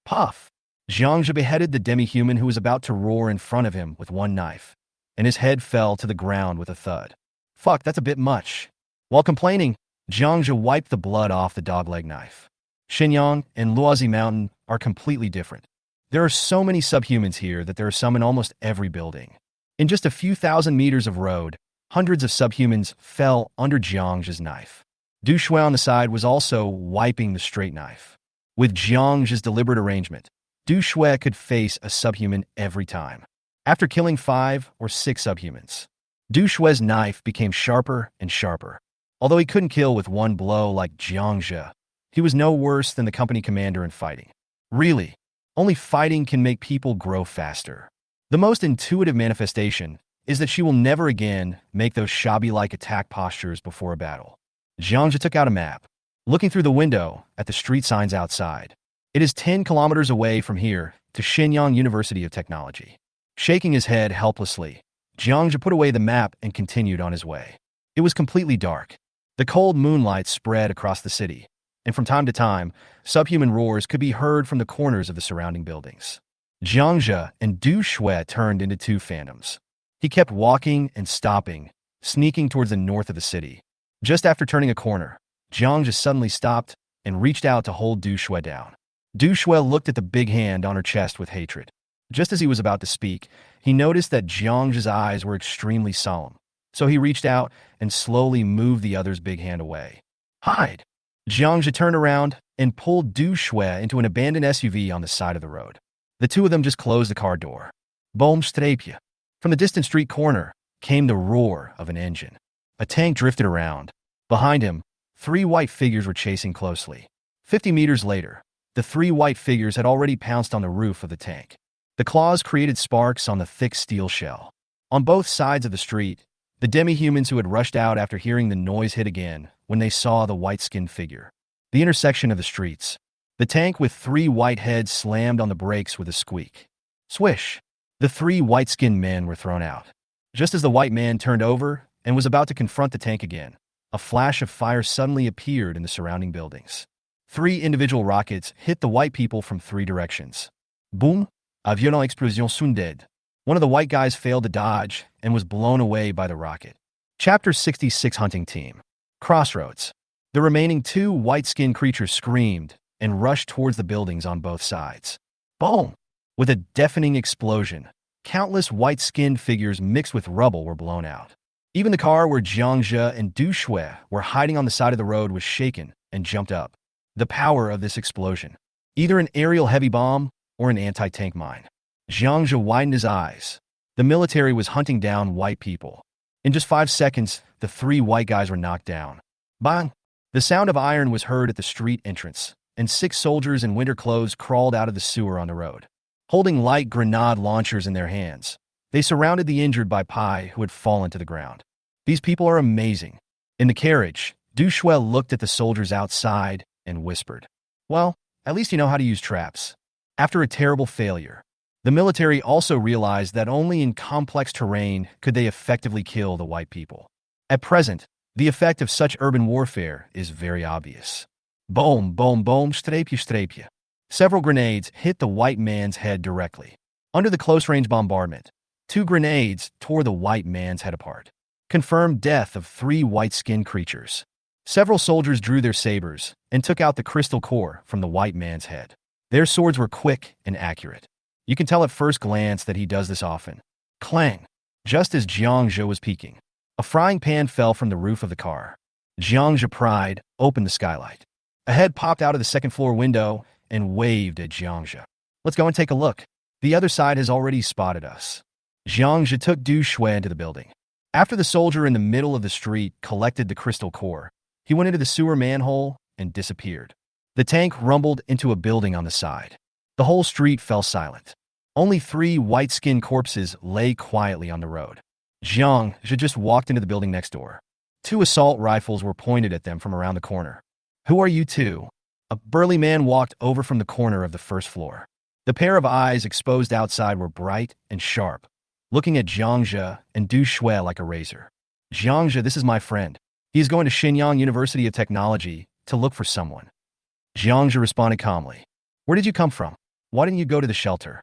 Speaker 1: Puff! Jiang Zhe beheaded the demi-human who was about to roar in front of him with one knife, and his head fell to the ground with a thud. Fuck, that's a bit much. While complaining, Jiang Zhe wiped the blood off the dogleg knife. Shenyang and Luozi Mountain are completely different. There are so many subhumans here that there are some in almost every building. In just a few thousand meters of road, hundreds of subhumans fell under Jiang Zhe's knife. Du Shui on the side was also wiping the straight knife. With Jiang Zhe's deliberate arrangement, Du Shui could face a subhuman every time. After killing 5 or 6 subhumans, Du Shui's knife became sharper and sharper. Although he couldn't kill with one blow like Jiang Zhe, he was no worse than the company commander in fighting. Really, only fighting can make people grow faster. The most intuitive manifestation is that she will never again make those shabby-like attack postures before a battle. Jiang Zhe took out a map, looking through the window at the street signs outside. It is 10 kilometers away from here to Shenyang University of Technology. Shaking his head helplessly, Jiang Zhe put away the map and continued on his way. It was completely dark. The cold moonlight spread across the city, and from time to time, subhuman roars could be heard from the corners of the surrounding buildings. Jiang Zhe and Du Shui turned into 2 phantoms. He kept walking and stopping, sneaking towards the north of the city. Just after turning a corner, Jiang Zhe suddenly stopped and reached out to hold Du Shui down. Du Shui looked at the big hand on her chest with hatred. Just as he was about to speak, he noticed that Jiang Zhe's eyes were extremely solemn, so he reached out and slowly moved the other's big hand away. Hide! Jiang Zhe turned around and pulled Du Shui into an abandoned SUV on the side of the road. The two of them just closed the car door. Boom strapia. From the distant street corner came the roar of an engine. A tank drifted around. Behind him, 3 white figures were chasing closely. 50 meters later, the 3 white figures had already pounced on the roof of the tank. The claws created sparks on the thick steel shell. On both sides of the street, The demi-humans who had rushed out after hearing the noise hit again when they saw the white-skinned figure. The intersection of the streets. The tank with 3 white heads slammed on the brakes with a squeak. Swish! The 3 white-skinned men were thrown out. Just as the white man turned over and was about to confront the tank again, a flash of fire suddenly appeared in the surrounding buildings. 3 individual rockets hit the white people from 3 directions. Boom! A violente explosion sounded. One of the white guys failed to dodge and was blown away by the rocket. Chapter 66 Hunting Team. Crossroads. The remaining 2 white-skinned creatures screamed and rushed towards the buildings on both sides. Boom! With a deafening explosion, countless white-skinned figures mixed with rubble were blown out. Even the car where Jiang Zhe and Du Shui were hiding on the side of the road was shaken and jumped up. The power of this explosion. Either an aerial heavy bomb or an anti-tank mine. Jiang Zhe widened his eyes. The military was hunting down white people. In just 5 seconds, the 3 white guys were knocked down. Bang! The sound of iron was heard at the street entrance, and 6 soldiers in winter clothes crawled out of the sewer on the road. Holding light grenade launchers in their hands, they surrounded the injured by Pai who had fallen to the ground. These people are amazing. In the carriage, Du Shui looked at the soldiers outside and whispered, "Well, at least you know how to use traps." After a terrible failure, the military also realized that only in complex terrain could they effectively kill the white people. At present, the effect of such urban warfare is very obvious. Boom, boom, boom, streepje, streepje. Several grenades hit the white man's head directly. Under the close-range bombardment, 2 grenades tore the white man's head apart. Confirmed death of 3 white-skinned creatures. Several soldiers drew their sabers and took out the crystal core from the white man's head. Their swords were quick and accurate. You can tell at first glance that he does this often. Clang! Just as Jiang Zhe was peeking, a frying pan fell from the roof of the car. Jiang Zhe pried opened the skylight. A head popped out of the second-floor window and waved at Jiang Zhe. "Let's go and take a look. The other side has already spotted us." Jiang Zhe took Du Shui into the building. After the soldier in the middle of the street collected the crystal core, he went into the sewer manhole and disappeared. The tank rumbled into a building on the side. The whole street fell silent. Only 3 white-skinned corpses lay quietly on the road. Jiang Zhe just walked into the building next door. 2 assault rifles were pointed at them from around the corner. "Who are you 2? A burly man walked over from the corner of the first floor. The pair of eyes exposed outside were bright and sharp, looking at Jiang Zhe and Du Shui like a razor. "Jiang Zhe, this is my friend. He is going to Shenyang University of Technology to look for someone." Jiang Zhe responded calmly. "Where did you come from? Why didn't you go to the shelter?"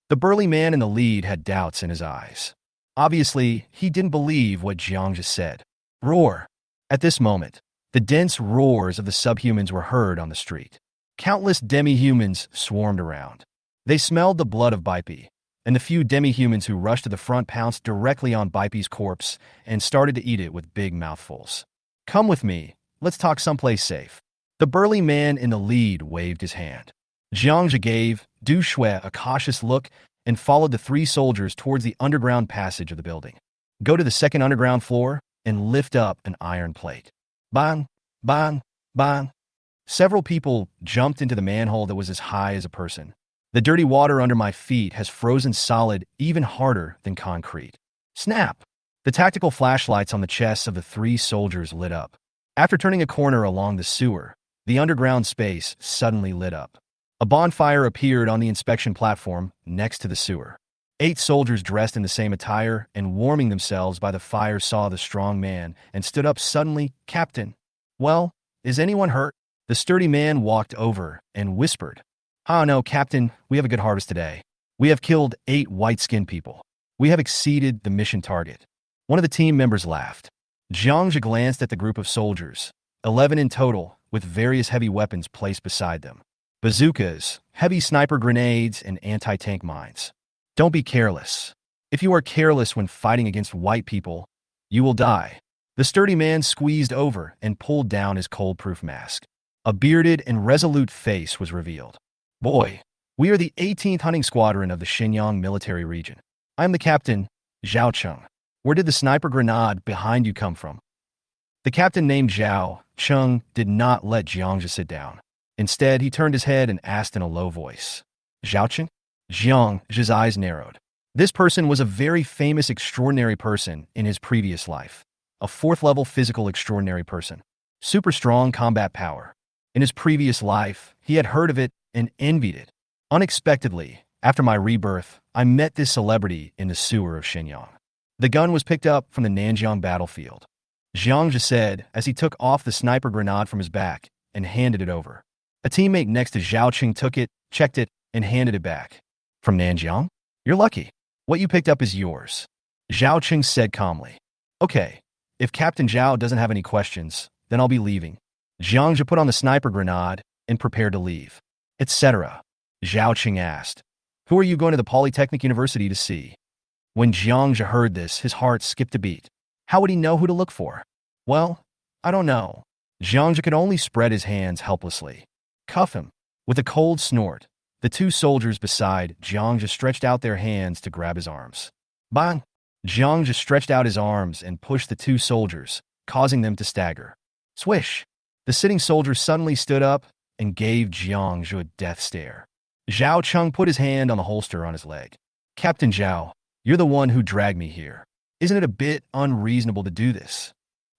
Speaker 1: The burly man in the lead had doubts in his eyes. Obviously, he didn't believe what Jiang Zhe said. Roar! At this moment, the dense roars of the subhumans were heard on the street. Countless demi-humans swarmed around. They smelled the blood of Baipi, and the few demi-humans who rushed to the front pounced directly on Baipi's corpse and started to eat it with big mouthfuls. "Come with me. Let's talk someplace safe." The burly man in the lead waved his hand. Jiang Zhe gave Du Shui a cautious look and followed the 3 soldiers towards the underground passage of the building. "Go to the second underground floor and lift up an iron plate." Bang, bang, bang. Several people jumped into the manhole that was as high as a person. The dirty water under my feet has frozen solid, even harder than concrete. Snap! The tactical flashlights on the chests of the 3 soldiers lit up. After turning a corner along the sewer, the underground space suddenly lit up. A bonfire appeared on the inspection platform next to the sewer. 8 soldiers dressed in the same attire and warming themselves by the fire saw the strong man and stood up suddenly. "Captain, well, is anyone hurt?" The sturdy man walked over and whispered, "Oh no, Captain, we have a good harvest today. We have killed 8 white-skinned people. We have exceeded the mission target." One of the team members laughed. Jiang Zhe glanced at the group of soldiers, 11 in total, with various heavy weapons placed beside them. Bazookas, heavy sniper grenades, and anti-tank mines. Don't be careless. If you are careless when fighting against white people, you will die. The sturdy man squeezed over and pulled down his cold-proof mask. A bearded and resolute face was revealed. "Boy, we are the 18th Hunting Squadron of the Shenyang Military Region. I am the captain, Zhao Cheng. Where did the sniper grenade behind you come from?" The captain named Zhao Cheng did not let Jiang Zhe sit down. Instead, he turned his head and asked in a low voice, "Zhao Cheng?" Jiang Zhe's eyes narrowed. This person was a very famous extraordinary person in his previous life. A fourth-level physical extraordinary person. Super strong combat power. In his previous life, he had heard of it and envied it. Unexpectedly, after my rebirth, I met this celebrity in the sewer of Shenyang. The gun was picked up from the Nanjiang battlefield. Jiang Zhe said as he took off the sniper grenade from his back and handed it over. A teammate next to Xiao Chi took it, checked it, and handed it back. From Nanjiang? You're lucky. What you picked up is yours. Xiao Chi said calmly. Okay, if Captain Zhao doesn't have any questions, then I'll be leaving. Jiang Zhe put on the sniper grenade and prepared to leave. Etc. Xiao Chi asked, who are you going to the Polytechnic University to see? When Jiang Zhe heard this, his heart skipped a beat. How would he know who to look for? Well, I don't know. Jiang Zhe could only spread his hands helplessly. Cuff him. With a cold snort, the two soldiers beside Jiang Zhe stretched out their hands to grab his arms. Bang! Jiang Zhe stretched out his arms and pushed the two soldiers, causing them to stagger. Swish! The sitting soldier suddenly stood up and gave Jiang Zhe a death stare. Zhao Cheng put his hand on the holster on his leg. Captain Zhao, you're the one who dragged me here. Isn't it a bit unreasonable to do this?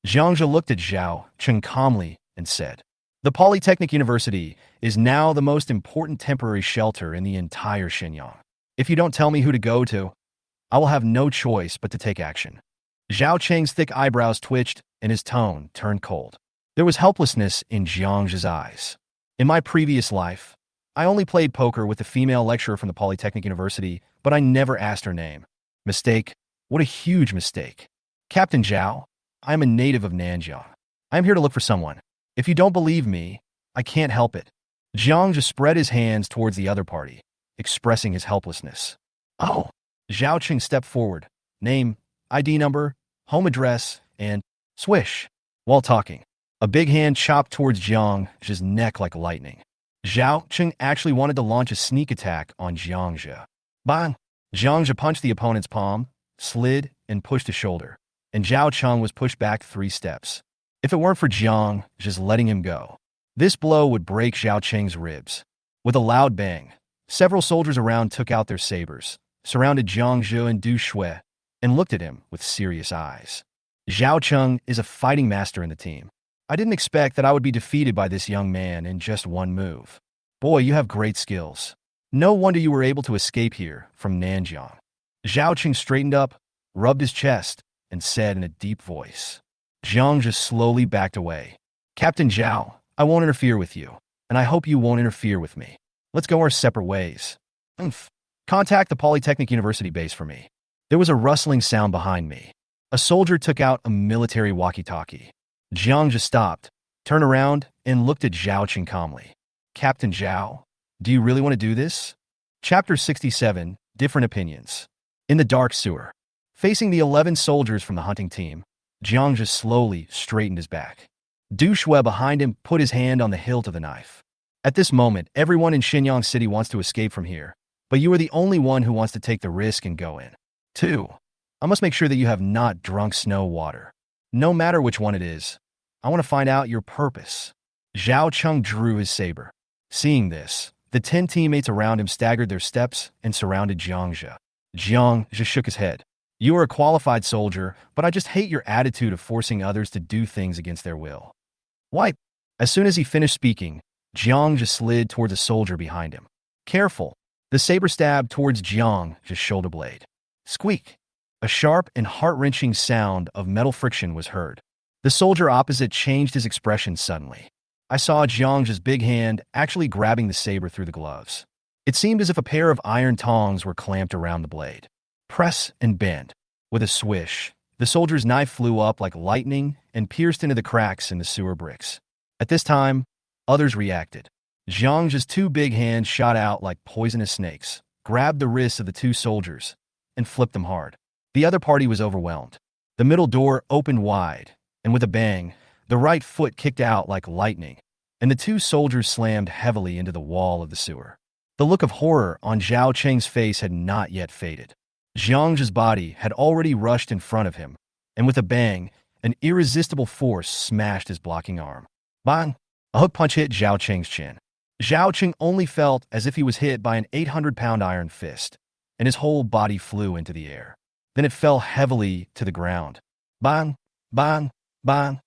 Speaker 1: Jiang Zhe looked at Zhao Cheng calmly and said, the Polytechnic University is now the most important temporary shelter in the entire Shenyang. If you don't tell me who to go to, I will have no choice but to take action. Zhao Cheng's thick eyebrows twitched and his tone turned cold. There was helplessness in Jiang Zhe's eyes. In my previous life, I only played poker with a female lecturer from the Polytechnic University, but I never asked her name. Mistake? What a huge mistake. Captain Zhao, I am a native of Nanjiang. I am here to look for someone. If you don't believe me, I can't help it. Jiang Zhe spread his hands towards the other party, expressing his helplessness. Oh! Zhao Cheng stepped forward. Name, ID number, home address, and swish. While talking, a big hand chopped towards Jiang Zhe's neck like lightning. Zhao Cheng actually wanted to launch a sneak attack on Jiang Zhe. Bang! Jiang Zhe punched the opponent's palm, slid, and pushed his shoulder, and Zhao Cheng was pushed back 3 steps. If it weren't for Jiang Zhe's letting him go, this blow would break Zhao Cheng's ribs. With a loud bang, several soldiers around took out their sabers, surrounded Jiang Zhe and Du Shui, and looked at him with serious eyes. Zhao Cheng is a fighting master in the team. I didn't expect that I would be defeated by this young man in just one move. Boy, you have great skills. No wonder you were able to escape here from Nanjiang. Zhao Cheng straightened up, rubbed his chest, and said in a deep voice. Jiang Zhe slowly backed away. Captain Zhao, I won't interfere with you, and I hope you won't interfere with me. Let's go our separate ways. Contact the Polytechnic University base for me. There was a rustling sound behind me. A soldier took out a military walkie-talkie. Jiang Zhe stopped, turned around, and looked at Zhao Cheng calmly. Captain Zhao, do you really want to do this? Chapter 67, Different Opinions. In the dark sewer, facing the 11 soldiers from the hunting team, Jiang Zhe slowly straightened his back. Du Shui behind him put his hand on the hilt of the knife. At this moment, everyone in Shenyang City wants to escape from here, but you are the only one who wants to take the risk and go in. 2. I must make sure that you have not drunk snow water. No matter which one it is, I want to find out your purpose. Zhao Cheng drew his saber. Seeing this, the 10 teammates around him staggered their steps and surrounded Jiang Zhe. Jiang Zhe shook his head. You are a qualified soldier, but I just hate your attitude of forcing others to do things against their will. Wipe. As soon as he finished speaking, Jiang Zhe slid towards a soldier behind him. Careful. The saber stabbed towards Jiang Zhe's shoulder blade. Squeak. A sharp and heart-wrenching sound of metal friction was heard. The soldier opposite changed his expression suddenly. I saw Jiang Zhe's big hand actually grabbing the saber through the gloves. It seemed as if a pair of iron tongs were clamped around the blade. Press and bend. With a swish, the soldier's knife flew up like lightning and pierced into the cracks in the sewer bricks. At this time, others reacted. Jiang Zhe's 2 big hands shot out like poisonous snakes, grabbed the wrists of the 2 soldiers, and flipped them hard. The other party was overwhelmed. The middle door opened wide, and with a bang, the right foot kicked out like lightning, and the 2 soldiers slammed heavily into the wall of the sewer. The look of horror on Zhao Cheng's face had not yet faded. Jiang Zhe's body had already rushed in front of him, and with a bang, an irresistible force smashed his blocking arm. Bang! A hook punch hit Zhao Cheng's chin. Zhao Cheng only felt as if he was hit by an 800-pound iron fist. and his whole body flew into the air. Then it fell heavily to the ground. Bang, bang, bang.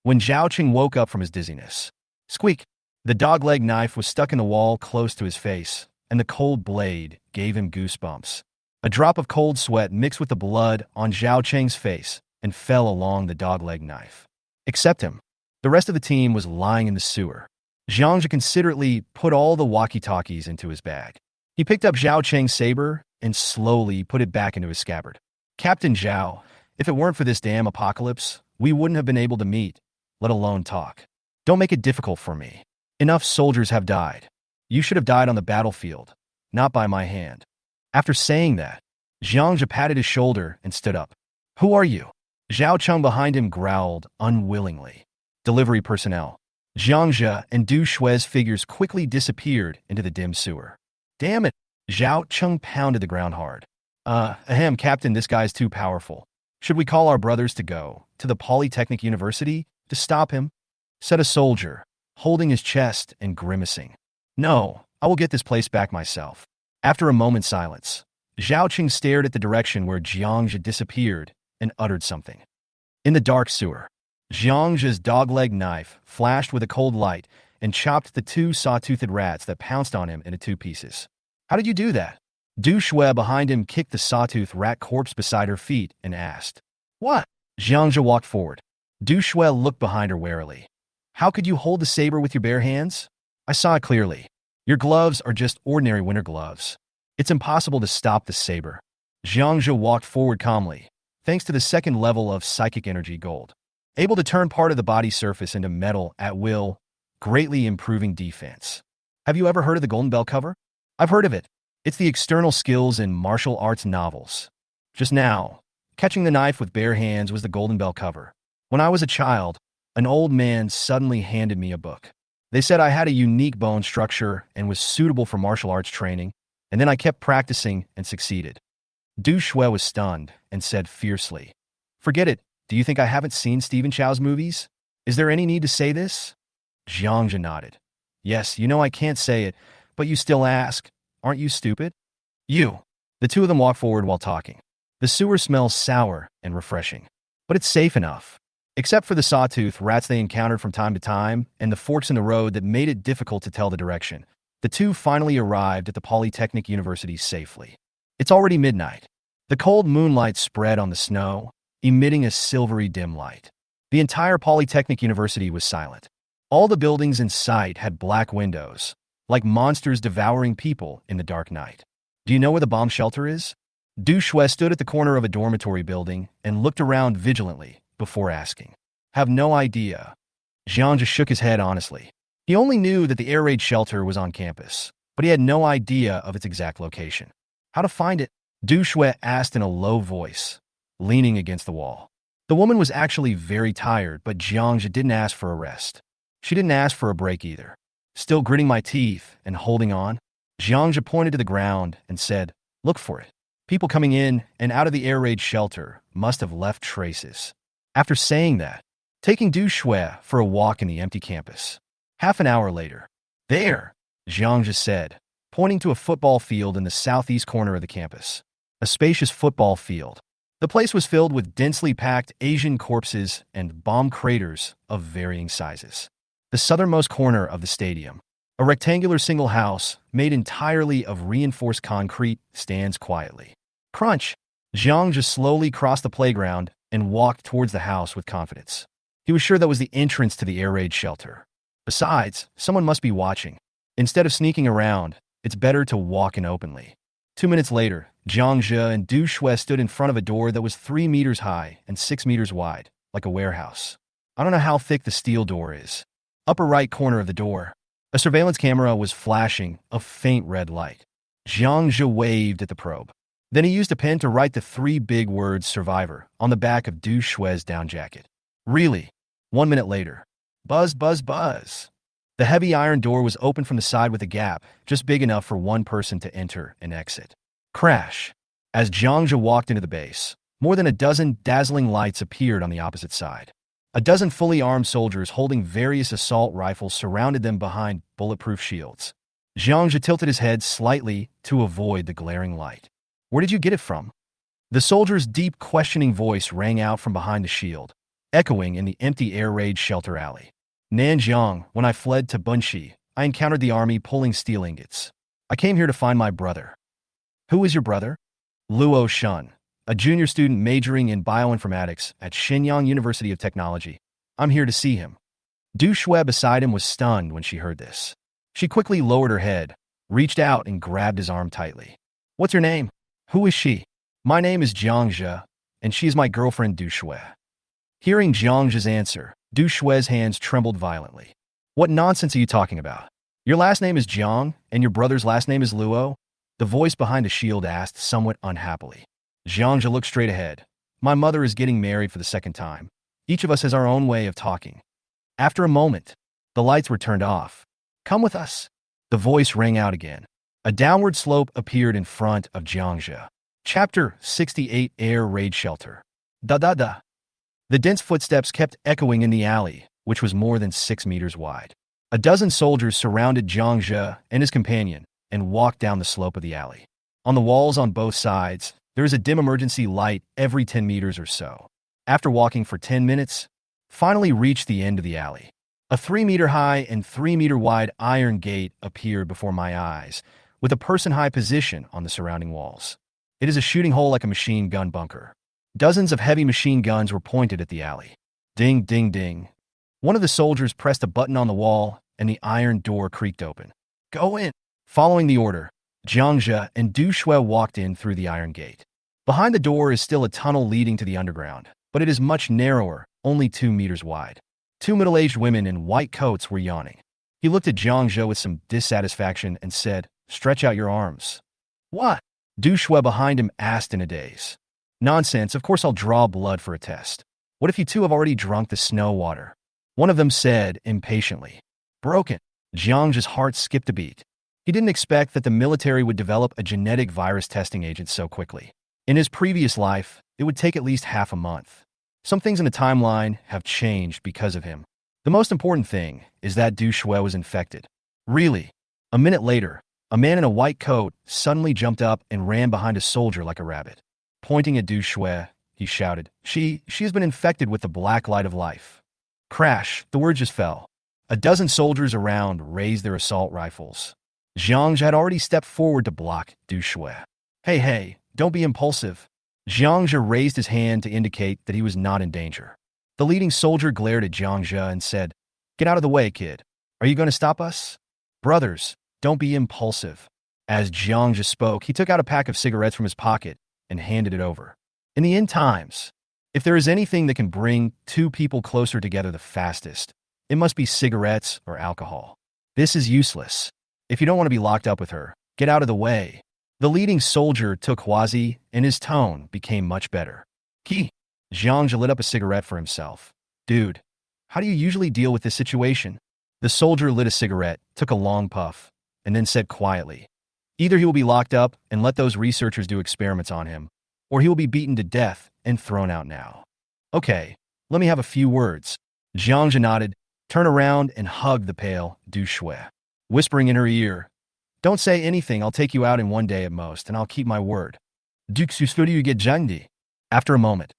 Speaker 1: When Zhao Qing woke up from his dizziness, squeak! The dogleg knife was stuck in the wall close to his face, and the cold blade gave him goosebumps. A drop of cold sweat mixed with the blood on Zhao Qing's face and fell along the dogleg knife. Except him. The rest of the team was lying in the sewer. Jiang Zhe considerately put all the walkie-talkies into his bag. He picked up Zhao Qing's saber and slowly put it back into his scabbard. Captain Zhao, if it weren't for this damn apocalypse, we wouldn't have been able to meet, let alone talk. Don't make it difficult for me. Enough soldiers have died. You should have died on the battlefield, not by my hand. After saying that, Jiang Zhe patted his shoulder and stood up. Who are you? Zhao Cheng behind him growled unwillingly. Delivery personnel. Jiang Zhe and Du Shui's figures quickly disappeared into the dim sewer. Damn it! Zhao Cheng pounded the ground hard. Captain, this guy's too powerful. Should we call our brothers to go to the Polytechnic University to stop him? Said a soldier, holding his chest and grimacing. No, I will get this place back myself. After a moment's silence, Zhao Qing stared at the direction where Jiang Zhe disappeared and uttered something. In the dark sewer, Jiang Zhe's dogleg knife flashed with a cold light and chopped the two saw-toothed rats that pounced on him into two pieces. How did you do that? Du Shui behind him kicked the sawtooth rat corpse beside her feet and asked. What? Jiang Zhe walked forward. Du Shui looked behind her warily. How could you hold the saber with your bare hands? I saw it clearly. Your gloves are just ordinary winter gloves. It's impossible to stop the saber. Jiang Zhe walked forward calmly, thanks to the second level of psychic energy gold. Able to turn part of the body surface into metal at will, greatly improving defense. Have you ever heard of the Golden Bell cover? I've heard of it. It's the external skills in martial arts novels. Just now, catching the knife with bare hands was the Golden Bell cover. When I was a child, an old man suddenly handed me a book. They said I had a unique bone structure and was suitable for martial arts training, and then I kept practicing and succeeded. Du Shui was stunned and said fiercely, Forget it. Do you think I haven't seen Stephen Chow's movies? Is there any need to say this? Jiang Zhe nodded. Yes, you know I can't say it, but you still ask. Aren't you stupid? You. The two of them walked forward while talking. The sewer smells sour and refreshing, but it's safe enough. Except for the sawtooth rats they encountered from time to time and the forks in the road that made it difficult to tell the direction, the two finally arrived at the Polytechnic University safely. It's already midnight. The cold moonlight spread on the snow, emitting a silvery dim light. The entire Polytechnic University was silent. All the buildings in sight had black windows, like monsters devouring people in the dark night. Do you know where the bomb shelter is? Du Shui stood at the corner of a dormitory building and looked around vigilantly before asking. Have no idea. Jiang just shook his head honestly. He only knew that the air raid shelter was on campus, but he had no idea of its exact location. How to find it? Du Shui asked in a low voice, leaning against the wall. The woman was actually very tired, but Jiang Zhe didn't ask for a rest. She didn't ask for a break either. Still gritting my teeth and holding on, Jiang Zhe pointed to the ground and said, Look for it. People coming in and out of the air raid shelter must have left traces. After saying that, taking Du Shui for a walk in the empty campus. Half an hour later, there, Jiang Zhe said, pointing to a football field in the southeast corner of the campus. A spacious football field. The place was filled with densely packed Asian corpses and bomb craters of varying sizes. The southernmost corner of the stadium, a rectangular single house made entirely of reinforced concrete, stands quietly. Crunch! Jiang Zhe slowly crossed the playground and walked towards the house with confidence. He was sure that was the entrance to the air raid shelter. Besides, someone must be watching. Instead of sneaking around, it's better to walk in openly. 2 minutes later, Jiang Zhe and Du Shui stood in front of a door that was 3 meters high and 6 meters wide, like a warehouse. I don't know how thick the steel door is. Upper right corner of the door, a surveillance camera was flashing a faint red light. Jiang Zhe waved at the probe. Then he used a pen to write the 3 big words survivor on the back of Du Shui's down jacket. Really? 1 minute later. Buzz, buzz, buzz. The heavy iron door was opened from the side with a gap, just big enough for one person to enter and exit. Crash. As Jiang Zhe walked into the base, more than a dozen dazzling lights appeared on the opposite side. A dozen fully armed soldiers holding various assault rifles surrounded them behind bulletproof shields. Jiang Zhe tilted his head slightly to avoid the glaring light. Where did you get it from? The soldier's deep, questioning voice rang out from behind the shield, echoing in the empty air raid shelter alley. Nanjiang, when I fled to Bunshi, I encountered the army pulling steel ingots. I came here to find my brother. Who is your brother? Luohan, a junior student majoring in bioinformatics at Shenyang University of Technology. I'm here to see him. Du Shui beside him was stunned when she heard this. She quickly lowered her head, reached out and grabbed his arm tightly. What's your name? Who is she? My name is Jiang Zhe, and she is my girlfriend Du Shui. Hearing Jiang Zhe's answer, Du Shui's hands trembled violently. What nonsense are you talking about? Your last name is Jiang, and your brother's last name is Luo? The voice behind the shield asked somewhat unhappily. Jiang Zhe looked straight ahead. My mother is getting married for the second time. Each of us has our own way of talking. After a moment, the lights were turned off. Come with us. The voice rang out again. A downward slope appeared in front of Jiang Zhe. Chapter 68 Air Raid Shelter. Da-da-da. The dense footsteps kept echoing in the alley, which was more than 6 meters wide. A dozen soldiers surrounded Jiang Zhe and his companion and walked down the slope of the alley. On the walls on both sides, there is a dim emergency light every 10 meters or so. After walking for 10 minutes, finally reached the end of the alley. A 3-meter-high and 3-meter-wide iron gate appeared before my eyes, with a person-high position on the surrounding walls. It is a shooting hole like a machine gun bunker. Dozens of heavy machine guns were pointed at the alley. Ding, ding, ding. One of the soldiers pressed a button on the wall, and the iron door creaked open. Go in. Following the order, Jiang Zhe and Du Shui walked in through the iron gate. Behind the door is still a tunnel leading to the underground, but it is much narrower, only 2 meters wide. 2 middle-aged women in white coats were yawning. He looked at Jiang Zhe with some dissatisfaction and said, Stretch out your arms. What? Du Shui behind him asked in a daze. Nonsense, of course I'll draw blood for a test. What if you two have already drunk the snow water? One of them said impatiently. Broken. Jiang Zhe's heart skipped a beat. He didn't expect that the military would develop a genetic virus testing agent so quickly. In his previous life, it would take at least half a month. Some things in the timeline have changed because of him. The most important thing is that Du Shui was infected. Really? A minute later, a man in a white coat suddenly jumped up and ran behind a soldier like a rabbit. Pointing at Du Shui, he shouted, She has been infected with the black light of life. Crash, the word just fell. A dozen soldiers around raised their assault rifles. Jiang Zhe had already stepped forward to block Du Shui. Hey, don't be impulsive. Jiang Zhe raised his hand to indicate that he was not in danger. The leading soldier glared at Jiang Zhe and said, Get out of the way, kid. Are you going to stop us? Brothers, don't be impulsive. As Jiang Zhe spoke, he took out a pack of cigarettes from his pocket and handed it over. In the end times, if there is anything that can bring two people closer together the fastest, it must be cigarettes or alcohol. This is useless. If you don't want to be locked up with her, get out of the way. The leading soldier took Huazi, and his tone became much better. Ki. Jiang Zhe lit up a cigarette for himself. Dude, how do you usually deal with this situation? The soldier lit a cigarette, took a long puff, and then said quietly, Either he will be locked up and let those researchers do experiments on him, or he will be beaten to death and thrown out now. Okay, let me have a few words. Jiang Zhe nodded, turned around and hugged the pale Du Shui, whispering in her ear, Don't say anything, I'll take you out in 1 day at most, and I'll keep my word. You get Jiangdi. After a moment,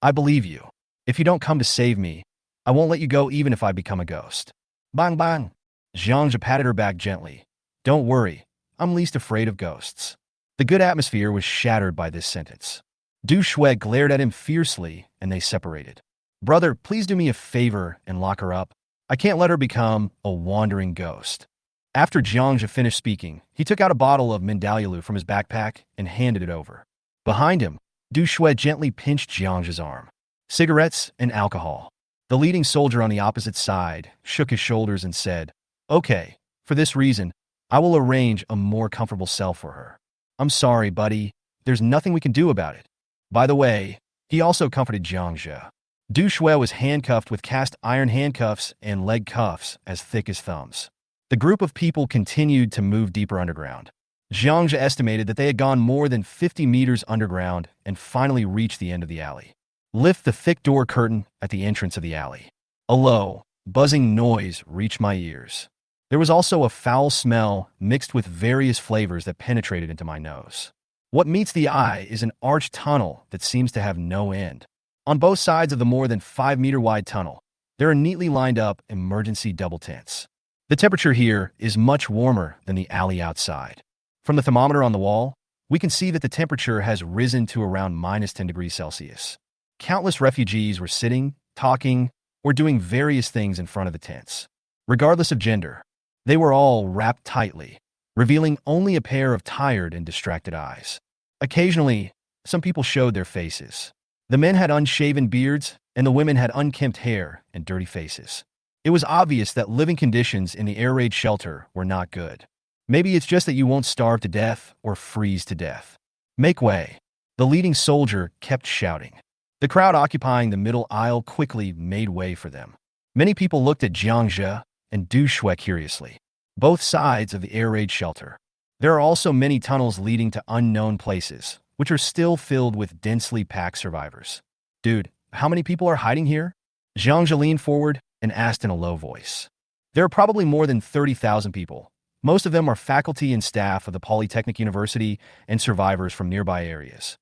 Speaker 1: I believe you. If you don't come to save me, I won't let you go even if I become a ghost. Bang bang. Jiang Zhe patted her back gently. Don't worry, I'm least afraid of ghosts. The good atmosphere was shattered by this sentence. Du Shui glared at him fiercely, and they separated. Brother, please do me a favor and lock her up. I can't let her become a wandering ghost. After Jiang Zhe finished speaking, he took out a bottle of Mindalulu from his backpack and handed it over. Behind him, Du Shui gently pinched Jiang Zhe's arm. Cigarettes and alcohol. The leading soldier on the opposite side shook his shoulders and said, Okay, for this reason, I will arrange a more comfortable cell for her. I'm sorry, buddy. There's nothing we can do about it. By the way, he also comforted Jiang Zhe. Du Shui was handcuffed with cast iron handcuffs and leg cuffs as thick as thumbs. The group of people continued to move deeper underground. Jiang Zhe estimated that they had gone more than 50 meters underground and finally reached the end of the alley. Lift the thick door curtain at the entrance of the alley. A low, buzzing noise reached my ears. There was also a foul smell mixed with various flavors that penetrated into my nose. What meets the eye is an arched tunnel that seems to have no end. On both sides of the more than 5-meter wide tunnel, there are neatly lined up emergency double tents. The temperature here is much warmer than the alley outside. From the thermometer on the wall, we can see that the temperature has risen to around minus 10 degrees Celsius. Countless refugees were sitting, talking, or doing various things in front of the tents. Regardless of gender, they were all wrapped tightly, revealing only a pair of tired and distracted eyes. Occasionally, some people showed their faces. The men had unshaven beards, and the women had unkempt hair and dirty faces. It was obvious that living conditions in the air raid shelter were not good. Maybe it's just that you won't starve to death or freeze to death. Make way. The leading soldier kept shouting. The crowd occupying the middle aisle quickly made way for them. Many people looked at Jiang Zhe and Du Shui curiously. Both sides of the air raid shelter. There are also many tunnels leading to unknown places, which are still filled with densely packed survivors. Dude, how many people are hiding here? Jiang Zhe leaned forward and asked in a low voice. There are probably more than 30,000 people. Most of them are faculty and staff of the Polytechnic University and survivors from nearby areas.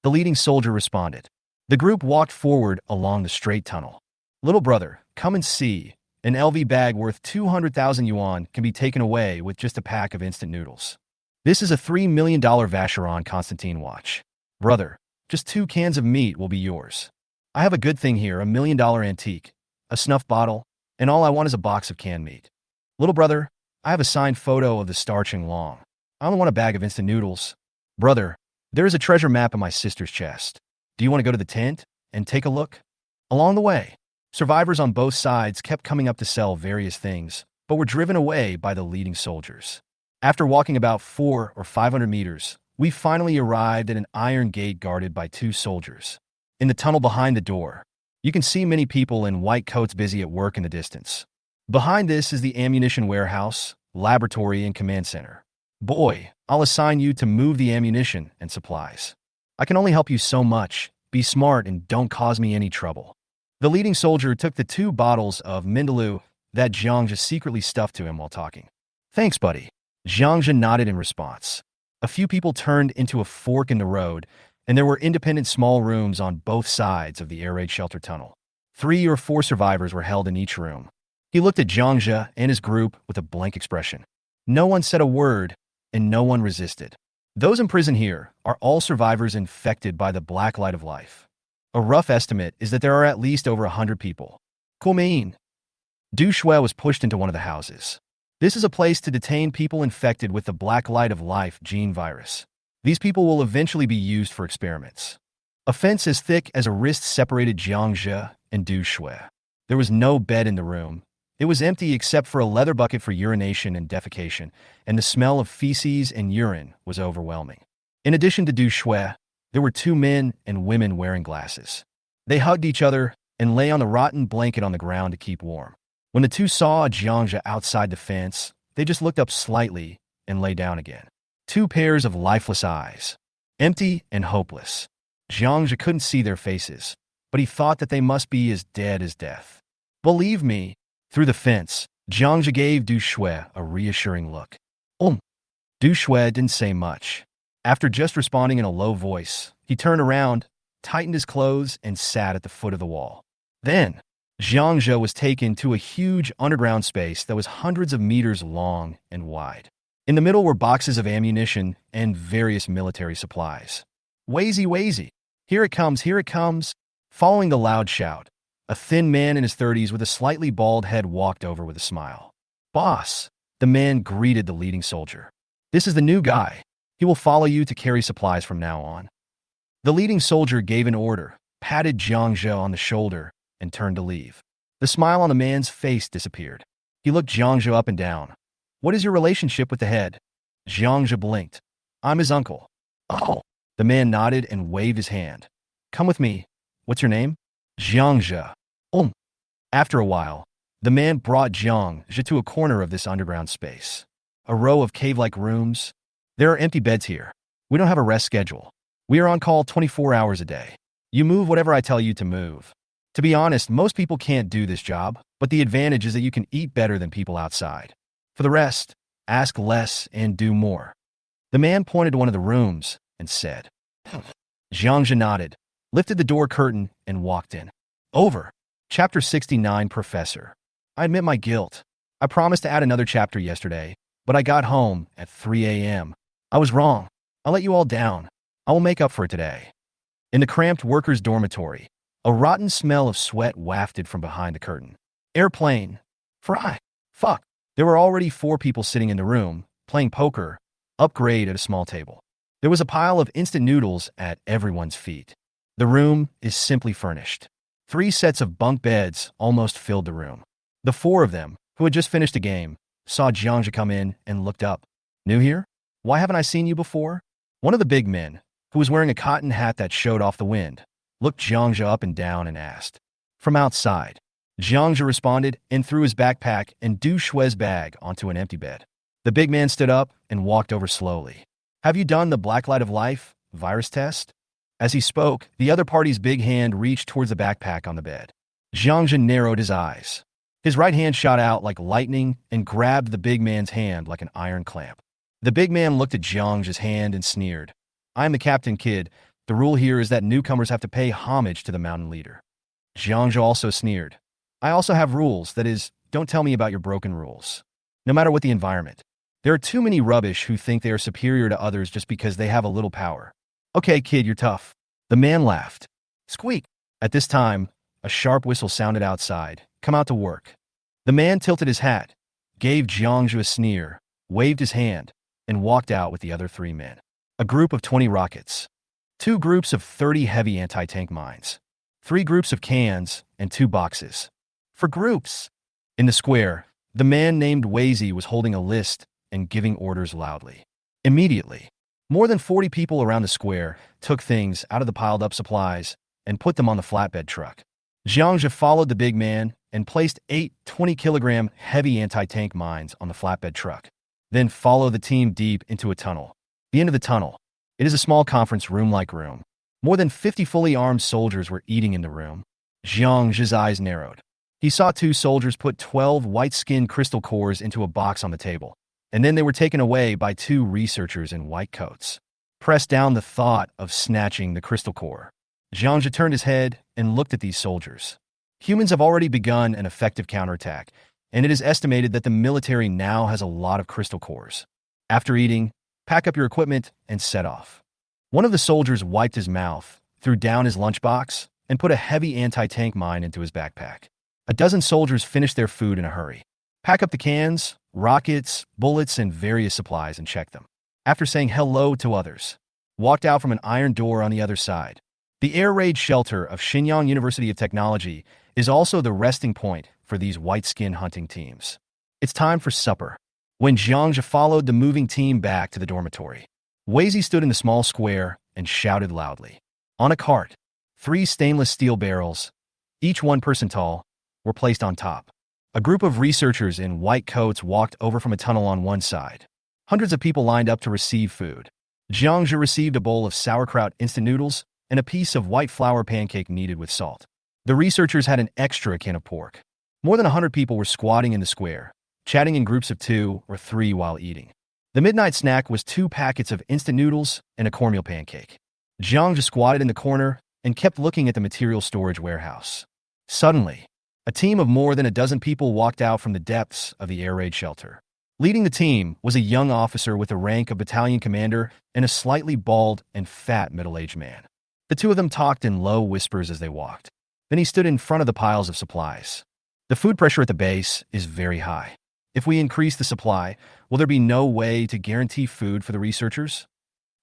Speaker 1: The leading soldier responded. The group walked forward along the straight tunnel. Little brother, come and see. An LV bag worth 200,000 yuan can be taken away with just a pack of instant noodles. This is a $3 million Vacheron Constantine watch. Brother, just 2 cans of meat will be yours. I have a good thing here, a $1 million antique, a snuff bottle, and all I want is a box of canned meat. Little brother, I have a signed photo of the Star Ching Long. I only want a bag of instant noodles. Brother, there is a treasure map in my sister's chest. Do you want to go to the tent and take a look? Along the way, survivors on both sides kept coming up to sell various things, but were driven away by the leading soldiers. After walking about 400 or 500 meters, we finally arrived at an iron gate guarded by 2 soldiers. In the tunnel behind the door, you can see many people in white coats busy at work in the distance. Behind this is the ammunition warehouse, laboratory, and command center. Boy, I'll assign you to move the ammunition and supplies. I can only help you so much. Be smart and don't cause me any trouble. The leading soldier took the 2 bottles of Mindaloo that Jiang Zhe secretly stuffed to him while talking. Thanks, buddy. Jiang Zhe nodded in response. A few people turned into a fork in the road, and there were independent small rooms on both sides of the air raid shelter tunnel. 3 or 4 survivors were held in each room. He looked at Jiang Zhe and his group with a blank expression. No one said a word, and no one resisted. Those in prison here are all survivors infected by the black light of life. A rough estimate is that there are at least over 100 people. Kumein. Du Shui was pushed into one of the houses. This is a place to detain people infected with the black light of life gene virus. These people will eventually be used for experiments. A fence as thick as a wrist separated Jiang Zhe and Du Shui. There was no bed in the room. It was empty except for a leather bucket for urination and defecation, and the smell of feces and urine was overwhelming. In addition to Du Shui, there were 2 men and women wearing glasses. They hugged each other and lay on the rotten blanket on the ground to keep warm. When the 2 saw Jiang Zhe outside the fence, they just looked up slightly and lay down again. 2 pairs of lifeless eyes, empty and hopeless. Jiang Zhe couldn't see their faces, but he thought that they must be as dead as death. Believe me. Through the fence, Jiang Zhe gave Du Shui a reassuring look. Du Shui didn't say much. After just responding in a low voice, he turned around, tightened his clothes, and sat at the foot of the wall. Then, Jiang Zhe was taken to a huge underground space that was hundreds of meters long and wide. In the middle were boxes of ammunition and various military supplies. Wazy, wazy. Here it comes, here it comes. Following the loud shout, a thin man in his 30s with a slightly bald head walked over with a smile. Boss, the man greeted the leading soldier. This is the new guy. He will follow you to carry supplies from now on. The leading soldier gave an order, patted Jiang Zhe on the shoulder, and turned to leave. The smile on the man's face disappeared. He looked Jiang Zhe up and down. What is your relationship with the head? Jiang Zhe blinked. I'm his uncle. Oh. The man nodded and waved his hand. Come with me. What's your name? Jiang Zhe. After a while, the man brought Jiang Zhe to a corner of this underground space. A row of cave-like rooms. There are empty beds here. We don't have a rest schedule. We are on call 24 hours a day. You move whatever I tell you to move. To be honest, most people can't do this job, but the advantage is that you can eat better than people outside. For the rest, ask less and do more. The man pointed to one of the rooms and said. Jiang Zhe nodded, lifted the door curtain, and walked in. Over. Chapter 69, Professor. I admit my guilt. I promised to add another chapter yesterday, but I got home at 3 a.m. I was wrong. I let you all down. I will make up for it today. In the cramped workers' dormitory, a rotten smell of sweat wafted from behind the curtain. Airplane. Fry. Fuck. There were already 4 people sitting in the room, playing poker, upgrade at a small table. There was a pile of instant noodles at everyone's feet. The room is simply furnished. 3 sets of bunk beds almost filled the room. The 4 of them, who had just finished a game, saw Jiang Zhe come in and looked up. New here? Why haven't I seen you before? One of the big men, who was wearing a cotton hat that showed off the wind, looked Jiang Zhe up and down and asked. From outside. Jiang Zhe responded and threw his backpack and Du Shui's bag onto an empty bed. The big man stood up and walked over slowly. Have you done the Black Light of Life virus test? As he spoke, the other party's big hand reached towards the backpack on the bed. Jiang Zhe narrowed his eyes. His right hand shot out like lightning and grabbed the big man's hand like an iron clamp. The big man looked at Jiang Zhe's hand and sneered. I am the captain, kid. The rule here is that newcomers have to pay homage to the mountain leader. Jiang Zhe also sneered. I also have rules, that is, don't tell me about your broken rules. No matter what the environment. There are too many rubbish who think they are superior to others just because they have a little power. Okay, kid, you're tough. The man laughed. Squeak. At this time, a sharp whistle sounded outside. Come out to work. The man tilted his hat, gave Jiang Zhe a sneer, waved his hand, and walked out with the other 3 men. A group of 20 rockets. 2 groups of 30 heavy anti-tank mines. 3 groups of cans and 2 boxes. For groups. In the square, the man named Wazy was holding a list and giving orders loudly. Immediately, more than 40 people around the square took things out of the piled-up supplies and put them on the flatbed truck. Jiang Zhe followed the big man and placed 8 20-kilogram heavy anti-tank mines on the flatbed truck. Then followed the team deep into a tunnel. The end of the tunnel. It is a small conference room-like room. More than 50 fully armed soldiers were eating in the room. Jiang Zhe's eyes narrowed. He saw 2 soldiers put 12 white-skinned crystal cores into a box on the table, and then they were taken away by 2 researchers in white coats. Pressed down the thought of snatching the crystal core. Jiang Zhe turned his head and looked at these soldiers. Humans have already begun an effective counterattack, and it is estimated that the military now has a lot of crystal cores. After eating, pack up your equipment and set off. One of the soldiers wiped his mouth, threw down his lunchbox, and put a heavy anti-tank mine into his backpack. A dozen soldiers finished their food in a hurry. Pack up the cans, rockets, bullets, and various supplies and check them. After saying hello to others, walked out from an iron door on the other side. The air raid shelter of Shenyang University of Technology is also the resting point for these white-skin hunting teams. It's time for supper. When Jiang Zhe followed the moving team back to the dormitory, Wazy stood in the small square and shouted loudly. On a cart, 3 stainless steel barrels, each 1 person tall, were placed on top. A group of researchers in white coats walked over from a tunnel on one side. Hundreds of people lined up to receive food. Jiang Zhe received a bowl of sauerkraut instant noodles and a piece of white flour pancake kneaded with salt. The researchers had an extra can of pork. More than 100 people were squatting in the square, chatting in groups of 2 or 3 while eating. The midnight snack was 2 packets of instant noodles and a cornmeal pancake. Jiang Zhe squatted in the corner and kept looking at the material storage warehouse. Suddenly, a team of more than a dozen people walked out from the depths of the air raid shelter. Leading the team was a young officer with the rank of battalion commander and a slightly bald and fat middle-aged man. The 2 of them talked in low whispers as they walked. Then he stood in front of the piles of supplies. The food pressure at the base is very high. If we increase the supply, will there be no way to guarantee food for the researchers?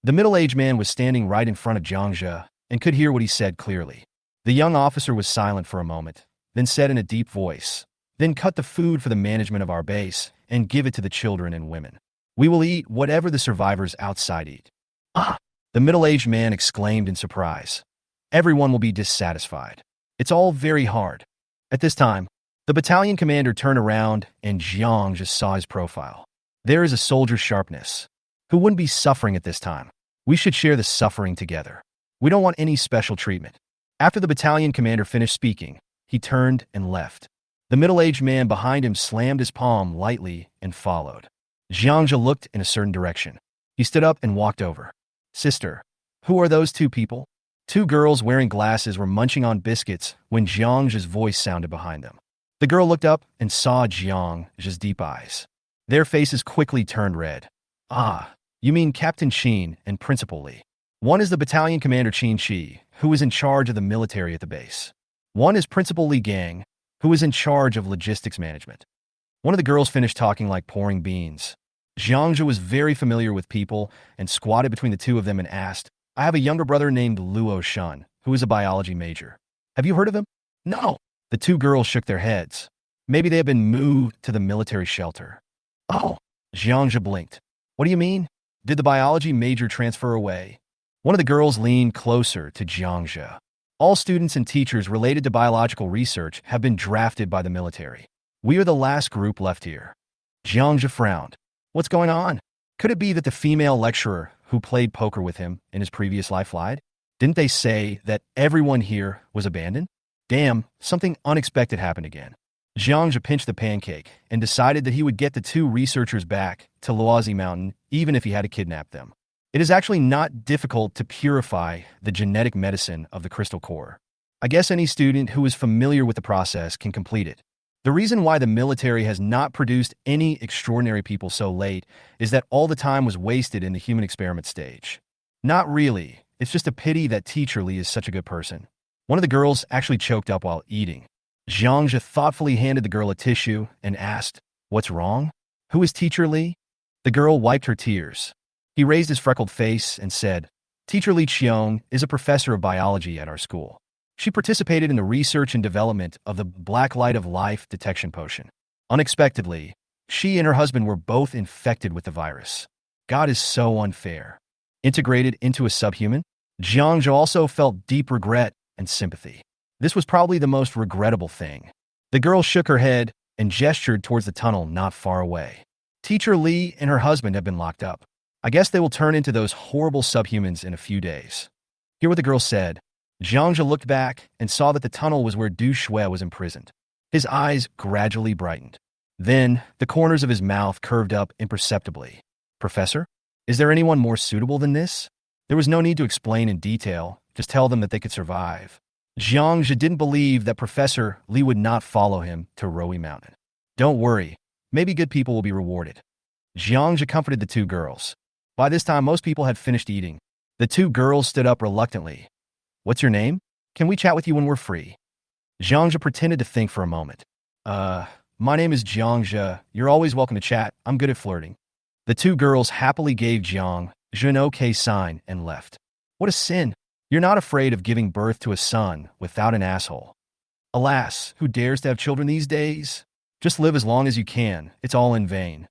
Speaker 1: The middle-aged man was standing right in front of Jiang Zhe and could hear what he said clearly. The young officer was silent for a moment, then said in a deep voice, "Then cut the food for the management of our base and give it to the children and women. We will eat whatever the survivors outside eat." "Ah!" the middle-aged man exclaimed in surprise. "Everyone will be dissatisfied. It's all very hard." At this time, the battalion commander turned around and Jiang just saw his profile. There is a soldier's sharpness. Who wouldn't be suffering at this time? We should share the suffering together. We don't want any special treatment. After the battalion commander finished speaking, he turned and left. The middle-aged man behind him slammed his palm lightly and followed. Jiang Zhe looked in a certain direction. He stood up and walked over. "Sister, Who are those two people? Two girls wearing glasses were munching on biscuits when Jiang Zhe's voice sounded behind them. The girl looked up and saw Jiang Zhe's deep eyes. Their faces quickly turned red. Ah, you mean Captain Qin and Principal Li. One is the battalion commander Qin Chi, who is in charge of the military at the base. One is Principal Li Gang, who is in charge of logistics management. One of the girls finished talking like pouring beans. Jiang Zhe was very familiar with people and squatted between the two of them and asked, I have a younger brother named Luohan, who is a biology major. Have you heard of him? No. The two girls shook their heads. Maybe they have been moved to the military shelter. Oh, Jiang Zhe blinked. What do you mean? Did the biology major transfer away? One of the girls leaned closer to Jiang Zhe. All students and teachers related to biological research have been drafted by the military. We are the last group left here. Jiang Zhe frowned. What's going on? Could it be that the female lecturer who played poker with him in his previous life lied? Didn't they say that everyone here was abandoned? Damn, something unexpected happened again. Jiang Zhe pinched the pancake and decided that he would get the two researchers back to Luohan Mountain even if he had to kidnap them. It is actually not difficult to purify the genetic medicine of the crystal core. I guess any student who is familiar with the process can complete it. The reason why the military has not produced any extraordinary people so late is that all the time was wasted in the human experiment stage. Not really. It's just a pity that Teacher Li is such a good person. One of the girls actually choked up while eating. Jiang Zhe thoughtfully handed the girl a tissue and asked, What's wrong? Who is Teacher Li? The girl wiped her tears. He raised his freckled face and said, Teacher Li Qiong is a professor of biology at our school. She participated in the research and development of the Black Light of Life detection potion. Unexpectedly, she and her husband were both infected with the virus. God is so unfair. Integrated into a subhuman, Jiang Zhe also felt deep regret and sympathy. This was probably the most regrettable thing. The girl shook her head and gestured towards the tunnel not far away. Teacher Li and her husband have been locked up. I guess they will turn into those horrible subhumans in a few days. Hear what the girl said. Jiang Zhe looked back and saw that the tunnel was where Du Shui was imprisoned. His eyes gradually brightened. Then, the corners of his mouth curved up imperceptibly. Professor? Is there anyone more suitable than this? There was no need to explain in detail, just tell them that they could survive. Jiang Zhe didn't believe that Professor Li would not follow him to Rowi Mountain. Don't worry, maybe good people will be rewarded. Jiang Zhe comforted the two girls. By this time, most people had finished eating. The two girls stood up reluctantly. What's your name? Can we chat with you when we're free? Jiang Zhe pretended to think for a moment. My name is Jiang Zhe. You're always welcome to chat. I'm good at flirting. The two girls happily gave Jiang Zhe an okay sign and left. What a sin. You're not afraid of giving birth to a son without an asshole. Alas, who dares to have children these days? Just live as long as you can. It's all in vain.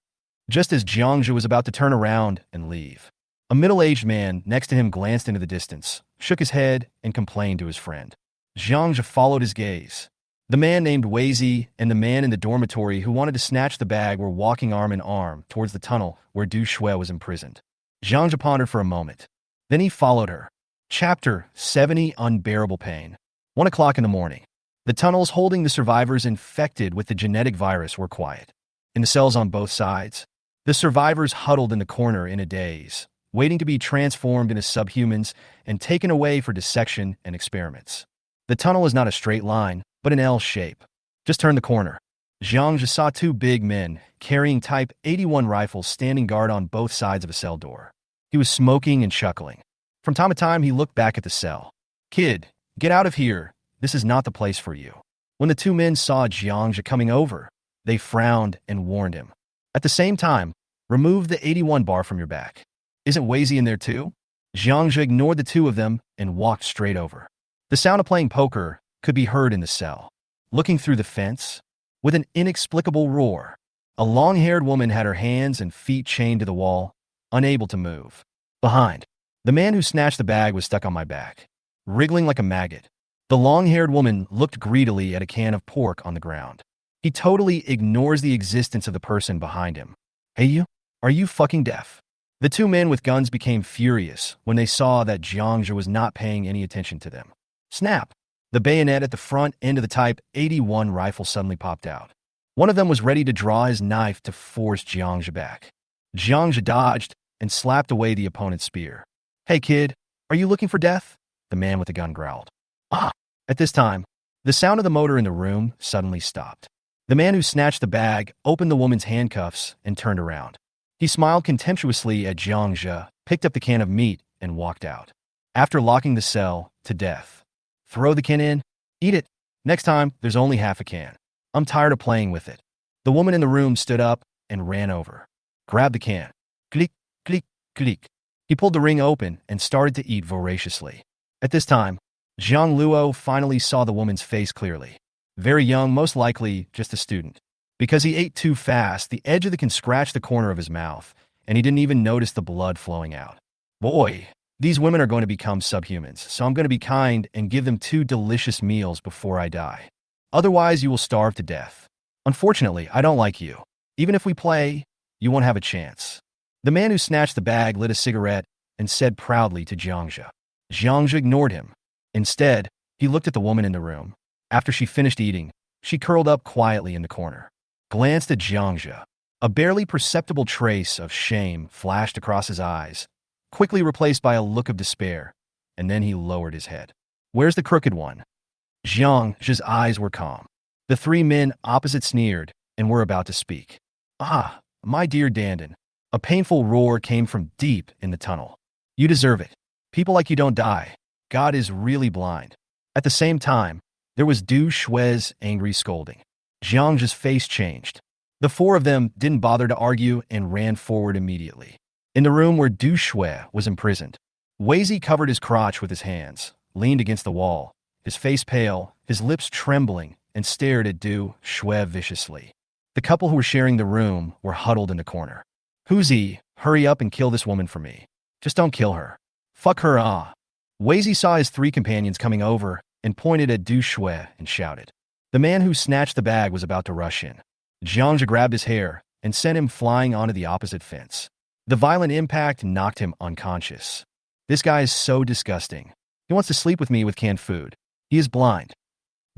Speaker 1: Just as Jiang Zhe was about to turn around and leave, a middle-aged man next to him glanced into the distance, shook his head, and complained to his friend. Jiang Zhe followed his gaze. The man named Weizi and the man in the dormitory who wanted to snatch the bag were walking arm in arm towards the tunnel where Du Shui was imprisoned. Jiang Zhe pondered for a moment. Then he followed her. Chapter 70 Unbearable Pain. 1 o'clock in the morning. The tunnels holding the survivors infected with the genetic virus were quiet. In the cells on both sides, the survivors huddled in the corner in a daze, waiting to be transformed into subhumans and taken away for dissection and experiments. The tunnel is not a straight line, but an L shape. Just turn the corner. Jiang Zhe saw two big men carrying Type 81 rifles standing guard on both sides of a cell door. He was smoking and chuckling. From time to time, he looked back at the cell. Kid, get out of here. This is not the place for you. When the two men saw Jiang Zhe coming over, they frowned and warned him. At the same time, remove the 81 bar from your back. Isn't Weizi in there too? Jiang Zhe ignored the two of them and walked straight over. The sound of playing poker could be heard in the cell. Looking through the fence, with an inexplicable roar, a long-haired woman had her hands and feet chained to the wall, unable to move. Behind, the man who snatched the bag was stuck on my back, wriggling like a maggot. The long-haired woman looked greedily at a can of pork on the ground. He totally ignores the existence of the person behind him. Hey you, are you fucking deaf? The two men with guns became furious when they saw that Jiang Zhe was not paying any attention to them. Snap! The bayonet at the front end of the Type 81 rifle suddenly popped out. One of them was ready to draw his knife to force Jiang Zhe back. Jiang Zhe dodged and slapped away the opponent's spear. Hey kid, Are you looking for death? The man with the gun growled. Ah! At this time, the sound of the motor in the room suddenly stopped. The man who snatched the bag opened the woman's handcuffs and turned around. He smiled contemptuously at Jiang Zhe, picked up the can of meat, and walked out. After locking the cell to death. Throw the can in, eat it. Next time, there's only half a can. I'm tired of playing with it. The woman in the room stood up and ran over. Grabbed the can. Click, click, click. He pulled the ring open and started to eat voraciously. At this time, Zhang Luo finally saw the woman's face clearly. Very young, most likely just a student. Because he ate too fast, the edge of the can scratched the corner of his mouth, and he didn't even notice the blood flowing out. Boy, these women are going to become subhumans, so I'm going to be kind and give them 2 delicious meals before I die. Otherwise, you will starve to death. Unfortunately, I don't like you. Even if we play, you won't have a chance. The man who snatched the bag lit a cigarette and said proudly to Jiang Zhe. Jiang Zhe ignored him. Instead, he looked at the woman in the room. After she finished eating, she curled up quietly in the corner. Glanced at Jiang Zhe. A barely perceptible trace of shame flashed across his eyes, quickly replaced by a look of despair, and then he lowered his head. Where's the crooked one? Jiang Zhe's eyes were calm. The 3 men opposite sneered and were about to speak. Ah, my dear Dandan. A painful roar came from deep in the tunnel. You deserve it. People like you don't die. God is really blind. At the same time, there was Du Shui's angry scolding. Jiang Zhe's face changed. The 4 of them didn't bother to argue and ran forward immediately. In the room where Du Shui was imprisoned, Weizi covered his crotch with his hands, leaned against the wall, his face pale, his lips trembling, and stared at Du Shui viciously. The couple who were sharing the room were huddled in the corner. Huzi, hurry up and kill this woman for me. Just don't kill her. Fuck her, ah. Weizi saw his 3 companions coming over and pointed at Du Shui and shouted. The man who snatched the bag was about to rush in. Jiang Zhe grabbed his hair and sent him flying onto the opposite fence. The violent impact knocked him unconscious. This guy is so disgusting. He wants to sleep with me with canned food. He is blind.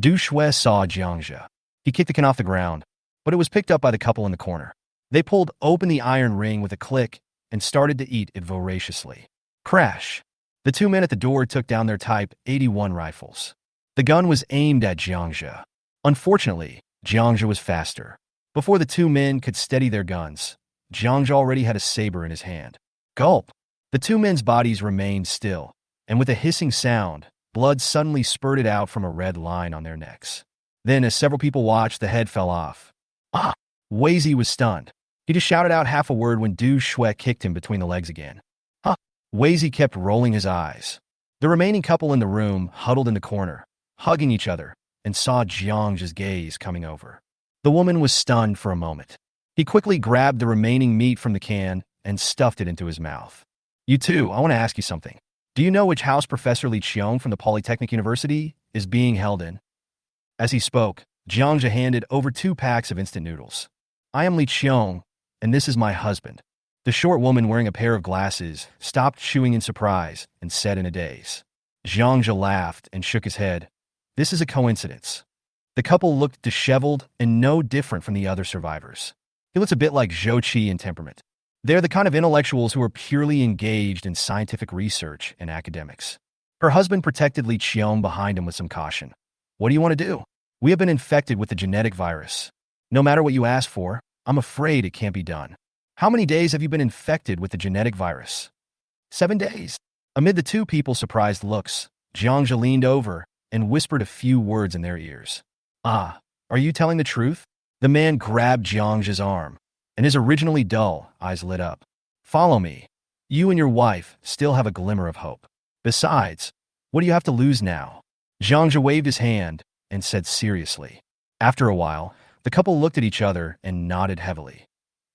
Speaker 1: Du Shui saw Jiang Zhe. He kicked the can off the ground, but it was picked up by the couple in the corner. They pulled open the iron ring with a click and started to eat it voraciously. Crash. The 2 men at the door took down their Type 81 rifles. The gun was aimed at Jiang Zhe. Unfortunately, Jiang Zhe was faster. Before the 2 men could steady their guns, Jiang Zhe already had a saber in his hand. Gulp! The 2 men's bodies remained still, and with a hissing sound, blood suddenly spurted out from a red line on their necks. Then, as several people watched, the head fell off. Ah! Weizi was stunned. He just shouted out half a word when Du Shui kicked him between the legs again. Huh! Weizi kept rolling his eyes. The remaining couple in the room huddled in the corner, hugging each other, and saw Jiang Zhe's gaze coming over. The woman was stunned for a moment. He quickly grabbed the remaining meat from the can and stuffed it into his mouth. You two, I want to ask you something. Do you know which house Professor Li Qiong from the Polytechnic University is being held in? As he spoke, Jiang Zhe handed over 2 packs of instant noodles. I am Li Qiong, and this is my husband. The short woman wearing a pair of glasses stopped chewing in surprise and said in a daze. Jiang Zhe laughed and shook his head. This is a coincidence. The couple looked disheveled and no different from the other survivors. He looks a bit like Xiao Chi in temperament. They're the kind of intellectuals who are purely engaged in scientific research and academics. Her husband protected Li Qiong behind him with some caution. What do you want to do? We have been infected with the genetic virus. No matter what you ask for, I'm afraid it can't be done. How many days have you been infected with the genetic virus? 7 days. Amid the 2 people's surprised looks, Jiang Zhe leaned over and whispered a few words in their ears. Ah, are you telling the truth? The man grabbed Jiang Zhe's arm, and his originally dull eyes lit up. Follow me. You and your wife still have a glimmer of hope. Besides, what do you have to lose now? Jiang Zhe waved his hand and said seriously. After a while, the couple looked at each other and nodded heavily.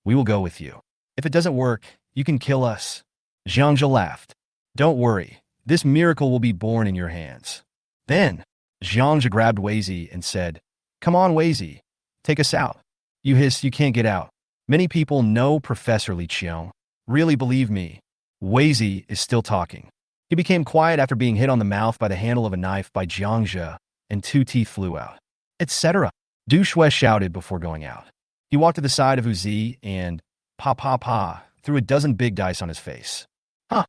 Speaker 1: We will go with you. If it doesn't work, you can kill us. Jiang Zhe laughed. Don't worry, this miracle will be born in your hands. Then, Jiang Zhe grabbed Weizi and said, Come on, Weizi, take us out. You hissed you can't get out. Many people know Professor Li Qiong. Really believe me. Weizi is still talking. He became quiet after being hit on the mouth by the handle of a knife by Jiang Zhe, and 2 teeth flew out. Etc. Du Shui shouted before going out. He walked to the side of Uzi and, pa, threw a dozen big dice on his face. Huh,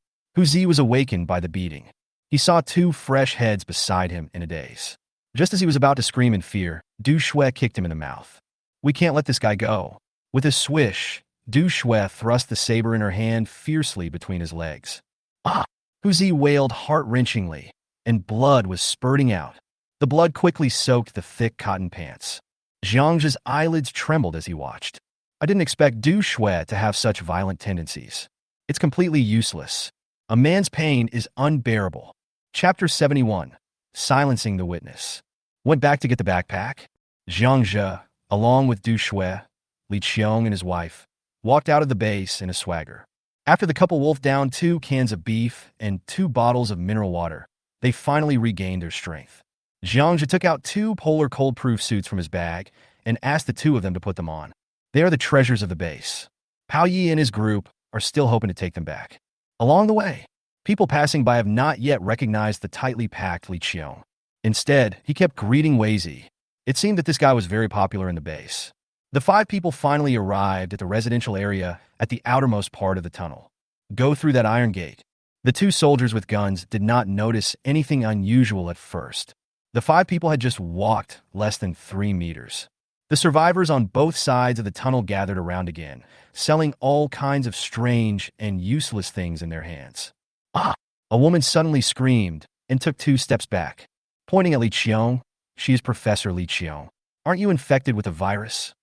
Speaker 1: Zi was awakened by the beating. He saw two fresh heads beside him in a daze. Just as he was about to scream in fear, Du Shui kicked him in the mouth. We can't let this guy go. With a swish, Du Shui thrust the saber in her hand fiercely between his legs. Ah! Zi wailed heart-wrenchingly, and blood was spurting out. The blood quickly soaked the thick cotton pants. Jiang Zhe's eyelids trembled as he watched. I didn't expect Du Shui to have such violent tendencies. It's completely useless. A man's pain is unbearable. Chapter 71. Silencing the Witness. Went back to get the backpack. Jiang Zhe, along with Du Shui, Li Qiong and his wife, walked out of the base in a swagger. After the couple wolfed down 2 cans of beef and 2 bottles of mineral water, they finally regained their strength. Jiang Zhe took out 2 polar cold-proof suits from his bag and asked the 2 of them to put them on. They are the treasures of the base. Pao Yi and his group are still hoping to take them back. Along the way, people passing by have not yet recognized the tightly packed Li Qiong. Instead, he kept greeting Zi. It seemed that this guy was very popular in the base. The 5 people finally arrived at the residential area at the outermost part of the tunnel. Go through that iron gate. The 2 soldiers with guns did not notice anything unusual at first. The 5 people had just walked less than 3 meters. The survivors on both sides of the tunnel gathered around again, selling all kinds of strange and useless things in their hands. Ah! A woman suddenly screamed and took 2 steps back. Pointing at Li Qiong, she is Professor Li Qiong. Aren't you infected with a virus?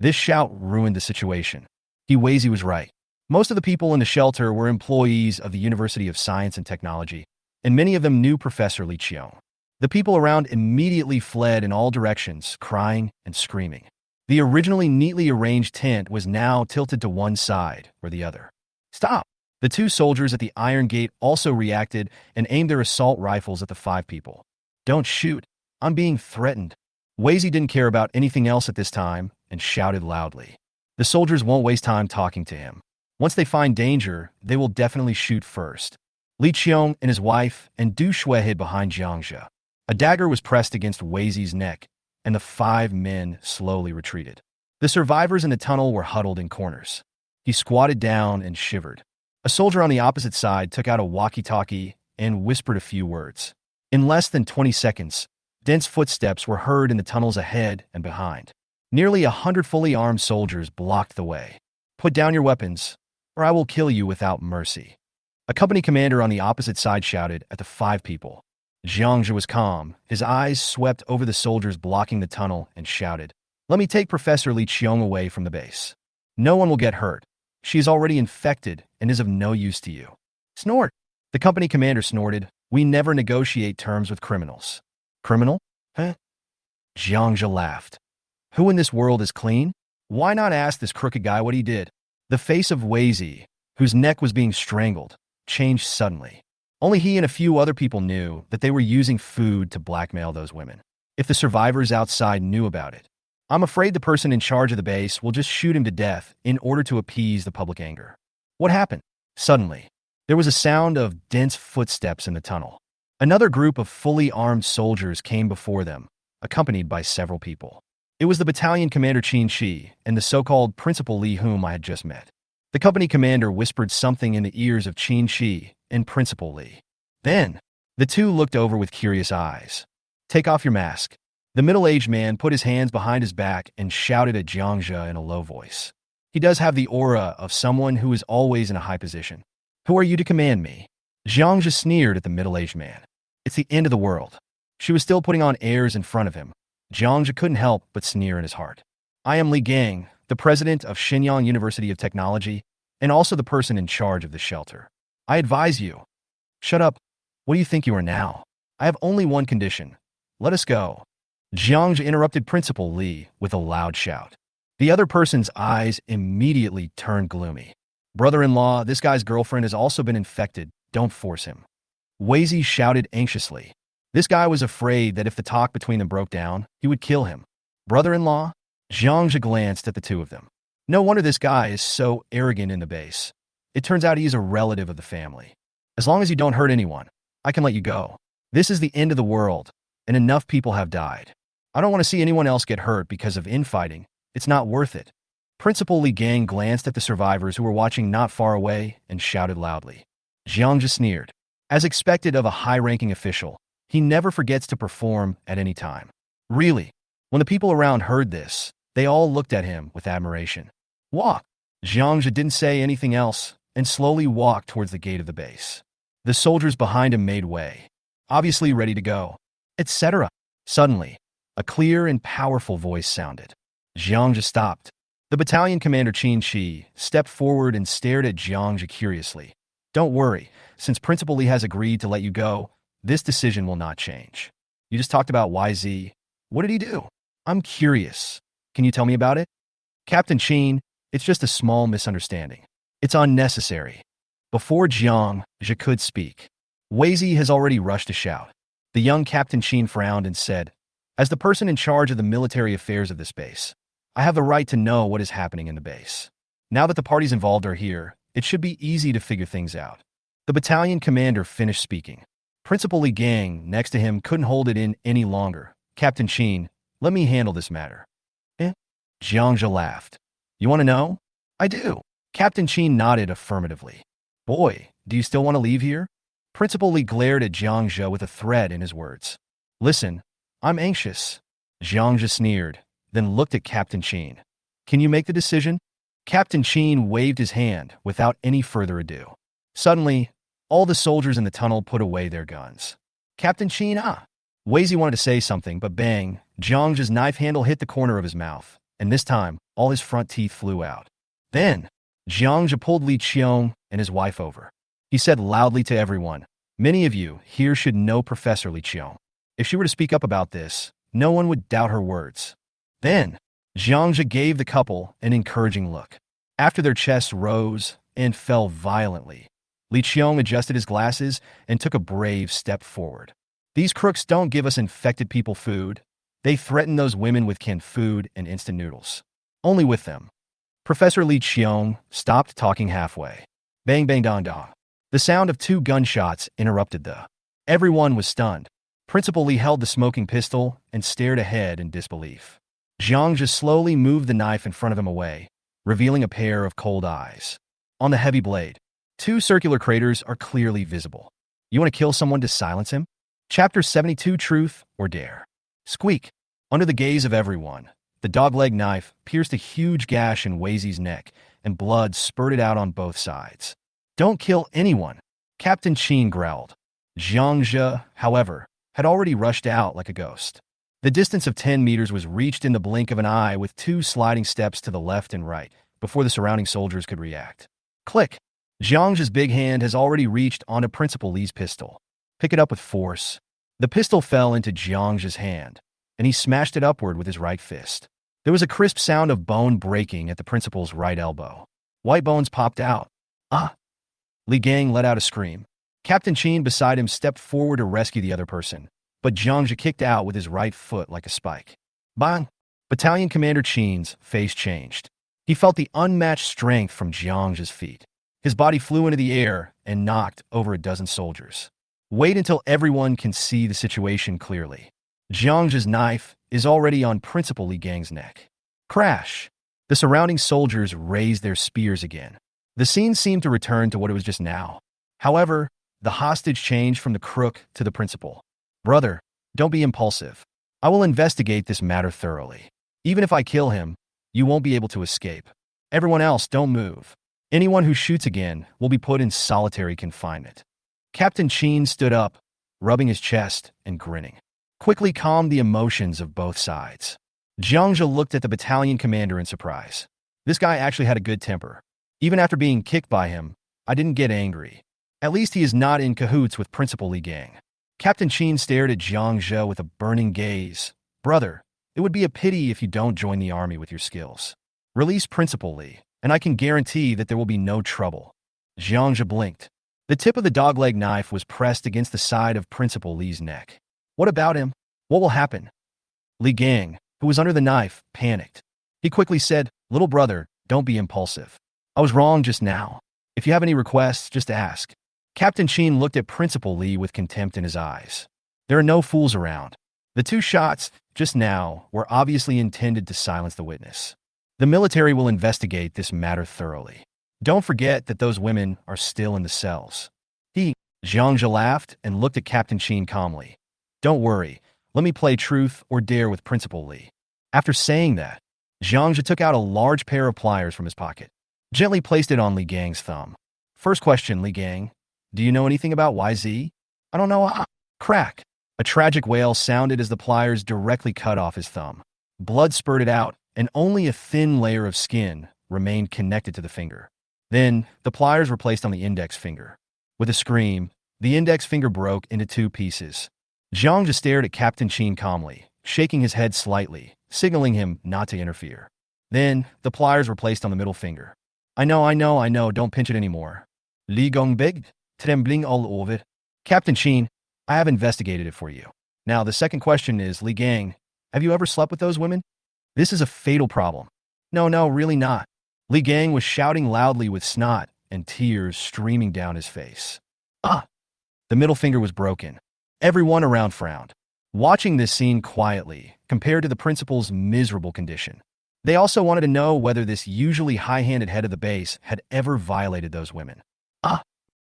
Speaker 1: This shout ruined the situation. Zi was right. Most of the people in the shelter were employees of the University of Science and Technology, and many of them knew Professor Li Qiong. The people around immediately fled in all directions, crying and screaming. The originally neatly arranged tent was now tilted to one side or the other. Stop! The 2 soldiers at the iron gate also reacted and aimed their assault rifles at the 5 people. Don't shoot. I'm being threatened. Zi didn't care about anything else at this time and shouted loudly. The soldiers won't waste time talking to him. Once they find danger, they will definitely shoot first. Li Qiong and his wife and Du Shui hid behind Jiang Zhe. A dagger was pressed against Zi's neck, and the 5 men slowly retreated. The survivors in the tunnel were huddled in corners. He squatted down and shivered. A soldier on the opposite side took out a walkie-talkie and whispered a few words. In less than 20 seconds, dense footsteps were heard in the tunnels ahead and behind. Nearly 100 fully armed soldiers blocked the way. Put down your weapons, or I will kill you without mercy. A company commander on the opposite side shouted at the 5 people. Jiang Zhe was calm. His eyes swept over the soldiers blocking the tunnel and shouted, "Let me take Professor Li Qiong away from the base. No one will get hurt. She is already infected and is of no use to you." Snort! The company commander snorted. "We never negotiate terms with criminals." Criminal? Huh? Jiang Zhe laughed. Who in this world is clean? Why not ask this crooked guy what he did? The face of Zi, whose neck was being strangled, changed suddenly. Only he and a few other people knew that they were using food to blackmail those women. If the survivors outside knew about it, I'm afraid the person in charge of the base will just shoot him to death in order to appease the public anger. What happened? Suddenly, there was a sound of dense footsteps in the tunnel. Another group of fully armed soldiers came before them, accompanied by several people. It was the battalion commander Qin Shi and the so-called Principal Li whom I had just met. The company commander whispered something in the ears of Qin Shi and Principal Li. Then, the 2 looked over with curious eyes. "Take off your mask." The middle-aged man put his hands behind his back and shouted at Jiang Zhe in a low voice. He does have the aura of someone who is always in a high position. "Who are you to command me?" Jiang Zhe sneered at the middle-aged man. "It's the end of the world." She was still putting on airs in front of him. Jiang Zhe couldn't help but sneer in his heart. "I am Li Gang, the president of Shenyang University of Technology, and also the person in charge of the shelter. I advise you." "Shut up. What do you think you are now? I have only one condition. Let us go." Jiang Zhe interrupted Principal Li with a loud shout. The other person's eyes immediately turned gloomy. "Brother-in-law, this guy's girlfriend has also been infected. Don't force him." Zi shouted anxiously. This guy was afraid that if the talk between them broke down, he would kill him. "Brother-in-law?" Jiang Zhe glanced at the 2 of them. No wonder this guy is so arrogant in the base. It turns out he is a relative of the family. As long as you don't hurt anyone, I can let you go. This is the end of the world, and enough people have died. I don't want to see anyone else get hurt because of infighting. It's not worth it. Principal Li Gang glanced at the survivors who were watching not far away and shouted loudly. Jiang Zhe sneered. As expected of a high-ranking official, he never forgets to perform at any time. Really? When the people around heard this, they all looked at him with admiration. Walk. Jiang Zhe didn't say anything else and slowly walked towards the gate of the base. The soldiers behind him made way, obviously ready to go, etc. Suddenly, a clear and powerful voice sounded. Jiang Zhe stopped. The battalion commander Qian Qi stepped forward and stared at Jiang Zhe curiously. Don't worry, since Principal Li has agreed to let you go, this decision will not change. You just talked about YZ. What did he do? I'm curious. Can you tell me about it? Captain Qin, it's just a small misunderstanding. It's unnecessary. Before Jiang Zhe could speak, YZ has already rushed to shout. The young Captain Qin frowned and said, as the person in charge of the military affairs of this base, I have the right to know what is happening in the base. Now that the parties involved are here, it should be easy to figure things out. The battalion commander finished speaking. Principal Li Gang, next to him, couldn't hold it in any longer. Captain Qin, let me handle this matter. Eh? Jiang Zhe laughed. You want to know? I do. Captain Qin nodded affirmatively. Boy, do you still want to leave here? Principal Li glared at Jiang Zhe with a threat in his words. Listen, I'm anxious. Jiang Zhe sneered, then looked at Captain Qin. Can you make the decision? Captain Qin waved his hand without any further ado. Suddenly, all the soldiers in the tunnel put away their guns. Captain Qin, Weizi wanted to say something, but bang, Jiang Zhe's knife handle hit the corner of his mouth, and this time, all his front teeth flew out. Then, Jiang Zhe pulled Li Qiong and his wife over. He said loudly to everyone, many of you here should know Professor Li Qiong. If she were to speak up about this, no one would doubt her words. Then, Jiang Zhe gave the couple an encouraging look. After their chests rose and fell violently, Li Qiong adjusted his glasses and took a brave step forward. These crooks don't give us infected people food. They threaten those women with canned food and instant noodles. Only with them. Professor Li Qiong stopped talking halfway. Bang bang dong dong. The sound of 2 gunshots interrupted the. Everyone was stunned. Principal Li held the smoking pistol and stared ahead in disbelief. Jiang Zhe slowly moved the knife in front of him away, revealing a pair of cold eyes. On the heavy blade, 2 circular craters are clearly visible. You want to kill someone to silence him? Chapter 72, Truth or Dare. Squeak. Under the gaze of everyone, the dogleg knife pierced a huge gash in Weizi's neck, and blood spurted out on both sides. Don't kill anyone, Captain Qin growled. Jiang Zhe, however, had already rushed out like a ghost. The distance of 10 meters was reached in the blink of an eye with 2 sliding steps to the left and right before the surrounding soldiers could react. Click! Jiang Zhe's big hand has already reached onto Principal Li's pistol. Pick it up with force. The pistol fell into Jiang Zhe's hand, and he smashed it upward with his right fist. There was a crisp sound of bone breaking at the principal's right elbow. White bones popped out. Ah! Li Gang let out a scream. Captain Qin beside him stepped forward to rescue the other person, but Jiang Zhe kicked out with his right foot like a spike. Bang! Battalion Commander Qin's face changed. He felt the unmatched strength from Jiang Zhe's feet. His body flew into the air and knocked over a dozen soldiers. Wait until everyone can see the situation clearly. Jiang Zhe's knife is already on Principal Li Gang's neck. Crash! The surrounding soldiers raised their spears again. The scene seemed to return to what it was just now. However, the hostage changed from the crook to the principal. Brother, don't be impulsive. I will investigate this matter thoroughly. Even if I kill him, you won't be able to escape. Everyone else, don't move. Anyone who shoots again will be put in solitary confinement. Captain Qin stood up, rubbing his chest and grinning. Quickly calmed the emotions of both sides. Jiang Zhe looked at the battalion commander in surprise. This guy actually had a good temper. Even after being kicked by him, I didn't get angry. At least he is not in cahoots with Principal Li Gang. Captain Qin stared at Jiang Zhe with a burning gaze. Brother, it would be a pity if you don't join the army with your skills. Release Principal Li, and I can guarantee that there will be no trouble. Jiang Zhe blinked. The tip of the dogleg knife was pressed against the side of Principal Li's neck. What about him? What will happen? Li Gang, who was under the knife, panicked. He quickly said, Little brother, don't be impulsive. I was wrong just now. If you have any requests, just ask. Captain Qin looked at Principal Li with contempt in his eyes. There are no fools around. The 2 shots, just now, were obviously intended to silence the witness. The military will investigate this matter thoroughly. Don't forget that those women are still in the cells. Jiang Zhe laughed and looked at Captain Qin calmly. Don't worry, let me play truth or dare with Principal Li. After saying that, Jiang Zhe took out a large pair of pliers from his pocket, gently placed it on Li Gang's thumb. First question, Li Gang. Do you know anything about YZ? I don't know. Crack. A tragic wail sounded as the pliers directly cut off his thumb. Blood spurted out, and only a thin layer of skin remained connected to the finger. Then, the pliers were placed on the index finger. With a scream, the index finger broke into two pieces. Jiang Zhe stared at Captain Qin calmly, shaking his head slightly, signaling him not to interfere. Then, the pliers were placed on the middle finger. I know, don't pinch it anymore. Li Gong begged, trembling all over. Captain Qin, I have investigated it for you. Now, the second question is, Li Gang, have you ever slept with those women? This is a fatal problem. No, really not. Li Gang was shouting loudly with snot and tears streaming down his face. The middle finger was broken. Everyone around frowned, watching this scene quietly compared to the principal's miserable condition. They also wanted to know whether this usually high-handed head of the base had ever violated those women.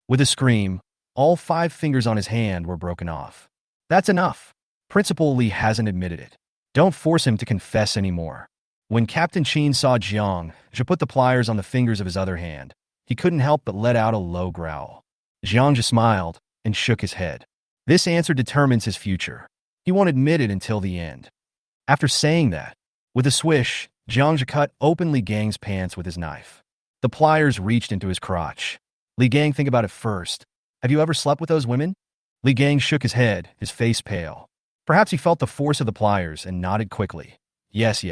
Speaker 1: With a scream, all 5 fingers on his hand were broken off. That's enough. Principal Li hasn't admitted it. Don't force him to confess anymore. When Captain Qin saw Jiang Zhe put the pliers on the fingers of his other hand, he couldn't help but let out a low growl. Jiang Zhe smiled and shook his head. This answer determines his future. He won't admit it until the end. After saying that, with a swish, Jiang Zhe cut open Li Gang's pants with his knife. The pliers reached into his crotch. Li Gang, think about it first. Have you ever slept with those women? Li Gang shook his head, his face pale. Perhaps he felt the force of the pliers and nodded quickly. Yes.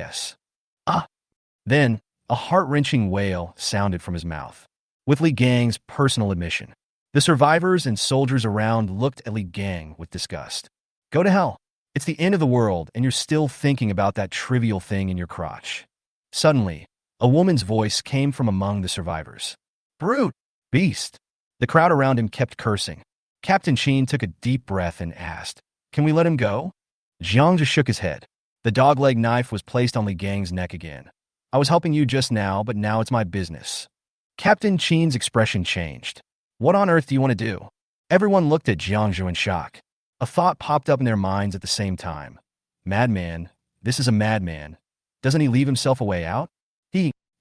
Speaker 1: Then, a heart-wrenching wail sounded from his mouth. With Li Gang's personal admission, the survivors and soldiers around looked at Li Gang with disgust. Go to hell. It's the end of the world, and you're still thinking about that trivial thing in your crotch. Suddenly, a woman's voice came from among the survivors. Brute! Beast! The crowd around him kept cursing. Captain Qin took a deep breath and asked, Can we let him go? Jiang Zhe shook his head. The dogleg knife was placed on Li Gang's neck again. I was helping you just now, but now it's my business. Captain Qin's expression changed. What on earth do you want to do? Everyone looked at Jiang Zhe in shock. A thought popped up in their minds at the same time. Madman. This is a madman. Doesn't he leave himself a way out?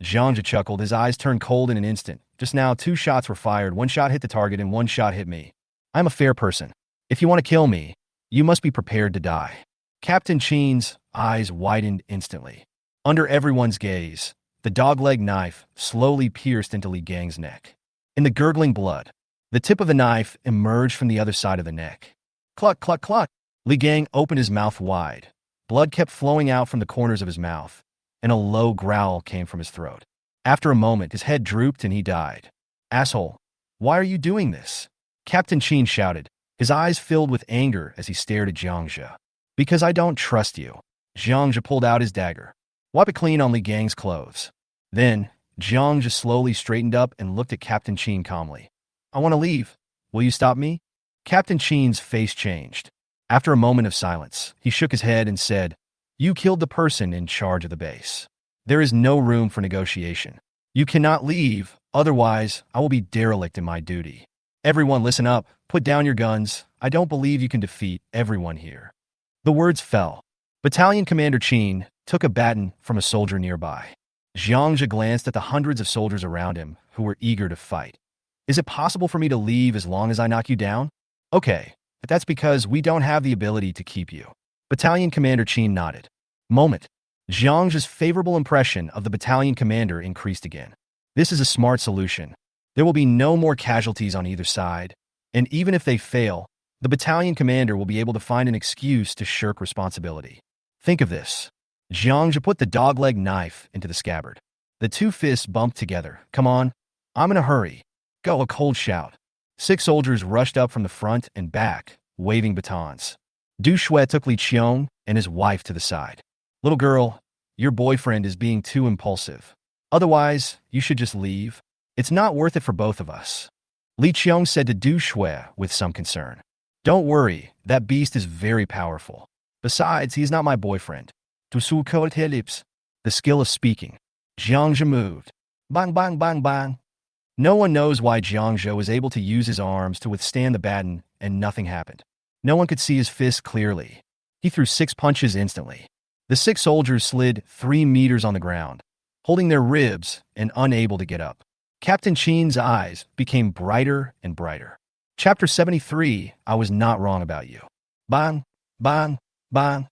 Speaker 1: Jiang Zhe chuckled. His eyes turned cold in an instant. Just now, 2 shots were fired. 1 shot hit the target and 1 shot hit me. I'm a fair person. If you want to kill me, you must be prepared to die. Captain Qin's eyes widened instantly. Under everyone's gaze, the dogleg knife slowly pierced into Li Gang's neck. In the gurgling blood, the tip of the knife emerged from the other side of the neck. Cluck, cluck, cluck. Li Gang opened his mouth wide. Blood kept flowing out from the corners of his mouth, and a low growl came from his throat. After a moment, his head drooped and he died. Asshole, why are you doing this? Captain Qin shouted, his eyes filled with anger as he stared at Jiang Zhe. Because I don't trust you. Jiang Zhe pulled out his dagger. Wipe it clean on Li Gang's clothes. Then, Jiang Zhe slowly straightened up and looked at Captain Qin calmly. I want to leave. Will you stop me? Captain Qin's face changed. After a moment of silence, he shook his head and said, You killed the person in charge of the base. There is no room for negotiation. You cannot leave, otherwise I will be derelict in my duty. Everyone listen up, put down your guns. I don't believe you can defeat everyone here. The words fell. Battalion Commander Qin took a baton from a soldier nearby. Jiang Zhe glanced at the hundreds of soldiers around him who were eager to fight. Is it possible for me to leave as long as I knock you down? Okay, but that's because we don't have the ability to keep you. Battalion Commander Qin nodded. Moment. Jiang Zhe's favorable impression of the battalion commander increased again. This is a smart solution. There will be no more casualties on either side, and even if they fail, the battalion commander will be able to find an excuse to shirk responsibility. Think of this. Jiang Zhe put the dogleg knife into the scabbard. The 2 fists bumped together. Come on. I'm in a hurry. Go, a cold shout. 6 soldiers rushed up from the front and back, waving batons. Du Shui took Li Qiong and his wife to the side. Little girl, your boyfriend is being too impulsive. Otherwise, you should just leave. It's not worth it for both of us. Li Qiong said to Du Shui with some concern. Don't worry, that beast is very powerful. Besides, he's not my boyfriend. The skill of speaking. Jiang Zhe moved. Bang, bang, bang, bang. No one knows why Jiang Zhe was able to use his arms to withstand the baton and nothing happened. No one could see his fist clearly. He threw 6 punches instantly. The 6 soldiers slid 3 meters on the ground, holding their ribs and unable to get up. Captain Qin's eyes became brighter and brighter. Chapter 73, I was not wrong about you. Bang, bang, bang.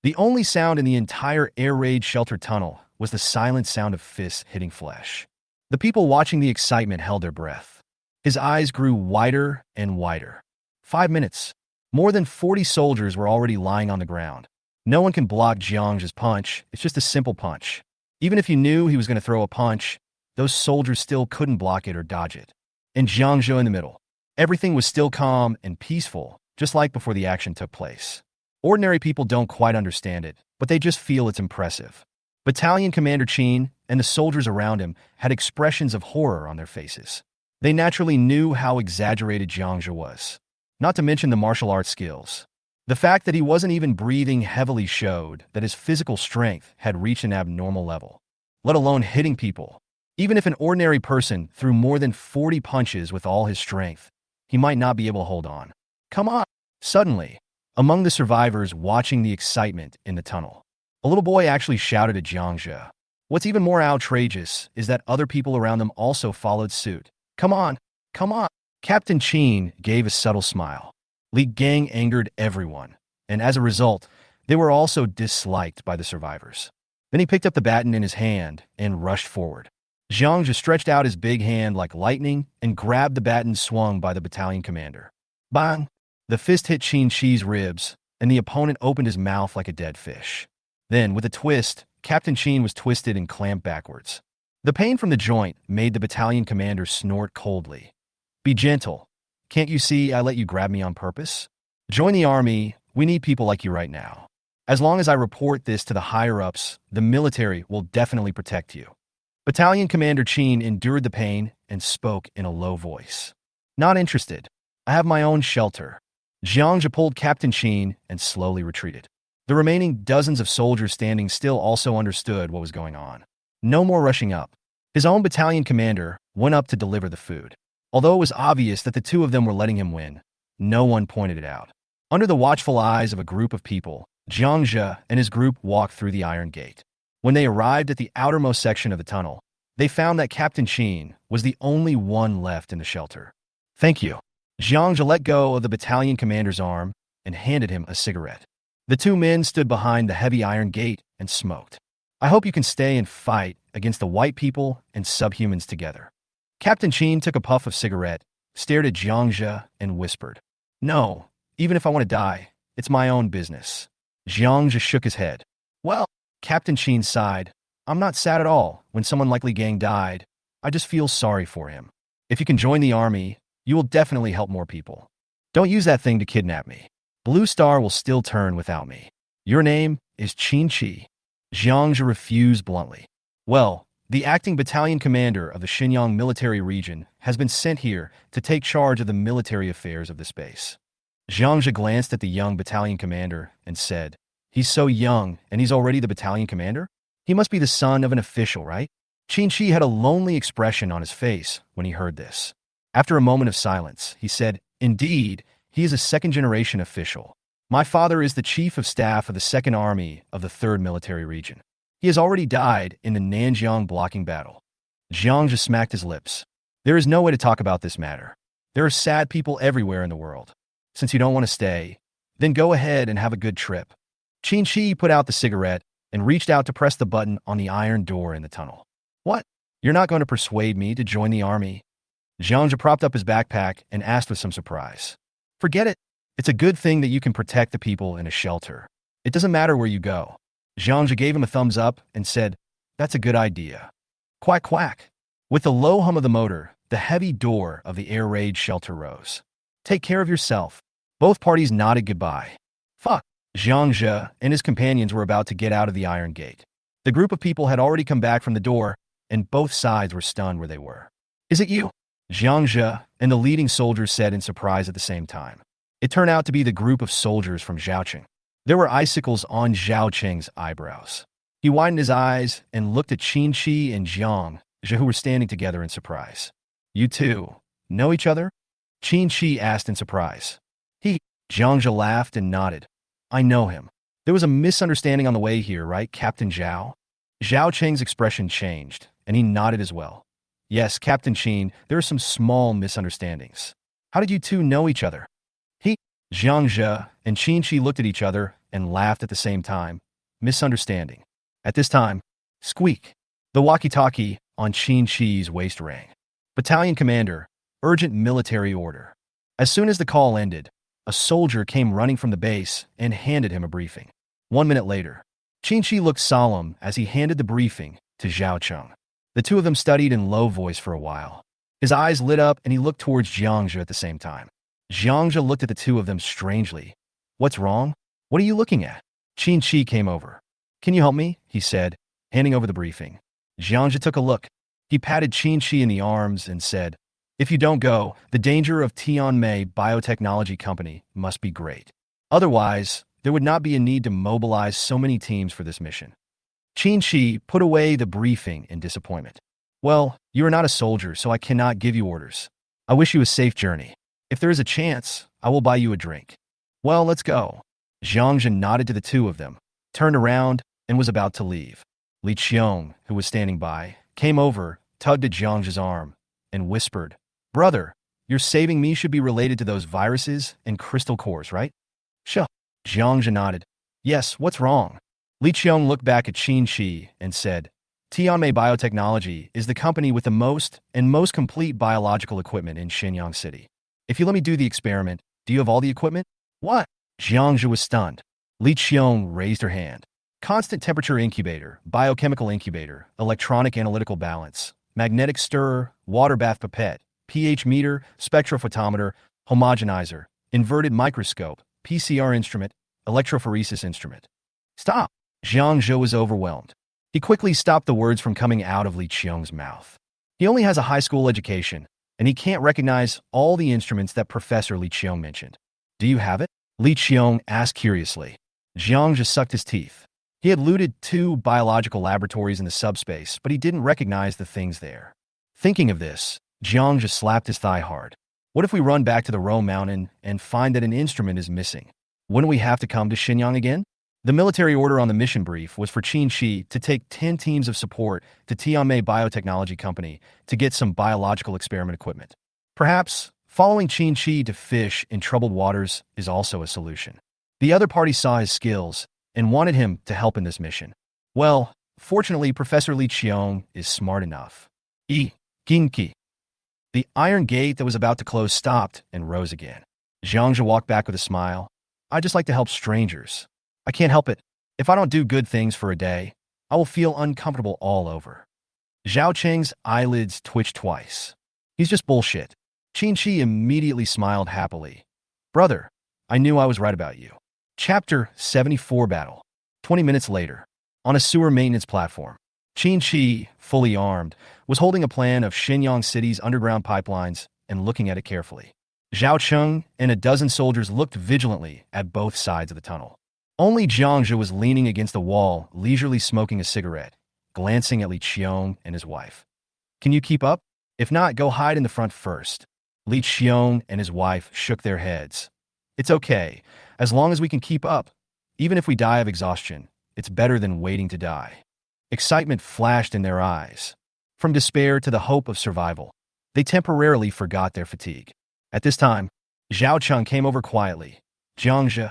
Speaker 1: The only sound in the entire air raid shelter tunnel was the silent sound of fists hitting flesh. The people watching the excitement held their breath. His eyes grew wider and wider. 5 minutes. More than 40 soldiers were already lying on the ground. No one can block Jiang Zhe's punch. It's just a simple punch. Even if you knew he was going to throw a punch, those soldiers still couldn't block it or dodge it. And Jiang Zhe in the middle. Everything was still calm and peaceful, just like before the action took place. Ordinary people don't quite understand it, but they just feel it's impressive. Battalion Commander Qin and the soldiers around him had expressions of horror on their faces. They naturally knew how exaggerated Jiang Zhe was. Not to mention the martial arts skills. The fact that he wasn't even breathing heavily showed that his physical strength had reached an abnormal level, let alone hitting people. Even if an ordinary person threw more than 40 punches with all his strength, he might not be able to hold on. Come on! Suddenly, among the survivors watching the excitement in the tunnel, a little boy actually shouted at Jiang Zhe. What's even more outrageous is that other people around them also followed suit. Come on! Come on! Captain Qin gave a subtle smile. Li Gang angered everyone, and as a result, they were also disliked by the survivors. Then he picked up the baton in his hand and rushed forward. Jiang Zhe stretched out his big hand like lightning and grabbed the baton swung by the battalion commander. Bang! The fist hit Qin Shi's ribs, and the opponent opened his mouth like a dead fish. Then, with a twist, Captain Qin was twisted and clamped backwards. The pain from the joint made the battalion commander snort coldly. Be gentle. Can't you see I let you grab me on purpose? Join the army. We need people like you right now. As long as I report this to the higher-ups, the military will definitely protect you. Battalion Commander Qin endured the pain and spoke in a low voice. Not interested. I have my own shelter. Jiang Zhe pulled Captain Qin and slowly retreated. The remaining dozens of soldiers standing still also understood what was going on. No more rushing up. His own battalion commander went up to deliver the food. Although it was obvious that the two of them were letting him win, no one pointed it out. Under the watchful eyes of a group of people, Jiang Zhe and his group walked through the iron gate. When they arrived at the outermost section of the tunnel, they found that Captain Qin was the only one left in the shelter. Thank you. Jiang Zhe let go of the battalion commander's arm and handed him a cigarette. The two men stood behind the heavy iron gate and smoked. I hope you can stay and fight against the white people and subhumans together. Captain Qin took a puff of cigarette, stared at Jiang Zhe, and whispered, No, even if I want to die, it's my own business. Jiang Zhe shook his head. Well, Captain Qin sighed. I'm not sad at all when someone like Li Gang died. I just feel sorry for him. If you can join the army, you will definitely help more people. Don't use that thing to kidnap me. Blue Star will still turn without me. Your name is Qin Chi. Jiang Zhe refused bluntly. Well, the acting battalion commander of the Xinjiang military region has been sent here to take charge of the military affairs of this base. Jiang Zhe glanced at the young battalion commander and said, He's so young and he's already the battalion commander? He must be the son of an official, right? Qin Chi had a lonely expression on his face when he heard this. After a moment of silence, he said, Indeed, he is a second-generation official. My father is the chief of staff of the 2nd Army of the 3rd Military Region. He has already died in the Nanjiang blocking battle. Jiang Zhe smacked his lips. There is no way to talk about this matter. There are sad people everywhere in the world. Since you don't want to stay, then go ahead and have a good trip. Qin Chi put out the cigarette and reached out to press the button on the iron door in the tunnel. What? You're not going to persuade me to join the army? Jiang Zhe propped up his backpack and asked with some surprise. Forget it. It's a good thing that you can protect the people in a shelter. It doesn't matter where you go. Jiang Zhe gave him a thumbs up and said, That's a good idea. Quack quack. With the low hum of the motor, the heavy door of the air raid shelter rose. Take care of yourself. Both parties nodded goodbye. Fuck. Jiang Zhe and his companions were about to get out of the iron gate. The group of people had already come back from the door, and both sides were stunned where they were. Is it you? Jiang Zhe and the leading soldiers said in surprise at the same time. It turned out to be the group of soldiers from Zhaoqing. There were icicles on Zhao Qing's eyebrows. He widened his eyes and looked at Qin Chi and Jiang Zhe, who were standing together in surprise. You two know each other? Qin Shi asked in surprise. Jiang Zhe laughed and nodded. I know him. There was a misunderstanding on the way here, right, Captain Zhao? Zhao Cheng's expression changed, and he nodded as well. Yes, Captain Qin, there are some small misunderstandings. How did you two know each other? Jiang Zhe and Qin Shi looked at each other and laughed at the same time. Misunderstanding. At this time, squeak. The walkie-talkie on Qin Shi's waist rang. Battalion Commander, urgent military order. As soon as the call ended, a soldier came running from the base and handed him a briefing. 1 minute later, Qin Shi looked solemn as he handed the briefing to Zhao Cheng. The two of them studied in low voice for a while. His eyes lit up and he looked towards Jiang Zhe at the same time. Jiang Zhe looked at the two of them strangely. What's wrong? What are you looking at? Qin Shi came over. Can you help me? He said, handing over the briefing. Jiang Zhe took a look. He patted Qin Shi in the arms and said, if you don't go, the danger of Tianmei Biotechnology Company must be great. Otherwise, there would not be a need to mobilize so many teams for this mission. Qin Shi put away the briefing in disappointment. Well, you are not a soldier, so I cannot give you orders. I wish you a safe journey. If there is a chance, I will buy you a drink. Well, let's go. Jiang Zhe nodded to the two of them, turned around, and was about to leave. Li Qiong, who was standing by, came over, tugged at Jiang Zhe's arm, and whispered, Brother, your saving me should be related to those viruses and crystal cores, right? Shia. Jiang Zhe nodded. Yes, what's wrong? Li Qiong looked back at Qin Shi and said, Tianmei Biotechnology is the company with the most complete biological equipment in Shenyang City. If you let me do the experiment, do you have all the equipment? What? Jiang Zhe was stunned. Li Qiong raised her hand. Constant temperature incubator, biochemical incubator, electronic analytical balance, magnetic stirrer, water bath pipette, pH meter, spectrophotometer, homogenizer, inverted microscope, PCR instrument, electrophoresis instrument. Stop! Jiang Zhe was overwhelmed. He quickly stopped the words from coming out of Li Qiong's mouth. He only has a high school education, and he can't recognize all the instruments that Professor Li Qiong mentioned. Do you have it? Li Qiong asked curiously. Jiang Zhe sucked his teeth. He had looted 2 biological laboratories in the subspace, but he didn't recognize the things there. Thinking of this, Jiang Zhe slapped his thigh hard. What if we run back to the Rome Mountain and find that an instrument is missing? Wouldn't we have to come to Shenyang again? The military order on the mission brief was for Qin Shi to take 10 teams of support to Tianmei Biotechnology Company to get some biological experiment equipment. Perhaps following Qin Shi to fish in troubled waters is also a solution. The other party saw his skills and wanted him to help in this mission. Well, fortunately, Professor Li Qiong is smart enough. Ginki. The iron gate that was about to close stopped and rose again. Jiang Zhe walked back with a smile. I just like to help strangers. I can't help it. If I don't do good things for a day, I will feel uncomfortable all over. Zhao Cheng's eyelids twitched twice. He's just bullshit. Qin Shi immediately smiled happily. Brother, I knew I was right about you. Chapter 74 Battle. 20 minutes later, on a sewer maintenance platform, Qin Shi, fully armed, was holding a plan of Shenyang City's underground pipelines and looking at it carefully. Zhao Cheng and a dozen soldiers looked vigilantly at both sides of the tunnel. Only Jiang Zhe was leaning against the wall, leisurely smoking a cigarette, glancing at Li Qiong and his wife. Can you keep up? If not, go hide in the front first. Li Qiong and his wife shook their heads. It's okay, as long as we can keep up. Even if we die of exhaustion, it's better than waiting to die. Excitement flashed in their eyes. From despair to the hope of survival, they temporarily forgot their fatigue. At this time, Zhao Cheng came over quietly. Jiang Zhe,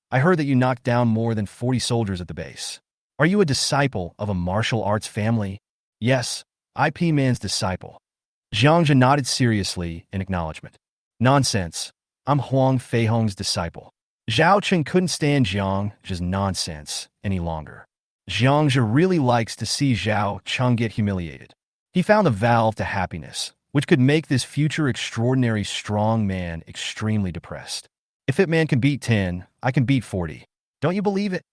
Speaker 1: I heard that you knocked down more than 40 soldiers at the base. Are you a disciple of a martial arts family? Yes, IP Man's disciple. Jiang Zhe nodded seriously in acknowledgement. Nonsense. I'm Huang Feihong's disciple. Zhao Cheng couldn't stand Jiang Zhe's nonsense any longer. Jiang Zhe really likes to see Zhao Cheng get humiliated. He found a valve to happiness, which could make this future extraordinary strong man extremely depressed. If Ip Man can beat 10, I can beat 40. Don't you believe it?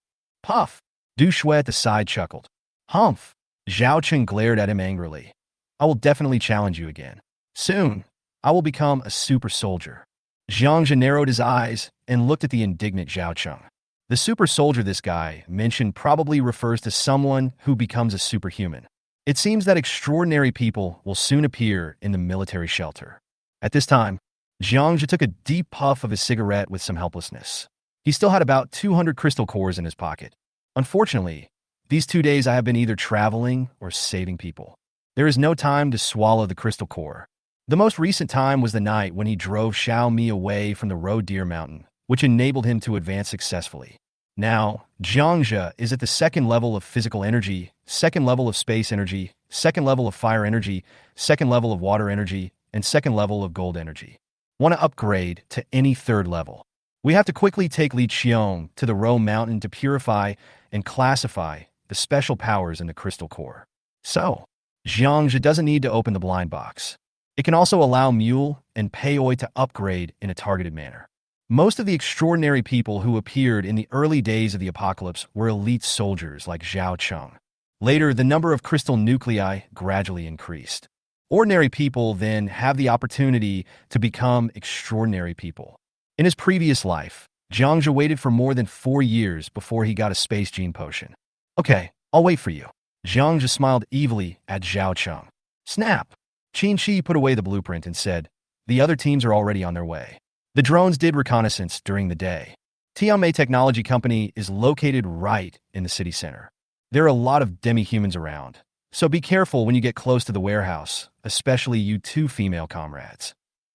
Speaker 1: Puff. Du Shui at the side chuckled. Humph. Zhao Cheng glared at him angrily. I will definitely challenge you again. Soon, I will become a super soldier. Jiang Zhe narrowed his eyes and looked at the indignant Zhao Cheng. The super soldier this guy mentioned probably refers to someone who becomes a superhuman. It seems that extraordinary people will soon appear in the military shelter. At this time, Jiang Zhe took a deep puff of his cigarette with some helplessness. He still had about 200 crystal cores in his pocket. Unfortunately, these 2 days I have been either traveling or saving people. There is no time to swallow the crystal core. The most recent time was the night when he drove Xiao Mi away from the road Deer Mountain, which enabled him to advance successfully. Now, Jiang Zhe is at the second level of physical energy, second level of space energy, second level of fire energy, second level of water energy, and second level of gold energy. Want to upgrade to any third level? We have to quickly take Li Qiong to the Ro Mountain to purify and classify the special powers in the crystal core. So, Jiang Zhe doesn't need to open the blind box. It can also allow Mule and Peoi to upgrade in a targeted manner. Most of the extraordinary people who appeared in the early days of the apocalypse were elite soldiers like Zhao Cheng. Later, the number of crystal nuclei gradually increased. Ordinary people then have the opportunity to become extraordinary people. In his previous life, Jiang Zhe waited for more than 4 years before he got a space gene potion. Okay, I'll wait for you. Jiang Zhe smiled evilly at Zhao Cheng. Snap! Qin Shi put away the blueprint and said, the other teams are already on their way. The drones did reconnaissance during the day. Tianmei Technology Company is located right in the city center. There are a lot of demi-humans around, so be careful when you get close to the warehouse, especially you two female comrades.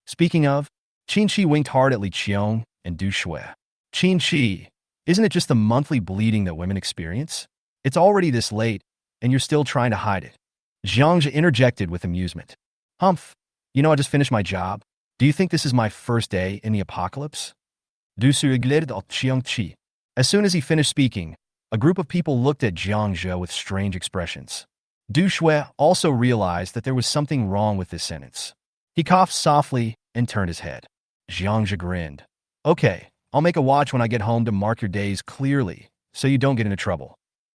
Speaker 1: Speaking of, Qin Shi winked hard at Li Qiong and Du Shui. Qin Shi, isn't it just the monthly bleeding that women experience? It's already this late, and you're still trying to hide it. Jiang Zhe interjected with amusement. Humph, I just finished my job. Do you think this is my first day in the apocalypse? Du Shui glared at Xiao Chi. As soon as he finished speaking, a group of people looked at Jiang Zhe with strange expressions. Du Shui also realized that there was something wrong with this sentence. He coughed softly and turned his head. Jiang Zhe grinned. Okay, I'll make a watch when I get home to mark your days clearly, so you don't get into trouble.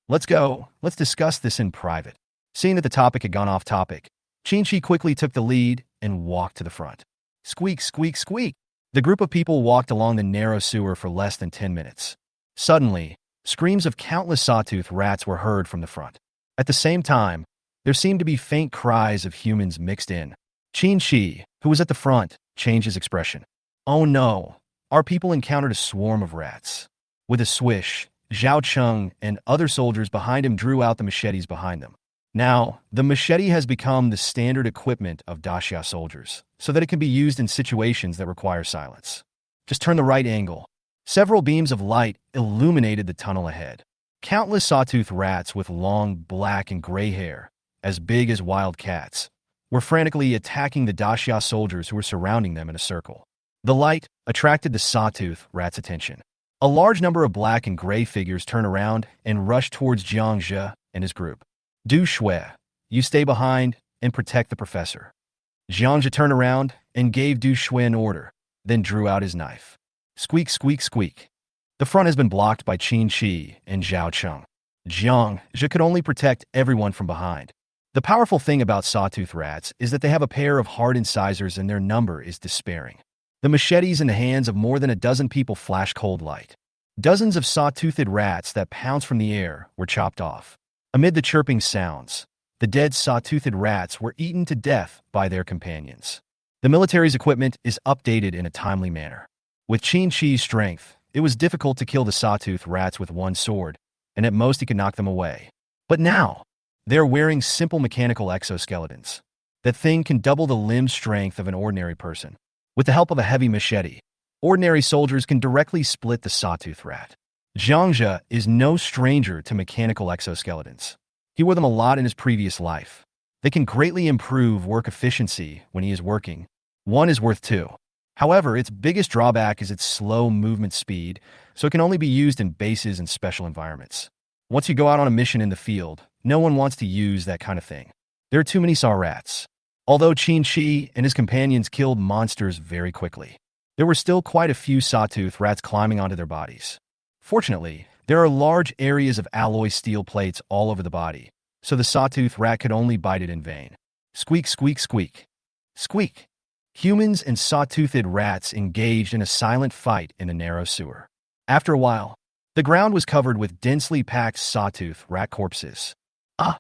Speaker 1: Let's go. Let's discuss this in private. Seeing that the topic had gone off topic, Qin Shi quickly took the lead and walked to the front. Squeak, squeak, squeak. The group of people walked along the narrow sewer for less than 10 minutes. Suddenly, screams of countless sawtooth rats were heard from the front. At the same time, there seemed to be faint cries of humans mixed in. Qin Shi, who was at the front, changed his expression. Oh no, our people encountered a swarm of rats. With a swish, Zhao Cheng and other soldiers behind him drew out the machetes behind them. Now, the machete has become the standard equipment of Daxia soldiers, so that it can be used in situations that require silence. Just turn the right angle. Several beams of light illuminated the tunnel ahead. Countless sawtooth rats with long black and gray hair, as big as wild cats, were frantically attacking the Daxia soldiers who were surrounding them in a circle. The light attracted the sawtooth rats' attention. A large number of black and gray figures turned around and rushed towards Jiang Zhe and his group. Du Shui, you stay behind and protect the professor. Jiang Zhe turned around and gave Du Shui an order, then drew out his knife. Squeak, squeak, squeak. The front has been blocked by Qin Shi and Zhao Cheng. Jiang Zhe could only protect everyone from behind. The powerful thing about sawtooth rats is that they have a pair of hard incisors and their number is despairing. The machetes in the hands of more than a dozen people flashed cold light. Dozens of saw-toothed rats that pounced from the air were chopped off. Amid the chirping sounds, the dead saw-toothed rats were eaten to death by their companions. The military's equipment is updated in a timely manner. With Qin Shi's strength, it was difficult to kill the sawtooth rats with one sword, and at most he could knock them away. But now, they're wearing simple mechanical exoskeletons. That thing can double the limb strength of an ordinary person. With the help of a heavy machete, ordinary soldiers can directly split the sawtooth rat. Jiang Zhe is no stranger to mechanical exoskeletons. He wore them a lot in his previous life. They can greatly improve work efficiency when he is working. One is worth two. However, its biggest drawback is its slow movement speed, so it can only be used in bases and special environments. Once you go out on a mission in the field, no one wants to use that kind of thing. There are too many saw rats. Although Qin Shi and his companions killed monsters very quickly, there were still quite a few sawtooth rats climbing onto their bodies. Fortunately, there are large areas of alloy steel plates all over the body, so the sawtooth rat could only bite it in vain. Squeak, squeak, squeak. Squeak. Humans and saw-toothed rats engaged in a silent fight in the narrow sewer. After a while, the ground was covered with densely packed sawtooth rat corpses. Ah!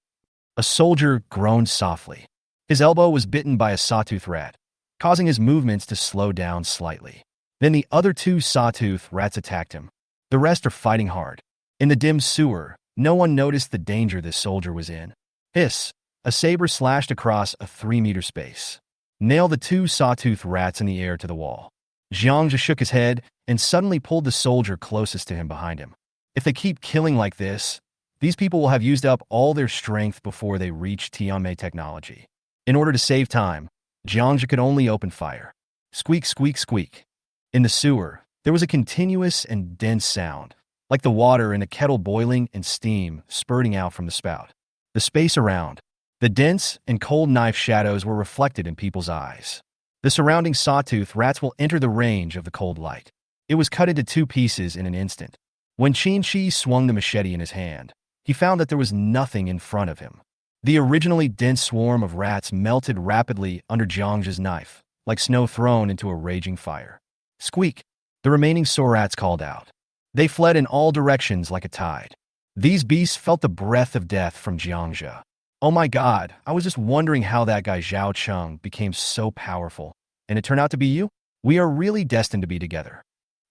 Speaker 1: A soldier groaned softly. His elbow was bitten by a sawtooth rat, causing his movements to slow down slightly. Then the other two sawtooth rats attacked him. The rest are fighting hard. In the dim sewer, no one noticed the danger this soldier was in. Hiss! A saber slashed across a 3-meter space. Nail the two sawtooth rats in the air to the wall. Jiang Zhe shook his head and suddenly pulled the soldier closest to him behind him. If they keep killing like this, these people will have used up all their strength before they reach Tianmei technology. In order to save time, Jiang Zhe could only open fire. Squeak, squeak, squeak. In the sewer, there was a continuous and dense sound, like the water in a kettle boiling and steam spurting out from the spout. The space around, the dense and cold knife shadows were reflected in people's eyes. The surrounding sawtooth rats will enter the range of the cold light. It was cut into 2 pieces in an instant. When Qin Shi swung the machete in his hand, he found that there was nothing in front of him. The originally dense swarm of rats melted rapidly under Jiang Zhe's knife, like snow thrown into a raging fire. Squeak! The remaining rats called out. They fled in all directions like a tide. These beasts felt the breath of death from Jiang Zhe. Oh my god, I was just wondering how that guy Zhao Cheng became so powerful, and it turned out to be you? We are really destined to be together.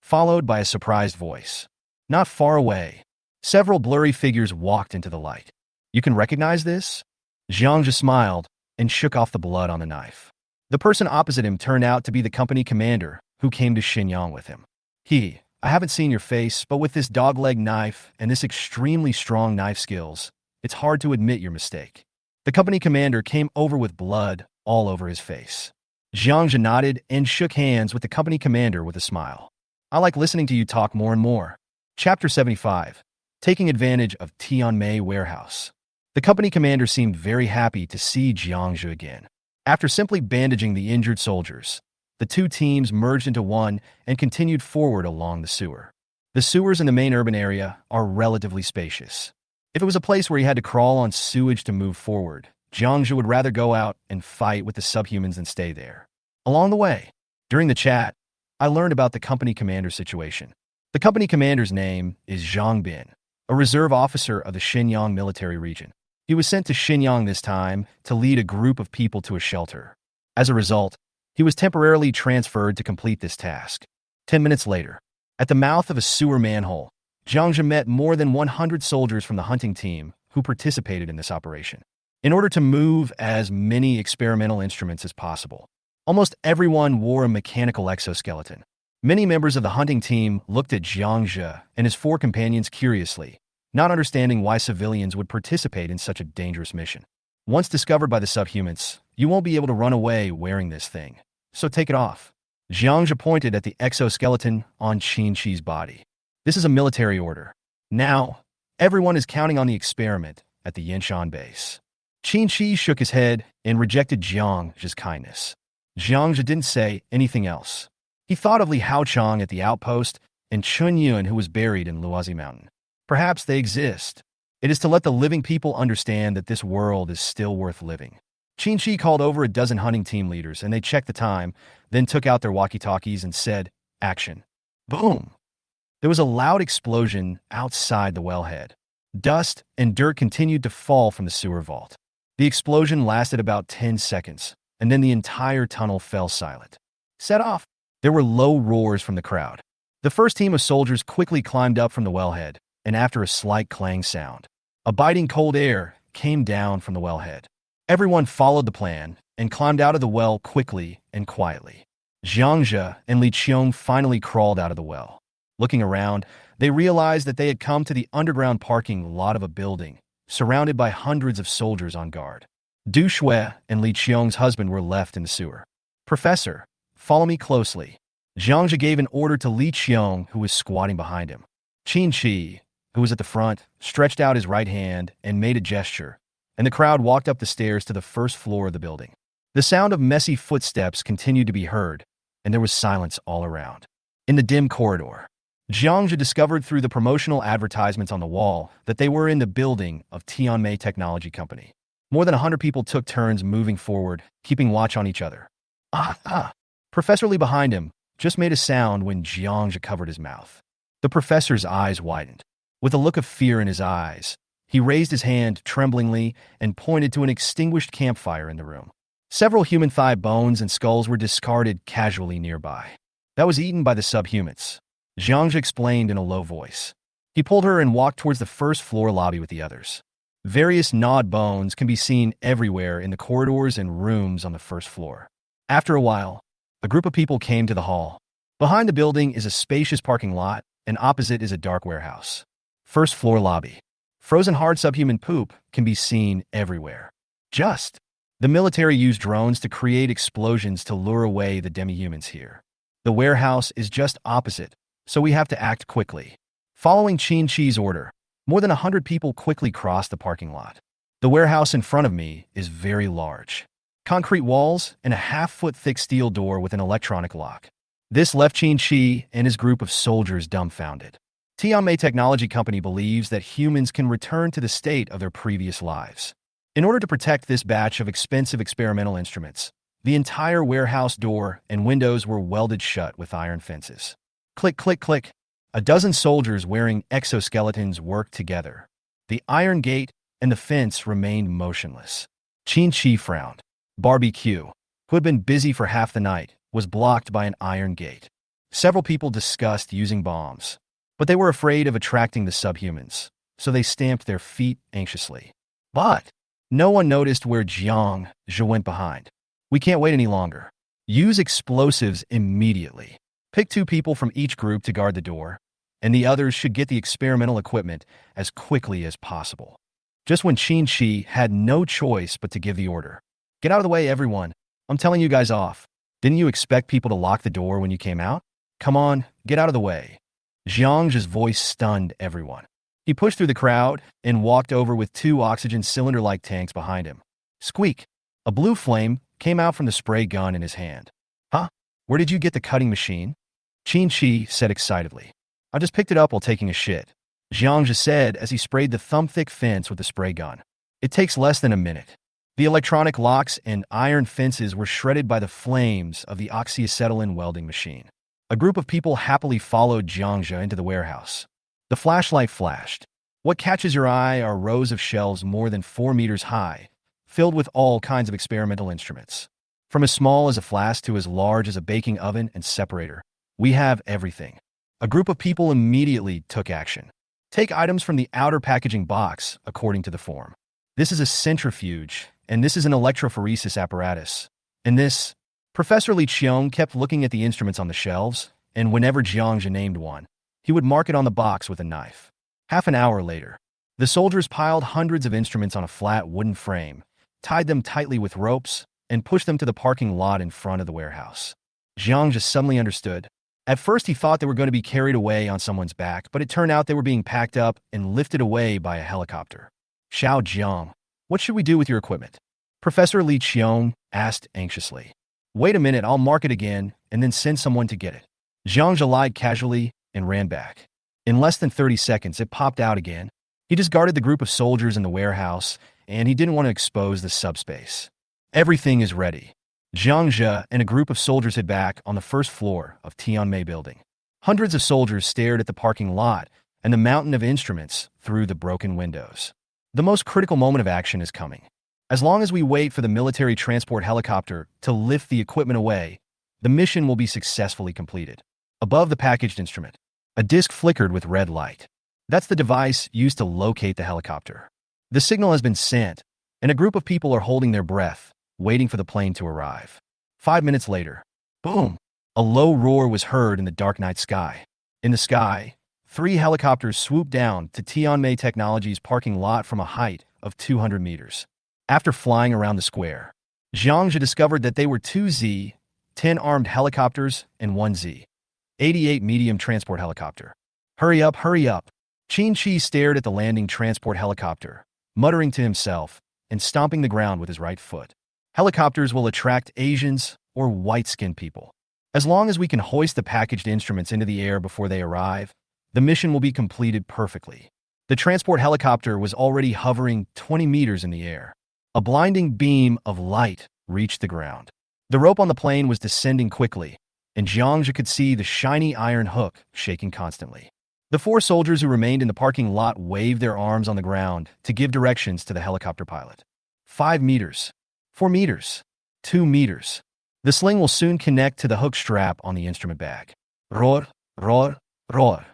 Speaker 1: Followed by a surprised voice. Not far away, several blurry figures walked into the light. You can recognize this? Jiang Zhe smiled and shook off the blood on the knife. The person opposite him turned out to be the company commander who came to Shenyang with him. I haven't seen your face, but with this dogleg knife and this extremely strong knife skills, it's hard to admit your mistake. The company commander came over with blood all over his face. Jiang Zhe nodded and shook hands with the company commander with a smile. I like listening to you talk more and more. Chapter 75. Taking advantage of Tianmei warehouse. The company commander seemed very happy to see Jiang Zhe again. After simply bandaging the injured soldiers, the 2 teams merged into one and continued forward along the sewer. The sewers in the main urban area are relatively spacious. If it was a place where he had to crawl on sewage to move forward, Jiang Zhe would rather go out and fight with the subhumans than stay there. Along the way, during the chat, I learned about the company commander's situation. The company commander's name is Zhang Bin, a reserve officer of the Shenyang military region. He was sent to Shenyang this time to lead a group of people to a shelter. As a result, he was temporarily transferred to complete this task. 10 minutes later, at the mouth of a sewer manhole, Jiang Zhe met more than 100 soldiers from the hunting team who participated in this operation. In order to move as many experimental instruments as possible, almost everyone wore a mechanical exoskeleton. Many members of the hunting team looked at Jiang Zhe and his 4 companions curiously, not understanding why civilians would participate in such a dangerous mission. Once discovered by the subhumans, you won't be able to run away wearing this thing, so take it off. Jiang Zhe pointed at the exoskeleton on Qin Shi's body. This is a military order. Now, everyone is counting on the experiment at the Yanshan base. Qin Shi shook his head and rejected Jiang Zhe's kindness. Jiang Zhe didn't say anything else. He thought of Li Haochang at the outpost and Chun Yun who was buried in Luozi Mountain. Perhaps they exist. It is to let the living people understand that this world is still worth living. Qin Shi called over a dozen hunting team leaders and they checked the time, then took out their walkie-talkies and said, "Action." Boom! There was a loud explosion outside the wellhead. Dust and dirt continued to fall from the sewer vault. The explosion lasted about 10 seconds, and then the entire tunnel fell silent. Set off! There were low roars from the crowd. The first team of soldiers quickly climbed up from the wellhead, and after a slight clang sound, a biting cold air came down from the wellhead. Everyone followed the plan and climbed out of the well quickly and quietly. Jiang Zhe and Li Qiong finally crawled out of the well. Looking around, they realized that they had come to the underground parking lot of a building, surrounded by hundreds of soldiers on guard. Du Shui and Li Qiong's husband were left in the sewer. "Professor, follow me closely." Jiang Zhe gave an order to Li Qiong, who was squatting behind him. Qin Shi, who was at the front, stretched out his right hand and made a gesture, and the crowd walked up the stairs to the first floor of the building. The sound of messy footsteps continued to be heard, and there was silence all around. In the dim corridor, Jiang Zhe discovered through the promotional advertisements on the wall that they were in the building of Tianmei Technology Company. More than 100 people took turns moving forward, keeping watch on each other. Professor Li behind him just made a sound when Jiang Zhe covered his mouth. The professor's eyes widened. With a look of fear in his eyes, He raised his hand tremblingly and pointed to an extinguished campfire in the room. Several human thigh bones and skulls were discarded casually nearby. That was eaten by the subhumans, Jiang Zhe explained in a low voice. He pulled her and walked towards the first floor lobby with the others. Various gnawed bones can be seen everywhere in the corridors and rooms on the first floor. After a while, a group of people came to the hall. Behind the building is a spacious parking lot, and opposite is a dark warehouse. First floor lobby. Frozen hard subhuman poop can be seen everywhere. The military used drones to create explosions to lure away the demi-humans here. The warehouse is just opposite, so we have to act quickly. Following Xiao Chi's order, more than 100 people quickly crossed the parking lot. The warehouse in front of me is very large. Concrete walls and a half-foot-thick steel door with an electronic lock. This left Xiao Chi and his group of soldiers dumbfounded. Tianmei Technology Company believes that humans can return to the state of their previous lives. In order to protect this batch of expensive experimental instruments, the entire warehouse door and windows were welded shut with iron fences. Click, click, click. A dozen soldiers wearing exoskeletons worked together. The iron gate and the fence remained motionless. Xiao Chi frowned. Barbecue, who had been busy for half the night, was blocked by an iron gate. Several people discussed using bombs, but they were afraid of attracting the subhumans, so they stamped their feet anxiously. But no one noticed where Jiang Zhe went behind. We can't wait any longer. Use explosives immediately. Pick 2 people from each group to guard the door, and the others should get the experimental equipment as quickly as possible. Just when Xiao Chi had no choice but to give the order. Get out of the way, everyone. I'm telling you guys off. Didn't you expect people to lock the door when you came out? Come on, get out of the way. Jiang Zhe's voice stunned everyone. He pushed through the crowd and walked over with 2 oxygen cylinder-like tanks behind him. Squeak! A blue flame came out from the spray gun in his hand. Huh? Where did you get the cutting machine? Xiao Chi said excitedly. I just picked it up while taking a shit, Jiang Zhe said as he sprayed the thumb-thick fence with the spray gun. It takes less than a minute. The electronic locks and iron fences were shredded by the flames of the oxyacetylene welding machine. A group of people happily followed Jiang Zhe into the warehouse. The flashlight flashed. What catches your eye are rows of shelves more than 4 meters high, filled with all kinds of experimental instruments. From as small as a flask to as large as a baking oven and separator, we have everything. A group of people immediately took action. Take items from the outer packaging box, according to the form. This is a centrifuge, and this is an electrophoresis apparatus. And this... Professor Li Qiong kept looking at the instruments on the shelves, and whenever Jiang Zhe named one, he would mark it on the box with a knife. Half an hour later, the soldiers piled hundreds of instruments on a flat wooden frame, tied them tightly with ropes, and pushed them to the parking lot in front of the warehouse. Jiang Zhe suddenly understood. At first he thought they were going to be carried away on someone's back, but it turned out they were being packed up and lifted away by a helicopter. Xiao Jiang, what should we do with your equipment? Professor Li Qiong asked anxiously. Wait a minute, I'll mark it again, and then send someone to get it. Jiang Zhe lied casually and ran back. In less than 30 seconds, it popped out again. He just guarded the group of soldiers in the warehouse, and he didn't want to expose the subspace. Everything is ready. Jiang Zhe and a group of soldiers hid back on the first floor of Tianmei building. Hundreds of soldiers stared at the parking lot and the mountain of instruments through the broken windows. The most critical moment of action is coming. As long as we wait for the military transport helicopter to lift the equipment away, the mission will be successfully completed. Above the packaged instrument, a disc flickered with red light. That's the device used to locate the helicopter. The signal has been sent, and a group of people are holding their breath, waiting for the plane to arrive. 5 minutes later, boom! A low roar was heard in the dark night sky. In the sky, 3 helicopters swooped down to Tianmei Technology's parking lot from a height of 200 meters. After flying around the square, Jiang Zhe discovered that they were 2 Z-10 armed helicopters and 1 Z-88 medium transport helicopter. Hurry up, hurry up! Xiao Chi stared at the landing transport helicopter, muttering to himself and stomping the ground with his right foot. Helicopters will attract Asians or white-skinned people. As long as we can hoist the packaged instruments into the air before they arrive, the mission will be completed perfectly. The transport helicopter was already hovering 20 meters in the air. A blinding beam of light reached the ground. The rope on the plane was descending quickly, and Jiang Zhe could see the shiny iron hook shaking constantly. The 4 soldiers who remained in the parking lot waved their arms on the ground to give directions to the helicopter pilot. 5 meters. 4 meters. 2 meters. The sling will soon connect to the hook strap on the instrument bag. Roar, roar, roar.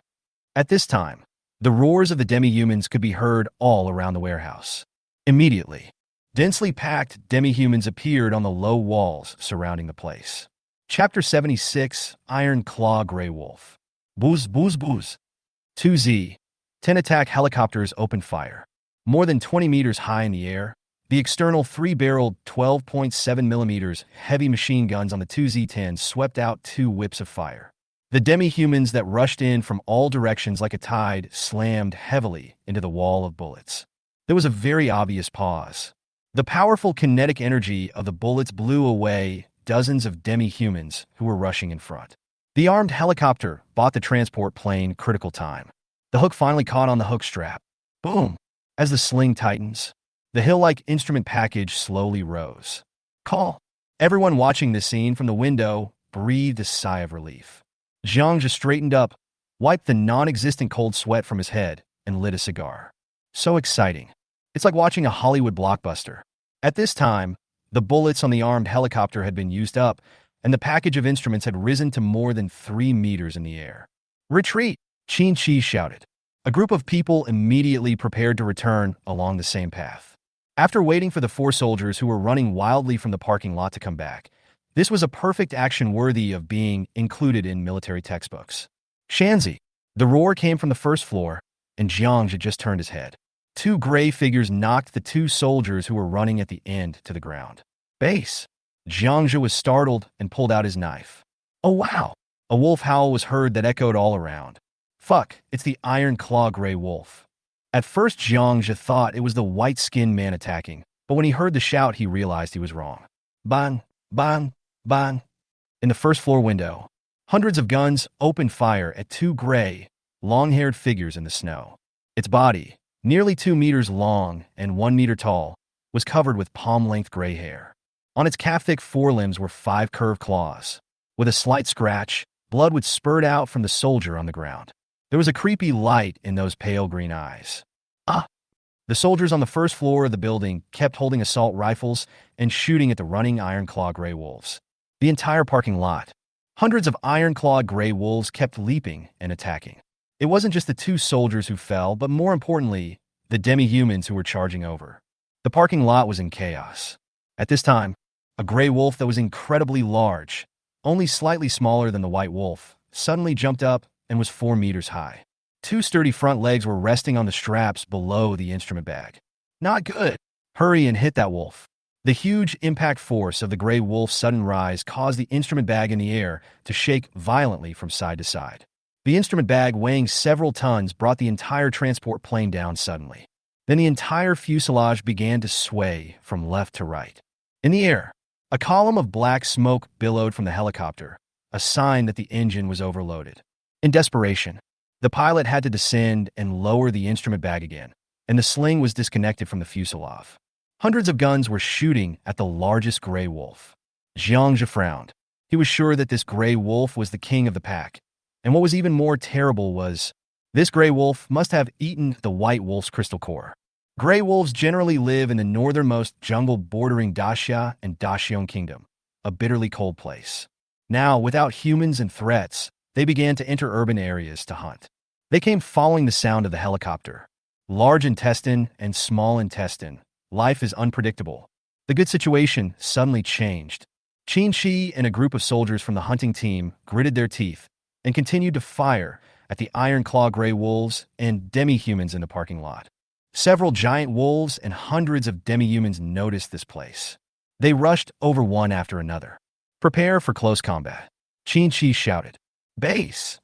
Speaker 1: At this time, the roars of the demi-humans could be heard all around the warehouse. Immediately, densely packed demi-humans appeared on the low walls surrounding the place. Chapter 76, Iron Claw Grey Wolf. Booz, booz, booz. 2Z. 10 attack helicopters opened fire. More than 20 meters high in the air, the external 3-barreled 12.7 millimeters heavy machine guns on the 2Z-10 swept out 2 whips of fire. The demi-humans that rushed in from all directions like a tide slammed heavily into the wall of bullets. There was a very obvious pause. The powerful kinetic energy of the bullets blew away dozens of demi-humans who were rushing in front. The armed helicopter bought the transport plane critical time. The hook finally caught on the hook strap. Boom! As the sling tightens, the hill-like instrument package slowly rose. Call! Everyone watching this scene from the window breathed a sigh of relief. Jiang Zhe straightened up, wiped the non-existent cold sweat from his head, and lit a cigar. So exciting. It's like watching a Hollywood blockbuster. At this time, the bullets on the armed helicopter had been used up, and the package of instruments had risen to more than 3 meters in the air. Retreat! Xiao Chi shouted. A group of people immediately prepared to return along the same path. After waiting for the 4 soldiers who were running wildly from the parking lot to come back, this was a perfect action worthy of being included in military textbooks. Shanzi! The roar came from the first floor, and Jiang Zhe just turned his head. 2 gray figures knocked the 2 soldiers who were running at the end to the ground. Base! Jiang Zhe was startled and pulled out his knife. Oh wow! A wolf howl was heard that echoed all around. Fuck, it's the Iron Claw Grey Wolf. At first Jiang Zhe thought it was the white-skinned man attacking, but when he heard the shout he realized he was wrong. Ban! Ban! Ban! In the first floor window, hundreds of guns opened fire at 2 gray, long-haired figures in the snow. Its body, nearly 2 meters long and 1 meter tall, was covered with palm-length gray hair. On its calf-thick forelimbs were 5 curved claws. With a slight scratch, blood would spurt out from the soldier on the ground. There was a creepy light in those pale green eyes. Ah! The soldiers on the first floor of the building kept holding assault rifles and shooting at the running Iron Claw Grey Wolves. The entire parking lot. Hundreds of iron-clawed gray wolves kept leaping and attacking. It wasn't just the 2 soldiers who fell, but more importantly, the demi-humans who were charging over. The parking lot was in chaos. At this time, a gray wolf that was incredibly large, only slightly smaller than the white wolf, suddenly jumped up and was 4 meters high. 2 sturdy front legs were resting on the straps below the instrument bag. Not good. Hurry and hit that wolf. The huge impact force of the gray wolf's sudden rise caused the instrument bag in the air to shake violently from side to side. The instrument bag, weighing several tons, brought the entire transport plane down suddenly. Then the entire fuselage began to sway from left to right. In the air, a column of black smoke billowed from the helicopter, a sign that the engine was overloaded. In desperation, the pilot had to descend and lower the instrument bag again, and the sling was disconnected from the fuselage. Hundreds of guns were shooting at the largest gray wolf. Jiang Zhe frowned. He was sure that this gray wolf was the king of the pack. And what was even more terrible was, this gray wolf must have eaten the white wolf's crystal core. Gray wolves generally live in the northernmost jungle bordering Daxia and Daxiong Kingdom, a bitterly cold place. Now, without humans and threats, they began to enter urban areas to hunt. They came following the sound of the helicopter. Large intestine and small intestine. Life is unpredictable. The good situation suddenly changed. Xiao Chi and a group of soldiers from the hunting team gritted their teeth and continued to fire at the Iron Claw Grey Wolves and demi-humans in the parking lot. Several giant wolves and hundreds of demi-humans noticed this place. They rushed over one after another. Prepare for close combat. Xiao Chi shouted. Base!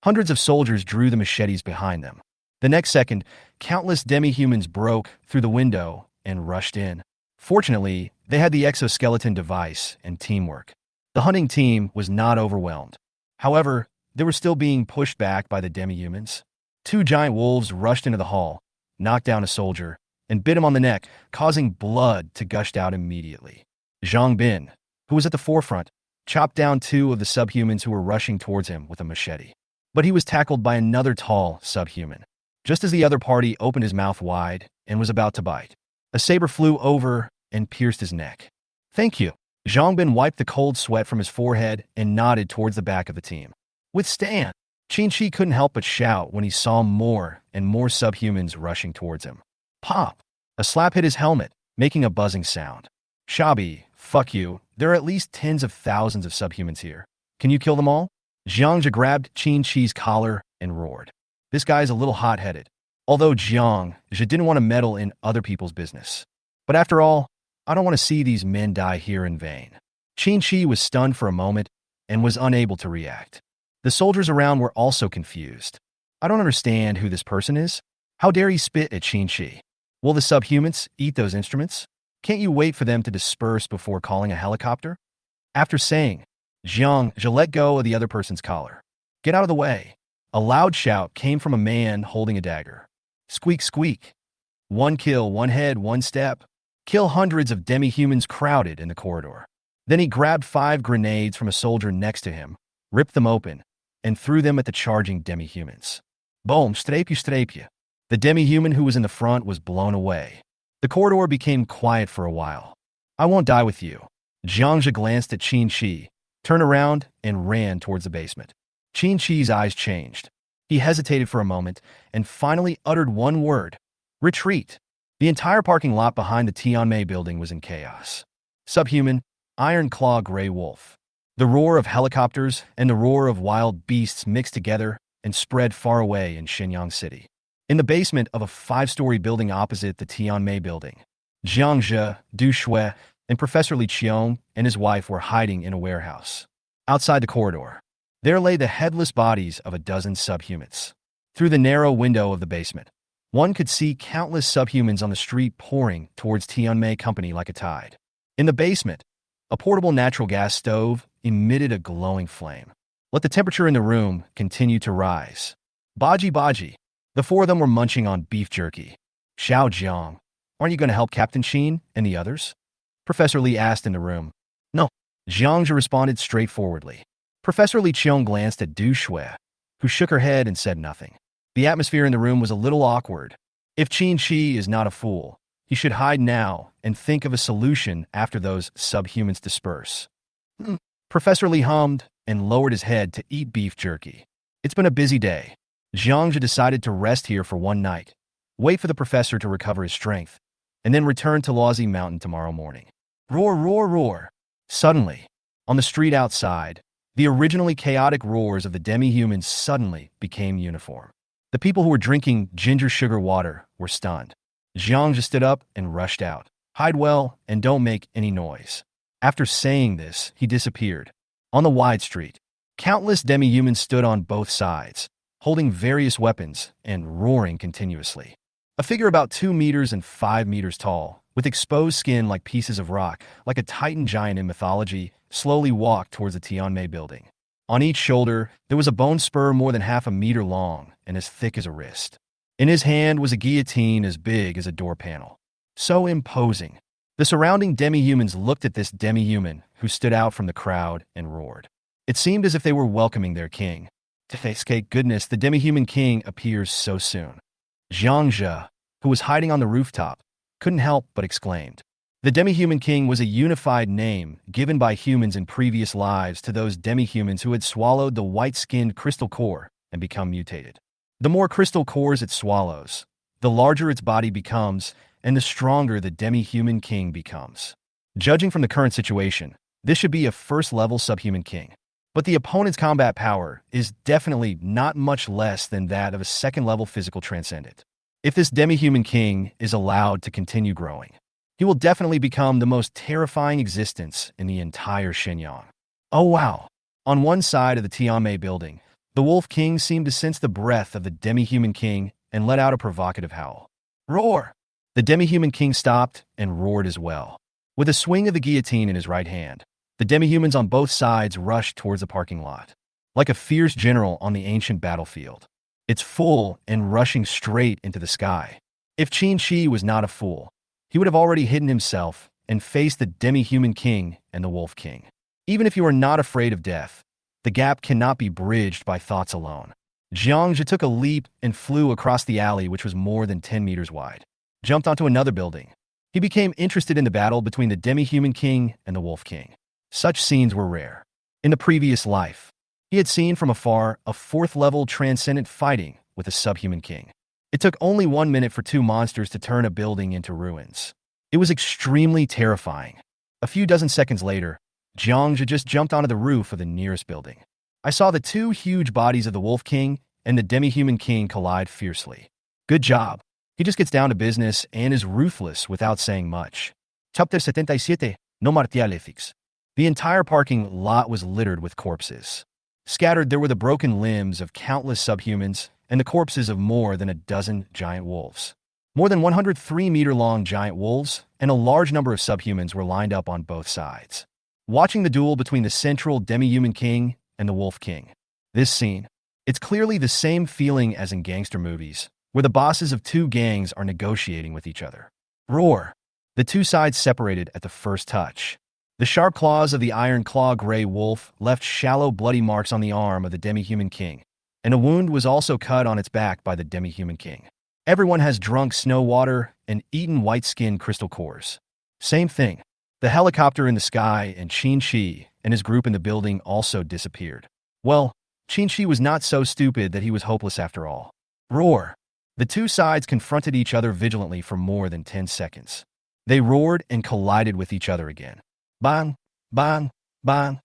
Speaker 1: Hundreds of soldiers drew the machetes behind them. The next second, countless demi-humans broke through the window and rushed in. Fortunately, they had the exoskeleton device and teamwork. The hunting team was not overwhelmed. However, they were still being pushed back by the demi-humans. 2 giant wolves rushed into the hall, knocked down a soldier, and bit him on the neck, causing blood to gush out immediately. Zhang Bin, who was at the forefront, chopped down 2 of the subhumans who were rushing towards him with a machete. But he was tackled by another tall subhuman. Just as the other party opened his mouth wide and was about to bite, a saber flew over and pierced his neck. Thank you. Zhongbin wiped the cold sweat from his forehead and nodded towards the back of the team. Withstand! Qin Shi couldn't help but shout when he saw more and more subhumans rushing towards him. Pop! A slap hit his helmet, making a buzzing sound. Shabi, fuck you. There are at least tens of thousands of subhumans here. Can you kill them all? Jiang Zhe grabbed Qin Shi's collar and roared. This guy's a little hot-headed. Although Jiang Zhe didn't want to meddle in other people's business. But after all, I don't want to see these men die here in vain. Qin Shi was stunned for a moment and was unable to react. The soldiers around were also confused. I don't understand who this person is. How dare he spit at Qin Shi? Will the subhumans eat those instruments? Can't you wait for them to disperse before calling a helicopter? After saying, Jiang Zhe let go of the other person's collar. Get out of the way. A loud shout came from a man holding a dagger. Squeak, squeak. One kill, one head, one step. Kill hundreds of demi-humans crowded in the corridor. Then he grabbed 5 grenades from a soldier next to him, ripped them open, and threw them at the charging demi-humans. Boom, strape you. The demi-human who was in the front was blown away. The corridor became quiet for a while. I won't die with you. Jiang Zhe glanced at Qin Shi, turned around, and ran towards the basement. Qin Shi's eyes changed. He hesitated for a moment and finally uttered one word. Retreat. The entire parking lot behind the Tianmei building was in chaos. Subhuman, iron claw gray wolf. The roar of helicopters and the roar of wild beasts mixed together and spread far away in Shenyang City. In the basement of a 5-story building opposite the Tianmei building, Jiang Zhe, Du Shui, and Professor Li Qiong and his wife were hiding in a warehouse. Outside the corridor, there lay the headless bodies of a dozen subhumans. Through the narrow window of the basement, one could see countless subhumans on the street pouring towards Tianmei Company like a tide. In the basement, a portable natural gas stove emitted a glowing flame. Let the temperature in the room continue to rise. Baji. The 4 of them were munching on beef jerky. Xiao Jiang, aren't you going to help Captain Xin and the others? Professor Li asked in the room. No. Jiang Zhe responded straightforwardly. Professor Li Qiong glanced at Du Shui, who shook her head and said nothing. The atmosphere in the room was a little awkward. If Qin Shi is not a fool, he should hide now and think of a solution after those subhumans disperse. Professor Li hummed and lowered his head to eat beef jerky. It's been a busy day. Jiang Zhe decided to rest here for one night, wait for the professor to recover his strength, and then return to Luozi Mountain tomorrow morning. Roar, roar, roar. Suddenly, on the street outside, the originally chaotic roars of the demi-humans suddenly became uniform. The people who were drinking ginger sugar water were stunned. Jiang Zhe stood up and rushed out. Hide well and don't make any noise. After saying this, he disappeared. On the wide street, countless demi-humans stood on both sides, holding various weapons and roaring continuously. A figure about 2 meters and 5 meters tall, with exposed skin like pieces of rock, like a titan giant in mythology, slowly walked towards the Tianmei building. On each shoulder, there was a bone spur more than half a meter long and as thick as a wrist. In his hand was a guillotine as big as a door panel. So imposing. The surrounding demi-humans looked at this demi-human who stood out from the crowd and roared. It seemed as if they were welcoming their king. Thank goodness the demi-human king appears so soon. Jiang Zhe, who was hiding on the rooftop, couldn't help but exclaimed. The demi-human king was a unified name given by humans in previous lives to those demi-humans who had swallowed the white-skinned crystal core and become mutated. The more crystal cores it swallows, the larger its body becomes, and the stronger the demi-human king becomes. Judging from the current situation, this should be a first-level subhuman king. But the opponent's combat power is definitely not much less than that of a second-level physical transcendent. If this demi-human king is allowed to continue growing, he will definitely become the most terrifying existence in the entire Shenyang. Oh wow! On one side of the Tianmei building, the Wolf King seemed to sense the breath of the demi-human king and let out a provocative howl. Roar! The demi-human king stopped and roared as well. With a swing of the guillotine in his right hand, the demi-humans on both sides rushed towards the parking lot. Like a fierce general on the ancient battlefield. It's full and rushing straight into the sky. If Qin Shi was not a fool, he would have already hidden himself and faced the demi-human king and the Wolf King. Even if you are not afraid of death, the gap cannot be bridged by thoughts alone. Jiang Zhe took a leap and flew across the alley, which was more than 10 meters wide. Jumped onto another building. He became interested in the battle between the demi-human king and the wolf king. Such scenes were rare. In the previous life, he had seen from afar a fourth-level transcendent fighting with a subhuman king. It took only 1 minute for two monsters to turn a building into ruins. It was extremely terrifying. A few dozen seconds later, Jiang Zhe just jumped onto the roof of the nearest building. I saw the two huge bodies of the Wolf King and the demi-human king collide fiercely. Good job. He just gets down to business and is ruthless without saying much. Chapter 77, No Martial. The entire parking lot was littered with corpses. Scattered there were the broken limbs of countless subhumans and the corpses of more than a dozen giant wolves. More than 103-meter-long giant wolves and a large number of subhumans were lined up on both sides, watching the duel between the central demi-human king and the wolf king. This scene, it's clearly the same feeling as in gangster movies, where the bosses of two gangs are negotiating with each other. Roar! The two sides separated at the first touch. The sharp claws of the iron claw gray wolf left shallow bloody marks on the arm of the demi-human king, and a wound was also cut on its back by the demi-human king. Everyone has drunk snow water and eaten white-skinned crystal cores. Same thing. The helicopter in the sky and Xiao Chi and his group in the building also disappeared. Well, Xiao Chi was not so stupid that he was hopeless after all. Roar! The two sides confronted each other vigilantly for more than 10 seconds. They roared and collided with each other again. Bang! Bang! Bang!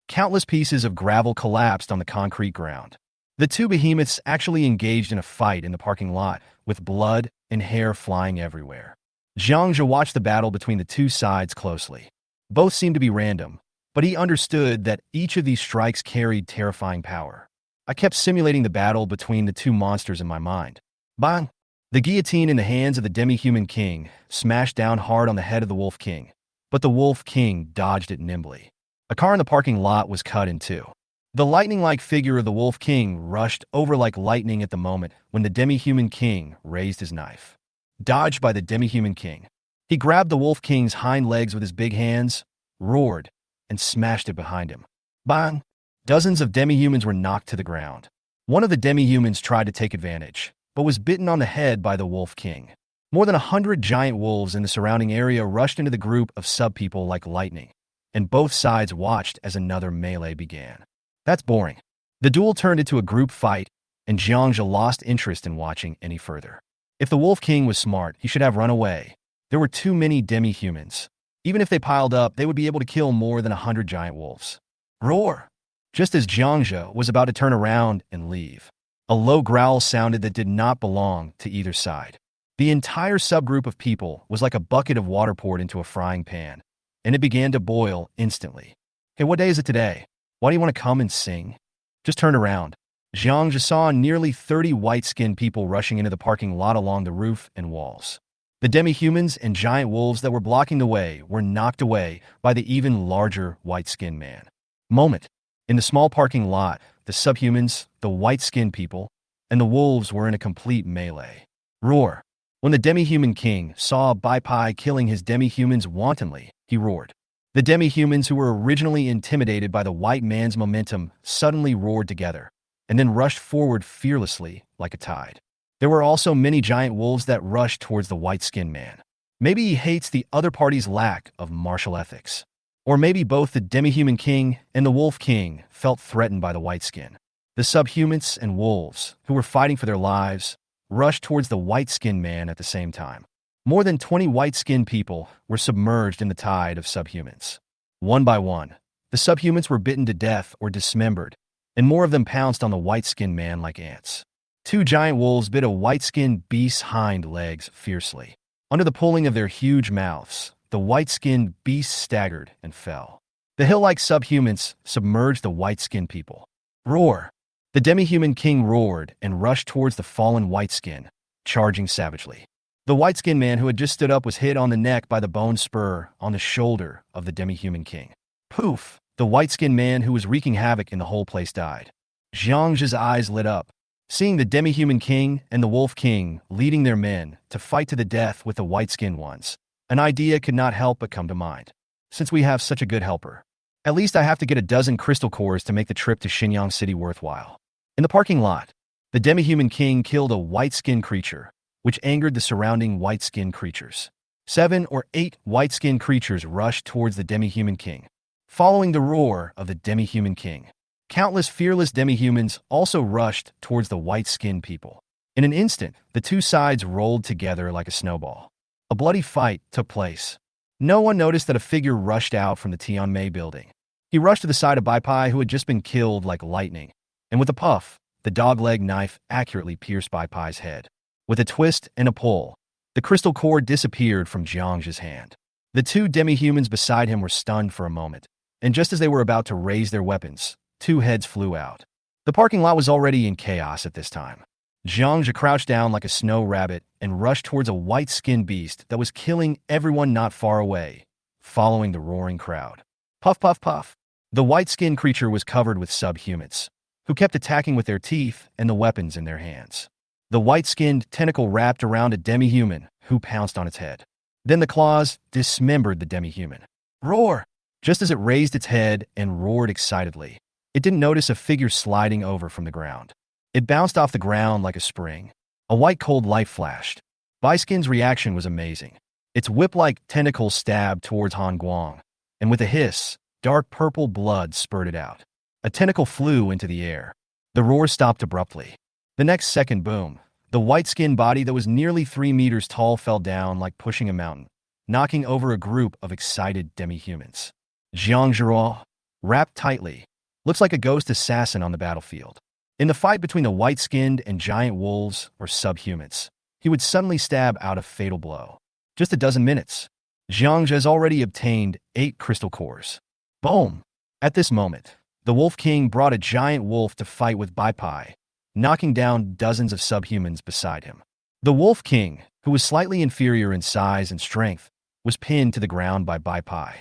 Speaker 1: Countless pieces of gravel collapsed on the concrete ground. The two behemoths actually engaged in a fight in the parking lot, with blood and hair flying everywhere. Jiang Zhe watched the battle between the two sides closely. Both seemed to be random, but he understood that each of these strikes carried terrifying power. I kept simulating the battle between the two monsters in my mind. Bang! The guillotine in the hands of the demi-human king smashed down hard on the head of the wolf king, but the wolf king dodged it nimbly. A car in the parking lot was cut in two. The lightning-like figure of the wolf king rushed over like lightning at the moment when the demi-human king raised his knife. Dodged by the demi-human king. He grabbed the wolf king's hind legs with his big hands, roared, and smashed it behind him. Bang! Dozens of demi-humans were knocked to the ground. One of the demi-humans tried to take advantage, but was bitten on the head by the wolf king. More than 100 giant wolves in the surrounding area rushed into the group of sub-people like lightning, and both sides watched as another melee began. That's boring. The duel turned into a group fight, and Jiang Zhe lost interest in watching any further. If the Wolf King was smart, he should have run away. There were too many demi-humans. Even if they piled up, they would be able to kill more than 100 giant wolves. Roar! Just as Jiang Zhe was about to turn around and leave, a low growl sounded that did not belong to either side. The entire subgroup of people was like a bucket of water poured into a frying pan, and it began to boil instantly. Hey, what day is it today? Why do you want to come and sing? Just turn around. Jiang Zhe saw nearly 30 white-skinned people rushing into the parking lot along the roof and walls. The demi-humans and giant wolves that were blocking the way were knocked away by the even larger white-skinned man. Moment. In the small parking lot, the subhumans, the white-skinned people, and the wolves were in a complete melee. Roar. When the demi-human king saw Bai Pai killing his demi-humans wantonly, he roared. The demi-humans who were originally intimidated by the white man's momentum suddenly roared together, and then rushed forward fearlessly like a tide. There were also many giant wolves that rushed towards the white-skinned man. Maybe he hates the other party's lack of martial ethics. Or maybe both the demi-human king and the wolf king felt threatened by the white skin. The subhumans and wolves, who were fighting for their lives, rushed towards the white-skinned man at the same time. More than 20 white-skinned people were submerged in the tide of subhumans. One by one, the subhumans were bitten to death or dismembered, and more of them pounced on the white-skinned man like ants. Two giant wolves bit a white-skinned beast's hind legs fiercely. Under the pulling of their huge mouths, the white-skinned beast staggered and fell. The hill-like subhumans submerged the white-skinned people. Roar! The demi-human king roared and rushed towards the fallen white-skin, charging savagely. The white-skinned man who had just stood up was hit on the neck by the bone spur on the shoulder of the demi-human king. Poof! The white-skinned man who was wreaking havoc in the whole place died. Jiang Zhe's eyes lit up, seeing the demi-human king and the wolf king leading their men to fight to the death with the white-skinned ones. An idea could not help but come to mind. Since we have such a good helper, at least I have to get a dozen crystal cores to make the trip to Nanjiang City worthwhile. In the parking lot, The demi-human king killed a white-skinned creature, which angered the surrounding white-skinned creatures. 7 or 8 white-skinned creatures rushed towards the demi-human king. Following the roar of the demi-human king, countless fearless demi-humans also rushed towards the white-skinned people. In an instant, the two sides rolled together like a snowball. A bloody fight took place. No one noticed that a figure rushed out from the Tianmei building. He rushed to the side of Bai Pai, who had just been killed like lightning, and with a puff, the dog-leg knife accurately pierced Bai Pai's head. With a twist and a pull, the crystal core disappeared from Jiang Zhe's hand. The two demi-humans beside him were stunned for a moment, and just as they were about to raise their weapons, 2 heads flew out. The parking lot was already in chaos at this time. Jiang Zhe crouched down like a snow rabbit and rushed towards a white-skinned beast that was killing everyone not far away, following the roaring crowd. Puff, puff, puff. The white-skinned creature was covered with subhumans, who kept attacking with their teeth and the weapons in their hands. The white-skinned tentacle wrapped around a demi-human, who pounced on its head. Then the claws dismembered the demi-human. Roar! Just as it raised its head and roared excitedly, it didn't notice a figure sliding over from the ground. It bounced off the ground like a spring. A white cold light flashed. Baiskin's reaction was amazing. Its whip-like tentacles stabbed towards Han Guang, and with a hiss, dark purple blood spurted out. A tentacle flew into the air. The roar stopped abruptly. The next second, boom, the white-skinned body that was nearly 3 meters tall fell down like pushing a mountain, knocking over a group of excited demi-humans. Jiang Zhe, wrapped tightly, looks like a ghost assassin on the battlefield. In the fight between the white-skinned and giant wolves or subhumans, he would suddenly stab out a fatal blow. Just a dozen minutes. Jiang Zhe has already obtained 8 crystal cores. Boom! At this moment, the Wolf King brought a giant wolf to fight with Bai Pai, knocking down dozens of subhumans beside him. The Wolf King, who was slightly inferior in size and strength, was pinned to the ground by Bai Pai.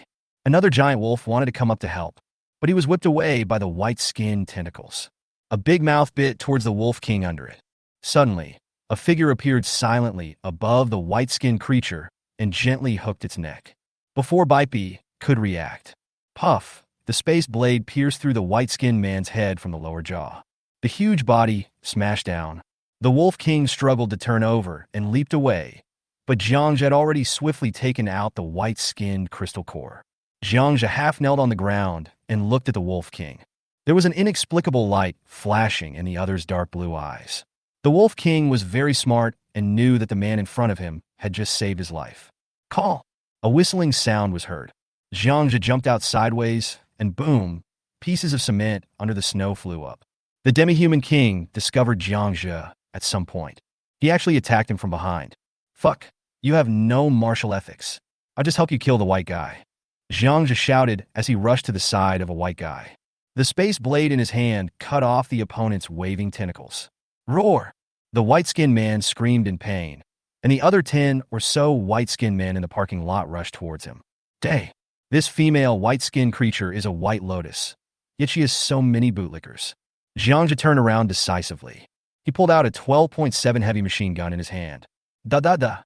Speaker 1: Another giant wolf wanted to come up to help, but he was whipped away by the white-skinned tentacles. A big mouth bit towards the Wolf King under it. Suddenly, a figure appeared silently above the white-skinned creature and gently hooked its neck. Before Bai Pai could react, puff, the space blade pierced through the white-skinned man's head from the lower jaw. The huge body smashed down. The Wolf King struggled to turn over and leaped away, but Jiang Zhe had already swiftly taken out the white-skinned crystal core. Jiang Zhe half knelt on the ground and looked at the Wolf King. There was an inexplicable light flashing in the other's dark blue eyes. The Wolf King was very smart and knew that the man in front of him had just saved his life. Call! A whistling sound was heard. Jiang Zhe jumped out sideways, and boom, pieces of cement under the snow flew up. The demi-human king discovered Jiang Zhe at some point. He actually attacked him from behind. Fuck, you have no martial ethics. I'll just help you kill the white guy. Jiang Zhe shouted as he rushed to the side of a white guy. The space blade in his hand cut off the opponent's waving tentacles. Roar! The white-skinned man screamed in pain, and the other 10 or so white-skinned men in the parking lot rushed towards him. Day! This female white-skinned creature is a white lotus, yet she has so many bootlickers. Jiang Zhe turned around decisively. He pulled out a 12.7 heavy machine gun in his hand. Da-da-da!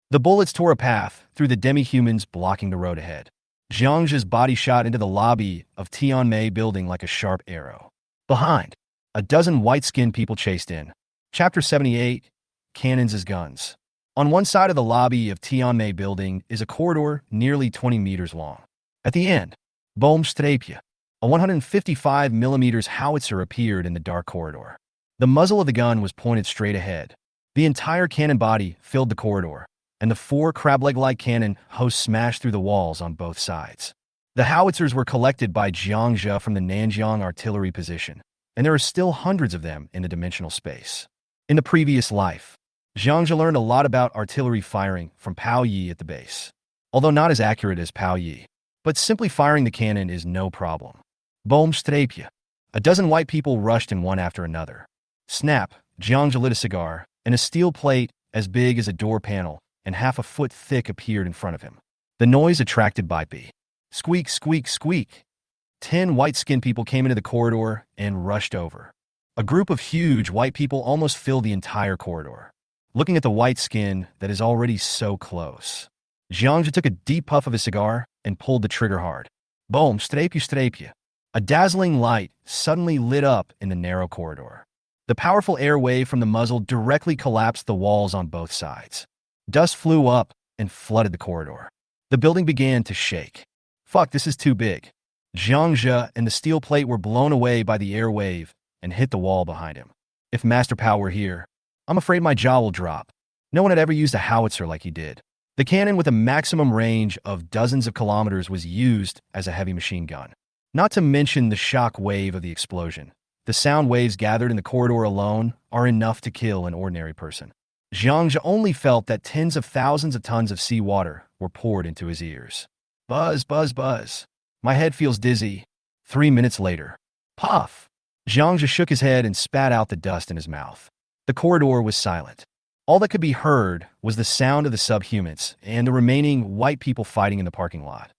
Speaker 1: The bullets tore a path through the demi-humans blocking the road ahead. Jiang Zhe's body shot into the lobby of Tianmei building like a sharp arrow. Behind, a dozen white-skinned people chased in. Chapter 78, Cannons as Guns. On one side of the lobby of Tianmei building is a corridor nearly 20 meters long. At the end, Boomstrapia, a 155mm howitzer appeared in the dark corridor. The muzzle of the gun was pointed straight ahead. The entire cannon body filled the corridor, and the 4 crab-leg-like cannon hosts smashed through the walls on both sides. The howitzers were collected by Jiang Zhe from the Nanjiang artillery position, and there are still hundreds of them in the dimensional space. In the previous life, Jiang Zhe learned a lot about artillery firing from Pao Yi at the base. Although not as accurate as Pao Yi, but simply firing the cannon is no problem. Boomstrapia. A dozen white people rushed in one after another. Snap, Jiang Zhe lit a cigar, and a steel plate as big as a door panel and half a foot thick appeared in front of him. The noise attracted Bai Pai. Squeak, squeak, squeak. 10 white-skinned people came into the corridor and rushed over. A group of huge white people almost filled the entire corridor. Looking at the white skin that is already so close, Jiang Zhe took a deep puff of his cigar and pulled the trigger hard. Boom, strapya. A dazzling light suddenly lit up in the narrow corridor. The powerful air wave from the muzzle directly collapsed the walls on both sides. Dust flew up and flooded the corridor. The building began to shake. Fuck, this is too big. Jiang Zhe and the steel plate were blown away by the air wave and hit the wall behind him. If Master Pow were here, I'm afraid my jaw will drop. No one had ever used a howitzer like he did. The cannon with a maximum range of dozens of kilometers was used as a heavy machine gun. Not to mention the shock wave of the explosion. The sound waves gathered in the corridor alone are enough to kill an ordinary person. Jiang Zhe only felt that tens of thousands of tons of seawater were poured into his ears. Buzz, buzz, buzz. My head feels dizzy. 3 minutes later. Puff! Jiang Zhe shook his head and spat out the dust in his mouth. The corridor was silent. All that could be heard was the sound of the subhumans and the remaining white people fighting in the parking lot.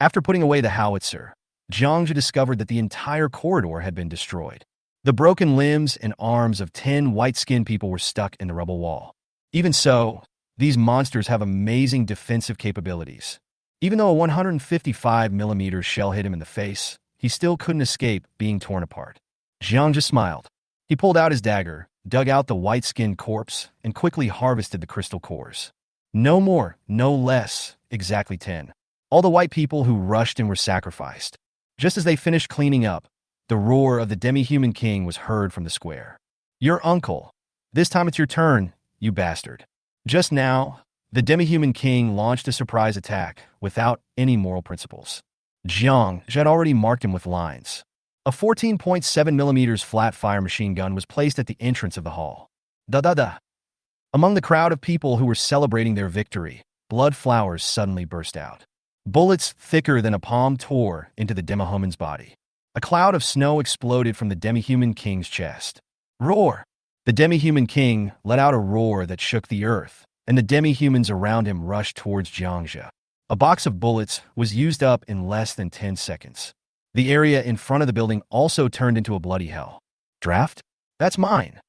Speaker 1: After putting away the howitzer, Jiang Zhe discovered that the entire corridor had been destroyed. The broken limbs and arms of 10 white-skinned people were stuck in the rubble wall. Even so, these monsters have amazing defensive capabilities. Even though a 155mm shell hit him in the face, he still couldn't escape being torn apart. Jiang Zhe smiled. He pulled out his dagger, dug out the white-skinned corpse, and quickly harvested the crystal cores. No more, no less, exactly 10. All the white people who rushed and were sacrificed. Just as they finished cleaning up, the roar of the demi-human king was heard from the square. Your uncle. This time it's your turn, you bastard. Just now, the demi-human king launched a surprise attack without any moral principles. Jiang Zhe had already marked him with lines. A 14.7mm flat-fire machine gun was placed at the entrance of the hall. Da-da-da. Among the crowd of people who were celebrating their victory, blood flowers suddenly burst out. Bullets thicker than a palm tore into the demi-human's body. A cloud of snow exploded from the demi-human king's chest. Roar! The demi-human king let out a roar that shook the earth, and the demi-humans around him rushed towards Jiang Zhe. A box of bullets was used up in less than 10 seconds. The area in front of the building also turned into a bloody hell. Draft? That's mine.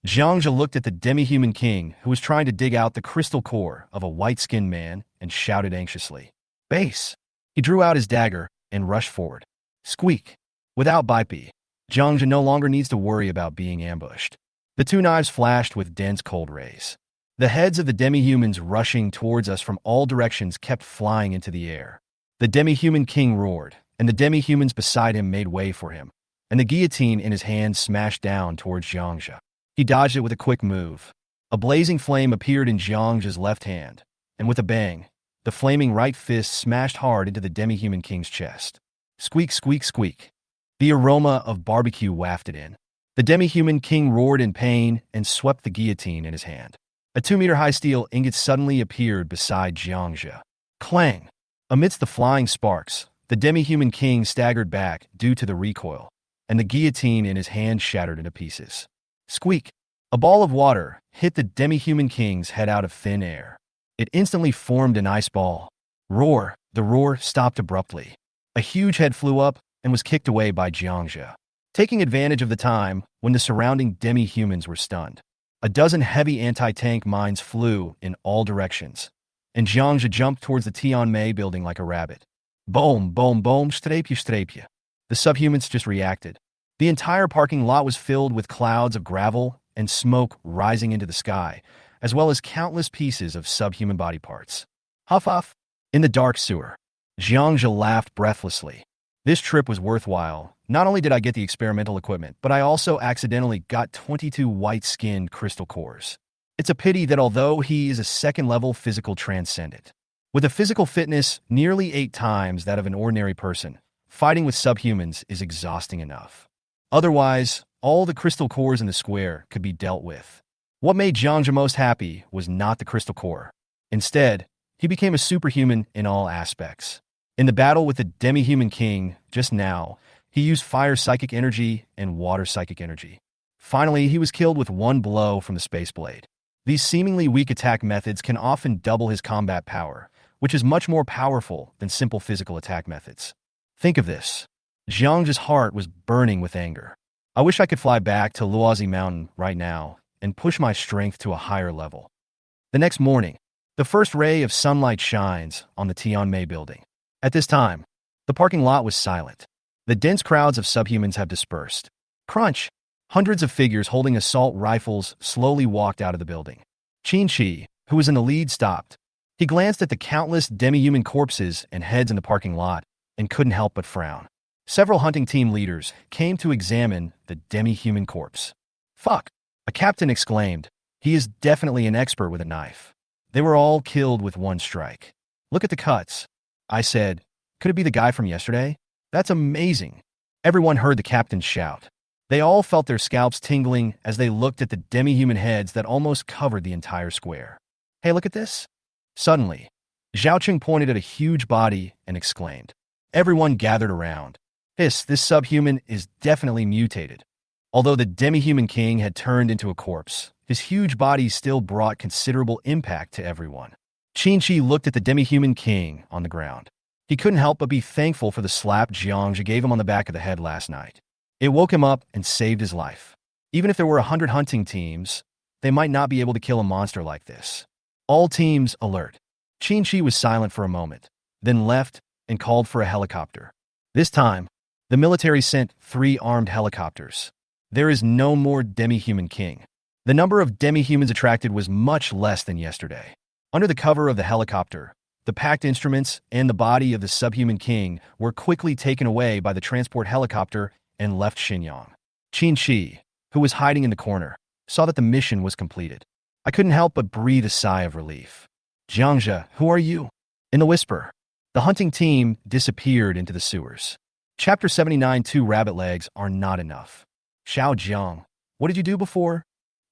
Speaker 1: Jiang Zhe looked at the demi-human king, who was trying to dig out the crystal core of a white-skinned man, and shouted anxiously. Base! He drew out his dagger and rushed forward. Squeak! Without Bipe, Jiang Zhe no longer needs to worry about being ambushed. The two knives flashed with dense cold rays. The heads of the demi-humans rushing towards us from all directions kept flying into the air. The demi-human king roared, and the demi-humans beside him made way for him, and the guillotine in his hand smashed down towards Jiang Zhe. He dodged it with a quick move. A blazing flame appeared in Jiang Zhe's left hand, and with a bang, the flaming right fist smashed hard into the demi-human king's chest. Squeak, squeak, squeak. The aroma of barbecue wafted in. The demi-human king roared in pain and swept the guillotine in his hand. A 2-meter-high steel ingot suddenly appeared beside Jiang Zhe. Clang! Amidst the flying sparks, the demi-human king staggered back due to the recoil, and the guillotine in his hand shattered into pieces. Squeak! A ball of water hit the demi-human king's head out of thin air. It instantly formed an ice ball. Roar! The roar stopped abruptly. A huge head flew up and was kicked away by Jiang Zhe, taking advantage of the time when the surrounding demi-humans were stunned. A dozen heavy anti-tank mines flew in all directions, and Jiang Zhe jumped towards the Tianmei building like a rabbit. Boom, boom, boom, strapje, strapje. The subhumans just reacted. The entire parking lot was filled with clouds of gravel and smoke rising into the sky, as well as countless pieces of subhuman body parts. Huff, huff. In the dark sewer, Jiang Zhe laughed breathlessly. This trip was worthwhile. Not only did I get the experimental equipment, but I also accidentally got 22 white-skinned crystal cores. It's a pity that although he is a second-level physical transcendent, with a physical fitness nearly 8 times that of an ordinary person, fighting with subhumans is exhausting enough. Otherwise, all the crystal cores in the square could be dealt with. What made Jiang Zhe most happy was not the crystal core. Instead, he became a superhuman in all aspects. In the battle with the demi-human king, just now, he used fire psychic energy and water psychic energy. Finally, he was killed with one blow from the space blade. These seemingly weak attack methods can often double his combat power, which is much more powerful than simple physical attack methods. Think of this. Jiang Zhe's heart was burning with anger. I wish I could fly back to Luohan Mountain right now and push my strength to a higher level. The next morning, the first ray of sunlight shines on the Tianmei building. At this time, the parking lot was silent. The dense crowds of subhumans have dispersed. Crunch! Hundreds of figures holding assault rifles slowly walked out of the building. Xiao Chi, who was in the lead, stopped. He glanced at the countless demi-human corpses and heads in the parking lot and couldn't help but frown. Several hunting team leaders came to examine the demi-human corpse. Fuck, a captain exclaimed. He is definitely an expert with a knife. They were all killed with one strike. Look at the cuts. I said, could it be the guy from yesterday? That's amazing. Everyone heard the captain shout. They all felt their scalps tingling as they looked at the demi-human heads that almost covered the entire square. Hey, look at this. Suddenly, Xiao Chi pointed at a huge body and exclaimed. Everyone gathered around. This subhuman is definitely mutated. Although the demi-human king had turned into a corpse, his huge body still brought considerable impact to everyone. Xiao Chi looked at the demi-human king on the ground. He couldn't help but be thankful for the slap Jiang Zhe gave him on the back of the head last night. It woke him up and saved his life. Even if there were 100 hunting teams, they might not be able to kill a monster like this. All teams alert. Xiao Chi was silent for a moment, then left and called for a helicopter. This time, the military sent 3 armed helicopters. There is no more demi-human king. The number of demi-humans attracted was much less than yesterday. Under the cover of the helicopter, the packed instruments and the body of the subhuman king were quickly taken away by the transport helicopter and left Xinyang. Xiao Chi, who was hiding in the corner, saw that the mission was completed. I couldn't help but breathe a sigh of relief. Jiang Zhe, who are you? In the whisper, the hunting team disappeared into the sewers. Chapter 79. 2 rabbit legs are not enough. Xiao Jiang, what did you do before?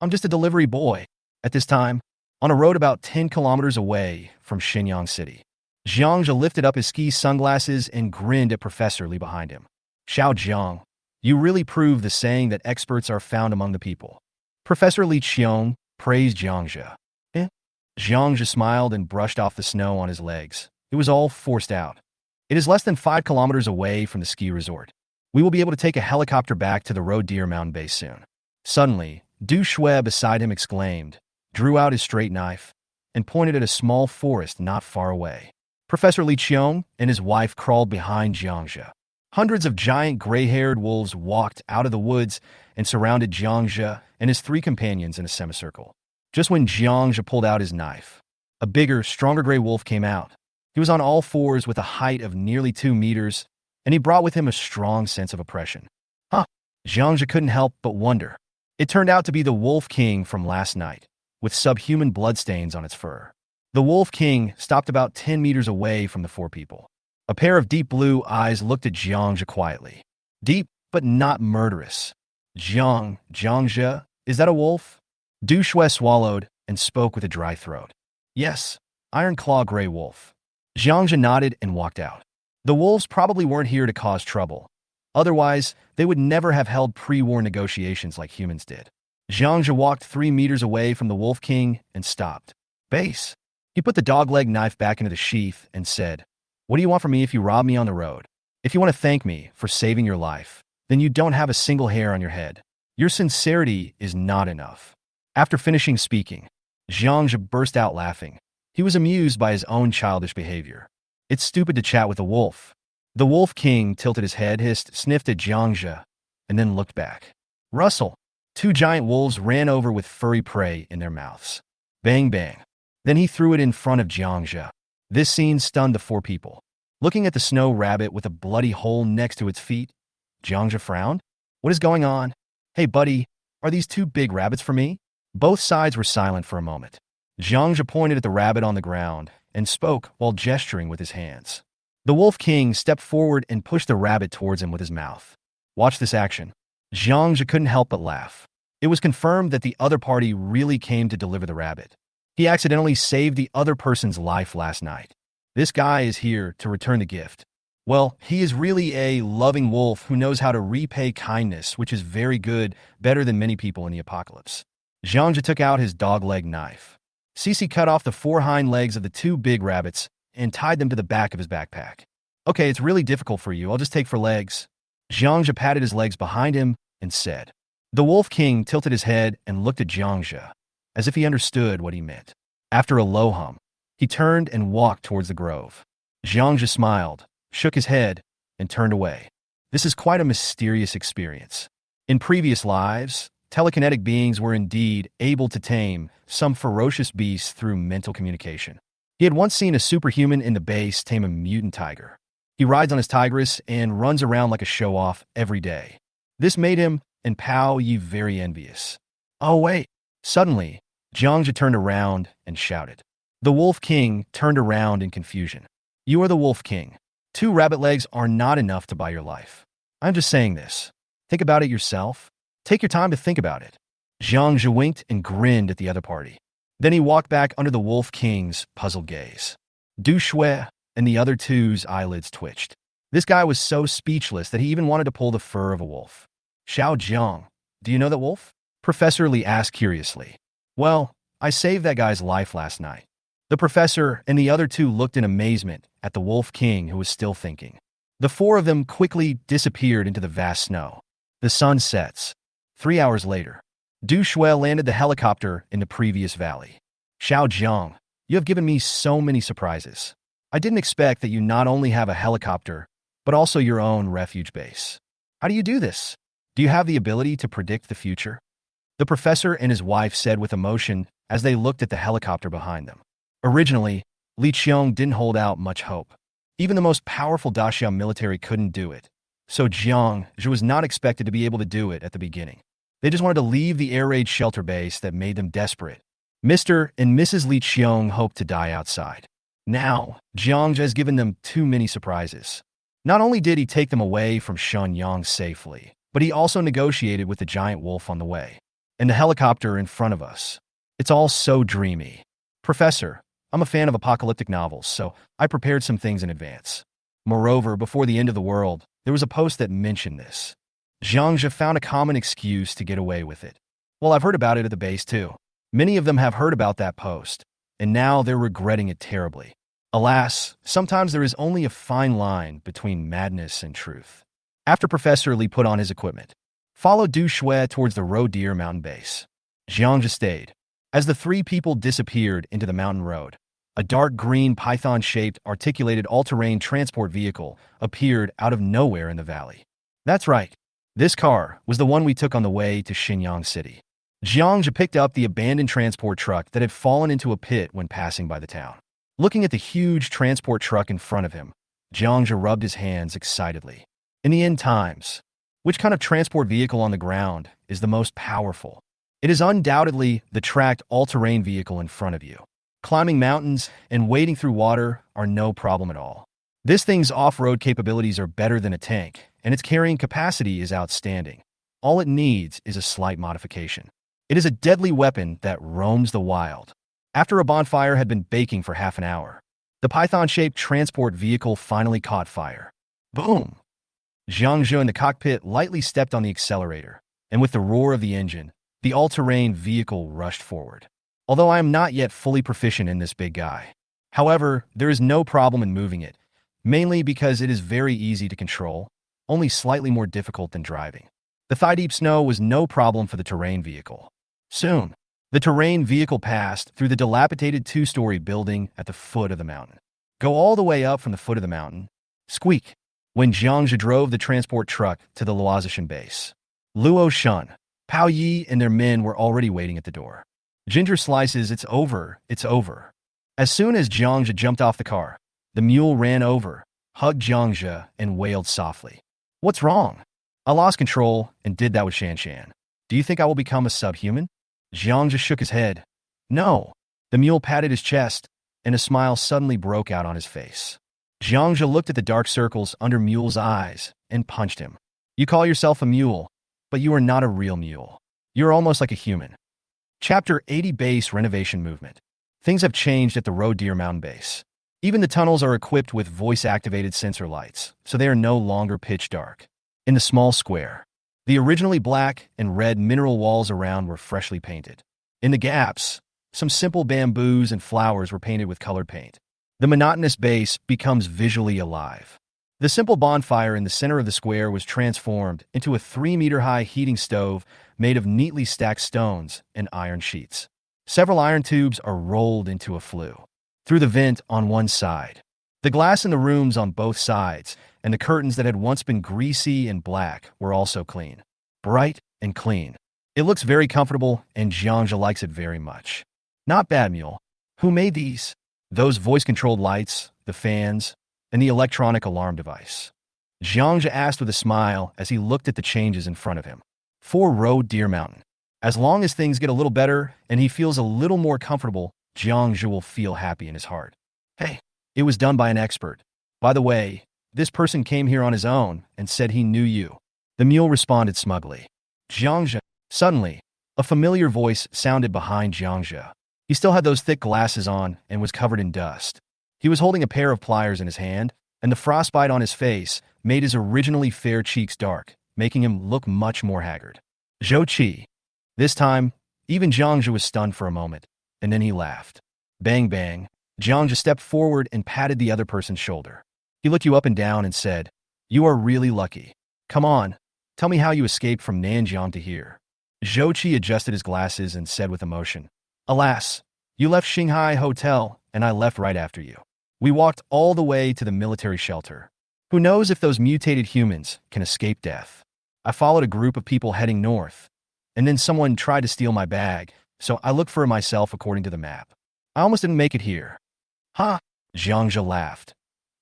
Speaker 1: I'm just a delivery boy. At this time, on a road about 10 kilometers away from Nanjiang City. Jiang Zhe lifted up his ski sunglasses and grinned at Professor Li behind him. Xiao Jiang, you really prove the saying that experts are found among the people. Professor Li Qiong praised Jiang Zhe. Jiang Zhe smiled and brushed off the snow on his legs. It was all forced out. It is less than 5 kilometers away from the ski resort. We will be able to take a helicopter back to the Road Deer Mountain base soon. Suddenly, Du Shui beside him exclaimed, drew out his straight knife, and pointed at a small forest not far away. Professor Li Qiong and his wife crawled behind Jiang Zhe. Hundreds of giant gray-haired wolves walked out of the woods and surrounded Jiang Zhe and his 3 companions in a semicircle. Just when Jiang Zhe pulled out his knife, a bigger, stronger gray wolf came out. He was on all fours with a height of nearly 2 meters, and he brought with him a strong sense of oppression. Jiang Zhe couldn't help but wonder. It turned out to be the Wolf King from last night, with subhuman bloodstains on its fur. The Wolf King stopped about 10 meters away from the 4 people. A pair of deep blue eyes looked at Jiang Zhe quietly. Deep, but not murderous. Jiang Zhe, is that a wolf? Du Shui swallowed and spoke with a dry throat. Yes, Iron Claw Gray Wolf. Jiang Zhe nodded and walked out. The wolves probably weren't here to cause trouble. Otherwise, they would never have held pre-war negotiations like humans did. Jiang Zhe walked 3 meters away from the Wolf King and stopped. Base. He put the dogleg knife back into the sheath and said, what do you want from me if you rob me on the road? If you want to thank me for saving your life, then you don't have a single hair on your head. Your sincerity is not enough. After finishing speaking, Jiang Zhe burst out laughing. He was amused by his own childish behavior. It's stupid to chat with a wolf. The Wolf King tilted his head, sniffed at Jiang Zhe, and then looked back. Rustle. 2 giant wolves ran over with furry prey in their mouths. Bang bang. Then he threw it in front of Jiang Zhe. This scene stunned the 4 people. Looking at the snow rabbit with a bloody hole next to its feet, Jiang Zhe frowned. What is going on? Hey buddy, are these 2 big rabbits for me? Both sides were silent for a moment. Jiang Zhe pointed at the rabbit on the ground and spoke while gesturing with his hands. The Wolf King stepped forward and pushed the rabbit towards him with his mouth. Watch this action. Jiang Zhe couldn't help but laugh. It was confirmed that the other party really came to deliver the rabbit. He accidentally saved the other person's life last night. This guy is here to return the gift. Well, he is really a loving wolf who knows how to repay kindness, which is very good, better than many people in the apocalypse. Jiang Zhe took out his dog-leg knife. Cece cut off the 4 hind legs of the 2 big rabbits and tied them to the back of his backpack. Okay, it's really difficult for you. I'll just take for legs. Jiang Zhe patted his legs behind him and said. The Wolf King tilted his head and looked at Jiang Zhe, as if he understood what he meant. After a low hum, he turned and walked towards the grove. Jiang Zhe smiled, shook his head, and turned away. This is quite a mysterious experience. In previous lives, telekinetic beings were indeed able to tame some ferocious beasts through mental communication. He had once seen a superhuman in the base tame a mutant tiger. He rides on his tigress and runs around like a show-off every day. This made him and Pao Yi very envious. Oh wait! Suddenly, Jiang Zhe turned around and shouted. The Wolf King turned around in confusion. You are the Wolf King. 2 rabbit legs are not enough to buy your life. I'm just saying this. Think about it yourself. Take your time to think about it. Jiang Zhe winked and grinned at the other party. Then he walked back under the Wolf King's puzzled gaze. Du Shui and the other two's eyelids twitched. This guy was so speechless that he even wanted to pull the fur of a wolf. Xiao Jiang, do you know that wolf? Professor Li asked curiously. Well, I saved that guy's life last night. The professor and the other 2 looked in amazement at the Wolf King, who was still thinking. The 4 of them quickly disappeared into the vast snow. The sun sets. 3 hours later, Du Shui landed the helicopter in the previous valley. Xiao Jiang, you have given me so many surprises. I didn't expect that you not only have a helicopter, but also your own refuge base. How do you do this? Do you have the ability to predict the future? The professor and his wife said with emotion as they looked at the helicopter behind them. Originally, Li Qiong didn't hold out much hope. Even the most powerful Daxia military couldn't do it, so Jiang Zhe was not expected to be able to do it at the beginning. They just wanted to leave the air raid shelter base that made them desperate. Mr. and Mrs. Li Qiong hoped to die outside. Now, Jiang Zhe has given them too many surprises. Not only did he take them away from Shenyang safely, but he also negotiated with the giant wolf on the way. And the helicopter in front of us. It's all so dreamy. Professor, I'm a fan of apocalyptic novels, so I prepared some things in advance. Moreover, before the end of the world, there was a post that mentioned this. Jiang Zhe found a common excuse to get away with it. Well, I've heard about it at the base too. Many of them have heard about that post, and now they're regretting it terribly. Alas, sometimes there is only a fine line between madness and truth. After Professor Li put on his equipment, followed Du Shui towards the Roe Deer mountain base. Jiang Zhe stayed. As the 3 people disappeared into the mountain road, a dark green python-shaped articulated all-terrain transport vehicle appeared out of nowhere in the valley. That's right. This car was the one we took on the way to Xinyang City. Jiang Zhe picked up the abandoned transport truck that had fallen into a pit when passing by the town. Looking at the huge transport truck in front of him, Jiang Zhe rubbed his hands excitedly. In the end times, which kind of transport vehicle on the ground is the most powerful? It is undoubtedly the tracked all-terrain vehicle in front of you. Climbing mountains and wading through water are no problem at all. This thing's off-road capabilities are better than a tank, and its carrying capacity is outstanding. All it needs is a slight modification. It is a deadly weapon that roams the wild. After a bonfire had been baking for half an hour, the python-shaped transport vehicle finally caught fire. Boom! Jiang Zhe in the cockpit lightly stepped on the accelerator, and with the roar of the engine, the all-terrain vehicle rushed forward. Although I am not yet fully proficient in this big guy. However, there is no problem in moving it, mainly because it is very easy to control, only slightly more difficult than driving. The thigh-deep snow was no problem for the terrain vehicle. Soon, the terrain vehicle passed through the dilapidated 2-story building at the foot of the mountain. Go all the way up from the foot of the mountain. Squeak! When Jiang Zhe drove the transport truck to the Luohan base. Luohan, Pao Yi and their men were already waiting at the door. Ginger slices, it's over, it's over. As soon as Jiang Zhe jumped off the car, the mule ran over, hugged Jiang Zhe, and wailed softly. What's wrong? I lost control and did that with Shan. Do you think I will become a subhuman? Jiang Zhe shook his head. No. The mule patted his chest, and a smile suddenly broke out on his face. Jiang Zhe looked at the dark circles under Mule's eyes and punched him. You call yourself a mule, but you are not a real mule. You're almost like a human. Chapter 80 Base Renovation Movement. Things have changed at the Roe Deer Mountain Base. Even the tunnels are equipped with voice-activated sensor lights, so they are no longer pitch dark. In the small square, the originally black and red mineral walls around were freshly painted. In the gaps, some simple bamboos and flowers were painted with colored paint. The monotonous base becomes visually alive. The simple bonfire in the center of the square was transformed into a 3-meter-high heating stove made of neatly stacked stones and iron sheets. Several iron tubes are rolled into a flue through the vent on one side. The glass in the rooms on both sides and the curtains that had once been greasy and black were also clean. bright and clean. It looks very comfortable, and Jiang Zhe likes it very much. Not bad, Mule. Who made these? Those voice-controlled lights, the fans, and the electronic alarm device. Jiang Zhe asked with a smile as he looked at the changes in front of him. 4-row Deer Mountain. As long as things get a little better and he feels a little more comfortable, Jiang Zhe will feel happy in his heart. Hey, it was done by an expert. By the way, this person came here on his own and said he knew you. The mule responded smugly. Jiang Zhe. Suddenly, a familiar voice sounded behind Jiang Zhe. He still had those thick glasses on and was covered in dust. He was holding a pair of pliers in his hand, and the frostbite on his face made his originally fair cheeks dark, making him look much more haggard. Xiao Chi. This time, even Jiang Zhe was stunned for a moment, and then he laughed. Bang bang, Jiang Zhe stepped forward and patted the other person's shoulder. He looked you up and down and said, "You are really lucky. Come on, tell me how you escaped from Nanjiang to here." Xiao Chi adjusted his glasses and said with emotion, "Alas, you left Shanghai Hotel, and I left right after you. We walked all the way to the military shelter. Who knows if those mutated humans can escape death? I followed a group of people heading north, and then someone tried to steal my bag, so I looked for it myself according to the map. I almost didn't make it here." "Ha!" Jiang Zhe laughed.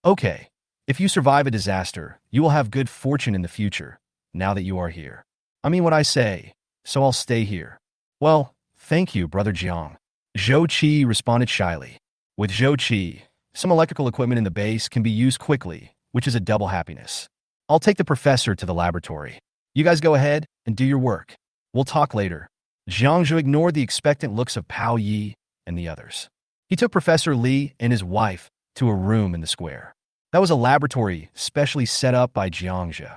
Speaker 1: "Okay, if you survive a disaster, you will have good fortune in the future, now that you are here. I mean what I say, so I'll stay here." "Well, thank you, Brother Jiang." Xiao Chi responded shyly. With Xiao Chi, some electrical equipment in the base can be used quickly, which is a double happiness. "I'll take the professor to the laboratory. You guys go ahead and do your work. We'll talk later." Jiang Zhe ignored the expectant looks of Pao Yi and the others. He took Professor Li and his wife to a room in the square. That was a laboratory specially set up by Jiang Zhe.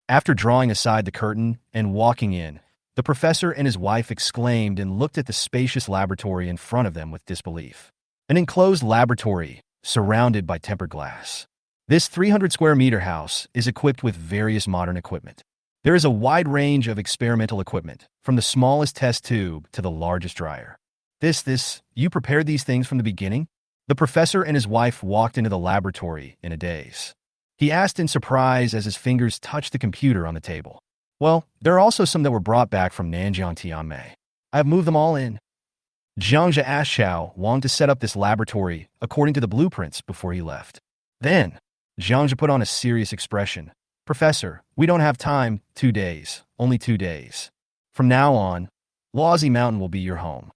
Speaker 1: After drawing aside the curtain and walking in, the professor and his wife exclaimed and looked at the spacious laboratory in front of them with disbelief. An enclosed laboratory surrounded by tempered glass. This 300-square-meter house is equipped with various modern equipment. There is a wide range of experimental equipment, from the smallest test tube to the largest dryer. You prepared these things from the beginning?" The professor and his wife walked into the laboratory in a daze. He asked in surprise as his fingers touched the computer on the table. "Well, there are also some that were brought back from Nanjiang Tianmei. I have moved them all in." Jiang Zhe asked Xiao Wang to set up this laboratory according to the blueprints before he left. Then, Jiang Zhe put on a serious expression. "Professor, we don't have time. 2 days. Only 2 days. From now on, Luohan Mountain will be your home."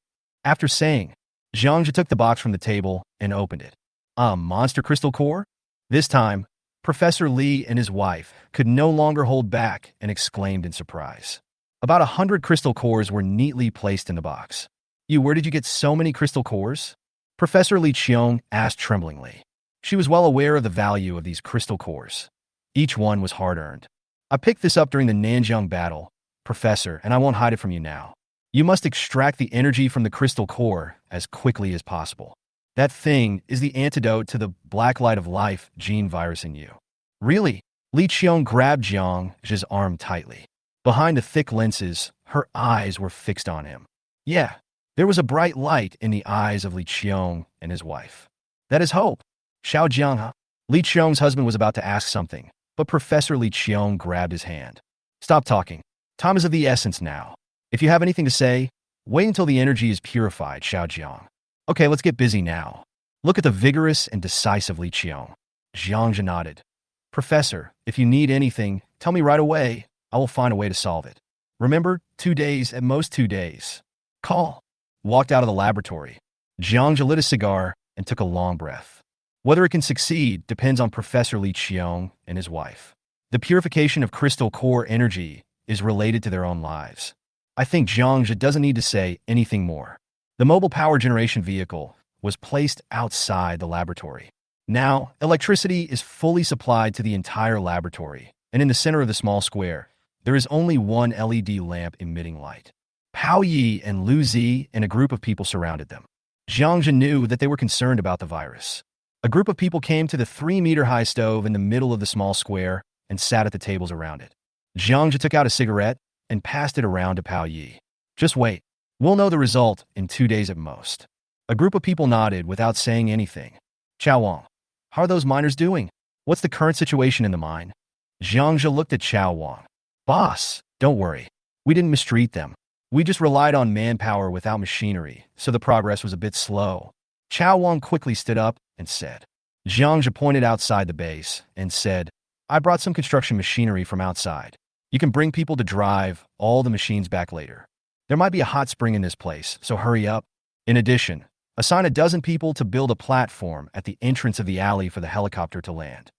Speaker 1: After saying, Jiang Zhe took the box from the table and opened it. A monster crystal core? This time, Professor Li and his wife could no longer hold back and exclaimed in surprise. About 100 crystal cores were neatly placed in the box. Where did you get so many crystal cores?" Professor Li Qiong asked tremblingly. She was well aware of the value of these crystal cores. Each one was hard-earned. "I picked this up during the Nanjiang battle, Professor, and I won't hide it from you now. You must extract the energy from the crystal core as quickly as possible. That thing is the antidote to the black light of life gene virus in you." "Really?" Li Qiong grabbed Jiang Zhe's arm tightly. Behind the thick lenses, her eyes were fixed on him. Yeah, there was a bright light in the eyes of Li Qiong and his wife. "That is hope." Xiao Jiang. Li Qiong's husband was about to ask something, but Professor Li Qiong grabbed his hand. "Stop talking. Time is of the essence now. If you have anything to say, wait until the energy is purified, Xiao Jiang. Okay, let's get busy now. Look at the vigorous and decisive Li Qiong." Jiang Zhe nodded. "Professor, if you need anything, tell me right away. I will find a way to solve it. Remember, 2 days, at most 2 days. Call." Walked out of the laboratory. Jiang Zhe lit a cigar and took a long breath. Whether it can succeed depends on Professor Li Qiong and his wife. The purification of crystal core energy is related to their own lives. I think Jiang Zhe doesn't need to say anything more. The mobile power generation vehicle was placed outside the laboratory. Now, electricity is fully supplied to the entire laboratory, and in the center of the small square, there is only one LED lamp emitting light. Pao Yi and Lu Zi and a group of people surrounded them. Jiang Zhe knew that they were concerned about the virus. A group of people came to the 3-meter-high stove in the middle of the small square and sat at the tables around it. Jiang Zhe took out a cigarette and passed it around to Pao Yi. "Just wait. We'll know the result in 2 days at most." A group of people nodded without saying anything. "Xiao Wang, how are those miners doing? What's the current situation in the mine?" Jiang Zhe looked at Xiao Wang. Boss, don't worry. We didn't mistreat them. We just relied on manpower without machinery, so the progress was a bit slow. Chao Wang quickly stood up and said. Jiang Zhe pointed outside the base and said, I brought some construction machinery from outside. You can bring people to drive all the machines back later. There might be a hot spring in this place, so hurry up. In addition, assign a dozen people to build a platform at the entrance of the alley for the helicopter to land.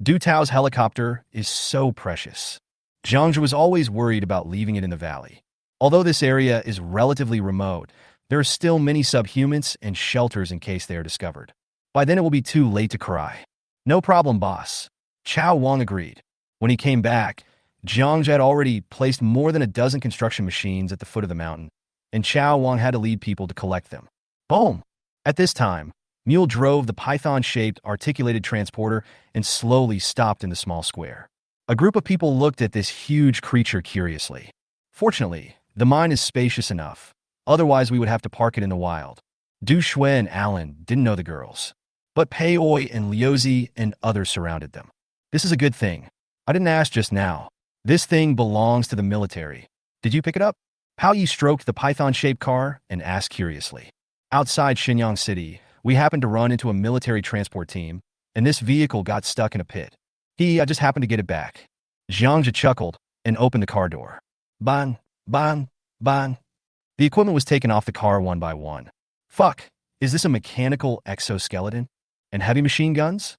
Speaker 1: Du Tao's helicopter is so precious. Jiang Zhe was always worried about leaving it in the valley. Although this area is relatively remote, there are still many subhumans and shelters in case they are discovered. By then it will be too late to cry. No problem, boss. Chao Wang agreed. When he came back, Jiang Zhe had already placed more than a dozen construction machines at the foot of the mountain, and Chao Wang had to lead people to collect them. Boom! At this time, Mule drove the python-shaped articulated transporter and slowly stopped in the small square. A group of people looked at this huge creature curiously. Fortunately, the mine is spacious enough. Otherwise, we would have to park it in the wild. Du Shui and Alan didn't know the girls, but Pei Oi and Liuzi and others surrounded them. This is a good thing. I didn't ask just now. This thing belongs to the military. Did you pick it up? Pao Yi stroked the python-shaped car and asked curiously. Outside Shenyang City, we happened to run into a military transport team, and this vehicle got stuck in a pit. I just happened to get it back. Jiang Zhe chuckled and opened the car door. Ban, ban, ban. The equipment was taken off the car one by one. Fuck, is this a mechanical exoskeleton? And heavy machine guns?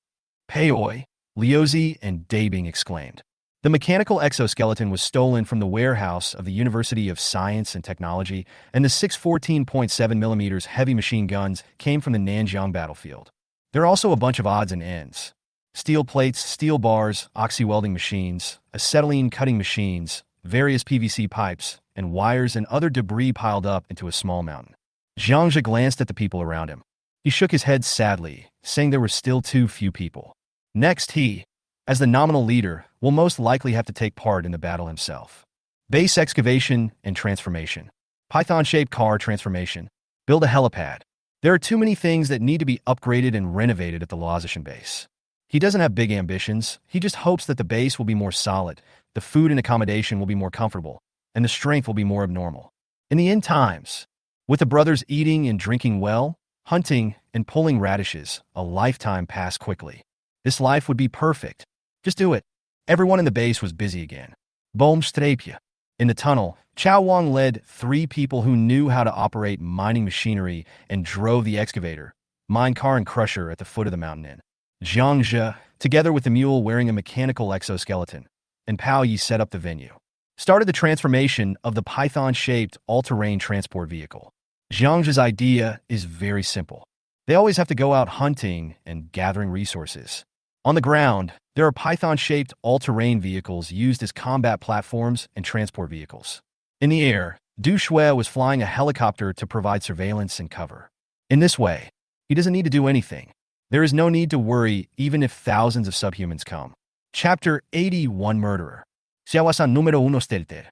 Speaker 1: Pei Oi, Liuzi, and Dabing exclaimed. The mechanical exoskeleton was stolen from the warehouse of the University of Science and Technology, and the 614.7mm heavy machine guns came from the Nanjiang battlefield. There are also a bunch of odds and ends. Steel plates, steel bars, oxy-welding machines, acetylene cutting machines, various PVC pipes, and wires and other debris piled up into a small mountain. Jiang Zhe glanced at the people around him. He shook his head sadly, saying there were still too few people. Next, he, as the nominal leader, will most likely have to take part in the battle himself. Base excavation and transformation. Python-shaped car transformation. Build a helipad. There are too many things that need to be upgraded and renovated at the Luohan base. He doesn't have big ambitions. He just hopes that the base will be more solid, the food and accommodation will be more comfortable, and the strength will be more abnormal. In the end times, with the brothers eating and drinking well, hunting and pulling radishes, a lifetime passed quickly. This life would be perfect. Just do it. Everyone in the base was busy again. Boom strapje. In the tunnel, Chao Wang led 3 people who knew how to operate mining machinery and drove the excavator, mine car and crusher at the foot of the mountain in. Jiang Zhe, together with the mule wearing a mechanical exoskeleton, and Pao Yi set up the venue. Started the transformation of the python-shaped all-terrain transport vehicle. Jiang Zhe's idea is very simple. They always have to go out hunting and gathering resources. On the ground, there are python-shaped all-terrain vehicles used as combat platforms and transport vehicles. In the air, Du Shui was flying a helicopter to provide surveillance and cover. In this way, he doesn't need to do anything. There is no need to worry even if thousands of subhumans come. Chapter 81 Murderer. Xiaosan número 1 Stelter.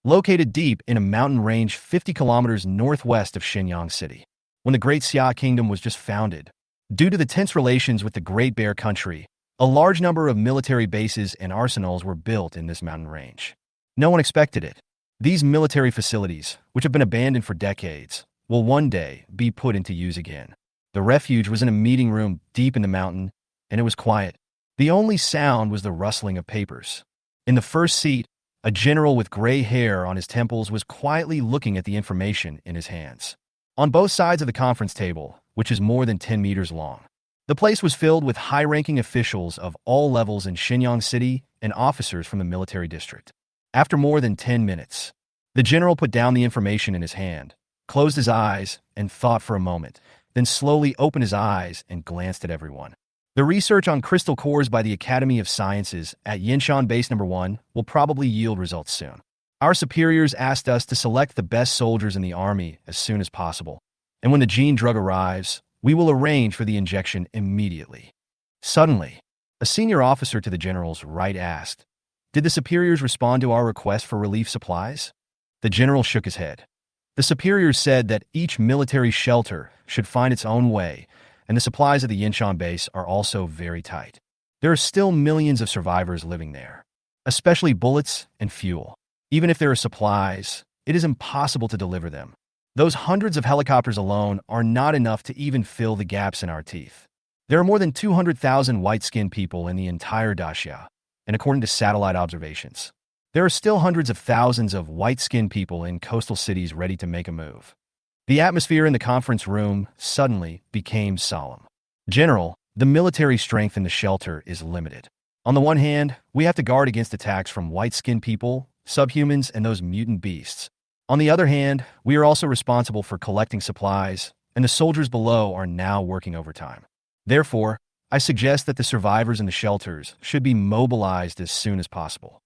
Speaker 1: Located deep in a mountain range 50 kilometers northwest of Shenyang City. When the Great Xia Kingdom was just founded, due to the tense relations with the Great Bear Country, a large number of military bases and arsenals were built in this mountain range. No one expected it. These military facilities, which have been abandoned for decades, will one day be put into use again. The refuge was in a meeting room deep in the mountain, and it was quiet. The only sound was the rustling of papers. In the first seat, a general with gray hair on his temples was quietly looking at the information in his hands. On both sides of the conference table, which is more than 10 meters long, the place was filled with high-ranking officials of all levels in Shenyang City and officers from the military district. After more than 10 minutes, the general put down the information in his hand, closed his eyes, and thought for a moment, then slowly opened his eyes and glanced at everyone. The research on crystal cores by the Academy of Sciences at Yinshan Base No. 1 will probably yield results soon. Our superiors asked us to select the best soldiers in the army as soon as possible, and when the gene drug arrives, we will arrange for the injection immediately. Suddenly, a senior officer to the general's right asked, "Did the superiors respond to our request for relief supplies?" The general shook his head. The superiors said that each military shelter should find its own way, and the supplies at the Yinshan base are also very tight. There are still millions of survivors living there. especially bullets and fuel. Even if there are supplies, it is impossible to deliver them. Those hundreds of helicopters alone are not enough to even fill the gaps in our teeth. There are more than 200,000 white-skinned people in the entire Daxia, and according to satellite observations, there are still hundreds of thousands of white-skinned people in coastal cities ready to make a move. The atmosphere in the conference room suddenly became solemn. General, the military strength in the shelter is limited. On the one hand, we have to guard against attacks from white-skinned people, subhumans, and those mutant beasts. On the other hand, we are also responsible for collecting supplies, and the soldiers below are now working overtime. Therefore, I suggest that the survivors in the shelters should be mobilized as soon as possible.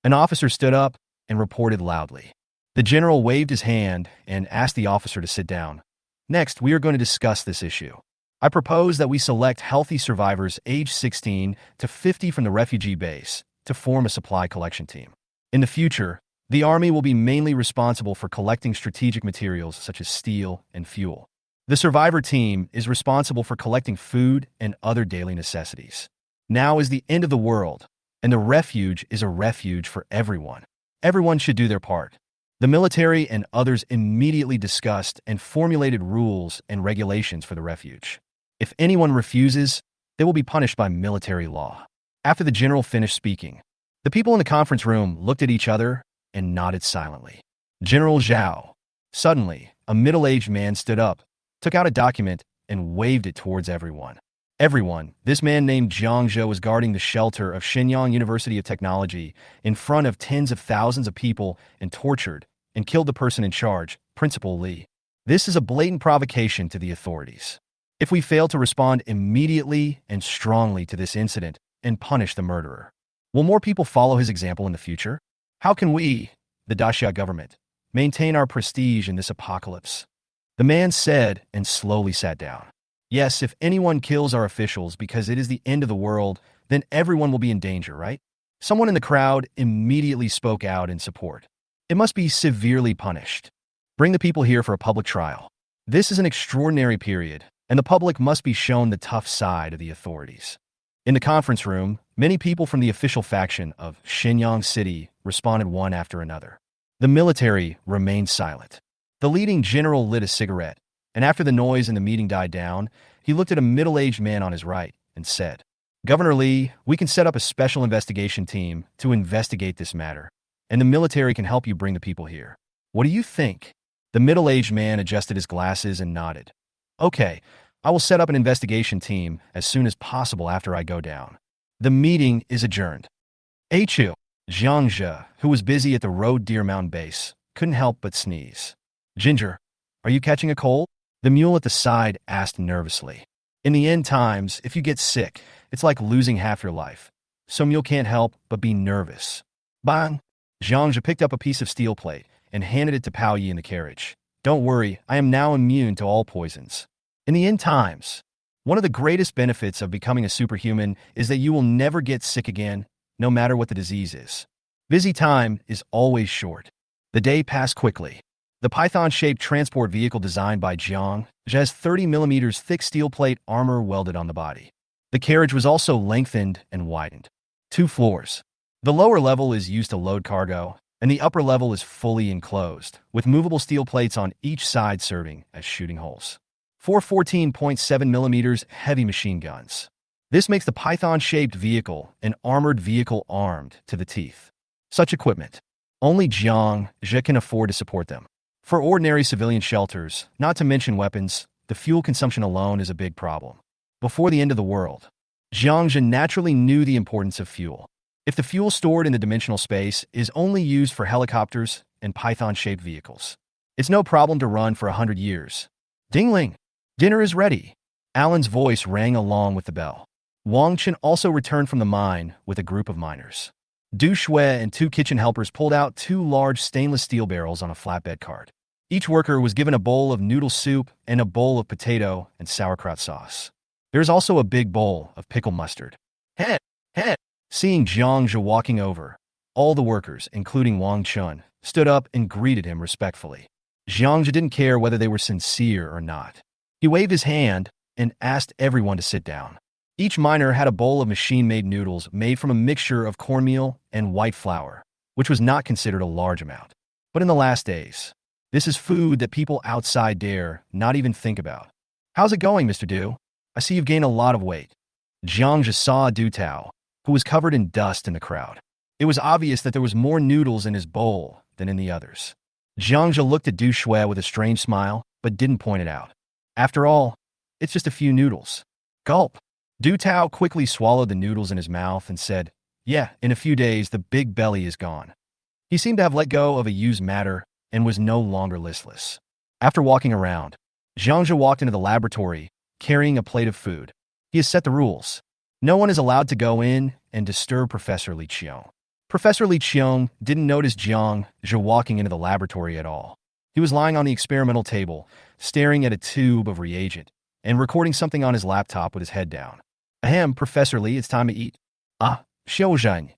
Speaker 1: An officer stood up and reported loudly. The general waved his hand and asked the officer to sit down. Next, we are going to discuss this issue. I propose that we select healthy survivors aged 16 to 50 from the refugee base to form a supply collection team. In the future, the army will be mainly responsible for collecting strategic materials such as steel and fuel. The survivor team is responsible for collecting food and other daily necessities. Now is the end of the world, and the refuge is a refuge for everyone. Everyone should do their part. The military and others immediately discussed and formulated rules and regulations for the refuge. If anyone refuses, they will be punished by military law. After the general finished speaking, the people in the conference room looked at each other and nodded silently. General Zhao. Suddenly, a middle-aged man stood up, took out a document, and waved it towards everyone. Everyone, this man named Jiang Zhe was guarding the shelter of Shenyang University of Technology in front of tens of thousands of people and tortured and killed the person in charge, Principal Li. This is a blatant provocation to the authorities. If we fail to respond immediately and strongly to this incident and punish the murderer, will more people follow his example in the future? How can we, the Daxia government, maintain our prestige in this apocalypse? The man said and slowly sat down. Yes, if anyone kills our officials because it is the end of the world, then everyone will be in danger, right? Someone in the crowd immediately spoke out in support. It must be severely punished. Bring the people here for a public trial. This is an extraordinary period, and the public must be shown the tough side of the authorities. In the conference room, many people from the official faction of Shenyang City responded one after another. The military remained silent. The leading general lit a cigarette, and after the noise in the meeting died down, he looked at a middle-aged man on his right and said, "Governor Li, we can set up a special investigation team to investigate this matter, and the military can help you bring the people here. What do you think?" The middle-aged man adjusted his glasses and nodded. "Okay, I will set up an investigation team as soon as possible after I go down." The meeting is adjourned. Chu, Jiang Zhe, who was busy at the Road Deer Mountain base, couldn't help but sneeze. "Ginger, are you catching a cold?" The mule at the side asked nervously. In the end times, if you get sick, it's like losing half your life. So mule can't help but be nervous. Bang! Jiang Zhe picked up a piece of steel plate and handed it to Pao Yi in the carriage. "Don't worry, I am now immune to all poisons." In the end times, one of the greatest benefits of becoming a superhuman is that you will never get sick again, no matter what the disease is. Busy time is always short. The day passed quickly. The python-shaped transport vehicle designed by Jiang Zhe has 30mm thick steel plate armor welded on the body. The carriage was also lengthened and widened. 2 floors. The lower level is used to load cargo, and the upper level is fully enclosed, with movable steel plates on each side serving as shooting holes. 4 14.7mm heavy machine guns. This makes the python-shaped vehicle an armored vehicle armed to the teeth. Such equipment, only Jiang Zhe can afford to support them. For ordinary civilian shelters, not to mention weapons, the fuel consumption alone is a big problem. Before the end of the world, Jiang Zhe naturally knew the importance of fuel. If the fuel stored in the dimensional space is only used for helicopters and python-shaped vehicles, it's no problem to run for 100 years. Dingling! Dinner is ready. Alan's voice rang along with the bell. Wang Chen also returned from the mine with a group of miners. Du Shui and 2 kitchen helpers pulled out 2 large stainless steel barrels on a flatbed cart. Each worker was given a bowl of noodle soup and a bowl of potato and sauerkraut sauce. There is also a big bowl of pickle mustard. Head! Seeing Jiang Zhe walking over, all the workers, including Wang Chen, stood up and greeted him respectfully. Jiang Zhe didn't care whether they were sincere or not. He waved his hand and asked everyone to sit down. Each miner had a bowl of machine-made noodles made from a mixture of cornmeal and white flour, which was not considered a large amount. But in the last days, this is food that people outside dare not even think about. How's it going, Mr. Du? I see you've gained a lot of weight. Jiang Zhe saw Du Tao, who was covered in dust in the crowd. It was obvious that there was more noodles in his bowl than in the others. Jiang Zhe looked at Du Shui with a strange smile, but didn't point it out. After all, it's just a few noodles. Gulp. Du Tao quickly swallowed the noodles in his mouth and said, "Yeah, in a few days the big belly is gone." He seemed to have let go of a used matter and was no longer listless. After walking around, Jiang Zhe walked into the laboratory, carrying a plate of food. He has set the rules. No one is allowed to go in and disturb Professor Li Qiong. Professor Li Qiong didn't notice Jiang Zhe walking into the laboratory at all. He was lying on the experimental table, staring at a tube of reagent, and recording something on his laptop with his head down. "Ahem, Professor Li, it's time to eat." "Ah, Xiao Zhang."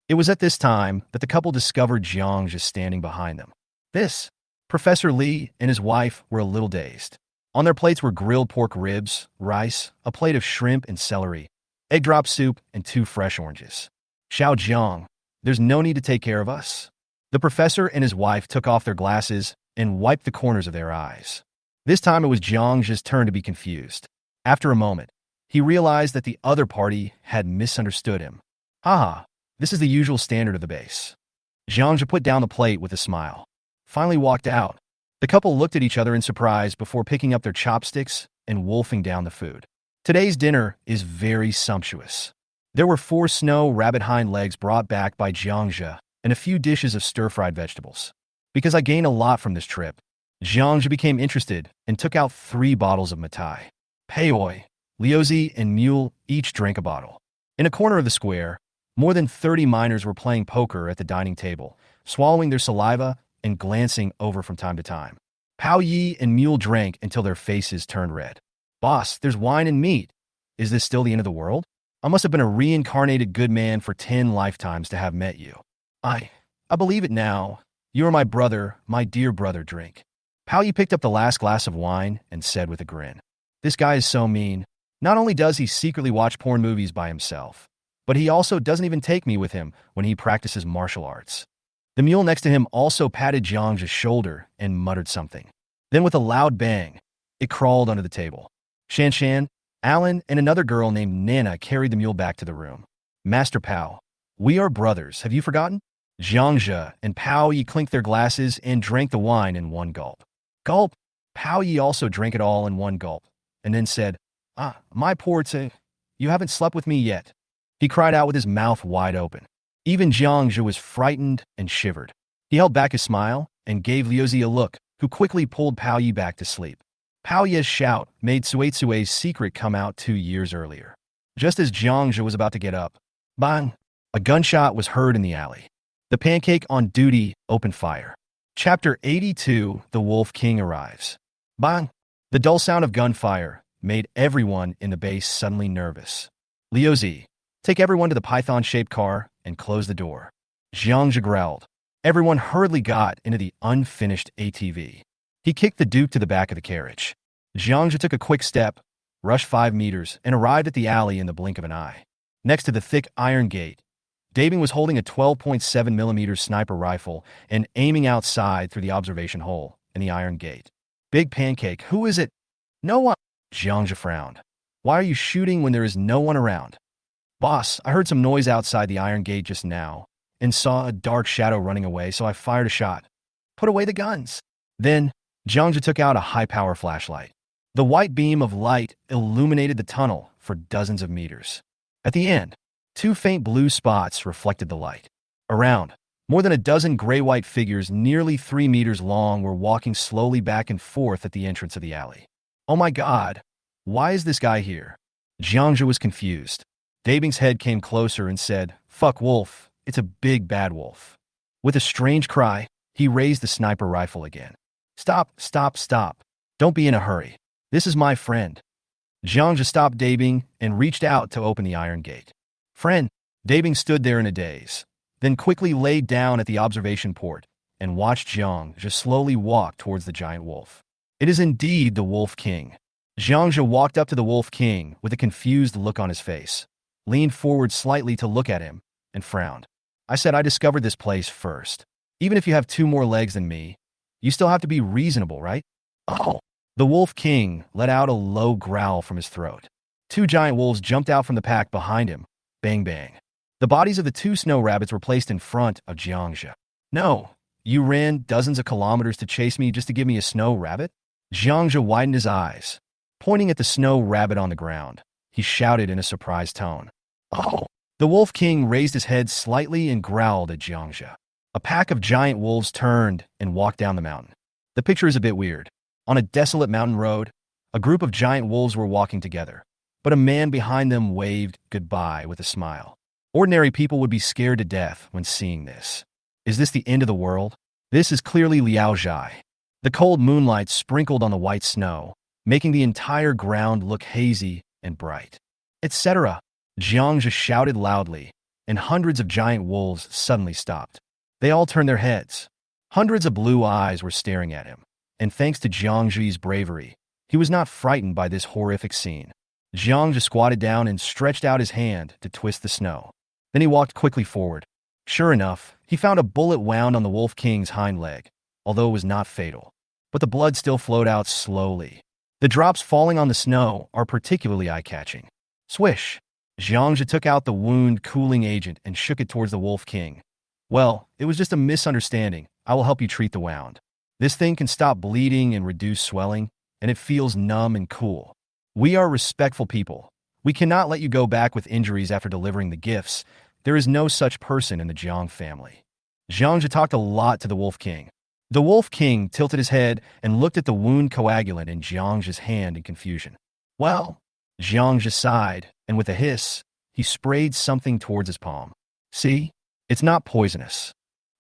Speaker 1: It was at this time that the couple discovered Jiang Zhe standing behind them. This, Professor Li and his wife were a little dazed. On their plates were grilled pork ribs, rice, a plate of shrimp and celery, egg drop soup, and 2 fresh oranges. "Xiao Jiang, there's no need to take care of us." The professor and his wife took off their glasses and wiped the corners of their eyes. This time it was Jiang Zhe's turn to be confused. After a moment, he realized that the other party had misunderstood him. "Haha, this is the usual standard of the base." Jiang Zhe put down the plate with a smile. Finally walked out. The couple looked at each other in surprise before picking up their chopsticks and wolfing down the food. Today's dinner is very sumptuous. There were 4 snow rabbit hind legs brought back by Jiang Zhe and a few dishes of stir-fried vegetables. Because I gained a lot from this trip, Jiang Zhe became interested and took out 3 bottles of Matai. Payoi, Liuzi, and Mule each drank a bottle. In a corner of the square, more than 30 miners were playing poker at the dining table, swallowing their saliva and glancing over from time to time. Pao Yi and Mule drank until their faces turned red. "Boss, there's wine and meat. Is this still the end of the world? I must have been a reincarnated good man for 10 lifetimes to have met you. I believe it now. You are my brother, my dear brother, drink." Pao Yi picked up the last glass of wine and said with a grin, "This guy is so mean. Not only does he secretly watch porn movies by himself, but he also doesn't even take me with him when he practices martial arts." The mule next to him also patted Jiang Zhe's shoulder and muttered something. Then with a loud bang, it crawled under the table. Shan Shan, Alan, and another girl named Nana carried the mule back to the room. "Master Pao, we are brothers, have you forgotten?" Jiang Zhe and Pao Yi clinked their glasses and drank the wine in one gulp. Gulp! Pao Yi also drank it all in one gulp, and then said, "Ah, my poor Tse, you haven't slept with me yet." He cried out with his mouth wide open. Even Jiang Zhe was frightened and shivered. He held back his smile and gave Liuzi a look, who quickly pulled Pao Yi back to sleep. Pao Yi's shout made Suetsue's secret come out 2 years earlier. Just as Jiang Zhe was about to get up, bang! A gunshot was heard in the alley. The pancake on duty opened fire. Chapter 82, The Wolf King Arrives. Bang! The dull sound of gunfire made everyone in the base suddenly nervous. "Liuzi, take everyone to the python-shaped car and close the door." Jiang Zhe growled. Everyone hurriedly got into the unfinished ATV. He kicked the Duke to the back of the carriage. Jiang Zhe took a quick step, rushed 5 meters, and arrived at the alley in the blink of an eye. Next to the thick iron gate, Dabing was holding a 12.7mm sniper rifle and aiming outside through the observation hole in the iron gate. "Big Pancake, who is it?" "No one." Jiang Zhe frowned. "Why are you shooting when there is no one around?" "Boss, I heard some noise outside the iron gate just now and saw a dark shadow running away, so I fired a shot." "Put away the guns." Then, Jiang Zhe took out a high-power flashlight. The white beam of light illuminated the tunnel for dozens of meters. At the end, 2 faint blue spots reflected the light. Around, more than a dozen gray-white figures nearly 3 meters long were walking slowly back and forth at the entrance of the alley. "Oh my God, why is this guy here?" Jiang Zhe was confused. Dabing's head came closer and said, "Fuck wolf, it's a big bad wolf." With a strange cry, he raised the sniper rifle again. "Stop, stop, stop. Don't be in a hurry. This is my friend." Jiang Zhe stopped Dabing and reached out to open the iron gate. "Friend." Dabing stood there in a daze, then quickly laid down at the observation port and watched Jiang Zhe slowly walk towards the giant wolf. "It is indeed the Wolf King." Jiang Zhe walked up to the Wolf King with a confused look on his face, leaned forward slightly to look at him, and frowned. I said I discovered this place first. Even if you have 2 more legs than me, you still have to be reasonable, right? Oh. The Wolf King let out a low growl from his throat. 2 giant wolves jumped out from the pack behind him. Bang bang. The bodies of the 2 snow rabbits were placed in front of Jiang Zhe. No, you ran dozens of kilometers to chase me just to give me a snow rabbit? Jiang Zhe widened his eyes. Pointing at the snow rabbit on the ground, he shouted in a surprised tone. Oh. The Wolf King raised his head slightly and growled at Jiang Zhe. A pack of giant wolves turned and walked down the mountain. The picture is a bit weird. On a desolate mountain road, a group of giant wolves were walking together, but a man behind them waved goodbye with a smile. Ordinary people would be scared to death when seeing this. Is this the end of the world? This is clearly Liao Zhai. The cold moonlight sprinkled on the white snow, making the entire ground look hazy and bright. Etc. Jiang Zhe shouted loudly, and hundreds of giant wolves suddenly stopped. They all turned their heads. Hundreds of blue eyes were staring at him, and thanks to Jiang Zhe's bravery, he was not frightened by this horrific scene. Jiang Zhe squatted down and stretched out his hand to twist the snow. Then he walked quickly forward. Sure enough, he found a bullet wound on the Wolf King's hind leg, although it was not fatal. But the blood still flowed out slowly. The drops falling on the snow are particularly eye-catching. Swish! Jiang Zhe took out the wound cooling agent and shook it towards the Wolf King. Well, it was just a misunderstanding. I will help you treat the wound. This thing can stop bleeding and reduce swelling, and it feels numb and cool. We are respectful people. We cannot let you go back with injuries after delivering the gifts. There is no such person in the Jiang family. Jiang Zhe talked a lot to the Wolf King. The Wolf King tilted his head and looked at the wound coagulant in Jiang Zhe's hand in confusion. Well, Jiang Zhe sighed, and with a hiss, he sprayed something towards his palm. See? It's not poisonous.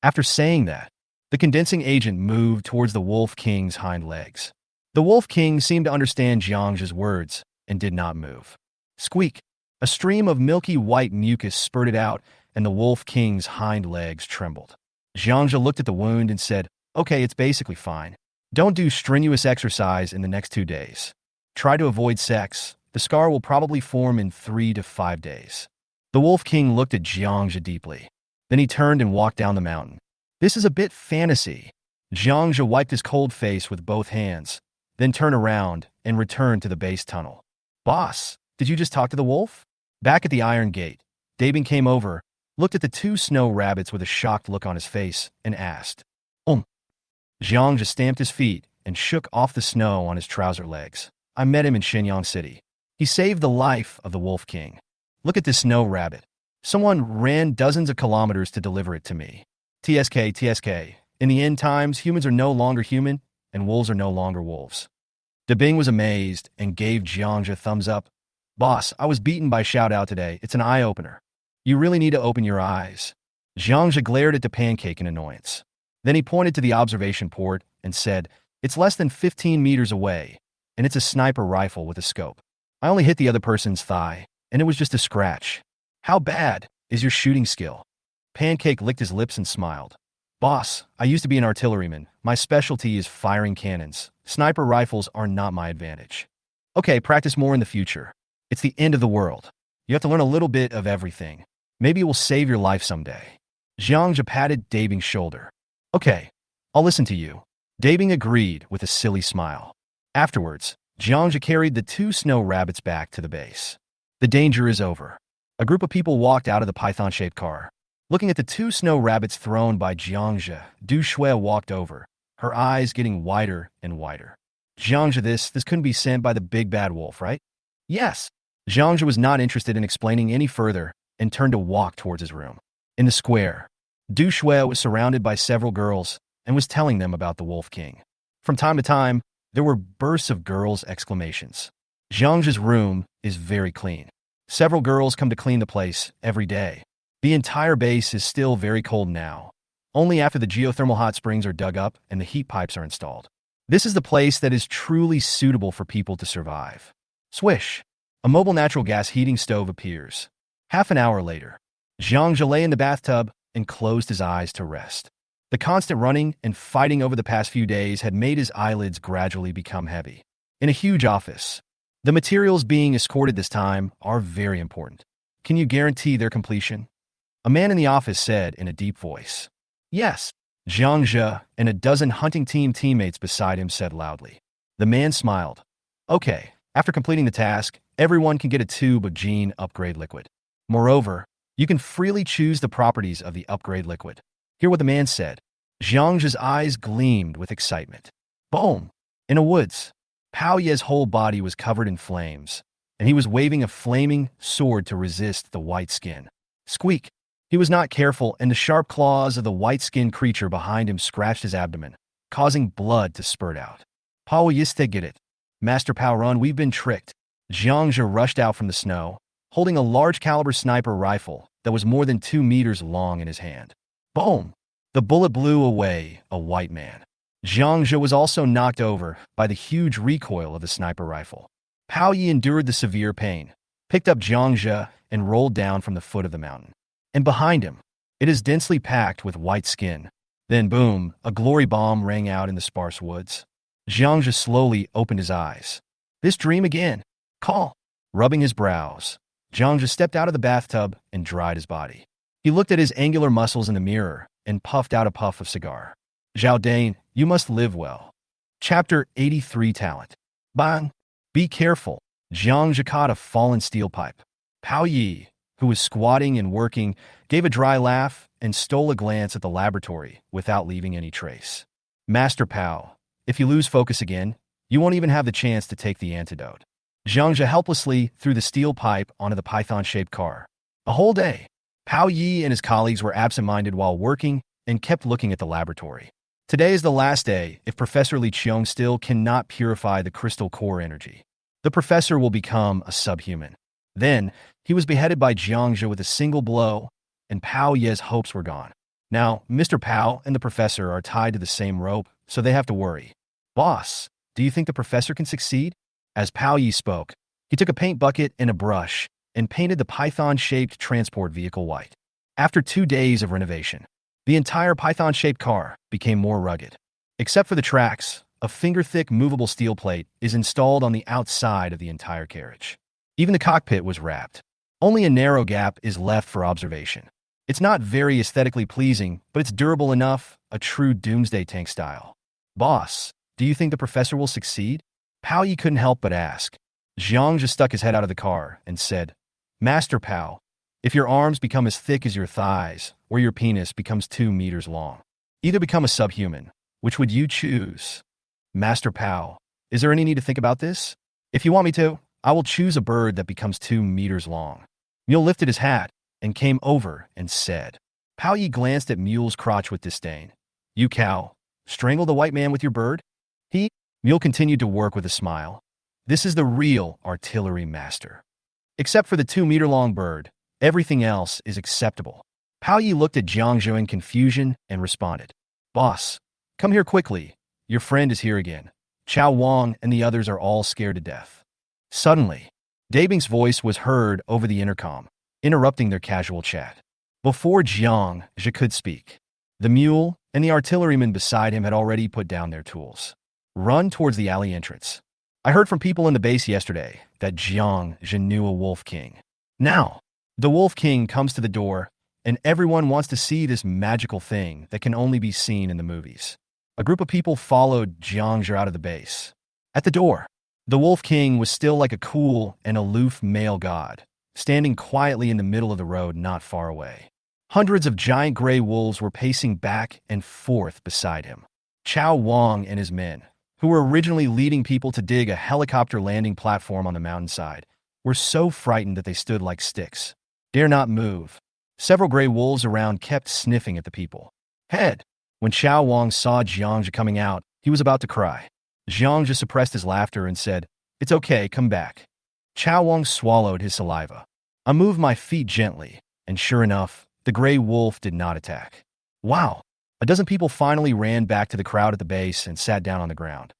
Speaker 1: After saying that, the condensing agent moved towards the Wolf King's hind legs. The Wolf King seemed to understand Jiang Zhe's words and did not move. Squeak! A stream of milky white mucus spurted out, and the Wolf King's hind legs trembled. Jiang Zhe looked at the wound and said, "Okay, it's basically fine. Don't do strenuous exercise in the next 2 days. Try to avoid sex. The scar will probably form in 3 to 5 days." The Wolf King looked at Jiang Zhe deeply. Then he turned and walked down the mountain. This is a bit fantasy. Jiang Zhe wiped his cold face with both hands, then turned around and returned to the base tunnel. Boss, did you just talk to the wolf? Back at the Iron Gate, Dabing came over, looked at the 2 snow rabbits with a shocked look on his face, and asked. Jiang Zhe stamped his feet and shook off the snow on his trouser legs. I met him in Shenyang City. He saved the life of the Wolf King. Look at this snow rabbit. Someone ran dozens of kilometers to deliver it to me. TSK. In the end times, humans are no longer human, and wolves are no longer wolves. Dabing was amazed and gave Jiang Zhe a thumbs up. Boss, I was beaten by Shout-Out today. It's an eye-opener. You really need to open your eyes. Jiang Zhe glared at the pancake in annoyance. Then he pointed to the observation port and said, "It's less than 15 meters away, and it's a sniper rifle with a scope. I only hit the other person's thigh, and it was just a scratch. How bad is your shooting skill?" Pancake licked his lips and smiled. Boss, I used to be an artilleryman. My specialty is firing cannons. Sniper rifles are not my advantage. Okay, practice more in the future. It's the end of the world. You have to learn a little bit of everything. Maybe it will save your life someday. Jiang Zhe patted Dabing's shoulder. Okay, I'll listen to you. Dabing agreed with a silly smile. Afterwards, Jiang Zhe carried the 2 snow rabbits back to the base. The danger is over. A group of people walked out of the python-shaped car. Looking at the 2 snow rabbits thrown by Jiang Zhe, Du Shui walked over, her eyes getting wider and wider. Jiang Zhe, this couldn't be sent by the big bad wolf, right? Yes. Jiang Zhe was not interested in explaining any further and turned to walk towards his room. In the square, Du Shui was surrounded by several girls and was telling them about the Wolf King. From time to time, there were bursts of girls' exclamations. Jiang Zhe's room is very clean. Several girls come to clean the place every day. The entire base is still very cold now, only after the geothermal hot springs are dug up and the heat pipes are installed. This is the place that is truly suitable for people to survive. Swish! A mobile natural gas heating stove appears. Half an hour later, Jiang Zhe lay in the bathtub and closed his eyes to rest. The constant running and fighting over the past few days had made his eyelids gradually become heavy. In a huge office, The materials being escorted this time are very important. Can you guarantee their completion? A man in the office said in a deep voice. Yes. Jiang Zhe and a dozen hunting team teammates beside him said loudly. The man smiled. Okay, after completing the task, everyone can get a tube of gene upgrade liquid. Moreover, you can freely choose the properties of the upgrade liquid. Hear what the man said. Jiang Zhe's eyes gleamed with excitement. Boom! In a woods, Pao Ye's whole body was covered in flames, and he was waving a flaming sword to resist the white skin. Squeak! He was not careful, and the sharp claws of the white-skinned creature behind him scratched his abdomen, causing blood to spurt out. Pao Yiste get it. Master Pao Run, we've been tricked. Jiang Zhe rushed out from the snow, holding a large-caliber sniper rifle that was more than 2 meters long in his hand. Boom! The bullet blew away a white man. Jiang Zhe was also knocked over by the huge recoil of the sniper rifle. Pao Yi endured the severe pain, picked up Jiang Zhe, and rolled down from the foot of the mountain. And behind him, it is densely packed with white skin. Then boom, a glory bomb rang out in the sparse woods. Jiang Zhe slowly opened his eyes. This dream again. Call. Rubbing his brows, Jiang Zhe stepped out of the bathtub and dried his body. He looked at his angular muscles in the mirror and puffed out a puff of cigar. Zhao Dane, you must live well. Chapter 83 Talent. Bang! Be careful. Jiang Zhe caught a fallen steel pipe. Pao Yi, who was squatting and working, gave a dry laugh and stole a glance at the laboratory without leaving any trace. Master Pao, if you lose focus again, you won't even have the chance to take the antidote. Jiang Zhe helplessly threw the steel pipe onto the python-shaped car. A whole day, Pao Yi and his colleagues were absent-minded while working and kept looking at the laboratory. Today is the last day if Professor Li Qiong still cannot purify the crystal core energy. The professor will become a subhuman. Then, he was beheaded by Jiang Zhe with a single blow, and Pao Ye's hopes were gone. Now, Mr. Pao and the professor are tied to the same rope, so they have to worry. Boss, do you think the professor can succeed? As Pao Yi spoke, he took a paint bucket and a brush and painted the python-shaped transport vehicle white. After 2 days of renovation, the entire python-shaped car became more rugged. Except for the tracks, a finger-thick movable steel plate is installed on the outside of the entire carriage. Even the cockpit was wrapped. Only a narrow gap is left for observation. It's not very aesthetically pleasing, but it's durable enough, a true doomsday tank style. Boss, do you think the professor will succeed? Pao Yi couldn't help but ask. Jiang just stuck his head out of the car and said, Master Pao, if your arms become as thick as your thighs, or your penis becomes 2 meters long, either become a subhuman. Which would you choose? Master Pao, is there any need to think about this? If you want me to, I will choose a bird that becomes 2 meters long. Mule lifted his hat and came over and said. Pao Yi glanced at Mule's crotch with disdain. You cow, strangle the white man with your bird? Mule continued to work with a smile. This is the real artillery master. Except for the 2-meter-long bird, everything else is acceptable. Pao Yi looked at Jiang Zhe in confusion and responded. Boss, come here quickly. Your friend is here again. Chao Wang and the others are all scared to death. Suddenly, Dabing's voice was heard over the intercom, interrupting their casual chat. Before Jiang Zhe could speak, the mule and the artilleryman beside him had already put down their tools. Run towards the alley entrance. I heard from people in the base yesterday that Jiang Zhe knew a Wolf King. Now, the Wolf King comes to the door, and everyone wants to see this magical thing that can only be seen in the movies. A group of people followed Jiang Zhe out of the base. At the door, the Wolf King was still like a cool and aloof male god, standing quietly in the middle of the road not far away. Hundreds of giant gray wolves were pacing back and forth beside him. Chao Wang and his men, who were originally leading people to dig a helicopter landing platform on the mountainside, were so frightened that they stood like sticks. Dare not move. Several gray wolves around kept sniffing at the people. Head. When Chao Wang saw Jiang Zhe coming out, he was about to cry. Jiang Zhe suppressed his laughter and said, It's okay, come back. Chao Wang swallowed his saliva. I moved my feet gently, and sure enough, the gray wolf did not attack. Wow! A dozen people finally ran back to the crowd at the base and sat down on the ground.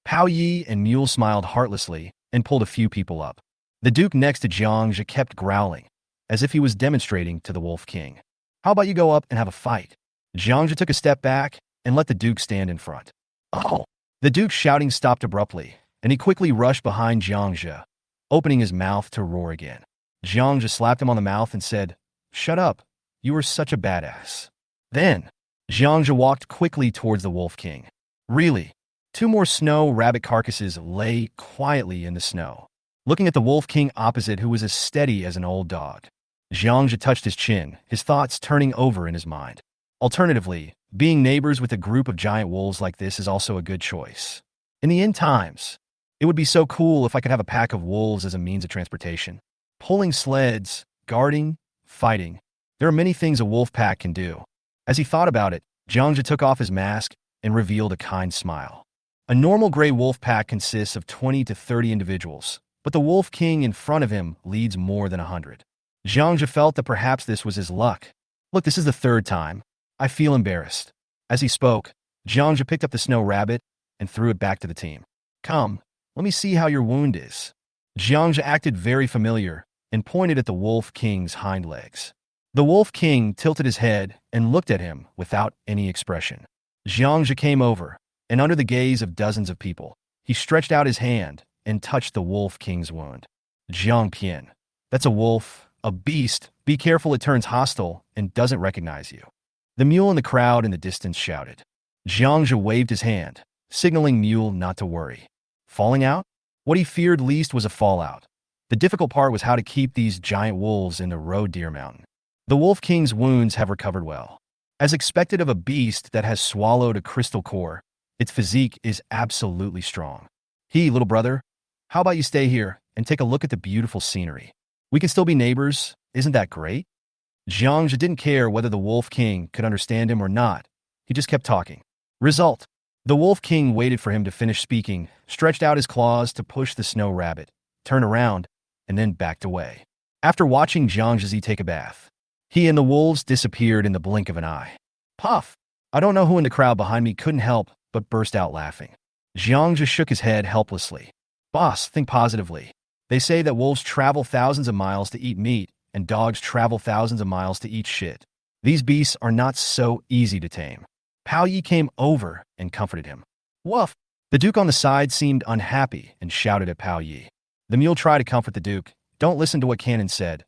Speaker 1: Pao Yi and Mule smiled heartlessly and pulled a few people up. The Duke next to Jiang Zhe kept growling, as if he was demonstrating to the Wolf King. How about you go up and have a fight? Jiang Zhe took a step back and let the Duke stand in front. Oh! The Duke's shouting stopped abruptly, and he quickly rushed behind Jiang Zhe, opening his mouth to roar again. Jiang Zhe slapped him on the mouth and said, "Shut up. You are such a badass." Then, Jiang Zhe walked quickly towards the Wolf King. Really? Two more snow rabbit carcasses lay quietly in the snow, looking at the Wolf King opposite, who was as steady as an old dog. Jiang Zhe touched his chin, his thoughts turning over in his mind. Alternatively, being neighbors with a group of giant wolves like this is also a good choice. In the end times, it would be so cool if I could have a pack of wolves as a means of transportation. Pulling sleds, guarding, fighting. There are many things a wolf pack can do. As he thought about it, Jiang Zhe took off his mask and revealed a kind smile. A normal gray wolf pack consists of 20 to 30 individuals, but the Wolf King in front of him leads more than 100. Jiang Zhe felt that perhaps this was his luck. Look, this is the third time. I feel embarrassed. As he spoke, Jiang Zhe picked up the snow rabbit and threw it back to the team. Come, let me see how your wound is. Jiang Zhe acted very familiar and pointed at the Wolf King's hind legs. The Wolf King tilted his head and looked at him without any expression. Jiang Zhe came over, and under the gaze of dozens of people, he stretched out his hand and touched the Wolf King's wound. Jiang Pian, that's a wolf, a beast. Be careful, it turns hostile and doesn't recognize you. The mule in the crowd in the distance shouted. Jiang Zhe waved his hand, signaling Mule not to worry. Falling out? What he feared least was a fallout. The difficult part was how to keep these giant wolves in the road deer mountain. The Wolf King's wounds have recovered well. As expected of a beast that has swallowed a crystal core, its physique is absolutely strong. Little brother, how about you stay here and take a look at the beautiful scenery? We can still be neighbors, isn't that great? Jiang Zhe didn't care whether the Wolf King could understand him or not. He just kept talking. Result: the Wolf King waited for him to finish speaking, stretched out his claws to push the snow rabbit, turned around, and then backed away. After watching Jiang Zhe take a bath, he and the wolves disappeared in the blink of an eye. Puff! I don't know who in the crowd behind me couldn't help but burst out laughing. Jiang Zhe shook his head helplessly. Boss, think positively. They say that wolves travel thousands of miles to eat meat, and dogs travel thousands of miles to eat shit. These beasts are not so easy to tame. Pao Yi came over and comforted him. Woof! The Duke on the side seemed unhappy and shouted at Pao Yi. The mule tried to comfort the Duke. Don't listen to what Cannon said.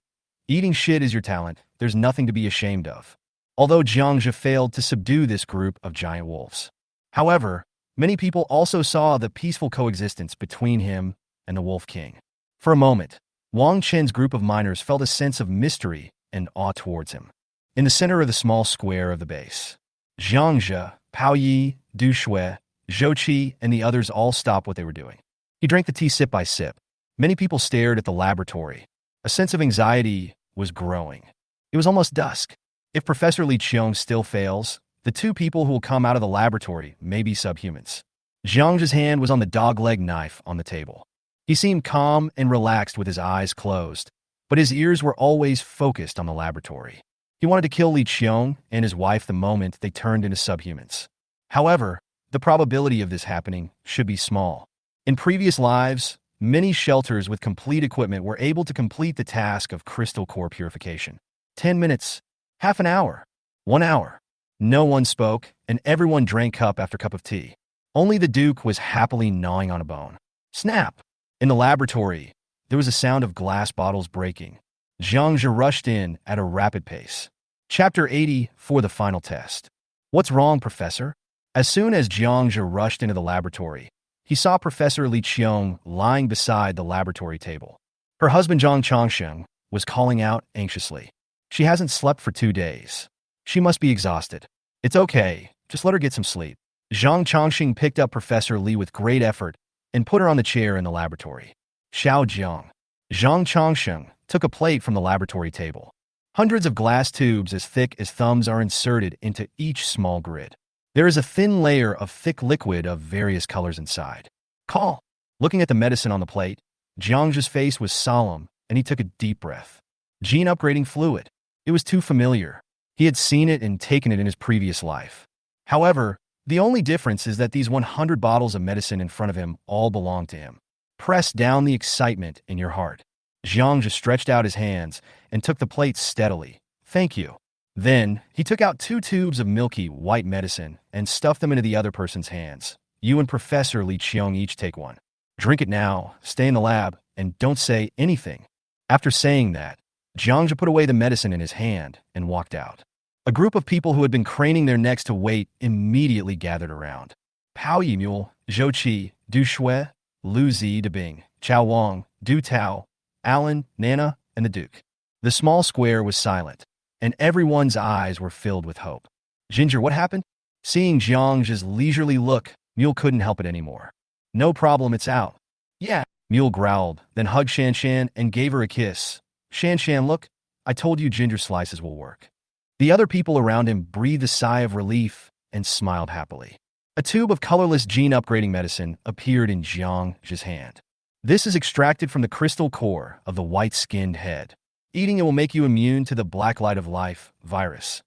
Speaker 1: Eating shit is your talent. There's nothing to be ashamed of. Although Jiang Zhe failed to subdue this group of giant wolves. However, many people also saw the peaceful coexistence between him and the Wolf King. For a moment, Wang Chen's group of miners felt a sense of mystery and awe towards him. In the center of the small square of the base, Jiang Zhe, Pao Yi, Du Shui, Xiao Chi, and the others all stopped what they were doing. He drank the tea sip by sip. Many people stared at the laboratory. A sense of anxiety was growing. It was almost dusk. If Professor Li Qiong still fails, the two people who will come out of the laboratory may be subhumans. Jiang Zhe's hand was on the dog-leg knife on the table. He seemed calm and relaxed with his eyes closed, but his ears were always focused on the laboratory. He wanted to kill Li Qiong and his wife the moment they turned into subhumans. However, the probability of this happening should be small. In previous lives, many shelters with complete equipment were able to complete the task of crystal core purification. 10 minutes, half an hour, 1 hour. No one spoke, and everyone drank cup after cup of tea. Only the Duke was happily gnawing on a bone. Snap! In the laboratory, there was a sound of glass bottles breaking. Jiang Zhe rushed in at a rapid pace. Chapter 80 for the final test. What's wrong, Professor? As soon as Jiang Zhe rushed into the laboratory, he saw Professor Li Qiong lying beside the laboratory table. Her husband Zhang Changsheng was calling out anxiously. She hasn't slept for 2 days. She must be exhausted. It's okay, just let her get some sleep. Zhang Changsheng picked up Professor Li with great effort and put her on the chair in the laboratory. Xiao Jiang. Zhang Changsheng took a plate from the laboratory table. Hundreds of glass tubes as thick as thumbs are inserted into each small grid. There is a thin layer of thick liquid of various colors inside. Call. Looking at the medicine on the plate, Jiang Zhe's face was solemn, and he took a deep breath. Gene upgrading fluid. It was too familiar. He had seen it and taken it in his previous life. However, the only difference is that these 100 bottles of medicine in front of him all belong to him. Press down the excitement in your heart. Jiang Zhe stretched out his hands and took the plate steadily. Thank you. Then, he took out 2 tubes of milky white medicine and stuffed them into the other person's hands. You and Professor Li Qiong each take one. Drink it now, stay in the lab, and don't say anything. After saying that, Jiang Zhe put away the medicine in his hand and walked out. A group of people who had been craning their necks to wait immediately gathered around. Pao Yimule, Xiao Chi, Du Shui, Lu Zi Debing, Chao Wang, Du Tao, Alan, Nana, and the Duke. The small square was silent, and everyone's eyes were filled with hope. Ginger, what happened? Seeing Jiang Zhe's leisurely look, Mule couldn't help it anymore. No problem, it's out. Yeah, Mule growled, then hugged Shan Shan and gave her a kiss. Shan Shan, look, I told you ginger slices will work. The other people around him breathed a sigh of relief and smiled happily. A tube of colorless gene-upgrading medicine appeared in Jiang Zhe's hand. This is extracted from the crystal core of the white-skinned head. Eating it will make you immune to the black light of life virus.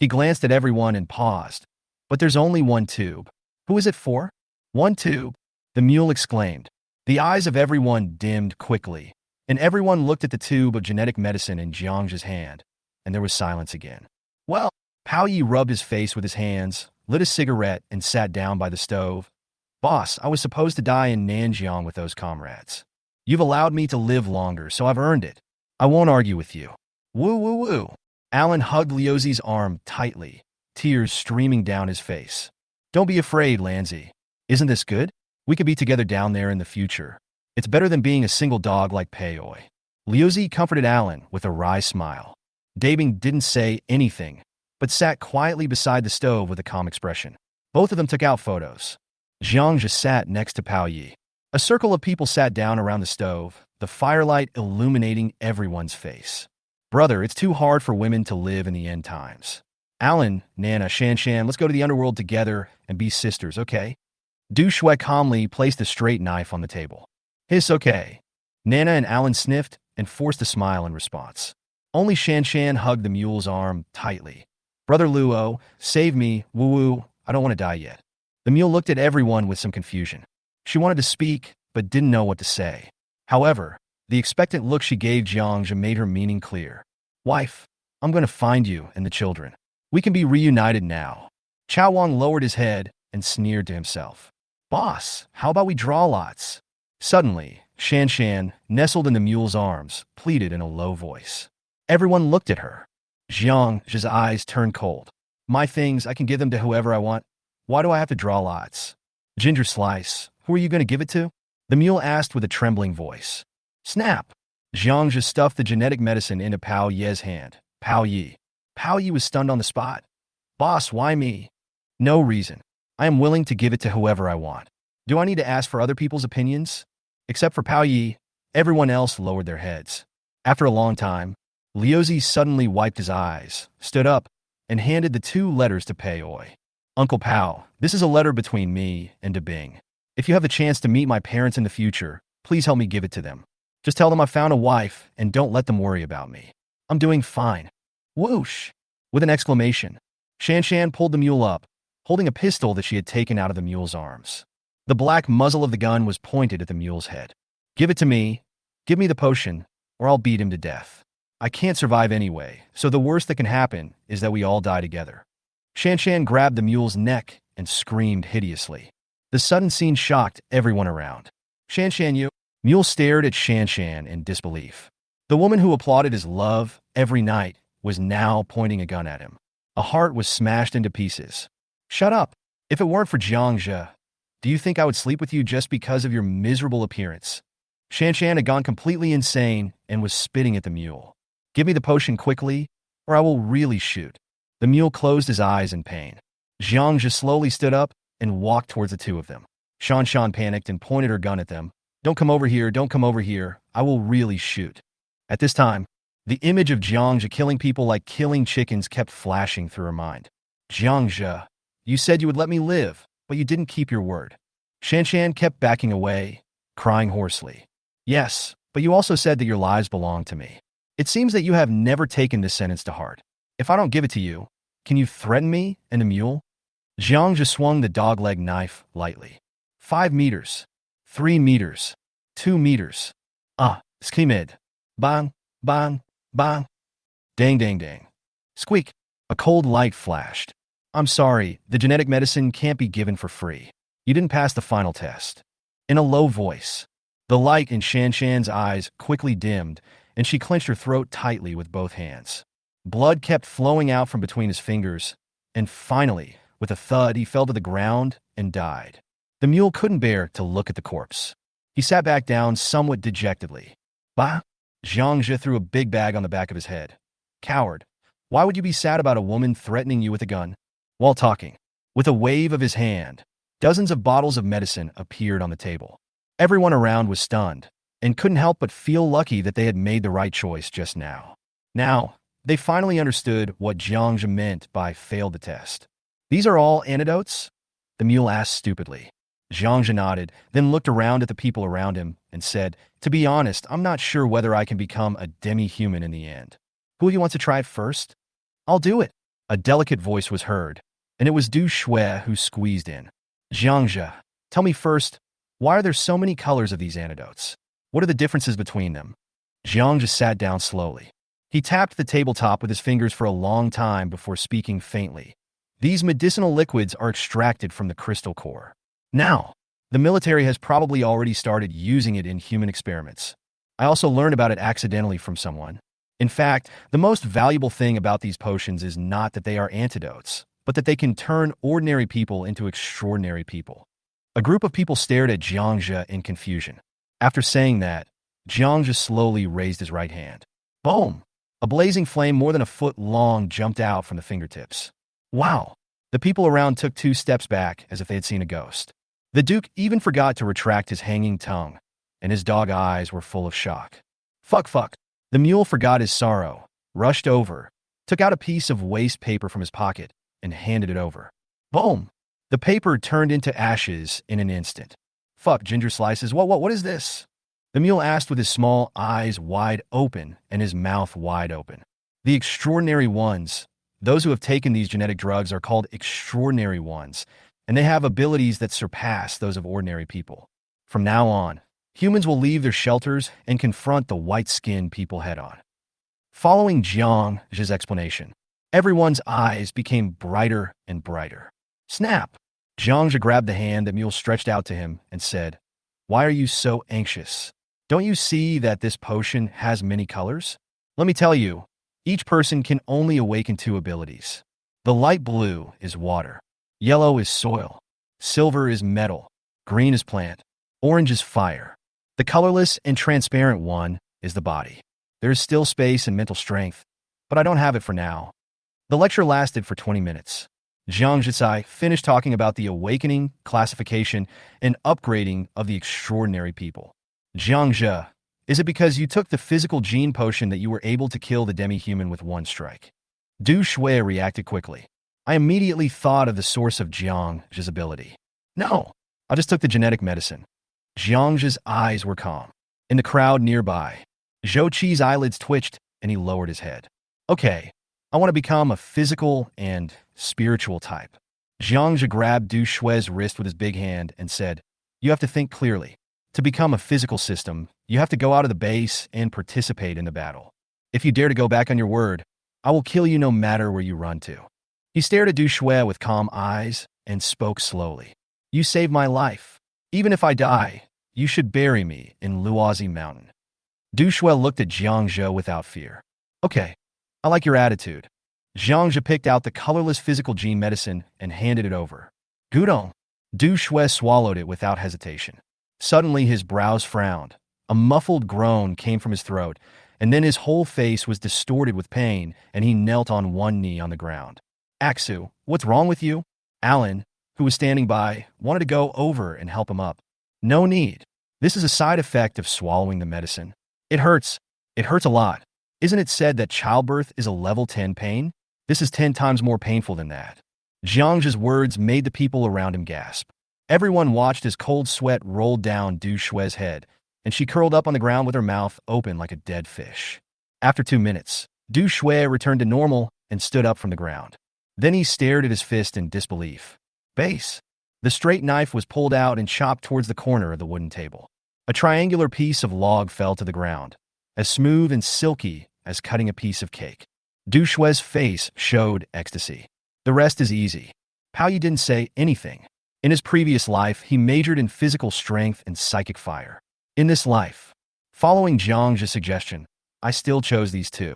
Speaker 1: He glanced at everyone and paused. But there's only one tube. Who is it for? One tube, the mule exclaimed. The eyes of everyone dimmed quickly, and everyone looked at the tube of genetic medicine in Jiang Zhe's hand, and there was silence again. Well, Pao Yi rubbed his face with his hands, lit a cigarette, and sat down by the stove. Boss, I was supposed to die in Nanjiang with those comrades. You've allowed me to live longer, so I've earned it. I won't argue with you. Woo woo woo. Alan hugged Liuzi's arm tightly, tears streaming down his face. Don't be afraid, Lanzi. Isn't this good? We could be together down there in the future. It's better than being a single dog like Peoi. Liuzi comforted Alan with a wry smile. Dabing didn't say anything, but sat quietly beside the stove with a calm expression. Both of them took out photos. Jiang Zhe sat next to Pao Yi. A circle of people sat down around the stove, the firelight illuminating everyone's face. Brother, it's too hard for women to live in the end times. Alan, Nana, Shan Shan, let's go to the underworld together and be sisters, okay? Du Shui calmly placed a straight knife on the table. Hiss, okay. Nana and Alan sniffed and forced a smile in response. Only Shan Shan hugged the mule's arm tightly. Brother Luo, save me, woo-woo, I don't want to die yet. The mule looked at everyone with some confusion. She wanted to speak, but didn't know what to say. However, the expectant look she gave Jiang Zhe made her meaning clear. Wife, I'm going to find you and the children. We can be reunited now. Chao Wang lowered his head and sneered to himself. Boss, how about we draw lots? Suddenly, Shan Shan, nestled in the mule's arms, pleaded in a low voice. Everyone looked at her. Jiang Zhe's eyes turned cold. My things, I can give them to whoever I want. Why do I have to draw lots? Ginger Slice, who are you going to give it to? The mule asked with a trembling voice. Snap! Jiang Zhe stuffed the genetic medicine into Pao Ye's hand. Pao Yi. Pao Yi was stunned on the spot. Boss, why me? No reason. I am willing to give it to whoever I want. Do I need to ask for other people's opinions? Except for Pao Yi, everyone else lowered their heads. After a long time, Liuzi suddenly wiped his eyes, stood up, and handed the 2 letters to Peoi. Uncle Pao, this is a letter between me and Debing. If you have the chance to meet my parents in the future, please help me give it to them. Just tell them I found a wife and don't let them worry about me. I'm doing fine. Whoosh! With an exclamation, Shan Shan pulled the mule up, holding a pistol that she had taken out of the mule's arms. The black muzzle of the gun was pointed at the mule's head. Give it to me. Give me the potion, or I'll beat him to death. I can't survive anyway, so the worst that can happen is that we all die together. Shan Shan grabbed the mule's neck and screamed hideously. The sudden scene shocked everyone around. Shan Shan, you. Mule stared at Shan Shan in disbelief. The woman who applauded his love every night was now pointing a gun at him. A heart was smashed into pieces. Shut up. If it weren't for Jiang Zhe, do you think I would sleep with you just because of your miserable appearance? Shan Shan had gone completely insane and was spitting at the mule. Give me the potion quickly, or I will really shoot. The mule closed his eyes in pain. Jiang Zhe slowly stood up and walked towards the 2 of them. Shan Shan panicked and pointed her gun at them. Don't come over here, don't come over here. I will really shoot. At this time, the image of Jiang Zhe killing people like killing chickens kept flashing through her mind. Jiang Zhe, you said you would let me live, but you didn't keep your word. Shan Shan kept backing away, crying hoarsely. Yes, but you also said that your lives belong to me. It seems that you have never taken this sentence to heart. If I don't give it to you, can you threaten me and the mule? Jiang Zhe swung the dog-leg knife lightly. 5 meters. 3 meters. 2 meters. Skimid. Bang, bang, bang. Dang, dang, dang. Squeak. A cold light flashed. I'm sorry, the genetic medicine can't be given for free. You didn't pass the final test. in a low voice. The light in Shanshan's eyes quickly dimmed, and she clenched her throat tightly with both hands. Blood kept flowing out from between his fingers, and finally, with a thud, he fell to the ground and died. The mule couldn't bear to look at the corpse. He sat back down somewhat dejectedly. Bah! Jiang Zhe threw a big bag on the back of his head. Coward, why would you be sad about a woman threatening you with a gun? While talking, with a wave of his hand, dozens of bottles of medicine appeared on the table. Everyone around was stunned, and couldn't help but feel lucky that they had made the right choice just now. Now, they finally understood what Jiang Zhe meant by failed the test. These are all antidotes? The mule asked stupidly. Jiang Zhe nodded, then looked around at the people around him and said, to be honest, I'm not sure whether I can become a demi-human in the end. Who of you wants to try it first? I'll do it. A delicate voice was heard, and it was Du Shui who squeezed in. Jiang Zhe, tell me first, why are there so many colors of these antidotes? What are the differences between them? Jiang Zhe sat down slowly. He tapped the tabletop with his fingers for a long time before speaking faintly. These medicinal liquids are extracted from the crystal core. Now, the military has probably already started using it in human experiments. I also learned about it accidentally from someone. In fact, the most valuable thing about these potions is not that they are antidotes, but that they can turn ordinary people into extraordinary people. A group of people stared at Jiang Zhe in confusion. After saying that, Jiang Zhe slowly raised his right hand. Boom! A blazing flame more than a foot long jumped out from the fingertips. Wow! The people around took 2 steps back as if they had seen a ghost. The Duke even forgot to retract his hanging tongue, and his dog eyes were full of shock. Fuck. The mule forgot his sorrow, rushed over, took out a piece of waste paper from his pocket, and handed it over. Boom! The paper turned into ashes in an instant. Fuck, ginger slices, what is this? The mule asked with his small eyes wide open and his mouth wide open. The extraordinary ones, those who have taken these genetic drugs, are called extraordinary ones, and they have abilities that surpass those of ordinary people. From now on, humans will leave their shelters and confront the white-skinned people head-on. Following Jiang Zhe's explanation, everyone's eyes became brighter and brighter. Snap! Jiang Zhe grabbed the hand that Mule stretched out to him and said, Why are you so anxious? Don't you see that this potion has many colors? Let me tell you, each person can only awaken 2 abilities. The light blue is water. Yellow is soil. Silver is metal. Green is plant. Orange is fire. The colorless and transparent one is the body. There is still space and mental strength, but I don't have it for now. The lecture lasted for 20 minutes. Jiang Zhe finished talking about the awakening, classification, and upgrading of the extraordinary people. Jiang Zhe, is it because you took the physical gene potion that you were able to kill the demi-human with 1 strike? Du Shui reacted quickly. I immediately thought of the source of Jiang Zhe's ability. No, I just took the genetic medicine. Jiang Zhe's eyes were calm. In the crowd nearby, Xiao Chi's eyelids twitched and he lowered his head. Okay, I want to become a physical and spiritual type. Jiang Zhe grabbed Du Shui's wrist with his big hand and said, You have to think clearly. To become a physical system, you have to go out of the base and participate in the battle. If you dare to go back on your word, I will kill you no matter where you run to. He stared at Du Shui with calm eyes and spoke slowly. You saved my life. Even if I die, you should bury me in Luohan Mountain. Du Shui looked at Jiang Zhe without fear. Okay, I like your attitude. Jiang Zhe picked out the colorless physical gene medicine and handed it over. Gudong. Du Shui swallowed it without hesitation. Suddenly his brows frowned. A muffled groan came from his throat, and then his whole face was distorted with pain, and he knelt on 1 knee on the ground. Aksu, what's wrong with you? Alan, who was standing by, wanted to go over and help him up. No need. This is a side effect of swallowing the medicine. It hurts. It hurts a lot. Isn't it said that childbirth is a level 10 pain? This is 10 times more painful than that. Jiang Zhe's words made the people around him gasp. Everyone watched as cold sweat rolled down Du Shui's head, and she curled up on the ground with her mouth open like a dead fish. After 2 minutes, Du Shui returned to normal and stood up from the ground. Then he stared at his fist in disbelief. Base. The straight knife was pulled out and chopped towards the corner of the wooden table. A triangular piece of log fell to the ground, as smooth and silky as cutting a piece of cake. Du Shui's face showed ecstasy. The rest is easy. Pao Yi didn't say anything. In his previous life, he majored in physical strength and psychic fire. In this life, following Jiang Zhe's suggestion, I still chose these two.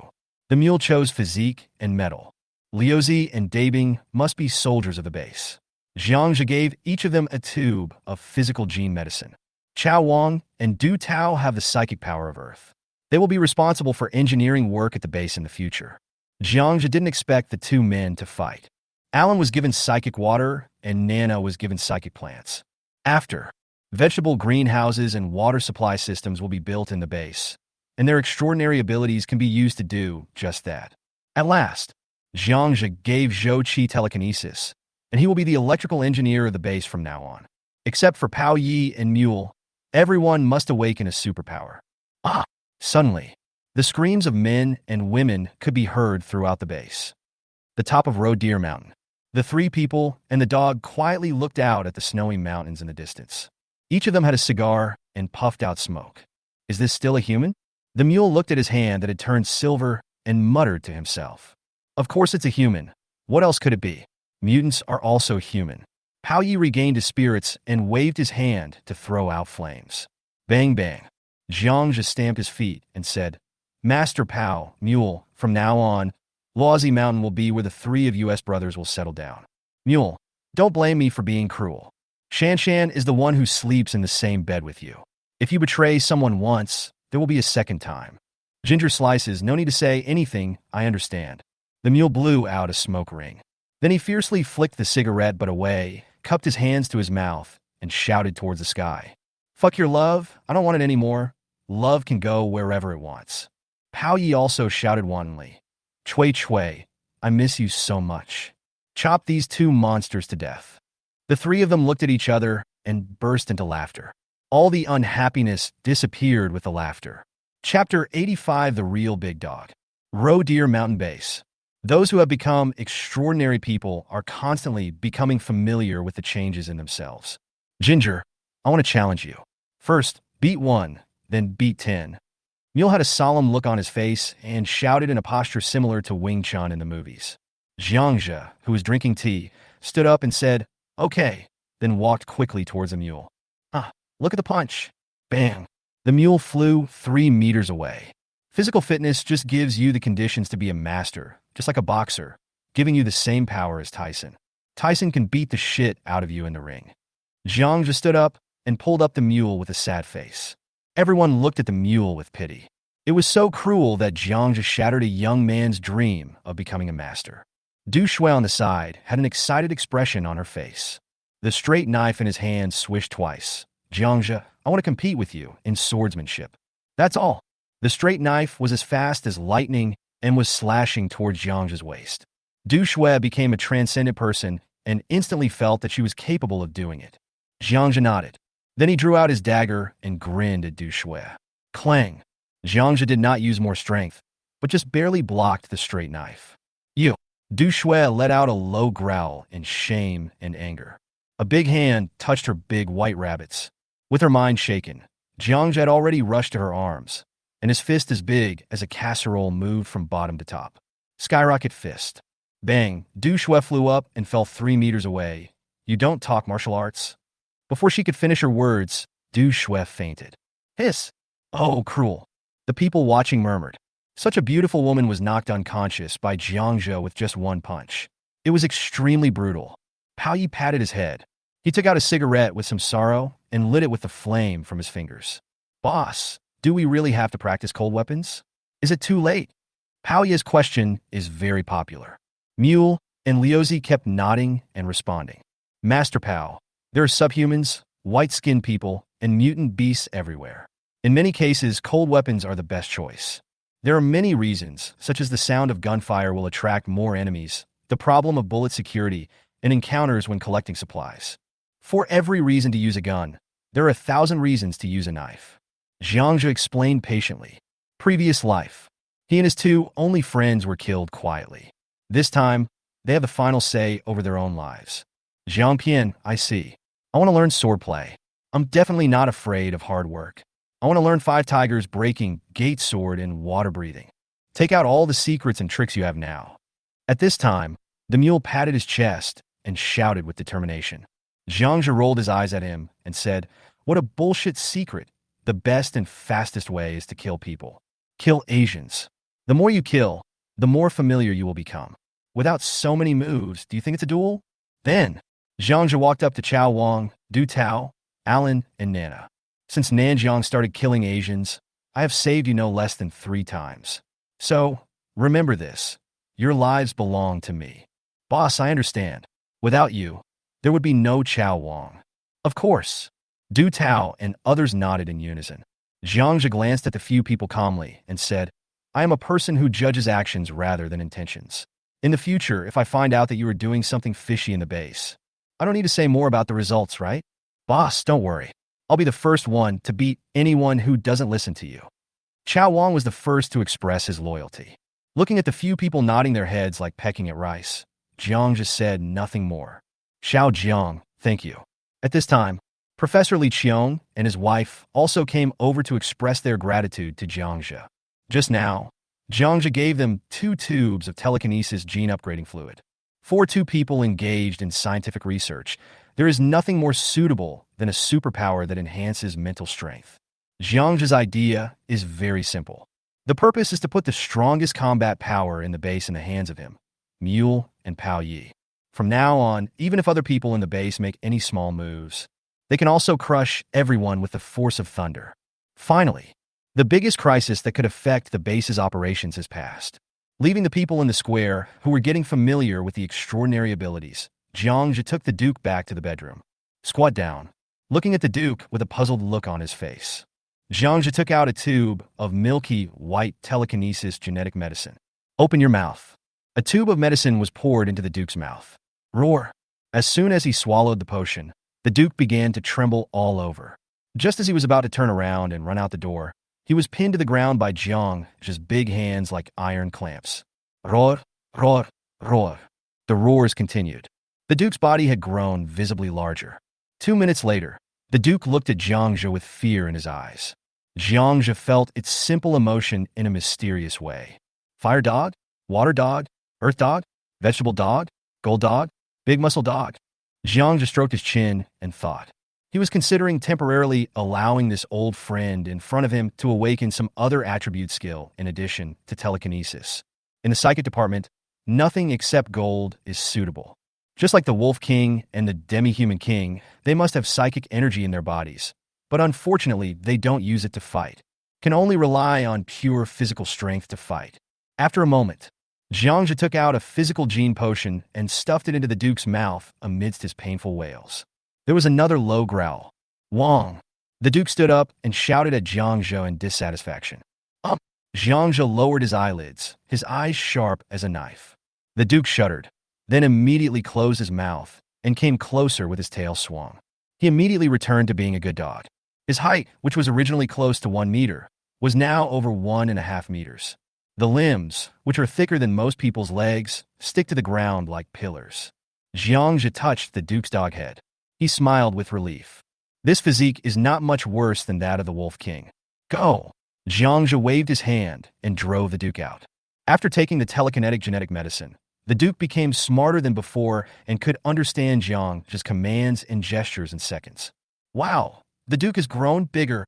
Speaker 1: The mule chose physique and metal. Liuzi and Dabing must be soldiers of the base. Jiang Zhe gave each of them a tube of physical gene medicine. Chao Wang and Du Tao have the psychic power of Earth. They will be responsible for engineering work at the base in the future. Jiang Zhe didn't expect the two men to fight. Alan was given psychic water, and Nana was given psychic plants. After, vegetable greenhouses and water supply systems will be built in the base, and their extraordinary abilities can be used to do just that. At last, Jiang Zhe gave Xiao Chi telekinesis, and he will be the electrical engineer of the base from now on. Except for Pao Yi and Mule, everyone must awaken a superpower. Suddenly, the screams of men and women could be heard throughout the base. The top of Roe Deer Mountain. The three people and the dog quietly looked out at the snowy mountains in the distance. Each of them had a cigar and puffed out smoke. Is this still a human? The mule looked at his hand that had turned silver and muttered to himself. Of course it's a human. What else could it be? Mutants are also human. Pao Yi regained his spirits and waved his hand to throw out flames. Bang bang. Jiang Zhe stamped his feet and said, Master Pao, Mule, from now on, Luozi Mountain will be where the three of US brothers will settle down. Mule, don't blame me for being cruel. Shan is the one who sleeps in the same bed with you. If you betray someone once, there will be a second time. Ginger slices, no need to say anything, I understand. The mule blew out a smoke ring. Then he fiercely flicked the cigarette but away, cupped his hands to his mouth, and shouted towards the sky. Fuck your love, I don't want it anymore. Love can go wherever it wants. Pao Yi also shouted wantonly. Chui, I miss you so much. Chop these two monsters to death. The three of them looked at each other and burst into laughter. All the unhappiness disappeared with the laughter. Chapter 85, The Real Big Dog. Roe Deer Mountain Base. Those who have become extraordinary people are constantly becoming familiar with the changes in themselves. Ginger, I want to challenge you. First, beat 1, then beat 10. Mule had a solemn look on his face and shouted in a posture similar to Wing Chun in the movies. Jiang Zhe, who was drinking tea, stood up and said, Okay, then walked quickly towards the mule. Look at the punch. Bang. The mule flew 3 meters away. Physical fitness just gives you the conditions to be a master, just like a boxer, giving you the same power as Tyson. Tyson can beat the shit out of you in the ring. Jiang Zhe stood up and pulled up the mule with a sad face. Everyone looked at the mule with pity. It was so cruel that Jiang Zhe shattered a young man's dream of becoming a master. Du Shui on the side had an excited expression on her face. The straight knife in his hand swished twice. Jiang Zhe, I want to compete with you in swordsmanship. That's all. The straight knife was as fast as lightning and was slashing towards Jiang Zhe's waist. Du Shui became a transcendent person and instantly felt that she was capable of doing it. Jiang Zhe nodded. Then he drew out his dagger and grinned at Du Shui. Clang! Jiang Zhe did not use more strength, but just barely blocked the straight knife. You! Du Shui let out a low growl in shame and anger. A big hand touched her big white rabbits. With her mind shaken, Jiang Zhe had already rushed to her arms, and his fist as big as a casserole moved from bottom to top. Skyrocket fist. Bang! Du Shui flew up and fell 3 meters away. You don't talk martial arts? Before she could finish her words, Du Shui fainted. Hiss! Oh, cruel. The people watching murmured. Such a beautiful woman was knocked unconscious by Jiang Zhe with just one punch. It was extremely brutal. Pao Yi patted his head. He took out a cigarette with some sorrow and lit it with the flame from his fingers. Boss, do we really have to practice cold weapons? Is it too late? Pao Yi's question is very popular. Mule and Liuzi kept nodding and responding. Master Pao, there are subhumans, white-skinned people, and mutant beasts everywhere. In many cases, cold weapons are the best choice. There are many reasons, such as the sound of gunfire will attract more enemies, the problem of bullet security, and encounters when collecting supplies. For every reason to use a gun, there are 1,000 reasons to use a knife. Jiang Zhe explained patiently. Previous life. He and his 2 only friends were killed quietly. This time, they have the final say over their own lives. Jiang Pian, I see. I want to learn swordplay. I'm definitely not afraid of hard work. I want to learn 5 tigers breaking, gate sword, and water breathing. Take out all the secrets and tricks you have now. At this time, the mule patted his chest and shouted with determination. Jiang Zhe rolled his eyes at him and said, "What a bullshit secret. The best and fastest way is to kill people. Kill Asians. The more you kill, the more familiar you will become. Without so many moves, do you think it's a duel?" Then, Jiang Zhe walked up to Chao Wang, Du Tao, Alan, and Nana. "Since Nanjiang started killing Asians, I have saved you no less than 3 times. So, remember this. Your lives belong to me." "Boss, I understand. Without you, there would be no Chao Wang." "Of course." Du Tao and others nodded in unison. Jiang Zhe glanced at the few people calmly and said, "I am a person who judges actions rather than intentions. In the future, if I find out that you are doing something fishy in the base, I don't need to say more about the results, right? Boss, don't worry. I'll be the first one to beat anyone who doesn't listen to you." Chao Wang was the first to express his loyalty. Looking at the few people nodding their heads like pecking at rice, Jiang just said nothing more. "Xiao Jiang, thank you." At this time, Professor Li Qiong and his wife also came over to express their gratitude to Jiang Zhe. Just now, Jiang Zhe gave them 2 tubes of telekinesis gene upgrading fluid. For 2 people engaged in scientific research, there is nothing more suitable than a superpower that enhances mental strength. Jiang Zhe's idea is very simple. The purpose is to put the strongest combat power in the base in the hands of him, Mule and Pao Yi. From now on, even if other people in the base make any small moves, they can also crush everyone with the force of thunder. Finally, the biggest crisis that could affect the base's operations has passed. Leaving the people in the square, who were getting familiar with the extraordinary abilities, Jiang Zhe took the Duke back to the bedroom. Squat down, looking at the Duke with a puzzled look on his face. Jiang Zhe took out a tube of milky, white telekinesis genetic medicine. "Open your mouth." A tube of medicine was poured into the Duke's mouth. Roar! As soon as he swallowed the potion, the Duke began to tremble all over. Just as he was about to turn around and run out the door, he was pinned to the ground by Jiang Zhe's big hands like iron clamps. Roar! Roar! Roar! The roars continued. The Duke's body had grown visibly larger. 2 minutes later, the Duke looked at Jiang Zhe with fear in his eyes. Jiang Zhe felt its simple emotion in a mysterious way. Fire dog? Water dog? Earth dog? Vegetable dog? Gold dog? Big muscle dog? Jiang Zhe stroked his chin and thought. He was considering temporarily allowing this old friend in front of him to awaken some other attribute skill in addition to telekinesis. In the psychic department, nothing except gold is suitable. Just like the Wolf King and the Demi-Human King, they must have psychic energy in their bodies. But unfortunately, they don't use it to fight. Can only rely on pure physical strength to fight. After a moment, Jiang Zhe took out a physical gene potion and stuffed it into the Duke's mouth amidst his painful wails. There was another low growl. "Wang!" The Duke stood up and shouted at Jiang Zhe in dissatisfaction. Jiang Zhe lowered his eyelids, his eyes sharp as a knife. The Duke shuddered, then immediately closed his mouth and came closer with his tail swung. He immediately returned to being a good dog. His height, which was originally close to 1 meter, was now over 1.5 meters. The limbs, which are thicker than most people's legs, stick to the ground like pillars. Jiang Zhe touched the Duke's dog head. He smiled with relief. This physique is not much worse than that of the Wolf King. "Go!" Jiang Zhe waved his hand and drove the Duke out. After taking the telekinetic genetic medicine, the Duke became smarter than before and could understand Jiang Zhe's commands and gestures in seconds. "Wow, the Duke has grown bigger.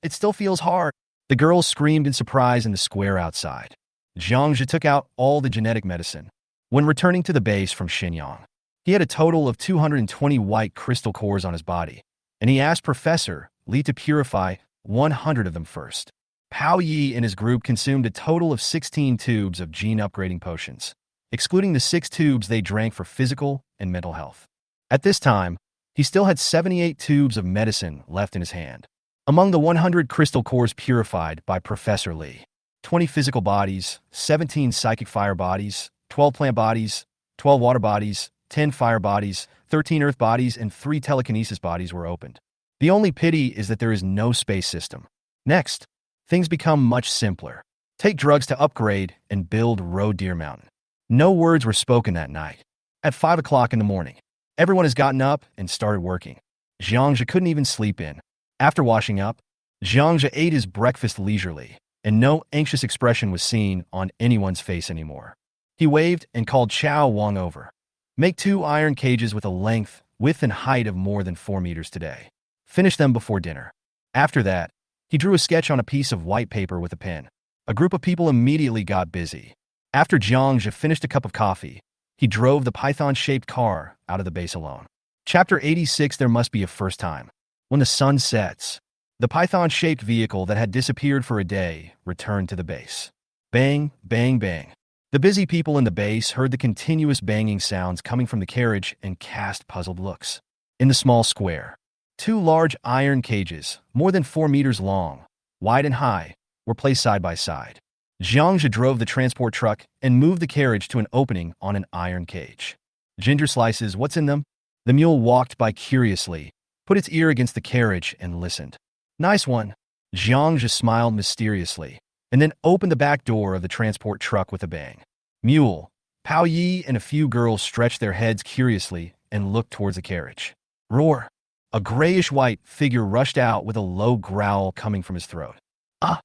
Speaker 1: It still feels hard." The girls screamed in surprise in the square outside. Jiang Zhe took out all the genetic medicine. When returning to the base from Shenyang, he had a total of 220 white crystal cores on his body, and he asked Professor Li to purify 100 of them first. Pao Yi and his group consumed a total of 16 tubes of gene upgrading potions, excluding the 6 tubes they drank for physical and mental health. At this time, he still had 78 tubes of medicine left in his hand. Among the 100 crystal cores purified by Professor Li, 20 physical bodies, 17 psychic fire bodies, 12 plant bodies, 12 water bodies, 10 fire bodies, 13 earth bodies, and 3 telekinesis bodies were opened. The only pity is that there is no space system. Next, things become much simpler. Take drugs to upgrade and build Roe Deer Mountain. No words were spoken that night. At 5 o'clock in the morning, everyone has gotten up and started working. Jiang Zhe couldn't even sleep in. After washing up, Jiang Zhe ate his breakfast leisurely, and no anxious expression was seen on anyone's face anymore. He waved and called Chao Wang over. "Make 2 iron cages with a length width and height of more than 4 meters today. Finish them before dinner. After that, he drew a sketch on a piece of white paper with a pen. A group of people immediately got busy. After Jiang Zhe finished a cup of coffee, he drove the python-shaped car out of the base alone. Chapter 86. There must be a first time. When the sun sets, the python-shaped vehicle that had disappeared for a day returned to the base. Bang, bang, bang. The busy people in the base heard the continuous banging sounds coming from the carriage and cast puzzled looks. In the small square, 2 large iron cages, more than 4 meters long, wide and high, were placed side by side. Jiang Zhe drove the transport truck and moved the carriage to an opening on an iron cage. Ginger slices, what's in them? The mule walked by curiously, put its ear against the carriage and listened. Nice one. Jiang Zhe smiled mysteriously, and then opened the back door of the transport truck with a bang. Mule, Pao Yi and a few girls stretched their heads curiously and looked towards the carriage. Roar! A grayish-white figure rushed out with a low growl coming from his throat. Ah!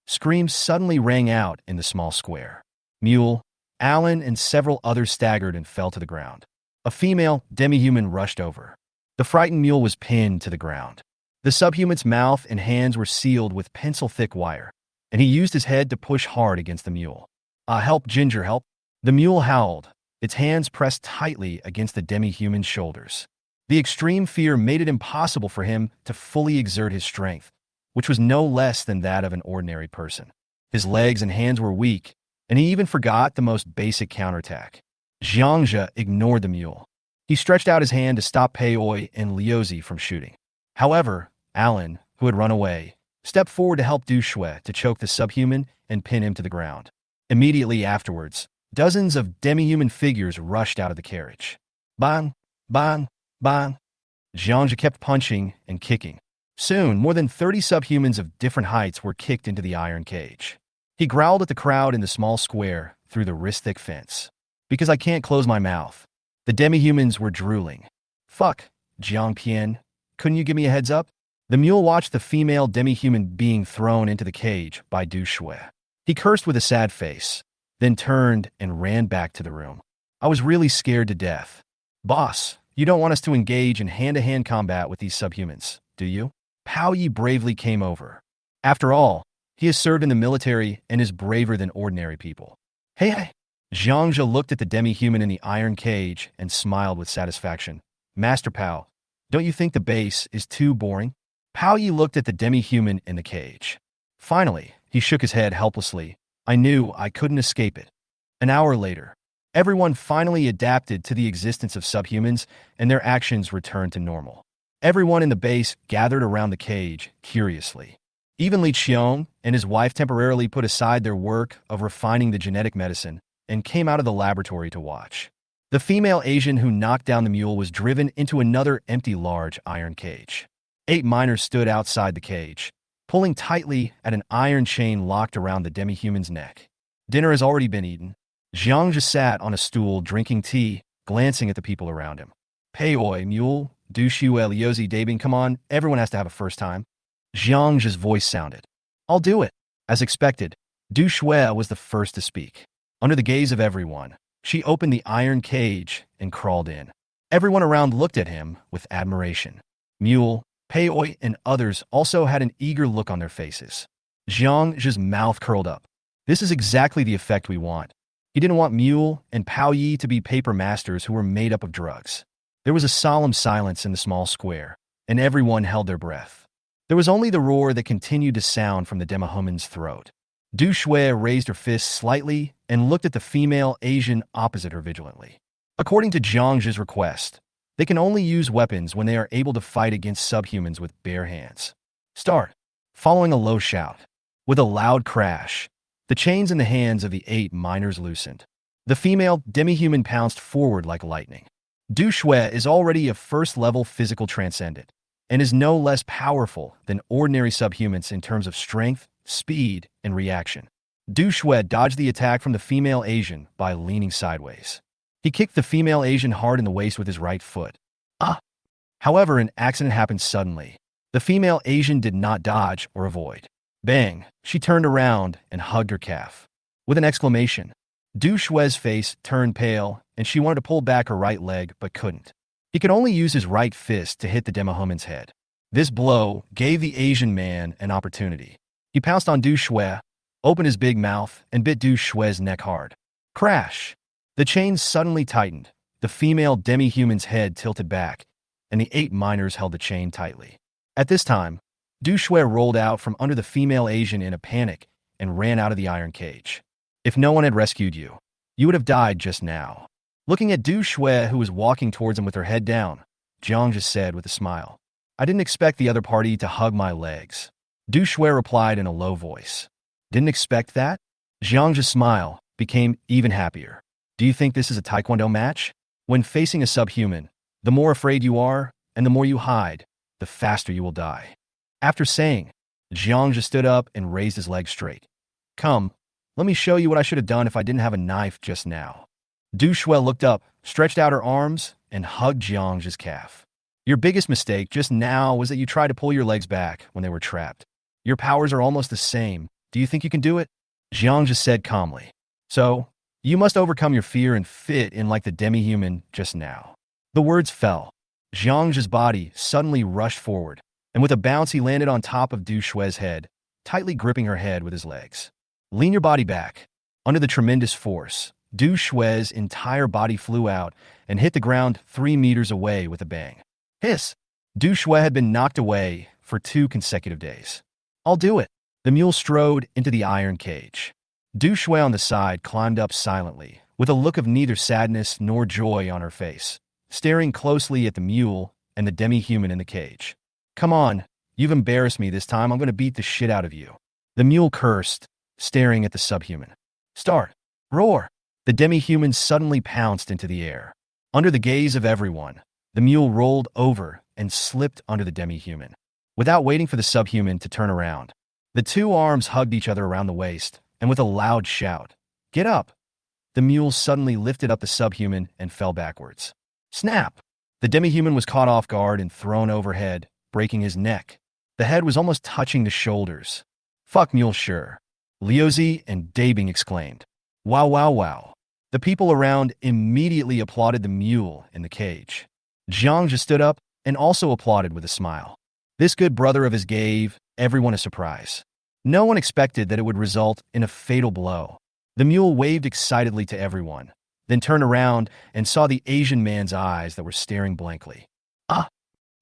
Speaker 1: Screams suddenly rang out in the small square. Mule, Alan, and several others staggered and fell to the ground. A female demi-human rushed over. The frightened mule was pinned to the ground. The subhuman's mouth and hands were sealed with pencil-thick wire, and he used his head to push hard against the mule. Help, Ginger, help! The mule howled, its hands pressed tightly against the demi-human's shoulders. The extreme fear made it impossible for him to fully exert his strength, which was no less than that of an ordinary person. His legs and hands were weak, and he even forgot the most basic counterattack. Jiang Zhe ignored the mule. He stretched out his hand to stop Pei and Liuzi from shooting. However, Alan, who had run away, stepped forward to help Du Shui to choke the subhuman and pin him to the ground. Immediately afterwards, dozens of demi-human figures rushed out of the carriage. Bang! Bang! Bang! Jiang Zhe kept punching and kicking. Soon, more than 30 subhumans of different heights were kicked into the iron cage. He growled at the crowd in the small square through the wrist-thick fence. Because I can't close my mouth. The demi-humans were drooling. Fuck, Jiang Pian. Couldn't you give me a heads up? The mule watched the female demi-human being thrown into the cage by Du Shui. He cursed with a sad face, then turned and ran back to the room. I was really scared to death. Boss, you don't want us to engage in hand-to-hand combat with these subhumans, do you? Pao Yi bravely came over. After all, he has served in the military and is braver than ordinary people. Hey! Jiang Zhe looked at the demi-human in the iron cage and smiled with satisfaction. Master Pao, don't you think the base is too boring? Pao Yi looked at the demi-human in the cage. Finally, he shook his head helplessly. I knew I couldn't escape it. An hour later, everyone finally adapted to the existence of subhumans and their actions returned to normal. Everyone in the base gathered around the cage, curiously. Even Li Qiong and his wife temporarily put aside their work of refining the genetic medicine and came out of the laboratory to watch. The female Asian who knocked down the mule was driven into another empty large iron cage. 8 miners stood outside the cage, pulling tightly at an iron chain locked around the demi-human's neck. Dinner has already been eaten. Jiang Zhe sat on a stool drinking tea, glancing at the people around him. Pei mule, Du Shui Liuzi Dabing, come on, everyone has to have a first time. Jiang Zhe's voice sounded. I'll do it. As expected, Du Shui was the first to speak. Under the gaze of everyone, she opened the iron cage and crawled in. Everyone around looked at him with admiration. Mule, Pei and others also had an eager look on their faces. Jiang Zhe's mouth curled up. This is exactly the effect we want. He didn't want Mule and Pao Yi to be paper masters who were made up of drugs. There was a solemn silence in the small square, and everyone held their breath. There was only the roar that continued to sound from the demi-human's throat. Du Shui raised her fist slightly and looked at the female Asian opposite her vigilantly. According to Jiang Zhe's request, they can only use weapons when they are able to fight against subhumans with bare hands. Start. Following a low shout. With a loud crash, the chains in the hands of the 8 miners loosened. The female demi-human pounced forward like lightning. Du Shui is already a first-level physical transcendent, and is no less powerful than ordinary subhumans in terms of strength, speed, and reaction. Du Shui dodged the attack from the female Asian by leaning sideways. He kicked the female Asian hard in the waist with his right foot. However, an accident happened suddenly. The female Asian did not dodge or avoid. Bang! She turned around and hugged her calf. With an exclamation, Du Shui's face turned pale, and she wanted to pull back her right leg but couldn't. He could only use his right fist to hit the demohuman's head. This blow gave the Asian man an opportunity. He pounced on Du Shui, opened his big mouth, and bit Du Shui's neck hard. Crash! The chains suddenly tightened. The female demi-human's head tilted back, and the 8 miners held the chain tightly. At this time, Du Shui rolled out from under the female Asian in a panic and ran out of the iron cage. If no one had rescued you, you would have died just now. Looking at Du Shui, who was walking towards him with her head down, Jiang Zhe said with a smile, I didn't expect the other party to hug my legs. Du Shui replied in a low voice. Didn't expect that? Jiang Zhe's smile became even happier. Do you think this is a taekwondo match? When facing a subhuman, the more afraid you are, and the more you hide, the faster you will die. After saying, Jiang Zhe stood up and raised his legs straight. Come, let me show you what I should have done if I didn't have a knife just now. Du Shui looked up, stretched out her arms, and hugged Jiang Zhe's calf. Your biggest mistake just now was that you tried to pull your legs back when they were trapped. Your powers are almost the same. Do you think you can do it? Jiang Zhe said calmly. So, you must overcome your fear and fit in like the demi-human just now. The words fell. Jiang Zhe's body suddenly rushed forward, and with a bounce he landed on top of Du Shui's head, tightly gripping her head with his legs. Lean your body back. Under the tremendous force, Du Shui's entire body flew out and hit the ground 3 meters away with a bang. Hiss! Du Shui had been knocked away for 2 consecutive days. I'll do it. The mule strode into the iron cage. Du Shui on the side climbed up silently, with a look of neither sadness nor joy on her face, staring closely at the mule and the demi-human in the cage. Come on, you've embarrassed me this time. I'm going to beat the shit out of you. The mule cursed, staring at the subhuman. Start. Roar. The demi-human suddenly pounced into the air. Under the gaze of everyone, the mule rolled over and slipped under the demi-human. Without waiting for the subhuman to turn around, the 2 arms hugged each other around the waist, and with a loud shout, Get up! The mule suddenly lifted up the subhuman and fell backwards. Snap! The demi-human was caught off guard and thrown overhead, breaking his neck. The head was almost touching the shoulders. Fuck mule sure. Liuzi and Dabing exclaimed. Wow, wow, wow. The people around immediately applauded the mule in the cage. Jiang Zhe stood up and also applauded with a smile. This good brother of his gave everyone a surprise. No one expected that it would result in a fatal blow. The mule waved excitedly to everyone, then turned around and saw the Asian man's eyes that were staring blankly. Ah!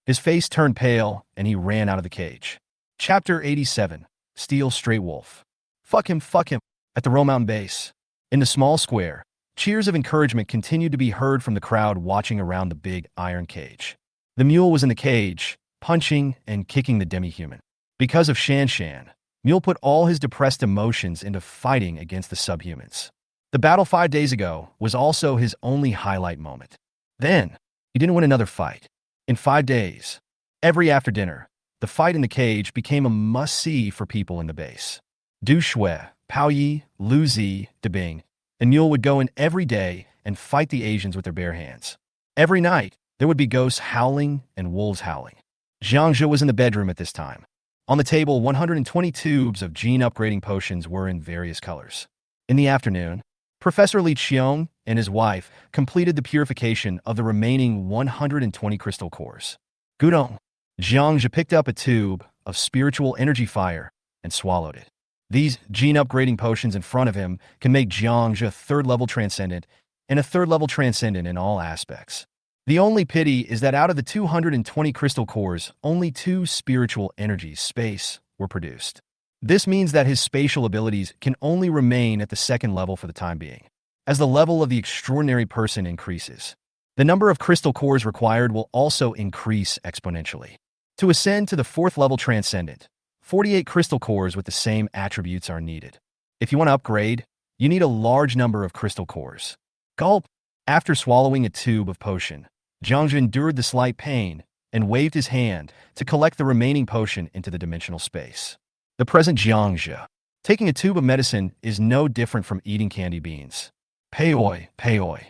Speaker 1: His face turned pale and he ran out of the cage. Chapter 87. Steel Straight Wolf. Fuck him, fuck him. At the Roe Mountain base. In the small square, cheers of encouragement continued to be heard from the crowd watching around the big iron cage. The mule was in the cage, punching and kicking the demi-human. Because of Shan Shan, Mule put all his depressed emotions into fighting against the subhumans. The battle 5 days ago was also his only highlight moment. Then, he didn't win another fight. In 5 days, every after dinner, the fight in the cage became a must-see for people in the base. Du Shui, Pao Yi, Lu Zi, Debing, and Mule would go in every day and fight the Asians with their bare hands. Every night, there would be ghosts howling and wolves howling. Jiang Zhe was in the bedroom at this time. On the table, 120 tubes of gene upgrading potions were in various colors. In the afternoon, Professor Li Qiong and his wife completed the purification of the remaining 120 crystal cores. Gudong. Jiang Zhe picked up a tube of spiritual energy fire and swallowed it. These gene upgrading potions in front of him can make Jiang Zhe 3rd level transcendent and a 3rd level transcendent in all aspects. The only pity is that out of the 220 crystal cores, only 2 spiritual energies space were produced. This means that his spatial abilities can only remain at the 2nd level for the time being. As the level of the extraordinary person increases, the number of crystal cores required will also increase exponentially. To ascend to the 4th level transcendent, 48 crystal cores with the same attributes are needed. If you want to upgrade, you need a large number of crystal cores. Gulp! After swallowing a tube of potion, Jiang Zhe endured the slight pain and waved his hand to collect the remaining potion into the dimensional space. The present Jiang Zhe. Taking a tube of medicine is no different from eating candy beans. Payoi, payoi.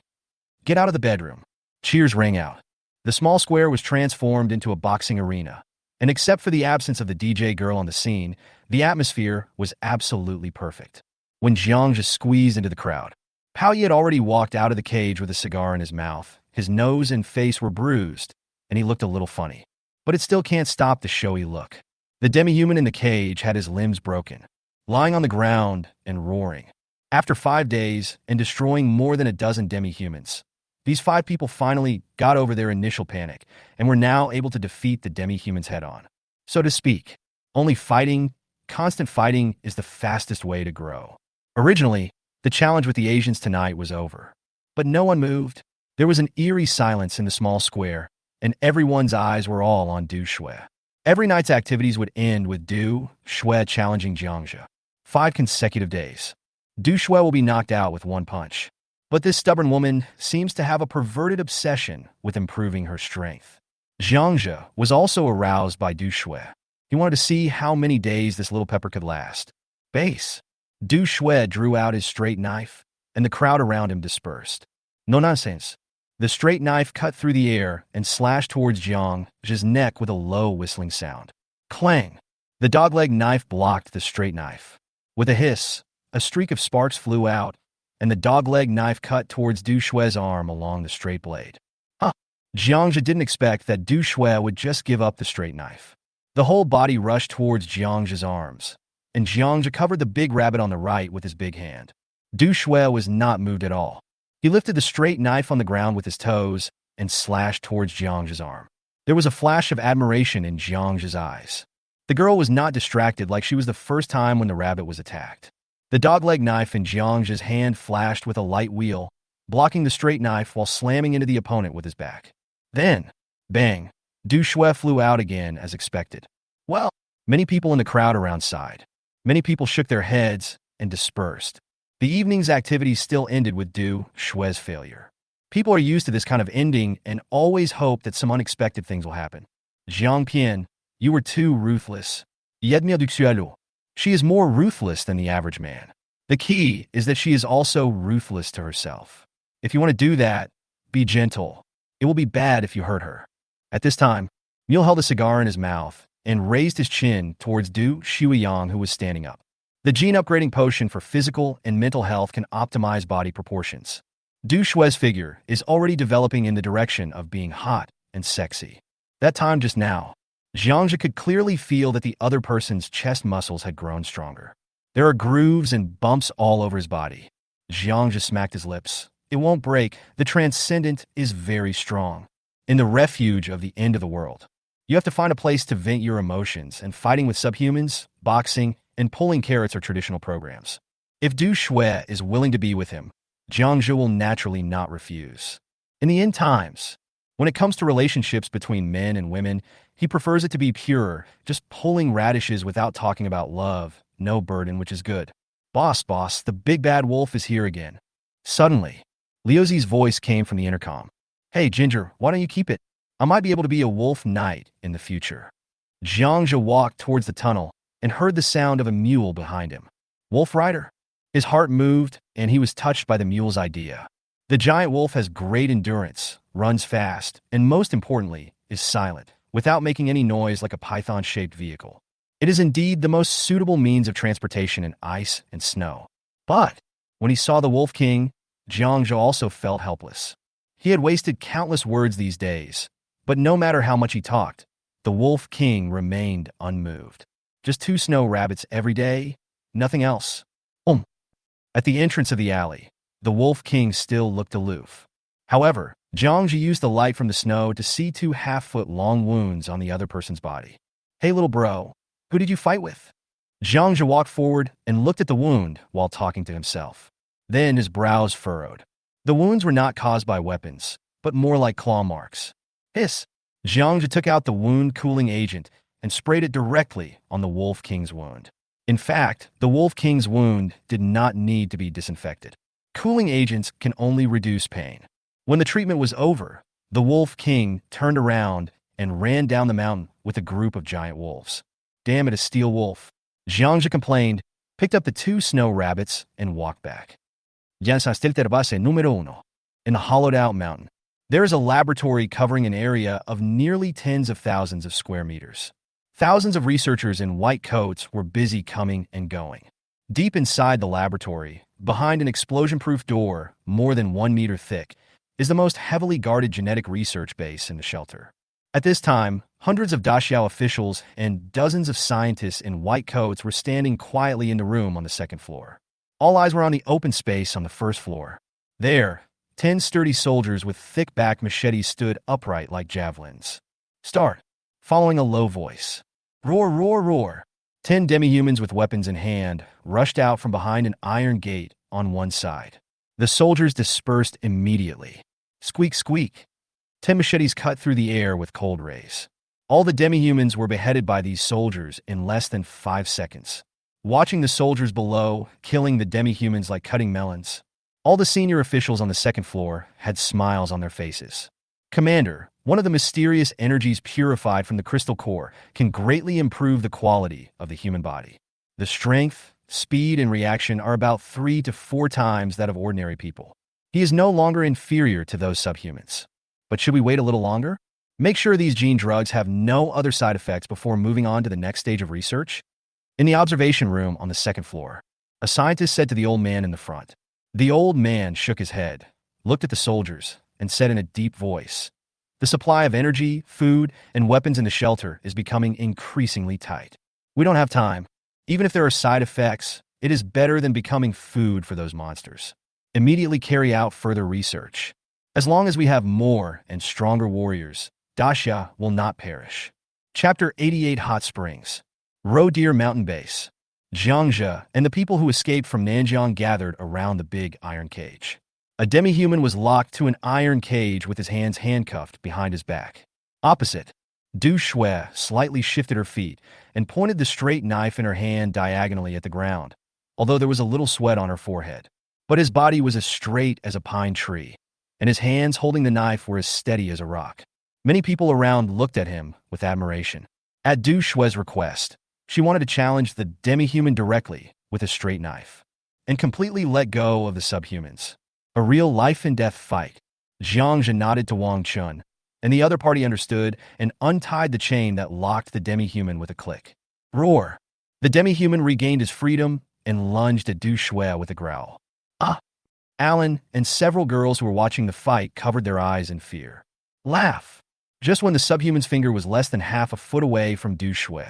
Speaker 1: Get out of the bedroom. Cheers rang out. The small square was transformed into a boxing arena, and except for the absence of the DJ girl on the scene, the atmosphere was absolutely perfect. When Jiang Zhe squeezed into the crowd, Pao Yi had already walked out of the cage with a cigar in his mouth, His nose and face were bruised, and he looked a little funny. But it still can't stop the showy look. The demi-human in the cage had his limbs broken, lying on the ground and roaring. After 5 days and destroying more than a dozen demi-humans, these 5 people finally got over their initial panic and were now able to defeat the demi-humans head-on. So to speak, only fighting, constant fighting is the fastest way to grow. Originally, the challenge with the Asians tonight was over. But no one moved. There was an eerie silence in the small square, and everyone's eyes were all on Du Shui. Every night's activities would end with Du Shui challenging Jiang Zhe. 5 consecutive days. Du Shui will be knocked out with 1 punch. But this stubborn woman seems to have a perverted obsession with improving her strength. Jiang Zhe was also aroused by Du Shui. He wanted to see how many days this little pepper could last. Base. Du Shui drew out his straight knife, and the crowd around him dispersed. No nonsense. The straight knife cut through the air and slashed towards Jiang Zhe's neck with a low whistling sound. Clang! The dogleg knife blocked the straight knife. With a hiss, a streak of sparks flew out, and the dogleg knife cut towards Du Shui's arm along the straight blade. Jiang Zhe didn't expect that Du Shui would just give up the straight knife. The whole body rushed towards Jiang Zhe's arms, and Jiang Zhe covered the big rabbit on the right with his big hand. Du Shui was not moved at all. He lifted the straight knife on the ground with his toes and slashed towards Jiang Zhe's arm. There was a flash of admiration in Jiang Zhe's eyes. The girl was not distracted like she was the first time when the rabbit was attacked. The dogleg knife in Jiang Zhe's hand flashed with a light wheel, blocking the straight knife while slamming into the opponent with his back. Then, bang, Du Shui flew out again as expected. Well, many people in the crowd around sighed. Many people shook their heads and dispersed. The evening's activities still ended with Du Shui's failure. People are used to this kind of ending and always hope that some unexpected things will happen. Jiang Pian, you were too ruthless. She is more ruthless than the average man. The key is that she is also ruthless to herself. If you want to do that, be gentle. It will be bad if you hurt her. At this time, Neil held a cigar in his mouth and raised his chin towards Du Shuiyang, who was standing up. The gene-upgrading potion for physical and mental health can optimize body proportions. Du Shui's figure is already developing in the direction of being hot and sexy. That time just now, Jiang Zhe could clearly feel that the other person's chest muscles had grown stronger. There are grooves and bumps all over his body. Jiang Zhe smacked his lips. It won't break. The transcendent is very strong. In the refuge of the end of the world, you have to find a place to vent your emotions, and fighting with subhumans, boxing, and pulling carrots are traditional programs. If Du Shui is willing to be with him, Jiang Zhe will naturally not refuse. In the end times, when it comes to relationships between men and women, he prefers it to be pure, just pulling radishes without talking about love, no burden, which is good. Boss, the big bad wolf is here again. Suddenly, Liuzi's voice came from the intercom. Hey, Ginger, why don't you keep it? I might be able to be a wolf knight in the future. Jiang Zhe walked towards the tunnel and heard the sound of a mule behind him. Wolf rider? His heart moved, and he was touched by the mule's idea. The giant wolf has great endurance, runs fast, and most importantly, is silent, without making any noise like a python-shaped vehicle. It is indeed the most suitable means of transportation in ice and snow. But when he saw the Wolf King, Jiang Zhe also felt helpless. He had wasted countless words these days, but no matter how much he talked, the Wolf King remained unmoved. Just 2 snow rabbits every day, nothing else. At the entrance of the alley, the Wolf King still looked aloof. However, Jiang Zhe used the light from the snow to see 2 half-foot-long wounds on the other person's body. Hey, little bro, who did you fight with? Jiang Zhe walked forward and looked at the wound while talking to himself. Then his brows furrowed. The wounds were not caused by weapons, but more like claw marks. Hiss! Jiang Zhe took out the wound-cooling agent and sprayed it directly on the Wolf King's wound. In fact, the Wolf King's wound did not need to be disinfected. Cooling agents can only reduce pain. When the treatment was over, the Wolf King turned around and ran down the mountain with a group of giant wolves. Damn it, a steel wolf. Jiang Zhe complained, picked up the 2 snow rabbits, and walked back. Ya está el base número 1. In the hollowed-out mountain, there is a laboratory covering an area of nearly tens of thousands of square meters. Thousands of researchers in white coats were busy coming and going. Deep inside the laboratory, behind an explosion-proof door more than 1 meter thick, is the most heavily guarded genetic research base in the shelter. At this time, hundreds of Daxiao officials and dozens of scientists in white coats were standing quietly in the room on the second floor. All eyes were on the open space on the first floor. There, 10 sturdy soldiers with thick-backed machetes stood upright like javelins. Start, following a low voice. Roar, roar, roar. 10 demi-humans with weapons in hand rushed out from behind an iron gate on one side. The soldiers dispersed immediately. Squeak, squeak. 10 machetes cut through the air with cold rays. All the demi-humans were beheaded by these soldiers in less than 5 seconds. Watching the soldiers below, killing the demi-humans like cutting melons, all the senior officials on the second floor had smiles on their faces. Commander, one of the mysterious energies purified from the crystal core can greatly improve the quality of the human body. The strength, speed, and reaction are about 3 to 4 times that of ordinary people. He is no longer inferior to those subhumans. But should we wait a little longer? Make sure these gene drugs have no other side effects before moving on to the next stage of research. In the observation room on the second floor, a scientist said to the old man in the front. The old man shook his head, looked at the soldiers, and said in a deep voice, "The supply of energy, food, and weapons in the shelter is becoming increasingly tight. We don't have time. Even if there are side effects, it is better than becoming food for those monsters. Immediately carry out further research. As long as we have more and stronger warriors, Daxia will not perish." Chapter 88 Hot Springs. Roe Deer Mountain Base. Jiang Zhe and the people who escaped from Nanjiang gathered around the big iron cage. A demi-human was locked to an iron cage with his hands handcuffed behind his back. Opposite, Du Shui slightly shifted her feet and pointed the straight knife in her hand diagonally at the ground, although there was a little sweat on her forehead. But his body was as straight as a pine tree, and his hands holding the knife were as steady as a rock. Many people around looked at him with admiration. At Du Shui's request, she wanted to challenge the demi-human directly with a straight knife and completely let go of the subhumans. A real life-and-death fight. Jiang Zhe nodded to Wang Chun, and the other party understood and untied the chain that locked the demi-human with a click. Roar! The demi-human regained his freedom and lunged at Du Shui with a growl. Ah! Alan and several girls who were watching the fight covered their eyes in fear. Laugh! Just when the subhuman's finger was less than half a foot away from Du Shui.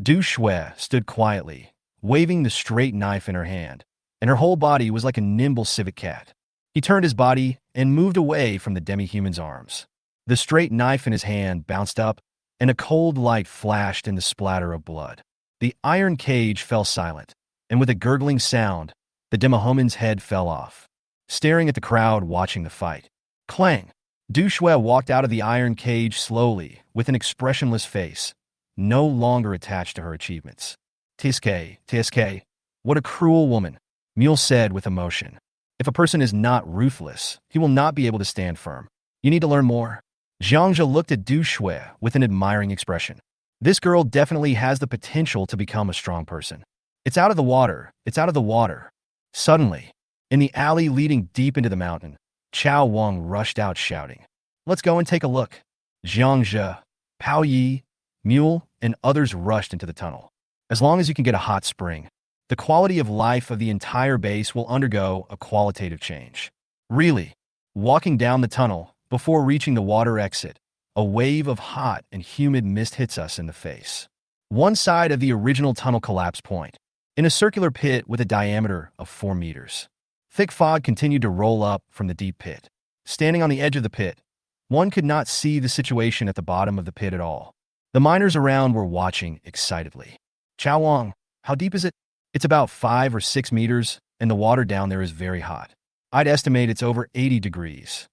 Speaker 1: Du Shui stood quietly, waving the straight knife in her hand, and her whole body was like a nimble civet cat. He turned his body and moved away from the demi-human's arms. The straight knife in his hand bounced up, and a cold light flashed in the splatter of blood. The iron cage fell silent, and with a gurgling sound, the demi-human's head fell off. Staring at the crowd watching the fight. Clang! Du Shui walked out of the iron cage slowly, with an expressionless face, no longer attached to her achievements. Tiske, what a cruel woman, Mule said with emotion. If a person is not ruthless, he will not be able to stand firm. You need to learn more. Jiang Zhe looked at Du Shui with an admiring expression. This girl definitely has the potential to become a strong person. It's out of the water. It's out of the water. Suddenly, in the alley leading deep into the mountain, Chao Wang rushed out shouting, "Let's go and take a look." Jiang Zhe, Pao Yi, Mule, and others rushed into the tunnel. As long as you can get a hot spring, the quality of life of the entire base will undergo a qualitative change. Really, walking down the tunnel, before reaching the water exit, a wave of hot and humid mist hits us in the face. One side of the original tunnel collapse point, in a circular pit with a diameter of 4 meters. Thick fog continued to roll up from the deep pit. Standing on the edge of the pit, one could not see the situation at the bottom of the pit at all. The miners around were watching excitedly. Chao Wang, how deep is it? It's about 5 or 6 meters, and the water down there is very hot. I'd estimate it's over 80 degrees.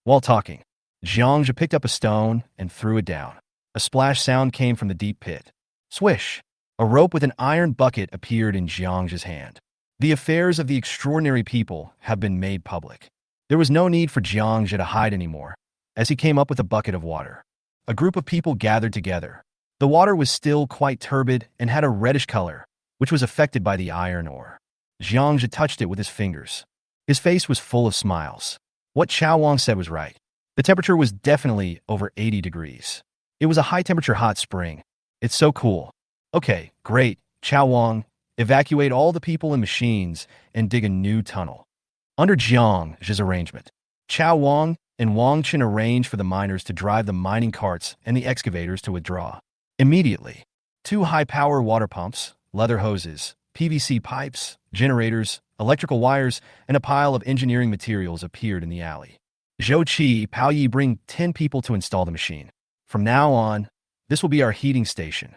Speaker 1: While talking, Jiang Zhe picked up a stone and threw it down. A splash sound came from the deep pit. Swish! A rope with an iron bucket appeared in Jiang Zhe's hand. The affairs of the extraordinary people have been made public. There was no need for Jiang Zhe to hide anymore, as he came up with a bucket of water. A group of people gathered together. The water was still quite turbid and had a reddish color, which was affected by the iron ore. Jiang Zhe touched it with his fingers. His face was full of smiles. What Chao Wang said was right. The temperature was definitely over 80 degrees. It was a high-temperature hot spring. It's so cool. Okay, great. Chao Wang, evacuate all the people and machines and dig a new tunnel. Under Jiang Zhe's arrangement, Chao Wang and Wang Chen arranged for the miners to drive the mining carts and the excavators to withdraw. Immediately, two high-power water pumps, leather hoses, PVC pipes, generators, electrical wires, and a pile of engineering materials appeared in the alley. Xiao Chi, Pao Yi, bring 10 people to install the machine. From now on, this will be our heating station.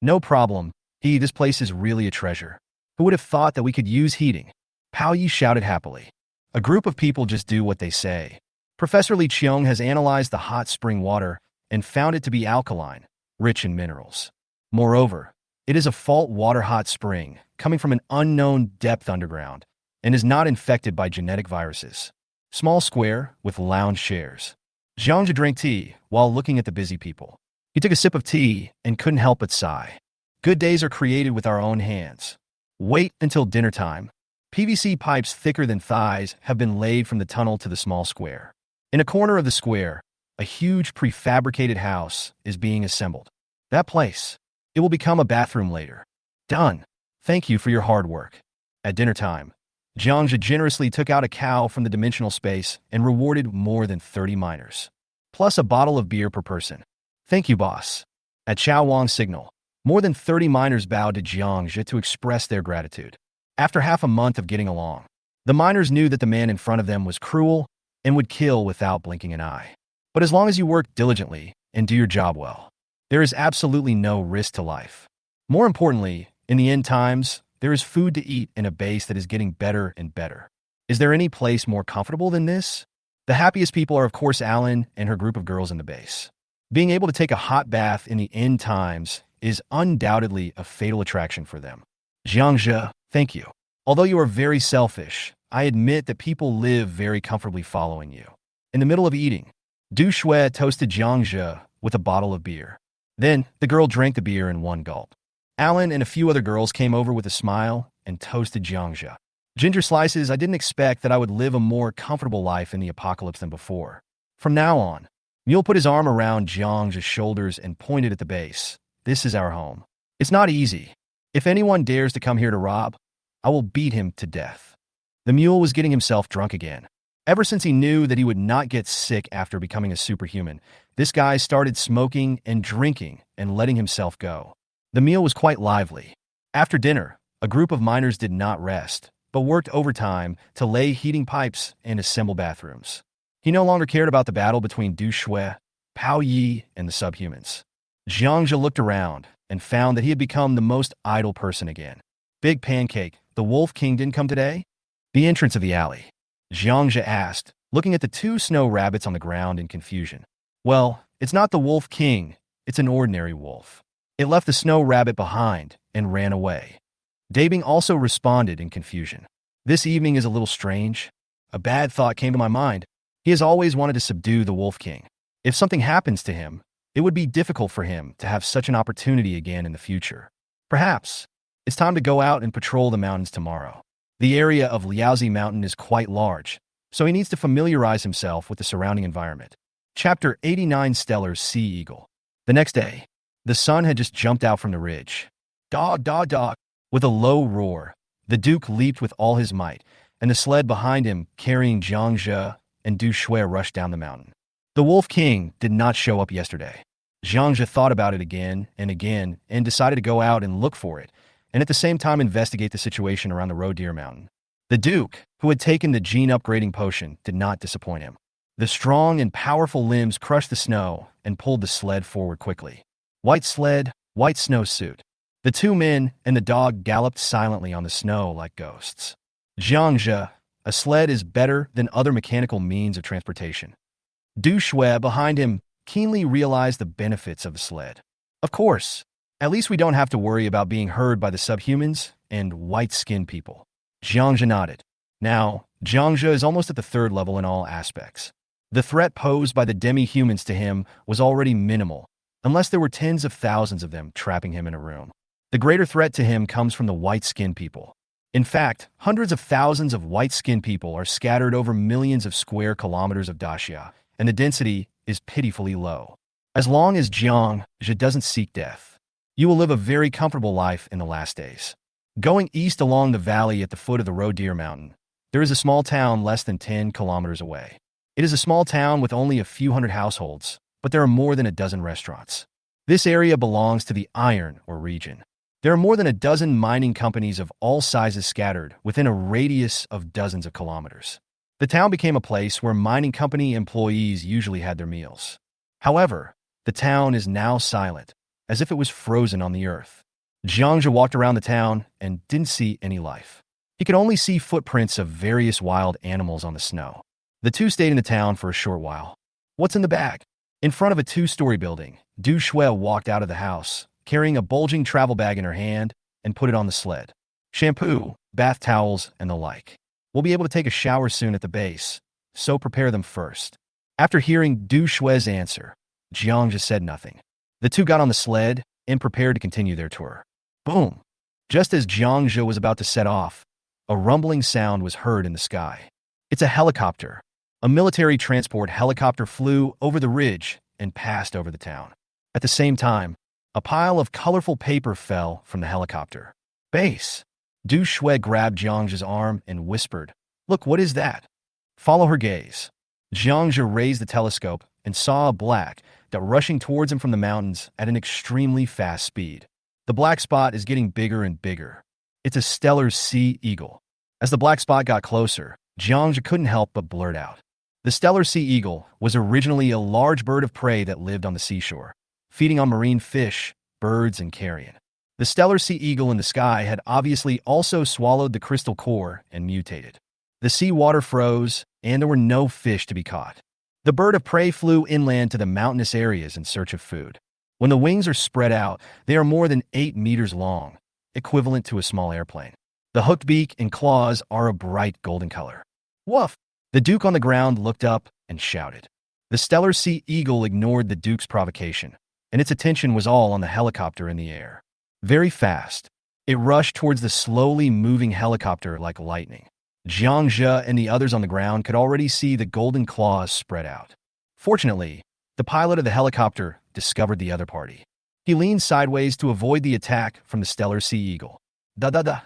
Speaker 1: No problem. This place is really a treasure. Who would have thought that we could use heating? Pao Yi shouted happily. A group of people just do what they say. Professor Li Qiong has analyzed the hot spring water and found it to be alkaline, rich in minerals. Moreover, it is a fault water hot spring coming from an unknown depth underground and is not infected by genetic viruses. Small square with lounge chairs. Jiang Zhe drank tea while looking at the busy people. He took a sip of tea and couldn't help but sigh. Good days are created with our own hands. Wait until dinner time. PVC pipes thicker than thighs have been laid from the tunnel to the small square. In a corner of the square, a huge prefabricated house is being assembled. That place, it will become a bathroom later. Done. Thank you for your hard work. At dinner time, Jiang Zhe generously took out a cow from the dimensional space and rewarded more than 30 miners, plus a bottle of beer per person. Thank you, boss. At Xiao Wang's signal, more than 30 miners bowed to Jiang Zhe to express their gratitude. After half a month of getting along, the miners knew that the man in front of them was cruel and would kill without blinking an eye. But as long as you work diligently and do your job well, there is absolutely no risk to life. More importantly, in the end times, there is food to eat in a base that is getting better and better. Is there any place more comfortable than this? The happiest people are, of course, Alan and her group of girls in the base. Being able to take a hot bath in the end times is undoubtedly a fatal attraction for them. Jiang Zhe, thank you. Although you are very selfish, I admit that people live very comfortably following you. In the middle of eating, Du Shui toasted Jiang Zhe with a bottle of beer. Then, the girl drank the beer in one gulp. Alan and a few other girls came over with a smile and toasted Jiang Zhe. Ginger slices, I didn't expect that I would live a more comfortable life in the apocalypse than before. From now on, Mule put his arm around Jiang Zhe's shoulders and pointed at the base. This is our home. It's not easy. If anyone dares to come here to rob, I will beat him to death. The mule was getting himself drunk again. Ever since he knew that he would not get sick after becoming a superhuman, this guy started smoking and drinking and letting himself go. The meal was quite lively. After dinner, a group of miners did not rest, but worked overtime to lay heating pipes and assemble bathrooms. He no longer cared about the battle between Du Shui, Pao Yi, and the subhumans. Jiang Zhe looked around and found that he had become the most idle person again. Big Pancake, the Wolf King didn't come today? The entrance of the alley. Jiang Zhe asked, looking at the two snow rabbits on the ground in confusion. Well, it's not the Wolf King, it's an ordinary wolf. It left the snow rabbit behind and ran away. Dabing also responded in confusion. This evening is a little strange. A bad thought came to my mind. He has always wanted to subdue the Wolf King. If something happens to him, it would be difficult for him to have such an opportunity again in the future. Perhaps it's time to go out and patrol the mountains tomorrow. The area of Liaozi Mountain is quite large, so he needs to familiarize himself with the surrounding environment. Chapter 89, Stellar Sea Eagle. The next day, the sun had just jumped out from the ridge. Dog, dog, dog. With a low roar, the Duke leaped with all his might, and the sled behind him, carrying Jiang Zhe and Du Shui, rushed down the mountain. The Wolf King did not show up yesterday. Jiang Zhe thought about it again and decided to go out and look for it, and at the same time investigate the situation around the Roe Deer Mountain. The Duke, who had taken the gene upgrading potion, did not disappoint him. The strong and powerful limbs crushed the snow and pulled the sled forward quickly. White sled, white snowsuit. The two men and the dog galloped silently on the snow like ghosts. Jiang Zhe, a sled is better than other mechanical means of transportation. Du Shui, behind him, keenly realized the benefits of the sled. Of course, at least we don't have to worry about being heard by the subhumans and white-skinned people. Jiang Zhe nodded. Now, Jiang Zhe is almost at the third level in all aspects. The threat posed by the demi-humans to him was already minimal, unless there were tens of thousands of them trapping him in a room. The greater threat to him comes from the white-skinned people. In fact, hundreds of thousands of white-skinned people are scattered over millions of square kilometers of Daxia, and the density is pitifully low. As long as Jiang Zhe doesn't seek death, you will live a very comfortable life in the last days. Going east along the valley at the foot of the Roe Deer Mountain, there is a small town less than 10 kilometers away. It is a small town with only a few hundred households, but there are more than a dozen restaurants. This area belongs to the iron or region. There are more than a dozen mining companies of all sizes scattered within a radius of dozens of kilometers. The town became a place where mining company employees usually had their meals. However, the town is now silent, as if it was frozen on the earth. Jiang Zhe walked around the town and didn't see any life. He could only see footprints of various wild animals on the snow. The two stayed in the town for a short while. What's in the bag? In front of a two-story building, Du Shui walked out of the house, carrying a bulging travel bag in her hand, and put it on the sled. Shampoo, bath towels, and the like. We'll be able to take a shower soon at the base, so prepare them first. After hearing Du Shui's answer, Jiang just said nothing. The two got on the sled and prepared to continue their tour. Boom! Just as Jiang Zhe was about to set off, a rumbling sound was heard in the sky. It's a helicopter. A military transport helicopter flew over the ridge and passed over the town. At the same time, a pile of colorful paper fell from the helicopter. Base! Du Shui grabbed Jiang Zhe's arm and whispered, "Look, what is that?" Follow her gaze. Jiang Zhe raised the telescope and saw a black dot rushing towards him from the mountains at an extremely fast speed. The black spot is getting bigger and bigger. It's a stellar sea eagle. As the black spot got closer, Jiang Zhe couldn't help but blurt out. The stellar sea eagle was originally a large bird of prey that lived on the seashore, feeding on marine fish, birds, and carrion. The stellar sea eagle in the sky had obviously also swallowed the crystal core and mutated. The sea water froze, and there were no fish to be caught. The bird of prey flew inland to the mountainous areas in search of food. When the wings are spread out, they are more than 8 meters long, equivalent to a small airplane. The hooked beak and claws are a bright golden color. Woof! The Duke on the ground looked up and shouted. The stellar sea eagle ignored the Duke's provocation, and its attention was all on the helicopter in the air. Very fast, it rushed towards the slowly moving helicopter like lightning. Jiang Zhe and the others on the ground could already see the golden claws spread out. Fortunately, the pilot of the helicopter discovered the other party. He leaned sideways to avoid the attack from the stellar sea eagle. Da-da-da!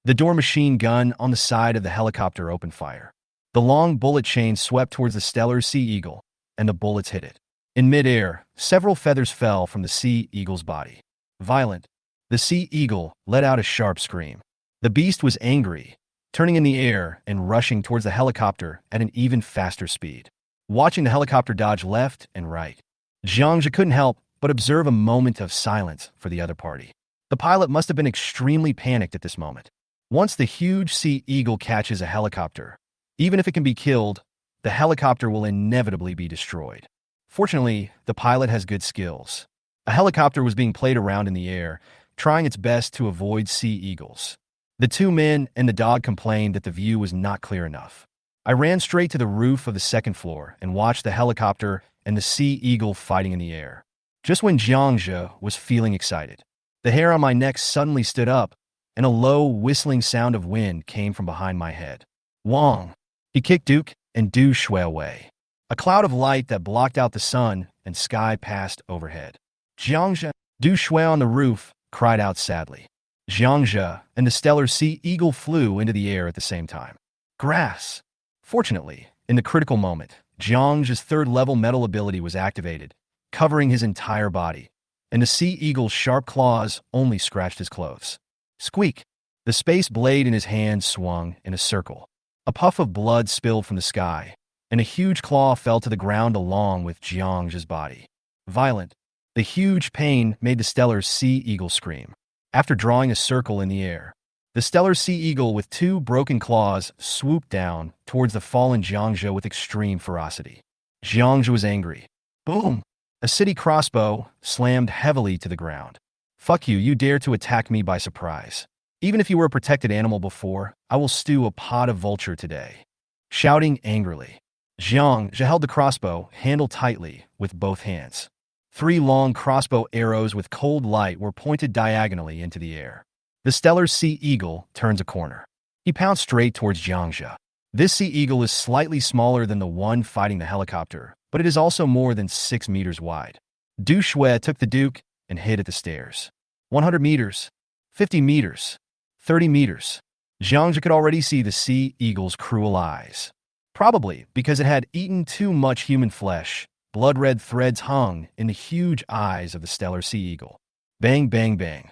Speaker 1: The door machine gun on the side of the helicopter opened fire. The long bullet chain swept towards the stellar sea eagle, and the bullets hit it. In midair, several feathers fell from the sea eagle's body. Violent, the sea eagle let out a sharp scream. The beast was angry, turning in the air and rushing towards the helicopter at an even faster speed. Watching the helicopter dodge left and right, Jiang Zhe couldn't help but observe a moment of silence for the other party. The pilot must have been extremely panicked at this moment. Once the huge sea eagle catches a helicopter, even if it can be killed, the helicopter will inevitably be destroyed. Fortunately, the pilot has good skills. A helicopter was being played around in the air, trying its best to avoid sea eagles. The two men and the dog complained that the view was not clear enough. I ran straight to the roof of the second floor and watched the helicopter and the sea eagle fighting in the air. Just when Jiang Zhe was feeling excited, the hair on my neck suddenly stood up, and a low, whistling sound of wind came from behind my head. Wong! He kicked Duke and Du Shui away. A cloud of light that blocked out the sun and sky passed overhead. Jiang Zhe, Du Shui on the roof, cried out sadly. Jiang Zhe and the stellar sea eagle flew into the air at the same time. Grass! Fortunately, in the critical moment, Jiang Zhe's third-level metal ability was activated, covering his entire body, and the sea eagle's sharp claws only scratched his clothes. Squeak! The space blade in his hand swung in a circle. A puff of blood spilled from the sky, and a huge claw fell to the ground along with Jiang Zhe's body. Violent, the huge pain made the stellar sea eagle scream. After drawing a circle in the air, the stellar sea eagle with 2 broken claws swooped down towards the fallen Jiang Zhe with extreme ferocity. Jiang Zhe was angry. Boom! A city crossbow slammed heavily to the ground. Fuck you, you dare to attack me by surprise. Even if you were a protected animal before, I will stew a pod of vulture today. Shouting angrily, Jiang Zhe held the crossbow handle tightly with both hands. 3 long crossbow arrows with cold light were pointed diagonally into the air. The stellar sea eagle turns a corner. He pounced straight towards Jiang Zhe. This sea eagle is slightly smaller than the one fighting the helicopter, but it is also more than 6 meters wide. Du Shui took the Duke and hid at the stairs. 100 meters, 50 meters, 30 meters. Jiang Zhe could already see the sea eagle's cruel eyes. Probably because it had eaten too much human flesh. Blood-red threads hung in the huge eyes of the stellar sea eagle. Bang, bang, bang.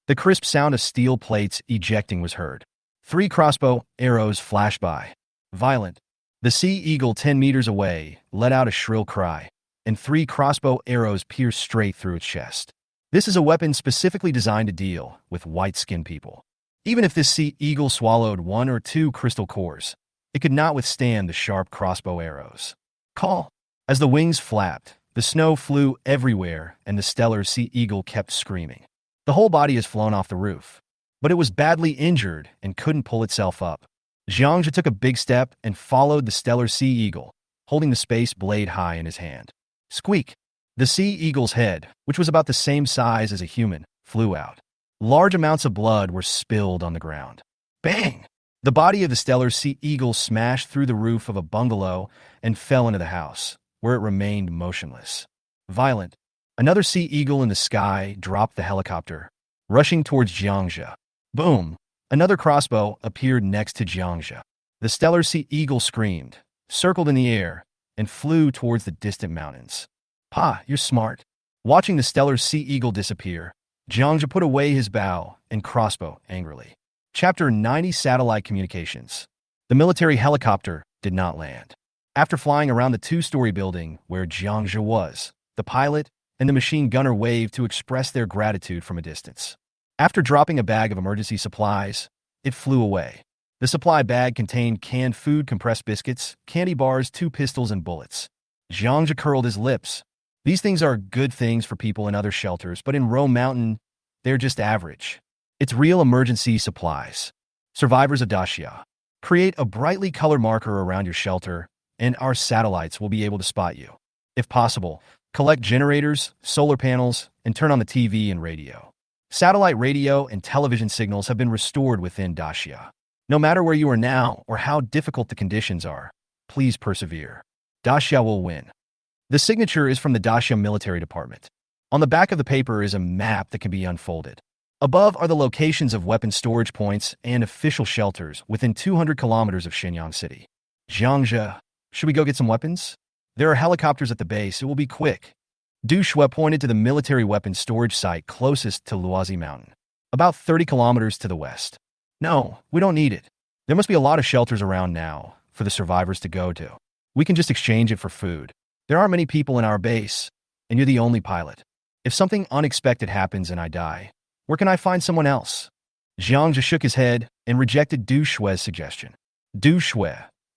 Speaker 1: The crisp sound of steel plates ejecting was heard. 3 crossbow arrows flashed by. Violent. The sea eagle 10 meters away let out a shrill cry, and 3 crossbow arrows pierced straight through its chest. This is a weapon specifically designed to deal with white-skinned people. Even if this sea eagle swallowed 1 or 2 crystal cores, it could not withstand the sharp crossbow arrows. Call. As the wings flapped, the snow flew everywhere and the stellar sea eagle kept screaming. The whole body has flown off the roof, but it was badly injured and couldn't pull itself up. Jiang Zhe took a big step and followed the stellar sea eagle, holding the space blade high in his hand. Squeak! The sea eagle's head, which was about the same size as a human, flew out. Large amounts of blood were spilled on the ground. Bang! The body of the stellar sea eagle smashed through the roof of a bungalow and fell into the house, where it remained motionless. Violent. Another sea eagle in the sky dropped the helicopter, rushing towards Jiang Zhe. Boom! Another crossbow appeared next to Jiang Zhe. The stellar sea eagle screamed, circled in the air, and flew towards the distant mountains. Pa, you're smart. Watching the stellar sea eagle disappear, Jiang Zhe put away his bow and crossbow angrily. Chapter 90 Satellite Communications. The military helicopter did not land. After flying around the 2-story building where Jiang Zhe was, the pilot and the machine gunner waved to express their gratitude from a distance. After dropping a bag of emergency supplies, it flew away. The supply bag contained canned food, compressed biscuits, candy bars, 2 pistols, and bullets. Jiang Zhe curled his lips. These things are good things for people in other shelters, but in Rome Mountain, they're just average. It's real emergency supplies. Survivors of Xia. Create a brightly colored marker around your shelter, and our satellites will be able to spot you. If possible, collect generators, solar panels, and turn on the TV and radio. Satellite radio and television signals have been restored within Xia. No matter where you are now or how difficult the conditions are, please persevere. Xia will win. The signature is from the Xia Military Department. On the back of the paper is a map that can be unfolded. Above are the locations of weapon storage points and official shelters within 200 kilometers of Shenyang City. Jiang Zhe, should we go get some weapons? There are helicopters at the base. It will be quick. Du Shui pointed to the military weapons storage site closest to Luohan Mountain, about 30 kilometers to the west. No, we don't need it. There must be a lot of shelters around now for the survivors to go to. We can just exchange it for food. There aren't many people in our base, and you're the only pilot. If something unexpected happens and I die, where can I find someone else? Jiang Zhe shook his head and rejected Du Shui's suggestion. Du Shui,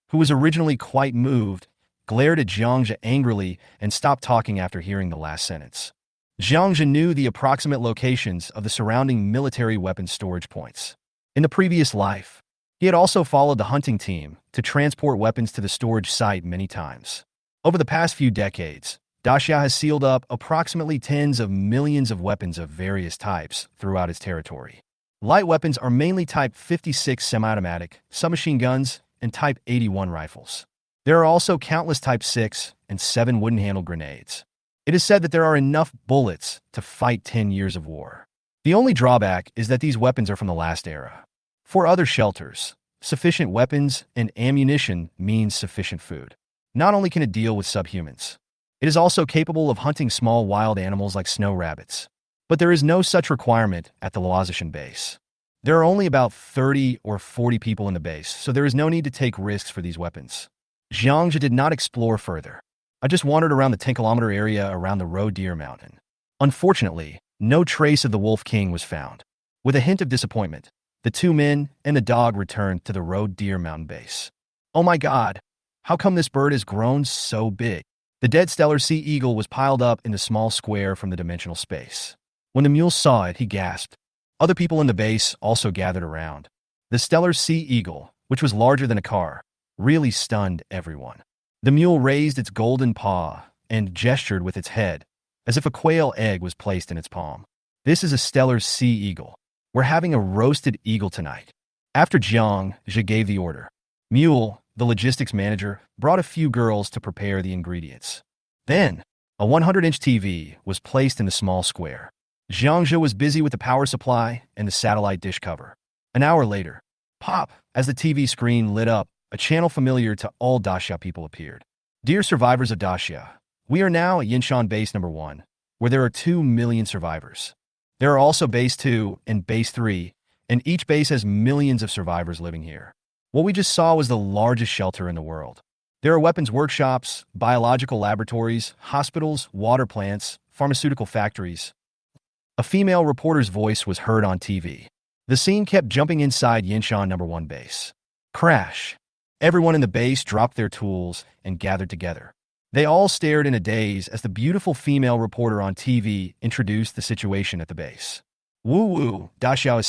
Speaker 1: who was originally quite moved, glared at Jiang Zhe angrily and stopped talking after hearing the last sentence. Jiang Zhe knew the approximate locations of the surrounding military weapons storage points. In the previous life, he had also followed the hunting team to transport weapons to the storage site many times. Over the past few decades, Xia has sealed up approximately tens of millions of weapons of various types throughout its territory. Light weapons are mainly Type 56 semi-automatic, submachine guns, and Type 81 rifles. There are also countless Type 6 and 7 wooden-handled grenades. It is said that there are enough bullets to fight 10 years of war. The only drawback is that these weapons are from the last era. For other shelters, sufficient weapons and ammunition means sufficient food. Not only can it deal with subhumans, it is also capable of hunting small wild animals like snow rabbits. But there is no such requirement at the Luohan base. There are only about 30 or 40 people in the base, so there is no need to take risks for these weapons. Jiang Zhe did not explore further. I just wandered around the 10-kilometer area around the Road Deer Mountain. Unfortunately, no trace of the Wolf King was found. With a hint of disappointment, the 2 men and the dog returned to the Road Deer Mountain base. Oh my God! How come this bird has grown so big? The dead stellar sea eagle was piled up in the small square from the dimensional space. When the mule saw it, he gasped. Other people in the base also gathered around. The stellar sea eagle, which was larger than a car, really stunned everyone. The mule raised its golden paw and gestured with its head, as if a quail egg was placed in its palm. This is a stellar sea eagle. We're having a roasted eagle tonight. After Jiang Zhe gave the order, Mule, the logistics manager, brought a few girls to prepare the ingredients. Then, a 100-inch TV was placed in the small square. Jiang Zhe was busy with the power supply and the satellite dish cover. An hour later, pop, as the TV screen lit up, a channel familiar to all Daxia people appeared. Dear survivors of Daxia, we are now at Yinshan Base Number 1, where there are 2 million survivors. There are also Base 2 and Base 3, and each base has millions of survivors living here. What we just saw was the largest shelter in the world. There are weapons workshops, biological laboratories, hospitals, water plants, pharmaceutical factories. A female reporter's voice was heard on TV. The scene kept jumping inside Yinshan Number 1 base. Crash. Everyone in the base dropped their tools and gathered together. They all stared in a daze as the beautiful female reporter on TV introduced the situation at the base. Woo-woo, Daxiao is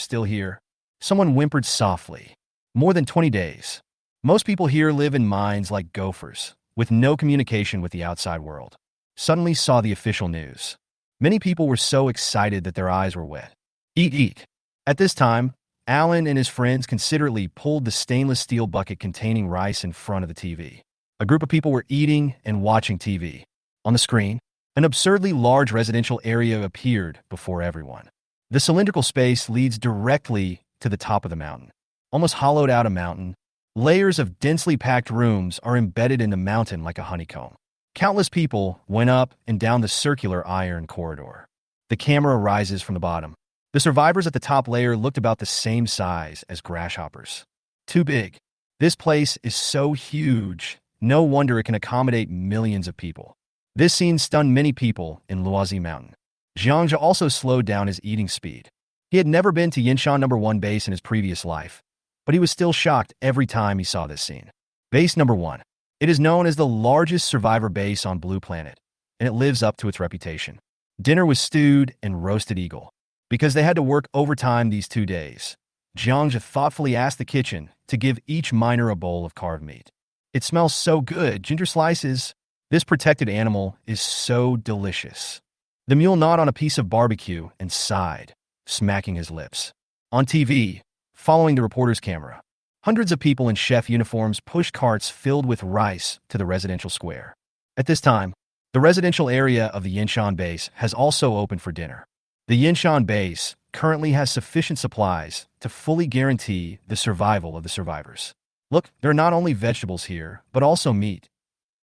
Speaker 1: still here. Someone whimpered softly. More than 20 days. Most people here live in mines like gophers, with no communication with the outside world. Suddenly saw the official news. Many people were so excited that their eyes were wet. Eat. At this time, Alan and his friends considerately pulled the stainless steel bucket containing rice in front of the TV. A group of people were eating and watching TV. On the screen, an absurdly large residential area appeared before everyone. The cylindrical space leads directly to the top of the mountain. Almost hollowed out a mountain, layers of densely packed rooms are embedded in the mountain like a honeycomb. Countless people went up and down the circular iron corridor. The camera rises from the bottom. The survivors at the top layer looked about the same size as grasshoppers. Too big. This place is so huge, no wonder it can accommodate millions of people. This scene stunned many people in Luohan Mountain. Jiang Zhe also slowed down his eating speed. He had never been to Yinshan Number 1 base in his previous life, but he was still shocked every time he saw this scene. Base Number 1. It is known as the largest survivor base on Blue Planet, and it lives up to its reputation. Dinner was stewed and roasted eagle. Because they had to work overtime these 2 days, Jiang Zhe thoughtfully asked the kitchen to give each miner a bowl of carved meat. It smells so good, ginger slices. This protected animal is so delicious. The mule gnawed on a piece of barbecue and sighed, smacking his lips. On TV, following the reporter's camera, hundreds of people in chef uniforms pushed carts filled with rice to the residential square. At this time, the residential area of the Yinshan base has also opened for dinner. The Yinshan base currently has sufficient supplies to fully guarantee the survival of the survivors. Look, there are not only vegetables here, but also meat.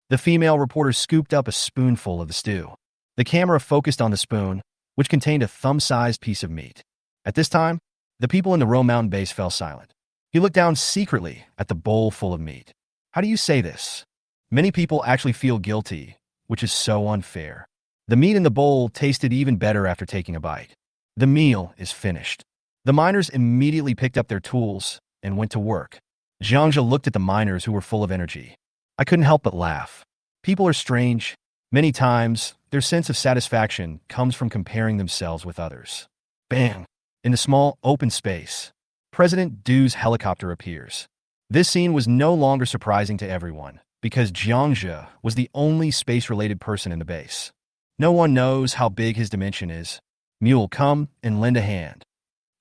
Speaker 1: The female reporter scooped up a spoonful of the stew. The camera focused on the spoon, which contained a thumb-sized piece of meat. At this time, the people in the Roe Mountain base fell silent. He looked down secretly at the bowl full of meat. How do you say this? Many people actually feel guilty, which is so unfair. The meat in the bowl tasted even better after taking a bite. The meal is finished. The miners immediately picked up their tools and went to work. Jiang Zhe looked at the miners who were full of energy. I couldn't help but laugh. People are strange. Many times, their sense of satisfaction comes from comparing themselves with others. Bang! In the small, open space, President Du's helicopter appears. This scene was no longer surprising to everyone, because Jiang Zhe was the only space-related person in the base. No one knows how big his dimension is. Mule, come and lend a hand.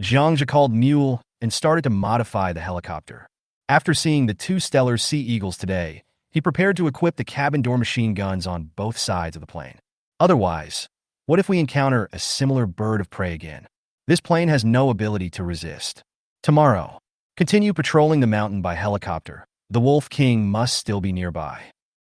Speaker 1: Jiang Zhe called Mule and started to modify the helicopter. After seeing the 2 stellar Sea Eagles today, he prepared to equip the cabin door machine guns on both sides of the plane. Otherwise, what if we encounter a similar bird of prey again? This plane has no ability to resist. Tomorrow, continue patrolling the mountain by helicopter. The Wolf King must still be nearby.